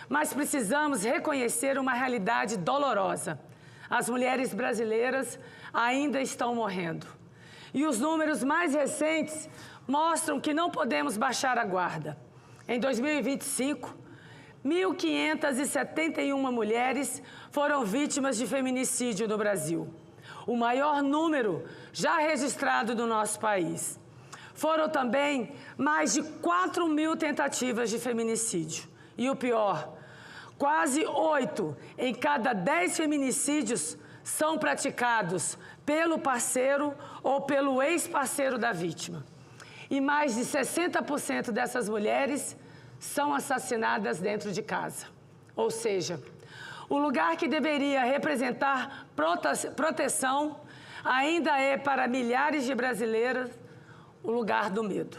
Mas precisamos reconhecer uma realidade dolorosa. As mulheres brasileiras ainda estão morrendo. E os números mais recentes mostram que não podemos baixar a guarda. Em 2025, 1.571 mulheres foram vítimas de feminicídio no Brasil, o maior número já registrado no nosso país. Foram também mais de 4.000 tentativas de feminicídio. E o pior, quase 8 em cada 10 feminicídios são praticados pelo parceiro ou pelo ex-parceiro da vítima. E mais de 60% dessas mulheres são assassinadas dentro de casa. Ou seja, o lugar que deveria representar proteção ainda é para milhares de brasileiras o lugar do medo.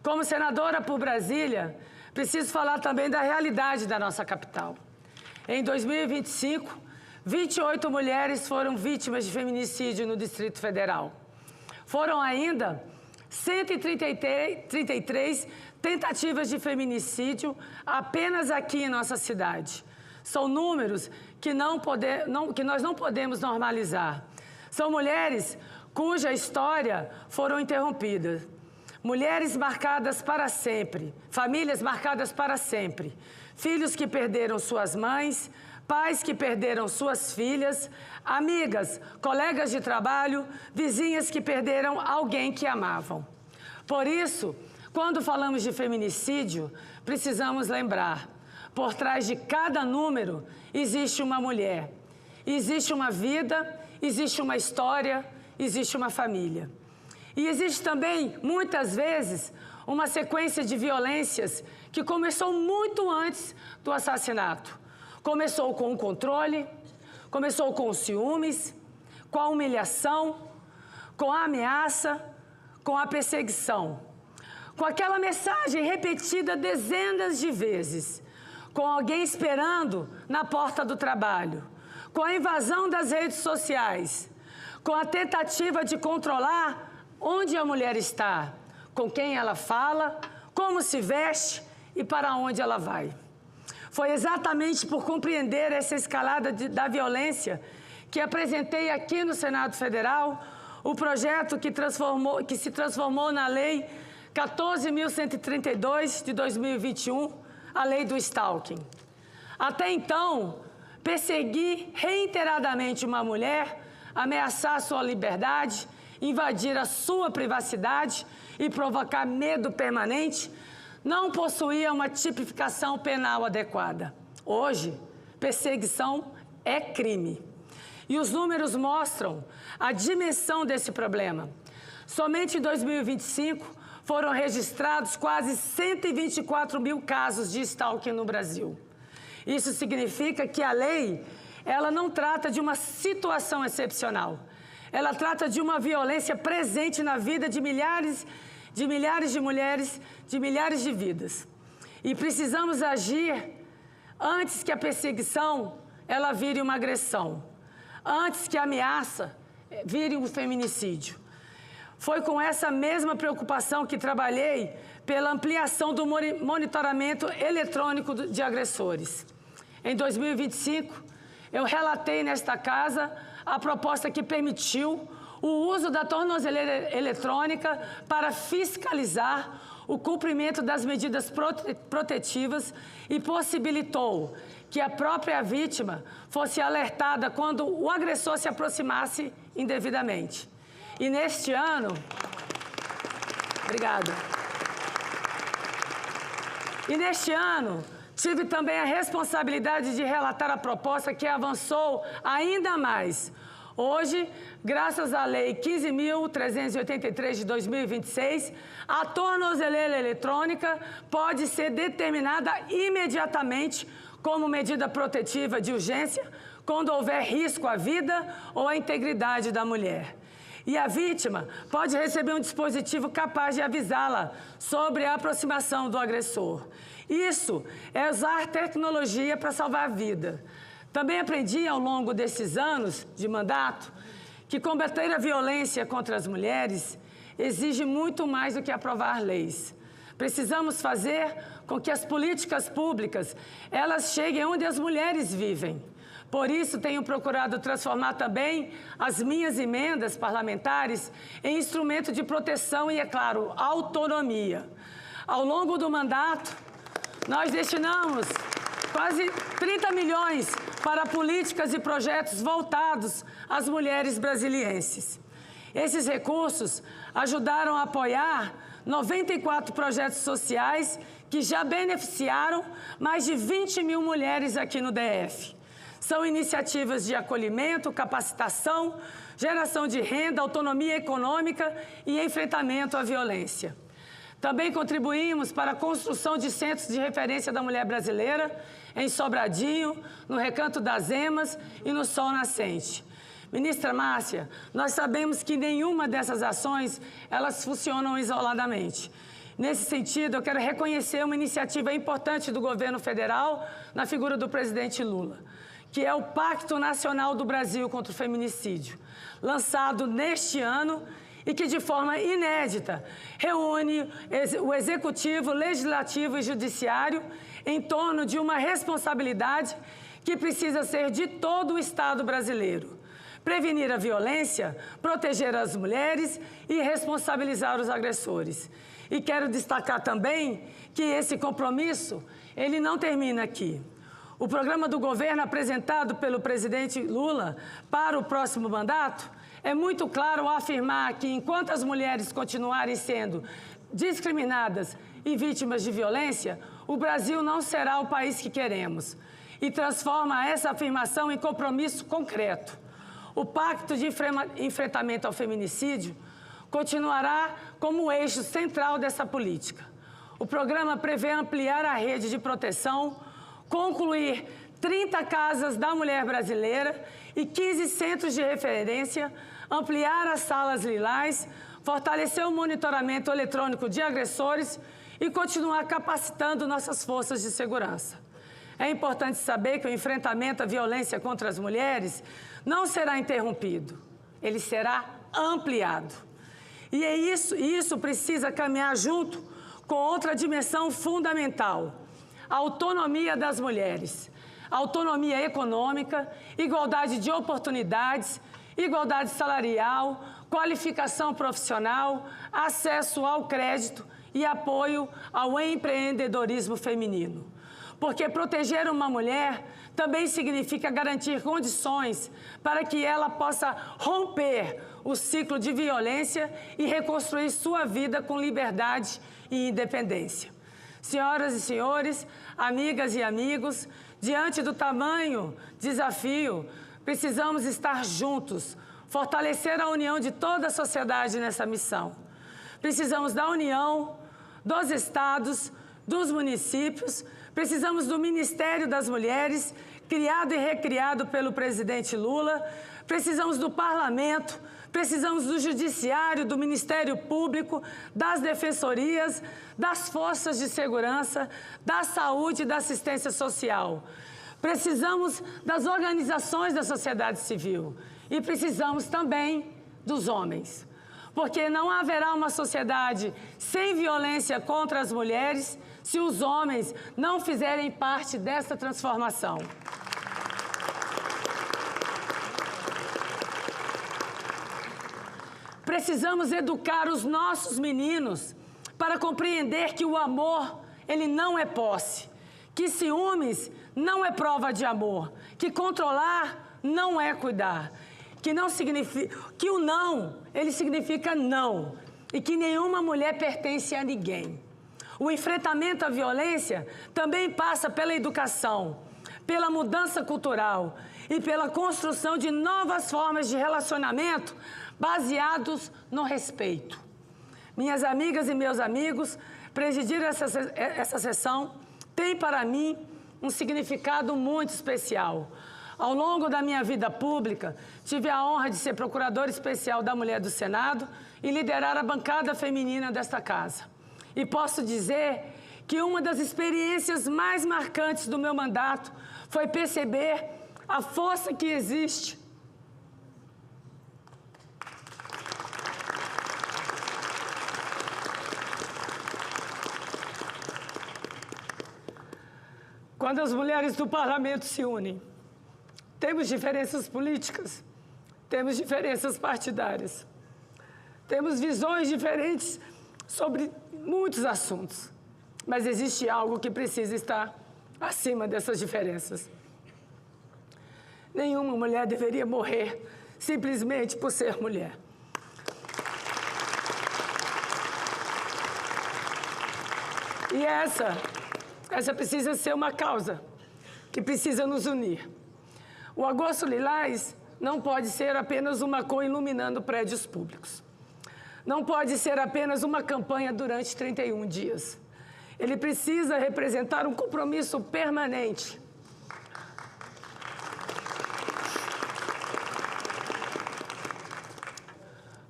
Como senadora por Brasília, preciso falar também da realidade da nossa capital. Em 2025, 28 mulheres foram vítimas de feminicídio no Distrito Federal. Foram ainda 133 tentativas de feminicídio apenas aqui em nossa cidade. São números que nós não podemos normalizar. São mulheres cuja história foram interrompidas. Mulheres marcadas para sempre, famílias marcadas para sempre. Filhos que perderam suas mães, pais que perderam suas filhas, amigas, colegas de trabalho, vizinhas que perderam alguém que amavam. Por isso, quando falamos de feminicídio, precisamos lembrar, por trás de cada número existe uma mulher, existe uma vida existe uma história, existe uma família. E existe também, muitas vezes, uma sequência de violências que começou muito antes do assassinato. Começou com o controle, começou com os ciúmes, com a humilhação, com a ameaça, com a perseguição, com aquela mensagem repetida dezenas de vezes, com alguém esperando na porta do trabalho, com a invasão das redes sociais, com a tentativa de controlar onde a mulher está, com quem ela fala, como se veste e para onde ela vai. Foi exatamente por compreender essa escalada da violência que apresentei aqui no Senado Federal o projeto que se transformou na Lei 14.132 de 2021, a Lei do Stalking. Até então, perseguir reiteradamente uma mulher, ameaçar sua liberdade, invadir a sua privacidade e provocar medo permanente, não possuía uma tipificação penal adequada. Hoje, perseguição é crime. E os números mostram a dimensão desse problema. Somente em 2025 foram registrados quase 124 mil casos de stalking no Brasil. Isso significa que a lei, ela não trata de uma situação excepcional. Ela trata de uma violência presente na vida de milhares de mulheres, de milhares de vidas. E precisamos agir antes que a perseguição ela vire uma agressão, antes que a ameaça vire um feminicídio. Foi com essa mesma preocupação que trabalhei pela ampliação do monitoramento eletrônico de agressores. Em 2025, eu relatei nesta casa a proposta que permitiu o uso da tornozeleira eletrônica para fiscalizar o cumprimento das medidas protetivas e possibilitou que a própria vítima fosse alertada quando o agressor se aproximasse indevidamente. E neste ano... Obrigada. E neste ano, tive também a responsabilidade de relatar a proposta que avançou ainda mais. Hoje, graças à Lei 15.383 de 2026, a tornozeleira eletrônica pode ser determinada imediatamente como medida protetiva de urgência quando houver risco à vida ou à integridade da mulher. E a vítima pode receber um dispositivo capaz de avisá-la sobre a aproximação do agressor. Isso é usar tecnologia para salvar a vida. Também aprendi ao longo desses anos de mandato que combater a violência contra as mulheres exige muito mais do que aprovar leis. Precisamos fazer com que as políticas públicas elas cheguem onde as mulheres vivem. Por isso, tenho procurado transformar também as minhas emendas parlamentares em instrumento de proteção e, é claro, autonomia. Ao longo do mandato, nós destinamos quase 30 milhões para políticas e projetos voltados às mulheres brasilienses. Esses recursos ajudaram a apoiar 94 projetos sociais que já beneficiaram mais de 20 mil mulheres aqui no DF. São iniciativas de acolhimento, capacitação, geração de renda, autonomia econômica e enfrentamento à violência. Também contribuímos para a construção de centros de referência da mulher brasileira em Sobradinho, no Recanto das Emas e no Sol Nascente. Ministra Márcia, nós sabemos que nenhuma dessas ações elas funcionam isoladamente. Nesse sentido, eu quero reconhecer uma iniciativa importante do governo federal na figura do presidente Lula, que é o Pacto Nacional do Brasil contra o Feminicídio, lançado neste ano e que, de forma inédita, reúne o Executivo, Legislativo e Judiciário em torno de uma responsabilidade que precisa ser de todo o Estado brasileiro. Prevenir a violência, proteger as mulheres e responsabilizar os agressores. E quero destacar também que esse compromisso, ele não termina aqui. O programa do governo apresentado pelo presidente Lula para o próximo mandato é muito claro ao afirmar que, enquanto as mulheres continuarem sendo discriminadas e vítimas de violência, o Brasil não será o país que queremos. E transforma essa afirmação em compromisso concreto. O Pacto de Enfrentamento ao Feminicídio continuará como eixo central dessa política. O programa prevê ampliar a rede de proteção, concluir 30 casas da mulher brasileira e 15 centros de referência, ampliar as salas lilás, fortalecer o monitoramento eletrônico de agressores e continuar capacitando nossas forças de segurança. É importante saber que o enfrentamento à violência contra as mulheres não será interrompido, ele será ampliado. E isso precisa caminhar junto com outra dimensão fundamental, a autonomia das mulheres. Autonomia econômica, igualdade de oportunidades, igualdade salarial, qualificação profissional, acesso ao crédito e apoio ao empreendedorismo feminino. Porque proteger uma mulher também significa garantir condições para que ela possa romper o ciclo de violência e reconstruir sua vida com liberdade e independência. Senhoras e senhores, amigas e amigos, diante do tamanho desafio, precisamos estar juntos, fortalecer a união de toda a sociedade nessa missão. Precisamos da união dos estados, dos municípios, precisamos do Ministério das Mulheres, criado e recriado pelo presidente Lula, precisamos do Parlamento, precisamos do Judiciário, do Ministério Público, das defensorias, das forças de segurança, da saúde e da assistência social. Precisamos das organizações da sociedade civil e precisamos também dos homens. Porque não haverá uma sociedade sem violência contra as mulheres se os homens não fizerem parte dessa transformação. Precisamos educar os nossos meninos para compreender que o amor, ele não é posse, que ciúmes não é prova de amor, que controlar não é cuidar, que não significa, que o não, ele significa não, e que nenhuma mulher pertence a ninguém. O enfrentamento à violência também passa pela educação, pela mudança cultural e pela construção de novas formas de relacionamento baseados no respeito. Minhas amigas e meus amigos, presidir essa sessão tem para mim um significado muito especial. Ao longo da minha vida pública, tive a honra de ser procuradora especial da Mulher do Senado e liderar a bancada feminina desta casa. E posso dizer que uma das experiências mais marcantes do meu mandato foi perceber a força que existe quando as mulheres do parlamento se unem. Temos diferenças políticas, temos diferenças partidárias, temos visões diferentes sobre muitos assuntos, mas existe algo que precisa estar acima dessas diferenças. Nenhuma mulher deveria morrer simplesmente por ser mulher. E essa precisa ser uma causa que precisa nos unir. O Agosto Lilás não pode ser apenas uma cor iluminando prédios públicos. Não pode ser apenas uma campanha durante 31 dias. Ele precisa representar um compromisso permanente.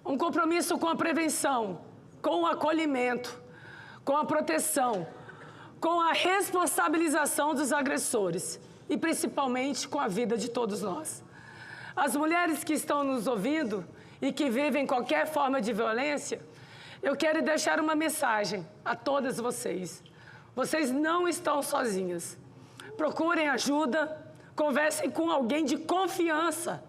Um compromisso com a prevenção, com o acolhimento, com a proteção, com a responsabilização dos agressores e, principalmente, com a vida de todos nós. As mulheres que estão nos ouvindo e que vivem qualquer forma de violência, eu quero deixar uma mensagem a todas vocês. Vocês não estão sozinhas. Procurem ajuda, conversem com alguém de confiança,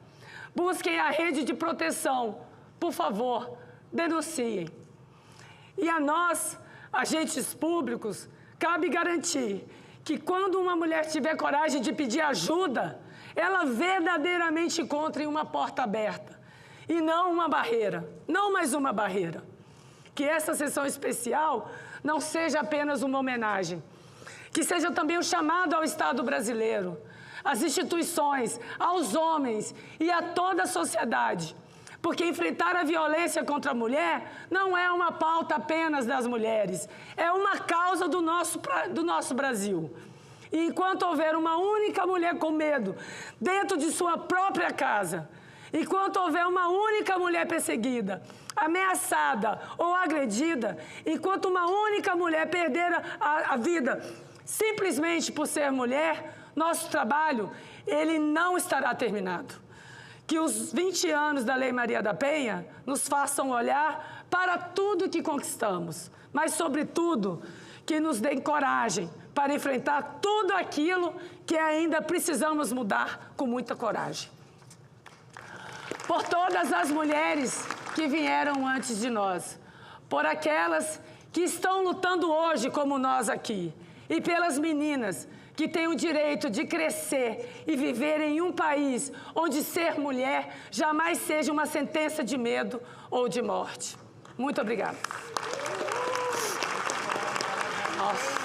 busquem a rede de proteção. Por favor, denunciem. E a nós, agentes públicos, cabe garantir que quando uma mulher tiver coragem de pedir ajuda, ela verdadeiramente encontre uma porta aberta e não uma barreira, não mais uma barreira. Que essa sessão especial não seja apenas uma homenagem, que seja também um chamado ao Estado brasileiro às instituições, aos homens e a toda a sociedade. Porque enfrentar a violência contra a mulher não é uma pauta apenas das mulheres, é uma causa do nosso Brasil. E enquanto houver uma única mulher com medo dentro de sua própria casa, enquanto houver uma única mulher perseguida, ameaçada ou agredida, enquanto uma única mulher perder a vida simplesmente por ser mulher, nosso trabalho, ele não estará terminado. Que os 20 anos da Lei Maria da Penha nos façam olhar para tudo que conquistamos, mas, sobretudo, que nos deem coragem para enfrentar tudo aquilo que ainda precisamos mudar com muita coragem. Por todas as mulheres que vieram antes de nós, por aquelas que estão lutando hoje como nós aqui, e pelas meninas que têm o direito de crescer e viver em um país onde ser mulher jamais seja uma sentença de medo ou de morte. Muito obrigada. Nossa.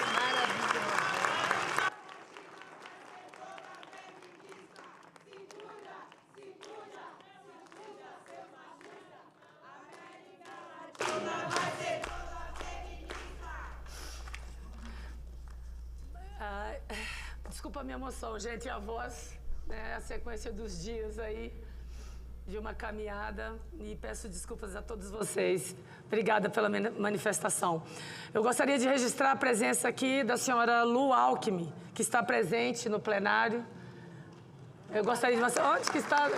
Desculpa a minha emoção, gente, a voz, né, a sequência dos dias aí de uma caminhada, e peço desculpas a todos vocês. Obrigada pela manifestação. Eu gostaria de registrar a presença aqui da senhora Lu Alckmin, que está presente no plenário. Eu gostaria de você. Onde que está? Ali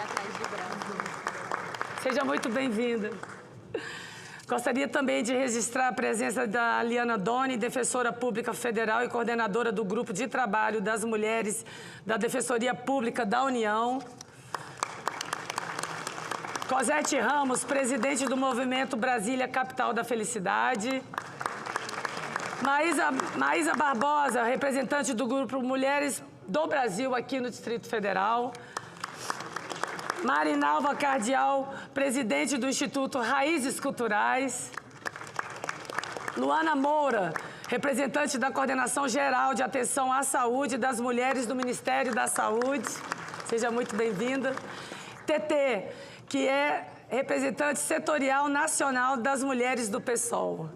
atrás do braço. Seja muito bem-vinda. Gostaria também de registrar a presença da Liana Doni, defensora pública federal e coordenadora do Grupo de Trabalho das Mulheres da Defensoria Pública da União. Cosete Ramos, presidente do Movimento Brasília Capital da Felicidade. Maísa Barbosa, representante do Grupo Mulheres do Brasil aqui no Distrito Federal. Marinalva Cardial, presidente do Instituto Raízes Culturais. Luana Moura, representante da Coordenação Geral de Atenção à Saúde das Mulheres do Ministério da Saúde. Seja muito bem-vinda. TT, que é representante setorial nacional das mulheres do PSOL.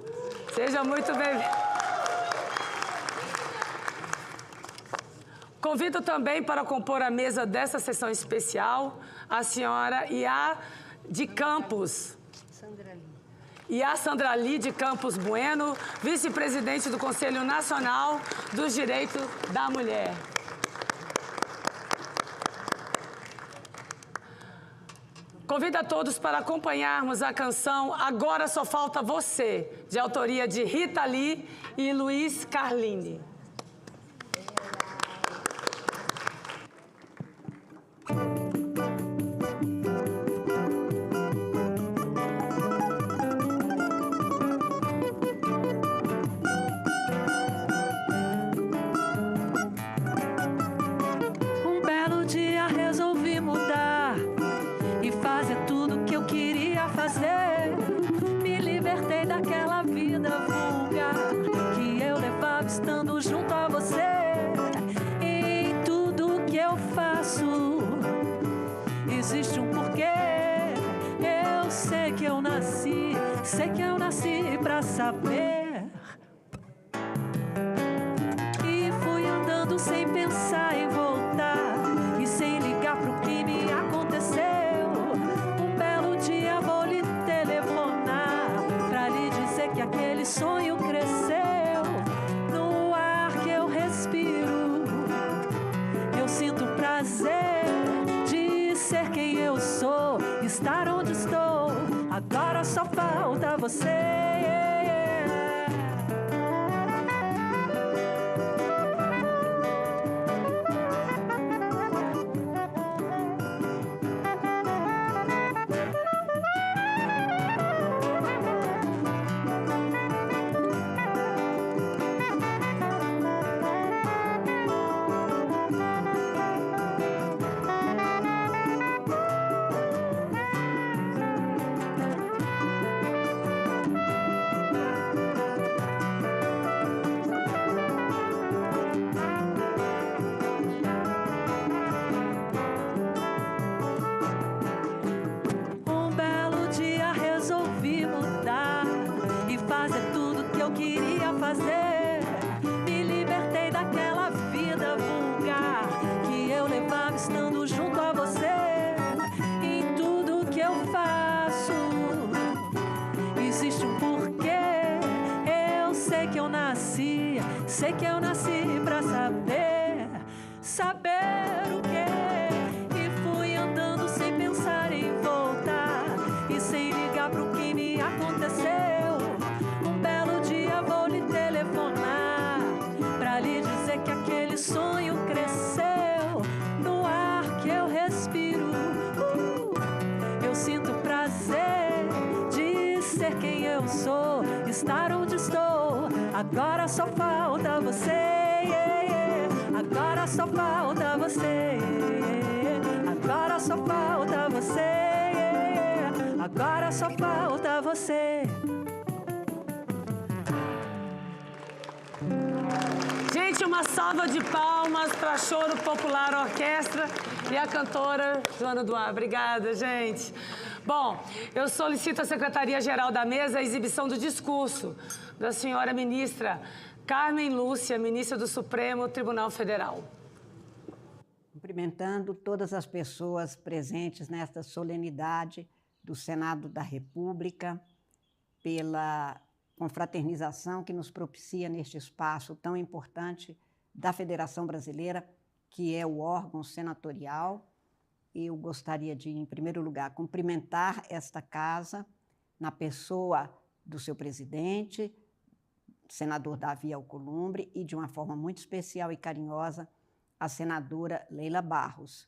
Seja muito bem-vinda. Convido também para compor a mesa dessa sessão especial a senhora Iá de Campos. Iá Sandrali de Campos Bueno, vice-presidente do Conselho Nacional dos Direitos da Mulher. Convido a todos para acompanharmos a canção Agora Só Falta Você, de autoria de Rita Lee e Luiz Carlini. Me libertei daquela vida vulgar que eu levava estando junto a você. E em tudo que eu faço existe um porquê. Eu sei que eu nasci pra saber. E fui andando sem pensar em voltar e sem ligar pro que me aconteceu. Que aquele sonho cresceu no ar que eu respiro. Eu sinto prazer de ser quem eu sou, estar onde estou. Agora só falta você. dia. Sei que eu nasci pra saber o quê. E fui andando sem pensar em voltar e sem ligar pro que me aconteceu. Um belo dia vou lhe telefonar pra lhe dizer que aquele sonho cresceu no ar que eu respiro. Eu sinto prazer de ser quem eu sou, estar onde estou. Agora só falta você. Agora só falta você. Agora só falta você. Agora só falta você. Gente, uma salva de palmas para Choro Popular Orquestra e a cantora Joana Duarte. Obrigada, gente. Bom, eu solicito à Secretaria-Geral da Mesa a exibição do discurso da senhora ministra Carmen Lúcia, ministra do Supremo Tribunal Federal. Cumprimentando todas as pessoas presentes nesta solenidade do Senado da República, pela confraternização que nos propicia neste espaço tão importante da Federação Brasileira, que é o órgão senatorial. Eu gostaria de, em primeiro lugar, cumprimentar esta casa na pessoa do seu presidente, senador Davi Alcolumbre, e de uma forma muito especial e carinhosa, a senadora Leila Barros,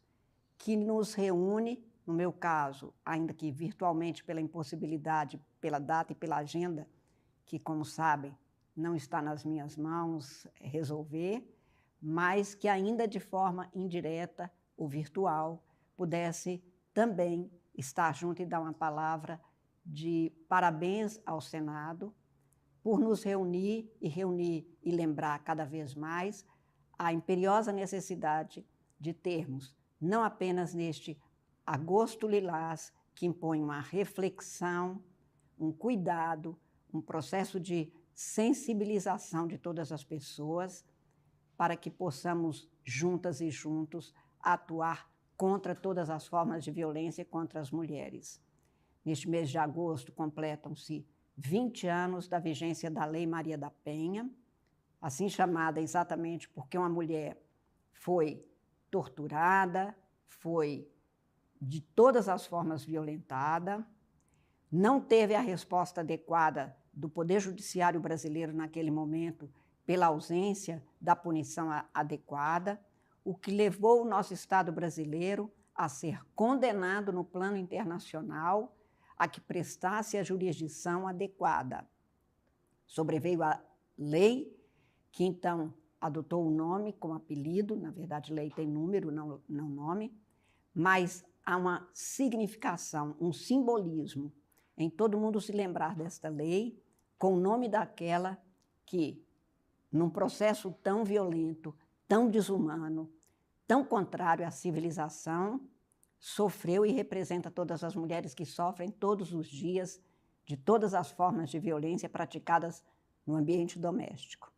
que nos reúne, no meu caso, ainda que virtualmente pela impossibilidade, pela data e pela agenda, que, como sabem, não está nas minhas mãos resolver, mas que ainda de forma indireta ou virtual pudesse também estar junto e dar uma palavra de parabéns ao Senado por nos reunir e lembrar cada vez mais a imperiosa necessidade de termos, não apenas neste agosto lilás, que impõe uma reflexão, um cuidado, um processo de sensibilização de todas as pessoas, para que possamos, juntas e juntos, atuar contra todas as formas de violência contra as mulheres. Neste mês de agosto, completam-se 20 anos da vigência da Lei Maria da Penha, assim chamada exatamente porque uma mulher foi torturada, foi de todas as formas violentada, não teve a resposta adequada do Poder Judiciário brasileiro naquele momento pela ausência da punição adequada, o que levou o nosso Estado brasileiro a ser condenado no plano internacional a que prestasse a jurisdição adequada. Sobreveio a lei, que então adotou o nome como apelido, na verdade lei tem número, não nome, mas há uma significação, um simbolismo em todo mundo se lembrar desta lei com o nome daquela que, num processo tão violento, tão desumano, tão contrário à civilização, sofreu e representa todas as mulheres que sofrem todos os dias de todas as formas de violência praticadas no ambiente doméstico.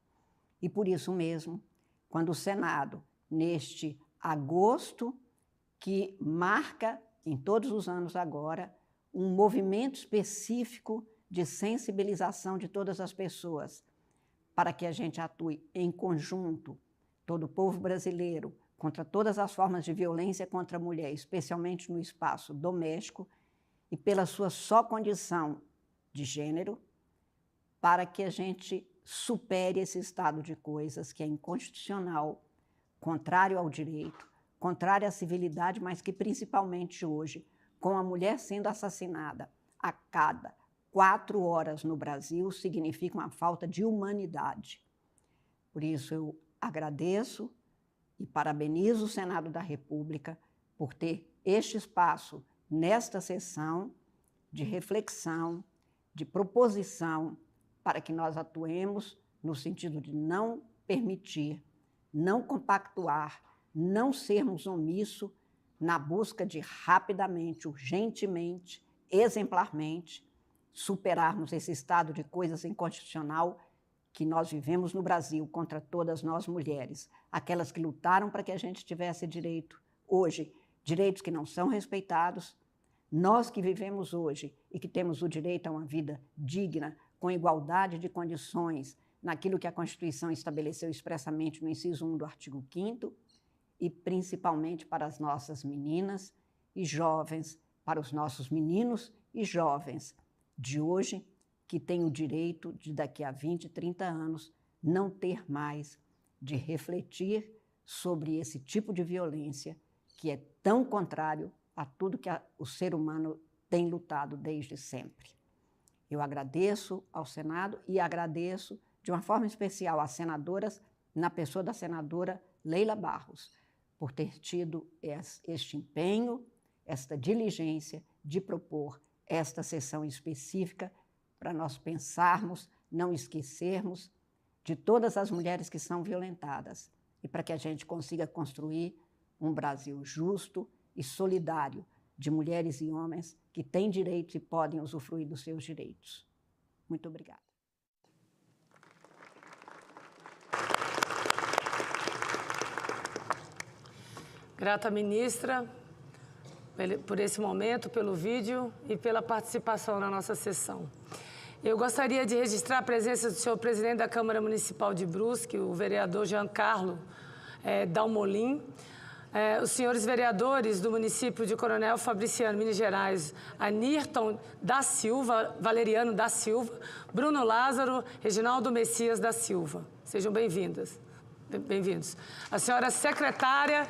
E por isso mesmo, quando o Senado, neste agosto, que marca em todos os anos agora, um movimento específico de sensibilização de todas as pessoas, para que a gente atue em conjunto, todo o povo brasileiro, contra todas as formas de violência contra a mulher, especialmente no espaço doméstico, e pela sua só condição de gênero, para que a gente supere esse estado de coisas que é inconstitucional, contrário ao direito, contrário à civilidade, mas que principalmente hoje, com a mulher sendo assassinada a cada 4 horas no Brasil, significa uma falta de humanidade. Por isso eu agradeço e parabenizo o Senado da República por ter este espaço nesta sessão de reflexão, de proposição, para que nós atuemos no sentido de não permitir, não compactuar, não sermos omissos na busca de rapidamente, urgentemente, exemplarmente, superarmos esse estado de coisas inconstitucional que nós vivemos no Brasil contra todas nós mulheres, aquelas que lutaram para que a gente tivesse direito hoje, direitos que não são respeitados, nós que vivemos hoje e que temos o direito a uma vida digna, com igualdade de condições, naquilo que a Constituição estabeleceu expressamente no inciso 1 do artigo 5º, e principalmente para as nossas meninas e jovens, para os nossos meninos e jovens de hoje, que têm o direito de, daqui a 20, 30 anos, não ter mais de refletir sobre esse tipo de violência que é tão contrário a tudo que o ser humano tem lutado desde sempre. Eu agradeço ao Senado e agradeço de uma forma especial às senadoras, na pessoa da senadora Leila Barros, por ter tido este empenho, esta diligência de propor esta sessão específica para nós pensarmos, não esquecermos de todas as mulheres que são violentadas e para que a gente consiga construir um Brasil justo e solidário de mulheres e homens que têm direito e podem usufruir dos seus direitos. Muito obrigada. Grata ministra por esse momento, pelo vídeo e pela participação na nossa sessão. Eu gostaria de registrar a presença do senhor presidente da Câmara Municipal de Brusque, o vereador Giancarlo Dalmolin, os senhores vereadores do município de Coronel Fabriciano, Minas Gerais, Anirton da Silva, Valeriano da Silva, Bruno Lázaro, Reginaldo Messias da Silva. Sejam bem-vindas. Bem-vindos. A senhora secretária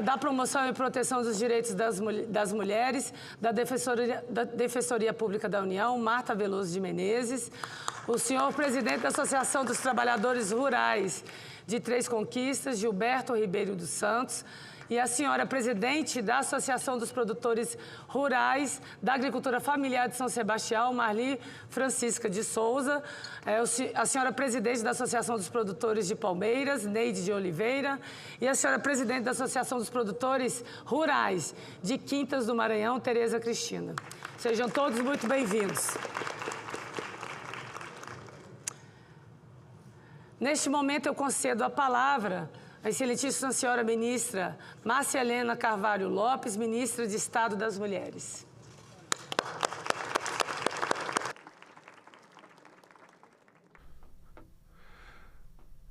da Promoção e Proteção dos Direitos das Mulheres, da Defensoria Pública da União, Marta Veloso de Menezes, o senhor presidente da Associação dos Trabalhadores Rurais de Três Conquistas, Gilberto Ribeiro dos Santos, e a senhora presidente da Associação dos Produtores Rurais da Agricultura Familiar de São Sebastião, Marli Francisca de Souza, a senhora presidente da Associação dos Produtores de Palmeiras, Neide de Oliveira, e a senhora presidente da Associação dos Produtores Rurais de Quintas do Maranhão, Tereza Cristina. Sejam todos muito bem-vindos. Neste momento, eu concedo a palavra à excelentíssima senhora ministra Márcia Helena Carvalho Lopes, ministra de Estado das Mulheres.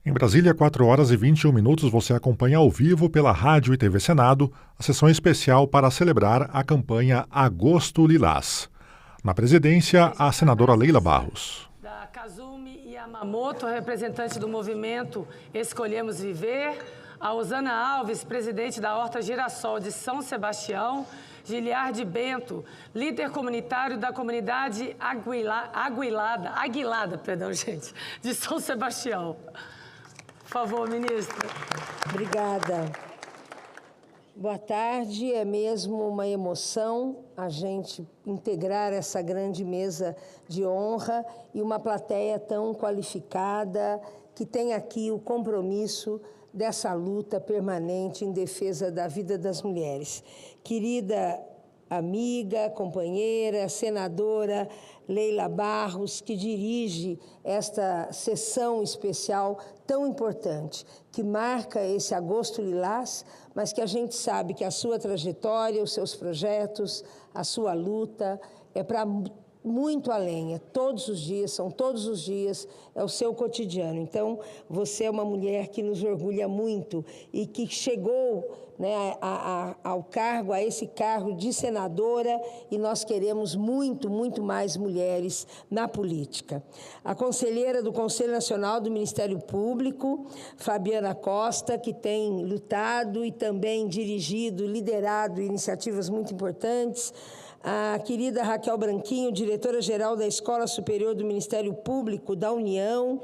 Em Brasília, 4h21, você acompanha ao vivo pela Rádio e TV Senado a sessão especial para celebrar a campanha Agosto Lilás. Na presidência, a senadora Leila Barros. Da Kazumi Yamamoto, representante do movimento Escolhemos Viver, a Osana Alves, presidente da Horta Girassol de São Sebastião, Giliardi Bento, líder comunitário da comunidade Aguilada, de São Sebastião. Por favor, ministra. Obrigada. Boa tarde, é mesmo uma emoção a gente integrar essa grande mesa de honra e uma plateia tão qualificada que tem aqui o compromisso dessa luta permanente em defesa da vida das mulheres. Querida amiga, companheira, senadora Leila Barros, que dirige esta sessão especial tão importante, que marca esse Agosto Lilás, mas que a gente sabe que a sua trajetória, os seus projetos, a sua luta é para muito além, todos os dias, são todos os dias, é o seu cotidiano. Então, você é uma mulher que nos orgulha muito e que chegou, né, ao cargo, a esse cargo de senadora, e nós queremos muito, muito mais mulheres na política. A conselheira do Conselho Nacional do Ministério Público, Fabiana Costa, que tem lutado e também dirigido, liderado iniciativas muito importantes. A querida Raquel Branquinho, diretora-geral da Escola Superior do Ministério Público da União,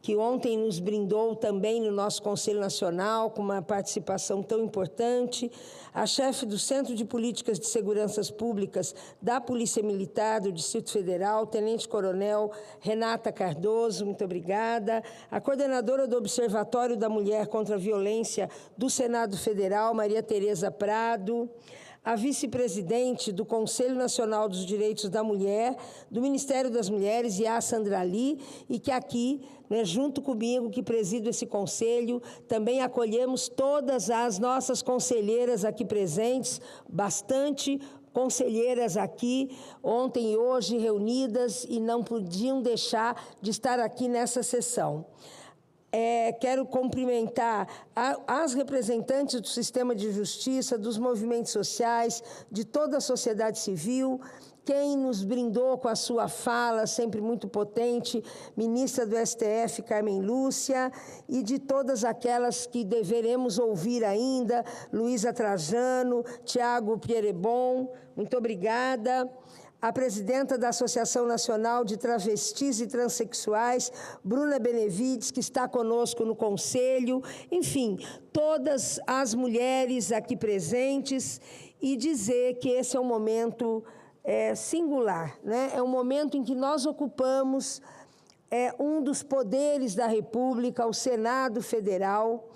que ontem nos brindou também no nosso Conselho Nacional com uma participação tão importante. A chefe do Centro de Políticas de Seguranças Públicas da Polícia Militar do Distrito Federal, Tenente-Coronel Renata Cardoso, muito obrigada. A coordenadora do Observatório da Mulher contra a Violência do Senado Federal, Maria Tereza Prado. A vice-presidente do Conselho Nacional dos Direitos da Mulher, do Ministério das Mulheres, Yá Sandrali, e que aqui, né, junto comigo, que presido esse conselho, também acolhemos todas as nossas conselheiras aqui presentes, bastante conselheiras aqui, ontem e hoje reunidas, e não podiam deixar de estar aqui nessa sessão. Quero cumprimentar as representantes do sistema de justiça, dos movimentos sociais, de toda a sociedade civil, quem nos brindou com a sua fala, sempre muito potente, ministra do STF, Carmen Lúcia, e de todas aquelas que deveremos ouvir ainda, Luísa Trajano, Tiago Pierebon, muito obrigada. A presidenta da Associação Nacional de Travestis e Transsexuais, Bruna Benevides, que está conosco no Conselho, enfim, todas as mulheres aqui presentes, e dizer que esse é um momento singular, né? É um momento em que nós ocupamos um dos poderes da República, o Senado Federal,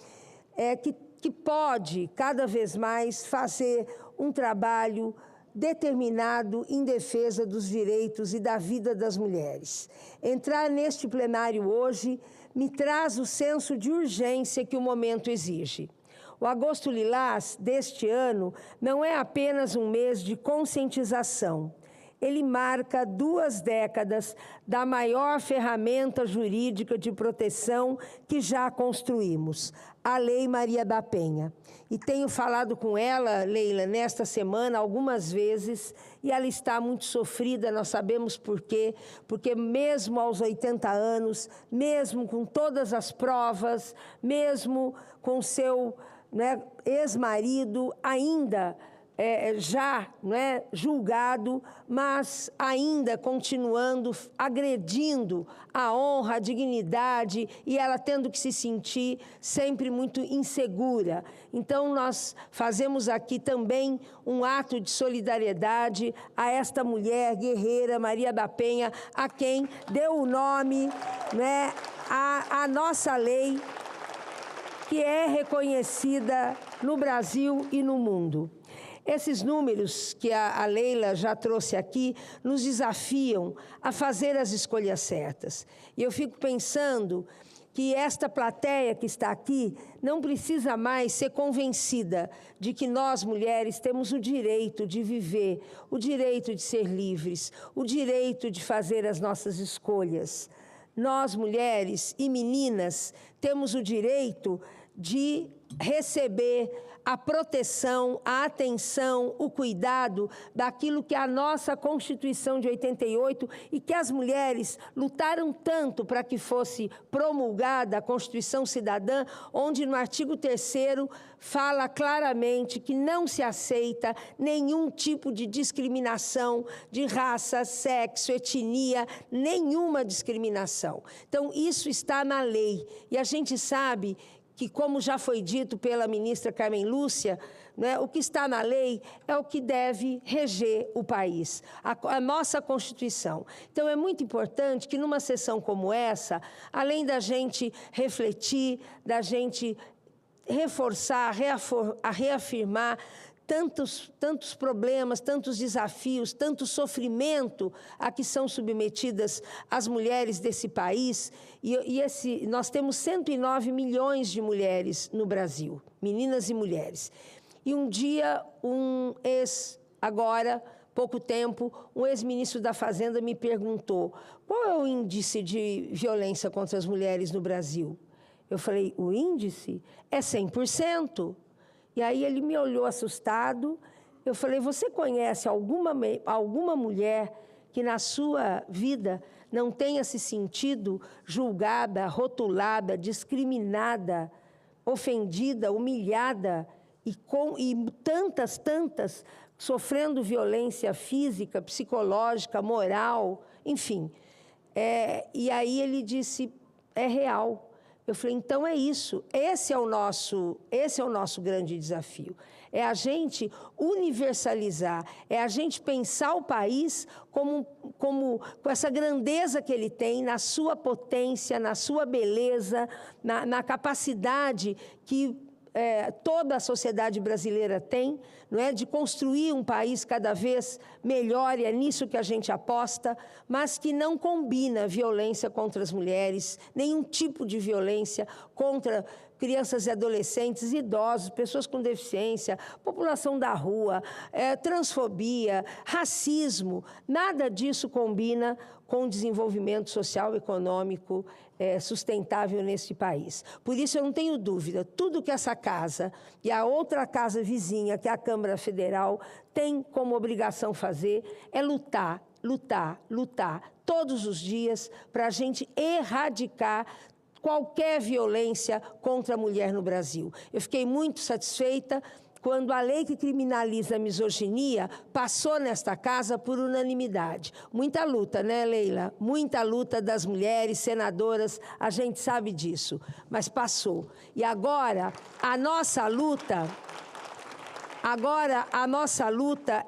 que pode, cada vez mais, fazer um trabalho determinado em defesa dos direitos e da vida das mulheres. Entrar neste plenário hoje me traz o senso de urgência que o momento exige. O Agosto Lilás deste ano não é apenas um mês de conscientização. Ele marca 2 décadas da maior ferramenta jurídica de proteção que já construímos, a Lei Maria da Penha. E tenho falado com ela, Leila, nesta semana algumas vezes, e ela está muito sofrida, nós sabemos por quê, porque mesmo aos 80 anos, mesmo com todas as provas, mesmo com seu ex-marido ainda já julgado, mas ainda continuando agredindo a honra, a dignidade, e ela tendo que se sentir sempre muito insegura. Então, nós fazemos aqui também um ato de solidariedade a esta mulher guerreira, Maria da Penha, a quem deu o nome, a nossa lei, que é reconhecida no Brasil e no mundo. Esses números que a Leila já trouxe aqui nos desafiam a fazer as escolhas certas. E eu fico pensando que esta plateia que está aqui não precisa mais ser convencida de que nós, mulheres, temos o direito de viver, o direito de ser livres, o direito de fazer as nossas escolhas. Nós, mulheres e meninas, temos o direito de receber a proteção, a atenção, o cuidado daquilo que a nossa Constituição de 88 e que as mulheres lutaram tanto para que fosse promulgada a Constituição Cidadã, onde no artigo 3º fala claramente que não se aceita nenhum tipo de discriminação de raça, sexo, etnia, nenhuma discriminação. Então, isso está na lei. E a gente sabe que, como já foi dito pela ministra Carmen Lúcia, o que está na lei é o que deve reger o país, a nossa Constituição. Então, é muito importante que, numa sessão como essa, além da gente refletir, da gente reforçar, reafirmar tantos problemas, tantos desafios, tanto sofrimento a que são submetidas as mulheres desse país. Nós temos 109 milhões de mulheres no Brasil, meninas e mulheres. E um dia, pouco tempo, um ex-ministro da Fazenda me perguntou: qual é o índice de violência contra as mulheres no Brasil? Eu falei: o índice é 100%. E aí ele me olhou assustado. Eu falei: você conhece alguma mulher que na sua vida não tenha se sentido julgada, rotulada, discriminada, ofendida, humilhada e tantas sofrendo violência física, psicológica, moral, enfim. E aí ele disse: é real. Eu falei: então é isso, esse é o nosso grande desafio. É a gente universalizar, é a gente pensar o país com essa grandeza que ele tem, na sua potência, na sua beleza, na capacidade que toda a sociedade brasileira tem, de construir um país cada vez melhor, e é nisso que a gente aposta, mas que não combina violência contra as mulheres, nenhum tipo de violência contra crianças e adolescentes, idosos, pessoas com deficiência, população da rua, transfobia, racismo. Nada disso combina com o desenvolvimento social e econômico sustentável nesse país. Por isso, eu não tenho dúvida, tudo que essa casa e a outra casa vizinha, que é a Câmara Federal, tem como obrigação fazer é lutar, lutar, lutar todos os dias para a gente erradicar qualquer violência contra a mulher no Brasil. Eu fiquei muito satisfeita quando a lei que criminaliza a misoginia passou nesta casa por unanimidade. Muita luta, né, Leila? Muita luta das mulheres senadoras, a gente sabe disso, mas passou. E agora, a nossa luta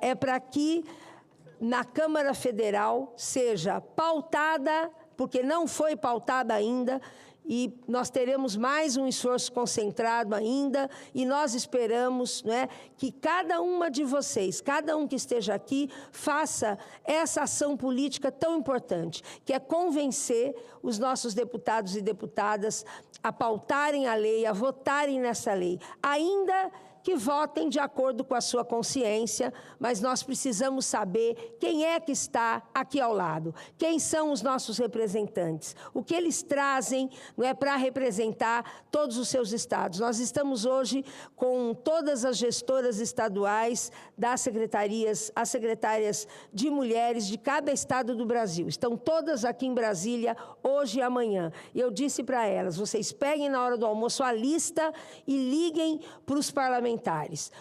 é para que na Câmara Federal seja pautada, porque não foi pautada ainda, e nós teremos mais um esforço concentrado ainda, e nós esperamos, né, que cada uma de vocês, cada um que esteja aqui, faça essa ação política tão importante, que é convencer os nossos deputados e deputadas a pautarem a lei, a votarem nessa lei, ainda que votem de acordo com a sua consciência, mas nós precisamos saber quem é que está aqui ao lado, quem são os nossos representantes, o que eles trazem, não é, para representar todos os seus estados. Nós estamos hoje com todas as gestoras estaduais das secretarias, as secretárias de mulheres de cada estado do Brasil. Estão todas aqui em Brasília hoje e amanhã. E eu disse para elas, vocês peguem na hora do almoço a lista e liguem para os parlamentares,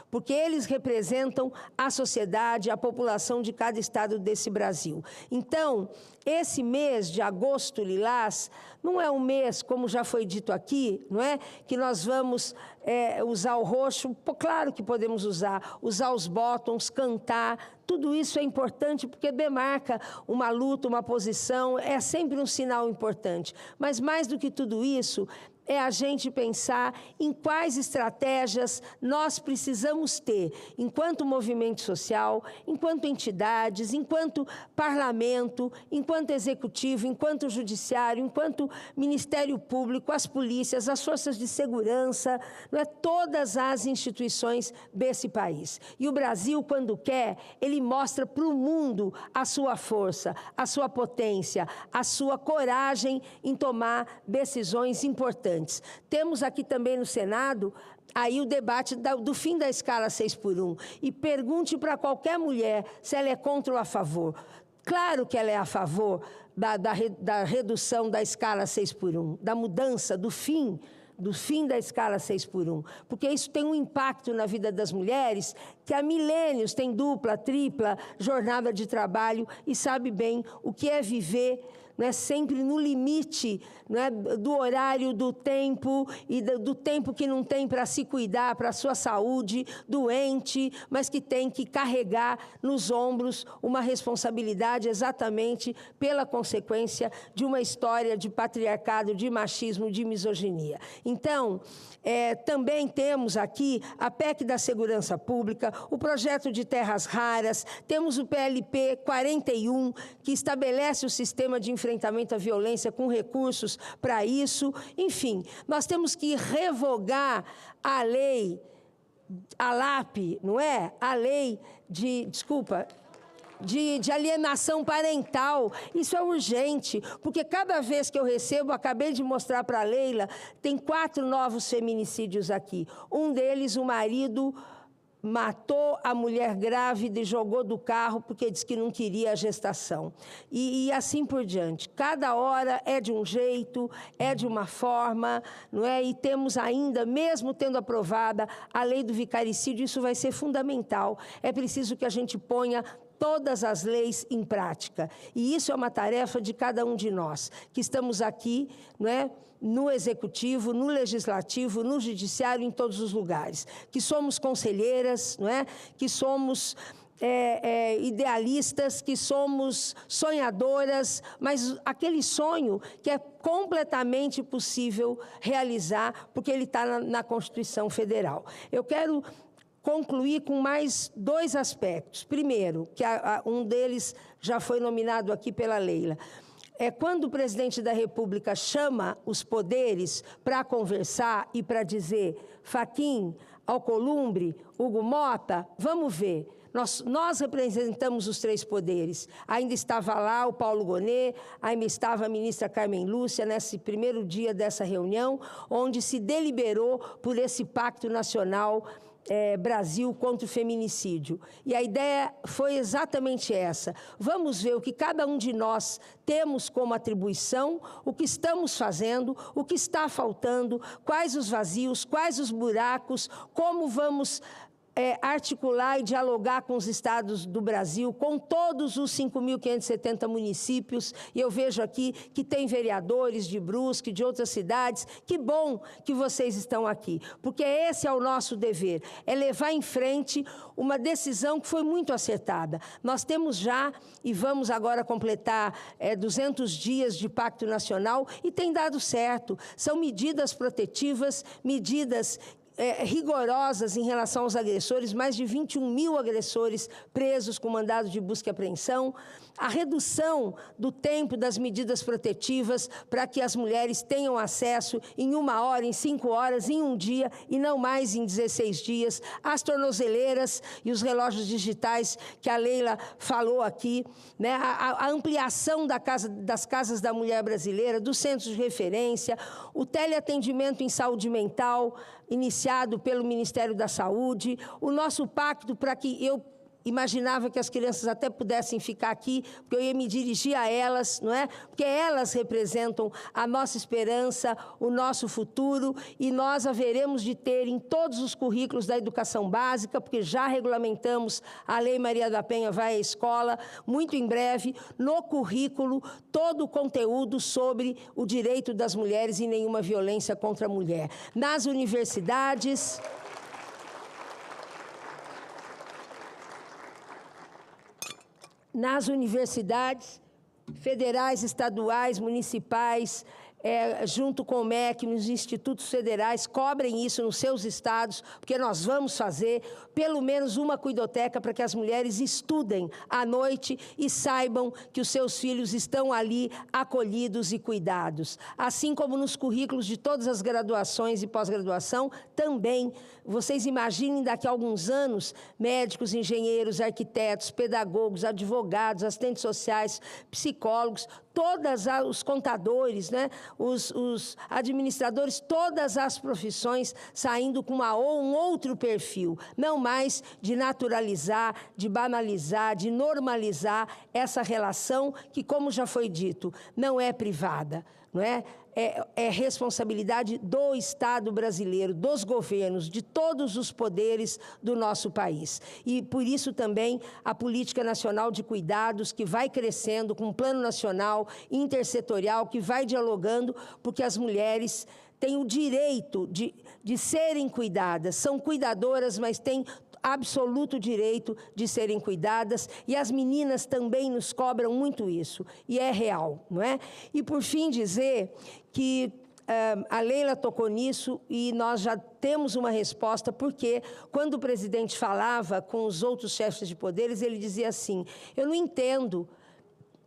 porque eles representam a sociedade, a população de cada estado desse Brasil. Então, esse mês de agosto lilás não é um mês, como já foi dito aqui, não é, que nós vamos usar o roxo. Claro que podemos usar os bottoms, cantar, tudo isso é importante porque demarca uma luta, uma posição, é sempre um sinal importante. Mas mais do que tudo isso, é a gente pensar em quais estratégias nós precisamos ter, enquanto movimento social, enquanto entidades, enquanto parlamento, enquanto executivo, enquanto judiciário, enquanto Ministério Público, as polícias, as forças de segurança, não é, todas as instituições desse país. E o Brasil, quando quer, ele mostra para o mundo a sua força, a sua potência, a sua coragem em tomar decisões importantes. Temos aqui também no Senado aí o debate do fim da escala 6x1. E pergunte para qualquer mulher se ela é contra ou a favor. Claro que ela é a favor da redução da escala 6x1, da mudança, do fim da escala 6x1, porque isso tem um impacto na vida das mulheres que há milênios tem dupla, tripla jornada de trabalho e sabe bem o que é viver, não é, sempre no limite, não é, do horário, do tempo e do tempo que não tem para se cuidar, para a sua saúde, doente, mas que tem que carregar nos ombros uma responsabilidade exatamente pela consequência de uma história de patriarcado, de machismo, de misoginia. Então, também temos aqui a PEC da Segurança Pública, o projeto de terras raras, temos o PLP 41, que estabelece o sistema de enfrentamento à violência com recursos para isso. Enfim, nós temos que revogar a lei, a LAP, não é? A lei de alienação parental. Isso é urgente, porque cada vez que eu recebo, acabei de mostrar para a Leila, tem 4 novos feminicídios aqui. Um deles, o marido matou a mulher grávida e jogou do carro porque disse que não queria a gestação. E assim por diante. Cada hora é de um jeito, é de uma forma, não é? E temos ainda, mesmo tendo aprovada a lei do vicaricídio, isso vai ser fundamental. É preciso que a gente ponha todas as leis em prática. E isso é uma tarefa de cada um de nós, que estamos aqui, não é? No Executivo, no Legislativo, no Judiciário, em todos os lugares. Que somos conselheiras, não é? Que somos idealistas, que somos sonhadoras, mas aquele sonho que é completamente possível realizar, porque ele está na Constituição Federal. Eu quero concluir com mais 2 aspectos. Primeiro, que um deles já foi nominado aqui pela Leila. quando o presidente da República chama os poderes para conversar e para dizer: Fachin, Alcolumbre, Hugo Mota, vamos ver. Nós representamos os 3 poderes. Ainda estava lá o Paulo Gonet, ainda estava a ministra Carmen Lúcia, nesse primeiro dia dessa reunião, onde se deliberou por esse Pacto Nacional Brasil contra o Feminicídio. E a ideia foi exatamente essa. Vamos ver o que cada um de nós temos como atribuição, o que estamos fazendo, o que está faltando, quais os vazios, quais os buracos, como vamos articular e dialogar com os estados do Brasil, com todos os 5.570 municípios. E eu vejo aqui que tem vereadores de Brusque, de outras cidades. Que bom que vocês estão aqui, porque esse é o nosso dever, é levar em frente uma decisão que foi muito acertada. Nós temos já, e vamos agora completar 200 dias de Pacto Nacional, e tem dado certo. São medidas protetivas, medidas rigorosas em relação aos agressores, mais de 21 mil agressores presos com mandado de busca e apreensão, a redução do tempo das medidas protetivas para que as mulheres tenham acesso em 1 hora, em 5 horas, em 1 dia e não mais em 16 dias, as tornozeleiras e os relógios digitais que a Leila falou aqui, né? A ampliação das casas da mulher brasileira, dos centros de referência, o teleatendimento em saúde mental, iniciado pelo Ministério da Saúde, o nosso pacto para que eu imaginava que as crianças até pudessem ficar aqui, porque eu ia me dirigir a elas, não é? Porque elas representam a nossa esperança, o nosso futuro, e nós haveremos de ter em todos os currículos da educação básica, porque já regulamentamos, a Lei Maria da Penha vai à escola, muito em breve, no currículo, todo o conteúdo sobre o direito das mulheres e nenhuma violência contra a mulher. Nas universidades... Nas universidades federais, estaduais, municipais, junto com o MEC, nos institutos federais, cobrem isso nos seus estados, porque nós vamos fazer pelo menos uma cuidoteca para que as mulheres estudem à noite e saibam que os seus filhos estão ali acolhidos e cuidados. Assim como nos currículos de todas as graduações e pós-graduação, também, vocês imaginem daqui a alguns anos, médicos, engenheiros, arquitetos, pedagogos, advogados, assistentes sociais, psicólogos, todos os contadores, né? Os administradores, todas as profissões saindo com um outro perfil, não mais de naturalizar, de banalizar, de normalizar essa relação que, como já foi dito, não é privada, não é? É responsabilidade do Estado brasileiro, dos governos, de todos os poderes do nosso país. E, por isso, também, a Política Nacional de Cuidados, que vai crescendo com um plano nacional intersetorial, que vai dialogando, porque as mulheres têm o direito de serem cuidadas, são cuidadoras, mas têm absoluto direito de serem cuidadas, e as meninas também nos cobram muito isso, e é real, não é? E, por fim, dizer que a Leila tocou nisso e nós já temos uma resposta, porque quando o presidente falava com os outros chefes de poderes, ele dizia assim: eu não entendo,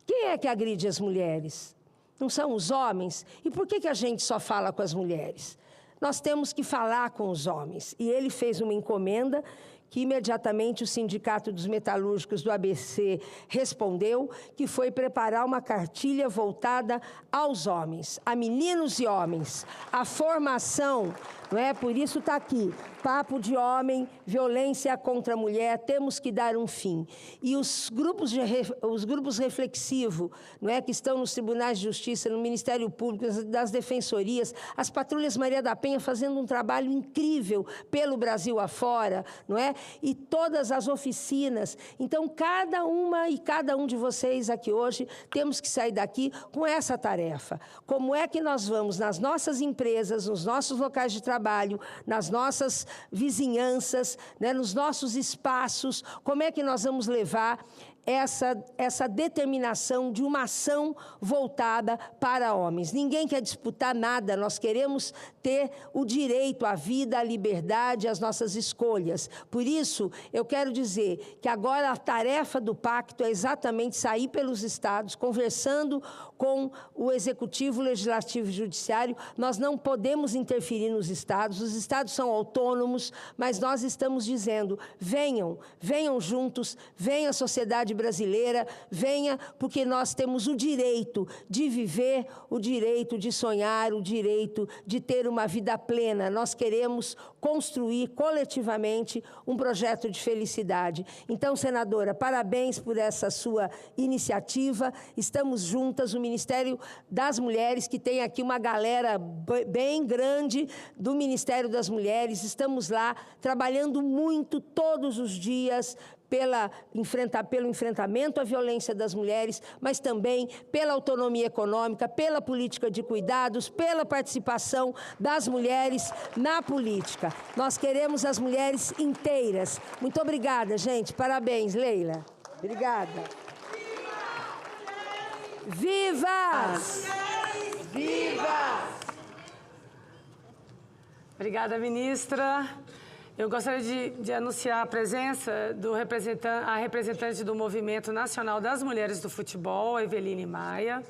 quem é que agride as mulheres? Não são os homens? E por que a gente só fala com as mulheres? Nós temos que falar com os homens. E ele fez uma encomenda que imediatamente o Sindicato dos Metalúrgicos do ABC respondeu, que foi preparar uma cartilha voltada aos homens, a meninos e homens, a formação, não é? Por isso está aqui, papo de homem, violência contra a mulher, temos que dar um fim. E os grupos reflexivos, não é, que estão nos tribunais de justiça, no Ministério Público, das defensorias, as patrulhas Maria da Penha fazendo um trabalho incrível pelo Brasil afora, não é? E todas as oficinas. Então, cada uma e cada um de vocês aqui hoje, temos que sair daqui com essa tarefa. Como é que nós vamos, nas nossas empresas, nos nossos locais de trabalho, nas nossas vizinhanças, né, nos nossos espaços, como é que nós vamos levar essa determinação de uma ação voltada para homens. Ninguém quer disputar nada, nós queremos ter o direito à vida, à liberdade, às nossas escolhas. Por isso, eu quero dizer que agora a tarefa do pacto é exatamente sair pelos estados, conversando com o Executivo, Legislativo e Judiciário. Nós não podemos interferir nos estados, os estados são autônomos, mas nós estamos dizendo, venham juntos, venha a sociedade brasileira, venha, porque nós temos o direito de viver, o direito de sonhar, o direito de ter uma vida plena. Nós queremos construir coletivamente um projeto de felicidade. Então, senadora, parabéns por essa sua iniciativa. Estamos juntas, o Ministério das Mulheres, que tem aqui uma galera bem grande do Ministério das Mulheres. Estamos lá trabalhando muito todos os dias pelo enfrentamento à violência das mulheres, mas também pela autonomia econômica, pela política de cuidados, pela participação das mulheres na política. Nós queremos as mulheres inteiras. Muito obrigada, gente. Parabéns, Leila. Obrigada. Vivas! Vivas! Obrigada, ministra. Eu gostaria de anunciar a presença a representante do Movimento Nacional das Mulheres do Futebol, Eveline Maia,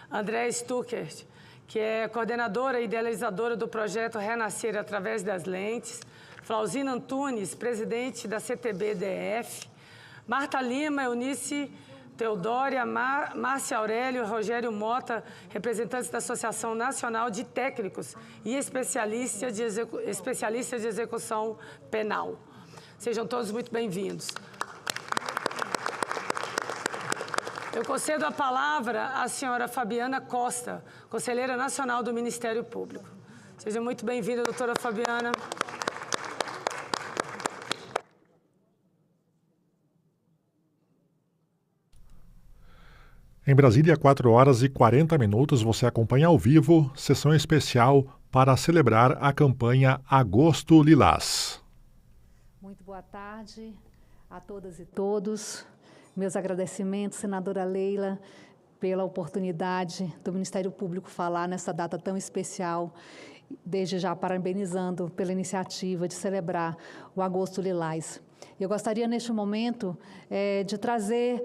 Andréa Stuckert, que é coordenadora e idealizadora do projeto Renascer através das Lentes, Flauzina Antunes, presidente da CTB-DF, Marta Lima, Eunice Teodória, Márcia Aurélio e Rogério Mota, representantes da Associação Nacional de Técnicos e especialistas de execução penal. Sejam todos muito bem-vindos. Eu concedo a palavra à senhora Fabiana Costa, conselheira nacional do Ministério Público. Seja muito bem-vinda, doutora Fabiana. Em Brasília, 4 horas e 40 minutos, você acompanha ao vivo sessão especial para celebrar a campanha Agosto Lilás. Muito boa tarde a todas e todos. Meus agradecimentos, senadora Leila, pela oportunidade do Ministério Público falar nessa data tão especial, desde já parabenizando pela iniciativa de celebrar o Agosto Lilás. Eu gostaria, neste momento, de trazer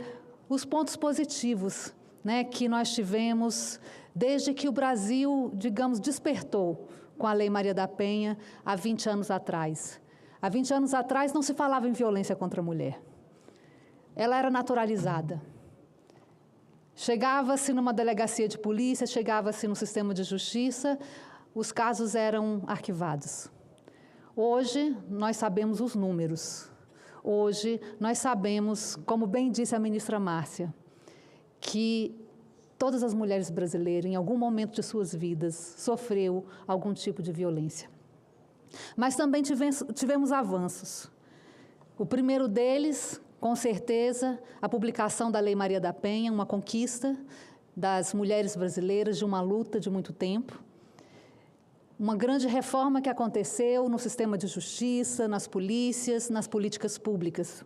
os pontos positivos, né, que nós tivemos desde que o Brasil, digamos, despertou com a Lei Maria da Penha há 20 anos atrás. Há 20 anos atrás não se falava em violência contra a mulher. Ela era naturalizada. Chegava-se numa delegacia de polícia, chegava-se no sistema de justiça, os casos eram arquivados. Hoje, nós sabemos os números. Hoje, nós sabemos, como bem disse a ministra Márcia, que todas as mulheres brasileiras, em algum momento de suas vidas, sofreu algum tipo de violência. Mas também tivemos avanços. O primeiro deles, com certeza, a publicação da Lei Maria da Penha, uma conquista das mulheres brasileiras, de uma luta de muito tempo. Uma grande reforma que aconteceu no sistema de justiça, nas polícias, nas políticas públicas.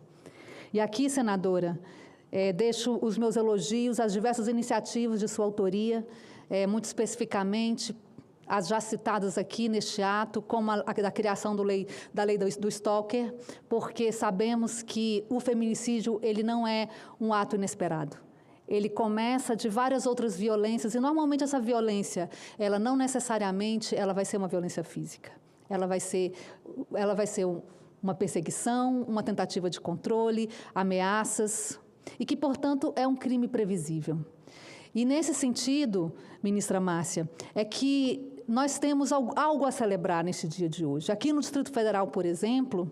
E aqui, senadora, deixo os meus elogios às diversas iniciativas de sua autoria, muito especificamente as já citadas aqui neste ato, como a da criação da lei do stalker, porque sabemos que o feminicídio ele não é um ato inesperado. Ele começa de várias outras violências, e normalmente essa violência, ela não necessariamente ela vai ser uma violência física. Ela vai ser uma perseguição, uma tentativa de controle, ameaças, e que, portanto, é um crime previsível. E, nesse sentido, ministra Márcia, é que nós temos algo a celebrar neste dia de hoje. Aqui no Distrito Federal, por exemplo,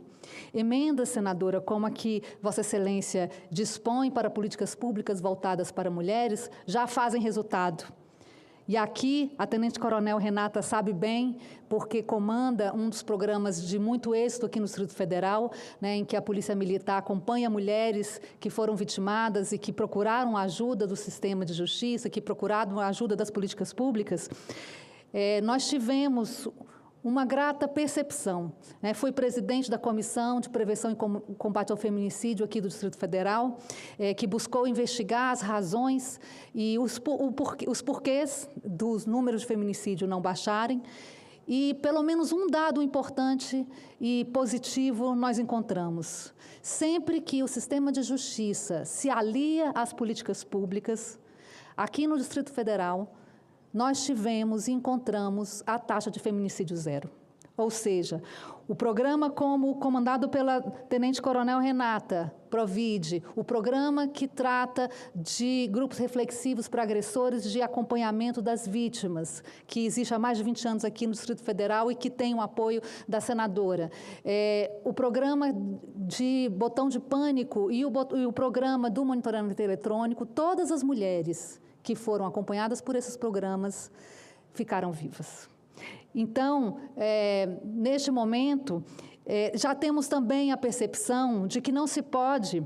emendas, senadora, como a que Vossa Excelência dispõe para políticas públicas voltadas para mulheres, já fazem resultado. E aqui, a Tenente-Coronel Renata sabe bem, porque comanda um dos programas de muito êxito aqui no Distrito Federal, né, em que a Polícia Militar acompanha mulheres que foram vitimadas e que procuraram ajuda do sistema de justiça, que procuraram a ajuda das políticas públicas. Nós tivemos uma grata percepção. Fui presidente da Comissão de Prevenção e Combate ao Feminicídio aqui do Distrito Federal, que buscou investigar as razões e os porquês dos números de feminicídio não baixarem. E pelo menos um dado importante e positivo nós encontramos. Sempre que o sistema de justiça se alia às políticas públicas, aqui no Distrito Federal, nós tivemos e encontramos a taxa de feminicídio zero. Ou seja, o programa comandado pela Tenente Coronel Renata, Provide, o programa que trata de grupos reflexivos para agressores, de acompanhamento das vítimas, que existe há mais de 20 anos aqui no Distrito Federal e que tem o apoio da senadora. O programa de botão de pânico e o programa do monitoramento eletrônico, todas as mulheres que foram acompanhadas por esses programas ficaram vivas. Então, neste momento, já temos também a percepção de que não se pode,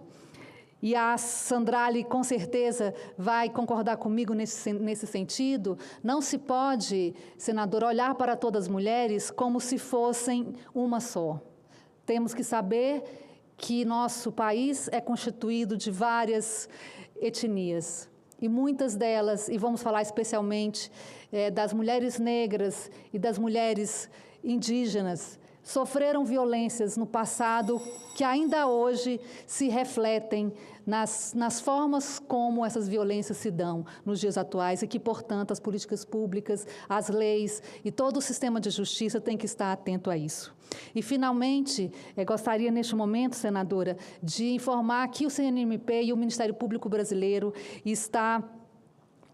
e a Sandrali com certeza vai concordar comigo nesse sentido, não se pode, senadora, olhar para todas as mulheres como se fossem uma só. Temos que saber que nosso país é constituído de várias etnias. E muitas delas, e vamos falar especialmente das mulheres negras e das mulheres indígenas, sofreram violências no passado que ainda hoje se refletem nas formas como essas violências se dão nos dias atuais e que, portanto, as políticas públicas, as leis e todo o sistema de justiça tem que estar atento a isso. E, finalmente, gostaria, neste momento, senadora, de informar que o CNMP e o Ministério Público Brasileiro está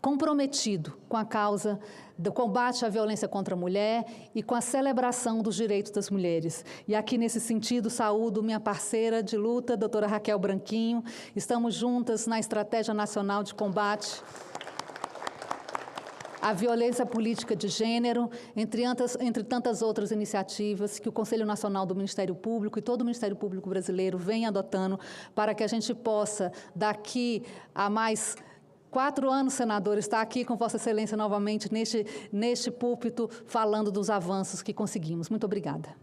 comprometido com a causa do combate à violência contra a mulher e com a celebração dos direitos das mulheres. E aqui, nesse sentido, saúdo minha parceira de luta, doutora Raquel Branquinho. Estamos juntas na Estratégia Nacional de Combate à Violência Política de Gênero, entre tantas outras iniciativas que o Conselho Nacional do Ministério Público e todo o Ministério Público brasileiro vem adotando para que a gente possa, daqui a mais 4 anos, senador, estar aqui com Vossa Excelência novamente neste púlpito, falando dos avanços que conseguimos. Muito obrigada.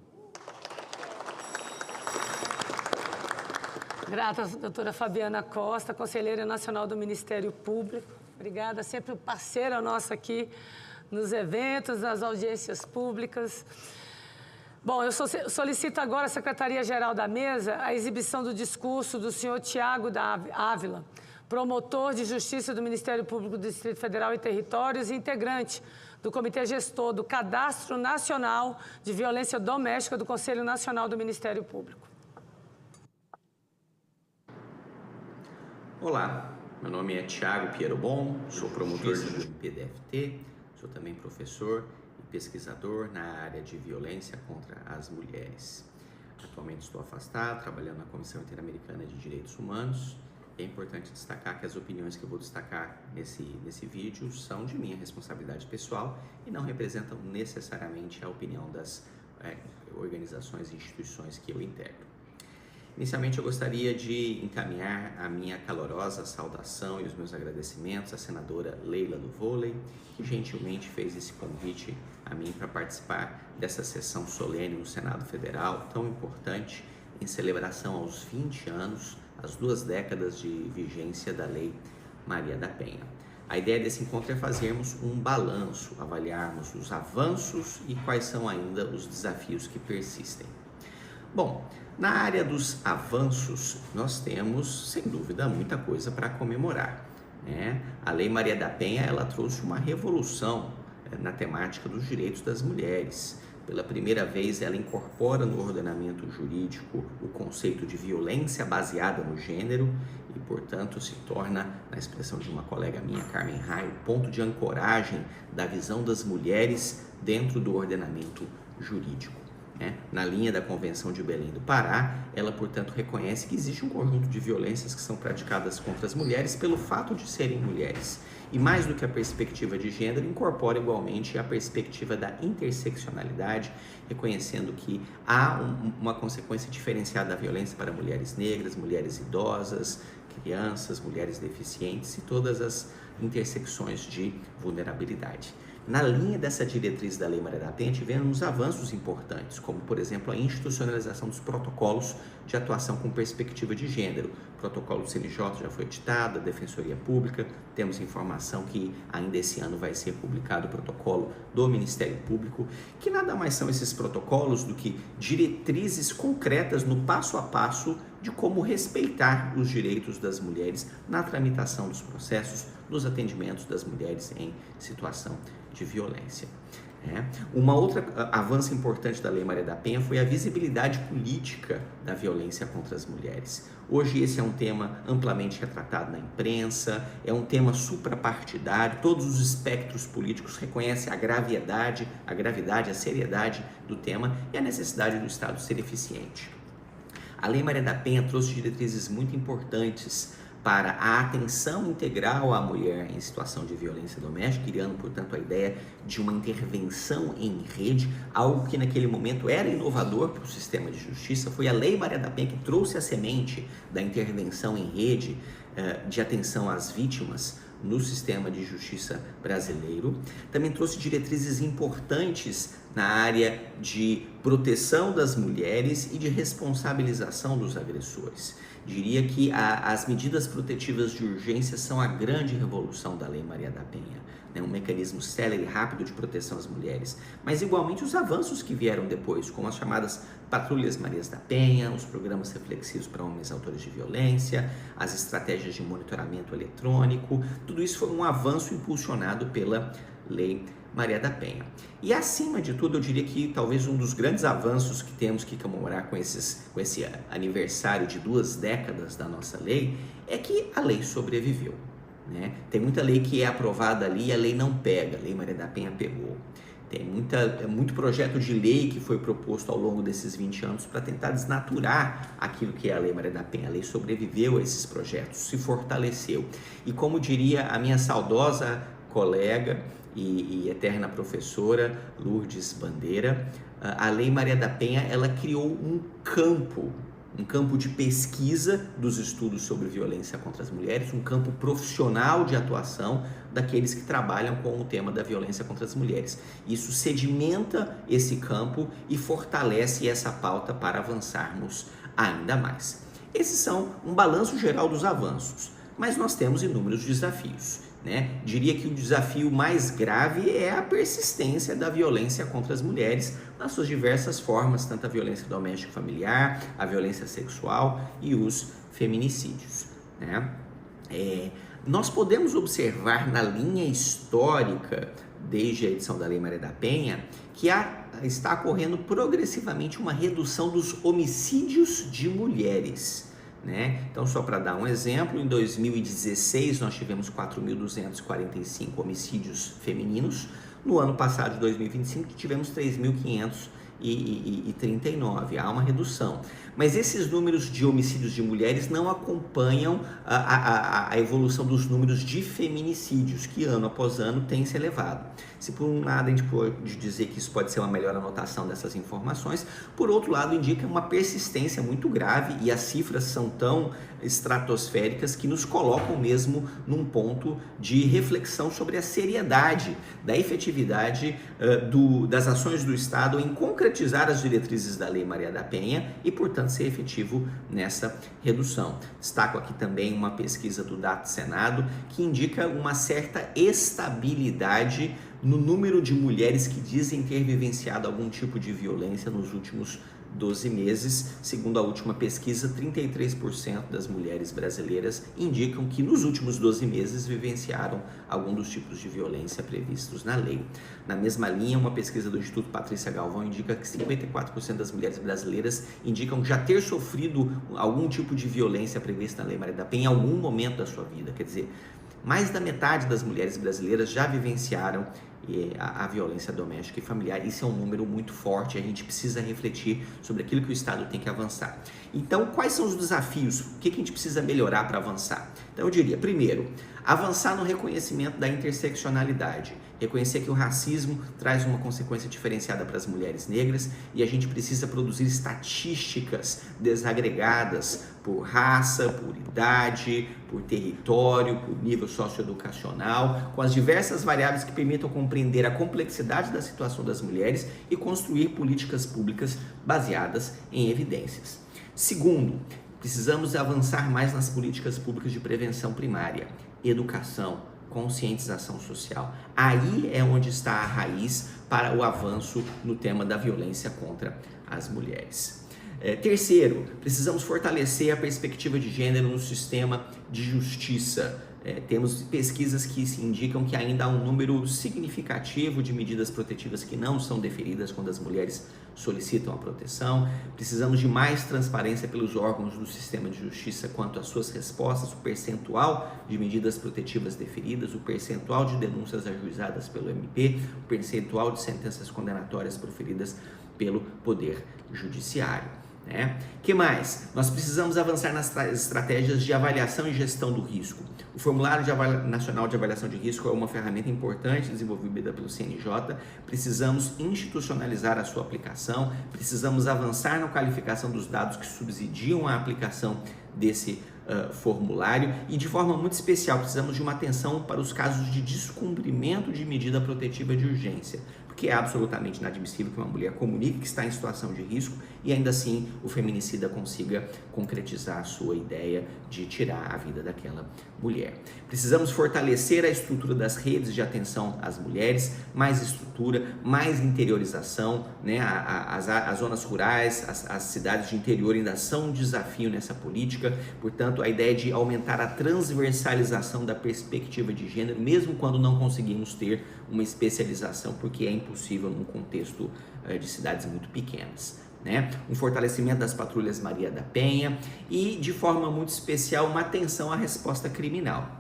Grata, doutora Fabiana Costa, conselheira nacional do Ministério Público. Obrigada, sempre parceira nossa aqui nos eventos, nas audiências públicas. Bom, eu solicito agora à Secretaria-Geral da Mesa a exibição do discurso do senhor Tiago Ávila, promotor de Justiça do Ministério Público do Distrito Federal e Territórios e integrante do Comitê Gestor do Cadastro Nacional de Violência Doméstica do Conselho Nacional do Ministério Público. Olá, meu nome é Tiago Pierobon, sou promotor do MPDFT, sou também professor e pesquisador na área de violência contra as mulheres. Atualmente estou afastado, trabalhando na Comissão Interamericana de Direitos Humanos. É importante destacar que as opiniões que eu vou destacar nesse vídeo são de minha responsabilidade pessoal e não representam necessariamente a opinião das organizações e instituições que eu integro. Inicialmente, eu gostaria de encaminhar a minha calorosa saudação e os meus agradecimentos à senadora Leila do Vôlei, que gentilmente fez esse convite a mim para participar dessa sessão solene no Senado Federal, tão importante em celebração aos 20 anos, as 2 décadas de vigência da Lei Maria da Penha. A ideia desse encontro é fazermos um balanço, avaliarmos os avanços e quais são ainda os desafios que persistem. Bom, na área dos avanços, nós temos, sem dúvida, muita coisa para comemorar, né? A Lei Maria da Penha, ela trouxe uma revolução na temática dos direitos das mulheres. Pela primeira vez, ela incorpora no ordenamento jurídico o conceito de violência baseada no gênero e, portanto, se torna, na expressão de uma colega minha, Carmen Raio, ponto de ancoragem da visão das mulheres dentro do ordenamento jurídico. Na linha da Convenção de Belém do Pará, ela, portanto, reconhece que existe um conjunto de violências que são praticadas contra as mulheres pelo fato de serem mulheres. E mais do que a perspectiva de gênero, incorpora igualmente a perspectiva da interseccionalidade, reconhecendo que há uma consequência diferenciada da violência para mulheres negras, mulheres idosas, crianças, mulheres deficientes e todas as intersecções de vulnerabilidade. Na linha dessa diretriz da Lei Maria da Penha, tivemos avanços importantes, como, por exemplo, a institucionalização dos protocolos de atuação com perspectiva de gênero. O protocolo do CNJ já foi editado, a Defensoria Pública, temos informação que ainda esse ano vai ser publicado o protocolo do Ministério Público, que nada mais são esses protocolos do que diretrizes concretas no passo a passo de como respeitar os direitos das mulheres na tramitação dos processos, nos atendimentos das mulheres em situação de violência. Uma outra avanço importante da Lei Maria da Penha foi a visibilidade política da violência contra as mulheres. Hoje esse é um tema amplamente retratado na imprensa, é um tema suprapartidário, todos os espectros políticos reconhecem a gravidade, a seriedade do tema e a necessidade do Estado ser eficiente. A Lei Maria da Penha trouxe diretrizes muito importantes para a atenção integral à mulher em situação de violência doméstica, criando, portanto, a ideia de uma intervenção em rede, algo que naquele momento era inovador para o sistema de justiça. Foi a Lei Maria da Penha que trouxe a semente da intervenção em rede, de atenção às vítimas no sistema de justiça brasileiro. Também trouxe diretrizes importantes na área de proteção das mulheres e de responsabilização dos agressores. Diria que as medidas protetivas de urgência são a grande revolução da Lei Maria da Penha, um mecanismo célere e rápido de proteção às mulheres, mas igualmente os avanços que vieram depois, como as chamadas Patrulhas Marias da Penha, os programas reflexivos para homens autores de violência, as estratégias de monitoramento eletrônico, tudo isso foi um avanço impulsionado pela Lei Maria da Penha. E acima de tudo, eu diria que talvez um dos grandes avanços que temos que comemorar com esse aniversário de 2 décadas da nossa lei é que a lei sobreviveu. Tem muita lei que é aprovada ali e a lei não pega, a Lei Maria da Penha pegou. Tem muito projeto de lei que foi proposto ao longo desses 20 anos para tentar desnaturar aquilo que é a Lei Maria da Penha. A lei sobreviveu a esses projetos, se fortaleceu. E como diria a minha saudosa colega e eterna professora Lourdes Bandeira, a Lei Maria da Penha ela criou um campo de pesquisa dos estudos sobre violência contra as mulheres, um campo profissional de atuação daqueles que trabalham com o tema da violência contra as mulheres. Isso sedimenta esse campo e fortalece essa pauta para avançarmos ainda mais. Esses são um balanço geral dos avanços, mas nós temos inúmeros desafios. Diria que o desafio mais grave é a persistência da violência contra as mulheres nas suas diversas formas, tanto a violência doméstica e familiar, a violência sexual e os feminicídios. Nós podemos observar na linha histórica, desde a edição da Lei Maria da Penha, que está ocorrendo progressivamente uma redução dos homicídios de mulheres. Então, só para dar um exemplo, em 2016 nós tivemos 4.245 homicídios femininos, no ano passado, de 2025, tivemos 3.539, há uma redução. Mas esses números de homicídios de mulheres não acompanham a evolução dos números de feminicídios, que ano após ano tem se elevado. Se por um lado a gente pode dizer que isso pode ser uma melhor anotação dessas informações, por outro lado indica uma persistência muito grave e as cifras são tão estratosféricas que nos colocam mesmo num ponto de reflexão sobre a seriedade da efetividade das ações do Estado em concretizar as diretrizes da Lei Maria da Penha e, portanto, ser efetivo nessa redução. Destaco aqui também uma pesquisa do DAT Senado que indica uma certa estabilidade no número de mulheres que dizem ter vivenciado algum tipo de violência nos últimos 12 meses. Segundo a última pesquisa, 33% das mulheres brasileiras indicam que nos últimos 12 meses vivenciaram algum dos tipos de violência previstos na lei. Na mesma linha, uma pesquisa do Instituto Patrícia Galvão indica que 54% das mulheres brasileiras indicam já ter sofrido algum tipo de violência prevista na Lei Maria da Penha em algum momento da sua vida. Quer dizer, mais da metade das mulheres brasileiras já vivenciaram a violência doméstica e familiar. Isso é um número muito forte, a gente precisa refletir sobre aquilo que o Estado tem que avançar. Então, quais são os desafios? O que a gente precisa melhorar para avançar? Então, eu diria, primeiro, avançar no reconhecimento da interseccionalidade. Reconhecer que o racismo traz uma consequência diferenciada para as mulheres negras e a gente precisa produzir estatísticas desagregadas por raça, por idade, por território, por nível socioeducacional, com as diversas variáveis que permitam compreender a complexidade da situação das mulheres e construir políticas públicas baseadas em evidências. Segundo, precisamos avançar mais nas políticas públicas de prevenção primária, educação, conscientização social. Aí é onde está a raiz para o avanço no tema da violência contra as mulheres. Terceiro, precisamos fortalecer a perspectiva de gênero no sistema de justiça. Temos pesquisas que indicam que ainda há um número significativo de medidas protetivas que não são deferidas quando as mulheres solicitam a proteção. Precisamos de mais transparência pelos órgãos do sistema de justiça quanto às suas respostas, o percentual de medidas protetivas deferidas, o percentual de denúncias ajuizadas pelo MP, o percentual de sentenças condenatórias proferidas pelo Poder Judiciário. Que mais? Nós precisamos avançar nas estratégias de avaliação e gestão do risco. O Formulário Nacional de Avaliação de Risco é uma ferramenta importante desenvolvida pelo CNJ. Precisamos institucionalizar a sua aplicação, precisamos avançar na qualificação dos dados que subsidiam a aplicação desse formulário e, de forma muito especial, precisamos de uma atenção para os casos de descumprimento de medida protetiva de urgência, porque é absolutamente inadmissível que uma mulher comunique que está em situação de risco e ainda assim o feminicida consiga concretizar a sua ideia de tirar a vida daquela mulher. Precisamos fortalecer a estrutura das redes de atenção às mulheres, mais estrutura, mais interiorização, as zonas rurais, as cidades de interior ainda são um desafio nessa política, portanto a ideia de aumentar a transversalização da perspectiva de gênero, mesmo quando não conseguimos ter uma especialização, porque é impossível num contexto de cidades muito pequenas. Um fortalecimento das patrulhas Maria da Penha e, de forma muito especial, uma atenção à resposta criminal.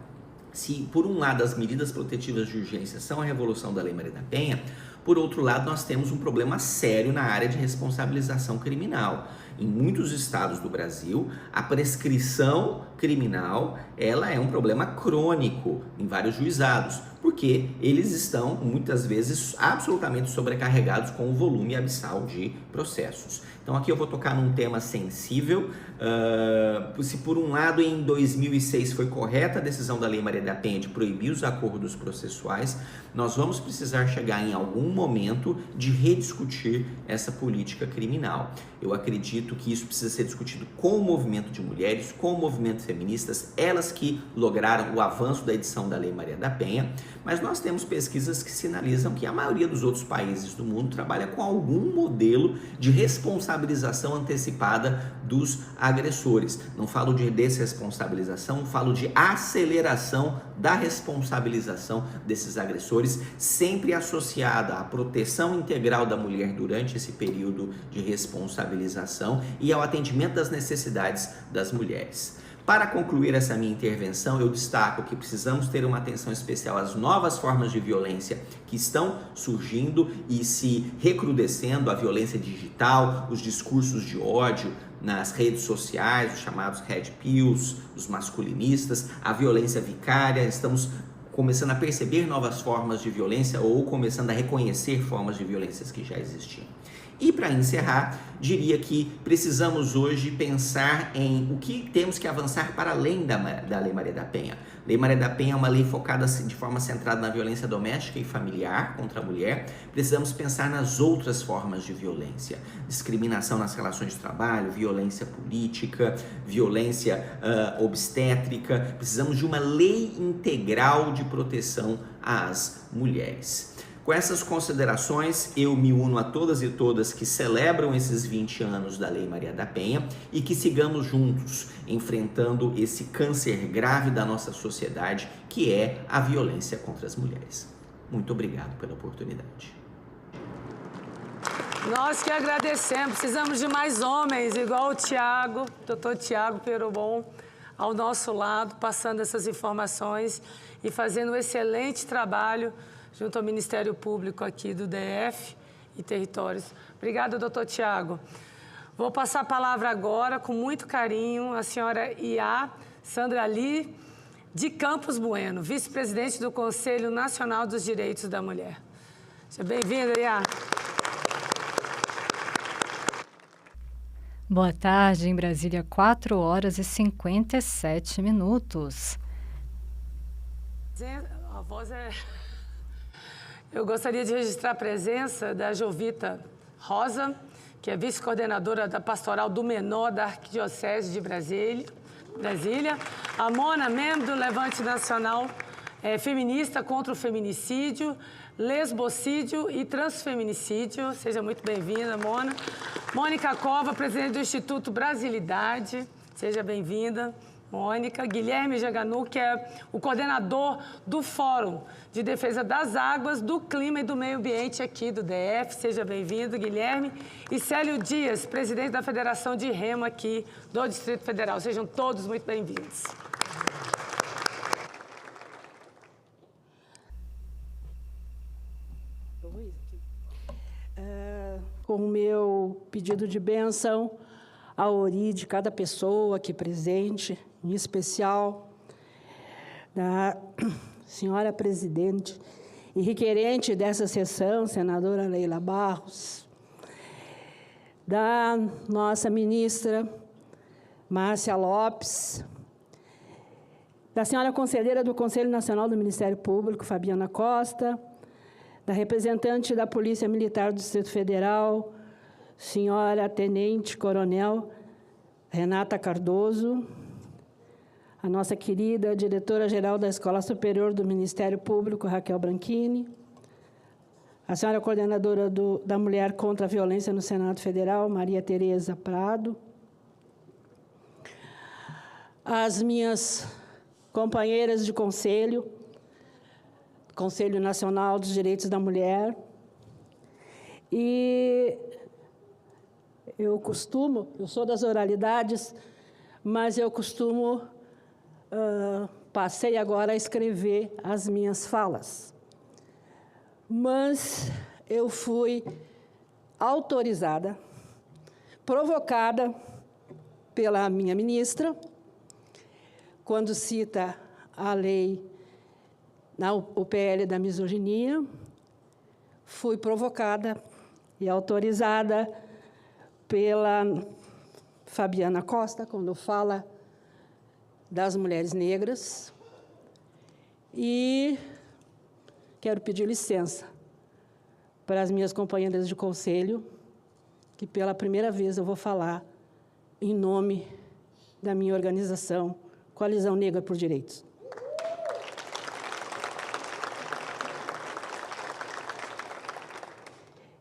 Se, por um lado, as medidas protetivas de urgência são a revolução da Lei Maria da Penha, por outro lado, nós temos um problema sério na área de responsabilização criminal. Em muitos estados do Brasil, a prescrição criminal ela é um problema crônico em vários juizados, porque eles estão, muitas vezes, absolutamente sobrecarregados com o volume abissal de processos. Então aqui eu vou tocar num tema sensível. Se por um lado em 2006 foi correta a decisão da Lei Maria da Penha de proibir os acordos processuais, nós vamos precisar chegar em algum momento de rediscutir essa política criminal. Eu acredito que isso precisa ser discutido com o movimento de mulheres, com o movimento feministas, elas que lograram o avanço da edição da Lei Maria da Penha, mas nós temos pesquisas que sinalizam que a maioria dos outros países do mundo trabalha com algum modelo de responsabilização antecipada dos agressores. Não falo de desresponsabilização, falo de aceleração da responsabilização desses agressores, sempre associada à proteção integral da mulher durante esse período de responsabilização e ao atendimento das necessidades das mulheres. Para concluir essa minha intervenção, eu destaco que precisamos ter uma atenção especial às novas formas de violência que estão surgindo e se recrudescendo, a violência digital, os discursos de ódio nas redes sociais, os chamados red pills, os masculinistas, a violência vicária. Estamos começando a perceber novas formas de violência ou começando a reconhecer formas de violências que já existiam. E para encerrar, diria que precisamos hoje pensar em o que temos que avançar para além da Lei Maria da Penha. Lei Maria da Penha é uma lei focada de forma centrada na violência doméstica e familiar contra a mulher. Precisamos pensar nas outras formas de violência. Discriminação nas relações de trabalho, violência política, violência obstétrica. Precisamos de uma lei integral de proteção às mulheres. Com essas considerações, eu me uno a todas e todas que celebram esses 20 anos da Lei Maria da Penha e que sigamos juntos enfrentando esse câncer grave da nossa sociedade, que é a violência contra as mulheres. Muito obrigado pela oportunidade. Nós que agradecemos, precisamos de mais homens, igual o Tiago, doutor Tiago Pierobon, ao nosso lado, passando essas informações e fazendo um excelente trabalho junto ao Ministério Público aqui do DF e Territórios. Obrigada, doutor Tiago. Vou passar a palavra agora, com muito carinho, à senhora Iá Sandra Ali, de Campos Bueno, vice-presidente do Conselho Nacional dos Direitos da Mulher. Seja bem-vinda, Iá. Boa tarde, em Brasília, 4h57. A voz é... Eu gostaria de registrar a presença da Jovita Rosa, que é vice-coordenadora da Pastoral do Menor da Arquidiocese de Brasília. A Mona, membro do Levante Nacional Feminista contra o Feminicídio, Lesbocídio e Transfeminicídio. Seja muito bem-vinda, Mona. Mônica Cova, presidente do Instituto Brasilidade. Seja bem-vinda, Mônica. Guilherme Jaganu, que é o coordenador do Fórum de Defesa das Águas, do Clima e do Meio Ambiente aqui do DF. Seja bem-vindo, Guilherme. E Célio Dias, presidente da Federação de Remo aqui do Distrito Federal. Sejam todos muito bem-vindos. Com o meu pedido de bênção, a ori de cada pessoa aqui presente, em especial da senhora presidente e requerente dessa sessão, senadora Leila Barros, da nossa ministra Márcia Lopes, da senhora conselheira do Conselho Nacional do Ministério Público, Fabiana Costa, da representante da Polícia Militar do Distrito Federal, senhora Tenente Coronel Renata Cardoso, a nossa querida diretora-geral da Escola Superior do Ministério Público, Raquel Branchini, a senhora coordenadora da Mulher contra a Violência no Senado Federal, Maria Tereza Prado, as minhas companheiras de conselho, Conselho Nacional dos Direitos da Mulher, e eu sou das oralidades, mas eu passei agora a escrever as minhas falas. Mas eu fui autorizada, provocada pela minha ministra, quando cita a lei, o PL da misoginia, fui provocada e autorizada pela Fabiana Costa, quando fala das mulheres negras, e quero pedir licença para as minhas companheiras de conselho, que pela primeira vez eu vou falar em nome da minha organização, Coalizão Negra por Direitos.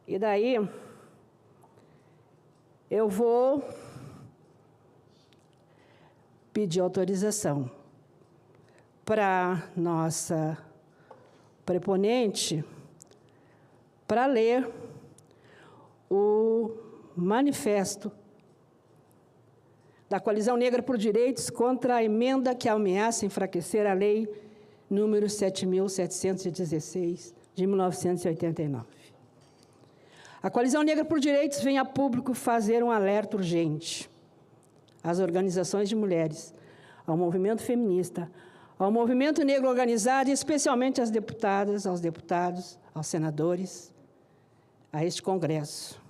E daí, eu vou pedir autorização para nossa preponente para ler o manifesto da Coalizão Negra por Direitos contra a emenda que ameaça enfraquecer a lei número 7.716, de 1989. A Coalizão Negra por Direitos vem a público fazer um alerta urgente às organizações de mulheres, ao movimento feminista, ao movimento negro organizado e especialmente às deputadas, aos deputados, aos senadores, a este Congresso,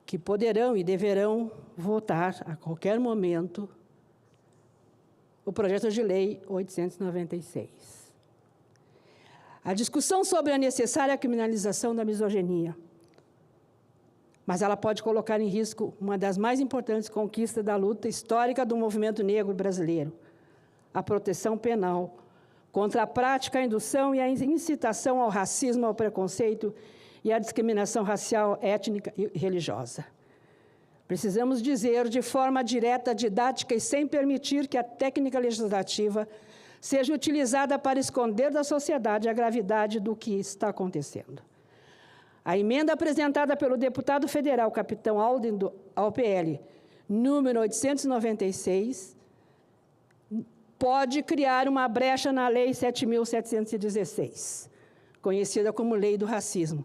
que poderão e deverão votar a qualquer momento o projeto de lei 896. A discussão sobre a necessária criminalização da misoginia, mas ela pode colocar em risco uma das mais importantes conquistas da luta histórica do movimento negro brasileiro, a proteção penal contra a prática, a indução e a incitação ao racismo, ao preconceito e à discriminação racial, étnica e religiosa. Precisamos dizer de forma direta, didática e sem permitir que a técnica legislativa seja utilizada para esconder da sociedade a gravidade do que está acontecendo. A emenda apresentada pelo deputado federal, capitão Alden, ao PL, número 896, pode criar uma brecha na Lei 7.716, conhecida como Lei do Racismo,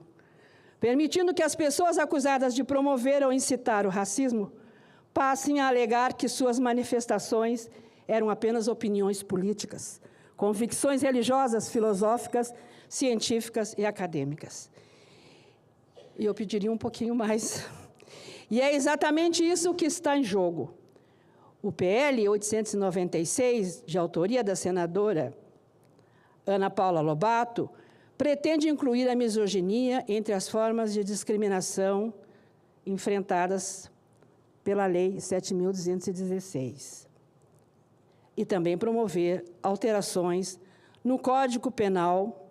permitindo que as pessoas acusadas de promover ou incitar o racismo passem a alegar que suas manifestações eram apenas opiniões políticas, convicções religiosas, filosóficas, científicas e acadêmicas. E eu pediria um pouquinho mais. E é exatamente isso que está em jogo. O PL 896, de autoria da senadora Ana Paula Lobato, pretende incluir a misoginia entre as formas de discriminação enfrentadas pela Lei 7.216. E também promover alterações no Código Penal.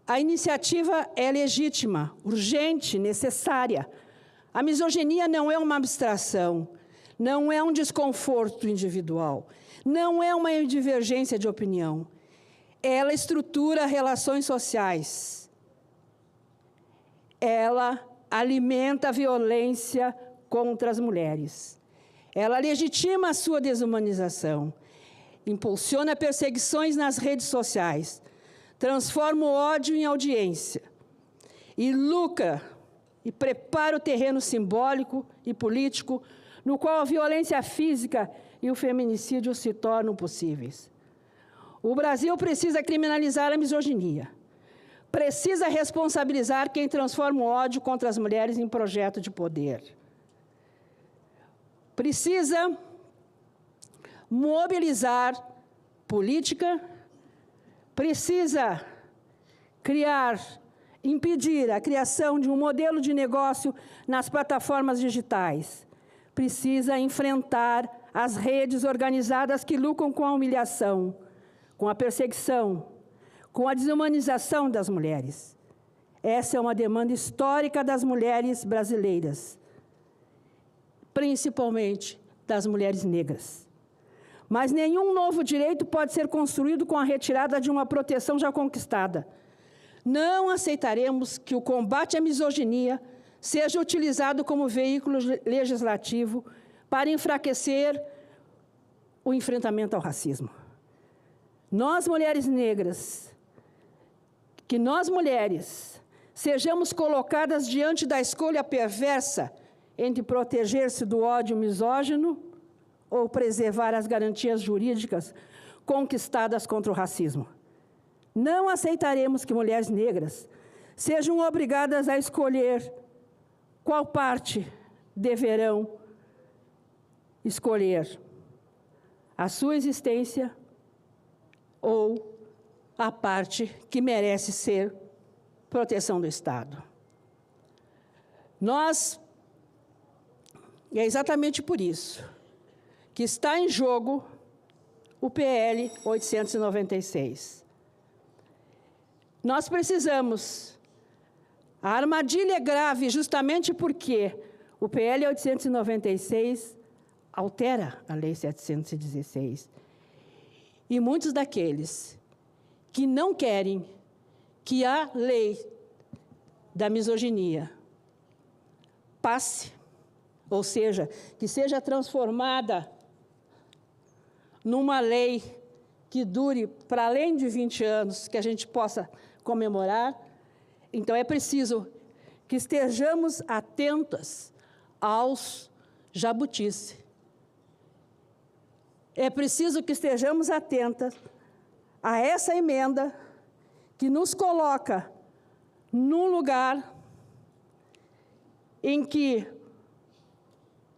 A iniciativa é legítima, urgente, necessária. A misoginia não é uma abstração, não é um desconforto individual, não é uma divergência de opinião. Ela estrutura relações sociais. Ela alimenta a violência contra as mulheres. Ela legitima a sua desumanização, impulsiona perseguições nas redes sociais, transforma o ódio em audiência e lucra e prepara o terreno simbólico e político no qual a violência física e o feminicídio se tornam possíveis. O Brasil precisa criminalizar a misoginia. Precisa responsabilizar quem transforma o ódio contra as mulheres em projeto de poder. Precisa mobilizar política, precisa impedir a criação de um modelo de negócio nas plataformas digitais. Precisa enfrentar as redes organizadas que lucram com a humilhação, com a perseguição, com a desumanização das mulheres. Essa é uma demanda histórica das mulheres brasileiras, principalmente das mulheres negras. Mas nenhum novo direito pode ser construído com a retirada de uma proteção já conquistada. Não aceitaremos que o combate à misoginia seja utilizado como veículo legislativo para enfraquecer o enfrentamento ao racismo. Nós, mulheres negras, que nós, mulheres, sejamos colocadas diante da escolha perversa entre proteger-se do ódio misógino ou preservar as garantias jurídicas conquistadas contra o racismo. Não aceitaremos que mulheres negras sejam obrigadas a escolher qual parte deverão escolher: a sua existência ou a parte que merece ser proteção do Estado. E é exatamente por isso que está em jogo o PL 896. Nós precisamos. A armadilha é grave justamente porque o PL 896 altera a Lei 716. E muitos daqueles que não querem que a lei da misoginia passe, ou seja, que seja transformada numa lei que dure para além de 20 anos, que a gente possa comemorar. Então, é preciso que estejamos atentas aos jabutis. É preciso que estejamos atentas a essa emenda que nos coloca num lugar em que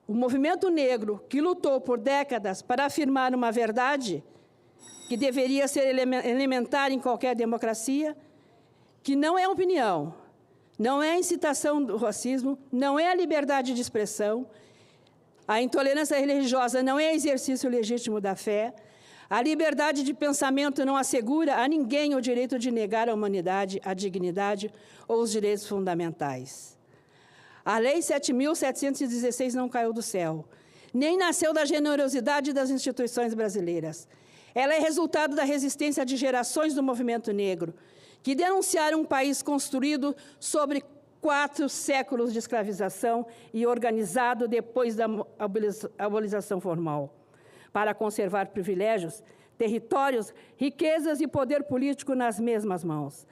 o movimento negro, que lutou por décadas para afirmar uma verdade que deveria ser elementar em qualquer democracia, que não é opinião, não é incitação do racismo, não é a liberdade de expressão, a intolerância religiosa não é exercício legítimo da fé, a liberdade de pensamento não assegura a ninguém o direito de negar a humanidade, a dignidade ou os direitos fundamentais. A Lei 7.716 não caiu do céu, nem nasceu da generosidade das instituições brasileiras. Ela é resultado da resistência de gerações do movimento negro, que denunciaram um país construído sobre 4 séculos de escravização e organizado depois da abolição formal, para conservar privilégios, territórios, riquezas e poder político nas mesmas mãos.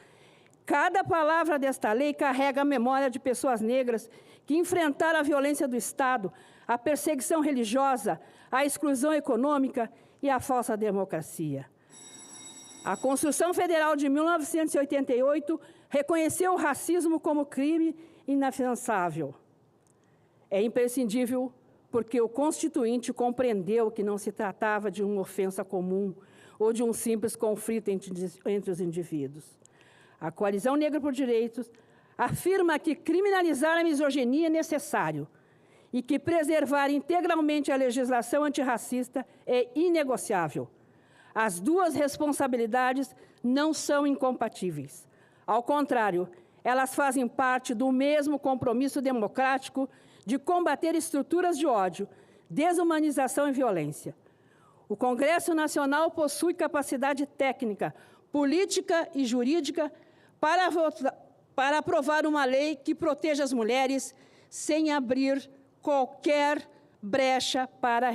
Cada palavra desta lei carrega a memória de pessoas negras que enfrentaram a violência do Estado, a perseguição religiosa, a exclusão econômica e a falsa democracia. A Constituição Federal de 1988 reconheceu o racismo como crime inafiançável. É imprescindível porque o Constituinte compreendeu que não se tratava de uma ofensa comum ou de um simples conflito entre os indivíduos. A Coalizão Negra por Direitos afirma que criminalizar a misoginia é necessário e que preservar integralmente a legislação antirracista é inegociável. As duas responsabilidades não são incompatíveis. Ao contrário, elas fazem parte do mesmo compromisso democrático de combater estruturas de ódio, desumanização e violência. O Congresso Nacional possui capacidade técnica, política e jurídica para aprovar uma lei que proteja as mulheres sem abrir qualquer brecha para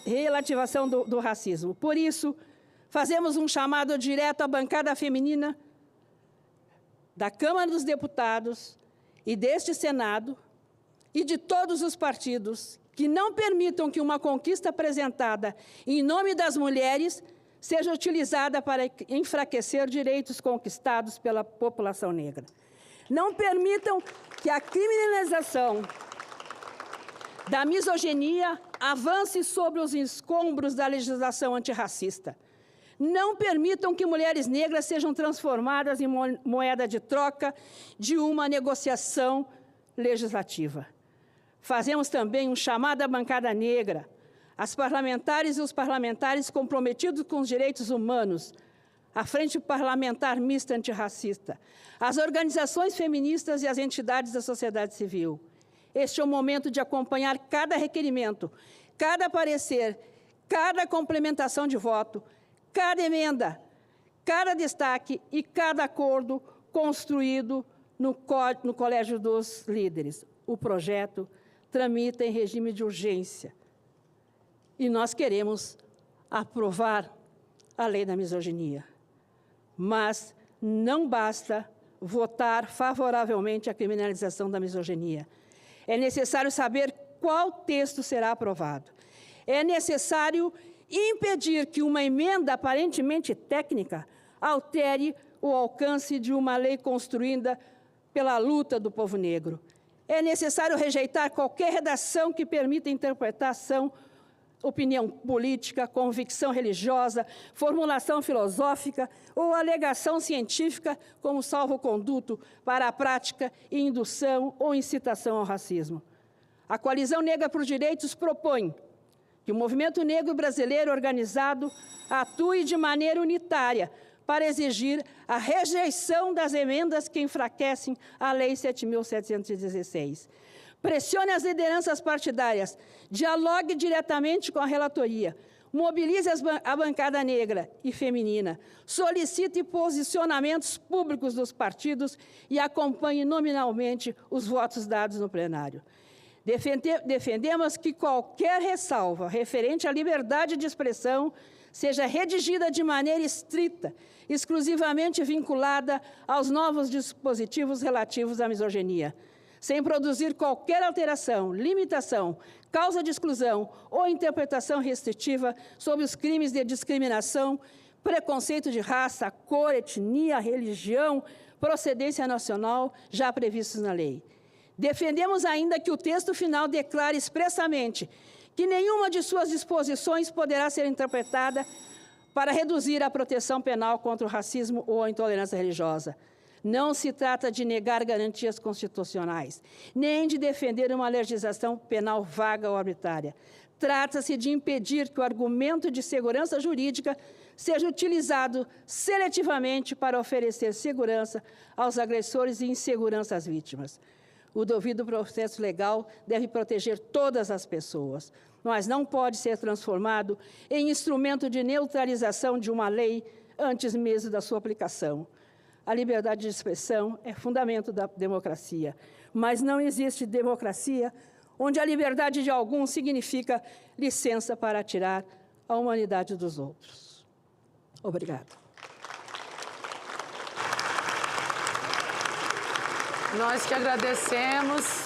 relativação do racismo. Por isso, fazemos um chamado direto à bancada feminina da Câmara dos Deputados e deste Senado e de todos os partidos que não permitam que uma conquista apresentada em nome das mulheres seja utilizada para enfraquecer direitos conquistados pela população negra. Não permitam que a criminalização da misoginia avance sobre os escombros da legislação antirracista. Não permitam que mulheres negras sejam transformadas em moeda de troca de uma negociação legislativa. Fazemos também um chamado à bancada negra, às parlamentares e os parlamentares comprometidos com os direitos humanos, à Frente Parlamentar Mista Antirracista, às organizações feministas e às entidades da sociedade civil. Este é o momento de acompanhar cada requerimento, cada parecer, cada complementação de voto, cada emenda, cada destaque e cada acordo construído no Colégio dos Líderes. O projeto tramita em regime de urgência. E nós queremos aprovar a lei da misoginia. Mas não basta votar favoravelmente a criminalização da misoginia. É necessário saber qual texto será aprovado. É necessário impedir que uma emenda aparentemente técnica altere o alcance de uma lei construída pela luta do povo negro. É necessário rejeitar qualquer redação que permita interpretação, opinião política, convicção religiosa, formulação filosófica ou alegação científica como salvo-conduto para a prática e indução ou incitação ao racismo. A Coalizão Negra por Direitos propõe que o movimento negro brasileiro organizado atue de maneira unitária para exigir a rejeição das emendas que enfraquecem a Lei 7.716. Pressione as lideranças partidárias, dialogue diretamente com a relatoria, mobilize a bancada negra e feminina, solicite posicionamentos públicos dos partidos e acompanhe nominalmente os votos dados no plenário. Defendemos que qualquer ressalva referente à liberdade de expressão seja redigida de maneira estrita, exclusivamente vinculada aos novos dispositivos relativos à misoginia, sem produzir qualquer alteração, limitação, causa de exclusão ou interpretação restritiva sobre os crimes de discriminação, preconceito de raça, cor, etnia, religião, procedência nacional já previstos na lei. Defendemos ainda que o texto final declare expressamente que nenhuma de suas disposições poderá ser interpretada para reduzir a proteção penal contra o racismo ou a intolerância religiosa. Não se trata de negar garantias constitucionais, nem de defender uma legislação penal vaga ou arbitrária. Trata-se de impedir que o argumento de segurança jurídica seja utilizado seletivamente para oferecer segurança aos agressores e insegurança às vítimas. O devido processo legal deve proteger todas as pessoas, mas não pode ser transformado em instrumento de neutralização de uma lei antes mesmo da sua aplicação. A liberdade de expressão é fundamento da democracia, mas não existe democracia onde a liberdade de alguns significa licença para tirar a humanidade dos outros. Obrigada. Nós que agradecemos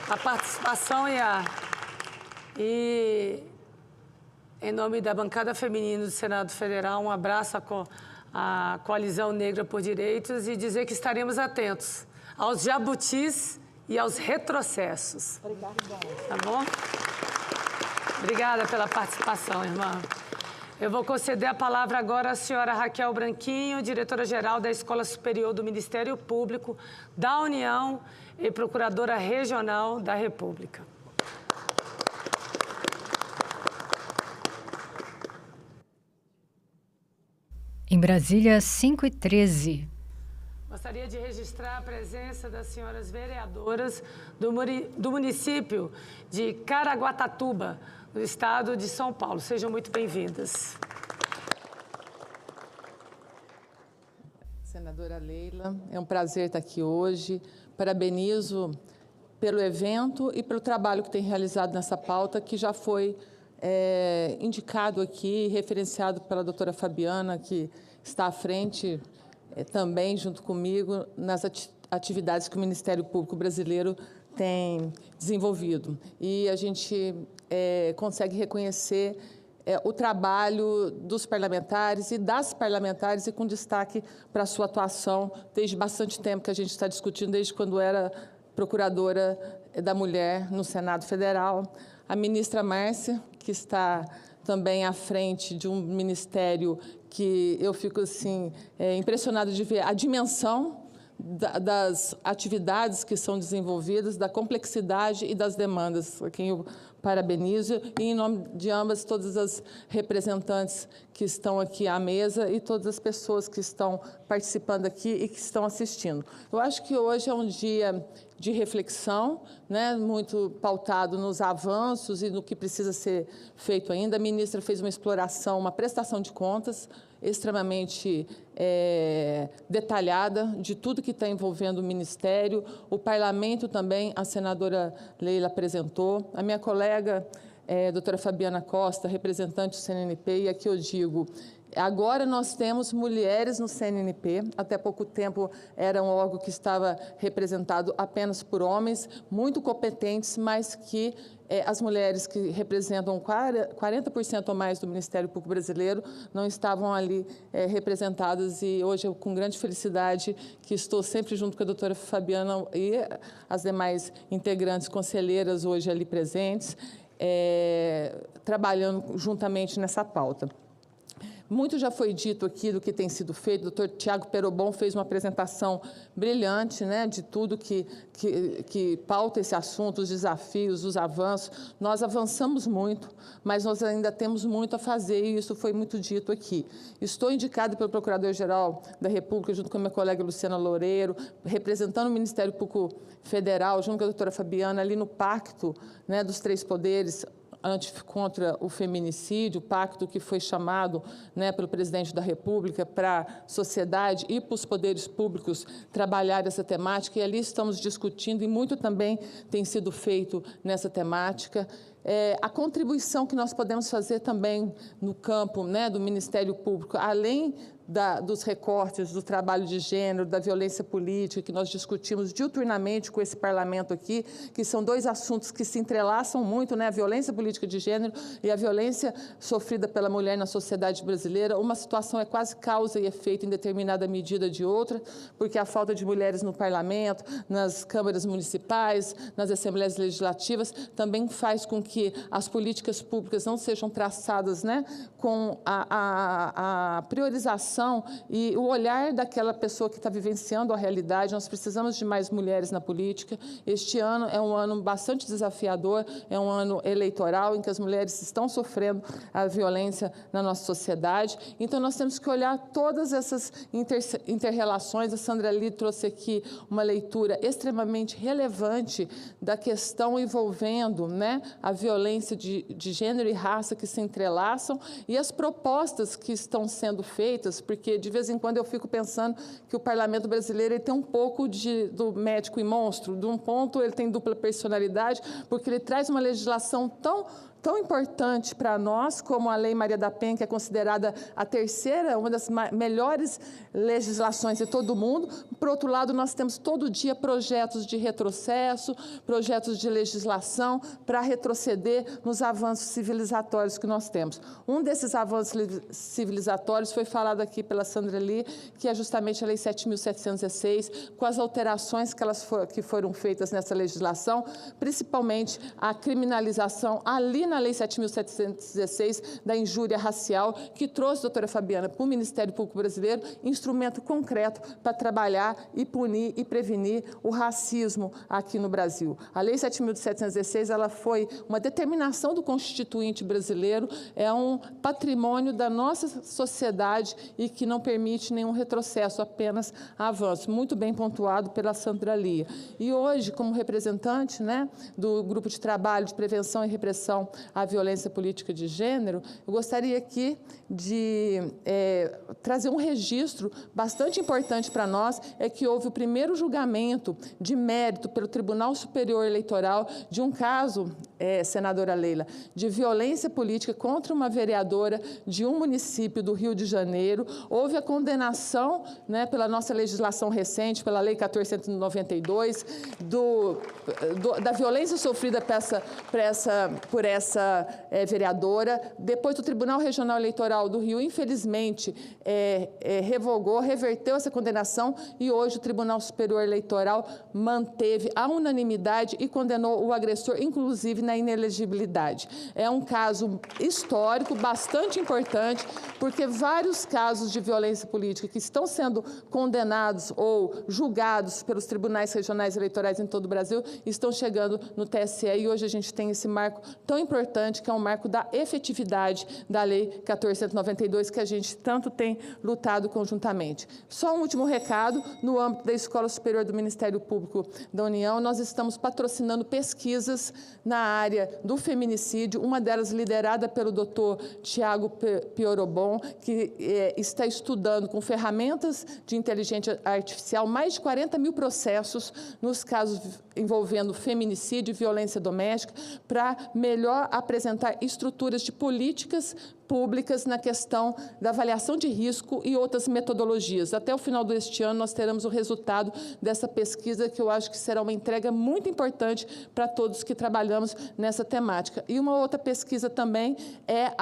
a participação e em nome da bancada feminina do Senado Federal, um abraço à Coalizão Negra por Direitos e dizer que estaremos atentos aos jabutis e aos retrocessos. Obrigada. Tá bom? Obrigada pela participação, irmã. Eu vou conceder a palavra agora à senhora Raquel Branquinho, diretora-geral da Escola Superior do Ministério Público da União e procuradora regional da República. Em Brasília, 5h13. Gostaria de registrar a presença das senhoras vereadoras do município de Caraguatatuba, no estado de São Paulo. Sejam muito bem-vindas. Senadora Leila, é um prazer estar aqui hoje. Parabenizo pelo evento e pelo trabalho que tem realizado nessa pauta, que já foi indicado aqui, referenciado pela doutora Fabiana, que está à frente também, junto comigo, nas atividades que o Ministério Público Brasileiro tem desenvolvido. E a gente consegue reconhecer o trabalho dos parlamentares e das parlamentares, e com destaque para a sua atuação desde bastante tempo que a gente está discutindo, desde quando era procuradora da mulher no Senado Federal. A ministra Márcia, que está também à frente de um ministério que eu fico assim, impressionada de ver a dimensão das atividades que são desenvolvidas, da complexidade e das demandas, a quem eu parabenizo, e em nome de ambas, todas as representantes que estão aqui à mesa e todas as pessoas que estão participando aqui e que estão assistindo. Eu acho que hoje é um dia de reflexão, né, muito pautado nos avanços e no que precisa ser feito ainda. A ministra fez uma exploração, uma prestação de contas extremamente detalhada de tudo que está envolvendo o Ministério. O Parlamento também, a senadora Leila apresentou. A minha colega, doutora Fabiana Costa, representante do CNNP, e aqui eu digo, agora nós temos mulheres no CNNP, até pouco tempo era um órgão que estava representado apenas por homens, muito competentes, mas que as mulheres que representam 40% ou mais do Ministério Público Brasileiro não estavam ali representadas, e hoje eu, com grande felicidade, que estou sempre junto com a doutora Fabiana e as demais integrantes conselheiras hoje ali presentes, trabalhando juntamente nessa pauta. Muito já foi dito aqui do que tem sido feito. O doutor Tiago Perobon fez uma apresentação brilhante, né, de tudo que pauta esse assunto, os desafios, os avanços. Nós avançamos muito, mas nós ainda temos muito a fazer, e isso foi muito dito aqui. Estou indicada pelo Procurador-Geral da República, junto com a minha colega Luciana Loureiro, representando o Ministério Público Federal, junto com a doutora Fabiana, ali no pacto, né, dos três poderes, contra o feminicídio, o pacto que foi chamado, né, pelo presidente da República para a sociedade e para os poderes públicos trabalhar essa temática, e ali estamos discutindo, e muito também tem sido feito nessa temática. A contribuição que nós podemos fazer também no campo, né, do Ministério Público, além dos recortes do trabalho de gênero, da violência política, que nós discutimos diuturnamente com esse parlamento aqui, que são dois assuntos que se entrelaçam muito, né, a violência política de gênero e a violência sofrida pela mulher na sociedade brasileira. Uma situação é quase causa e efeito em determinada medida de outra, porque a falta de mulheres no parlamento, nas câmaras municipais, nas assembleias legislativas, também faz com que as políticas públicas não sejam traçadas, né, com a priorização e o olhar daquela pessoa que está vivenciando a realidade. Nós precisamos de mais mulheres na política. Este ano é um ano bastante desafiador, é um ano eleitoral em que as mulheres estão sofrendo a violência na nossa sociedade. Então, nós temos que olhar todas essas inter-relações. A Sandra Lee trouxe aqui uma leitura extremamente relevante da questão envolvendo, né, a violência de gênero e raça que se entrelaçam, e as propostas que estão sendo feitas, porque de vez em quando eu fico pensando que o parlamento brasileiro ele tem um pouco do médico e monstro. De um ponto ele tem dupla personalidade, porque ele traz uma legislação tão tão importante para nós, como a Lei Maria da Penha, que é considerada a terceira, uma das melhores legislações de todo o mundo. Por outro lado, nós temos todo dia projetos de retrocesso, projetos de legislação para retroceder nos avanços civilizatórios que nós temos. Um desses avanços civilizatórios foi falado aqui pela Sandra Lee, que é justamente a Lei 7.716, com as alterações que foram feitas nessa legislação, principalmente a criminalização ali na Lei 7.716 da injúria racial, que trouxe, doutora Fabiana, para o Ministério Público Brasileiro, instrumento concreto para trabalhar e punir e prevenir o racismo aqui no Brasil. A Lei 7.716, ela foi uma determinação do Constituinte brasileiro, é um patrimônio da nossa sociedade e que não permite nenhum retrocesso, apenas avanço. Muito bem pontuado pela Sandra Lia. E hoje, como representante, né, do Grupo de Trabalho de Prevenção e Repressão à Violência Política de Gênero, eu gostaria aqui de trazer um registro bastante importante para nós, é que houve o primeiro julgamento de mérito pelo Tribunal Superior Eleitoral de um caso, senadora Leila, de violência política contra uma vereadora de um município do Rio de Janeiro. Houve a condenação, né, pela nossa legislação recente, pela Lei 1492, da violência sofrida por essa vereadora. Depois o Tribunal Regional Eleitoral do Rio, infelizmente, revogou, reverteu essa condenação e hoje o Tribunal Superior Eleitoral manteve a unanimidade e condenou o agressor, inclusive na inelegibilidade. É um caso histórico, bastante importante, porque vários casos de violência política que estão sendo condenados ou julgados pelos tribunais regionais eleitorais em todo o Brasil estão chegando no TSE e hoje a gente tem esse marco tão importante, que é um marco da efetividade da Lei 1492, que a gente tanto tem lutado conjuntamente. Só um último recado, no âmbito da Escola Superior do Ministério Público da União, nós estamos patrocinando pesquisas na área do feminicídio, uma delas liderada pelo doutor Tiago Piorobon, que está estudando com ferramentas de inteligência artificial mais de 40 mil processos nos casos envolvendo feminicídio e violência doméstica, para melhor apresentar estruturas de políticas públicas na questão da avaliação de risco e outras metodologias. Até o final deste ano, nós teremos o resultado dessa pesquisa, que eu acho que será uma entrega muito importante para todos que trabalhamos nessa temática. E uma outra pesquisa também é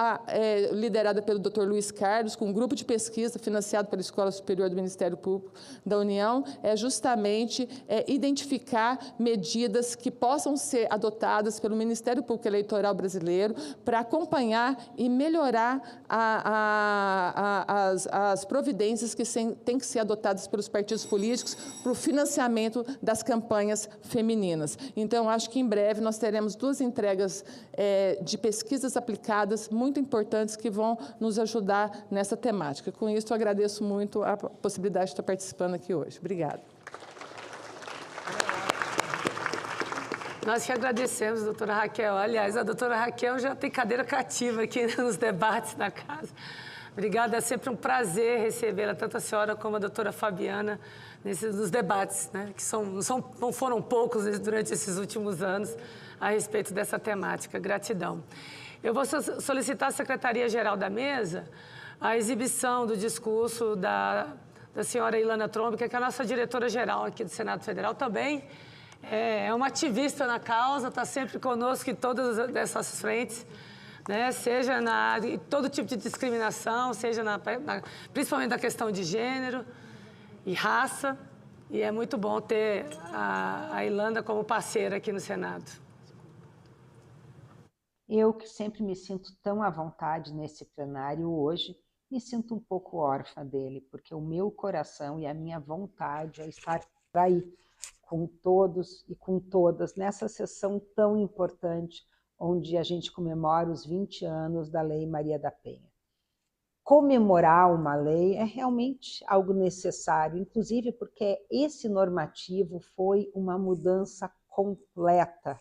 liderada pelo Dr. Luiz Carlos, com um grupo de pesquisa financiado pela Escola Superior do Ministério Público da União, é justamente identificar medidas que possam ser adotadas pelo Ministério Público Eleitoral brasileiro para acompanhar e melhorar as providências que têm que ser adotadas pelos partidos políticos para o financiamento das campanhas femininas. Então, acho que em breve nós teremos 2 entregas de pesquisas aplicadas muito importantes que vão nos ajudar nessa temática. Com isso, eu agradeço muito a possibilidade de estar participando aqui hoje. Obrigada. Nós que agradecemos, doutora Raquel. Aliás, a doutora Raquel já tem cadeira cativa aqui nos debates da casa. Obrigada, é sempre um prazer recebê-la, tanto a senhora como a doutora Fabiana, nos debates, né, que não foram poucos durante esses últimos anos a respeito dessa temática. Gratidão. Eu vou solicitar à Secretaria-Geral da Mesa a exibição do discurso da senhora Ilana Trombica, que é a nossa diretora-geral aqui do Senado Federal também. É uma ativista na causa, está sempre conosco em todas essas frentes, né? Seja em todo tipo de discriminação, seja principalmente na questão de gênero e raça. E é muito bom ter a Ilana como parceira aqui no Senado. Eu, que sempre me sinto tão à vontade nesse plenário, hoje me sinto um pouco órfã dele, porque o meu coração e a minha vontade é estar aí, com todos e com todas, nessa sessão tão importante, onde a gente comemora os 20 anos da Lei Maria da Penha. Comemorar uma lei é realmente algo necessário, inclusive porque esse normativo foi uma mudança completa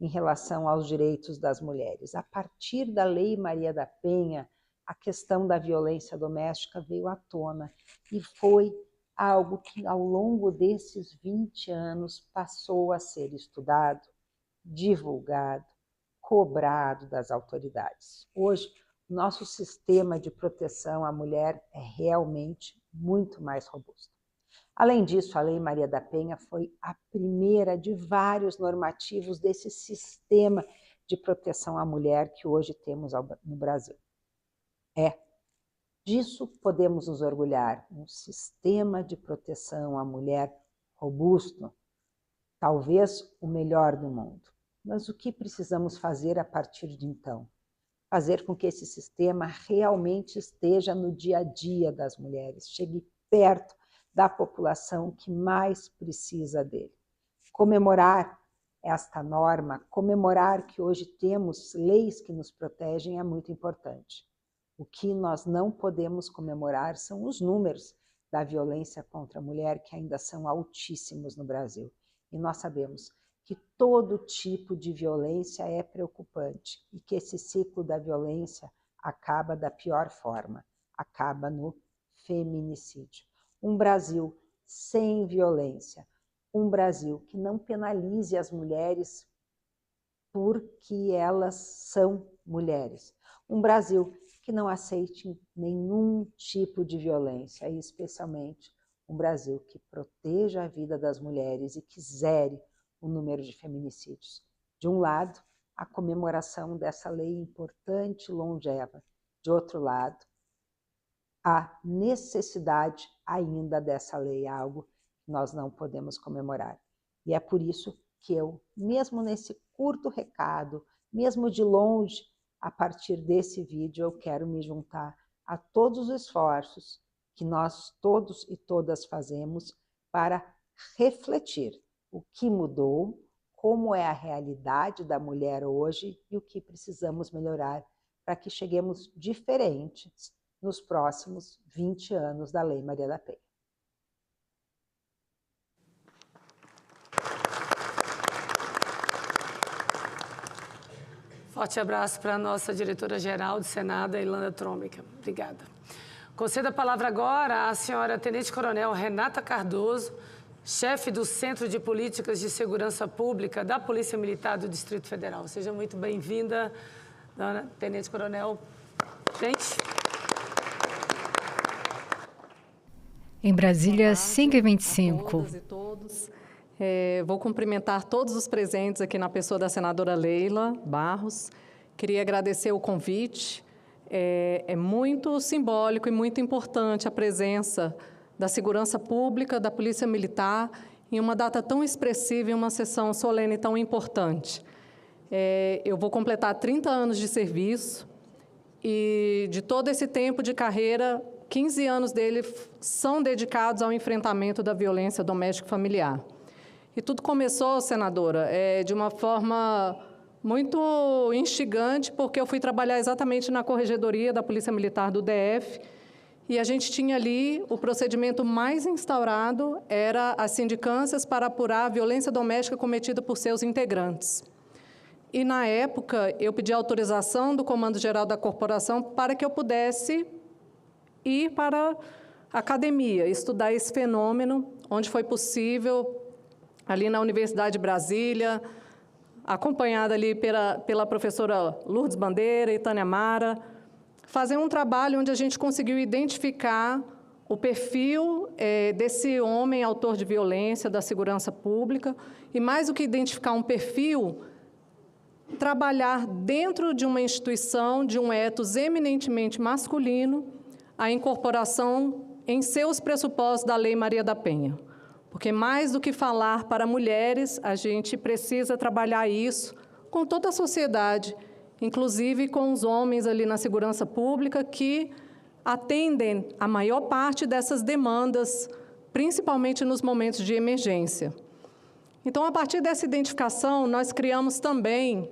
em relação aos direitos das mulheres. A partir da Lei Maria da Penha, a questão da violência doméstica veio à tona e foi algo que, ao longo desses 20 anos, passou a ser estudado, divulgado, cobrado das autoridades. Hoje, o nosso sistema de proteção à mulher é realmente muito mais robusto. Além disso, a Lei Maria da Penha foi a primeira de vários normativos desse sistema de proteção à mulher que hoje temos no Brasil. Disso podemos nos orgulhar, um sistema de proteção à mulher robusto, talvez o melhor do mundo. Mas o que precisamos fazer a partir de então? Fazer com que esse sistema realmente esteja no dia a dia das mulheres, chegue perto da população que mais precisa dele. Comemorar esta norma, comemorar que hoje temos leis que nos protegem é muito importante. O que nós não podemos comemorar são os números da violência contra a mulher, que ainda são altíssimos no Brasil. E nós sabemos que todo tipo de violência é preocupante e que esse ciclo da violência acaba da pior forma, acaba no feminicídio. Um Brasil sem violência, um Brasil que não penalize as mulheres porque elas são mulheres. Um Brasil que não aceite nenhum tipo de violência, e especialmente um Brasil que proteja a vida das mulheres e que zere o número de feminicídios. De um lado, a comemoração dessa lei importante e longeva. De outro lado, a necessidade ainda dessa lei, algo que nós não podemos comemorar. E é por isso que eu, mesmo nesse curto recado, mesmo de longe, a partir desse vídeo, eu quero me juntar a todos os esforços que nós todos e todas fazemos para refletir o que mudou, como é a realidade da mulher hoje e o que precisamos melhorar para que cheguemos diferentes nos próximos 20 anos da Lei Maria da Penha. Forte abraço para a nossa diretora-geral do Senado, a Ilana Trômica. Obrigada. Concedo a palavra agora à senhora Tenente Coronel Renata Cardoso, chefe do Centro de Políticas de Segurança Pública da Polícia Militar do Distrito Federal. Seja muito bem-vinda, dona Tenente Coronel. Gente. Em Brasília, 5h25. Todas e todos. Vou cumprimentar todos os presentes aqui na pessoa da senadora Leila Barros. Queria agradecer o convite. É muito simbólico e muito importante a presença da Segurança Pública, da Polícia Militar, em uma data tão expressiva e uma sessão solene tão importante. Eu vou completar 30 anos de serviço e, de todo esse tempo de carreira, 15 anos dele são dedicados ao enfrentamento da violência doméstica e familiar. E tudo começou, senadora, de uma forma muito instigante, porque eu fui trabalhar exatamente na Corregedoria da Polícia Militar do DF, e a gente tinha ali o procedimento mais instaurado, era as sindicâncias para apurar a violência doméstica cometida por seus integrantes. E, na época, eu pedi autorização do Comando Geral da Corporação para que eu pudesse ir para a academia, estudar esse fenômeno, onde foi possível, ali na Universidade de Brasília, acompanhada ali pela professora Lourdes Bandeira e Tânia Mara, fazer um trabalho onde a gente conseguiu identificar o perfil desse homem autor de violência da segurança pública e, mais do que identificar um perfil, trabalhar dentro de uma instituição, de um ethos eminentemente masculino, a incorporação em seus pressupostos da Lei Maria da Penha. Porque, mais do que falar para mulheres, a gente precisa trabalhar isso com toda a sociedade, inclusive com os homens ali na segurança pública, que atendem a maior parte dessas demandas, principalmente nos momentos de emergência. Então, a partir dessa identificação, nós criamos também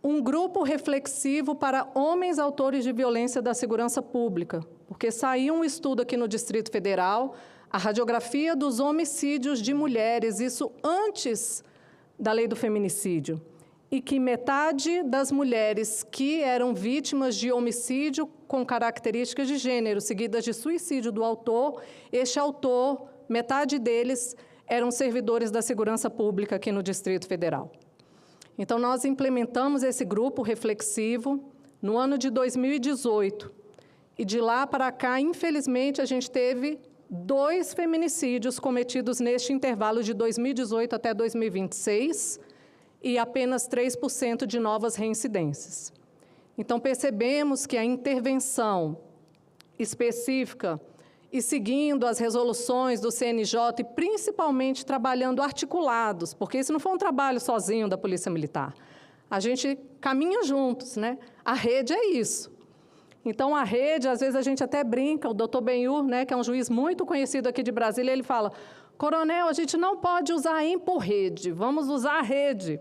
um grupo reflexivo para homens autores de violência da segurança pública, porque saiu um estudo aqui no Distrito Federal, a radiografia dos homicídios de mulheres, isso antes da lei do feminicídio, e que metade das mulheres que eram vítimas de homicídio com características de gênero, seguidas de suicídio do autor, este autor, metade deles eram servidores da segurança pública aqui no Distrito Federal. Então, nós implementamos esse grupo reflexivo no ano de 2018. E de lá para cá, infelizmente, a gente teve 2 feminicídios cometidos neste intervalo de 2018 até 2026 e apenas 3% de novas reincidências. Então, percebemos que a intervenção específica e seguindo as resoluções do CNJ e principalmente trabalhando articulados, porque isso não foi um trabalho sozinho da Polícia Militar. A gente caminha juntos, né? A rede é isso. Então, a rede, às vezes a gente até brinca, o doutor Benhur, né, que é um juiz muito conhecido aqui de Brasília, ele fala, coronel, a gente não pode usar por rede, vamos usar a rede.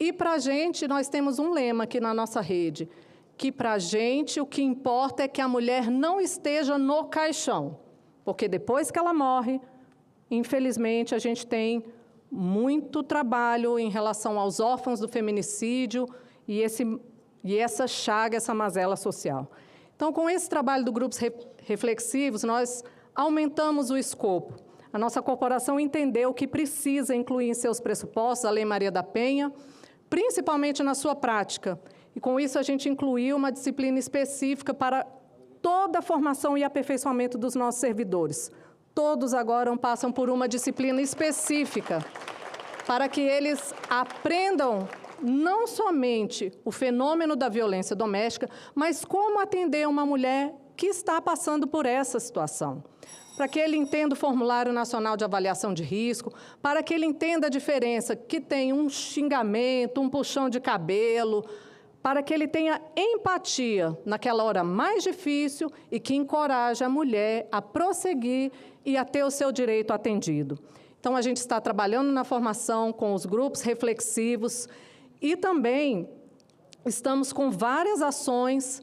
E para a gente, nós temos um lema aqui na nossa rede, que para a gente o que importa é que a mulher não esteja no caixão, porque depois que ela morre, infelizmente, a gente tem muito trabalho em relação aos órfãos do feminicídio e essa chaga, essa mazela social. Então, com esse trabalho do Grupos Reflexivos, nós aumentamos o escopo. A nossa corporação entendeu que precisa incluir em seus pressupostos a Lei Maria da Penha, principalmente na sua prática. E, com isso, a gente incluiu uma disciplina específica para toda a formação e aperfeiçoamento dos nossos servidores. Todos agora passam por uma disciplina específica para que eles aprendam não somente o fenômeno da violência doméstica, mas como atender uma mulher que está passando por essa situação. Para que ele entenda o Formulário Nacional de Avaliação de Risco, para que ele entenda a diferença que tem um xingamento, um puxão de cabelo, para que ele tenha empatia naquela hora mais difícil e que encoraje a mulher a prosseguir e a ter o seu direito atendido. Então, a gente está trabalhando na formação com os grupos reflexivos e também estamos com várias ações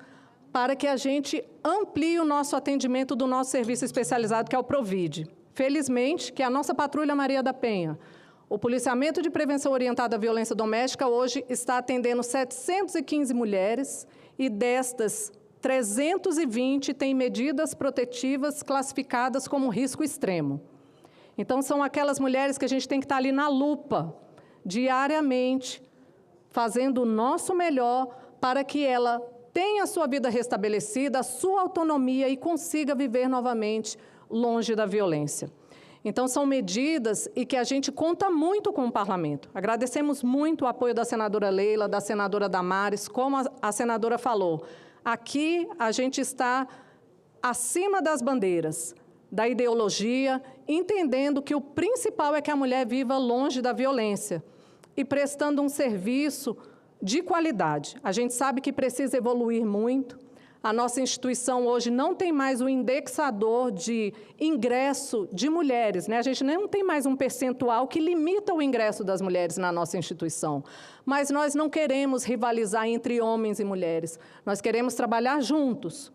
para que a gente amplie o nosso atendimento do nosso serviço especializado, que é o Provide. Felizmente, que é a nossa Patrulha Maria da Penha. O policiamento de prevenção orientada à violência doméstica hoje está atendendo 715 mulheres e destas, 320 têm medidas protetivas classificadas como risco extremo. Então, são aquelas mulheres que a gente tem que estar ali na lupa, diariamente, fazendo o nosso melhor para que ela tenha a sua vida restabelecida, a sua autonomia e consiga viver novamente longe da violência. Então, são medidas e que a gente conta muito com o Parlamento. Agradecemos muito o apoio da senadora Leila, da senadora Damares, como a senadora falou. Aqui, a gente está acima das bandeiras, da ideologia, entendendo que o principal é que a mulher viva longe da violência e prestando um serviço de qualidade. A gente sabe que precisa evoluir muito. A nossa instituição hoje não tem mais o indexador de ingresso de mulheres, né? A gente não tem mais um percentual que limita o ingresso das mulheres na nossa instituição. Mas nós não queremos rivalizar entre homens e mulheres. Nós queremos trabalhar juntos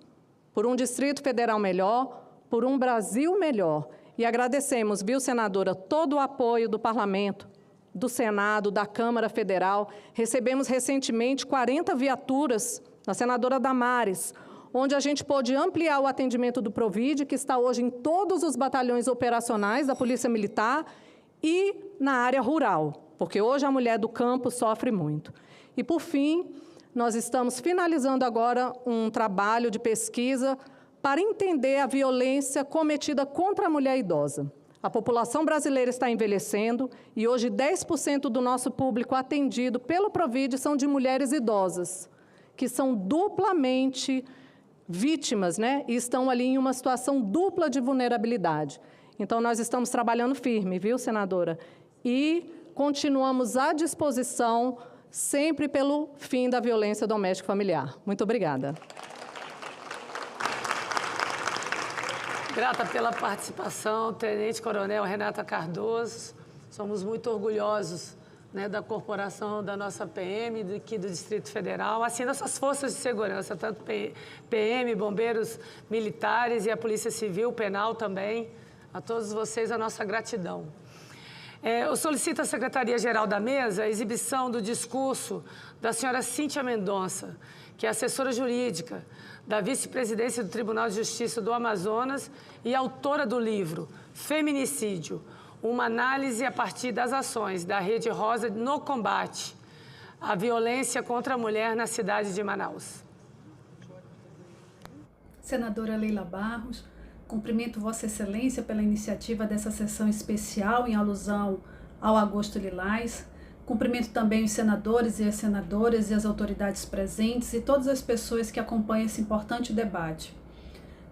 por um Distrito Federal melhor, por um Brasil melhor. E agradecemos, viu, senadora, todo o apoio do Parlamento, do Senado, da Câmara Federal. Recebemos recentemente 40 viaturas da senadora Damares, onde a gente pôde ampliar o atendimento do Provide, que está hoje em todos os batalhões operacionais da Polícia Militar e na área rural, porque hoje a mulher do campo sofre muito. E, por fim, nós estamos finalizando agora um trabalho de pesquisa para entender a violência cometida contra a mulher idosa. A população brasileira está envelhecendo e hoje 10% do nosso público atendido pelo Provide são de mulheres idosas, que são duplamente vítimas, né? E estão ali em uma situação dupla de vulnerabilidade. Então, nós estamos trabalhando firme, viu, senadora? E continuamos à disposição sempre pelo fim da violência doméstica familiar. Muito obrigada. Grata pela participação, Tenente Coronel Renata Cardoso. Somos muito orgulhosos, né, da corporação da nossa PM, aqui do Distrito Federal, assim das forças de segurança, tanto PM, bombeiros militares e a Polícia Civil, Penal também. A todos vocês, a nossa gratidão. Eu solicito à Secretaria-Geral da Mesa a exibição do discurso da senhora Cíntia Mendonça, que é assessora jurídica da Vice-Presidência do Tribunal de Justiça do Amazonas e autora do livro Feminicídio, uma análise a partir das ações da Rede Rosa no combate a violência contra a mulher na cidade de Manaus. Senadora Leila Barros, cumprimento Vossa Excelência pela iniciativa dessa sessão especial em alusão ao Agosto Lilás. Cumprimento também os senadores e as senadoras e as autoridades presentes e todas as pessoas que acompanham esse importante debate.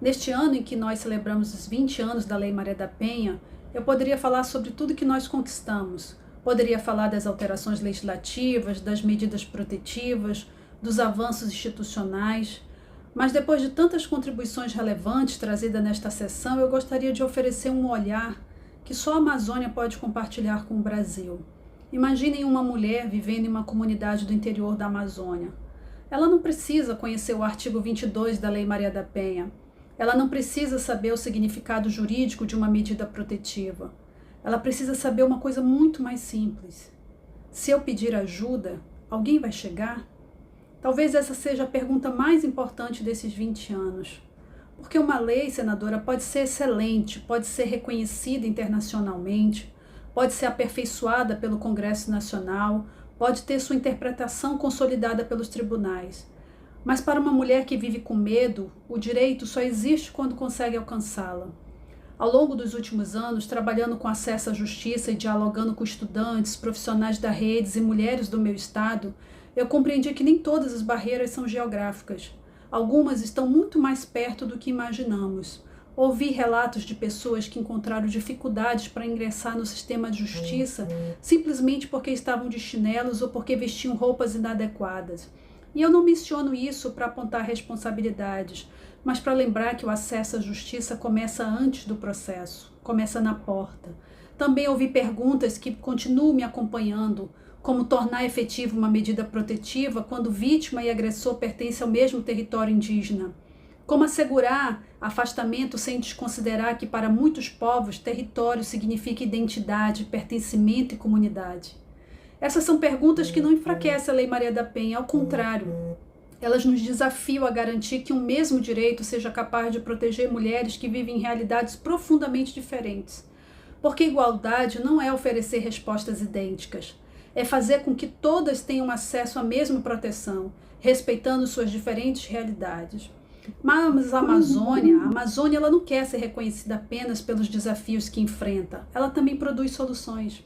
Neste ano em que nós celebramos os 20 anos da Lei Maria da Penha, eu poderia falar sobre tudo que nós conquistamos. Poderia falar das alterações legislativas, das medidas protetivas, dos avanços institucionais. Mas depois de tantas contribuições relevantes trazidas nesta sessão, eu gostaria de oferecer um olhar que só a Amazônia pode compartilhar com o Brasil. Imaginem uma mulher vivendo em uma comunidade do interior da Amazônia. Ela não precisa conhecer o artigo 22 da Lei Maria da Penha. Ela não precisa saber o significado jurídico de uma medida protetiva. Ela precisa saber uma coisa muito mais simples. Se eu pedir ajuda, alguém vai chegar? Talvez essa seja a pergunta mais importante desses 20 anos. Porque uma lei, senadora, pode ser excelente, pode ser reconhecida internacionalmente, pode ser aperfeiçoada pelo Congresso Nacional, pode ter sua interpretação consolidada pelos tribunais. Mas para uma mulher que vive com medo, o direito só existe quando consegue alcançá-la. Ao longo dos últimos anos, trabalhando com acesso à justiça e dialogando com estudantes, profissionais da redes e mulheres do meu estado, eu compreendi que nem todas as barreiras são geográficas. Algumas estão muito mais perto do que imaginamos. Ouvi relatos de pessoas que encontraram dificuldades para ingressar no sistema de justiça simplesmente porque estavam de chinelos ou porque vestiam roupas inadequadas. E eu não menciono isso para apontar responsabilidades, mas para lembrar que o acesso à justiça começa antes do processo, começa na porta. Também ouvi perguntas que continuam me acompanhando, como tornar efetiva uma medida protetiva quando vítima e agressor pertencem ao mesmo território indígena. Como assegurar afastamento sem desconsiderar que para muitos povos território significa identidade, pertencimento e comunidade. Essas são perguntas que não enfraquecem a Lei Maria da Penha, ao contrário. Elas nos desafiam a garantir que um mesmo direito seja capaz de proteger mulheres que vivem em realidades profundamente diferentes. Porque igualdade não é oferecer respostas idênticas, é fazer com que todas tenham acesso à mesma proteção, respeitando suas diferentes realidades. Mas a Amazônia ela não quer ser reconhecida apenas pelos desafios que enfrenta, ela também produz soluções.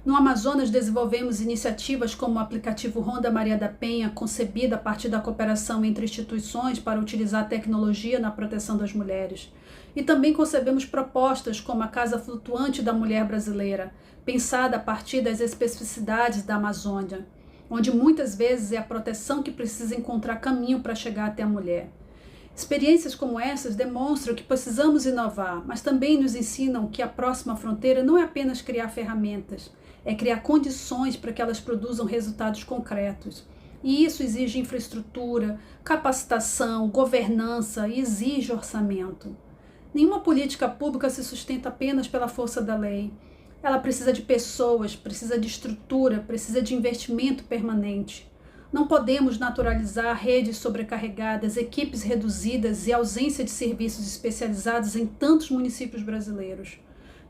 No Amazonas desenvolvemos iniciativas como o aplicativo Ronda Maria da Penha, concebida a partir da cooperação entre instituições para utilizar a tecnologia na proteção das mulheres. E também concebemos propostas como a Casa Flutuante da Mulher Brasileira, pensada a partir das especificidades da Amazônia, onde muitas vezes é a proteção que precisa encontrar caminho para chegar até a mulher. Experiências como essas demonstram que precisamos inovar, mas também nos ensinam que a próxima fronteira não é apenas criar ferramentas, é criar condições para que elas produzam resultados concretos. E isso exige infraestrutura, capacitação, governança e exige orçamento. Nenhuma política pública se sustenta apenas pela força da lei. Ela precisa de pessoas, precisa de estrutura, precisa de investimento permanente. Não podemos naturalizar redes sobrecarregadas, equipes reduzidas e ausência de serviços especializados em tantos municípios brasileiros.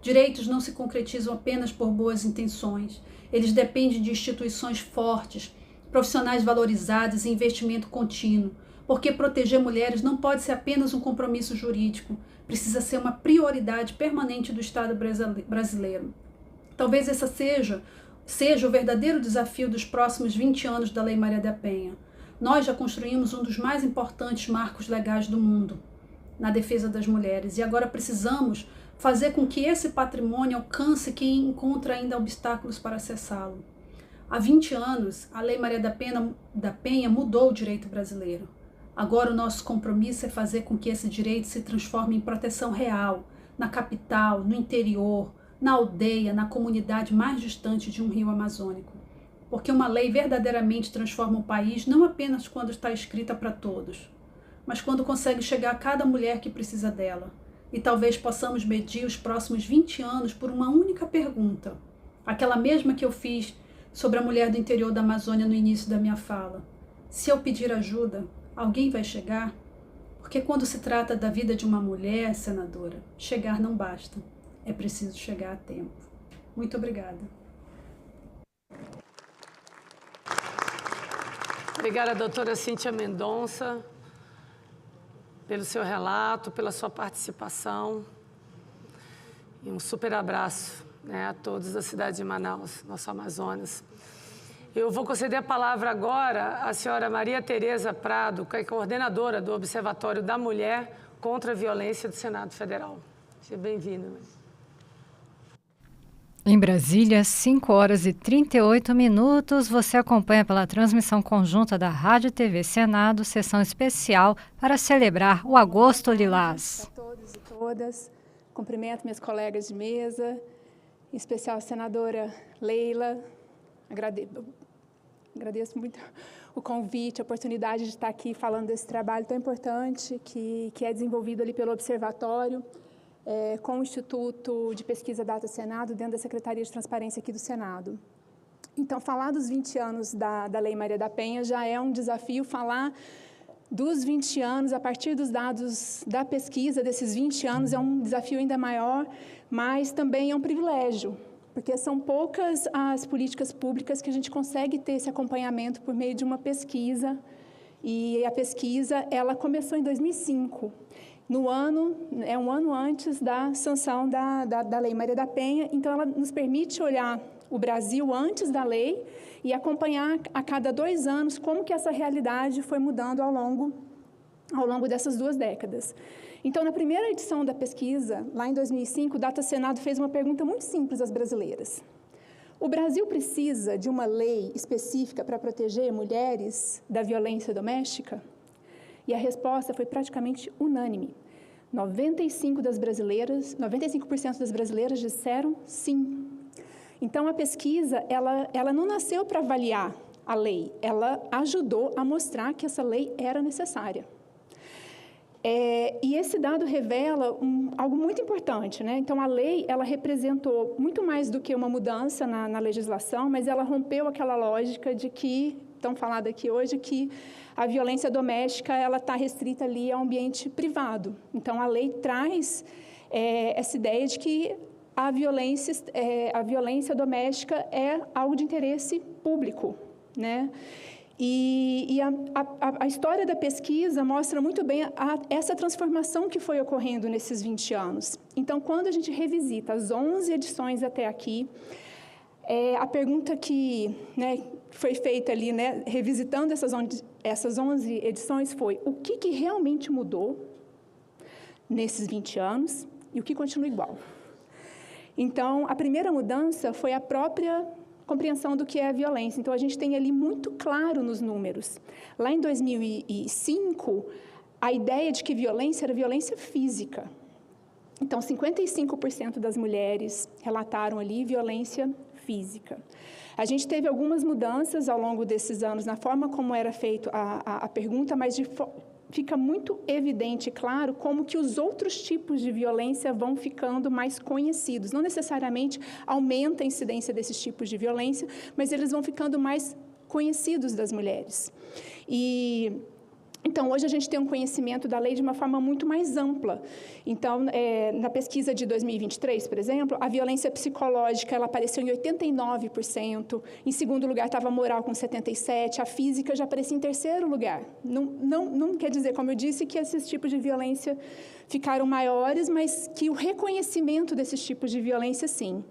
Direitos não se concretizam apenas por boas intenções. Eles dependem de instituições fortes, profissionais valorizados e investimento contínuo. Porque proteger mulheres não pode ser apenas um compromisso jurídico, precisa ser uma prioridade permanente do Estado brasileiro. Talvez essa seja o verdadeiro desafio dos próximos 20 anos da Lei Maria da Penha. Nós já construímos um dos mais importantes marcos legais do mundo na defesa das mulheres e agora precisamos fazer com que esse patrimônio alcance quem encontra ainda obstáculos para acessá-lo. Há 20 anos, a Lei Maria da Penha mudou o direito brasileiro. Agora o nosso compromisso é fazer com que esse direito se transforme em proteção real, na capital, no interior, na aldeia, na comunidade mais distante de um rio amazônico. Porque uma lei verdadeiramente transforma o país não apenas quando está escrita para todos, mas quando consegue chegar a cada mulher que precisa dela. E talvez possamos medir os próximos 20 anos por uma única pergunta, aquela mesma que eu fiz sobre a mulher do interior da Amazônia no início da minha fala. Se eu pedir ajuda, alguém vai chegar? Porque quando se trata da vida de uma mulher, senadora, chegar não basta. É preciso chegar a tempo. Muito obrigada. Obrigada, doutora Cíntia Mendonça, pelo seu relato, pela sua participação. E um super abraço, né, a todos da cidade de Manaus, nosso Amazonas. Eu vou conceder a palavra agora à senhora Maria Tereza Prado, que é coordenadora do Observatório da Mulher contra a Violência do Senado Federal. Seja bem-vinda. Em Brasília, 5 horas e 38 minutos, você acompanha pela transmissão conjunta da Rádio e TV Senado, sessão especial para celebrar o Agosto Lilás. A todos e todas, cumprimento minhas colegas de mesa, em especial a senadora Leila. Agradeço muito o convite, a oportunidade de estar aqui falando desse trabalho tão importante que é desenvolvido ali pelo Observatório, com o Instituto de Pesquisa Data Senado, dentro da Secretaria de Transparência aqui do Senado. Então, falar dos 20 anos da Lei Maria da Penha já é um desafio. Falar dos 20 anos, a partir dos dados da pesquisa desses 20 anos, é um desafio ainda maior, mas também é um privilégio, porque são poucas as políticas públicas que a gente consegue ter esse acompanhamento por meio de uma pesquisa. E a pesquisa, ela começou em 2005. Um ano antes da sanção da Lei Maria da Penha. Então, ela nos permite olhar o Brasil antes da lei e acompanhar a cada 2 anos como que essa realidade foi mudando ao longo dessas 2 décadas. Então, na primeira edição da pesquisa, lá em 2005, o Data Senado fez uma pergunta muito simples às brasileiras. O Brasil precisa de uma lei específica para proteger mulheres da violência doméstica? E a resposta foi praticamente unânime. 95% das brasileiras disseram sim. Então, a pesquisa, ela não nasceu para avaliar a lei, ela ajudou a mostrar que essa lei era necessária. E esse dado revela algo muito importante, né? Então, a lei, ela representou muito mais do que uma mudança na legislação, mas ela rompeu aquela lógica de que, tão falada aqui hoje, que a violência doméstica ela está restrita ali ao ambiente privado. Então, a lei traz essa ideia de que a violência doméstica é algo de interesse público, né? E a história da pesquisa mostra muito bem essa transformação que foi ocorrendo nesses 20 anos. Então, quando a gente revisita as 11 edições até aqui, a pergunta que foi feita ali, né, revisitando essas 11 edições, foi o que realmente mudou nesses 20 anos e o que continua igual. Então, a primeira mudança foi a própria compreensão do que é a violência. Então, a gente tem ali muito claro nos números. Lá em 2005, a ideia de que violência era violência física. Então, 55% das mulheres relataram ali violência física. A gente teve algumas mudanças ao longo desses anos na forma como era feita a pergunta, mas fica muito evidente e claro como que os outros tipos de violência vão ficando mais conhecidos. Não necessariamente aumenta a incidência desses tipos de violência, mas eles vão ficando mais conhecidos das mulheres. Então, hoje a gente tem um conhecimento da lei de uma forma muito mais ampla. Então, na pesquisa de 2023, por exemplo, a violência psicológica ela apareceu em 89%, em segundo lugar estava a moral com 77%, a física já aparecia em terceiro lugar. Não quer dizer, como eu disse, que esses tipos de violência ficaram maiores, mas que o reconhecimento desses tipos de violência, sim.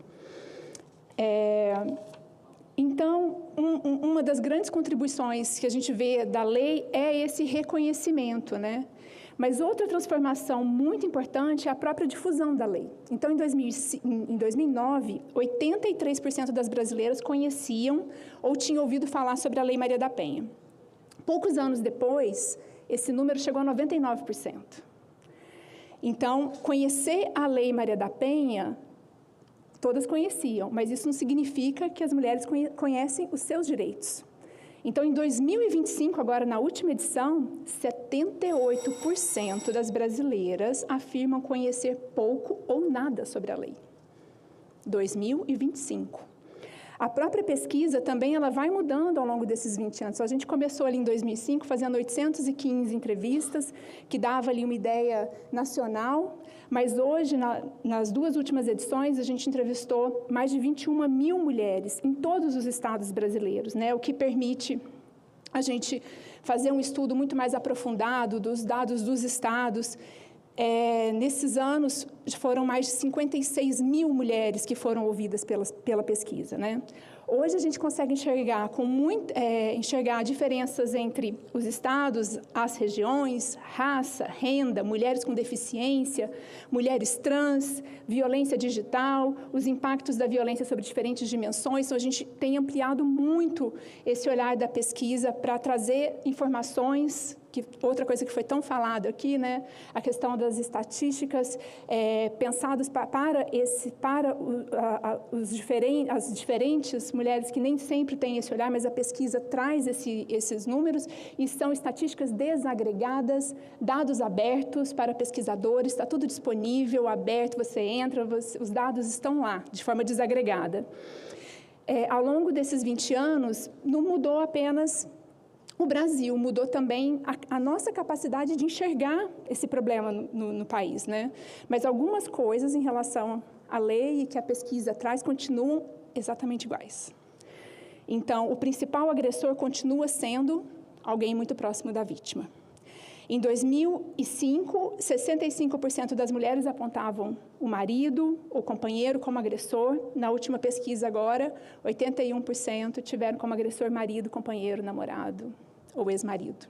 Então, uma das grandes contribuições que a gente vê da lei é esse reconhecimento, né? Mas outra transformação muito importante é a própria difusão da lei. Então, em 2009, 83% das brasileiras conheciam ou tinham ouvido falar sobre a Lei Maria da Penha. Poucos anos depois, esse número chegou a 99%. Então, conhecer a Lei Maria da Penha todas conheciam, mas isso não significa que as mulheres conhecem os seus direitos. Então, em 2025, agora na última edição, 78% das brasileiras afirmam conhecer pouco ou nada sobre a lei. 2025. A própria pesquisa também ela vai mudando ao longo desses 20 anos. Então, a gente começou ali em 2005, fazendo 815 entrevistas, que dava ali uma ideia nacional, mas hoje, nas 2 últimas edições, a gente entrevistou mais de 21 mil mulheres em todos os estados brasileiros, né? O que permite a gente fazer um estudo muito mais aprofundado dos dados dos estados. Nesses anos, foram mais de 56 mil mulheres que foram ouvidas pela pesquisa, né? Hoje, a gente consegue enxergar diferenças entre os estados, as regiões, raça, renda, mulheres com deficiência, mulheres trans, violência digital, os impactos da violência sobre diferentes dimensões. Então, a gente tem ampliado muito esse olhar da pesquisa para trazer informações. Outra coisa que foi tão falada aqui, né, a questão das estatísticas pensadas para as diferentes mulheres que nem sempre têm esse olhar, mas a pesquisa traz esses números, e são estatísticas desagregadas, dados abertos para pesquisadores, está tudo disponível, aberto, você entra, os dados estão lá, de forma desagregada. Ao longo desses 20 anos, não mudou apenas o Brasil, mudou também a nossa capacidade de enxergar esse problema no país, né? Mas algumas coisas em relação à lei que a pesquisa traz continuam exatamente iguais. Então, o principal agressor continua sendo alguém muito próximo da vítima. Em 2005, 65% das mulheres apontavam o marido ou companheiro como agressor. Na última pesquisa agora, 81% tiveram como agressor marido, companheiro, namorado ou ex-marido.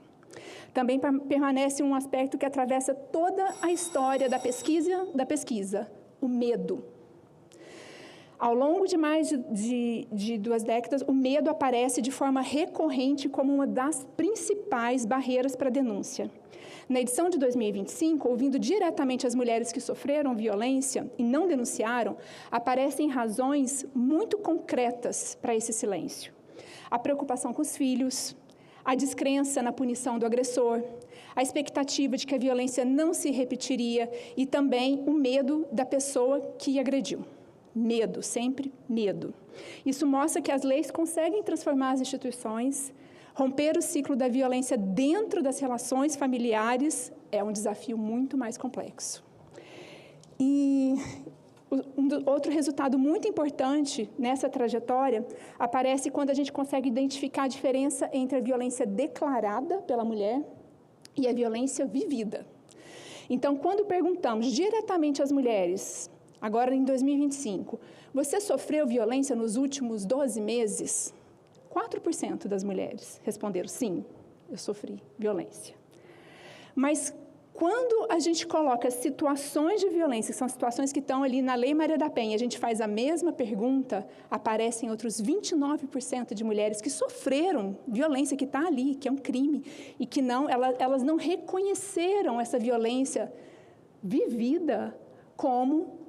Também permanece um aspecto que atravessa toda a história da pesquisa, o medo. Ao longo de mais de 2 décadas, o medo aparece de forma recorrente como uma das principais barreiras para a denúncia. Na edição de 2025, ouvindo diretamente as mulheres que sofreram violência e não denunciaram, aparecem razões muito concretas para esse silêncio. A preocupação com os filhos, a descrença na punição do agressor, a expectativa de que a violência não se repetiria e também o medo da pessoa que agrediu. Medo, sempre medo. Isso mostra que as leis conseguem transformar as instituições. Romper o ciclo da violência dentro das relações familiares é um desafio muito mais complexo. E outro resultado muito importante nessa trajetória aparece quando a gente consegue identificar a diferença entre a violência declarada pela mulher e a violência vivida. Então, quando perguntamos diretamente às mulheres, agora em 2025, você sofreu violência nos últimos 12 meses? 4% das mulheres responderam, sim, eu sofri violência. Mas quando a gente coloca situações de violência, que são situações que estão ali na Lei Maria da Penha, a gente faz a mesma pergunta, aparecem outros 29% de mulheres que sofreram violência, que está ali, que é um crime, e que elas não reconheceram essa violência vivida como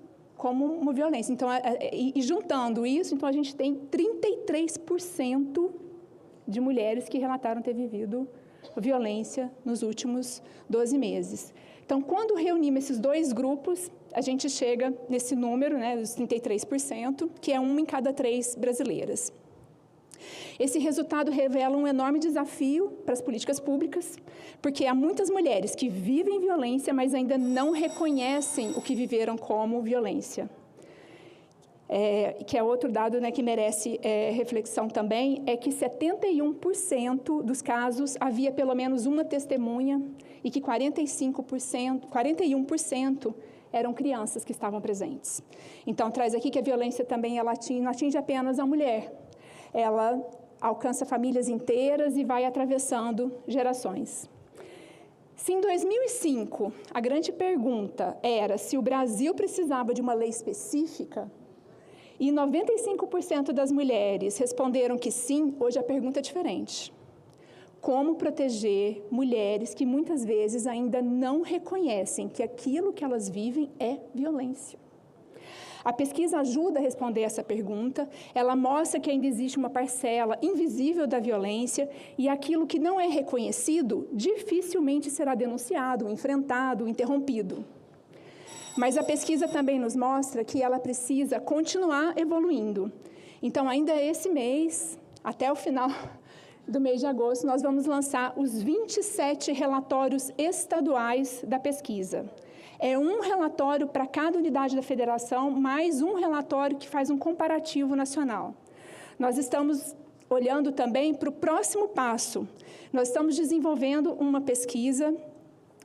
uma violência. Então, e juntando isso, então a gente tem 33% de mulheres que relataram ter vivido violência nos últimos 12 meses. Então, quando reunimos esses dois grupos, a gente chega nesse número, né, dos 33%, que é 1 em cada 3 brasileiras. Esse resultado revela um enorme desafio para as políticas públicas, porque há muitas mulheres que vivem violência, mas ainda não reconhecem o que viveram como violência. Que é outro dado, né, que merece reflexão também, é que 71% dos casos havia pelo menos uma testemunha e que 41% eram crianças que estavam presentes. Então, traz aqui que a violência também ela não atinge apenas a mulher, ela alcança famílias inteiras e vai atravessando gerações. Se em 2005 a grande pergunta era se o Brasil precisava de uma lei específica, e 95% das mulheres responderam que sim, hoje a pergunta é diferente. Como proteger mulheres que muitas vezes ainda não reconhecem que aquilo que elas vivem é violência? A pesquisa ajuda a responder essa pergunta, ela mostra que ainda existe uma parcela invisível da violência e aquilo que não é reconhecido dificilmente será denunciado, enfrentado, interrompido. Mas a pesquisa também nos mostra que ela precisa continuar evoluindo. Então, ainda esse mês, até o final do mês de agosto, nós vamos lançar os 27 relatórios estaduais da pesquisa. É um relatório para cada unidade da federação, mais um relatório que faz um comparativo nacional. Nós estamos olhando também para o próximo passo. Nós estamos desenvolvendo uma pesquisa,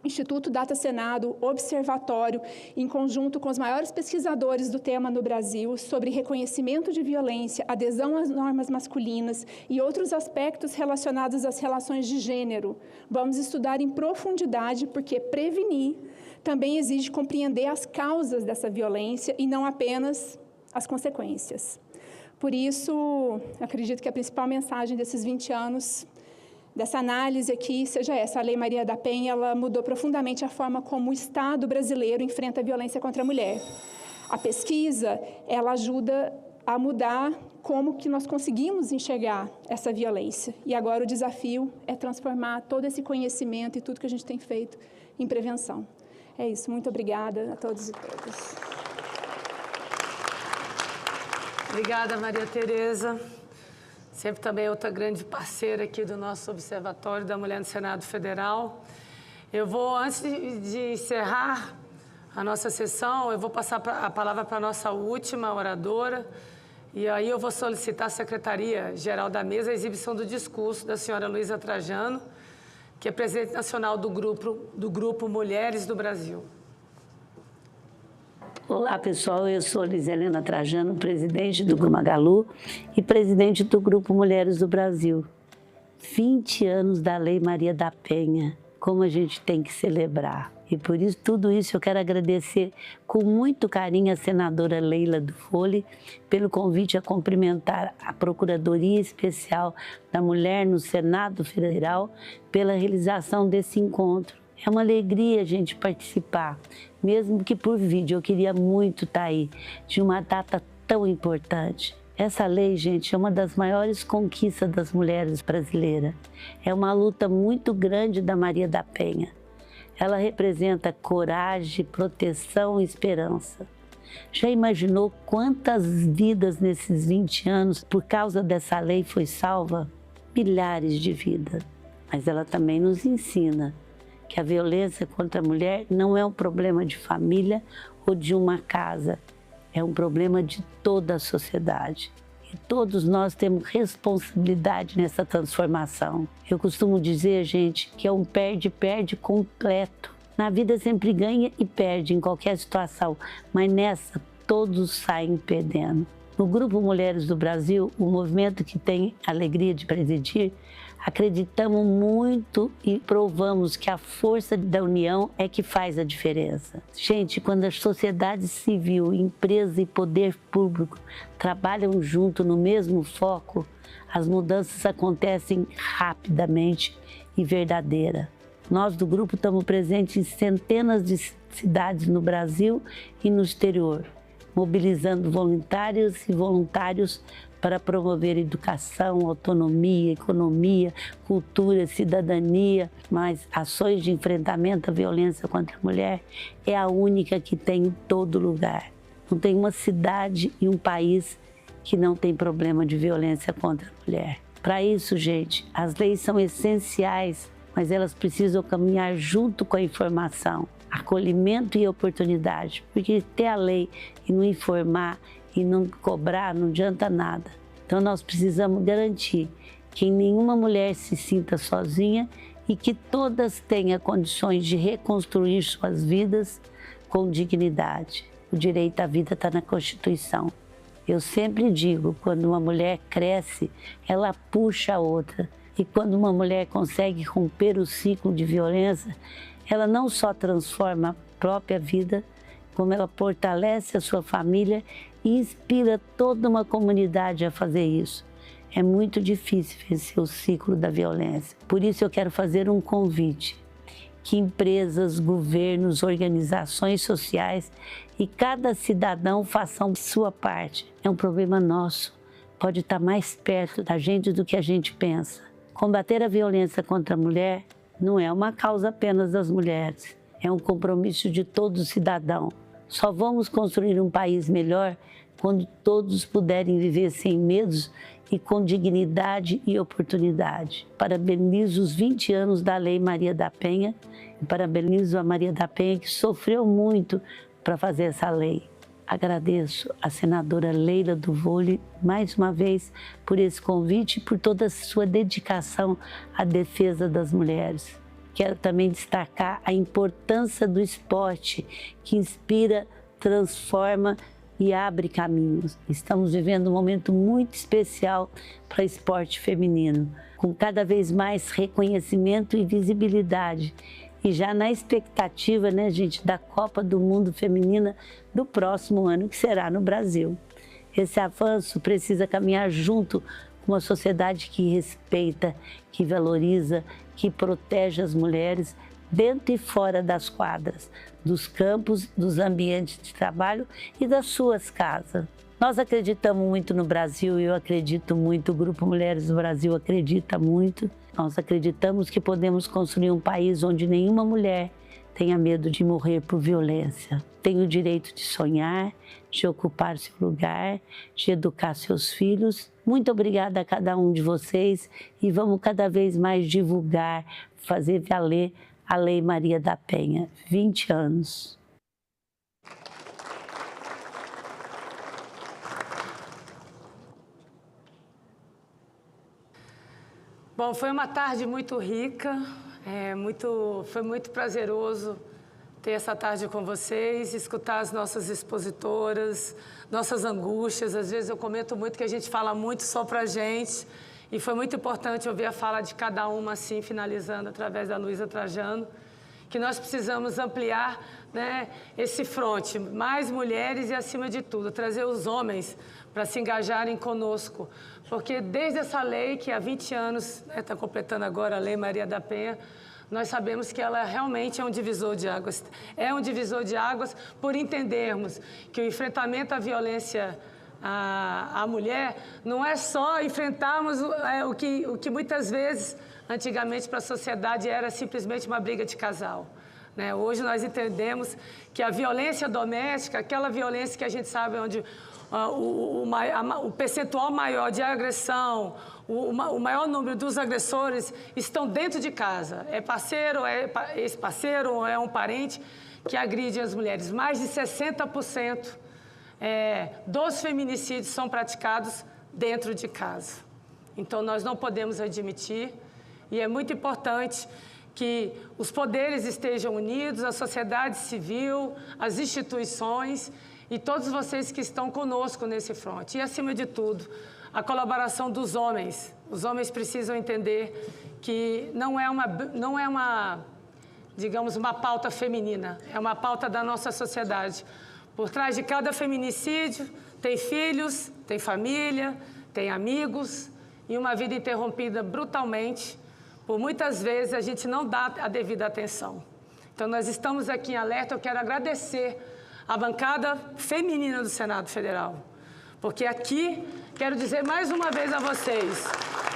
Instituto Data Senado, Observatório, em conjunto com os maiores pesquisadores do tema no Brasil, sobre reconhecimento de violência, adesão às normas masculinas e outros aspectos relacionados às relações de gênero. Vamos estudar em profundidade, porque prevenir também exige compreender as causas dessa violência e não apenas as consequências. Por isso, acredito que a principal mensagem desses 20 anos dessa análise aqui seja essa. A Lei Maria da Penha, ela mudou profundamente a forma como o Estado brasileiro enfrenta a violência contra a mulher. A pesquisa, ela ajuda a mudar como que nós conseguimos enxergar essa violência. E agora o desafio é transformar todo esse conhecimento e tudo que a gente tem feito em prevenção. É isso. Muito obrigada a todos e todas. Obrigada, Maria Tereza. Sempre também outra grande parceira aqui do nosso Observatório da Mulher no Senado Federal. Eu vou, antes de encerrar a nossa sessão, eu vou passar a palavra para a nossa última oradora, e aí eu vou solicitar à Secretaria-Geral da Mesa a exibição do discurso da senhora Luísa Trajano, que é presidente nacional do Grupo Mulheres do Brasil. Olá, pessoal. Eu sou Luísa Helena Trajano, presidente do Grupo Magalu e presidente do Grupo Mulheres do Brasil. 20 anos da Lei Maria da Penha, como a gente tem que celebrar. E por isso, tudo isso eu quero agradecer com muito carinho a senadora Leila do Fole pelo convite a cumprimentar a Procuradoria Especial da Mulher no Senado Federal pela realização desse encontro. É uma alegria a gente participar, mesmo que por vídeo. Eu queria muito estar aí, de uma data tão importante. Essa lei, gente, é uma das maiores conquistas das mulheres brasileiras. É uma luta muito grande da Maria da Penha. Ela representa coragem, proteção e esperança. Já imaginou quantas vidas nesses 20 anos, por causa dessa lei, foi salva? Milhares de vidas. Mas ela também nos ensina que a violência contra a mulher não é um problema de família ou de uma casa, é um problema de toda a sociedade. E todos nós temos responsabilidade nessa transformação. Eu costumo dizer, gente, que é um perde-perde completo. Na vida sempre ganha e perde em qualquer situação, mas nessa todos saem perdendo. No Grupo Mulheres do Brasil, o movimento que tem a alegria de presidir, acreditamos muito e provamos que a força da união é que faz a diferença. Gente, quando a sociedade civil, empresa e poder público trabalham junto no mesmo foco, as mudanças acontecem rapidamente e verdadeira. Nós do grupo estamos presentes em centenas de cidades no Brasil e no exterior, mobilizando voluntários e voluntários para promover educação, autonomia, economia, cultura, cidadania, mas ações de enfrentamento à violência contra a mulher é a única que tem em todo lugar. Não tem uma cidade e um país que não tem problema de violência contra a mulher. Para isso, gente, as leis são essenciais, mas elas precisam caminhar junto com a informação, acolhimento e oportunidade, porque ter a lei e não informar e não cobrar não adianta nada. Então nós precisamos garantir que nenhuma mulher se sinta sozinha e que todas tenham condições de reconstruir suas vidas com dignidade. O direito à vida está na Constituição. Eu sempre digo, quando uma mulher cresce, ela puxa a outra. E quando uma mulher consegue romper o ciclo de violência, ela não só transforma a própria vida, como ela fortalece a sua família e inspira toda uma comunidade a fazer isso. É muito difícil vencer o ciclo da violência. Por isso eu quero fazer um convite, que empresas, governos, organizações sociais e cada cidadão façam sua parte. É um problema nosso, pode estar mais perto da gente do que a gente pensa. Combater a violência contra a mulher não é uma causa apenas das mulheres, é um compromisso de todo cidadão. Só vamos construir um país melhor quando todos puderem viver sem medos e com dignidade e oportunidade. Parabenizo os 20 anos da Lei Maria da Penha e parabenizo a Maria da Penha, que sofreu muito para fazer essa lei. Agradeço a senadora Leila do Vôlei, mais uma vez, por esse convite e por toda a sua dedicação à defesa das mulheres. Quero também destacar a importância do esporte, que inspira, transforma e abre caminhos. Estamos vivendo um momento muito especial para o esporte feminino, com cada vez mais reconhecimento e visibilidade. E já na expectativa, né, gente, da Copa do Mundo Feminina do próximo ano, que será no Brasil. Esse avanço precisa caminhar junto com uma sociedade que respeita, que valoriza, que protege as mulheres dentro e fora das quadras, dos campos, dos ambientes de trabalho e das suas casas. Nós acreditamos muito no Brasil, eu acredito muito, o Grupo Mulheres do Brasil acredita muito. Nós acreditamos que podemos construir um país onde nenhuma mulher tenha medo de morrer por violência. Tem o direito de sonhar, de ocupar seu lugar, de educar seus filhos. Muito obrigada a cada um de vocês e vamos cada vez mais divulgar, fazer valer a Lei Maria da Penha. 20 anos. Bom, foi uma tarde muito rica, foi muito prazeroso ter essa tarde com vocês, escutar as nossas expositoras, nossas angústias. Às vezes eu comento muito que a gente fala muito só pra gente, e foi muito importante ouvir a fala de cada uma, assim, finalizando através da Luísa Trajano, que nós precisamos ampliar, né, esse fronte, mais mulheres e, acima de tudo, trazer os homens para se engajarem conosco. Porque desde essa lei, que há 20 anos, está completando agora a Lei Maria da Penha, nós sabemos que ela realmente é um divisor de águas. É um divisor de águas por entendermos que o enfrentamento à violência à mulher não é só enfrentarmos o que muitas vezes, antigamente, para a sociedade era simplesmente uma briga de casal. Né? Hoje nós entendemos que a violência doméstica, aquela violência que a gente sabe onde o percentual maior de agressão, o maior número dos agressores estão dentro de casa. É parceiro, é ex-parceiro ou é um parente que agride as mulheres. Mais de 60% dos feminicídios são praticados dentro de casa. Então, nós não podemos admitir, e é muito importante que os poderes estejam unidos, a sociedade civil, as instituições e todos vocês que estão conosco nesse fronte. E, acima de tudo, a colaboração dos homens. Os homens precisam entender que não é uma, digamos, uma pauta feminina, é uma pauta da nossa sociedade. Por trás de cada feminicídio tem filhos, tem família, tem amigos e uma vida interrompida brutalmente. Por muitas vezes a gente não dá a devida atenção. Então, nós estamos aqui em alerta. Eu quero agradecer a bancada feminina do Senado Federal, porque aqui quero dizer mais uma vez a vocês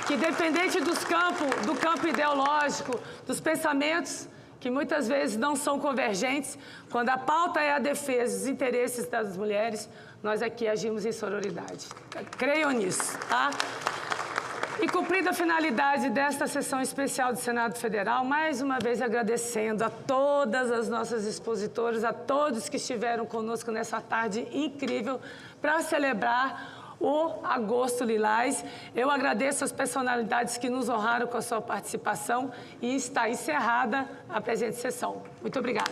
que, independente do campo ideológico, dos pensamentos que muitas vezes não são convergentes, quando a pauta é a defesa dos interesses das mulheres, nós aqui agimos em sororidade. Creiam nisso, tá? E cumprida a finalidade desta sessão especial do Senado Federal, mais uma vez agradecendo a todas as nossas expositoras, a todos que estiveram conosco nessa tarde incrível para celebrar o Agosto Lilás. Eu agradeço as personalidades que nos honraram com a sua participação e está encerrada a presente sessão. Muito obrigada.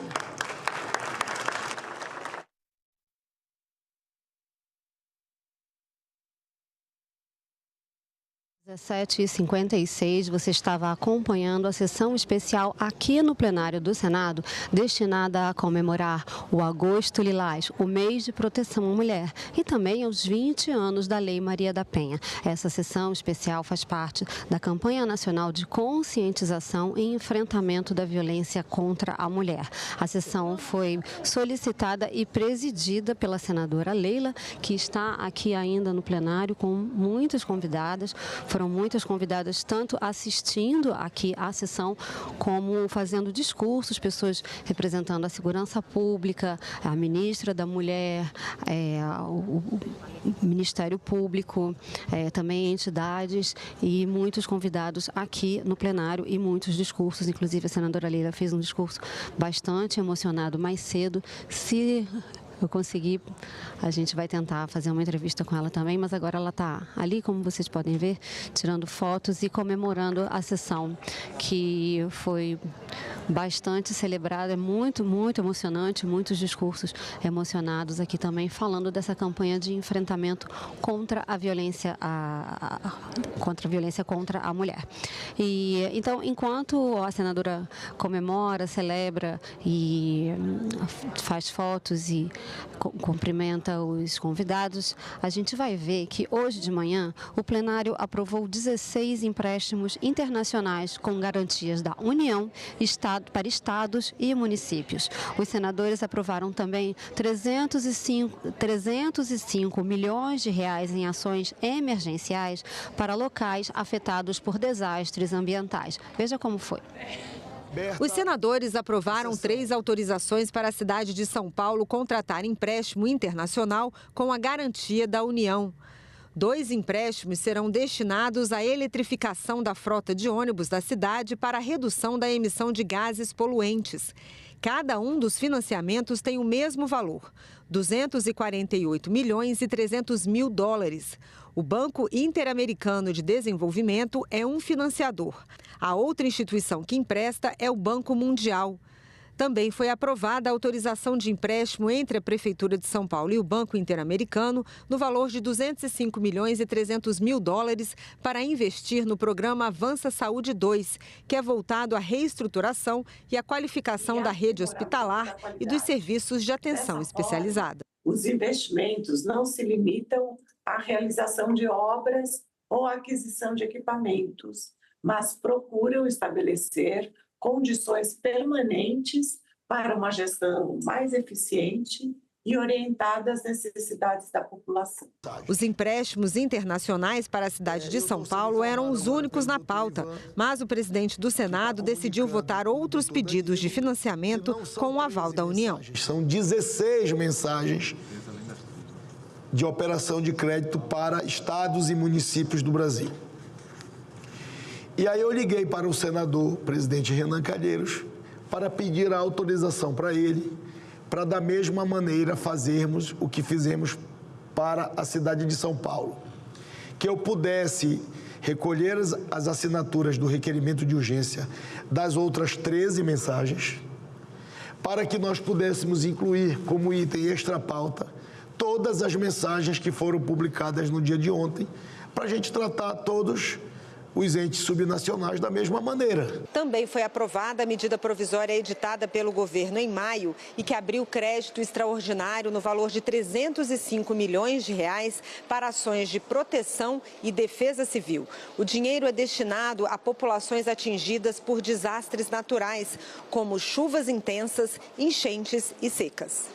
17h56, você estava acompanhando a sessão especial aqui no plenário do Senado, destinada a comemorar o Agosto Lilás, o mês de proteção à mulher, e também aos 20 anos da Lei Maria da Penha. Essa sessão especial faz parte da campanha nacional de conscientização e enfrentamento da violência contra a mulher. A sessão foi solicitada e presidida pela senadora Leila, que está aqui ainda no plenário com muitas convidadas. Foram muitas convidadas, tanto assistindo aqui à sessão, como fazendo discursos, pessoas representando a segurança pública, a ministra da Mulher, o Ministério Público, também entidades e muitos convidados aqui no plenário e muitos discursos. Inclusive, a senadora Leila fez um discurso bastante emocionado mais cedo. Se eu consegui, a gente vai tentar fazer uma entrevista com ela também, mas agora ela está ali, como vocês podem ver, tirando fotos e comemorando a sessão, que foi bastante celebrada, é muito, muito emocionante, muitos discursos emocionados aqui também, falando dessa campanha de enfrentamento contra a violência, contra a mulher. E então, enquanto a senadora comemora, celebra e faz fotos e cumprimenta os convidados, a gente vai ver que hoje de manhã o plenário aprovou 16 empréstimos internacionais com garantias da União, para estados e municípios. Os senadores aprovaram também 305 milhões de reais em ações emergenciais para locais afetados por desastres ambientais. Veja como foi. Os senadores aprovaram 3 autorizações para a cidade de São Paulo contratar empréstimo internacional com a garantia da União. 2 empréstimos serão destinados à eletrificação da frota de ônibus da cidade para a redução da emissão de gases poluentes. Cada um dos financiamentos tem o mesmo valor, 248 milhões e 300 mil dólares. O Banco Interamericano de Desenvolvimento é um financiador. A outra instituição que empresta é o Banco Mundial. Também foi aprovada a autorização de empréstimo entre a Prefeitura de São Paulo e o Banco Interamericano no valor de 205 milhões e 300 mil dólares para investir no programa Avança Saúde 2, que é voltado à reestruturação e à qualificação da rede hospitalar e dos serviços de atenção especializada. Os investimentos não se limitam à realização de obras ou à aquisição de equipamentos, mas procuram estabelecer condições permanentes para uma gestão mais eficiente e orientada às necessidades da população. Os empréstimos internacionais para a cidade de São Paulo eram os únicos na pauta, mas o presidente do Senado decidiu votar outros pedidos de financiamento com o aval da União. São 16 mensagens de operação de crédito para estados e municípios do Brasil. E aí eu liguei para o senador, presidente Renan Calheiros, para pedir a autorização para ele, para da mesma maneira fazermos o que fizemos para a cidade de São Paulo. Que eu pudesse recolher as assinaturas do requerimento de urgência das outras 13 mensagens, para que nós pudéssemos incluir como item extra-pauta todas as mensagens que foram publicadas no dia de ontem, para a gente tratar todos os entes subnacionais da mesma maneira. Também foi aprovada a medida provisória editada pelo governo em maio e que abriu crédito extraordinário no valor de 305 milhões de reais para ações de proteção e defesa civil. O dinheiro é destinado a populações atingidas por desastres naturais, como chuvas intensas, enchentes e secas.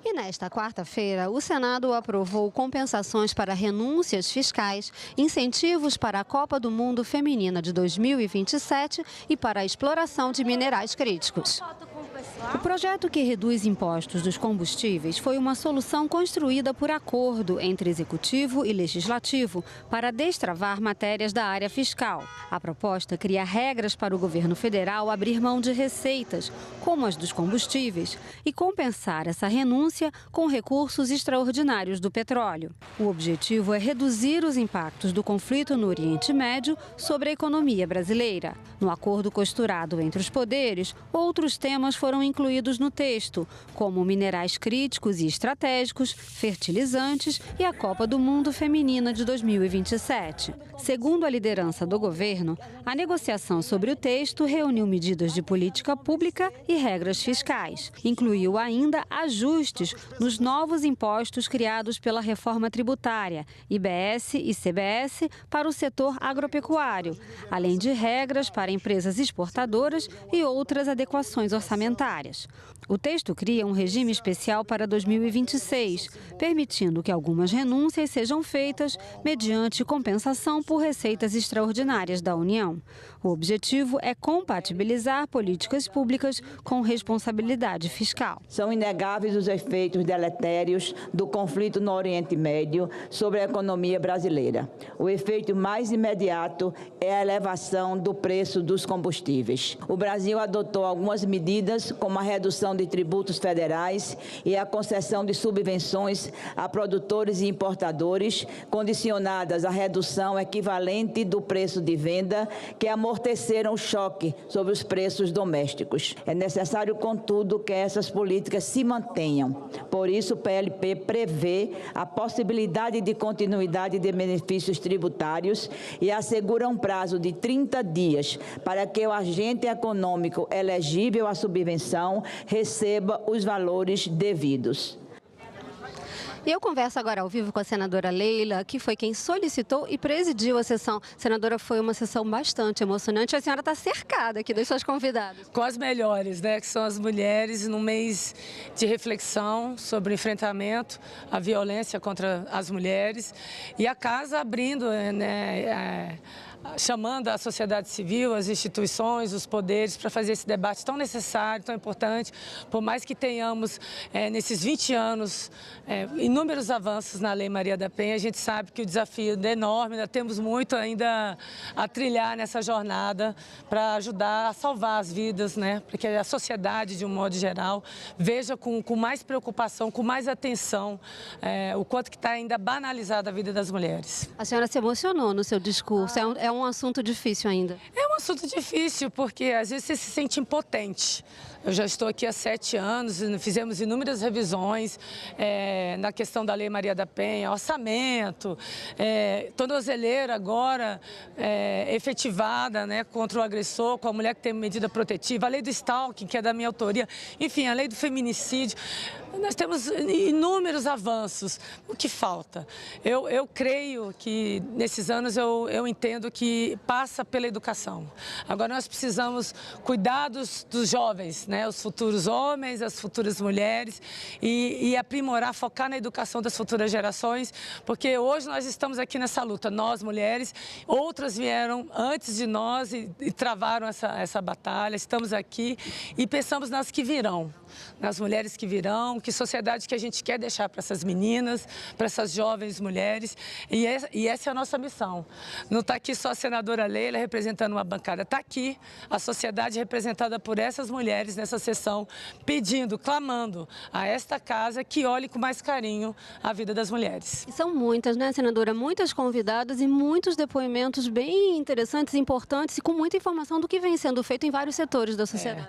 E nesta quarta-feira, o Senado aprovou compensações para renúncias fiscais, incentivos para a Copa do Mundo Feminina de 2027 e para a exploração de minerais críticos. O projeto que reduz impostos dos combustíveis foi uma solução construída por acordo entre Executivo e Legislativo para destravar matérias da área fiscal. A proposta cria regras para o governo federal abrir mão de receitas, como as dos combustíveis, e compensar essa renúncia com recursos extraordinários do petróleo. O objetivo é reduzir os impactos do conflito no Oriente Médio sobre a economia brasileira. No acordo costurado entre os poderes, outros temas foram incluídos no texto, como minerais críticos e estratégicos, fertilizantes e a Copa do Mundo Feminina de 2027. Segundo a liderança do governo, a negociação sobre o texto reuniu medidas de política pública e regras fiscais. Incluiu ainda ajustes nos novos impostos criados pela reforma tributária, IBS e CBS, para o setor agropecuário, além de regras para empresas exportadoras e outras adequações orçamentárias. O texto cria um regime especial para 2026, permitindo que algumas renúncias sejam feitas mediante compensação por receitas extraordinárias da União. O objetivo é compatibilizar políticas públicas com responsabilidade fiscal. São inegáveis os efeitos deletérios do conflito no Oriente Médio sobre a economia brasileira. O efeito mais imediato é a elevação do preço dos combustíveis. O Brasil adotou algumas medidas como a redução de tributos federais e a concessão de subvenções a produtores e importadores, condicionadas à redução equivalente do preço de venda, que amorteceram o choque sobre os preços domésticos. É necessário, contudo, que essas políticas se mantenham. Por isso, o PLP prevê a possibilidade de continuidade de benefícios tributários e assegura um prazo de 30 dias para que o agente econômico elegível à subvenção receba os valores devidos. E eu converso agora ao vivo com a senadora Leila, que foi quem solicitou e presidiu a sessão. Senadora, foi uma sessão bastante emocionante. A senhora está cercada aqui das suas convidadas. Com as melhores, né, que são as mulheres, num mês de reflexão sobre o enfrentamento à violência contra as mulheres. E a casa abrindo, né, chamando a sociedade civil, as instituições, os poderes, para fazer esse debate tão necessário, tão importante. Por mais que tenhamos, nesses 20 anos, inúmeros avanços na Lei Maria da Penha, a gente sabe que o desafio é enorme, ainda temos muito ainda a trilhar nessa jornada para ajudar a salvar as vidas, né? Para que a sociedade, de um modo geral, veja com mais preocupação, com mais atenção, o quanto que está ainda banalizada a vida das mulheres. A senhora se emocionou no seu discurso. É um assunto difícil ainda. É um assunto difícil, porque às vezes você se sente impotente. Eu já estou aqui há 7 anos, fizemos inúmeras revisões na questão da Lei Maria da Penha, orçamento, tornozeleira agora efetivada, né, contra o agressor, com a mulher que tem medida protetiva, a lei do stalking, que é da minha autoria, enfim, a lei do feminicídio. Nós temos inúmeros avanços. O que falta? Eu creio que nesses anos eu entendo que passa pela educação. Agora nós precisamos cuidar dos jovens, né? Os futuros homens, as futuras mulheres e aprimorar, focar na educação das futuras gerações, porque hoje nós estamos aqui nessa luta, nós mulheres, outras vieram antes de nós e travaram essa batalha, estamos aqui e pensamos nas que virão. Nas mulheres que virão, que sociedade que a gente quer deixar para essas meninas, para essas jovens mulheres, e essa é a nossa missão. Não está aqui só a senadora Leila representando uma bancada, está aqui a sociedade representada por essas mulheres nessa sessão, pedindo, clamando a esta casa que olhe com mais carinho a vida das mulheres. E são muitas, né, senadora? Muitas convidadas e muitos depoimentos bem interessantes, importantes e com muita informação do que vem sendo feito em vários setores da sociedade.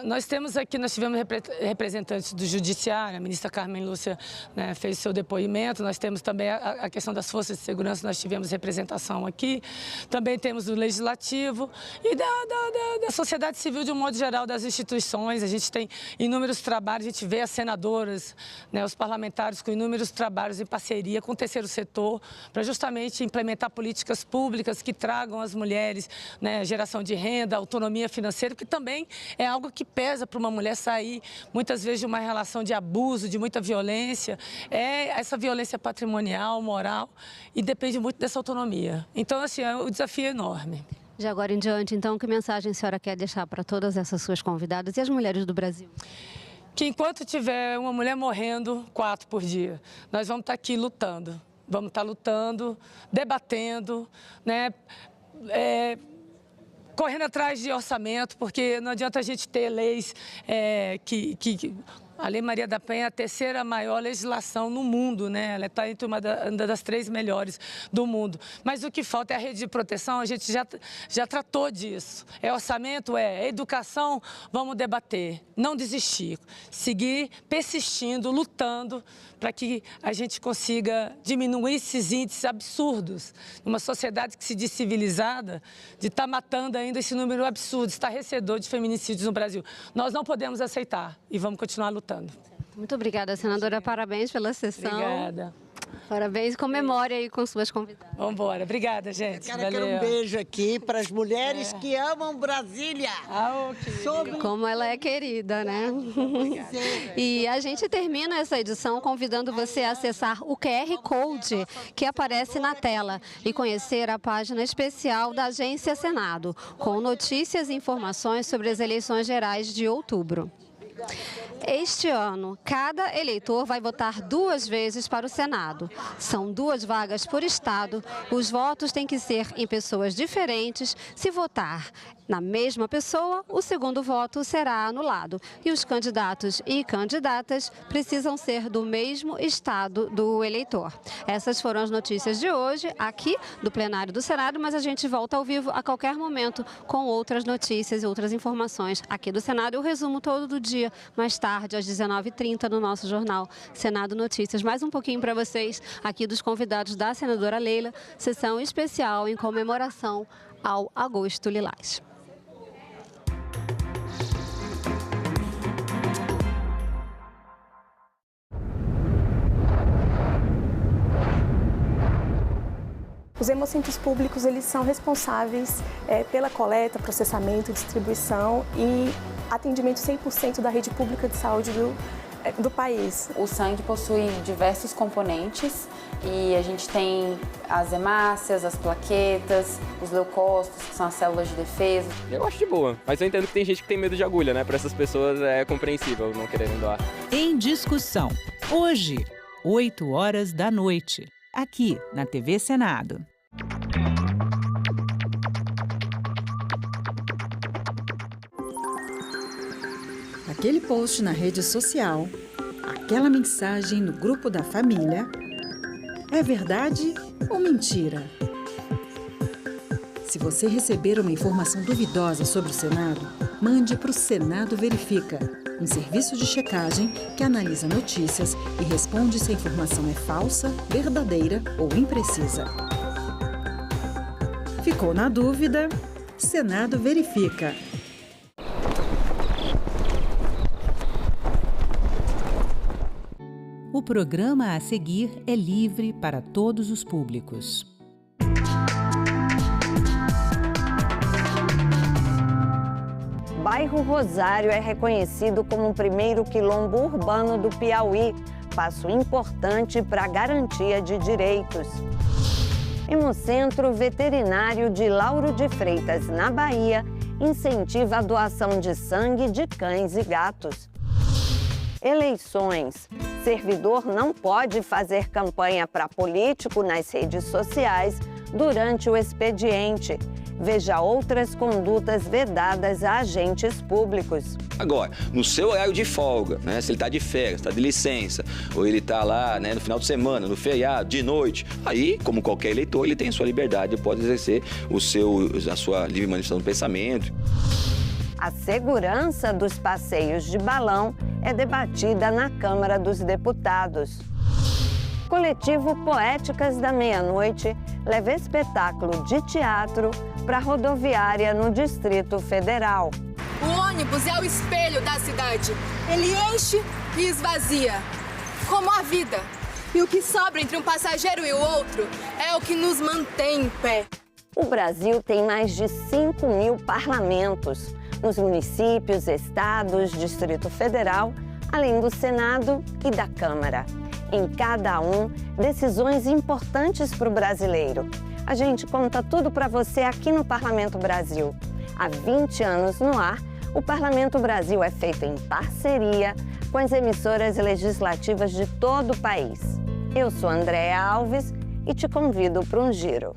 Nós temos aqui, nós tivemos representantes do Judiciário, a ministra Carmen Lúcia, né, fez seu depoimento, nós temos também a questão das forças de segurança, nós tivemos representação aqui, também temos do Legislativo e da sociedade civil de um modo geral, das instituições, a gente tem inúmeros trabalhos, a gente vê as senadoras, né, os parlamentares com inúmeros trabalhos em parceria com o terceiro setor, para justamente implementar políticas públicas que tragam às mulheres, né, geração de renda, autonomia financeira, que também é algo que pesa para uma mulher sair muitas vezes de uma relação de abuso, de muita violência, essa violência patrimonial, moral, e depende muito dessa autonomia. Então, assim, o desafio é enorme. De agora em diante, então, que mensagem a senhora quer deixar para todas essas suas convidadas e as mulheres do Brasil? Que enquanto tiver uma mulher morrendo 4 por dia, nós vamos estar aqui lutando. Vamos estar lutando, debatendo, né? Correndo atrás de orçamento, porque não adianta a gente ter leis a Lei Maria da Penha é a terceira maior legislação no mundo, né? Ela está entre uma das 3 melhores do mundo. Mas o que falta é a rede de proteção, a gente já tratou disso. É orçamento? É educação? Vamos debater, não desistir, seguir persistindo, lutando para que a gente consiga diminuir esses índices absurdos. Uma sociedade que se diz civilizada, de estar matando ainda esse número absurdo, estarrecedor de feminicídios no Brasil. Nós não podemos aceitar e vamos continuar lutando. Muito obrigada, senadora. Parabéns pela sessão. Obrigada. Parabéns, comemore aí com suas convidadas. Vamos embora. Obrigada, gente. Eu quero um beijo aqui para as mulheres que amam Brasília. Como ela é querida, né? E a gente termina essa edição convidando você a acessar o QR Code que aparece na tela e conhecer a página especial da Agência Senado, com notícias e informações sobre as eleições gerais de outubro. Este ano, cada eleitor vai votar 2 vezes para o Senado. São 2 vagas por estado. Os votos têm que ser em pessoas diferentes. Se votar na mesma pessoa, o segundo voto será anulado. E os candidatos e candidatas precisam ser do mesmo estado do eleitor. Essas foram as notícias de hoje, aqui do plenário do Senado, mas a gente volta ao vivo a qualquer momento com outras notícias e outras informações aqui do Senado. Eu resumo todo do dia, mais tarde, às 19h30, no nosso jornal Senado Notícias. Mais um pouquinho para vocês aqui dos convidados da senadora Leila, sessão especial em comemoração ao Agosto Lilás. Os hemocentros públicos, eles são responsáveis pela coleta, processamento, distribuição e atendimento 100% da rede pública de saúde do país. O sangue possui diversos componentes e a gente tem as hemácias, as plaquetas, os leucócitos, que são as células de defesa. Eu acho de boa, mas eu entendo que tem gente que tem medo de agulha, né? Para essas pessoas é compreensível não quererem doar. Em discussão, hoje, 20h, aqui na TV Senado. Aquele post na rede social, aquela mensagem no grupo da família, é verdade ou mentira? Se você receber uma informação duvidosa sobre o Senado, mande para o Senado Verifica, um serviço de checagem que analisa notícias e responde se a informação é falsa, verdadeira ou imprecisa. Ficou na dúvida? Senado Verifica. O programa a seguir é livre para todos os públicos. Bairro Rosário é reconhecido como o primeiro quilombo urbano do Piauí, passo importante para a garantia de direitos. Hemocentro Veterinário de Lauro de Freitas, na Bahia, incentiva a doação de sangue de cães e gatos. Eleições. Servidor não pode fazer campanha para político nas redes sociais durante o expediente. Veja outras condutas vedadas a agentes públicos. Agora, no seu horário de folga, né, se ele está de férias, está de licença, ou ele está lá, né, no final de semana, no feriado, de noite, aí, como qualquer eleitor, ele tem sua liberdade, pode exercer a sua livre manifestação do pensamento. A segurança dos passeios de balão é debatida na Câmara dos Deputados. Coletivo Poéticas da Meia-Noite leva espetáculo de teatro para a rodoviária no Distrito Federal. O ônibus é o espelho da cidade. Ele enche e esvazia, como a vida. E o que sobra entre um passageiro e o outro é o que nos mantém em pé. O Brasil tem mais de 5.000 parlamentos, nos municípios, estados, Distrito Federal, além do Senado e da Câmara. Em cada um, decisões importantes para o brasileiro. A gente conta tudo para você aqui no Parlamento Brasil. Há 20 anos no ar, o Parlamento Brasil é feito em parceria com as emissoras legislativas de todo o país. Eu sou Andréa Alves e te convido para um giro.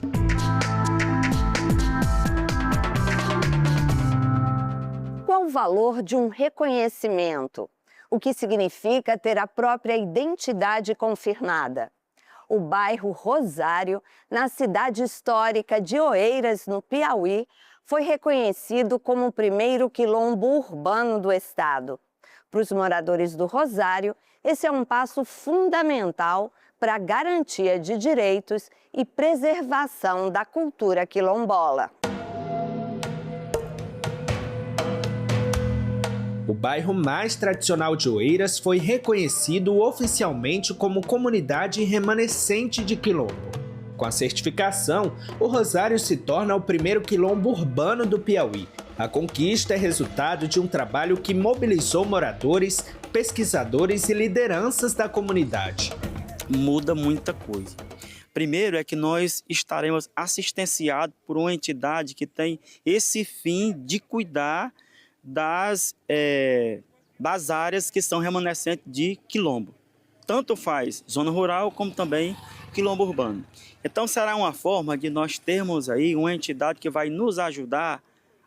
Qual o valor de um reconhecimento? O que significa ter a própria identidade confirmada? O bairro Rosário, na cidade histórica de Oeiras, no Piauí, foi reconhecido como o primeiro quilombo urbano do estado. Para os moradores do Rosário, esse é um passo fundamental para a garantia de direitos e preservação da cultura quilombola. O bairro mais tradicional de Oeiras foi reconhecido oficialmente como comunidade remanescente de quilombo. Com a certificação, o Rosário se torna o primeiro quilombo urbano do Piauí. A conquista é resultado de um trabalho que mobilizou moradores, pesquisadores e lideranças da comunidade. Muda muita coisa. Primeiro é que nós estaremos assistenciados por uma entidade que tem esse fim de cuidar das áreas que são remanescentes de quilombo. Tanto faz zona rural como também quilombo urbano. Então será uma forma de nós termos aí uma entidade que vai nos ajudar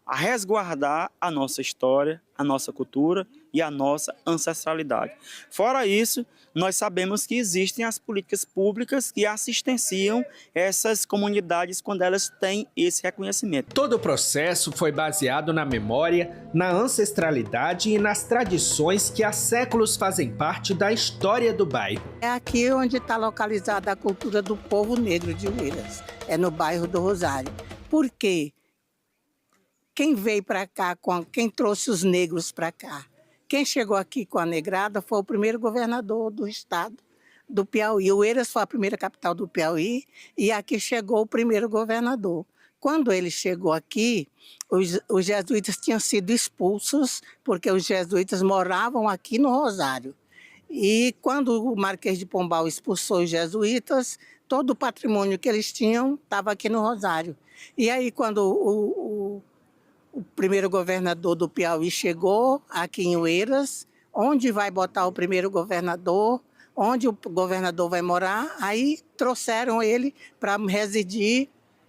a resguardar a nossa história, a nossa cultura e a nossa ancestralidade. Fora isso, nós sabemos que existem as políticas públicas que assistenciam essas comunidades quando elas têm esse reconhecimento. Todo o processo foi baseado na memória, na ancestralidade e nas tradições que há séculos fazem parte da história do bairro. É aqui onde está localizada a cultura do povo negro de Oeiras, é no bairro do Rosário. Por quê? Quem veio para cá, quem trouxe os negros para cá? Quem chegou aqui com a negrada foi o primeiro governador do estado do Piauí. Oeiras foi a primeira capital do Piauí e aqui chegou o primeiro governador. Quando ele chegou aqui, os jesuítas tinham sido expulsos porque os jesuítas moravam aqui no Rosário. E quando o Marquês de Pombal expulsou os jesuítas, todo o patrimônio que eles tinham estava aqui no Rosário. E aí, quando o primeiro governador do Piauí chegou aqui em Oeiras, onde vai botar o primeiro governador, onde o governador vai morar, aí trouxeram ele para residir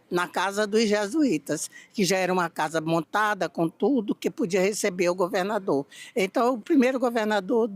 na casa dos jesuítas, que já era uma casa montada com tudo que podia receber o governador. Então, o primeiro governador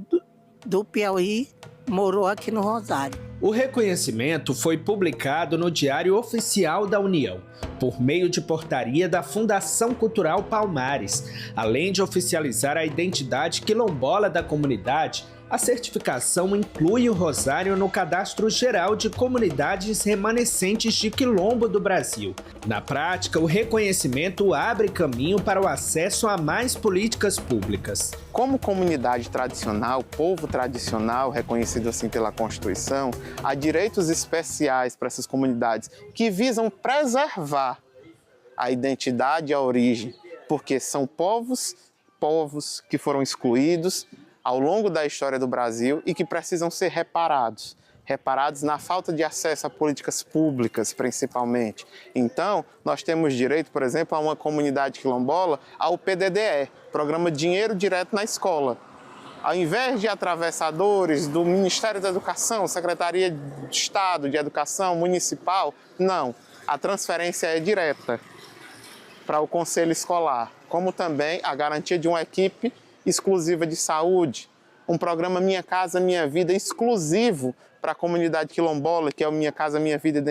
do Piauí morou aqui no Rosário. O reconhecimento foi publicado no Diário Oficial da União, por meio de portaria da Fundação Cultural Palmares. Além de oficializar a identidade quilombola da comunidade, a certificação inclui o Rosário no Cadastro Geral de Comunidades Remanescentes de Quilombo do Brasil. Na prática, o reconhecimento abre caminho para o acesso a mais políticas públicas. Como comunidade tradicional, povo tradicional, reconhecido assim pela Constituição, há direitos especiais para essas comunidades que visam preservar a identidade e a origem, porque são povos que foram excluídos ao longo da história do Brasil e que precisam ser reparados na falta de acesso a políticas públicas, principalmente. Então, nós temos direito, por exemplo, a uma comunidade quilombola, ao PDDE, Programa Dinheiro Direto na Escola. Ao invés de atravessadores do Ministério da Educação, Secretaria de Estado de Educação Municipal, não. A transferência é direta para o Conselho Escolar, como também a garantia de uma equipe exclusiva de saúde, um programa Minha Casa Minha Vida exclusivo para a comunidade quilombola, que é o Minha Casa Minha Vida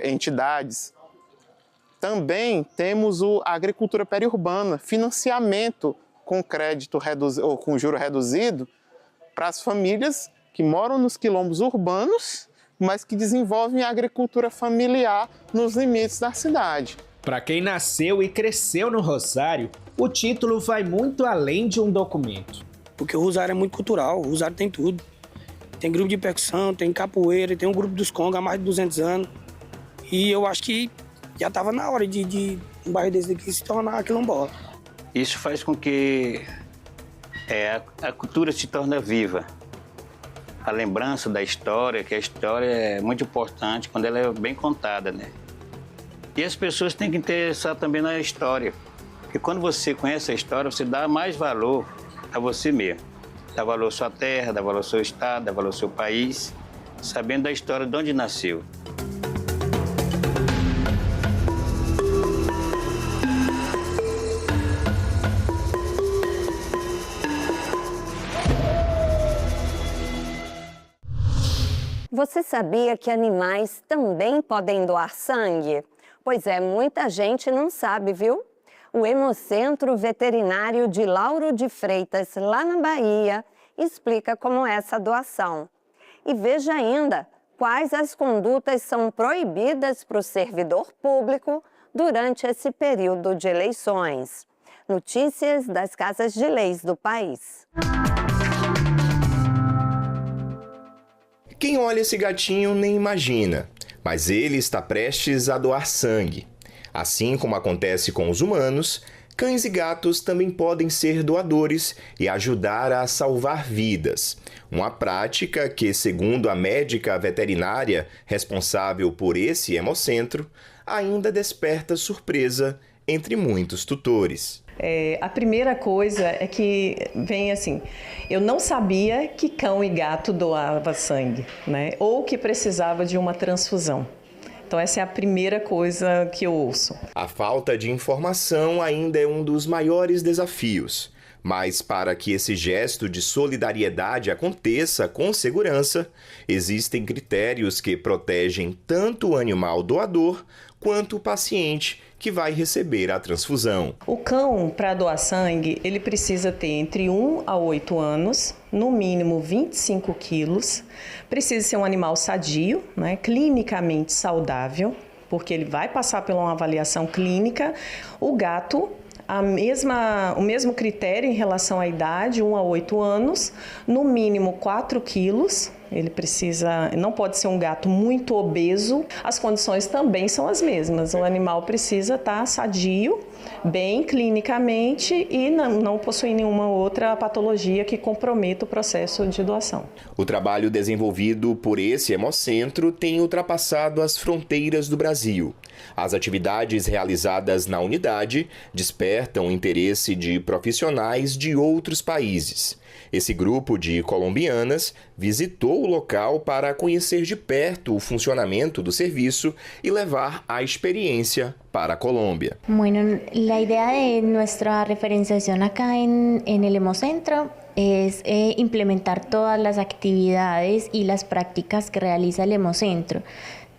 entidades. Também temos a agricultura periurbana, financiamento com crédito reduzido ou com juro reduzido para as famílias que moram nos quilombos urbanos, mas que desenvolvem a agricultura familiar nos limites da cidade. Para quem nasceu e cresceu no Rosário, o título vai muito além de um documento. Porque o Rosário é muito cultural, o Rosário tem tudo. Tem grupo de percussão, tem capoeira, tem um grupo dos Conga há mais de 200 anos. E eu acho que já estava na hora de um bairro desse daqui se tornar quilombola. Isso faz com que a cultura se torne viva. A lembrança da história, que a história é muito importante quando ela é bem contada, né? E as pessoas têm que interessar também na história. Porque quando você conhece a história, você dá mais valor a você mesmo. Dá valor à sua terra, dá valor ao seu estado, dá valor ao seu país, sabendo da história de onde nasceu. Você sabia que animais também podem doar sangue? Pois é, muita gente não sabe, viu? O Hemocentro Veterinário de Lauro de Freitas, lá na Bahia, explica como é essa doação. E veja ainda quais as condutas são proibidas para o servidor público durante esse período de eleições. Notícias das casas de leis do país. Quem olha esse gatinho nem imagina, mas ele está prestes a doar sangue. Assim como acontece com os humanos, cães e gatos também podem ser doadores e ajudar a salvar vidas. Uma prática que, segundo a médica veterinária responsável por esse hemocentro, ainda desperta surpresa entre muitos tutores. A primeira coisa é que vem assim, eu não sabia que cão e gato doava sangue, né? Ou que precisava de uma transfusão. Então essa é a primeira coisa que eu ouço. A falta de informação ainda é um dos maiores desafios. Mas para que esse gesto de solidariedade aconteça com segurança, existem critérios que protegem tanto o animal doador quanto o paciente que vai receber a transfusão. O cão, para doar sangue, ele precisa ter entre 1 a 8 anos, no mínimo 25 quilos, precisa ser um animal sadio, né, clinicamente saudável, porque ele vai passar por uma avaliação clínica. O gato, o mesmo critério em relação à idade, 1 a 8 anos, no mínimo 4 quilos. Ele não pode ser um gato muito obeso. As condições também são as mesmas. O animal precisa estar sadio, bem clinicamente e não possuir nenhuma outra patologia que comprometa o processo de doação. O trabalho desenvolvido por esse hemocentro tem ultrapassado as fronteiras do Brasil. As atividades realizadas na unidade despertam o interesse de profissionais de outros países. Esse grupo de colombianas visitou o local para conhecer de perto o funcionamento do serviço e levar a experiência para a Colômbia. Bueno, la idea de nuestra referenciación acá en el Hemocentro es implementar todas las actividades y las prácticas que realiza el Hemocentro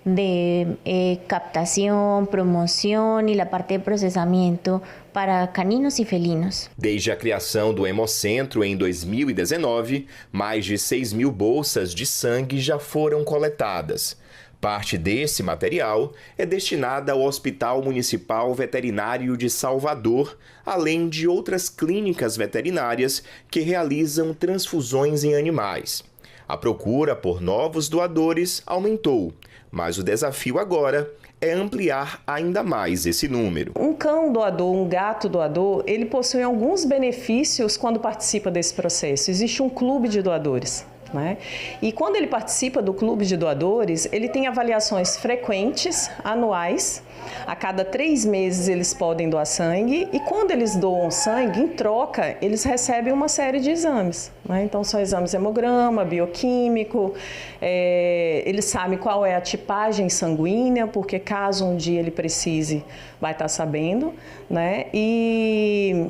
de captación, promoción y la parte de procesamiento para caninos e felinos. Desde a criação do Hemocentro em 2019, mais de 6.000 bolsas de sangue já foram coletadas. Parte desse material é destinada ao Hospital Municipal Veterinário de Salvador, além de outras clínicas veterinárias que realizam transfusões em animais. A procura por novos doadores aumentou, mas o desafio agora é ampliar ainda mais esse número. Um cão doador, um gato doador, ele possui alguns benefícios quando participa desse processo. Existe um clube de doadores, né? E quando ele participa do clube de doadores, ele tem avaliações frequentes, anuais. A cada 3 meses eles podem doar sangue e quando eles doam sangue, em troca, eles recebem uma série de exames, né? Então são exames hemograma, bioquímico, eles sabem qual é a tipagem sanguínea, porque caso um dia ele precise, vai estar sabendo, né? E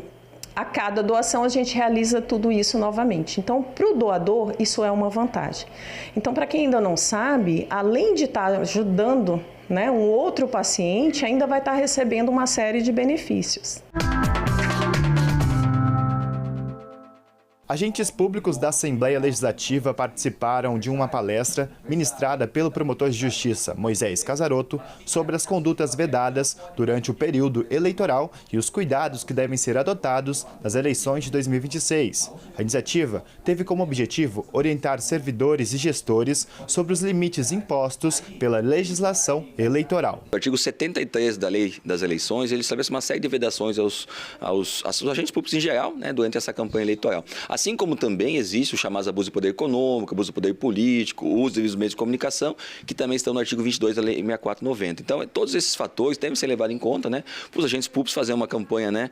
a cada doação a gente realiza tudo isso novamente. Então, para o doador, isso é uma vantagem. Então, para quem ainda não sabe, além de estar ajudando, né, um outro paciente, ainda vai estar recebendo uma série de benefícios. Agentes públicos da Assembleia Legislativa participaram de uma palestra ministrada pelo promotor de justiça Moisés Casarotto sobre as condutas vedadas durante o período eleitoral e os cuidados que devem ser adotados nas eleições de 2026. A iniciativa teve como objetivo orientar servidores e gestores sobre os limites impostos pela legislação eleitoral. O artigo 73 da Lei das Eleições, ele estabelece uma série de vedações aos agentes públicos em geral, né, durante essa campanha eleitoral. Assim como também existe o chamado abuso de poder econômico, abuso de poder político, o uso dos meios de comunicação, que também estão no artigo 22 da Lei 6490. Então, todos esses fatores devem ser levados em conta, né, para os agentes públicos fazer uma campanha, né,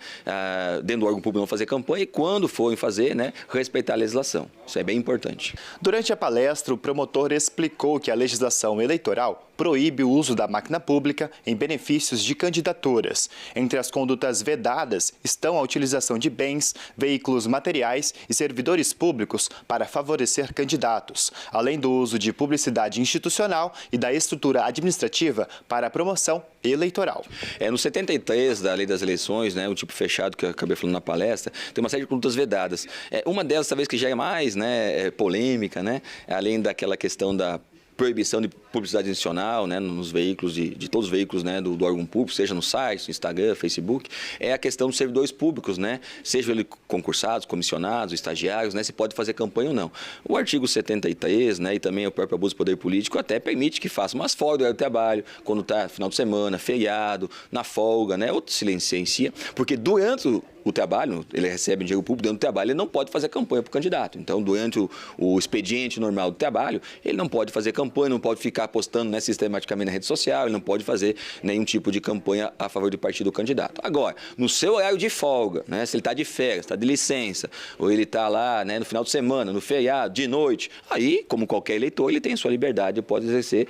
dentro do órgão público não fazer campanha e quando forem fazer, né, respeitar a legislação. Isso é bem importante. Durante a palestra, o promotor explicou que a legislação eleitoral proíbe o uso da máquina pública em benefícios de candidaturas. Entre as condutas vedadas estão a utilização de bens, veículos materiais e servidores públicos para favorecer candidatos, além do uso de publicidade institucional e da estrutura administrativa para a promoção eleitoral. No 73 da Lei das Eleições, né, o tipo fechado que eu acabei falando na palestra, tem uma série de condutas vedadas. Uma delas, talvez, que já é mais, né, polêmica, né, além daquela questão da proibição de publicidade institucional, né, nos veículos, de todos os veículos, né, do órgão público, seja no site, no Instagram, Facebook, é a questão dos servidores públicos, né, sejam eles concursados, comissionados, estagiários, né, se pode fazer campanha ou não. O artigo 73, né, e também o próprio abuso do poder político até permite que faça umas folgas do trabalho, quando está final de semana, feriado, na folga, né, ou se licencia, porque durante o trabalho, ele recebe dinheiro público dentro do trabalho, ele não pode fazer campanha para o candidato. Então, durante o expediente normal do trabalho, ele não pode fazer campanha, não pode ficar postando, né, sistematicamente na rede social, ele não pode fazer nenhum tipo de campanha a favor do partido do candidato. Agora, no seu horário de folga, né, se ele está de férias, está de licença, ou ele está lá, né, no final de semana, no feriado, de noite, aí, como qualquer eleitor, ele tem sua liberdade, pode exercer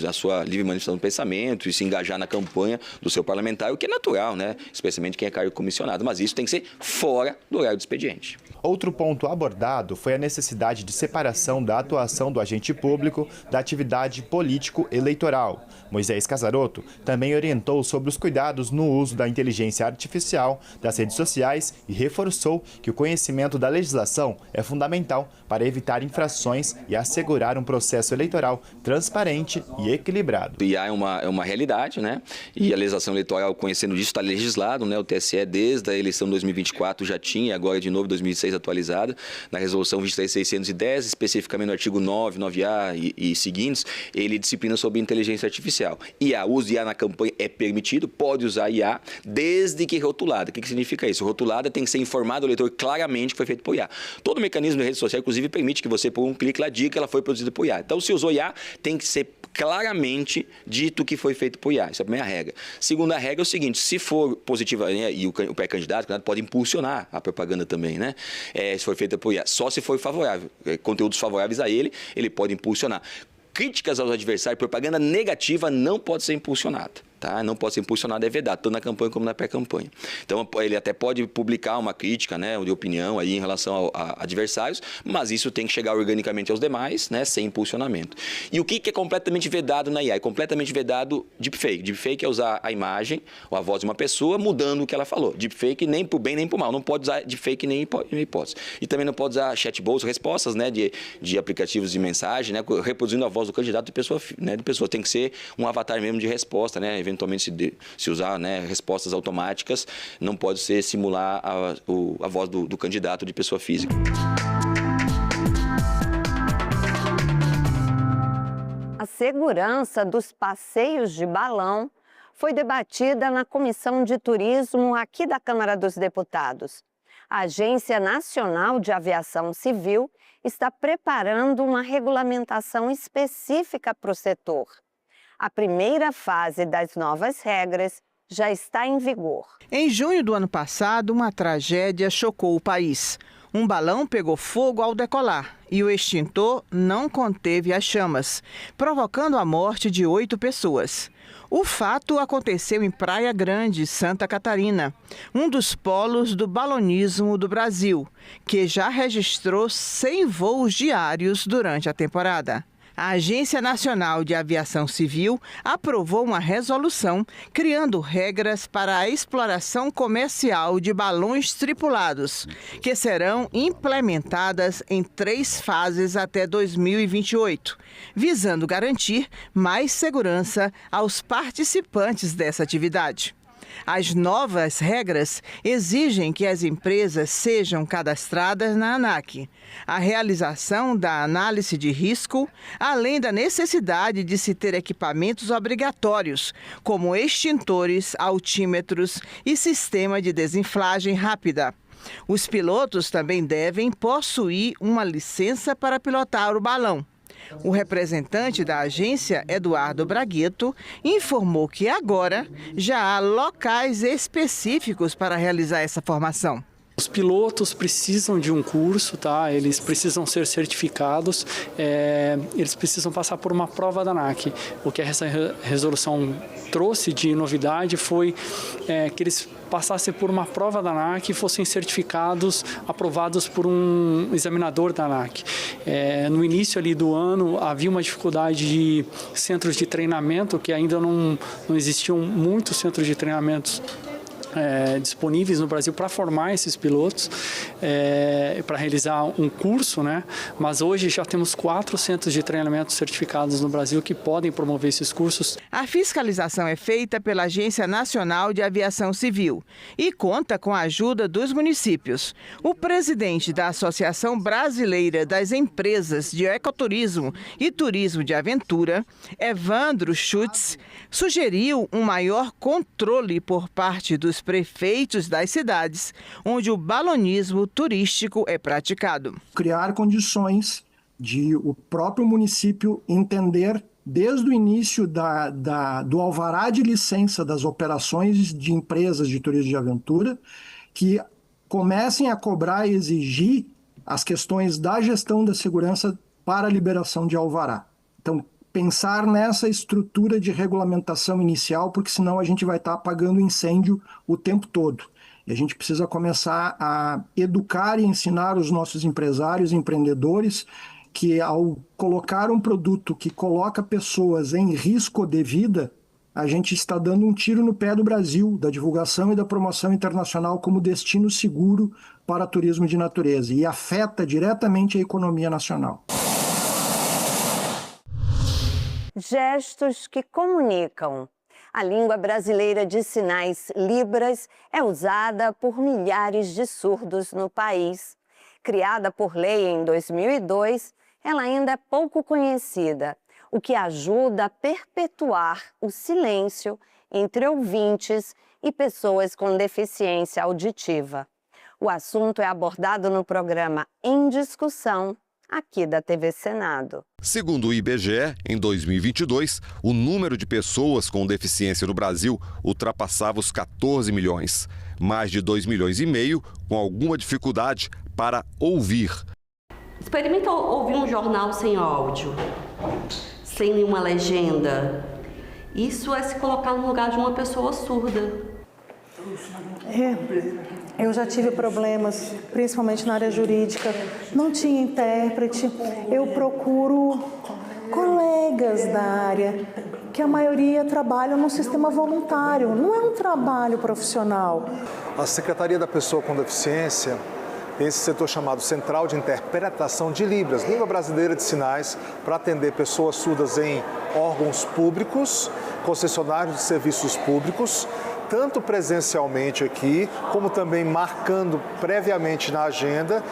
a sua livre manifestação do pensamento e se engajar na campanha do seu parlamentar, o que é natural, né, especialmente quem é cargo comissionado. Mas isso tem que ser fora do horário do expediente. Outro ponto abordado foi a necessidade de separação da atuação do agente público da atividade político-eleitoral. Moisés Casarotto também orientou sobre os cuidados no uso da inteligência artificial, das redes sociais e reforçou que o conhecimento da legislação é fundamental para evitar infrações e assegurar um processo eleitoral transparente e equilibrado. IA é uma realidade, né? E a legislação eleitoral, conhecendo disso, está legislado, né? O TSE, desde a eleição de 2024, já tinha, agora de novo, 2006 atualizada, na resolução 23.610, especificamente no artigo 9, 9A e seguintes, ele disciplina sobre inteligência artificial. IA, o uso de IA na campanha é permitido, pode usar IA, desde que rotulada. O que significa isso? Rotulada tem que ser informado ao eleitor claramente que foi feito por IA. Todo mecanismo de rede social, inclusive, permite que você, por um clique, lá diga que ela foi produzida por IA. Então, se usou IA, tem que ser claramente dito que foi feito por IA. Essa é a primeira regra. Segunda regra é o seguinte, se for positiva, né, e o pré-candidato pode impulsionar a propaganda também, né? Se for feita por IA. Só se for favorável. Conteúdos favoráveis a ele pode impulsionar. Críticas aos adversários, propaganda negativa não pode ser impulsionada. Tá? Não pode ser impulsionado, é vedado, tanto na campanha como na pré-campanha. Então, ele até pode publicar uma crítica, né, de opinião aí em relação a adversários, mas isso tem que chegar organicamente aos demais, né, sem impulsionamento. E o que é completamente vedado na IA? É completamente vedado deepfake. Deepfake é usar a imagem ou a voz de uma pessoa mudando o que ela falou. Deepfake nem por bem nem por mal. Não pode usar deepfake nem em hipótese. E também não pode usar chatbots, respostas, né, de aplicativos de mensagem, né, reproduzindo a voz do candidato de pessoa. Tem que ser um avatar mesmo de resposta, né, eventualmente se usar, né, respostas automáticas, não pode ser simular a voz do candidato de pessoa física. A segurança dos passeios de balão foi debatida na Comissão de Turismo aqui da Câmara dos Deputados. A Agência Nacional de Aviação Civil está preparando uma regulamentação específica para o setor. A primeira fase das novas regras já está em vigor. Em junho do ano passado, uma tragédia chocou o país. Um balão pegou fogo ao decolar e o extintor não conteve as chamas, provocando a morte de 8 pessoas. O fato aconteceu em Praia Grande, Santa Catarina, um dos polos do balonismo do Brasil, que já registrou 100 voos diários durante a temporada. A Agência Nacional de Aviação Civil aprovou uma resolução criando regras para a exploração comercial de balões tripulados, que serão implementadas em 3 fases até 2028, visando garantir mais segurança aos participantes dessa atividade. As novas regras exigem que as empresas sejam cadastradas na ANAC, a realização da análise de risco, além da necessidade de se ter equipamentos obrigatórios, como extintores, altímetros e sistema de desinflagem rápida. Os pilotos também devem possuir uma licença para pilotar o balão. O representante da agência, Eduardo Bragueto, informou que agora já há locais específicos para realizar essa formação. Os pilotos precisam de um curso, tá? Eles precisam ser certificados, eles precisam passar por uma prova da ANAC. O que essa resolução trouxe de novidade foi que eles passassem por uma prova da ANAC e fossem certificados, aprovados por um examinador da ANAC. No início ali do ano havia uma dificuldade de centros de treinamento, que ainda não existiam muitos centros de treinamentos disponíveis no Brasil para formar esses pilotos, para realizar um curso, né? Mas hoje já temos 4 centros de treinamento certificados no Brasil que podem promover esses cursos. A fiscalização é feita pela Agência Nacional de Aviação Civil e conta com a ajuda dos municípios. O presidente da Associação Brasileira das Empresas de Ecoturismo e Turismo de Aventura, Evandro Schutz, sugeriu um maior controle por parte dos prefeitos das cidades onde o balonismo turístico é praticado. Criar condições de o próprio município entender desde o início do alvará de licença das operações de empresas de turismo de aventura, que comecem a cobrar e exigir as questões da gestão da segurança para a liberação de alvará. Então, pensar nessa estrutura de regulamentação inicial, porque senão a gente vai estar apagando incêndio o tempo todo. E a gente precisa começar a educar e ensinar os nossos empresários e empreendedores que, ao colocar um produto que coloca pessoas em risco de vida, a gente está dando um tiro no pé do Brasil, da divulgação e da promoção internacional como destino seguro para turismo de natureza, e afeta diretamente a economia nacional. Gestos que comunicam. A língua brasileira de sinais Libras é usada por milhares de surdos no país. Criada por lei em 2002, ela ainda é pouco conhecida, o que ajuda a perpetuar o silêncio entre ouvintes e pessoas com deficiência auditiva. O assunto é abordado no programa Em Discussão, aqui da TV Senado. Segundo o IBGE, em 2022, o número de pessoas com deficiência no Brasil ultrapassava os 14 milhões. Mais de 2,5 milhões com alguma dificuldade para ouvir. Experimenta ouvir um jornal sem áudio, sem nenhuma legenda. Isso é se colocar no lugar de uma pessoa surda. Eu já tive problemas, principalmente na área jurídica. Não tinha intérprete. Eu procuro colegas da área, que a maioria trabalham no sistema voluntário. Não é um trabalho profissional. A Secretaria da Pessoa com Deficiência tem esse setor chamado Central de Interpretação de Libras, Língua Brasileira de Sinais, para atender pessoas surdas em órgãos públicos, concessionários de serviços públicos, tanto presencialmente aqui, como também marcando previamente na agenda,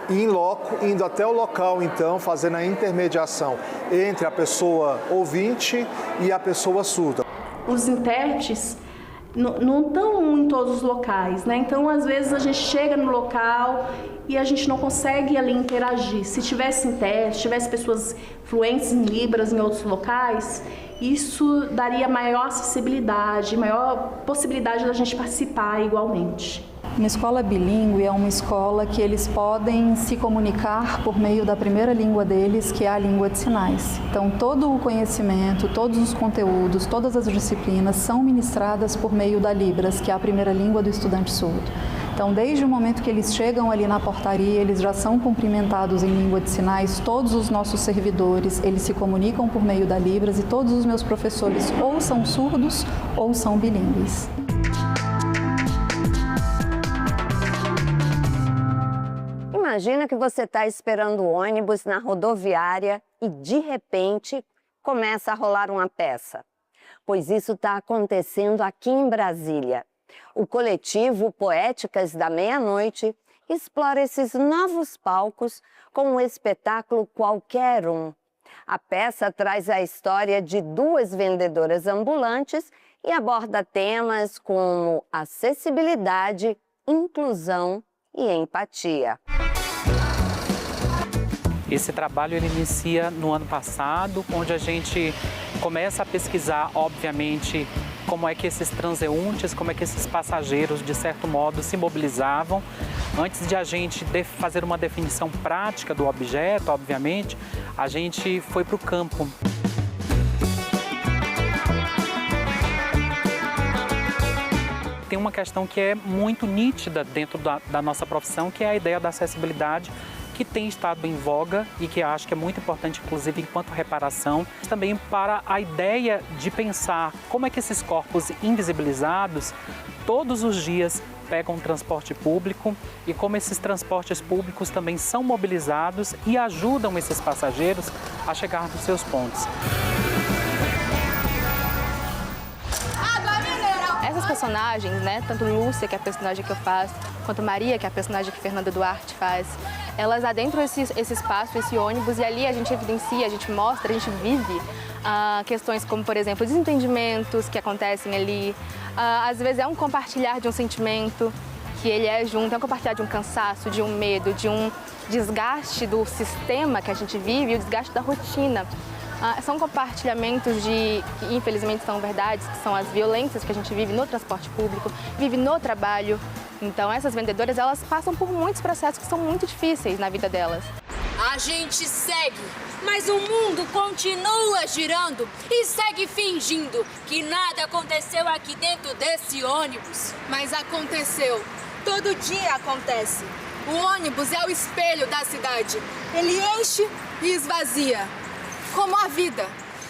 e em loco, indo até o local, então, fazendo a intermediação entre a pessoa ouvinte e a pessoa surda. Os intérpretes não estão em todos os locais, né? Então, às vezes, a gente chega no local e a gente não consegue ali interagir. Se tivesse intérprete, tivesse pessoas fluentes em Libras em outros locais, isso daria maior acessibilidade, maior possibilidade da gente participar igualmente. Uma escola bilíngue é uma escola que eles podem se comunicar por meio da primeira língua deles, que é a língua de sinais. Então, todo o conhecimento, todos os conteúdos, todas as disciplinas são ministradas por meio da Libras, que é a primeira língua do estudante surdo. Então, desde o momento que eles chegam ali na portaria, eles já são cumprimentados em língua de sinais. Todos os nossos servidores, eles se comunicam por meio da Libras, e todos os meus professores ou são surdos ou são bilíngues. Imagina que você está esperando o ônibus na rodoviária e, de repente, começa a rolar uma peça. Pois isso está acontecendo aqui em Brasília. O coletivo Poéticas da Meia-Noite explora esses novos palcos com o espetáculo Qualquer Um. A peça traz a história de duas vendedoras ambulantes e aborda temas como acessibilidade, inclusão e empatia. Esse trabalho ele inicia no ano passado, onde a gente começa a pesquisar, obviamente, como é que esses transeuntes, como é que esses passageiros, de certo modo, se mobilizavam. Antes de a gente fazer uma definição prática do objeto, obviamente, a gente foi para o campo. Tem uma questão que é muito nítida dentro da nossa profissão, que é a ideia da acessibilidade, que tem estado em voga e que acho que é muito importante, inclusive, enquanto reparação, também para a ideia de pensar como é que esses corpos invisibilizados, todos os dias, pegam transporte público e como esses transportes públicos também são mobilizados e ajudam esses passageiros a chegar nos seus pontos. Essas personagens, né, tanto Lúcia, que é a personagem que eu faço, quanto Maria, que é a personagem que Fernanda Duarte faz, elas adentram esse espaço, esse ônibus, e ali a gente evidencia, a gente mostra, a gente vive questões como, por exemplo, desentendimentos que acontecem ali, Às vezes é um compartilhar de um sentimento que ele é junto, é um compartilhar de um cansaço, de um medo, de um desgaste do sistema que a gente vive e o desgaste da rotina. São compartilhamentos que infelizmente são verdades, que são as violências que a gente vive no transporte público, vive no trabalho. Então essas vendedoras, elas passam por muitos processos que são muito difíceis na vida delas. A gente segue, mas o mundo continua girando e segue fingindo que nada aconteceu aqui dentro desse ônibus. Mas aconteceu. Todo dia acontece. O ônibus é o espelho da cidade. Ele enche e esvazia, como a vida.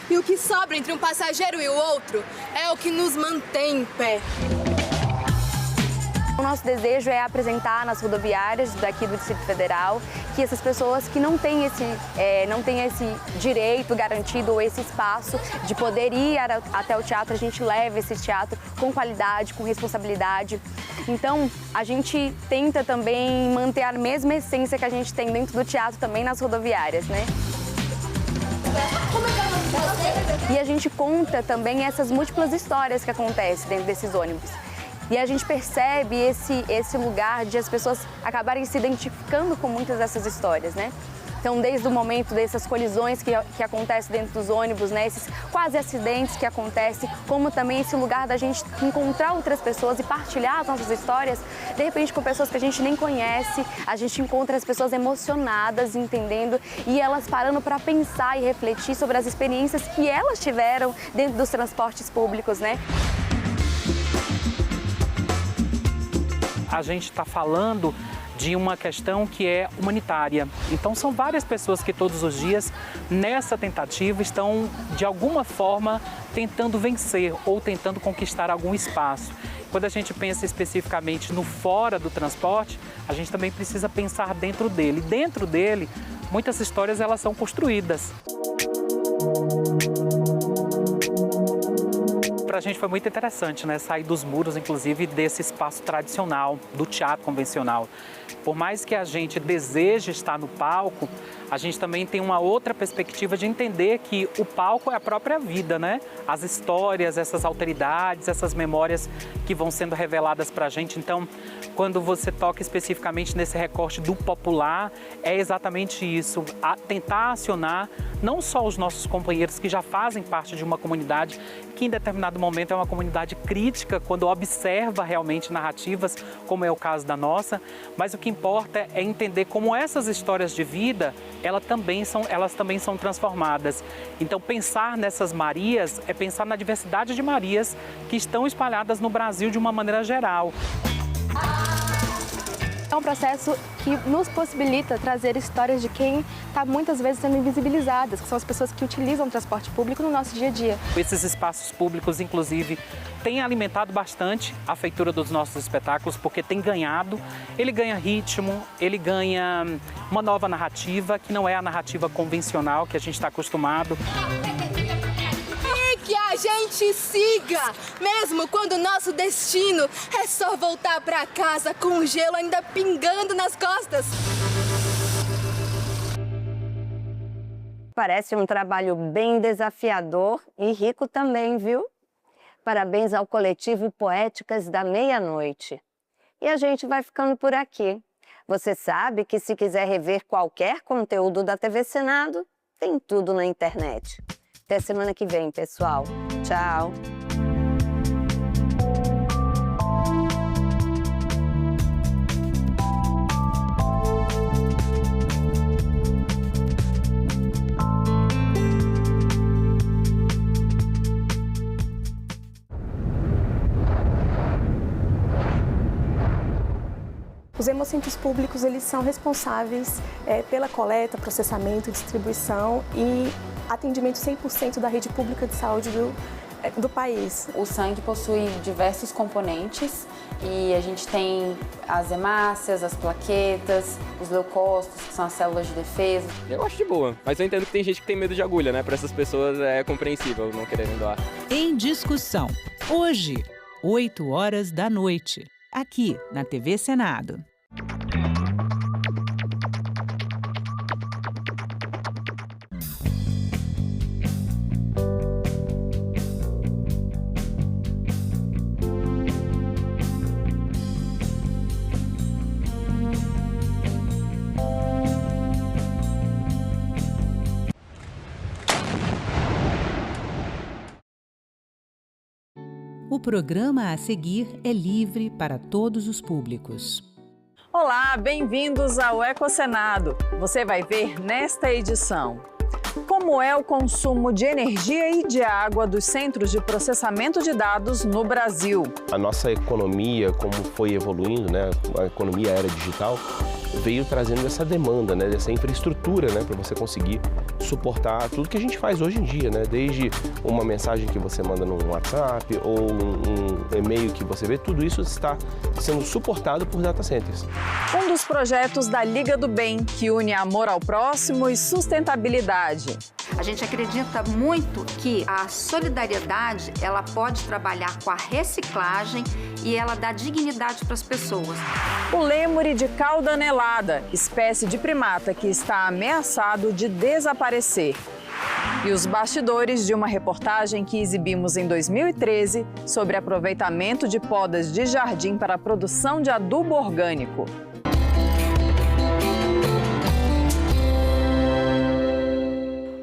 E o que sobra entre um passageiro e o outro é o que nos mantém em pé. O nosso desejo é apresentar nas rodoviárias daqui do Distrito Federal que essas pessoas que não têm esse direito garantido ou esse espaço de poder ir até o teatro, a gente leve esse teatro com qualidade, com responsabilidade. Então, a gente tenta também manter a mesma essência que a gente tem dentro do teatro também nas rodoviárias, né? E a gente conta também essas múltiplas histórias que acontecem dentro desses ônibus. E a gente percebe esse lugar de as pessoas acabarem se identificando com muitas dessas histórias, né? Então, desde o momento dessas colisões que acontecem dentro dos ônibus, né? Esses quase acidentes que acontecem, como também esse lugar da gente encontrar outras pessoas e partilhar as nossas histórias, de repente com pessoas que a gente nem conhece, a gente encontra as pessoas emocionadas, entendendo, e elas parando para pensar e refletir sobre as experiências que elas tiveram dentro dos transportes públicos, né? A gente está falando de uma questão que é humanitária. Então, são várias pessoas que todos os dias, nessa tentativa, estão, de alguma forma, tentando vencer ou tentando conquistar algum espaço. Quando a gente pensa especificamente no fora do transporte, a gente também precisa pensar dentro dele. Dentro dele, muitas histórias elas são construídas. Para a gente foi muito interessante, né? Sair dos muros, inclusive, desse espaço tradicional, do teatro convencional. Por mais que a gente deseje estar no palco, a gente também tem uma outra perspectiva de entender que o palco é a própria vida, né? As histórias, essas alteridades, essas memórias que vão sendo reveladas para a gente. Então, quando você toca especificamente nesse recorte do popular, é exatamente isso, tentar acionar não só os nossos companheiros que já fazem parte de uma comunidade, que em determinado momento é uma comunidade crítica, quando observa realmente narrativas, como é o caso da nossa, mas o que importa é entender como essas histórias de vida, elas também são transformadas. Então, pensar nessas Marias é pensar na diversidade de Marias que estão espalhadas no Brasil de uma maneira geral. É um processo que nos possibilita trazer histórias de quem está muitas vezes sendo invisibilizadas, que são as pessoas que utilizam o transporte público no nosso dia a dia. Esses espaços públicos, inclusive, têm alimentado bastante a feitura dos nossos espetáculos, porque tem ganhado, ele ganha ritmo, ele ganha uma nova narrativa, que não é a narrativa convencional que a gente está acostumado. Que a gente siga, mesmo quando o nosso destino é só voltar para casa com o gelo ainda pingando nas costas. Parece um trabalho bem desafiador e rico também, viu? Parabéns ao coletivo Poéticas da Meia-Noite. E a gente vai ficando por aqui. Você sabe que se quiser rever qualquer conteúdo da TV Senado, tem tudo na internet. Até semana que vem, pessoal. Tchau! Os hemocentros públicos, eles são responsáveis pela coleta, processamento, distribuição e atendimento 100% da rede pública de saúde do país. O sangue possui diversos componentes e a gente tem as hemácias, as plaquetas, os leucócitos, que são as células de defesa. Eu acho de boa, mas eu entendo que tem gente que tem medo de agulha, né? Para essas pessoas é compreensível não quererem doar. Em discussão, hoje, 20h, aqui na TV Senado. O programa a seguir é livre para todos os públicos. Olá, bem-vindos ao Ecosenado. Você vai ver nesta edição como é o consumo de energia e de água dos centros de processamento de dados no Brasil. A nossa economia, como foi evoluindo, né, a economia era digital, veio trazendo essa demanda, né, dessa infraestrutura, né, para você conseguir suportar tudo que a gente faz hoje em dia, né, desde uma mensagem que você manda no WhatsApp ou um e-mail que você vê, tudo isso está sendo suportado por data centers. Um dos projetos da Liga do Bem, que une amor ao próximo e sustentabilidade. A gente acredita muito que a solidariedade, ela pode trabalhar com a reciclagem e ela dá dignidade para as pessoas. O lêmure de cauda anelada, espécie de primata que está ameaçado de desaparecer. E os bastidores de uma reportagem que exibimos em 2013 sobre aproveitamento de podas de jardim para a produção de adubo orgânico.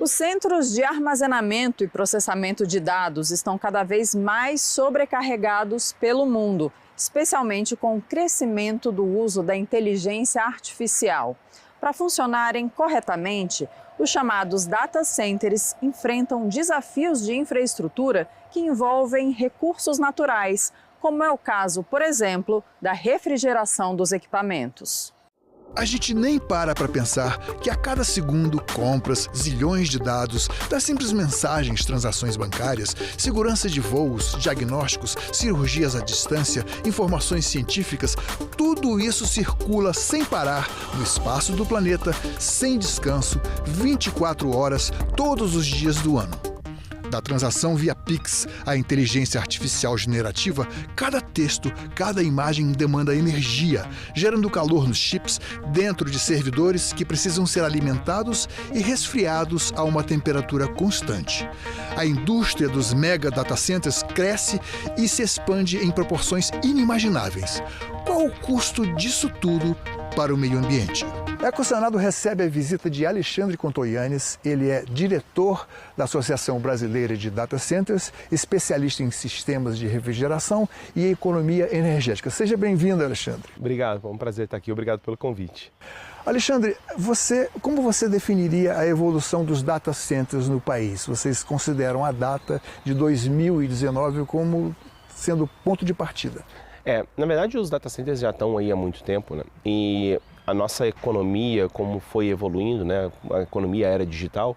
Os centros de armazenamento e processamento de dados estão cada vez mais sobrecarregados pelo mundo, especialmente com o crescimento do uso da inteligência artificial. Para funcionarem corretamente, os chamados data centers enfrentam desafios de infraestrutura que envolvem recursos naturais, como é o caso, por exemplo, da refrigeração dos equipamentos. A gente nem para pensar que a cada segundo, compras, zilhões de dados, das simples mensagens, transações bancárias, segurança de voos, diagnósticos, cirurgias à distância, informações científicas, tudo isso circula sem parar no espaço do planeta, sem descanso, 24 horas, todos os dias do ano. Da transação via Pix à inteligência artificial generativa, cada texto, cada imagem demanda energia, gerando calor nos chips dentro de servidores que precisam ser alimentados e resfriados a uma temperatura constante. A indústria dos mega data centers cresce e se expande em proporções inimagináveis. Qual o custo disso tudo para o meio ambiente? O Ecosenado recebe a visita de Alexandre Contoyanes. Ele é diretor da Associação Brasileira de Data Centers, especialista em sistemas de refrigeração e economia energética. Seja bem-vindo, Alexandre. Obrigado, é um prazer estar aqui. Obrigado pelo convite. Alexandre, como você definiria a evolução dos data centers no país? Vocês consideram a data de 2019 como sendo ponto de partida? Na verdade, os data centers já estão aí há muito tempo, né? E a nossa economia, como foi evoluindo, né? A economia era digital,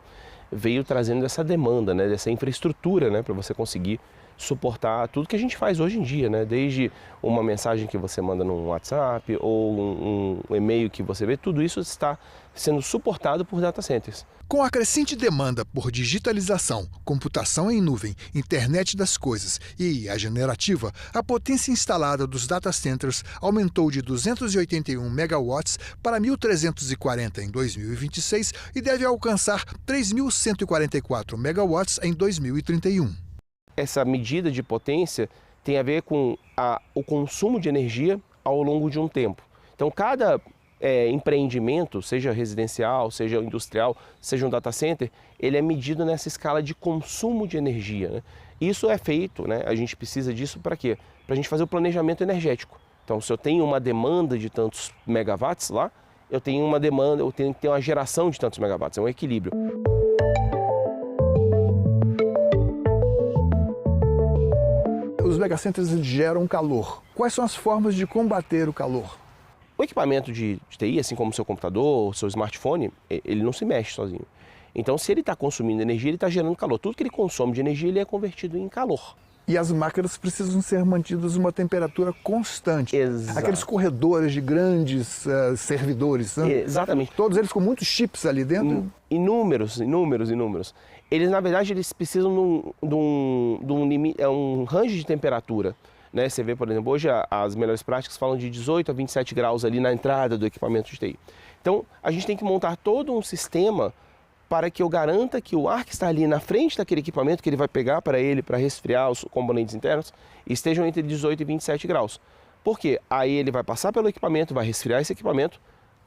veio trazendo essa demanda, né? Dessa infraestrutura, né? Para você conseguir suportar tudo que a gente faz hoje em dia, né? Desde uma mensagem que você manda no WhatsApp ou um e-mail que você vê, tudo isso está sendo suportado por data centers. Com a crescente demanda por digitalização, computação em nuvem, internet das coisas e IA generativa, a potência instalada dos data centers aumentou de 281 megawatts para 1.340 em 2026 e deve alcançar 3.144 megawatts em 2031. Essa medida de potência tem a ver com o consumo de energia ao longo de um tempo. Então, cada empreendimento, seja residencial, seja industrial, seja um data center, ele é medido nessa escala de consumo de energia, né? Isso é feito, né? A gente precisa disso para quê? Para a gente fazer o planejamento energético. Então, se eu tenho uma demanda de tantos megawatts lá, eu tenho que ter uma geração de tantos megawatts, é um equilíbrio. Os megacenters geram calor. Quais são as formas de combater o calor? O equipamento de TI, assim como o seu computador, o seu smartphone, ele não se mexe sozinho. Então, se ele está consumindo energia, ele está gerando calor. Tudo que ele consome de energia, ele é convertido em calor. E as máquinas precisam ser mantidas a uma temperatura constante. Exato. Aqueles corredores de grandes servidores, né? Exatamente. Todos eles com muitos chips ali dentro. Inúmeros. Eles, na verdade, eles precisam de um range de temperatura. Né? Você vê, por exemplo, hoje as melhores práticas falam de 18 a 27 graus ali na entrada do equipamento de TI. Então, a gente tem que montar todo um sistema para que eu garanta que o ar que está ali na frente daquele equipamento que ele vai pegar para resfriar os componentes internos, estejam entre 18 e 27 graus. Por quê? Aí ele vai passar pelo equipamento, vai resfriar esse equipamento,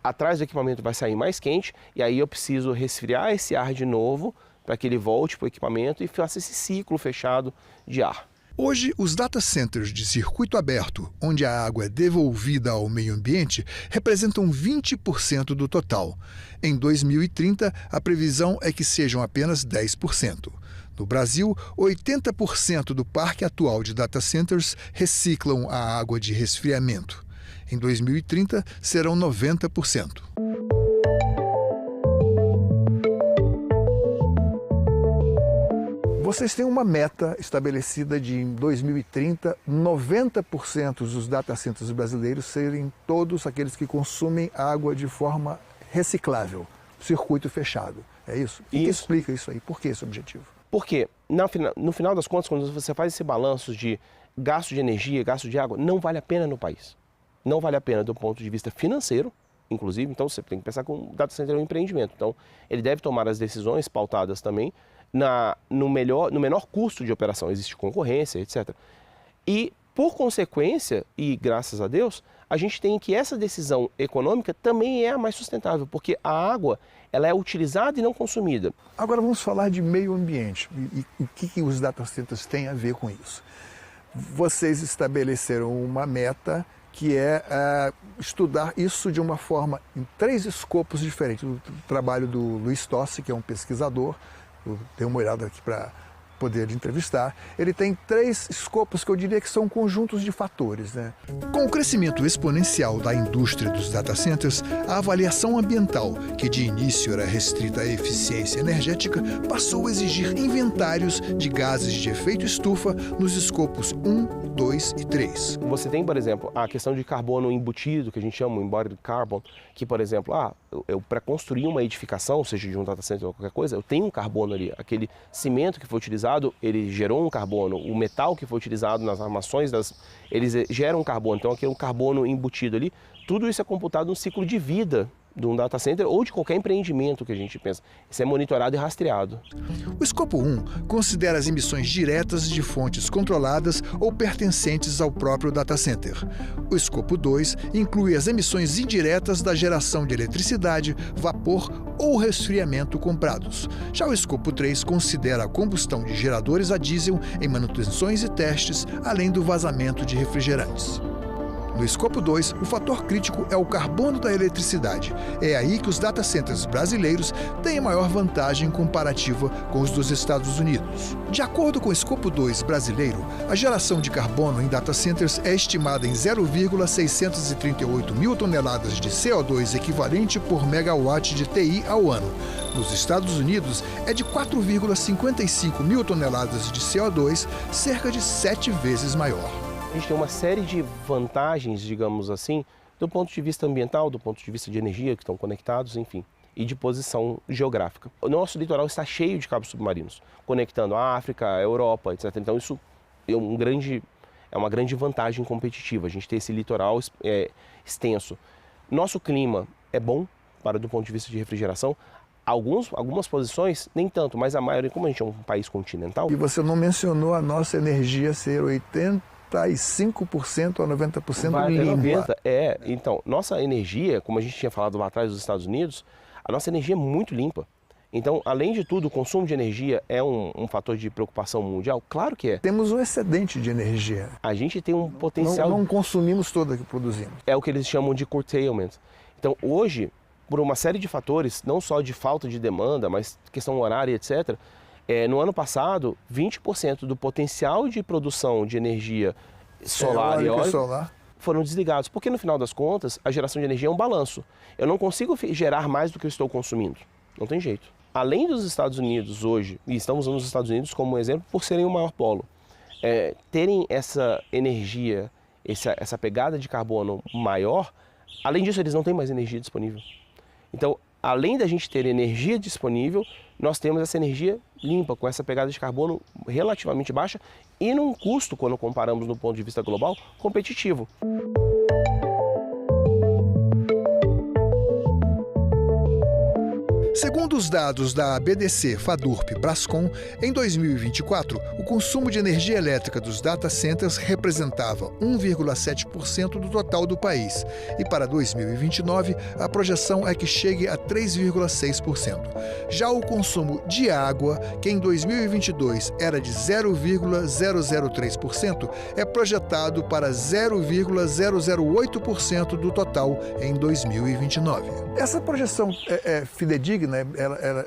atrás do equipamento vai sair mais quente, e aí eu preciso resfriar esse ar de novo para que ele volte para o equipamento e faça esse ciclo fechado de ar. Hoje, os data centers de circuito aberto, onde a água é devolvida ao meio ambiente, representam 20% do total. Em 2030, a previsão é que sejam apenas 10%. No Brasil, 80% do parque atual de data centers reciclam a água de resfriamento. Em 2030, serão 90%. Vocês têm uma meta estabelecida de, em 2030, 90% dos data centers brasileiros serem todos aqueles que consumem água de forma reciclável, circuito fechado. É isso? O que explica isso aí? Por que esse objetivo? Porque, no final das contas, quando você faz esse balanço de gasto de energia, gasto de água, não vale a pena no país. Não vale a pena do ponto de vista financeiro, inclusive, então você tem que pensar que o data center é um empreendimento. Então, ele deve tomar as decisões pautadas também no menor custo de operação. Existe concorrência, etc. E, por consequência, e graças a Deus, a gente tem que essa decisão econômica também é a mais sustentável, porque a água ela é utilizada e não consumida. Agora vamos falar de meio ambiente e o que os data centers têm a ver com isso. Vocês estabeleceram uma meta que é estudar isso de uma forma em 3 escopos diferentes. O trabalho do Luiz Tossi, que é um pesquisador, eu dei uma olhada aqui para poder entrevistar, ele tem 3 escopos que eu diria que são conjuntos de fatores, né? Com o crescimento exponencial da indústria dos data centers, a avaliação ambiental, que de início era restrita à eficiência energética, passou a exigir inventários de gases de efeito estufa nos escopos 1, 2 e 3. Você tem, por exemplo, a questão de carbono embutido, que a gente chama de embodied carbon, que, por exemplo, para construir uma edificação, seja de um data center ou qualquer coisa, eu tenho um carbono ali. Aquele cimento que foi utilizado, ele gerou um carbono. O metal que foi utilizado nas armações, eles geram um carbono. Então, aquele carbono embutido ali, tudo isso é computado no ciclo de vida de um data center ou de qualquer empreendimento que a gente pensa. Isso é monitorado e rastreado. O escopo 1 considera as emissões diretas de fontes controladas ou pertencentes ao próprio data center. O escopo 2 inclui as emissões indiretas da geração de eletricidade, vapor ou resfriamento comprados. Já o escopo 3 considera a combustão de geradores a diesel em manutenções e testes, além do vazamento de refrigerantes. No escopo 2, o fator crítico é o carbono da eletricidade. É aí que os data centers brasileiros têm a maior vantagem comparativa com os dos Estados Unidos. De acordo com o escopo 2 brasileiro, a geração de carbono em data centers é estimada em 0,638 mil toneladas de CO2 equivalente por megawatt de TI ao ano. Nos Estados Unidos, é de 4,55 mil toneladas de CO2, cerca de 7 vezes maior. A gente tem uma série de vantagens, digamos assim, do ponto de vista ambiental, do ponto de vista de energia, que estão conectados, enfim, e de posição geográfica. O nosso litoral está cheio de cabos submarinos, conectando a África, a Europa, etc. Então isso é uma grande vantagem competitiva, a gente ter esse litoral extenso. Nosso clima é bom, do ponto de vista de refrigeração. Algumas posições, nem tanto, mas a maioria, como a gente é um país continental... E você não mencionou a nossa energia ser 85% a 90% limpa. Então, nossa energia, como a gente tinha falado lá atrás dos Estados Unidos, a nossa energia é muito limpa. Então, além de tudo, o consumo de energia é um fator de preocupação mundial? Claro que é. Temos um excedente de energia. A gente tem um potencial... Não consumimos toda que produzimos. É o que eles chamam de curtailment. Então, hoje, por uma série de fatores, não só de falta de demanda, mas questão horária, etc., no ano passado, 20% do potencial de produção de energia solar e eólica foram desligados. Porque, no final das contas, a geração de energia é um balanço. Eu não consigo gerar mais do que eu estou consumindo. Não tem jeito. Além dos Estados Unidos hoje, e estamos usando os Estados Unidos como exemplo por serem o maior polo, terem essa energia, essa pegada de carbono maior, além disso, eles não têm mais energia disponível. Então, além da gente ter energia disponível, nós temos essa energia limpa, com essa pegada de carbono relativamente baixa e num custo, quando comparamos no ponto de vista global, competitivo. Segundo os dados da BDC, Fadurp, Brascom, em 2024, o consumo de energia elétrica dos data centers representava 1,7% do total do país. E para 2029, a projeção é que chegue a 3,6%. Já o consumo de água, que em 2022 era de 0,003%, é projetado para 0,008% do total em 2029. Essa projeção é fidedigna? Ela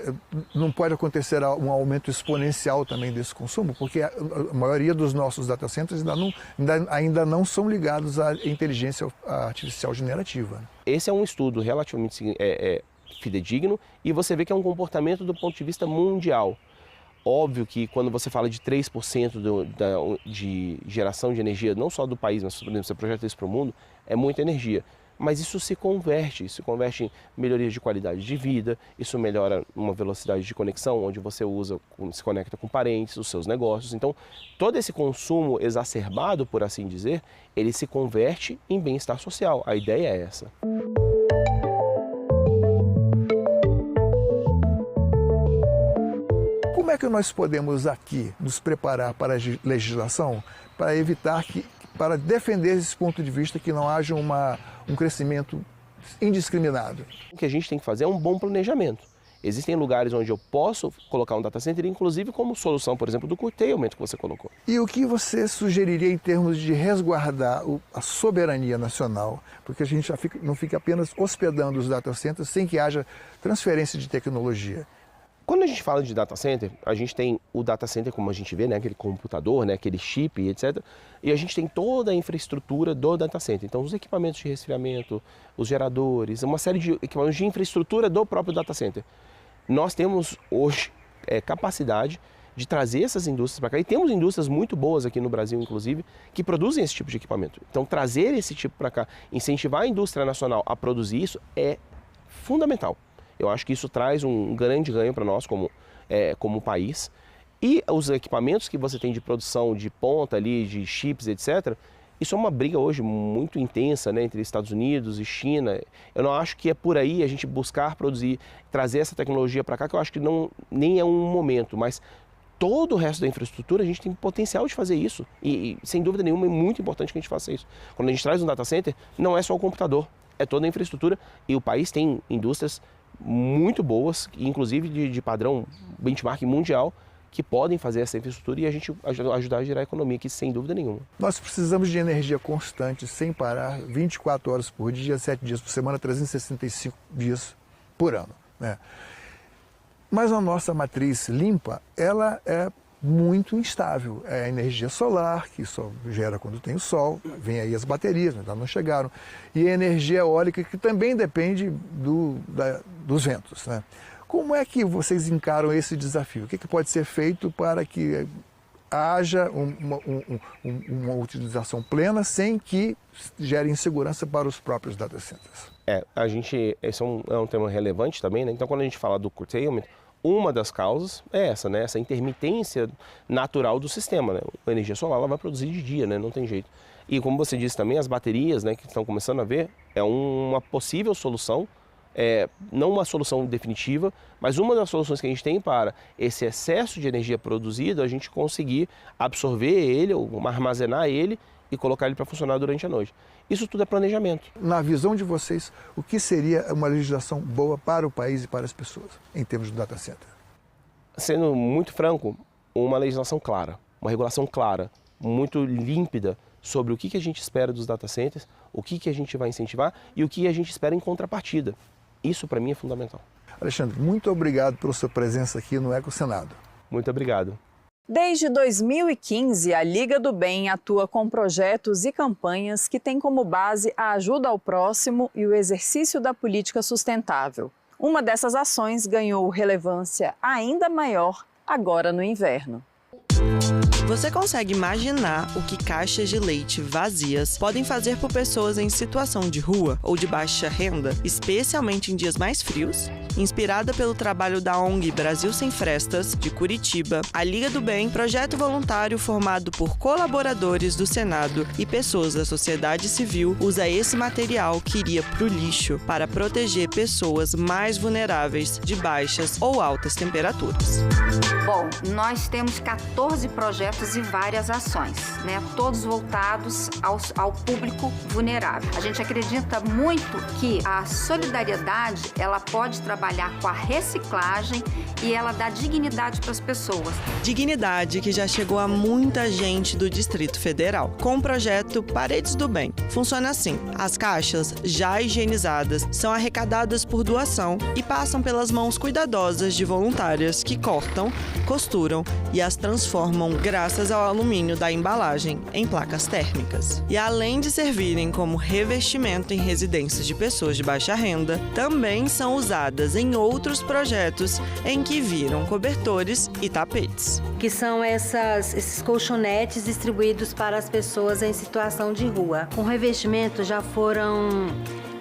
não pode acontecer um aumento exponencial também desse consumo, porque a maioria dos nossos data centers ainda não são ligados à inteligência artificial generativa. Esse é um estudo relativamente fidedigno e você vê que é um comportamento do ponto de vista mundial. Óbvio que quando você fala de 3% de geração de energia, não só do país, mas por exemplo, você projeta isso para o mundo, é muita energia. Mas isso se converte em melhorias de qualidade de vida, isso melhora uma velocidade de conexão, onde você se conecta com parentes, os seus negócios. Então, todo esse consumo exacerbado, por assim dizer, ele se converte em bem-estar social. A ideia é essa. Como é que nós podemos aqui nos preparar para a legislação para evitar para defender esse ponto de vista que não haja um crescimento indiscriminado? O que a gente tem que fazer é um bom planejamento. Existem lugares onde eu posso colocar um data center, inclusive como solução, por exemplo, do curtailment que você colocou. E o que você sugeriria em termos de resguardar a soberania nacional, porque a gente não fique apenas hospedando os data centers sem que haja transferência de tecnologia? Quando a gente fala de data center, a gente tem o data center, como a gente vê, né, aquele computador, né, aquele chip, etc. E a gente tem toda a infraestrutura do data center. Então, os equipamentos de resfriamento, os geradores, uma série de equipamentos de infraestrutura do próprio data center. Nós temos hoje capacidade de trazer essas indústrias para cá. E temos indústrias muito boas aqui no Brasil, inclusive, que produzem esse tipo de equipamento. Então, trazer esse tipo para cá, incentivar a indústria nacional a produzir isso é fundamental. Eu acho que isso traz um grande ganho para nós como país. E os equipamentos que você tem de produção de ponta ali, de chips, etc., isso é uma briga hoje muito intensa, né, entre Estados Unidos e China. Eu não acho que é por aí a gente buscar produzir, trazer essa tecnologia para cá, que eu acho que nem é um momento, mas todo o resto da infraestrutura a gente tem potencial de fazer isso. E sem dúvida nenhuma é muito importante que a gente faça isso. Quando a gente traz um data center, não é só o computador, é toda a infraestrutura. E o país tem indústrias muito boas, inclusive de padrão benchmark mundial, que podem fazer essa infraestrutura e a gente ajudar a gerar a economia aqui, sem dúvida nenhuma. Nós precisamos de energia constante, sem parar, 24 horas por dia, 7 dias por semana, 365 dias por ano, né? Mas a nossa matriz limpa, ela é muito instável. É a energia solar, que só gera quando tem o sol, vem aí as baterias, ainda não chegaram, e a energia eólica, que também depende dos ventos, né? Como é que vocês encaram esse desafio? O que pode ser feito para que haja uma utilização plena sem que gere insegurança para os próprios data centers? Esse é um tema relevante também, né? Então, quando a gente fala do curtailment, uma das causas é essa, né? Essa intermitência natural do sistema, né? A energia solar ela vai produzir de dia, né? Não tem jeito. E como você disse também, as baterias, né, que estão começando a ver, é uma possível solução, não uma solução definitiva, mas uma das soluções que a gente tem para esse excesso de energia produzida, a gente conseguir absorver ele, ou armazenar ele e colocar ele para funcionar durante a noite. Isso tudo é planejamento. Na visão de vocês, o que seria uma legislação boa para o país e para as pessoas, em termos de data center? Sendo muito franco, uma legislação clara, uma regulação clara, muito límpida sobre o que a gente espera dos data centers, o que a gente vai incentivar e o que a gente espera em contrapartida. Isso, para mim, é fundamental. Alexandre, muito obrigado pela sua presença aqui no EcoSenado. Muito obrigado. Desde 2015, a Liga do Bem atua com projetos e campanhas que têm como base a ajuda ao próximo e o exercício da política sustentável. Uma dessas ações ganhou relevância ainda maior agora no inverno. Você consegue imaginar o que caixas de leite vazias podem fazer por pessoas em situação de rua ou de baixa renda, especialmente em dias mais frios? Inspirada pelo trabalho da ONG Brasil Sem Frestas, de Curitiba, a Liga do Bem, projeto voluntário formado por colaboradores do Senado e pessoas da sociedade civil, usa esse material que iria para o lixo para proteger pessoas mais vulneráveis de baixas ou altas temperaturas. Bom, nós temos 14 projetos e várias ações, né? Todos voltados ao público vulnerável. A gente acredita muito que a solidariedade, ela pode trabalhar com a reciclagem e ela dá dignidade para as pessoas. Dignidade que já chegou a muita gente do Distrito Federal, com o projeto Paredes do Bem. Funciona assim: as caixas já higienizadas são arrecadadas por doação e passam pelas mãos cuidadosas de voluntárias que cortam, costuram e as transformam graças ao alumínio da embalagem em placas térmicas. E além de servirem como revestimento em residências de pessoas de baixa renda, também são usadas em outros projetos em que viram cobertores e tapetes. Que são esses colchonetes distribuídos para as pessoas em situação de rua. Com revestimento já foram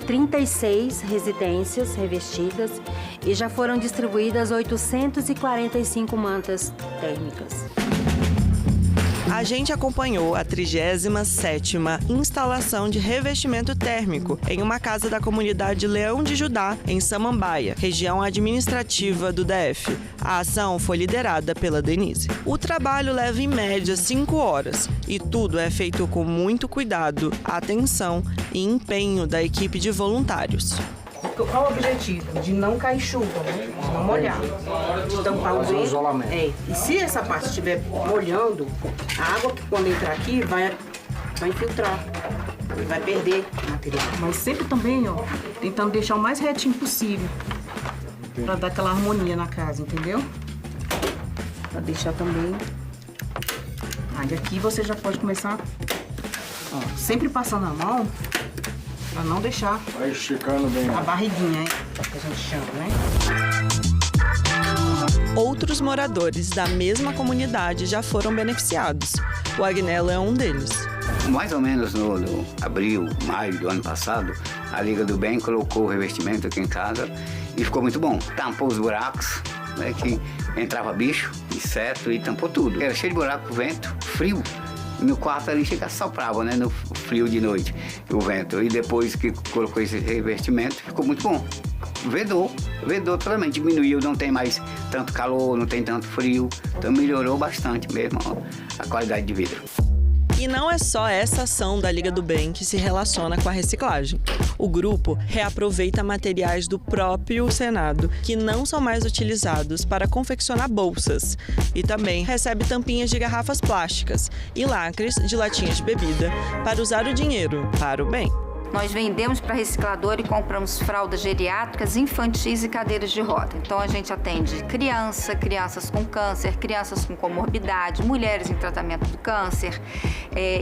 36 residências revestidas e já foram distribuídas 845 mantas térmicas. A gente acompanhou a 37ª instalação de revestimento térmico em uma casa da comunidade Leão de Judá, em Samambaia, região administrativa do DF. A ação foi liderada pela Denise. O trabalho leva em média 5 horas e tudo é feito com muito cuidado, atenção e empenho da equipe de voluntários. Qual o objetivo? De não cair chuva, né? De não molhar. De tampar o vento. E se essa parte estiver molhando, a água que quando entrar aqui vai infiltrar. E vai perder o material. Mas sempre também, ó, tentando deixar o mais retinho possível. Pra dar aquela harmonia na casa, entendeu? Pra deixar também. Aí aqui você já pode começar, ó, sempre passando a mão. Pra não deixar vai esticando bem a barriguinha, hein? Que a gente chama, né? Outros moradores da mesma comunidade já foram beneficiados. O Agnello é um deles. Mais ou menos no abril, maio do ano passado, a Liga do Bem colocou o revestimento aqui em casa e ficou muito bom. Tampou os buracos, né, que entrava bicho, inseto e tampou tudo. Era cheio de buraco, vento, frio. No quarto ali chega soprava, né, no frio de noite, o vento. E depois que colocou esse revestimento, ficou muito bom. Vedou totalmente, diminuiu, não tem mais tanto calor, não tem tanto frio. Então melhorou bastante mesmo a qualidade de vida. E não é só essa ação da Liga do Bem que se relaciona com a reciclagem. O grupo reaproveita materiais do próprio Senado, que não são mais utilizados para confeccionar bolsas. E também recebe tampinhas de garrafas plásticas e lacres de latinhas de bebida para usar o dinheiro para o bem. Nós vendemos para reciclador e compramos fraldas geriátricas, infantis e cadeiras de roda. Então a gente atende crianças com câncer, crianças com comorbidade, mulheres em tratamento do câncer,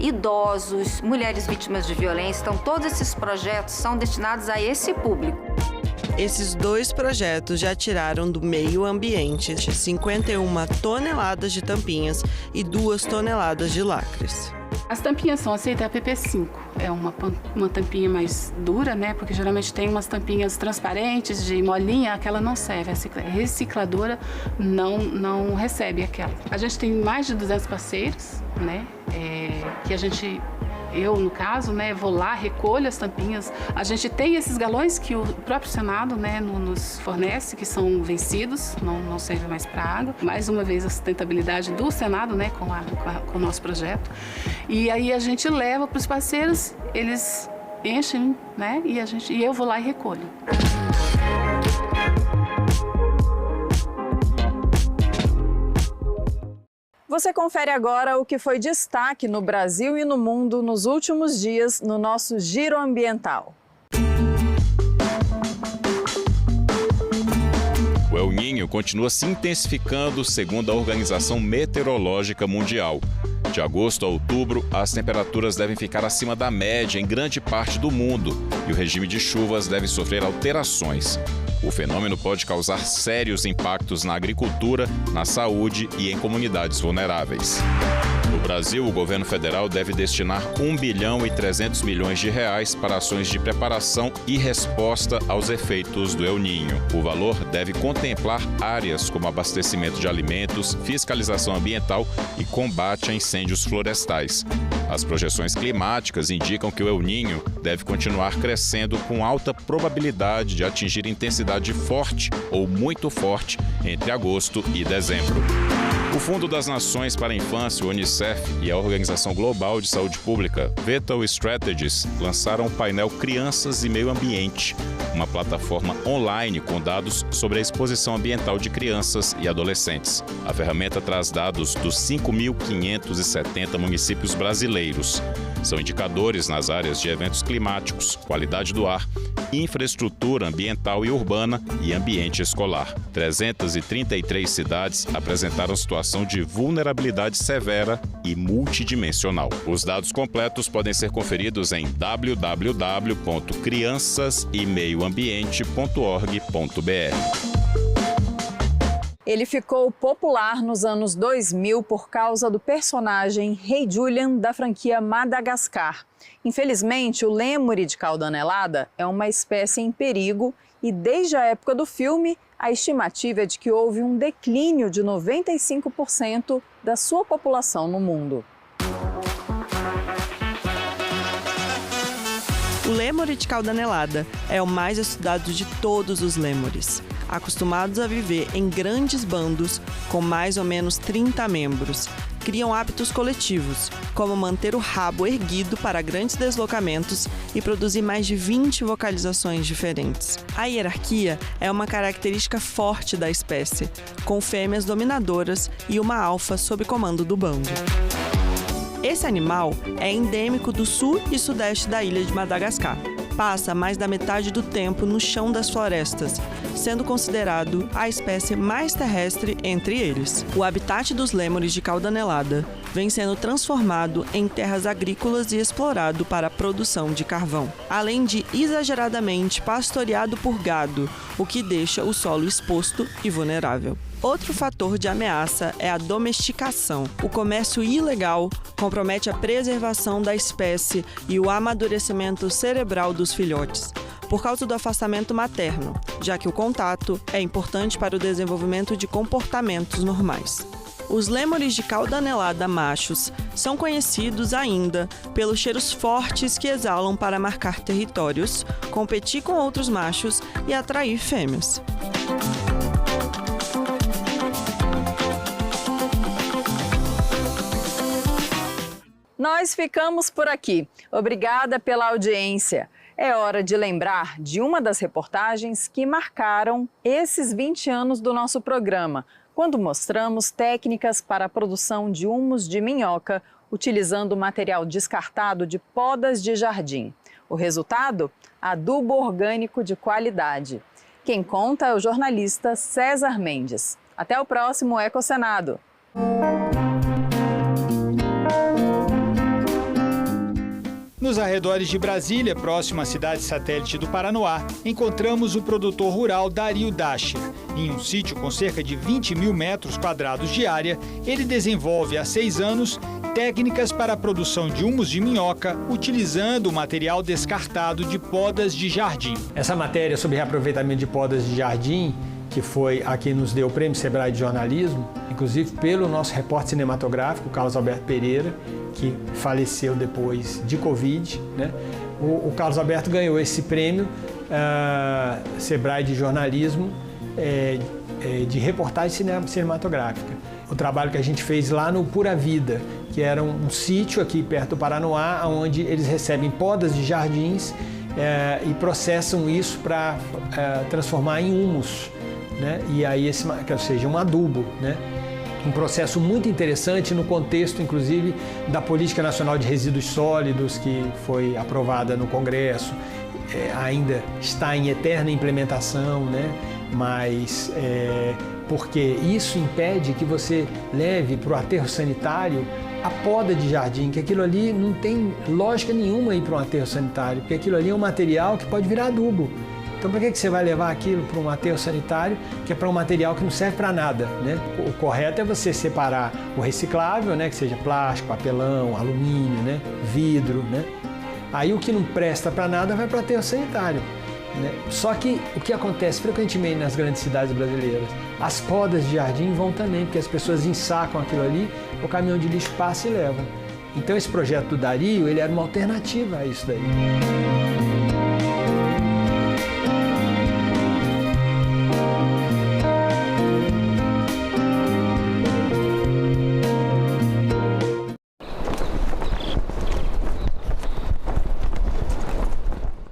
idosos, mulheres vítimas de violência. Então todos esses projetos são destinados a esse público. Esses 2 projetos já tiraram do meio ambiente 51 toneladas de tampinhas e 2 toneladas de lacres. As tampinhas são aceitas PP5. É uma tampinha mais dura, né? Porque geralmente tem umas tampinhas transparentes de molinha, aquela não serve. A recicladora não recebe aquela. A gente tem mais de 200 parceiros, né? Que a gente... Eu, no caso, né, vou lá, recolho as tampinhas. A gente tem esses galões que o próprio Senado, né, nos fornece, que são vencidos, não servem mais para água. Mais uma vez, a sustentabilidade do Senado, né, com o nosso projeto. E aí a gente leva para os parceiros, eles enchem, né, e eu vou lá e recolho. Você confere agora o que foi destaque no Brasil e no mundo nos últimos dias no nosso Giro Ambiental. O El Niño continua se intensificando, segundo a Organização Meteorológica Mundial. De agosto a outubro, as temperaturas devem ficar acima da média em grande parte do mundo e o regime de chuvas deve sofrer alterações. O fenômeno pode causar sérios impactos na agricultura, na saúde e em comunidades vulneráveis. No Brasil, o governo federal deve destinar R$ 1,3 bilhão para ações de preparação e resposta aos efeitos do El Niño. O valor deve contemplar áreas como abastecimento de alimentos, fiscalização ambiental e combate a incêndios florestais. As projeções climáticas indicam que o El Niño deve continuar crescendo com alta probabilidade de atingir intensidade forte ou muito forte entre agosto e dezembro. O Fundo das Nações para a Infância, o UNICEF, e a Organização Global de Saúde Pública, Vital Strategies, lançaram o painel Crianças e Meio Ambiente, uma plataforma online com dados sobre a exposição ambiental de crianças e adolescentes. A ferramenta traz dados dos 5.570 municípios brasileiros. São indicadores nas áreas de eventos climáticos, qualidade do ar, infraestrutura ambiental e urbana e ambiente escolar. 333 cidades apresentaram situação de vulnerabilidade severa e multidimensional. Os dados completos podem ser conferidos em www.criançasemeioambiente.org.br. Ele ficou popular nos anos 2000 por causa do personagem Rei Julian da franquia Madagascar. Infelizmente, o lêmure de cauda anelada é uma espécie em perigo e desde a época do filme, a estimativa é de que houve um declínio de 95% da sua população no mundo. O lêmure de cauda anelada é o mais estudado de todos os lêmures. Acostumados a viver em grandes bandos com mais ou menos 30 membros, criam hábitos coletivos, como manter o rabo erguido para grandes deslocamentos e produzir mais de 20 vocalizações diferentes. A hierarquia é uma característica forte da espécie, com fêmeas dominadoras e uma alfa sob comando do bando. Esse animal é endêmico do sul e sudeste da ilha de Madagascar. Passa mais da metade do tempo no chão das florestas, sendo considerado a espécie mais terrestre entre eles. O habitat dos lêmures de cauda anelada vem sendo transformado em terras agrícolas e explorado para a produção de carvão, além de exageradamente pastoreado por gado, o que deixa o solo exposto e vulnerável. Outro fator de ameaça é a domesticação. O comércio ilegal compromete a preservação da espécie e o amadurecimento cerebral dos filhotes, por causa do afastamento materno, já que o contato é importante para o desenvolvimento de comportamentos normais. Os lêmures de cauda anelada machos são conhecidos ainda pelos cheiros fortes que exalam para marcar territórios, competir com outros machos e atrair fêmeas. Nós ficamos por aqui. Obrigada pela audiência. É hora de lembrar de uma das reportagens que marcaram esses 20 anos do nosso programa, quando mostramos técnicas para a produção de humus de minhoca utilizando material descartado de podas de jardim. O resultado? Adubo orgânico de qualidade. Quem conta é o jornalista César Mendes. Até o próximo Ecocenado. Nos arredores de Brasília, próximo à cidade satélite do Paranoá, encontramos o produtor rural Dario Dascher. Em um sítio com cerca de 20 mil metros quadrados de área, ele desenvolve há 6 anos técnicas para a produção de humus de minhoca, utilizando o material descartado de podas de jardim. Essa matéria sobre reaproveitamento de podas de jardim, que foi a que nos deu o Prêmio Sebrae de Jornalismo, inclusive pelo nosso repórter cinematográfico, Carlos Alberto Pereira, que faleceu depois de Covid, né? O Carlos Alberto ganhou esse prêmio Sebrae de Jornalismo de reportagem cinematográfica. O trabalho que a gente fez lá no Pura Vida, que era um sítio aqui perto do Paranoá, onde eles recebem podas de jardins e processam isso para transformar em humus, né? E aí ou seja, um adubo, né? Um processo muito interessante no contexto, inclusive, da Política Nacional de Resíduos Sólidos, que foi aprovada no Congresso, ainda está em eterna implementação, né? Mas porque isso impede que você leve para o aterro sanitário a poda de jardim, que aquilo ali não tem lógica nenhuma ir para um aterro sanitário, porque aquilo ali é um material que pode virar adubo. Então, por que você vai levar aquilo para um aterro sanitário, que é para um material que não serve para nada, né? O correto é você separar o reciclável, né? Que seja plástico, papelão, alumínio, né? Vidro, né? Aí o que não presta para nada vai para o aterro sanitário, né? Só que o que acontece frequentemente nas grandes cidades brasileiras, as podas de jardim vão também, porque as pessoas ensacam aquilo ali, o caminhão de lixo passa e leva. Então esse projeto do Dario, ele era uma alternativa a isso daí.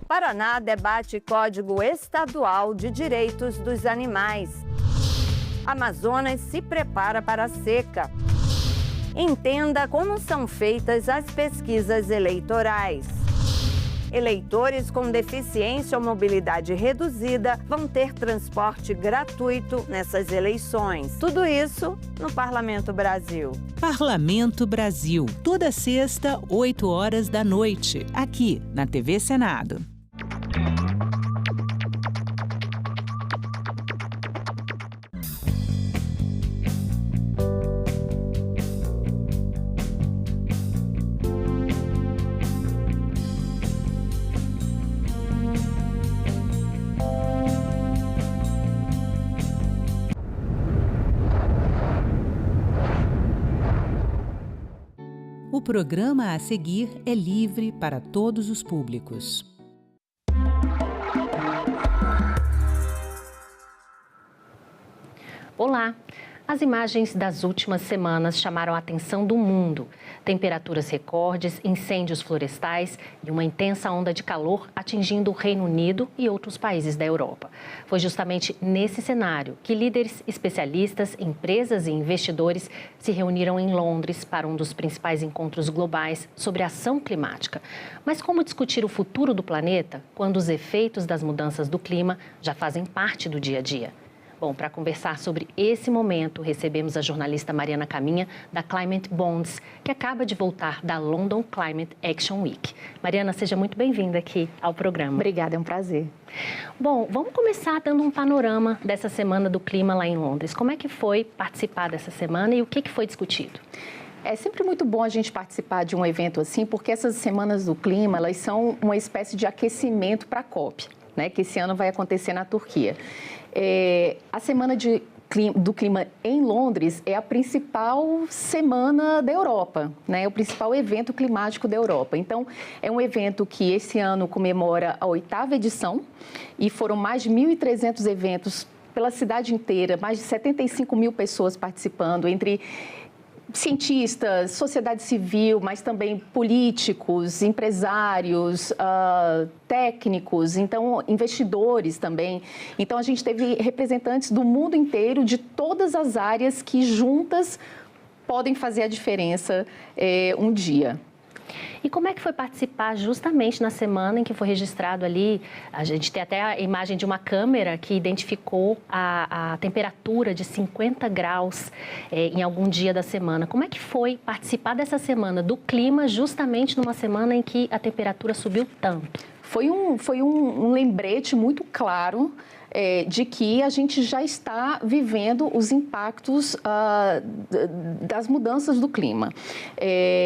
Paraná debate Código Estadual de Direitos dos Animais. Amazonas se prepara para a seca. Entenda como são feitas as pesquisas eleitorais. Eleitores com deficiência ou mobilidade reduzida vão ter transporte gratuito nessas eleições. Tudo isso no Parlamento Brasil. Parlamento Brasil, toda sexta, 8 horas da noite, aqui na TV Senado. O programa a seguir é livre para todos os públicos. Olá! As imagens das últimas semanas chamaram a atenção do mundo. Temperaturas recordes, incêndios florestais e uma intensa onda de calor atingindo o Reino Unido e outros países da Europa. Foi justamente nesse cenário que líderes, especialistas, empresas e investidores se reuniram em Londres para um dos principais encontros globais sobre ação climática. Mas como discutir o futuro do planeta quando os efeitos das mudanças do clima já fazem parte do dia a dia? Bom, para conversar sobre esse momento, recebemos a jornalista Mariana Caminha, da Climate Bonds, que acaba de voltar da London Climate Action Week. Mariana, seja muito bem-vinda aqui ao programa. Obrigada, é um prazer. Bom, vamos começar dando um panorama dessa Semana do Clima lá em Londres. Como é que foi participar dessa semana e o que foi discutido? É sempre muito bom a gente participar de um evento assim, porque essas Semanas do Clima, elas são uma espécie de aquecimento para a COP, né, que esse ano vai acontecer na Turquia. A Semana do Clima em Londres é a principal semana da Europa, né? É o principal evento climático da Europa. Então, é um evento que esse ano comemora a 8ª edição e foram mais de 1.300 eventos pela cidade inteira, mais de 75 mil pessoas participando, entre cientistas, sociedade civil, mas também políticos, empresários, técnicos, então investidores também. Então a gente teve representantes do mundo inteiro, de todas as áreas que juntas podem fazer a diferença um dia. E como é que foi participar justamente na semana em que foi registrado ali? A gente tem até a imagem de uma câmera que identificou a temperatura de 50 graus em algum dia da semana. Como é que foi participar dessa semana do clima justamente numa semana em que a temperatura subiu tanto? Foi um lembrete muito claro de que a gente já está vivendo os impactos das mudanças do clima.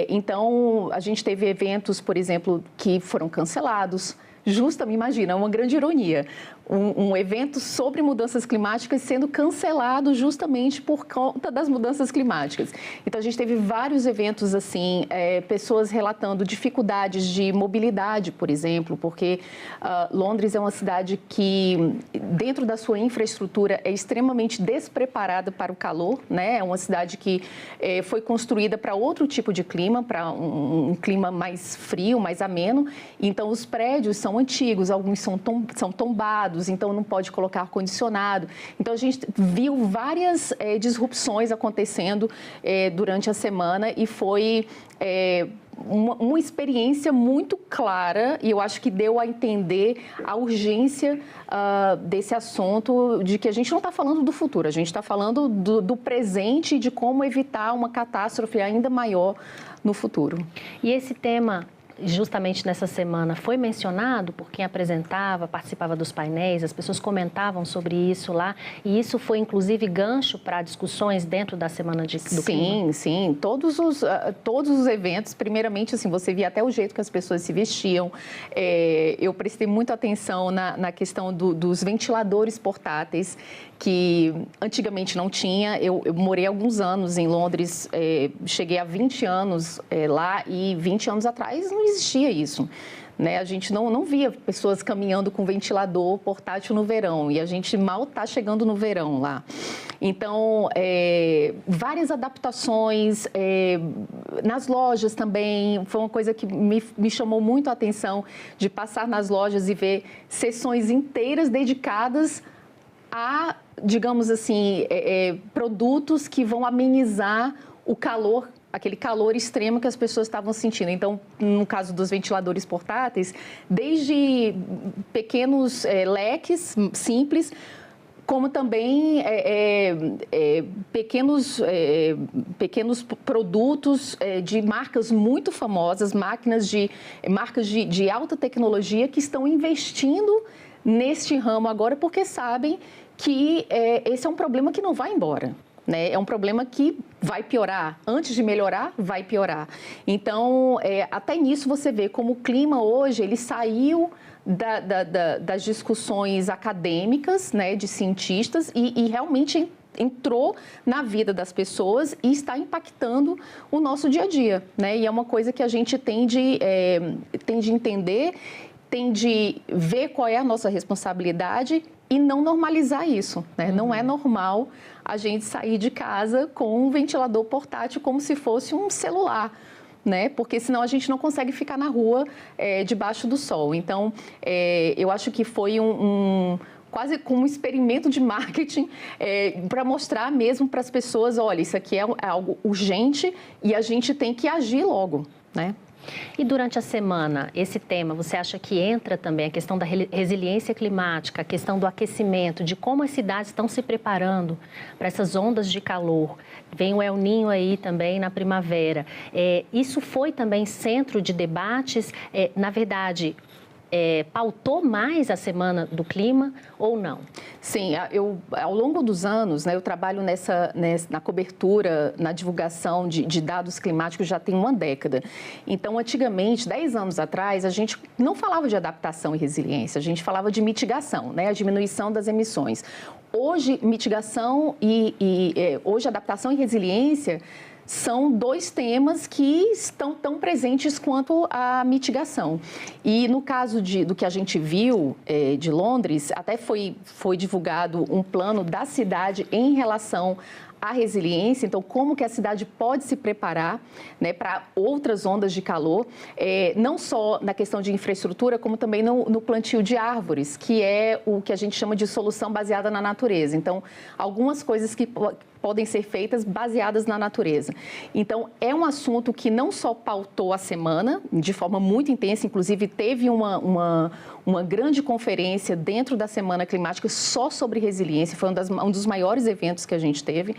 Então, a gente teve eventos, por exemplo, que foram cancelados. Justamente, imagina, uma grande ironia. Um evento sobre mudanças climáticas sendo cancelado justamente por conta das mudanças climáticas. Então, a gente teve vários eventos assim, pessoas relatando dificuldades de mobilidade, por exemplo, porque Londres é uma cidade que, dentro da sua infraestrutura, é extremamente despreparada para o calor, né? É uma cidade que foi construída para outro tipo de clima, para um clima mais frio, mais ameno. Então, os prédios são antigos, alguns são tombados, então não pode colocar ar-condicionado. Então, a gente viu várias disrupções acontecendo durante a semana e foi uma experiência muito clara e eu acho que deu a entender a urgência desse assunto, de que a gente não está falando do futuro, a gente está falando do presente e de como evitar uma catástrofe ainda maior no futuro. E esse tema justamente nessa semana, foi mencionado por quem apresentava, participava dos painéis, as pessoas comentavam sobre isso lá, e isso foi inclusive gancho para discussões dentro da Semana do Clima? Sim. Todos os eventos, primeiramente, assim, você via até o jeito que as pessoas se vestiam. Eu prestei muita atenção na questão dos ventiladores portáteis, que antigamente não tinha. Eu morei alguns anos em Londres, cheguei a 20 anos lá, e 20 anos atrás não existia isso. Né? A gente não via pessoas caminhando com ventilador portátil no verão, e a gente mal está chegando no verão lá. Então, várias adaptações, nas lojas também, foi uma coisa que me chamou muito a atenção, de passar nas lojas e ver sessões inteiras dedicadas a, digamos assim, produtos que vão amenizar o calor, aquele calor extremo que as pessoas estavam sentindo. Então, no caso dos ventiladores portáteis, desde pequenos leques simples, como também pequenos produtos de marcas muito famosas, marcas de alta tecnologia, que estão investindo neste ramo agora, porque sabem que esse é um problema que não vai embora. Né? É um problema que vai piorar. Antes de melhorar, vai piorar. Então, até nisso você vê como o clima hoje, ele saiu das discussões acadêmicas, né, de cientistas, e realmente entrou na vida das pessoas e está impactando o nosso dia a dia. Né? E é uma coisa que a gente tem de entender, tem de ver qual é a nossa responsabilidade e não normalizar isso, né? Não é normal a gente sair de casa com um ventilador portátil como se fosse um celular, né? Porque senão a gente não consegue ficar na rua debaixo do sol. Então, eu acho que foi quase como um experimento de marketing para mostrar mesmo para as pessoas, olha, isso aqui é algo urgente e a gente tem que agir logo, né? E durante a semana, esse tema, você acha que entra também a questão da resiliência climática, a questão do aquecimento, de como as cidades estão se preparando para essas ondas de calor? Vem o El Niño aí também na primavera. Isso foi também centro de debates, na verdade, pautou mais a Semana do Clima ou não? Sim, ao longo dos anos, né, eu trabalho na cobertura, na divulgação de dados climáticos já tem uma década. Então, antigamente, 10 anos atrás, a gente não falava de adaptação e resiliência, a gente falava de mitigação, né, a diminuição das emissões. Hoje, hoje adaptação e resiliência são dois temas que estão tão presentes quanto a mitigação. E no caso do que a gente viu de Londres, até foi divulgado um plano da cidade em relação à resiliência, então como que a cidade pode se preparar, né, para outras ondas de calor, não só na questão de infraestrutura, como também no plantio de árvores, que é o que a gente chama de solução baseada na natureza. Então, algumas coisas que podem ser feitas baseadas na natureza. Então, é um assunto que não só pautou a semana, de forma muito intensa, inclusive teve uma grande conferência dentro da Semana Climática só sobre resiliência, foi um dos maiores eventos que a gente teve,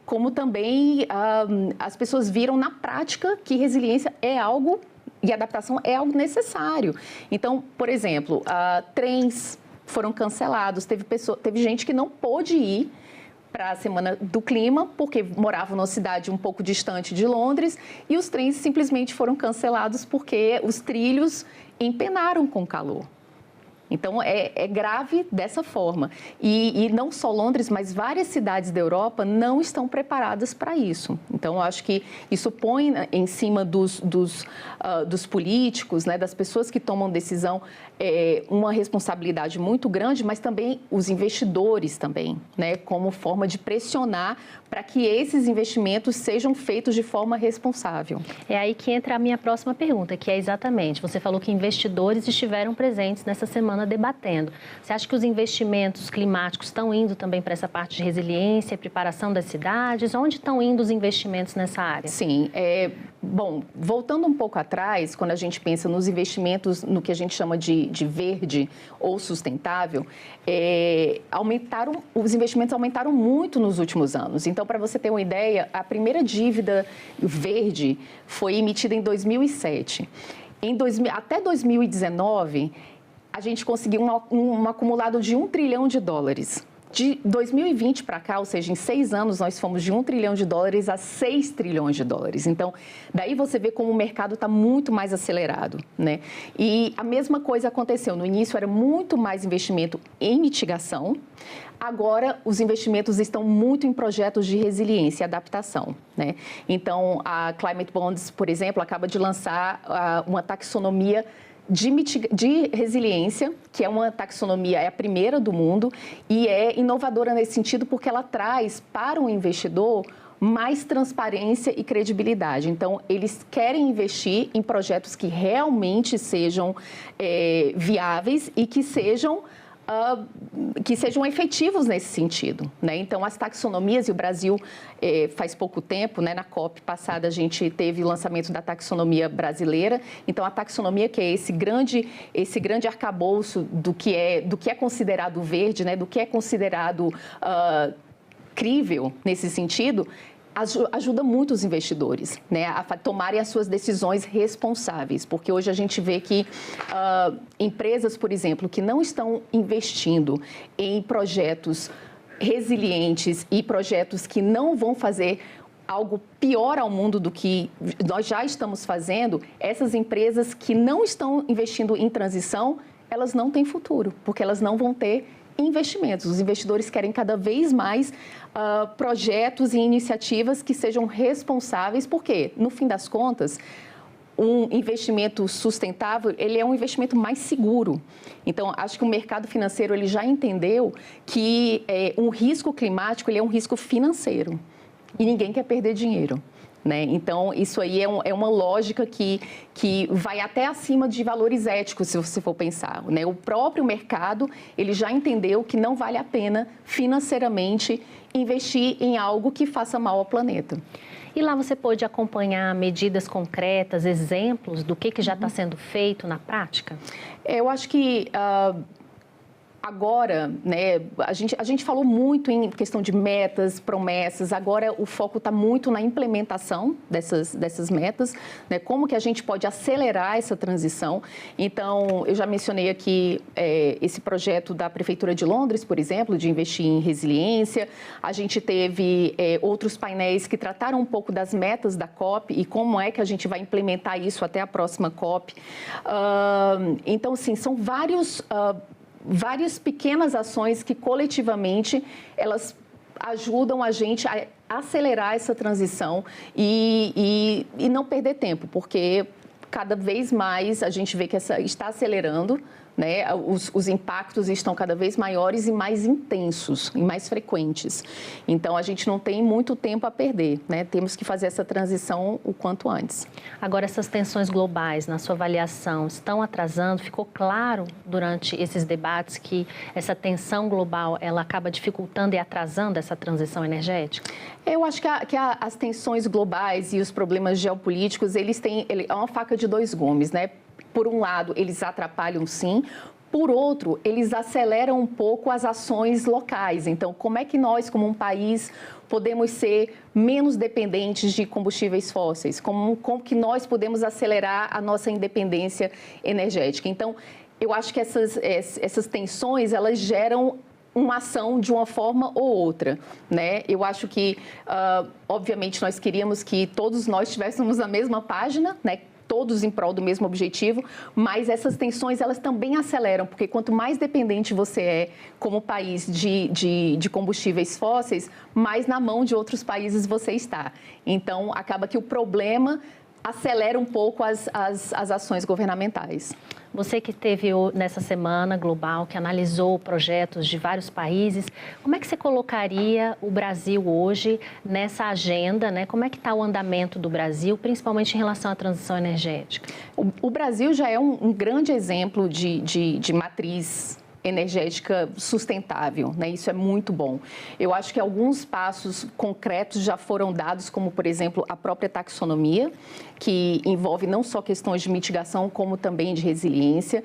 como também as pessoas viram na prática que resiliência é algo, e adaptação é algo necessário. Então, por exemplo, trens foram cancelados, teve gente que não pôde ir para a Semana do Clima, porque moravam numa cidade um pouco distante de Londres, e os trens simplesmente foram cancelados porque os trilhos empenaram com calor. Então, é grave dessa forma. E não só Londres, mas várias cidades da Europa não estão preparadas para isso. Então, eu acho que isso põe em cima dos políticos, né, das pessoas que tomam decisão, uma responsabilidade muito grande, mas também os investidores também, né, como forma de pressionar para que esses investimentos sejam feitos de forma responsável. É aí que entra a minha próxima pergunta, que é exatamente, você falou que investidores estiveram presentes nessa Semana semana debatendo. Você acha que os investimentos climáticos estão indo também para essa parte de resiliência e preparação das cidades? Onde estão indo os investimentos nessa área? Sim, bom, voltando um pouco atrás, quando a gente pensa nos investimentos no que a gente chama de verde ou sustentável, os investimentos aumentaram muito nos últimos anos. Então, para você ter uma ideia, a primeira dívida verde foi emitida em 2007. Até 2019, a gente conseguiu um acumulado de $1 trilhão. De 2020 para cá, ou seja, em 6 anos, nós fomos de $1 trilhão a $6 trilhões. Então, daí você vê como o mercado está muito mais acelerado, né? E a mesma coisa aconteceu. No início, era muito mais investimento em mitigação. Agora, os investimentos estão muito em projetos de resiliência e adaptação, né? Então, a Climate Bonds, por exemplo, acaba de lançar uma taxonomia de resiliência, que é uma taxonomia, é a primeira do mundo e é inovadora nesse sentido porque ela traz para o investidor mais transparência e credibilidade. Então, eles querem investir em projetos que realmente sejam viáveis e que sejam efetivos nesse sentido, né? Então, as taxonomias, e o Brasil faz pouco tempo, né, na COP passada, a gente teve o lançamento da taxonomia brasileira. Então, a taxonomia, que é esse grande arcabouço do que é considerado verde, né, do que é considerado crível nesse sentido, ajuda muito os investidores, né, a tomarem as suas decisões responsáveis, porque hoje a gente vê que empresas, por exemplo, que não estão investindo em projetos resilientes e projetos que não vão fazer algo pior ao mundo do que nós já estamos fazendo, essas empresas que não estão investindo em transição, elas não têm futuro, porque elas não vão ter investimentos. Os investidores querem cada vez mais projetos e iniciativas que sejam responsáveis, porque, no fim das contas, um investimento sustentável, ele é um investimento mais seguro. Então, acho que o mercado financeiro ele já entendeu que um risco climático ele é um risco financeiro e ninguém quer perder dinheiro, né? Então, isso aí é uma lógica que vai até acima de valores éticos, se você for pensar, né? O próprio mercado, ele já entendeu que não vale a pena financeiramente investir em algo que faça mal ao planeta. E lá você pôde acompanhar medidas concretas, exemplos do que já está sendo feito na prática? Eu acho que agora, né, a gente falou muito em questão de metas, promessas, agora o foco está muito na implementação dessas metas, né, como que a gente pode acelerar essa transição. Então, eu já mencionei aqui esse projeto da Prefeitura de Londres, por exemplo, de investir em resiliência. A gente teve outros painéis que trataram um pouco das metas da COP e como é que a gente vai implementar isso até a próxima COP. Então, sim, são várias pequenas ações que, coletivamente, elas ajudam a gente a acelerar essa transição e não perder tempo, porque cada vez mais a gente vê que está acelerando, né? Os impactos estão cada vez maiores e mais intensos e mais frequentes. Então, a gente não tem muito tempo a perder, né? Temos que fazer essa transição o quanto antes. Agora, essas tensões globais, na sua avaliação, estão atrasando? Ficou claro durante esses debates que essa tensão global, ela acaba dificultando e atrasando essa transição energética? Eu acho que as tensões globais e os problemas geopolíticos, é uma faca de dois gumes, né? Por um lado, eles atrapalham sim, por outro, eles aceleram um pouco as ações locais. Então, como é que nós, como um país, podemos ser menos dependentes de combustíveis fósseis? Como que nós podemos acelerar a nossa independência energética? Então, eu acho que essas tensões, elas geram uma ação de uma forma ou outra, né? Eu acho que, obviamente, nós queríamos que todos nós estivéssemos na mesma página, né? Todos em prol do mesmo objetivo, mas essas tensões, elas também aceleram, porque quanto mais dependente você é como país de combustíveis fósseis, mais na mão de outros países você está. Então, acaba que o problema acelera um pouco as ações governamentais. Você que esteve nessa semana global, que analisou projetos de vários países, como é que você colocaria o Brasil hoje nessa agenda, né? Como é que está o andamento do Brasil, principalmente em relação à transição energética? O Brasil já é um grande exemplo de matriz energética sustentável, né? Isso é muito bom. Eu acho que alguns passos concretos já foram dados, como, por exemplo, a própria taxonomia, que envolve não só questões de mitigação, como também de resiliência.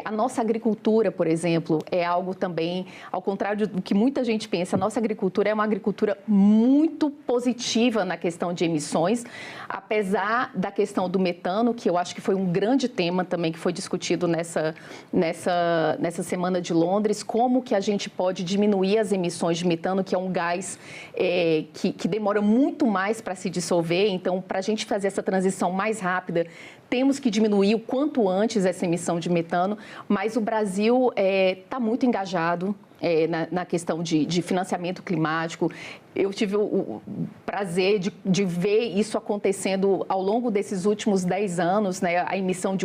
A nossa agricultura, por exemplo, é algo também, ao contrário do que muita gente pensa, a nossa agricultura é uma agricultura muito positiva na questão de emissões, apesar da questão do metano, que eu acho que foi um grande tema também que foi discutido nessa semana de Londres, como que a gente pode diminuir as emissões de metano, que é um gás que demora muito mais para se dissolver. Então, para a gente fazer essa transição mais rápida, temos que diminuir o quanto antes essa emissão de metano, mas o Brasil está muito engajado na questão de financiamento climático. Eu tive o prazer de ver isso acontecendo ao longo desses últimos 10 anos, né? A emissão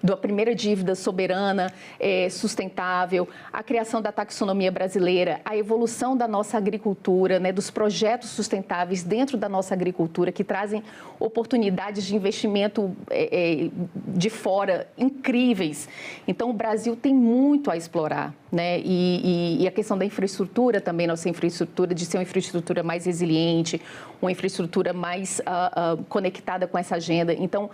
da primeira dívida soberana sustentável, a criação da taxonomia brasileira, a evolução da nossa agricultura, né? Dos projetos sustentáveis dentro da nossa agricultura, que trazem oportunidades de investimento de fora incríveis. Então, o Brasil tem muito a explorar, né? E a questão da infraestrutura também, nossa infraestrutura, de ser uma infraestrutura mais resiliente, uma infraestrutura mais conectada com essa agenda. Então,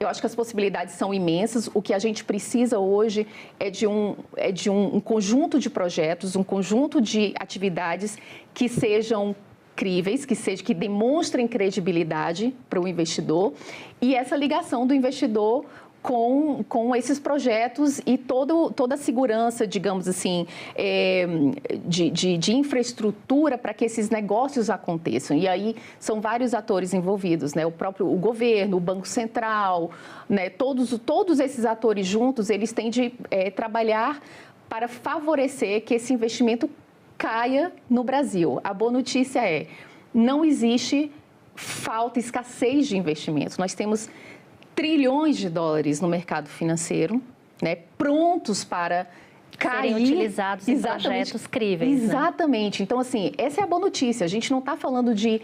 eu acho que as possibilidades são imensas. O que a gente precisa hoje é de um conjunto de projetos, um conjunto de atividades que sejam críveis, que demonstrem credibilidade para o investidor, e essa ligação do investidor com esses projetos e toda a segurança, digamos assim, de infraestrutura para que esses negócios aconteçam. E aí são vários atores envolvidos, né? O governo, o Banco Central, né? Todos esses atores juntos, eles têm de trabalhar para favorecer que esse investimento caia no Brasil. A boa notícia não existe escassez de investimentos. Nós temos trilhões de dólares no mercado financeiro, né, prontos para cair, serem utilizados em projetos críveis. Exatamente. Né? Então, assim, essa é a boa notícia. A gente não está falando de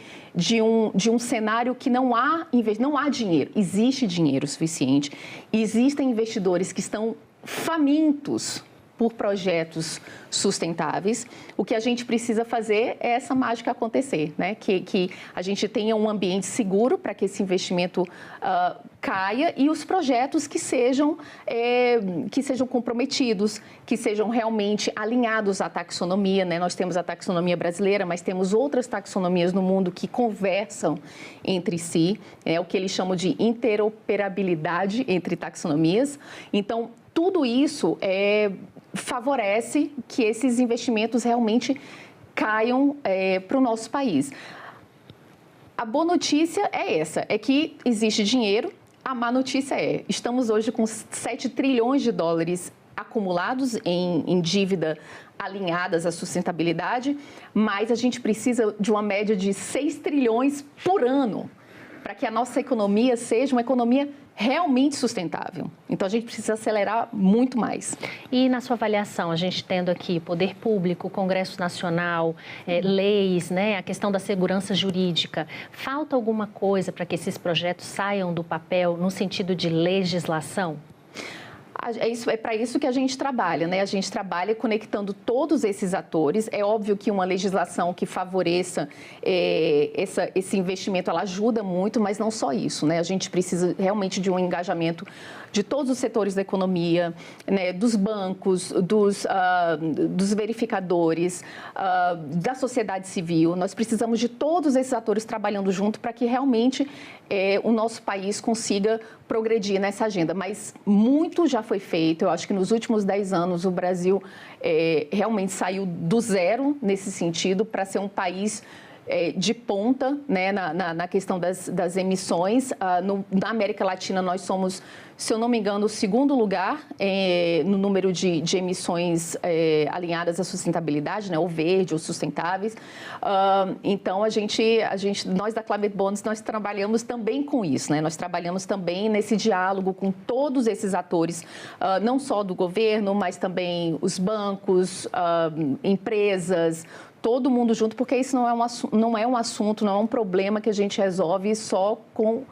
um cenário que não há dinheiro. Existe dinheiro suficiente. Existem investidores que estão famintos por projetos sustentáveis. O que a gente precisa fazer é essa mágica acontecer, né? Que a gente tenha um ambiente seguro para que esse investimento caia e os projetos que sejam comprometidos, que sejam realmente alinhados à taxonomia, né? Nós temos a taxonomia brasileira, mas temos outras taxonomias no mundo que conversam entre si, o que eles chamam de interoperabilidade entre taxonomias. Então, tudo isso favorece que esses investimentos realmente caiam para o nosso país. A boa notícia é essa, é que existe dinheiro. A má notícia estamos hoje com 7 trilhões de dólares acumulados em dívida alinhadas à sustentabilidade, mas a gente precisa de uma média de 6 trilhões por ano para que a nossa economia seja uma economia realmente sustentável. Então, a gente precisa acelerar muito mais. E na sua avaliação, a gente tendo aqui poder público, Congresso Nacional, leis, né, a questão da segurança jurídica, falta alguma coisa para que esses projetos saiam do papel no sentido de legislação? É para isso que a gente trabalha, né? A gente trabalha conectando todos esses atores. É óbvio que uma legislação que favoreça esse investimento, ela ajuda muito, mas não só isso, né? A gente precisa realmente de um engajamento de todos os setores da economia, né? Dos bancos, dos verificadores, da sociedade civil. Nós precisamos de todos esses atores trabalhando junto para que realmente o nosso país consiga progredir nessa agenda. Mas muito já foi feito. Eu acho que nos últimos 10 anos o Brasil realmente saiu do zero nesse sentido para ser um país de ponta, né, na questão das emissões. Na América Latina, nós somos, se eu não me engano, o segundo lugar no número de emissões alinhadas à sustentabilidade, né, ou verde, ou sustentáveis. Então, nós da Climate Bonds, nós trabalhamos também com isso, né? Nós trabalhamos também nesse diálogo com todos esses atores, não só do governo, mas também os bancos, empresas, todo mundo junto, porque isso não é um assunto, não é um problema que a gente resolve só com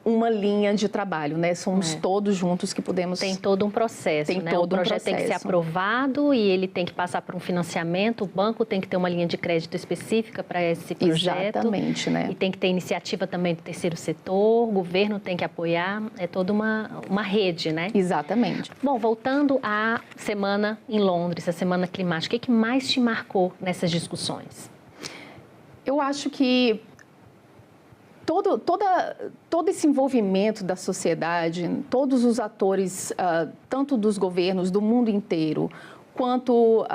uma linha de trabalho, né? Somos todos juntos que podemos... Tem todo um processo, né? O projeto tem que ser aprovado e ele tem que passar por um financiamento, o banco tem que ter uma linha de crédito específica para esse projeto. Exatamente, né? E tem que ter iniciativa também do terceiro setor, o governo tem que apoiar, é toda uma rede, né? Exatamente. Bom, voltando à semana em Londres, a semana climática, o que mais te marcou nessas discussões? Eu acho que todo esse envolvimento da sociedade, todos os atores, tanto dos governos do mundo inteiro, quanto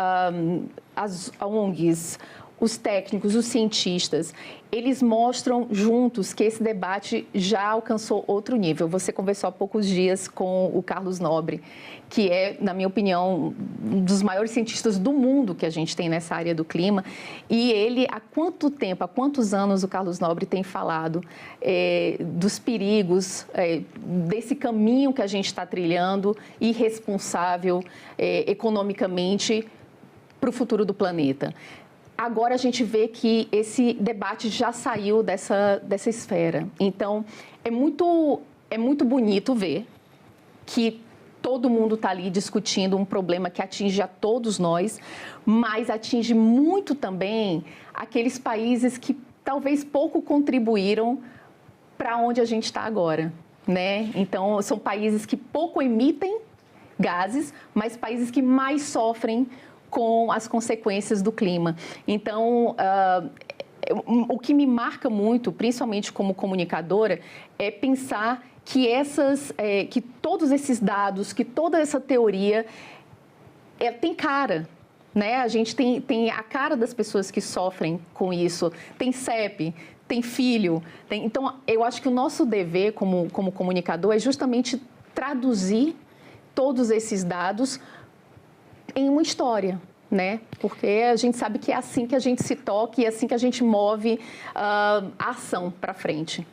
as ONGs, os técnicos, os cientistas, eles mostram juntos que esse debate já alcançou outro nível. Você conversou há poucos dias com o Carlos Nobre, que é, na minha opinião, um dos maiores cientistas do mundo que a gente tem nessa área do clima. E ele, há quantos anos o Carlos Nobre tem falado dos perigos, desse caminho que a gente está trilhando, irresponsável economicamente, para o futuro do planeta. Agora a gente vê que esse debate já saiu dessa esfera. Então, é muito bonito ver que todo mundo está ali discutindo um problema que atinge a todos nós, mas atinge muito também aqueles países que talvez pouco contribuíram para onde a gente está agora, né? Então, são países que pouco emitem gases, mas países que mais sofrem com as consequências do clima. Então, o que me marca muito, principalmente como comunicadora, é pensar que todos esses dados, que toda essa teoria tem cara, né? A gente tem a cara das pessoas que sofrem com isso, tem CEP, tem filho. Então, eu acho que o nosso dever como comunicador é justamente traduzir todos esses dados em uma história, né? Porque a gente sabe que é assim que a gente se toca e é assim que a gente move a ação para frente.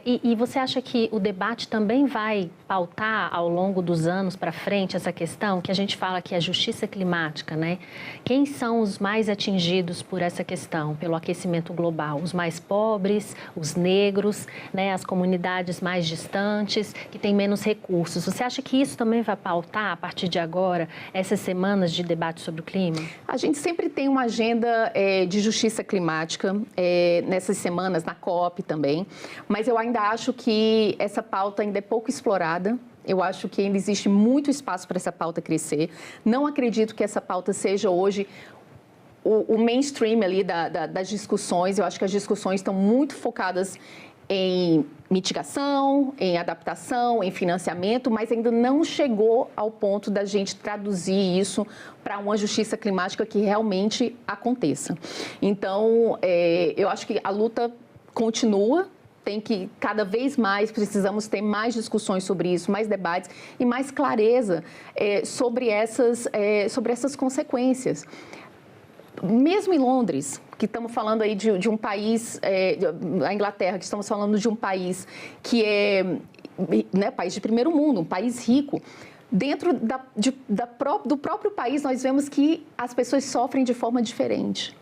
E você acha que o debate também vai pautar ao longo dos anos para frente essa questão que a gente fala que é a justiça climática, né? Quem são os mais atingidos por essa questão, pelo aquecimento global? Os mais pobres, os negros, né? As comunidades mais distantes, que têm menos recursos. Você acha que isso também vai pautar, a partir de agora, essas semanas de debate sobre o clima? A gente sempre tem uma agenda de justiça climática nessas semanas, na COP também, mas eu ainda acho que essa pauta ainda é pouco explorada. Eu acho que ainda existe muito espaço para essa pauta crescer. Não acredito que essa pauta seja hoje o mainstream ali das discussões. Eu acho que as discussões estão muito focadas em mitigação, em adaptação, em financiamento, mas ainda não chegou ao ponto da gente traduzir isso para uma justiça climática que realmente aconteça. Então, eu acho que a luta continua. Tem que, cada vez mais, precisamos ter mais discussões sobre isso, mais debates e mais clareza sobre essas consequências. Mesmo em Londres, que estamos falando aí de um país, a Inglaterra, que estamos falando de um país que é país de primeiro mundo, um país rico, dentro do próprio país nós vemos que as pessoas sofrem de forma diferente.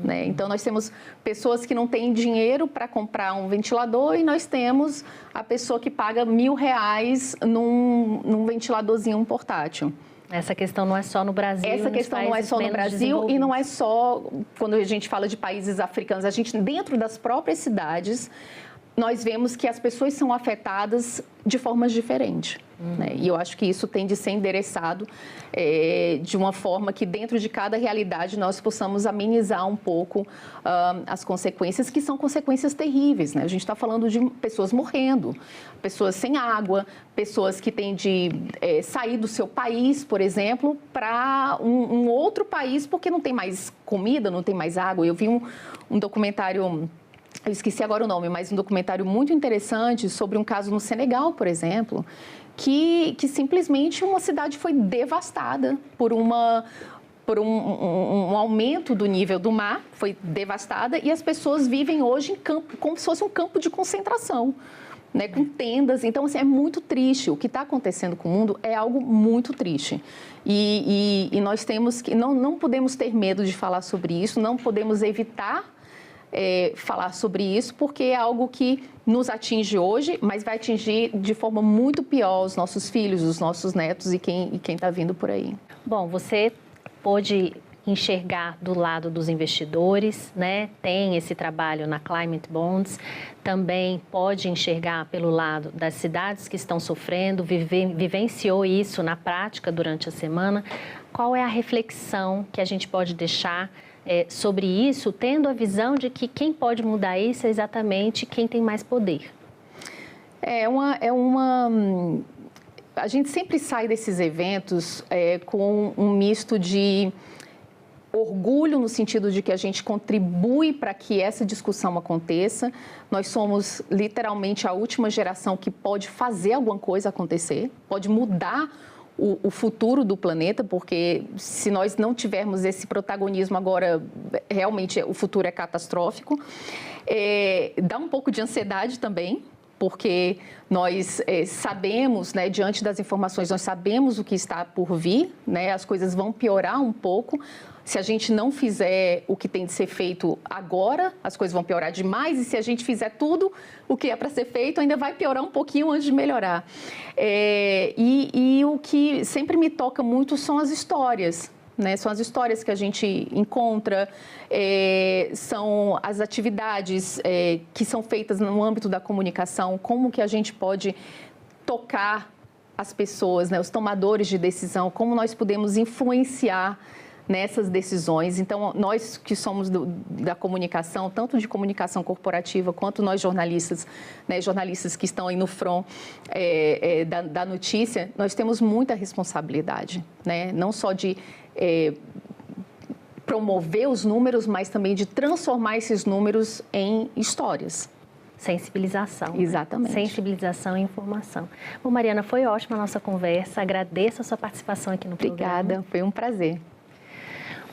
Né? Então, nós temos pessoas que não têm dinheiro para comprar um ventilador e nós temos a pessoa que paga R$1.000 num ventiladorzinho portátil. Essa questão não é só no Brasil. Essa questão não é só no Brasil e não é só quando a gente fala de países africanos. A gente, dentro das próprias cidades, nós vemos que as pessoas são afetadas de formas diferentes. Né? E eu acho que isso tem de ser endereçado de uma forma que dentro de cada realidade nós possamos amenizar um pouco as consequências, que são consequências terríveis. Né? A gente está falando de pessoas morrendo, pessoas sem água, pessoas que têm de sair do seu país, por exemplo, para um outro país porque não tem mais comida, não tem mais água. Eu vi um documentário... Eu esqueci agora o nome, mas um documentário muito interessante sobre um caso no Senegal, por exemplo, que simplesmente uma cidade foi devastada por um aumento do nível do mar, foi devastada, e as pessoas vivem hoje em campo, como se fosse um campo de concentração, né, com tendas. Então, assim, é muito triste. O que está acontecendo com o mundo é algo muito triste. E nós temos que não podemos ter medo de falar sobre isso, não podemos evitar falar sobre isso, porque é algo que nos atinge hoje, mas vai atingir de forma muito pior os nossos filhos, os nossos netos e quem está vindo por aí. Bom, você pôde enxergar do lado dos investidores, né? Tem esse trabalho na Climate Bonds, também pode enxergar pelo lado das cidades que estão sofrendo, vivenciou isso na prática durante a semana. Qual é a reflexão que a gente pode deixar sobre isso, tendo a visão de que quem pode mudar isso é exatamente quem tem mais poder? A gente sempre sai desses eventos com um misto de orgulho, no sentido de que a gente contribui para que essa discussão aconteça. Nós somos literalmente a última geração que pode fazer alguma coisa acontecer, pode mudar o futuro do planeta, porque se nós não tivermos esse protagonismo agora, realmente o futuro é catastrófico. Dá um pouco de ansiedade também, porque nós sabemos, né, diante das informações, nós sabemos o que está por vir, né, as coisas vão piorar um pouco. Se a gente não fizer o que tem de ser feito agora, as coisas vão piorar demais, e se a gente fizer tudo o que é para ser feito, ainda vai piorar um pouquinho antes de melhorar. E o que sempre me toca muito são as histórias, né? São as histórias que a gente encontra, são as atividades que são feitas no âmbito da comunicação, como que a gente pode tocar as pessoas, né? Os tomadores de decisão, como nós podemos influenciar nessas decisões. Então, nós que somos da comunicação, tanto de comunicação corporativa, quanto nós jornalistas, né, jornalistas que estão aí no front da notícia, nós temos muita responsabilidade, né? Não só de promover os números, mas também de transformar esses números em histórias. Sensibilização. Exatamente. Né? Sensibilização e informação. Bom, Mariana, foi ótima a nossa conversa. Agradeço a sua participação aqui no programa. Obrigada, foi um prazer.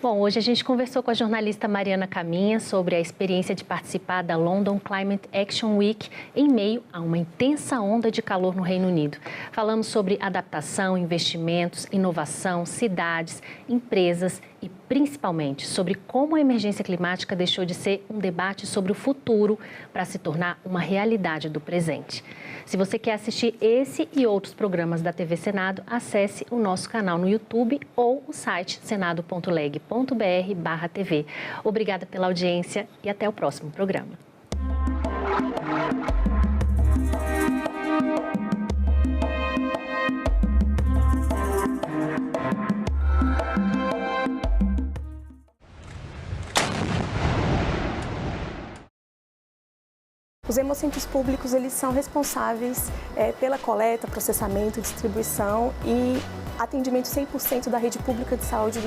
Bom, hoje a gente conversou com a jornalista Mariana Caminha sobre a experiência de participar da London Climate Action Week em meio a uma intensa onda de calor no Reino Unido. Falamos sobre adaptação, investimentos, inovação, cidades, empresas e principalmente sobre como a emergência climática deixou de ser um debate sobre o futuro para se tornar uma realidade do presente. Se você quer assistir esse e outros programas da TV Senado, acesse o nosso canal no YouTube ou o site senado.leg.br/TV. Obrigada pela audiência e até o próximo programa. Os hemocentros públicos, eles são responsáveis pela coleta, processamento, distribuição e atendimento 100% da rede pública de saúde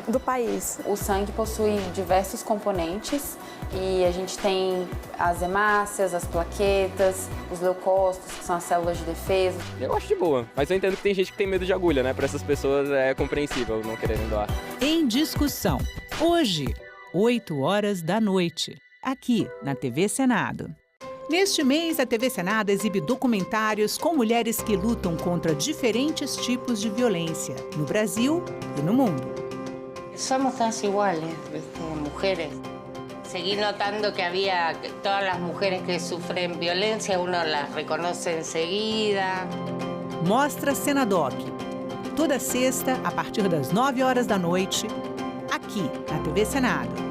do país. O sangue possui diversos componentes e a gente tem as hemácias, as plaquetas, os leucócitos, que são as células de defesa. Eu acho de boa, mas eu entendo que tem gente que tem medo de agulha, né? Para essas pessoas é compreensível não quererem doar. Em discussão, hoje, 20h, aqui na TV Senado. Neste mês, a TV Senado exibe documentários com mulheres que lutam contra diferentes tipos de violência, no Brasil e no mundo. Somos todas iguales, mujeres. Seguí notando que había todas las mujeres que sufren violencia, uno las reconoce enseguida. Mostra Senadoc. Toda sexta, a partir das 9h, aqui na TV Senado.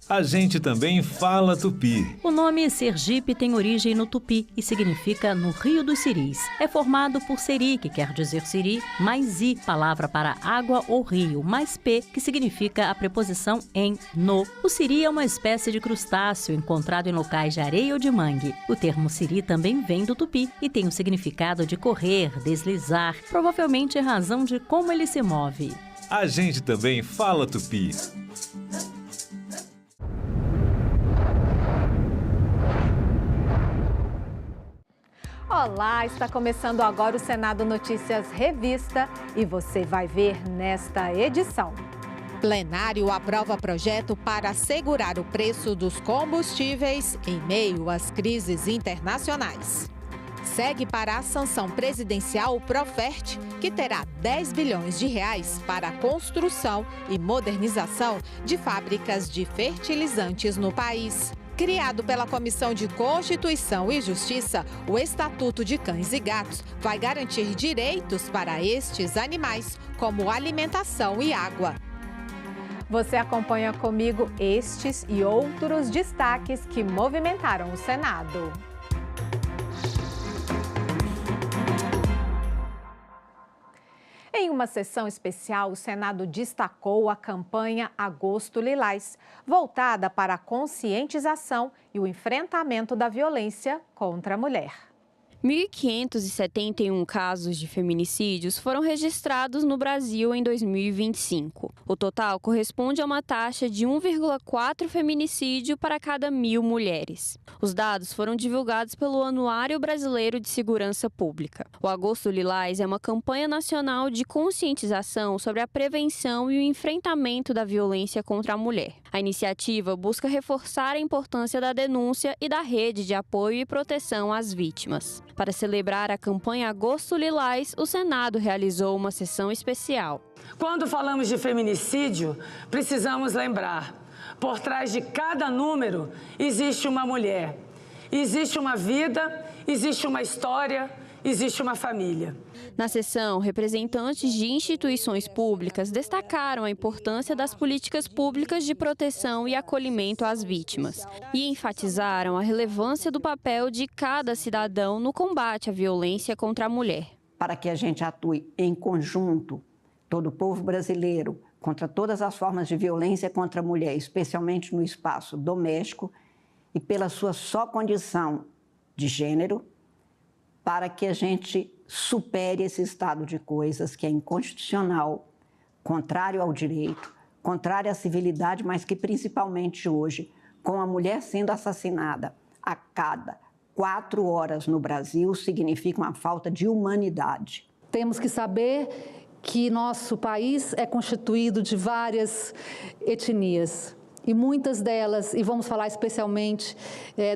A gente também fala tupi. O nome Sergipe tem origem no tupi e significa no Rio dos Siris. É formado por seri, que quer dizer siri, mais i, palavra para água ou rio, mais p, que significa a preposição em, no. O siri é uma espécie de crustáceo encontrado em locais de areia ou de mangue. O termo siri também vem do tupi e tem o significado de correr, deslizar, provavelmente em razão de como ele se move. A gente também fala tupi. Olá, está começando agora o Senado Notícias Revista e você vai ver nesta edição. Plenário aprova projeto para segurar o preço dos combustíveis em meio às crises internacionais. Segue para a sanção presidencial o Profert, que terá 10 bilhões de reais para a construção e modernização de fábricas de fertilizantes no país. Criado pela Comissão de Constituição e Justiça, o Estatuto de Cães e Gatos vai garantir direitos para estes animais, como alimentação e água. Você acompanha comigo estes e outros destaques que movimentaram o Senado. Em uma sessão especial, o Senado destacou a campanha Agosto Lilás, voltada para a conscientização e o enfrentamento da violência contra a mulher. 1.571 casos de feminicídios foram registrados no Brasil em 2025. O total corresponde a uma taxa de 1,4 feminicídio para cada 1.000 mulheres. Os dados foram divulgados pelo Anuário Brasileiro de Segurança Pública. O Agosto Lilás é uma campanha nacional de conscientização sobre a prevenção e o enfrentamento da violência contra a mulher. A iniciativa busca reforçar a importância da denúncia e da rede de apoio e proteção às vítimas. Para celebrar a campanha Agosto Lilás, o Senado realizou uma sessão especial. Quando falamos de feminicídio, precisamos lembrar, por trás de cada número existe uma mulher, existe uma vida, existe uma história, existe uma família. Na sessão, representantes de instituições públicas destacaram a importância das políticas públicas de proteção e acolhimento às vítimas e enfatizaram a relevância do papel de cada cidadão no combate à violência contra a mulher. Para que a gente atue em conjunto, todo o povo brasileiro, contra todas as formas de violência contra a mulher, especialmente no espaço doméstico e pela sua só condição de gênero, para que a gente supere esse estado de coisas que é inconstitucional, contrário ao direito, contrário à civilidade, mas que principalmente hoje, com a mulher sendo assassinada a cada 4 horas no Brasil, significa uma falta de humanidade. Temos que saber que nosso país é constituído de várias etnias. E muitas delas, e vamos falar especialmente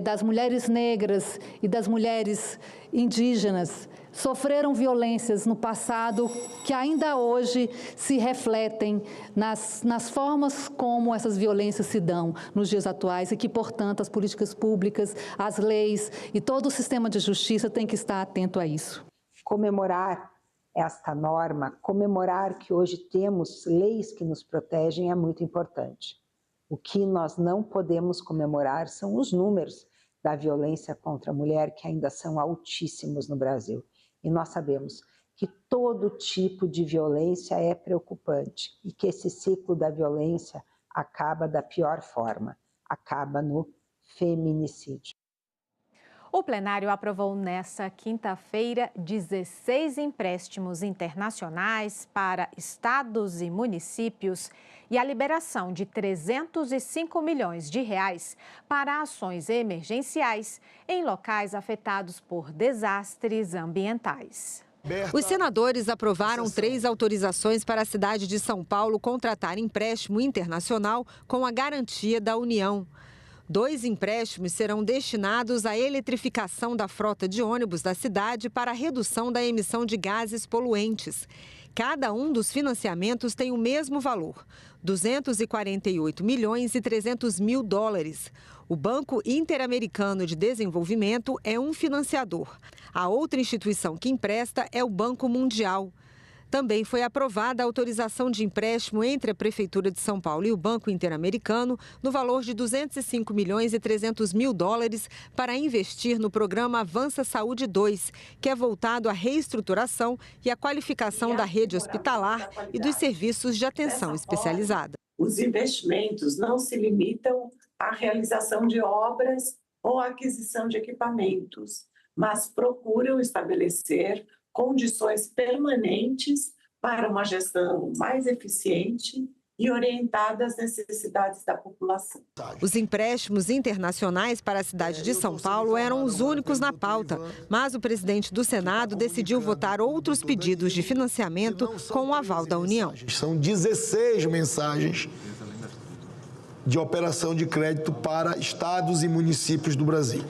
das mulheres negras e das mulheres indígenas, sofreram violências no passado que ainda hoje se refletem nas formas como essas violências se dão nos dias atuais e que, portanto, as políticas públicas, as leis e todo o sistema de justiça tem que estar atento a isso. Comemorar esta norma, comemorar que hoje temos leis que nos protegem é muito importante. O que nós não podemos comemorar são os números da violência contra a mulher, que ainda são altíssimos no Brasil. E nós sabemos que todo tipo de violência é preocupante e que esse ciclo da violência acaba da pior forma, acaba no feminicídio. O plenário aprovou nesta quinta-feira 16 empréstimos internacionais para estados e municípios e a liberação de 305 milhões de reais para ações emergenciais em locais afetados por desastres ambientais. Os senadores aprovaram 3 autorizações para a cidade de São Paulo contratar empréstimo internacional com a garantia da União. 2 empréstimos serão destinados à eletrificação da frota de ônibus da cidade para a redução da emissão de gases poluentes. Cada um dos financiamentos tem o mesmo valor, 248 milhões e 300 mil dólares. O Banco Interamericano de Desenvolvimento é um financiador. A outra instituição que empresta é o Banco Mundial. Também foi aprovada a autorização de empréstimo entre a Prefeitura de São Paulo e o Banco Interamericano no valor de 205 milhões e 300 mil dólares para investir no programa Avança Saúde 2, que é voltado à reestruturação e à qualificação da rede hospitalar e dos serviços de atenção especializada. Os investimentos não se limitam à realização de obras ou à aquisição de equipamentos, mas procuram estabelecer condições permanentes para uma gestão mais eficiente e orientada às necessidades da população. Os empréstimos internacionais para a cidade de São Paulo eram os únicos na pauta, mas o presidente do Senado decidiu votar outros pedidos de financiamento com o aval da União. São 16 mensagens de operação de crédito para estados e municípios do Brasil.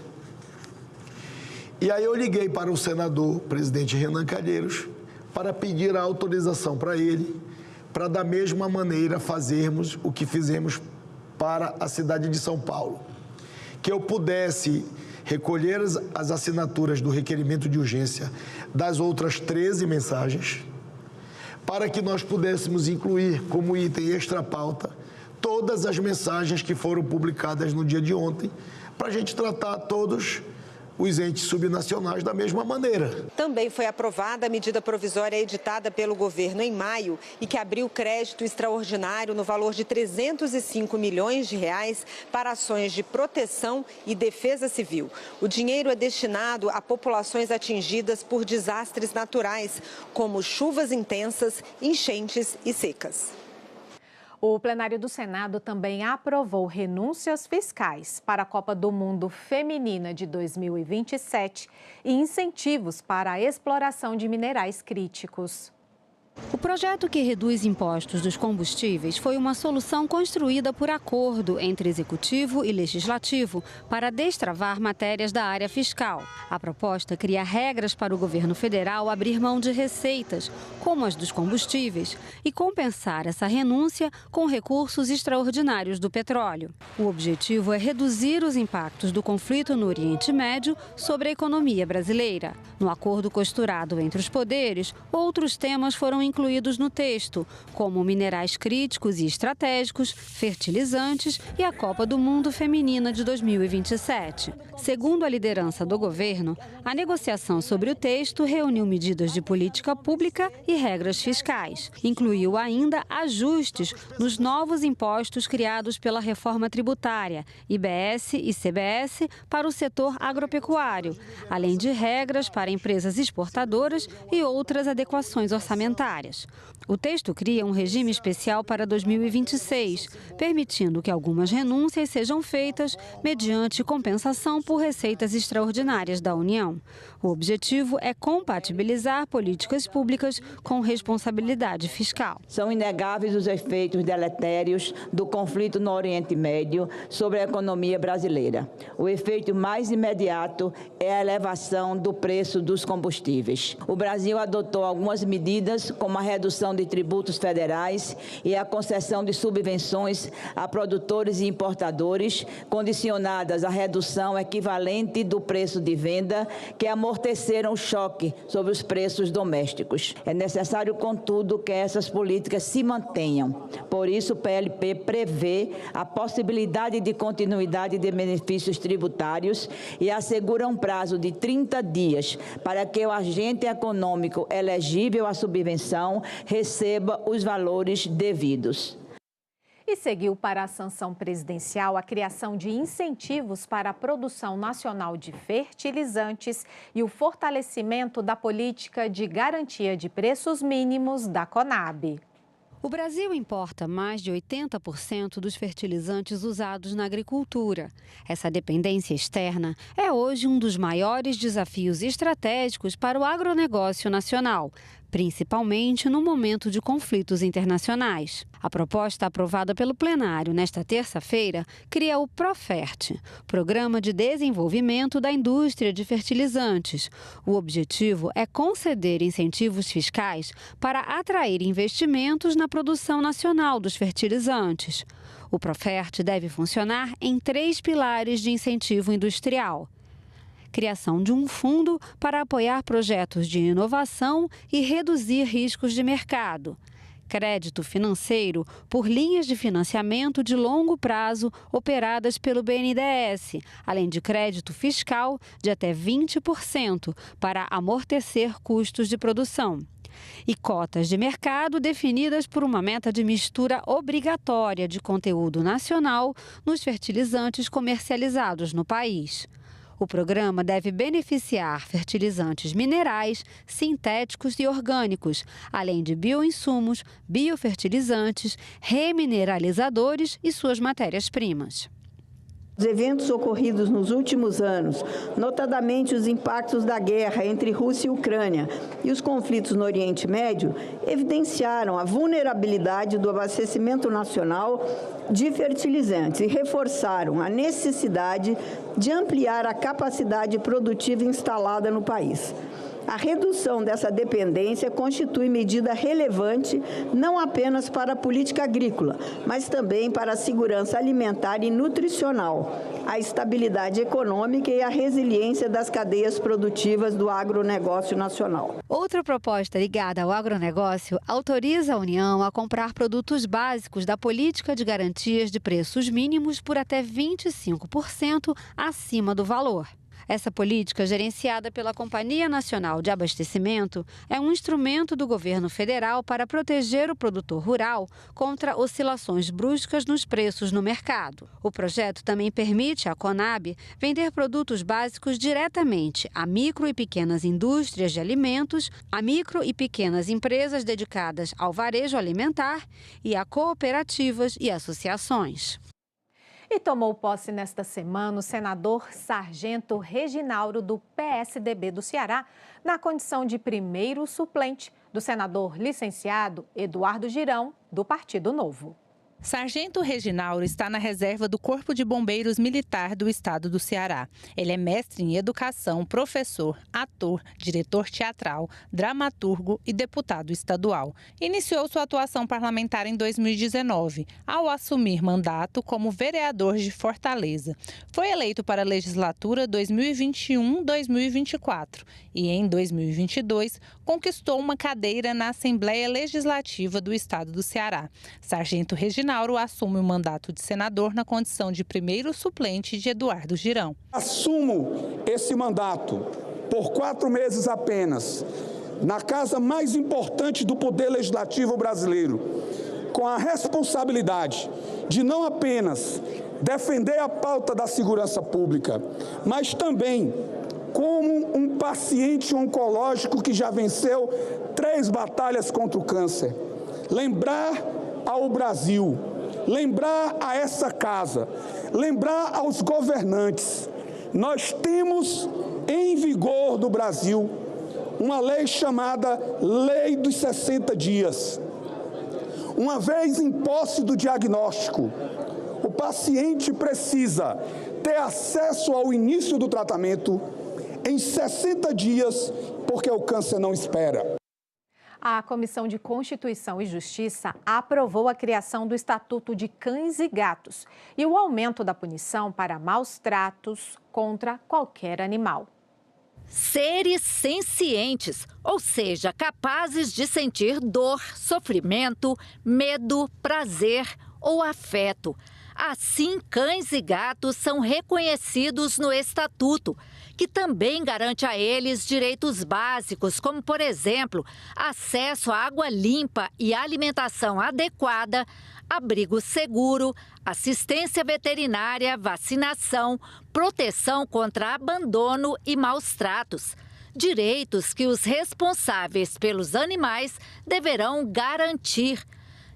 E aí eu liguei para o senador, presidente Renan Calheiros, para pedir a autorização para ele, para da mesma maneira fazermos o que fizemos para a cidade de São Paulo. Que eu pudesse recolher as assinaturas do requerimento de urgência das outras 13 mensagens, para que nós pudéssemos incluir como item extra-pauta todas as mensagens que foram publicadas no dia de ontem, para a gente tratar todos os entes subnacionais da mesma maneira. Também foi aprovada a medida provisória editada pelo governo em maio e que abriu crédito extraordinário no valor de 305 milhões de reais para ações de proteção e defesa civil. O dinheiro é destinado a populações atingidas por desastres naturais, como chuvas intensas, enchentes e secas. O plenário do Senado também aprovou renúncias fiscais para a Copa do Mundo Feminina de 2027 e incentivos para a exploração de minerais críticos. O projeto que reduz impostos dos combustíveis foi uma solução construída por acordo entre Executivo e Legislativo para destravar matérias da área fiscal. A proposta cria regras para o governo federal abrir mão de receitas, como as dos combustíveis, e compensar essa renúncia com recursos extraordinários do petróleo. O objetivo é reduzir os impactos do conflito no Oriente Médio sobre a economia brasileira. No acordo costurado entre os poderes, outros temas foram incluídos no texto, como minerais críticos e estratégicos, fertilizantes e a Copa do Mundo Feminina de 2027. Segundo a liderança do governo, a negociação sobre o texto reuniu medidas de política pública e regras fiscais. Incluiu ainda ajustes nos novos impostos criados pela reforma tributária, IBS e CBS, para o setor agropecuário, além de regras para empresas exportadoras e outras adequações orçamentárias. O texto cria um regime especial para 2026, permitindo que algumas renúncias sejam feitas mediante compensação por receitas extraordinárias da União. O objetivo é compatibilizar políticas públicas com responsabilidade fiscal. São inegáveis os efeitos deletérios do conflito no Oriente Médio sobre a economia brasileira. O efeito mais imediato é a elevação do preço dos combustíveis. O Brasil adotou algumas medidas, como a redução de tributos federais e a concessão de subvenções a produtores e importadores, condicionadas à redução equivalente do preço de venda, que amorteceram o choque sobre os preços domésticos. É necessário, contudo, que essas políticas se mantenham. Por isso, o PLP prevê a possibilidade de continuidade de benefícios tributários e assegura um prazo de 30 dias para que o agente econômico elegível à subvenção receba os valores devidos. E seguiu para a sanção presidencial a criação de incentivos para a produção nacional de fertilizantes e o fortalecimento da política de garantia de preços mínimos da Conab. O Brasil importa mais de 80% dos fertilizantes usados na agricultura. Essa dependência externa é hoje um dos maiores desafios estratégicos para o agronegócio nacional, principalmente no momento de conflitos internacionais. A proposta aprovada pelo plenário nesta terça-feira cria o Profert, Programa de Desenvolvimento da Indústria de Fertilizantes. O objetivo é conceder incentivos fiscais para atrair investimentos na produção nacional dos fertilizantes. O Profert deve funcionar em 3 pilares de incentivo industrial: criação de um fundo para apoiar projetos de inovação e reduzir riscos de mercado. Crédito financeiro por linhas de financiamento de longo prazo operadas pelo BNDES, além de crédito fiscal de até 20% para amortecer custos de produção. E cotas de mercado definidas por uma meta de mistura obrigatória de conteúdo nacional nos fertilizantes comercializados no país. O programa deve beneficiar fertilizantes minerais, sintéticos e orgânicos, além de bioinsumos, biofertilizantes, remineralizadores e suas matérias-primas. Os eventos ocorridos nos últimos anos, notadamente os impactos da guerra entre Rússia e Ucrânia e os conflitos no Oriente Médio, evidenciaram a vulnerabilidade do abastecimento nacional de fertilizantes e reforçaram a necessidade de ampliar a capacidade produtiva instalada no país. A redução dessa dependência constitui medida relevante não apenas para a política agrícola, mas também para a segurança alimentar e nutricional, a estabilidade econômica e a resiliência das cadeias produtivas do agronegócio nacional. Outra proposta ligada ao agronegócio autoriza a União a comprar produtos básicos da política de garantias de preços mínimos por até 25% acima do valor. Essa política, gerenciada pela Companhia Nacional de Abastecimento, é um instrumento do governo federal para proteger o produtor rural contra oscilações bruscas nos preços no mercado. O projeto também permite à Conab vender produtos básicos diretamente a micro e pequenas indústrias de alimentos, a micro e pequenas empresas dedicadas ao varejo alimentar e a cooperativas e associações. E tomou posse nesta semana o senador Sargento Reginaldo, do PSDB do Ceará, na condição de primeiro suplente do senador licenciado Eduardo Girão, do Partido Novo. Sargento Reginaldo está na reserva do Corpo de Bombeiros Militar do Estado do Ceará. Ele é mestre em educação, professor, ator, diretor teatral, dramaturgo e deputado estadual. Iniciou sua atuação parlamentar em 2019, ao assumir mandato como vereador de Fortaleza. Foi eleito para a legislatura 2021-2024 e, em 2022, conquistou uma cadeira na Assembleia Legislativa do Estado do Ceará. Sargento Reginaldo assume o mandato de senador na condição de primeiro suplente de Eduardo Girão. Assumo esse mandato por 4 meses apenas, na casa mais importante do poder legislativo brasileiro, com a responsabilidade de não apenas defender a pauta da segurança pública, mas também como um paciente oncológico que já venceu 3 batalhas contra o câncer. Lembrar ao Brasil, lembrar a essa casa, lembrar aos governantes, nós temos em vigor no Brasil uma lei chamada Lei dos 60 Dias. Uma vez em posse do diagnóstico, o paciente precisa ter acesso ao início do tratamento em 60 dias, porque o câncer não espera. A Comissão de Constituição e Justiça aprovou a criação do Estatuto de Cães e Gatos e o aumento da punição para maus tratos contra qualquer animal. Seres sencientes, ou seja, capazes de sentir dor, sofrimento, medo, prazer ou afeto. Assim, cães e gatos são reconhecidos no Estatuto, que também garante a eles direitos básicos, como, por exemplo, acesso à água limpa e alimentação adequada, abrigo seguro, assistência veterinária, vacinação, proteção contra abandono e maus tratos. Direitos que os responsáveis pelos animais deverão garantir.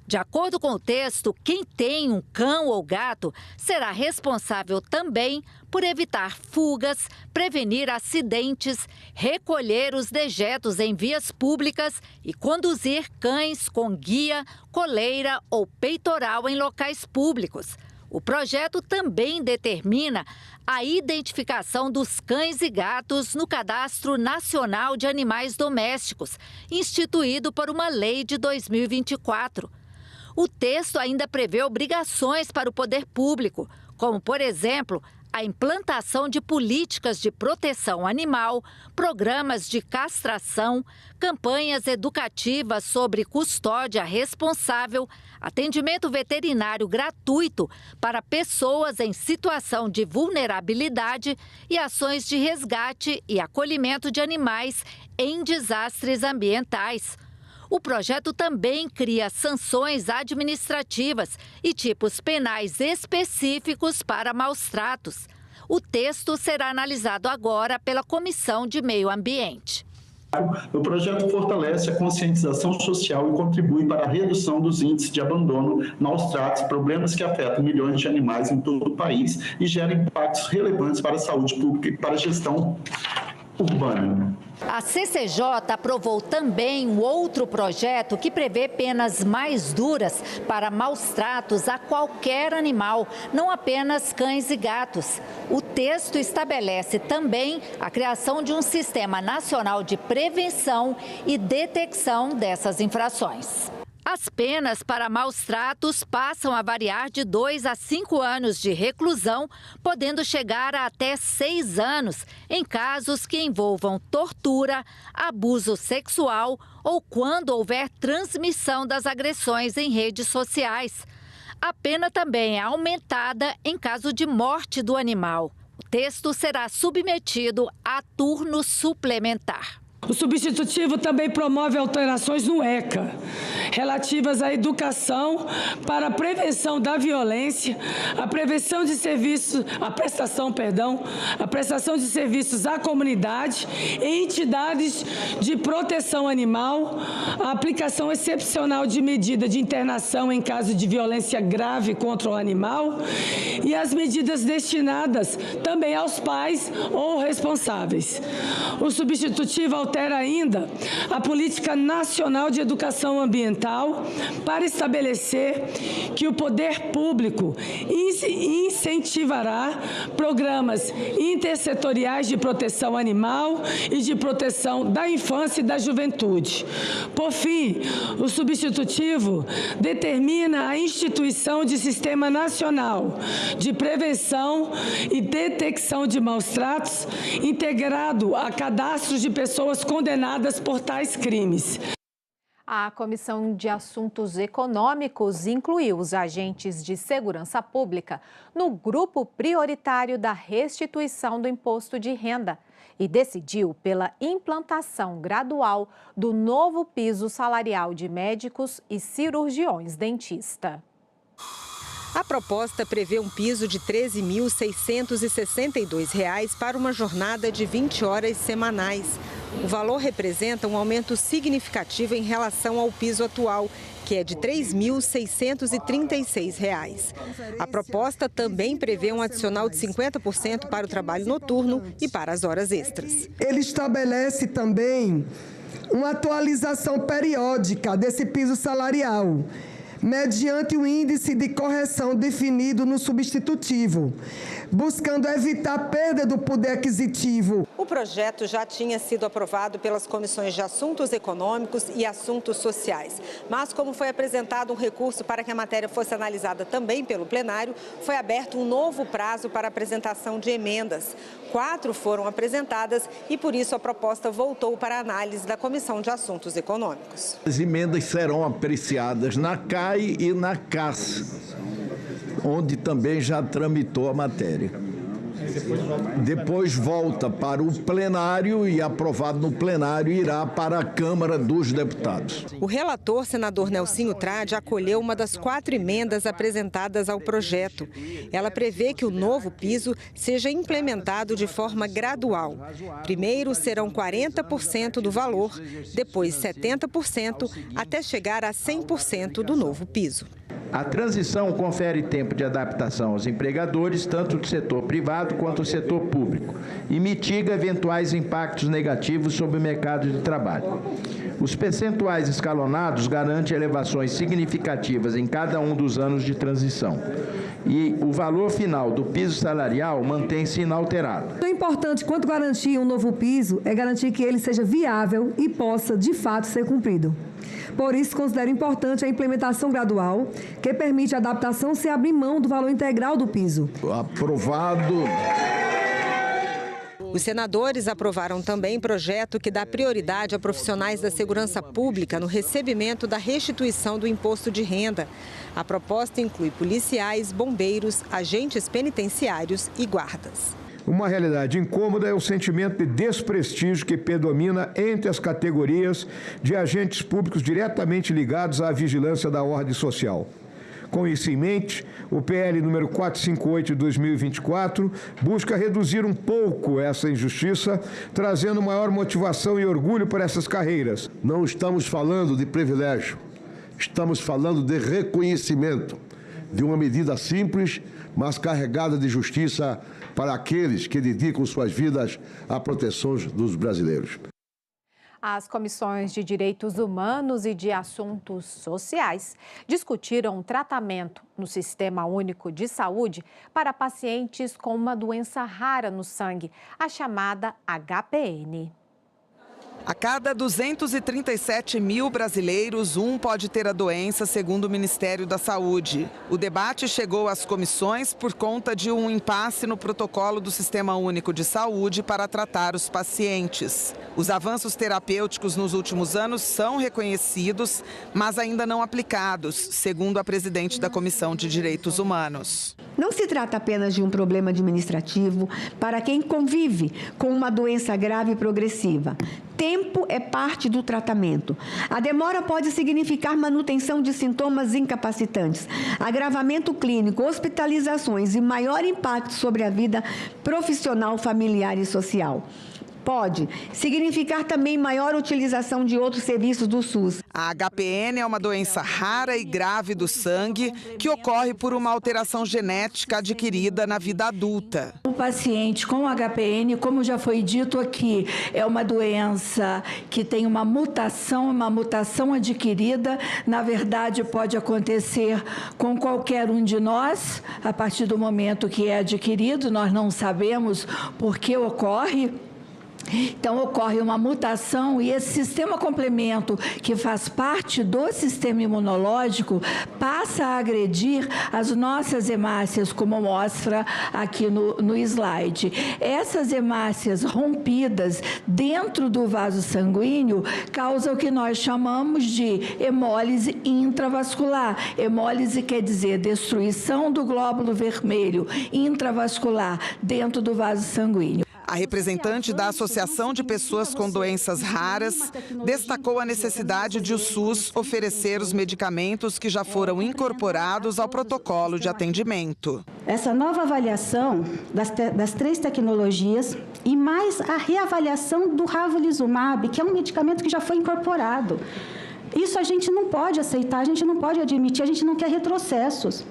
De acordo com o texto, quem tem um cão ou gato será responsável também por evitar fugas, prevenir acidentes, recolher os dejetos em vias públicas e conduzir cães com guia, coleira ou peitoral em locais públicos. O projeto também determina a identificação dos cães e gatos no Cadastro Nacional de Animais Domésticos, instituído por uma lei de 2024. O texto ainda prevê obrigações para o poder público, como, por exemplo, a implantação de políticas de proteção animal, programas de castração, campanhas educativas sobre custódia responsável, atendimento veterinário gratuito para pessoas em situação de vulnerabilidade e ações de resgate e acolhimento de animais em desastres ambientais. O projeto também cria sanções administrativas e tipos penais específicos para maus-tratos. O texto será analisado agora pela Comissão de Meio Ambiente. O projeto fortalece a conscientização social e contribui para a redução dos índices de abandono, maus-tratos, problemas que afetam milhões de animais em todo o país e geram impactos relevantes para a saúde pública e para a gestão urbana. A CCJ aprovou também um outro projeto que prevê penas mais duras para maus-tratos a qualquer animal, não apenas cães e gatos. O texto estabelece também a criação de um sistema nacional de prevenção e detecção dessas infrações. As penas para maus-tratos passam a variar de 2 a 5 anos de reclusão, podendo chegar a até 6 anos em casos que envolvam tortura, abuso sexual ou quando houver transmissão das agressões em redes sociais. A pena também é aumentada em caso de morte do animal. O texto será submetido a turno suplementar. O substitutivo também promove alterações no ECA, relativas à educação para a prevenção da violência, a prestação de serviços à comunidade e entidades de proteção animal, a aplicação excepcional de medida de internação em caso de violência grave contra o animal e as medidas destinadas também aos pais ou responsáveis. O substitutivo altera ainda a Política Nacional de Educação Ambiental para estabelecer que o poder público incentivará programas intersetoriais de proteção animal e de proteção da infância e da juventude. Por fim, o substitutivo determina a instituição de Sistema Nacional de Prevenção e Detecção de Maus-Tratos integrado a cadastros de pessoas condenadas por tais crimes. A Comissão de Assuntos Econômicos incluiu os agentes de segurança pública no grupo prioritário da restituição do imposto de renda e decidiu pela implantação gradual do novo piso salarial de médicos e cirurgiões dentista. A proposta prevê um piso de R$ 13.662 para uma jornada de 20 horas semanais. O valor representa um aumento significativo em relação ao piso atual, que é de R$ 3.636. A proposta também prevê um adicional de 50% para o trabalho noturno e para as horas extras. Ele estabelece também uma atualização periódica desse piso salarial, mediante o índice de correção definido no substitutivo, buscando evitar perda do poder aquisitivo. O projeto já tinha sido aprovado pelas comissões de Assuntos Econômicos e Assuntos Sociais, mas como foi apresentado um recurso para que a matéria fosse analisada também pelo plenário, foi aberto um novo prazo para apresentação de emendas. 4 foram apresentadas e, por isso, a proposta voltou para a análise da Comissão de Assuntos Econômicos. As emendas serão apreciadas na CAI e na CAS, onde também já tramitou a matéria. Depois volta para o plenário e, aprovado no plenário, irá para a Câmara dos Deputados. O relator, senador Nelsinho Trade, acolheu uma das 4 emendas apresentadas ao projeto. Ela prevê que o novo piso seja implementado de forma gradual. Primeiro serão 40% do valor, depois 70%, até chegar a 100% do novo piso. A transição confere tempo de adaptação aos empregadores, tanto do setor privado quanto do setor público, e mitiga eventuais impactos negativos sobre o mercado de trabalho. Os percentuais escalonados garantem elevações significativas em cada um dos anos de transição. E o valor final do piso salarial mantém-se inalterado. O importante, quanto garantir um novo piso, é garantir que ele seja viável e possa, de fato, ser cumprido. Por isso, considero importante a implementação gradual, que permite a adaptação sem abrir mão do valor integral do piso. Aprovado. Os senadores aprovaram também projeto que dá prioridade a profissionais da segurança pública no recebimento da restituição do imposto de renda. A proposta inclui policiais, bombeiros, agentes penitenciários e guardas. Uma realidade incômoda é o sentimento de desprestígio que predomina entre as categorias de agentes públicos diretamente ligados à vigilância da ordem social. Com isso em mente, o PL número 458 de 2024 busca reduzir um pouco essa injustiça, trazendo maior motivação e orgulho para essas carreiras. Não estamos falando de privilégio, estamos falando de reconhecimento, de uma medida simples, mas carregada de justiça para aqueles que dedicam suas vidas à proteção dos brasileiros. As comissões de Direitos Humanos e de Assuntos Sociais discutiram um tratamento no Sistema Único de Saúde para pacientes com uma doença rara no sangue, a chamada HPN. A cada 237 mil brasileiros, um pode ter a doença, segundo o Ministério da Saúde. O debate chegou às comissões por conta de um impasse no protocolo do Sistema Único de Saúde para tratar os pacientes. Os avanços terapêuticos nos últimos anos são reconhecidos, mas ainda não aplicados, segundo a presidente da Comissão de Direitos Humanos. Não se trata apenas de um problema administrativo para quem convive com uma doença grave e progressiva. Tempo é parte do tratamento. A demora pode significar manutenção de sintomas incapacitantes, agravamento clínico, hospitalizações e maior impacto sobre a vida profissional, familiar e social. Pode significar também maior utilização de outros serviços do SUS. A HPN é uma doença rara e grave do sangue que ocorre por uma alteração genética adquirida na vida adulta. O paciente com HPN, como já foi dito aqui, é uma doença que tem uma mutação adquirida. Na verdade, pode acontecer com qualquer um de nós, a partir do momento que é adquirido, nós não sabemos por que ocorre. Então, ocorre uma mutação e esse sistema complemento, que faz parte do sistema imunológico, passa a agredir as nossas hemácias, como mostra aqui no slide. Essas hemácias rompidas dentro do vaso sanguíneo causam o que nós chamamos de hemólise intravascular. Hemólise quer dizer destruição do glóbulo vermelho intravascular dentro do vaso sanguíneo. A representante da Associação de Pessoas com Doenças Raras destacou a necessidade de o SUS oferecer os medicamentos que já foram incorporados ao protocolo de atendimento. Essa nova avaliação das 3 tecnologias e mais a reavaliação do ravulizumab, que é um medicamento que já foi incorporado. Isso a gente não pode aceitar, a gente não pode admitir, a gente não quer retrocessos.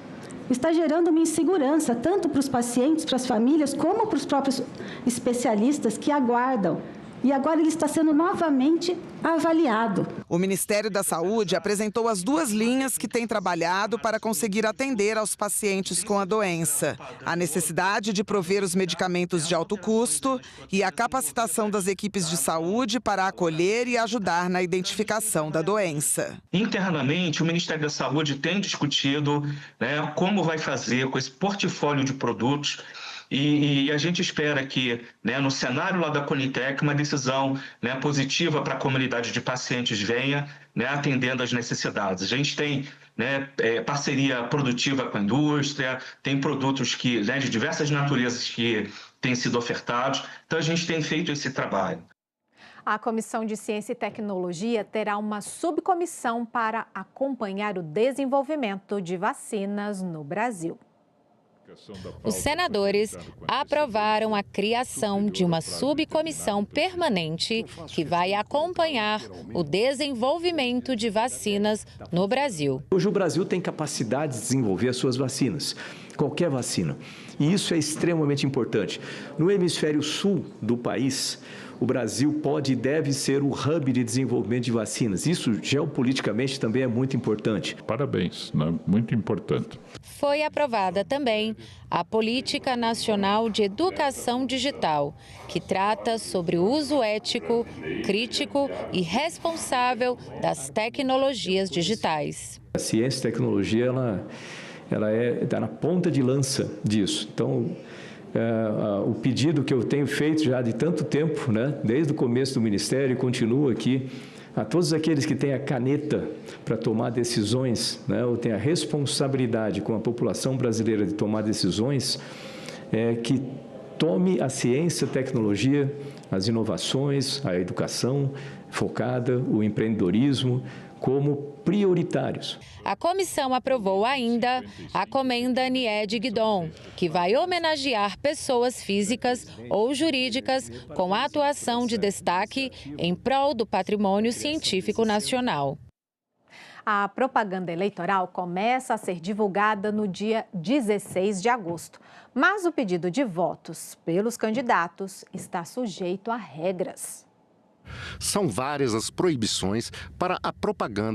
Está gerando uma insegurança, tanto para os pacientes, para as famílias, como para os próprios especialistas que aguardam. E agora ele está sendo novamente avaliado. O Ministério da Saúde apresentou as 2 linhas que tem trabalhado para conseguir atender aos pacientes com a doença: a necessidade de prover os medicamentos de alto custo e a capacitação das equipes de saúde para acolher e ajudar na identificação da doença. Internamente, o Ministério da Saúde tem discutido, como vai fazer com esse portfólio de produtos. E a gente espera que, no cenário lá da Conitec, uma decisão positiva para a comunidade de pacientes venha, atendendo às necessidades. A gente tem parceria produtiva com a indústria, tem produtos de diversas naturezas que têm sido ofertados, então a gente tem feito esse trabalho. A Comissão de Ciência e Tecnologia terá uma subcomissão para acompanhar o desenvolvimento de vacinas no Brasil. Os senadores aprovaram a criação de uma subcomissão permanente que vai acompanhar o desenvolvimento de vacinas no Brasil. Hoje o Brasil tem capacidade de desenvolver as suas vacinas, qualquer vacina. E isso é extremamente importante. No hemisfério sul do país, o Brasil pode e deve ser o hub de desenvolvimento de vacinas. Isso, geopoliticamente, também é muito importante. Parabéns, né? Muito importante. Foi aprovada também a Política Nacional de Educação Digital, que trata sobre o uso ético, crítico e responsável das tecnologias digitais. A ciência e tecnologia, ela está na ponta de lança disso. Então, o pedido que eu tenho feito já de tanto tempo, né, desde o começo do Ministério, e continuo aqui, a todos aqueles que têm a caneta para tomar decisões, né, ou têm a responsabilidade com a população brasileira de tomar decisões, que tome a ciência, a tecnologia, as inovações, a educação focada, o empreendedorismo como prioritários. A comissão aprovou ainda a Comenda Nied Guidon, que vai homenagear pessoas físicas ou jurídicas com atuação de destaque em prol do patrimônio científico nacional. A propaganda eleitoral começa a ser divulgada no dia 16 de agosto, mas o pedido de votos pelos candidatos está sujeito a regras. São várias as proibições para a propaganda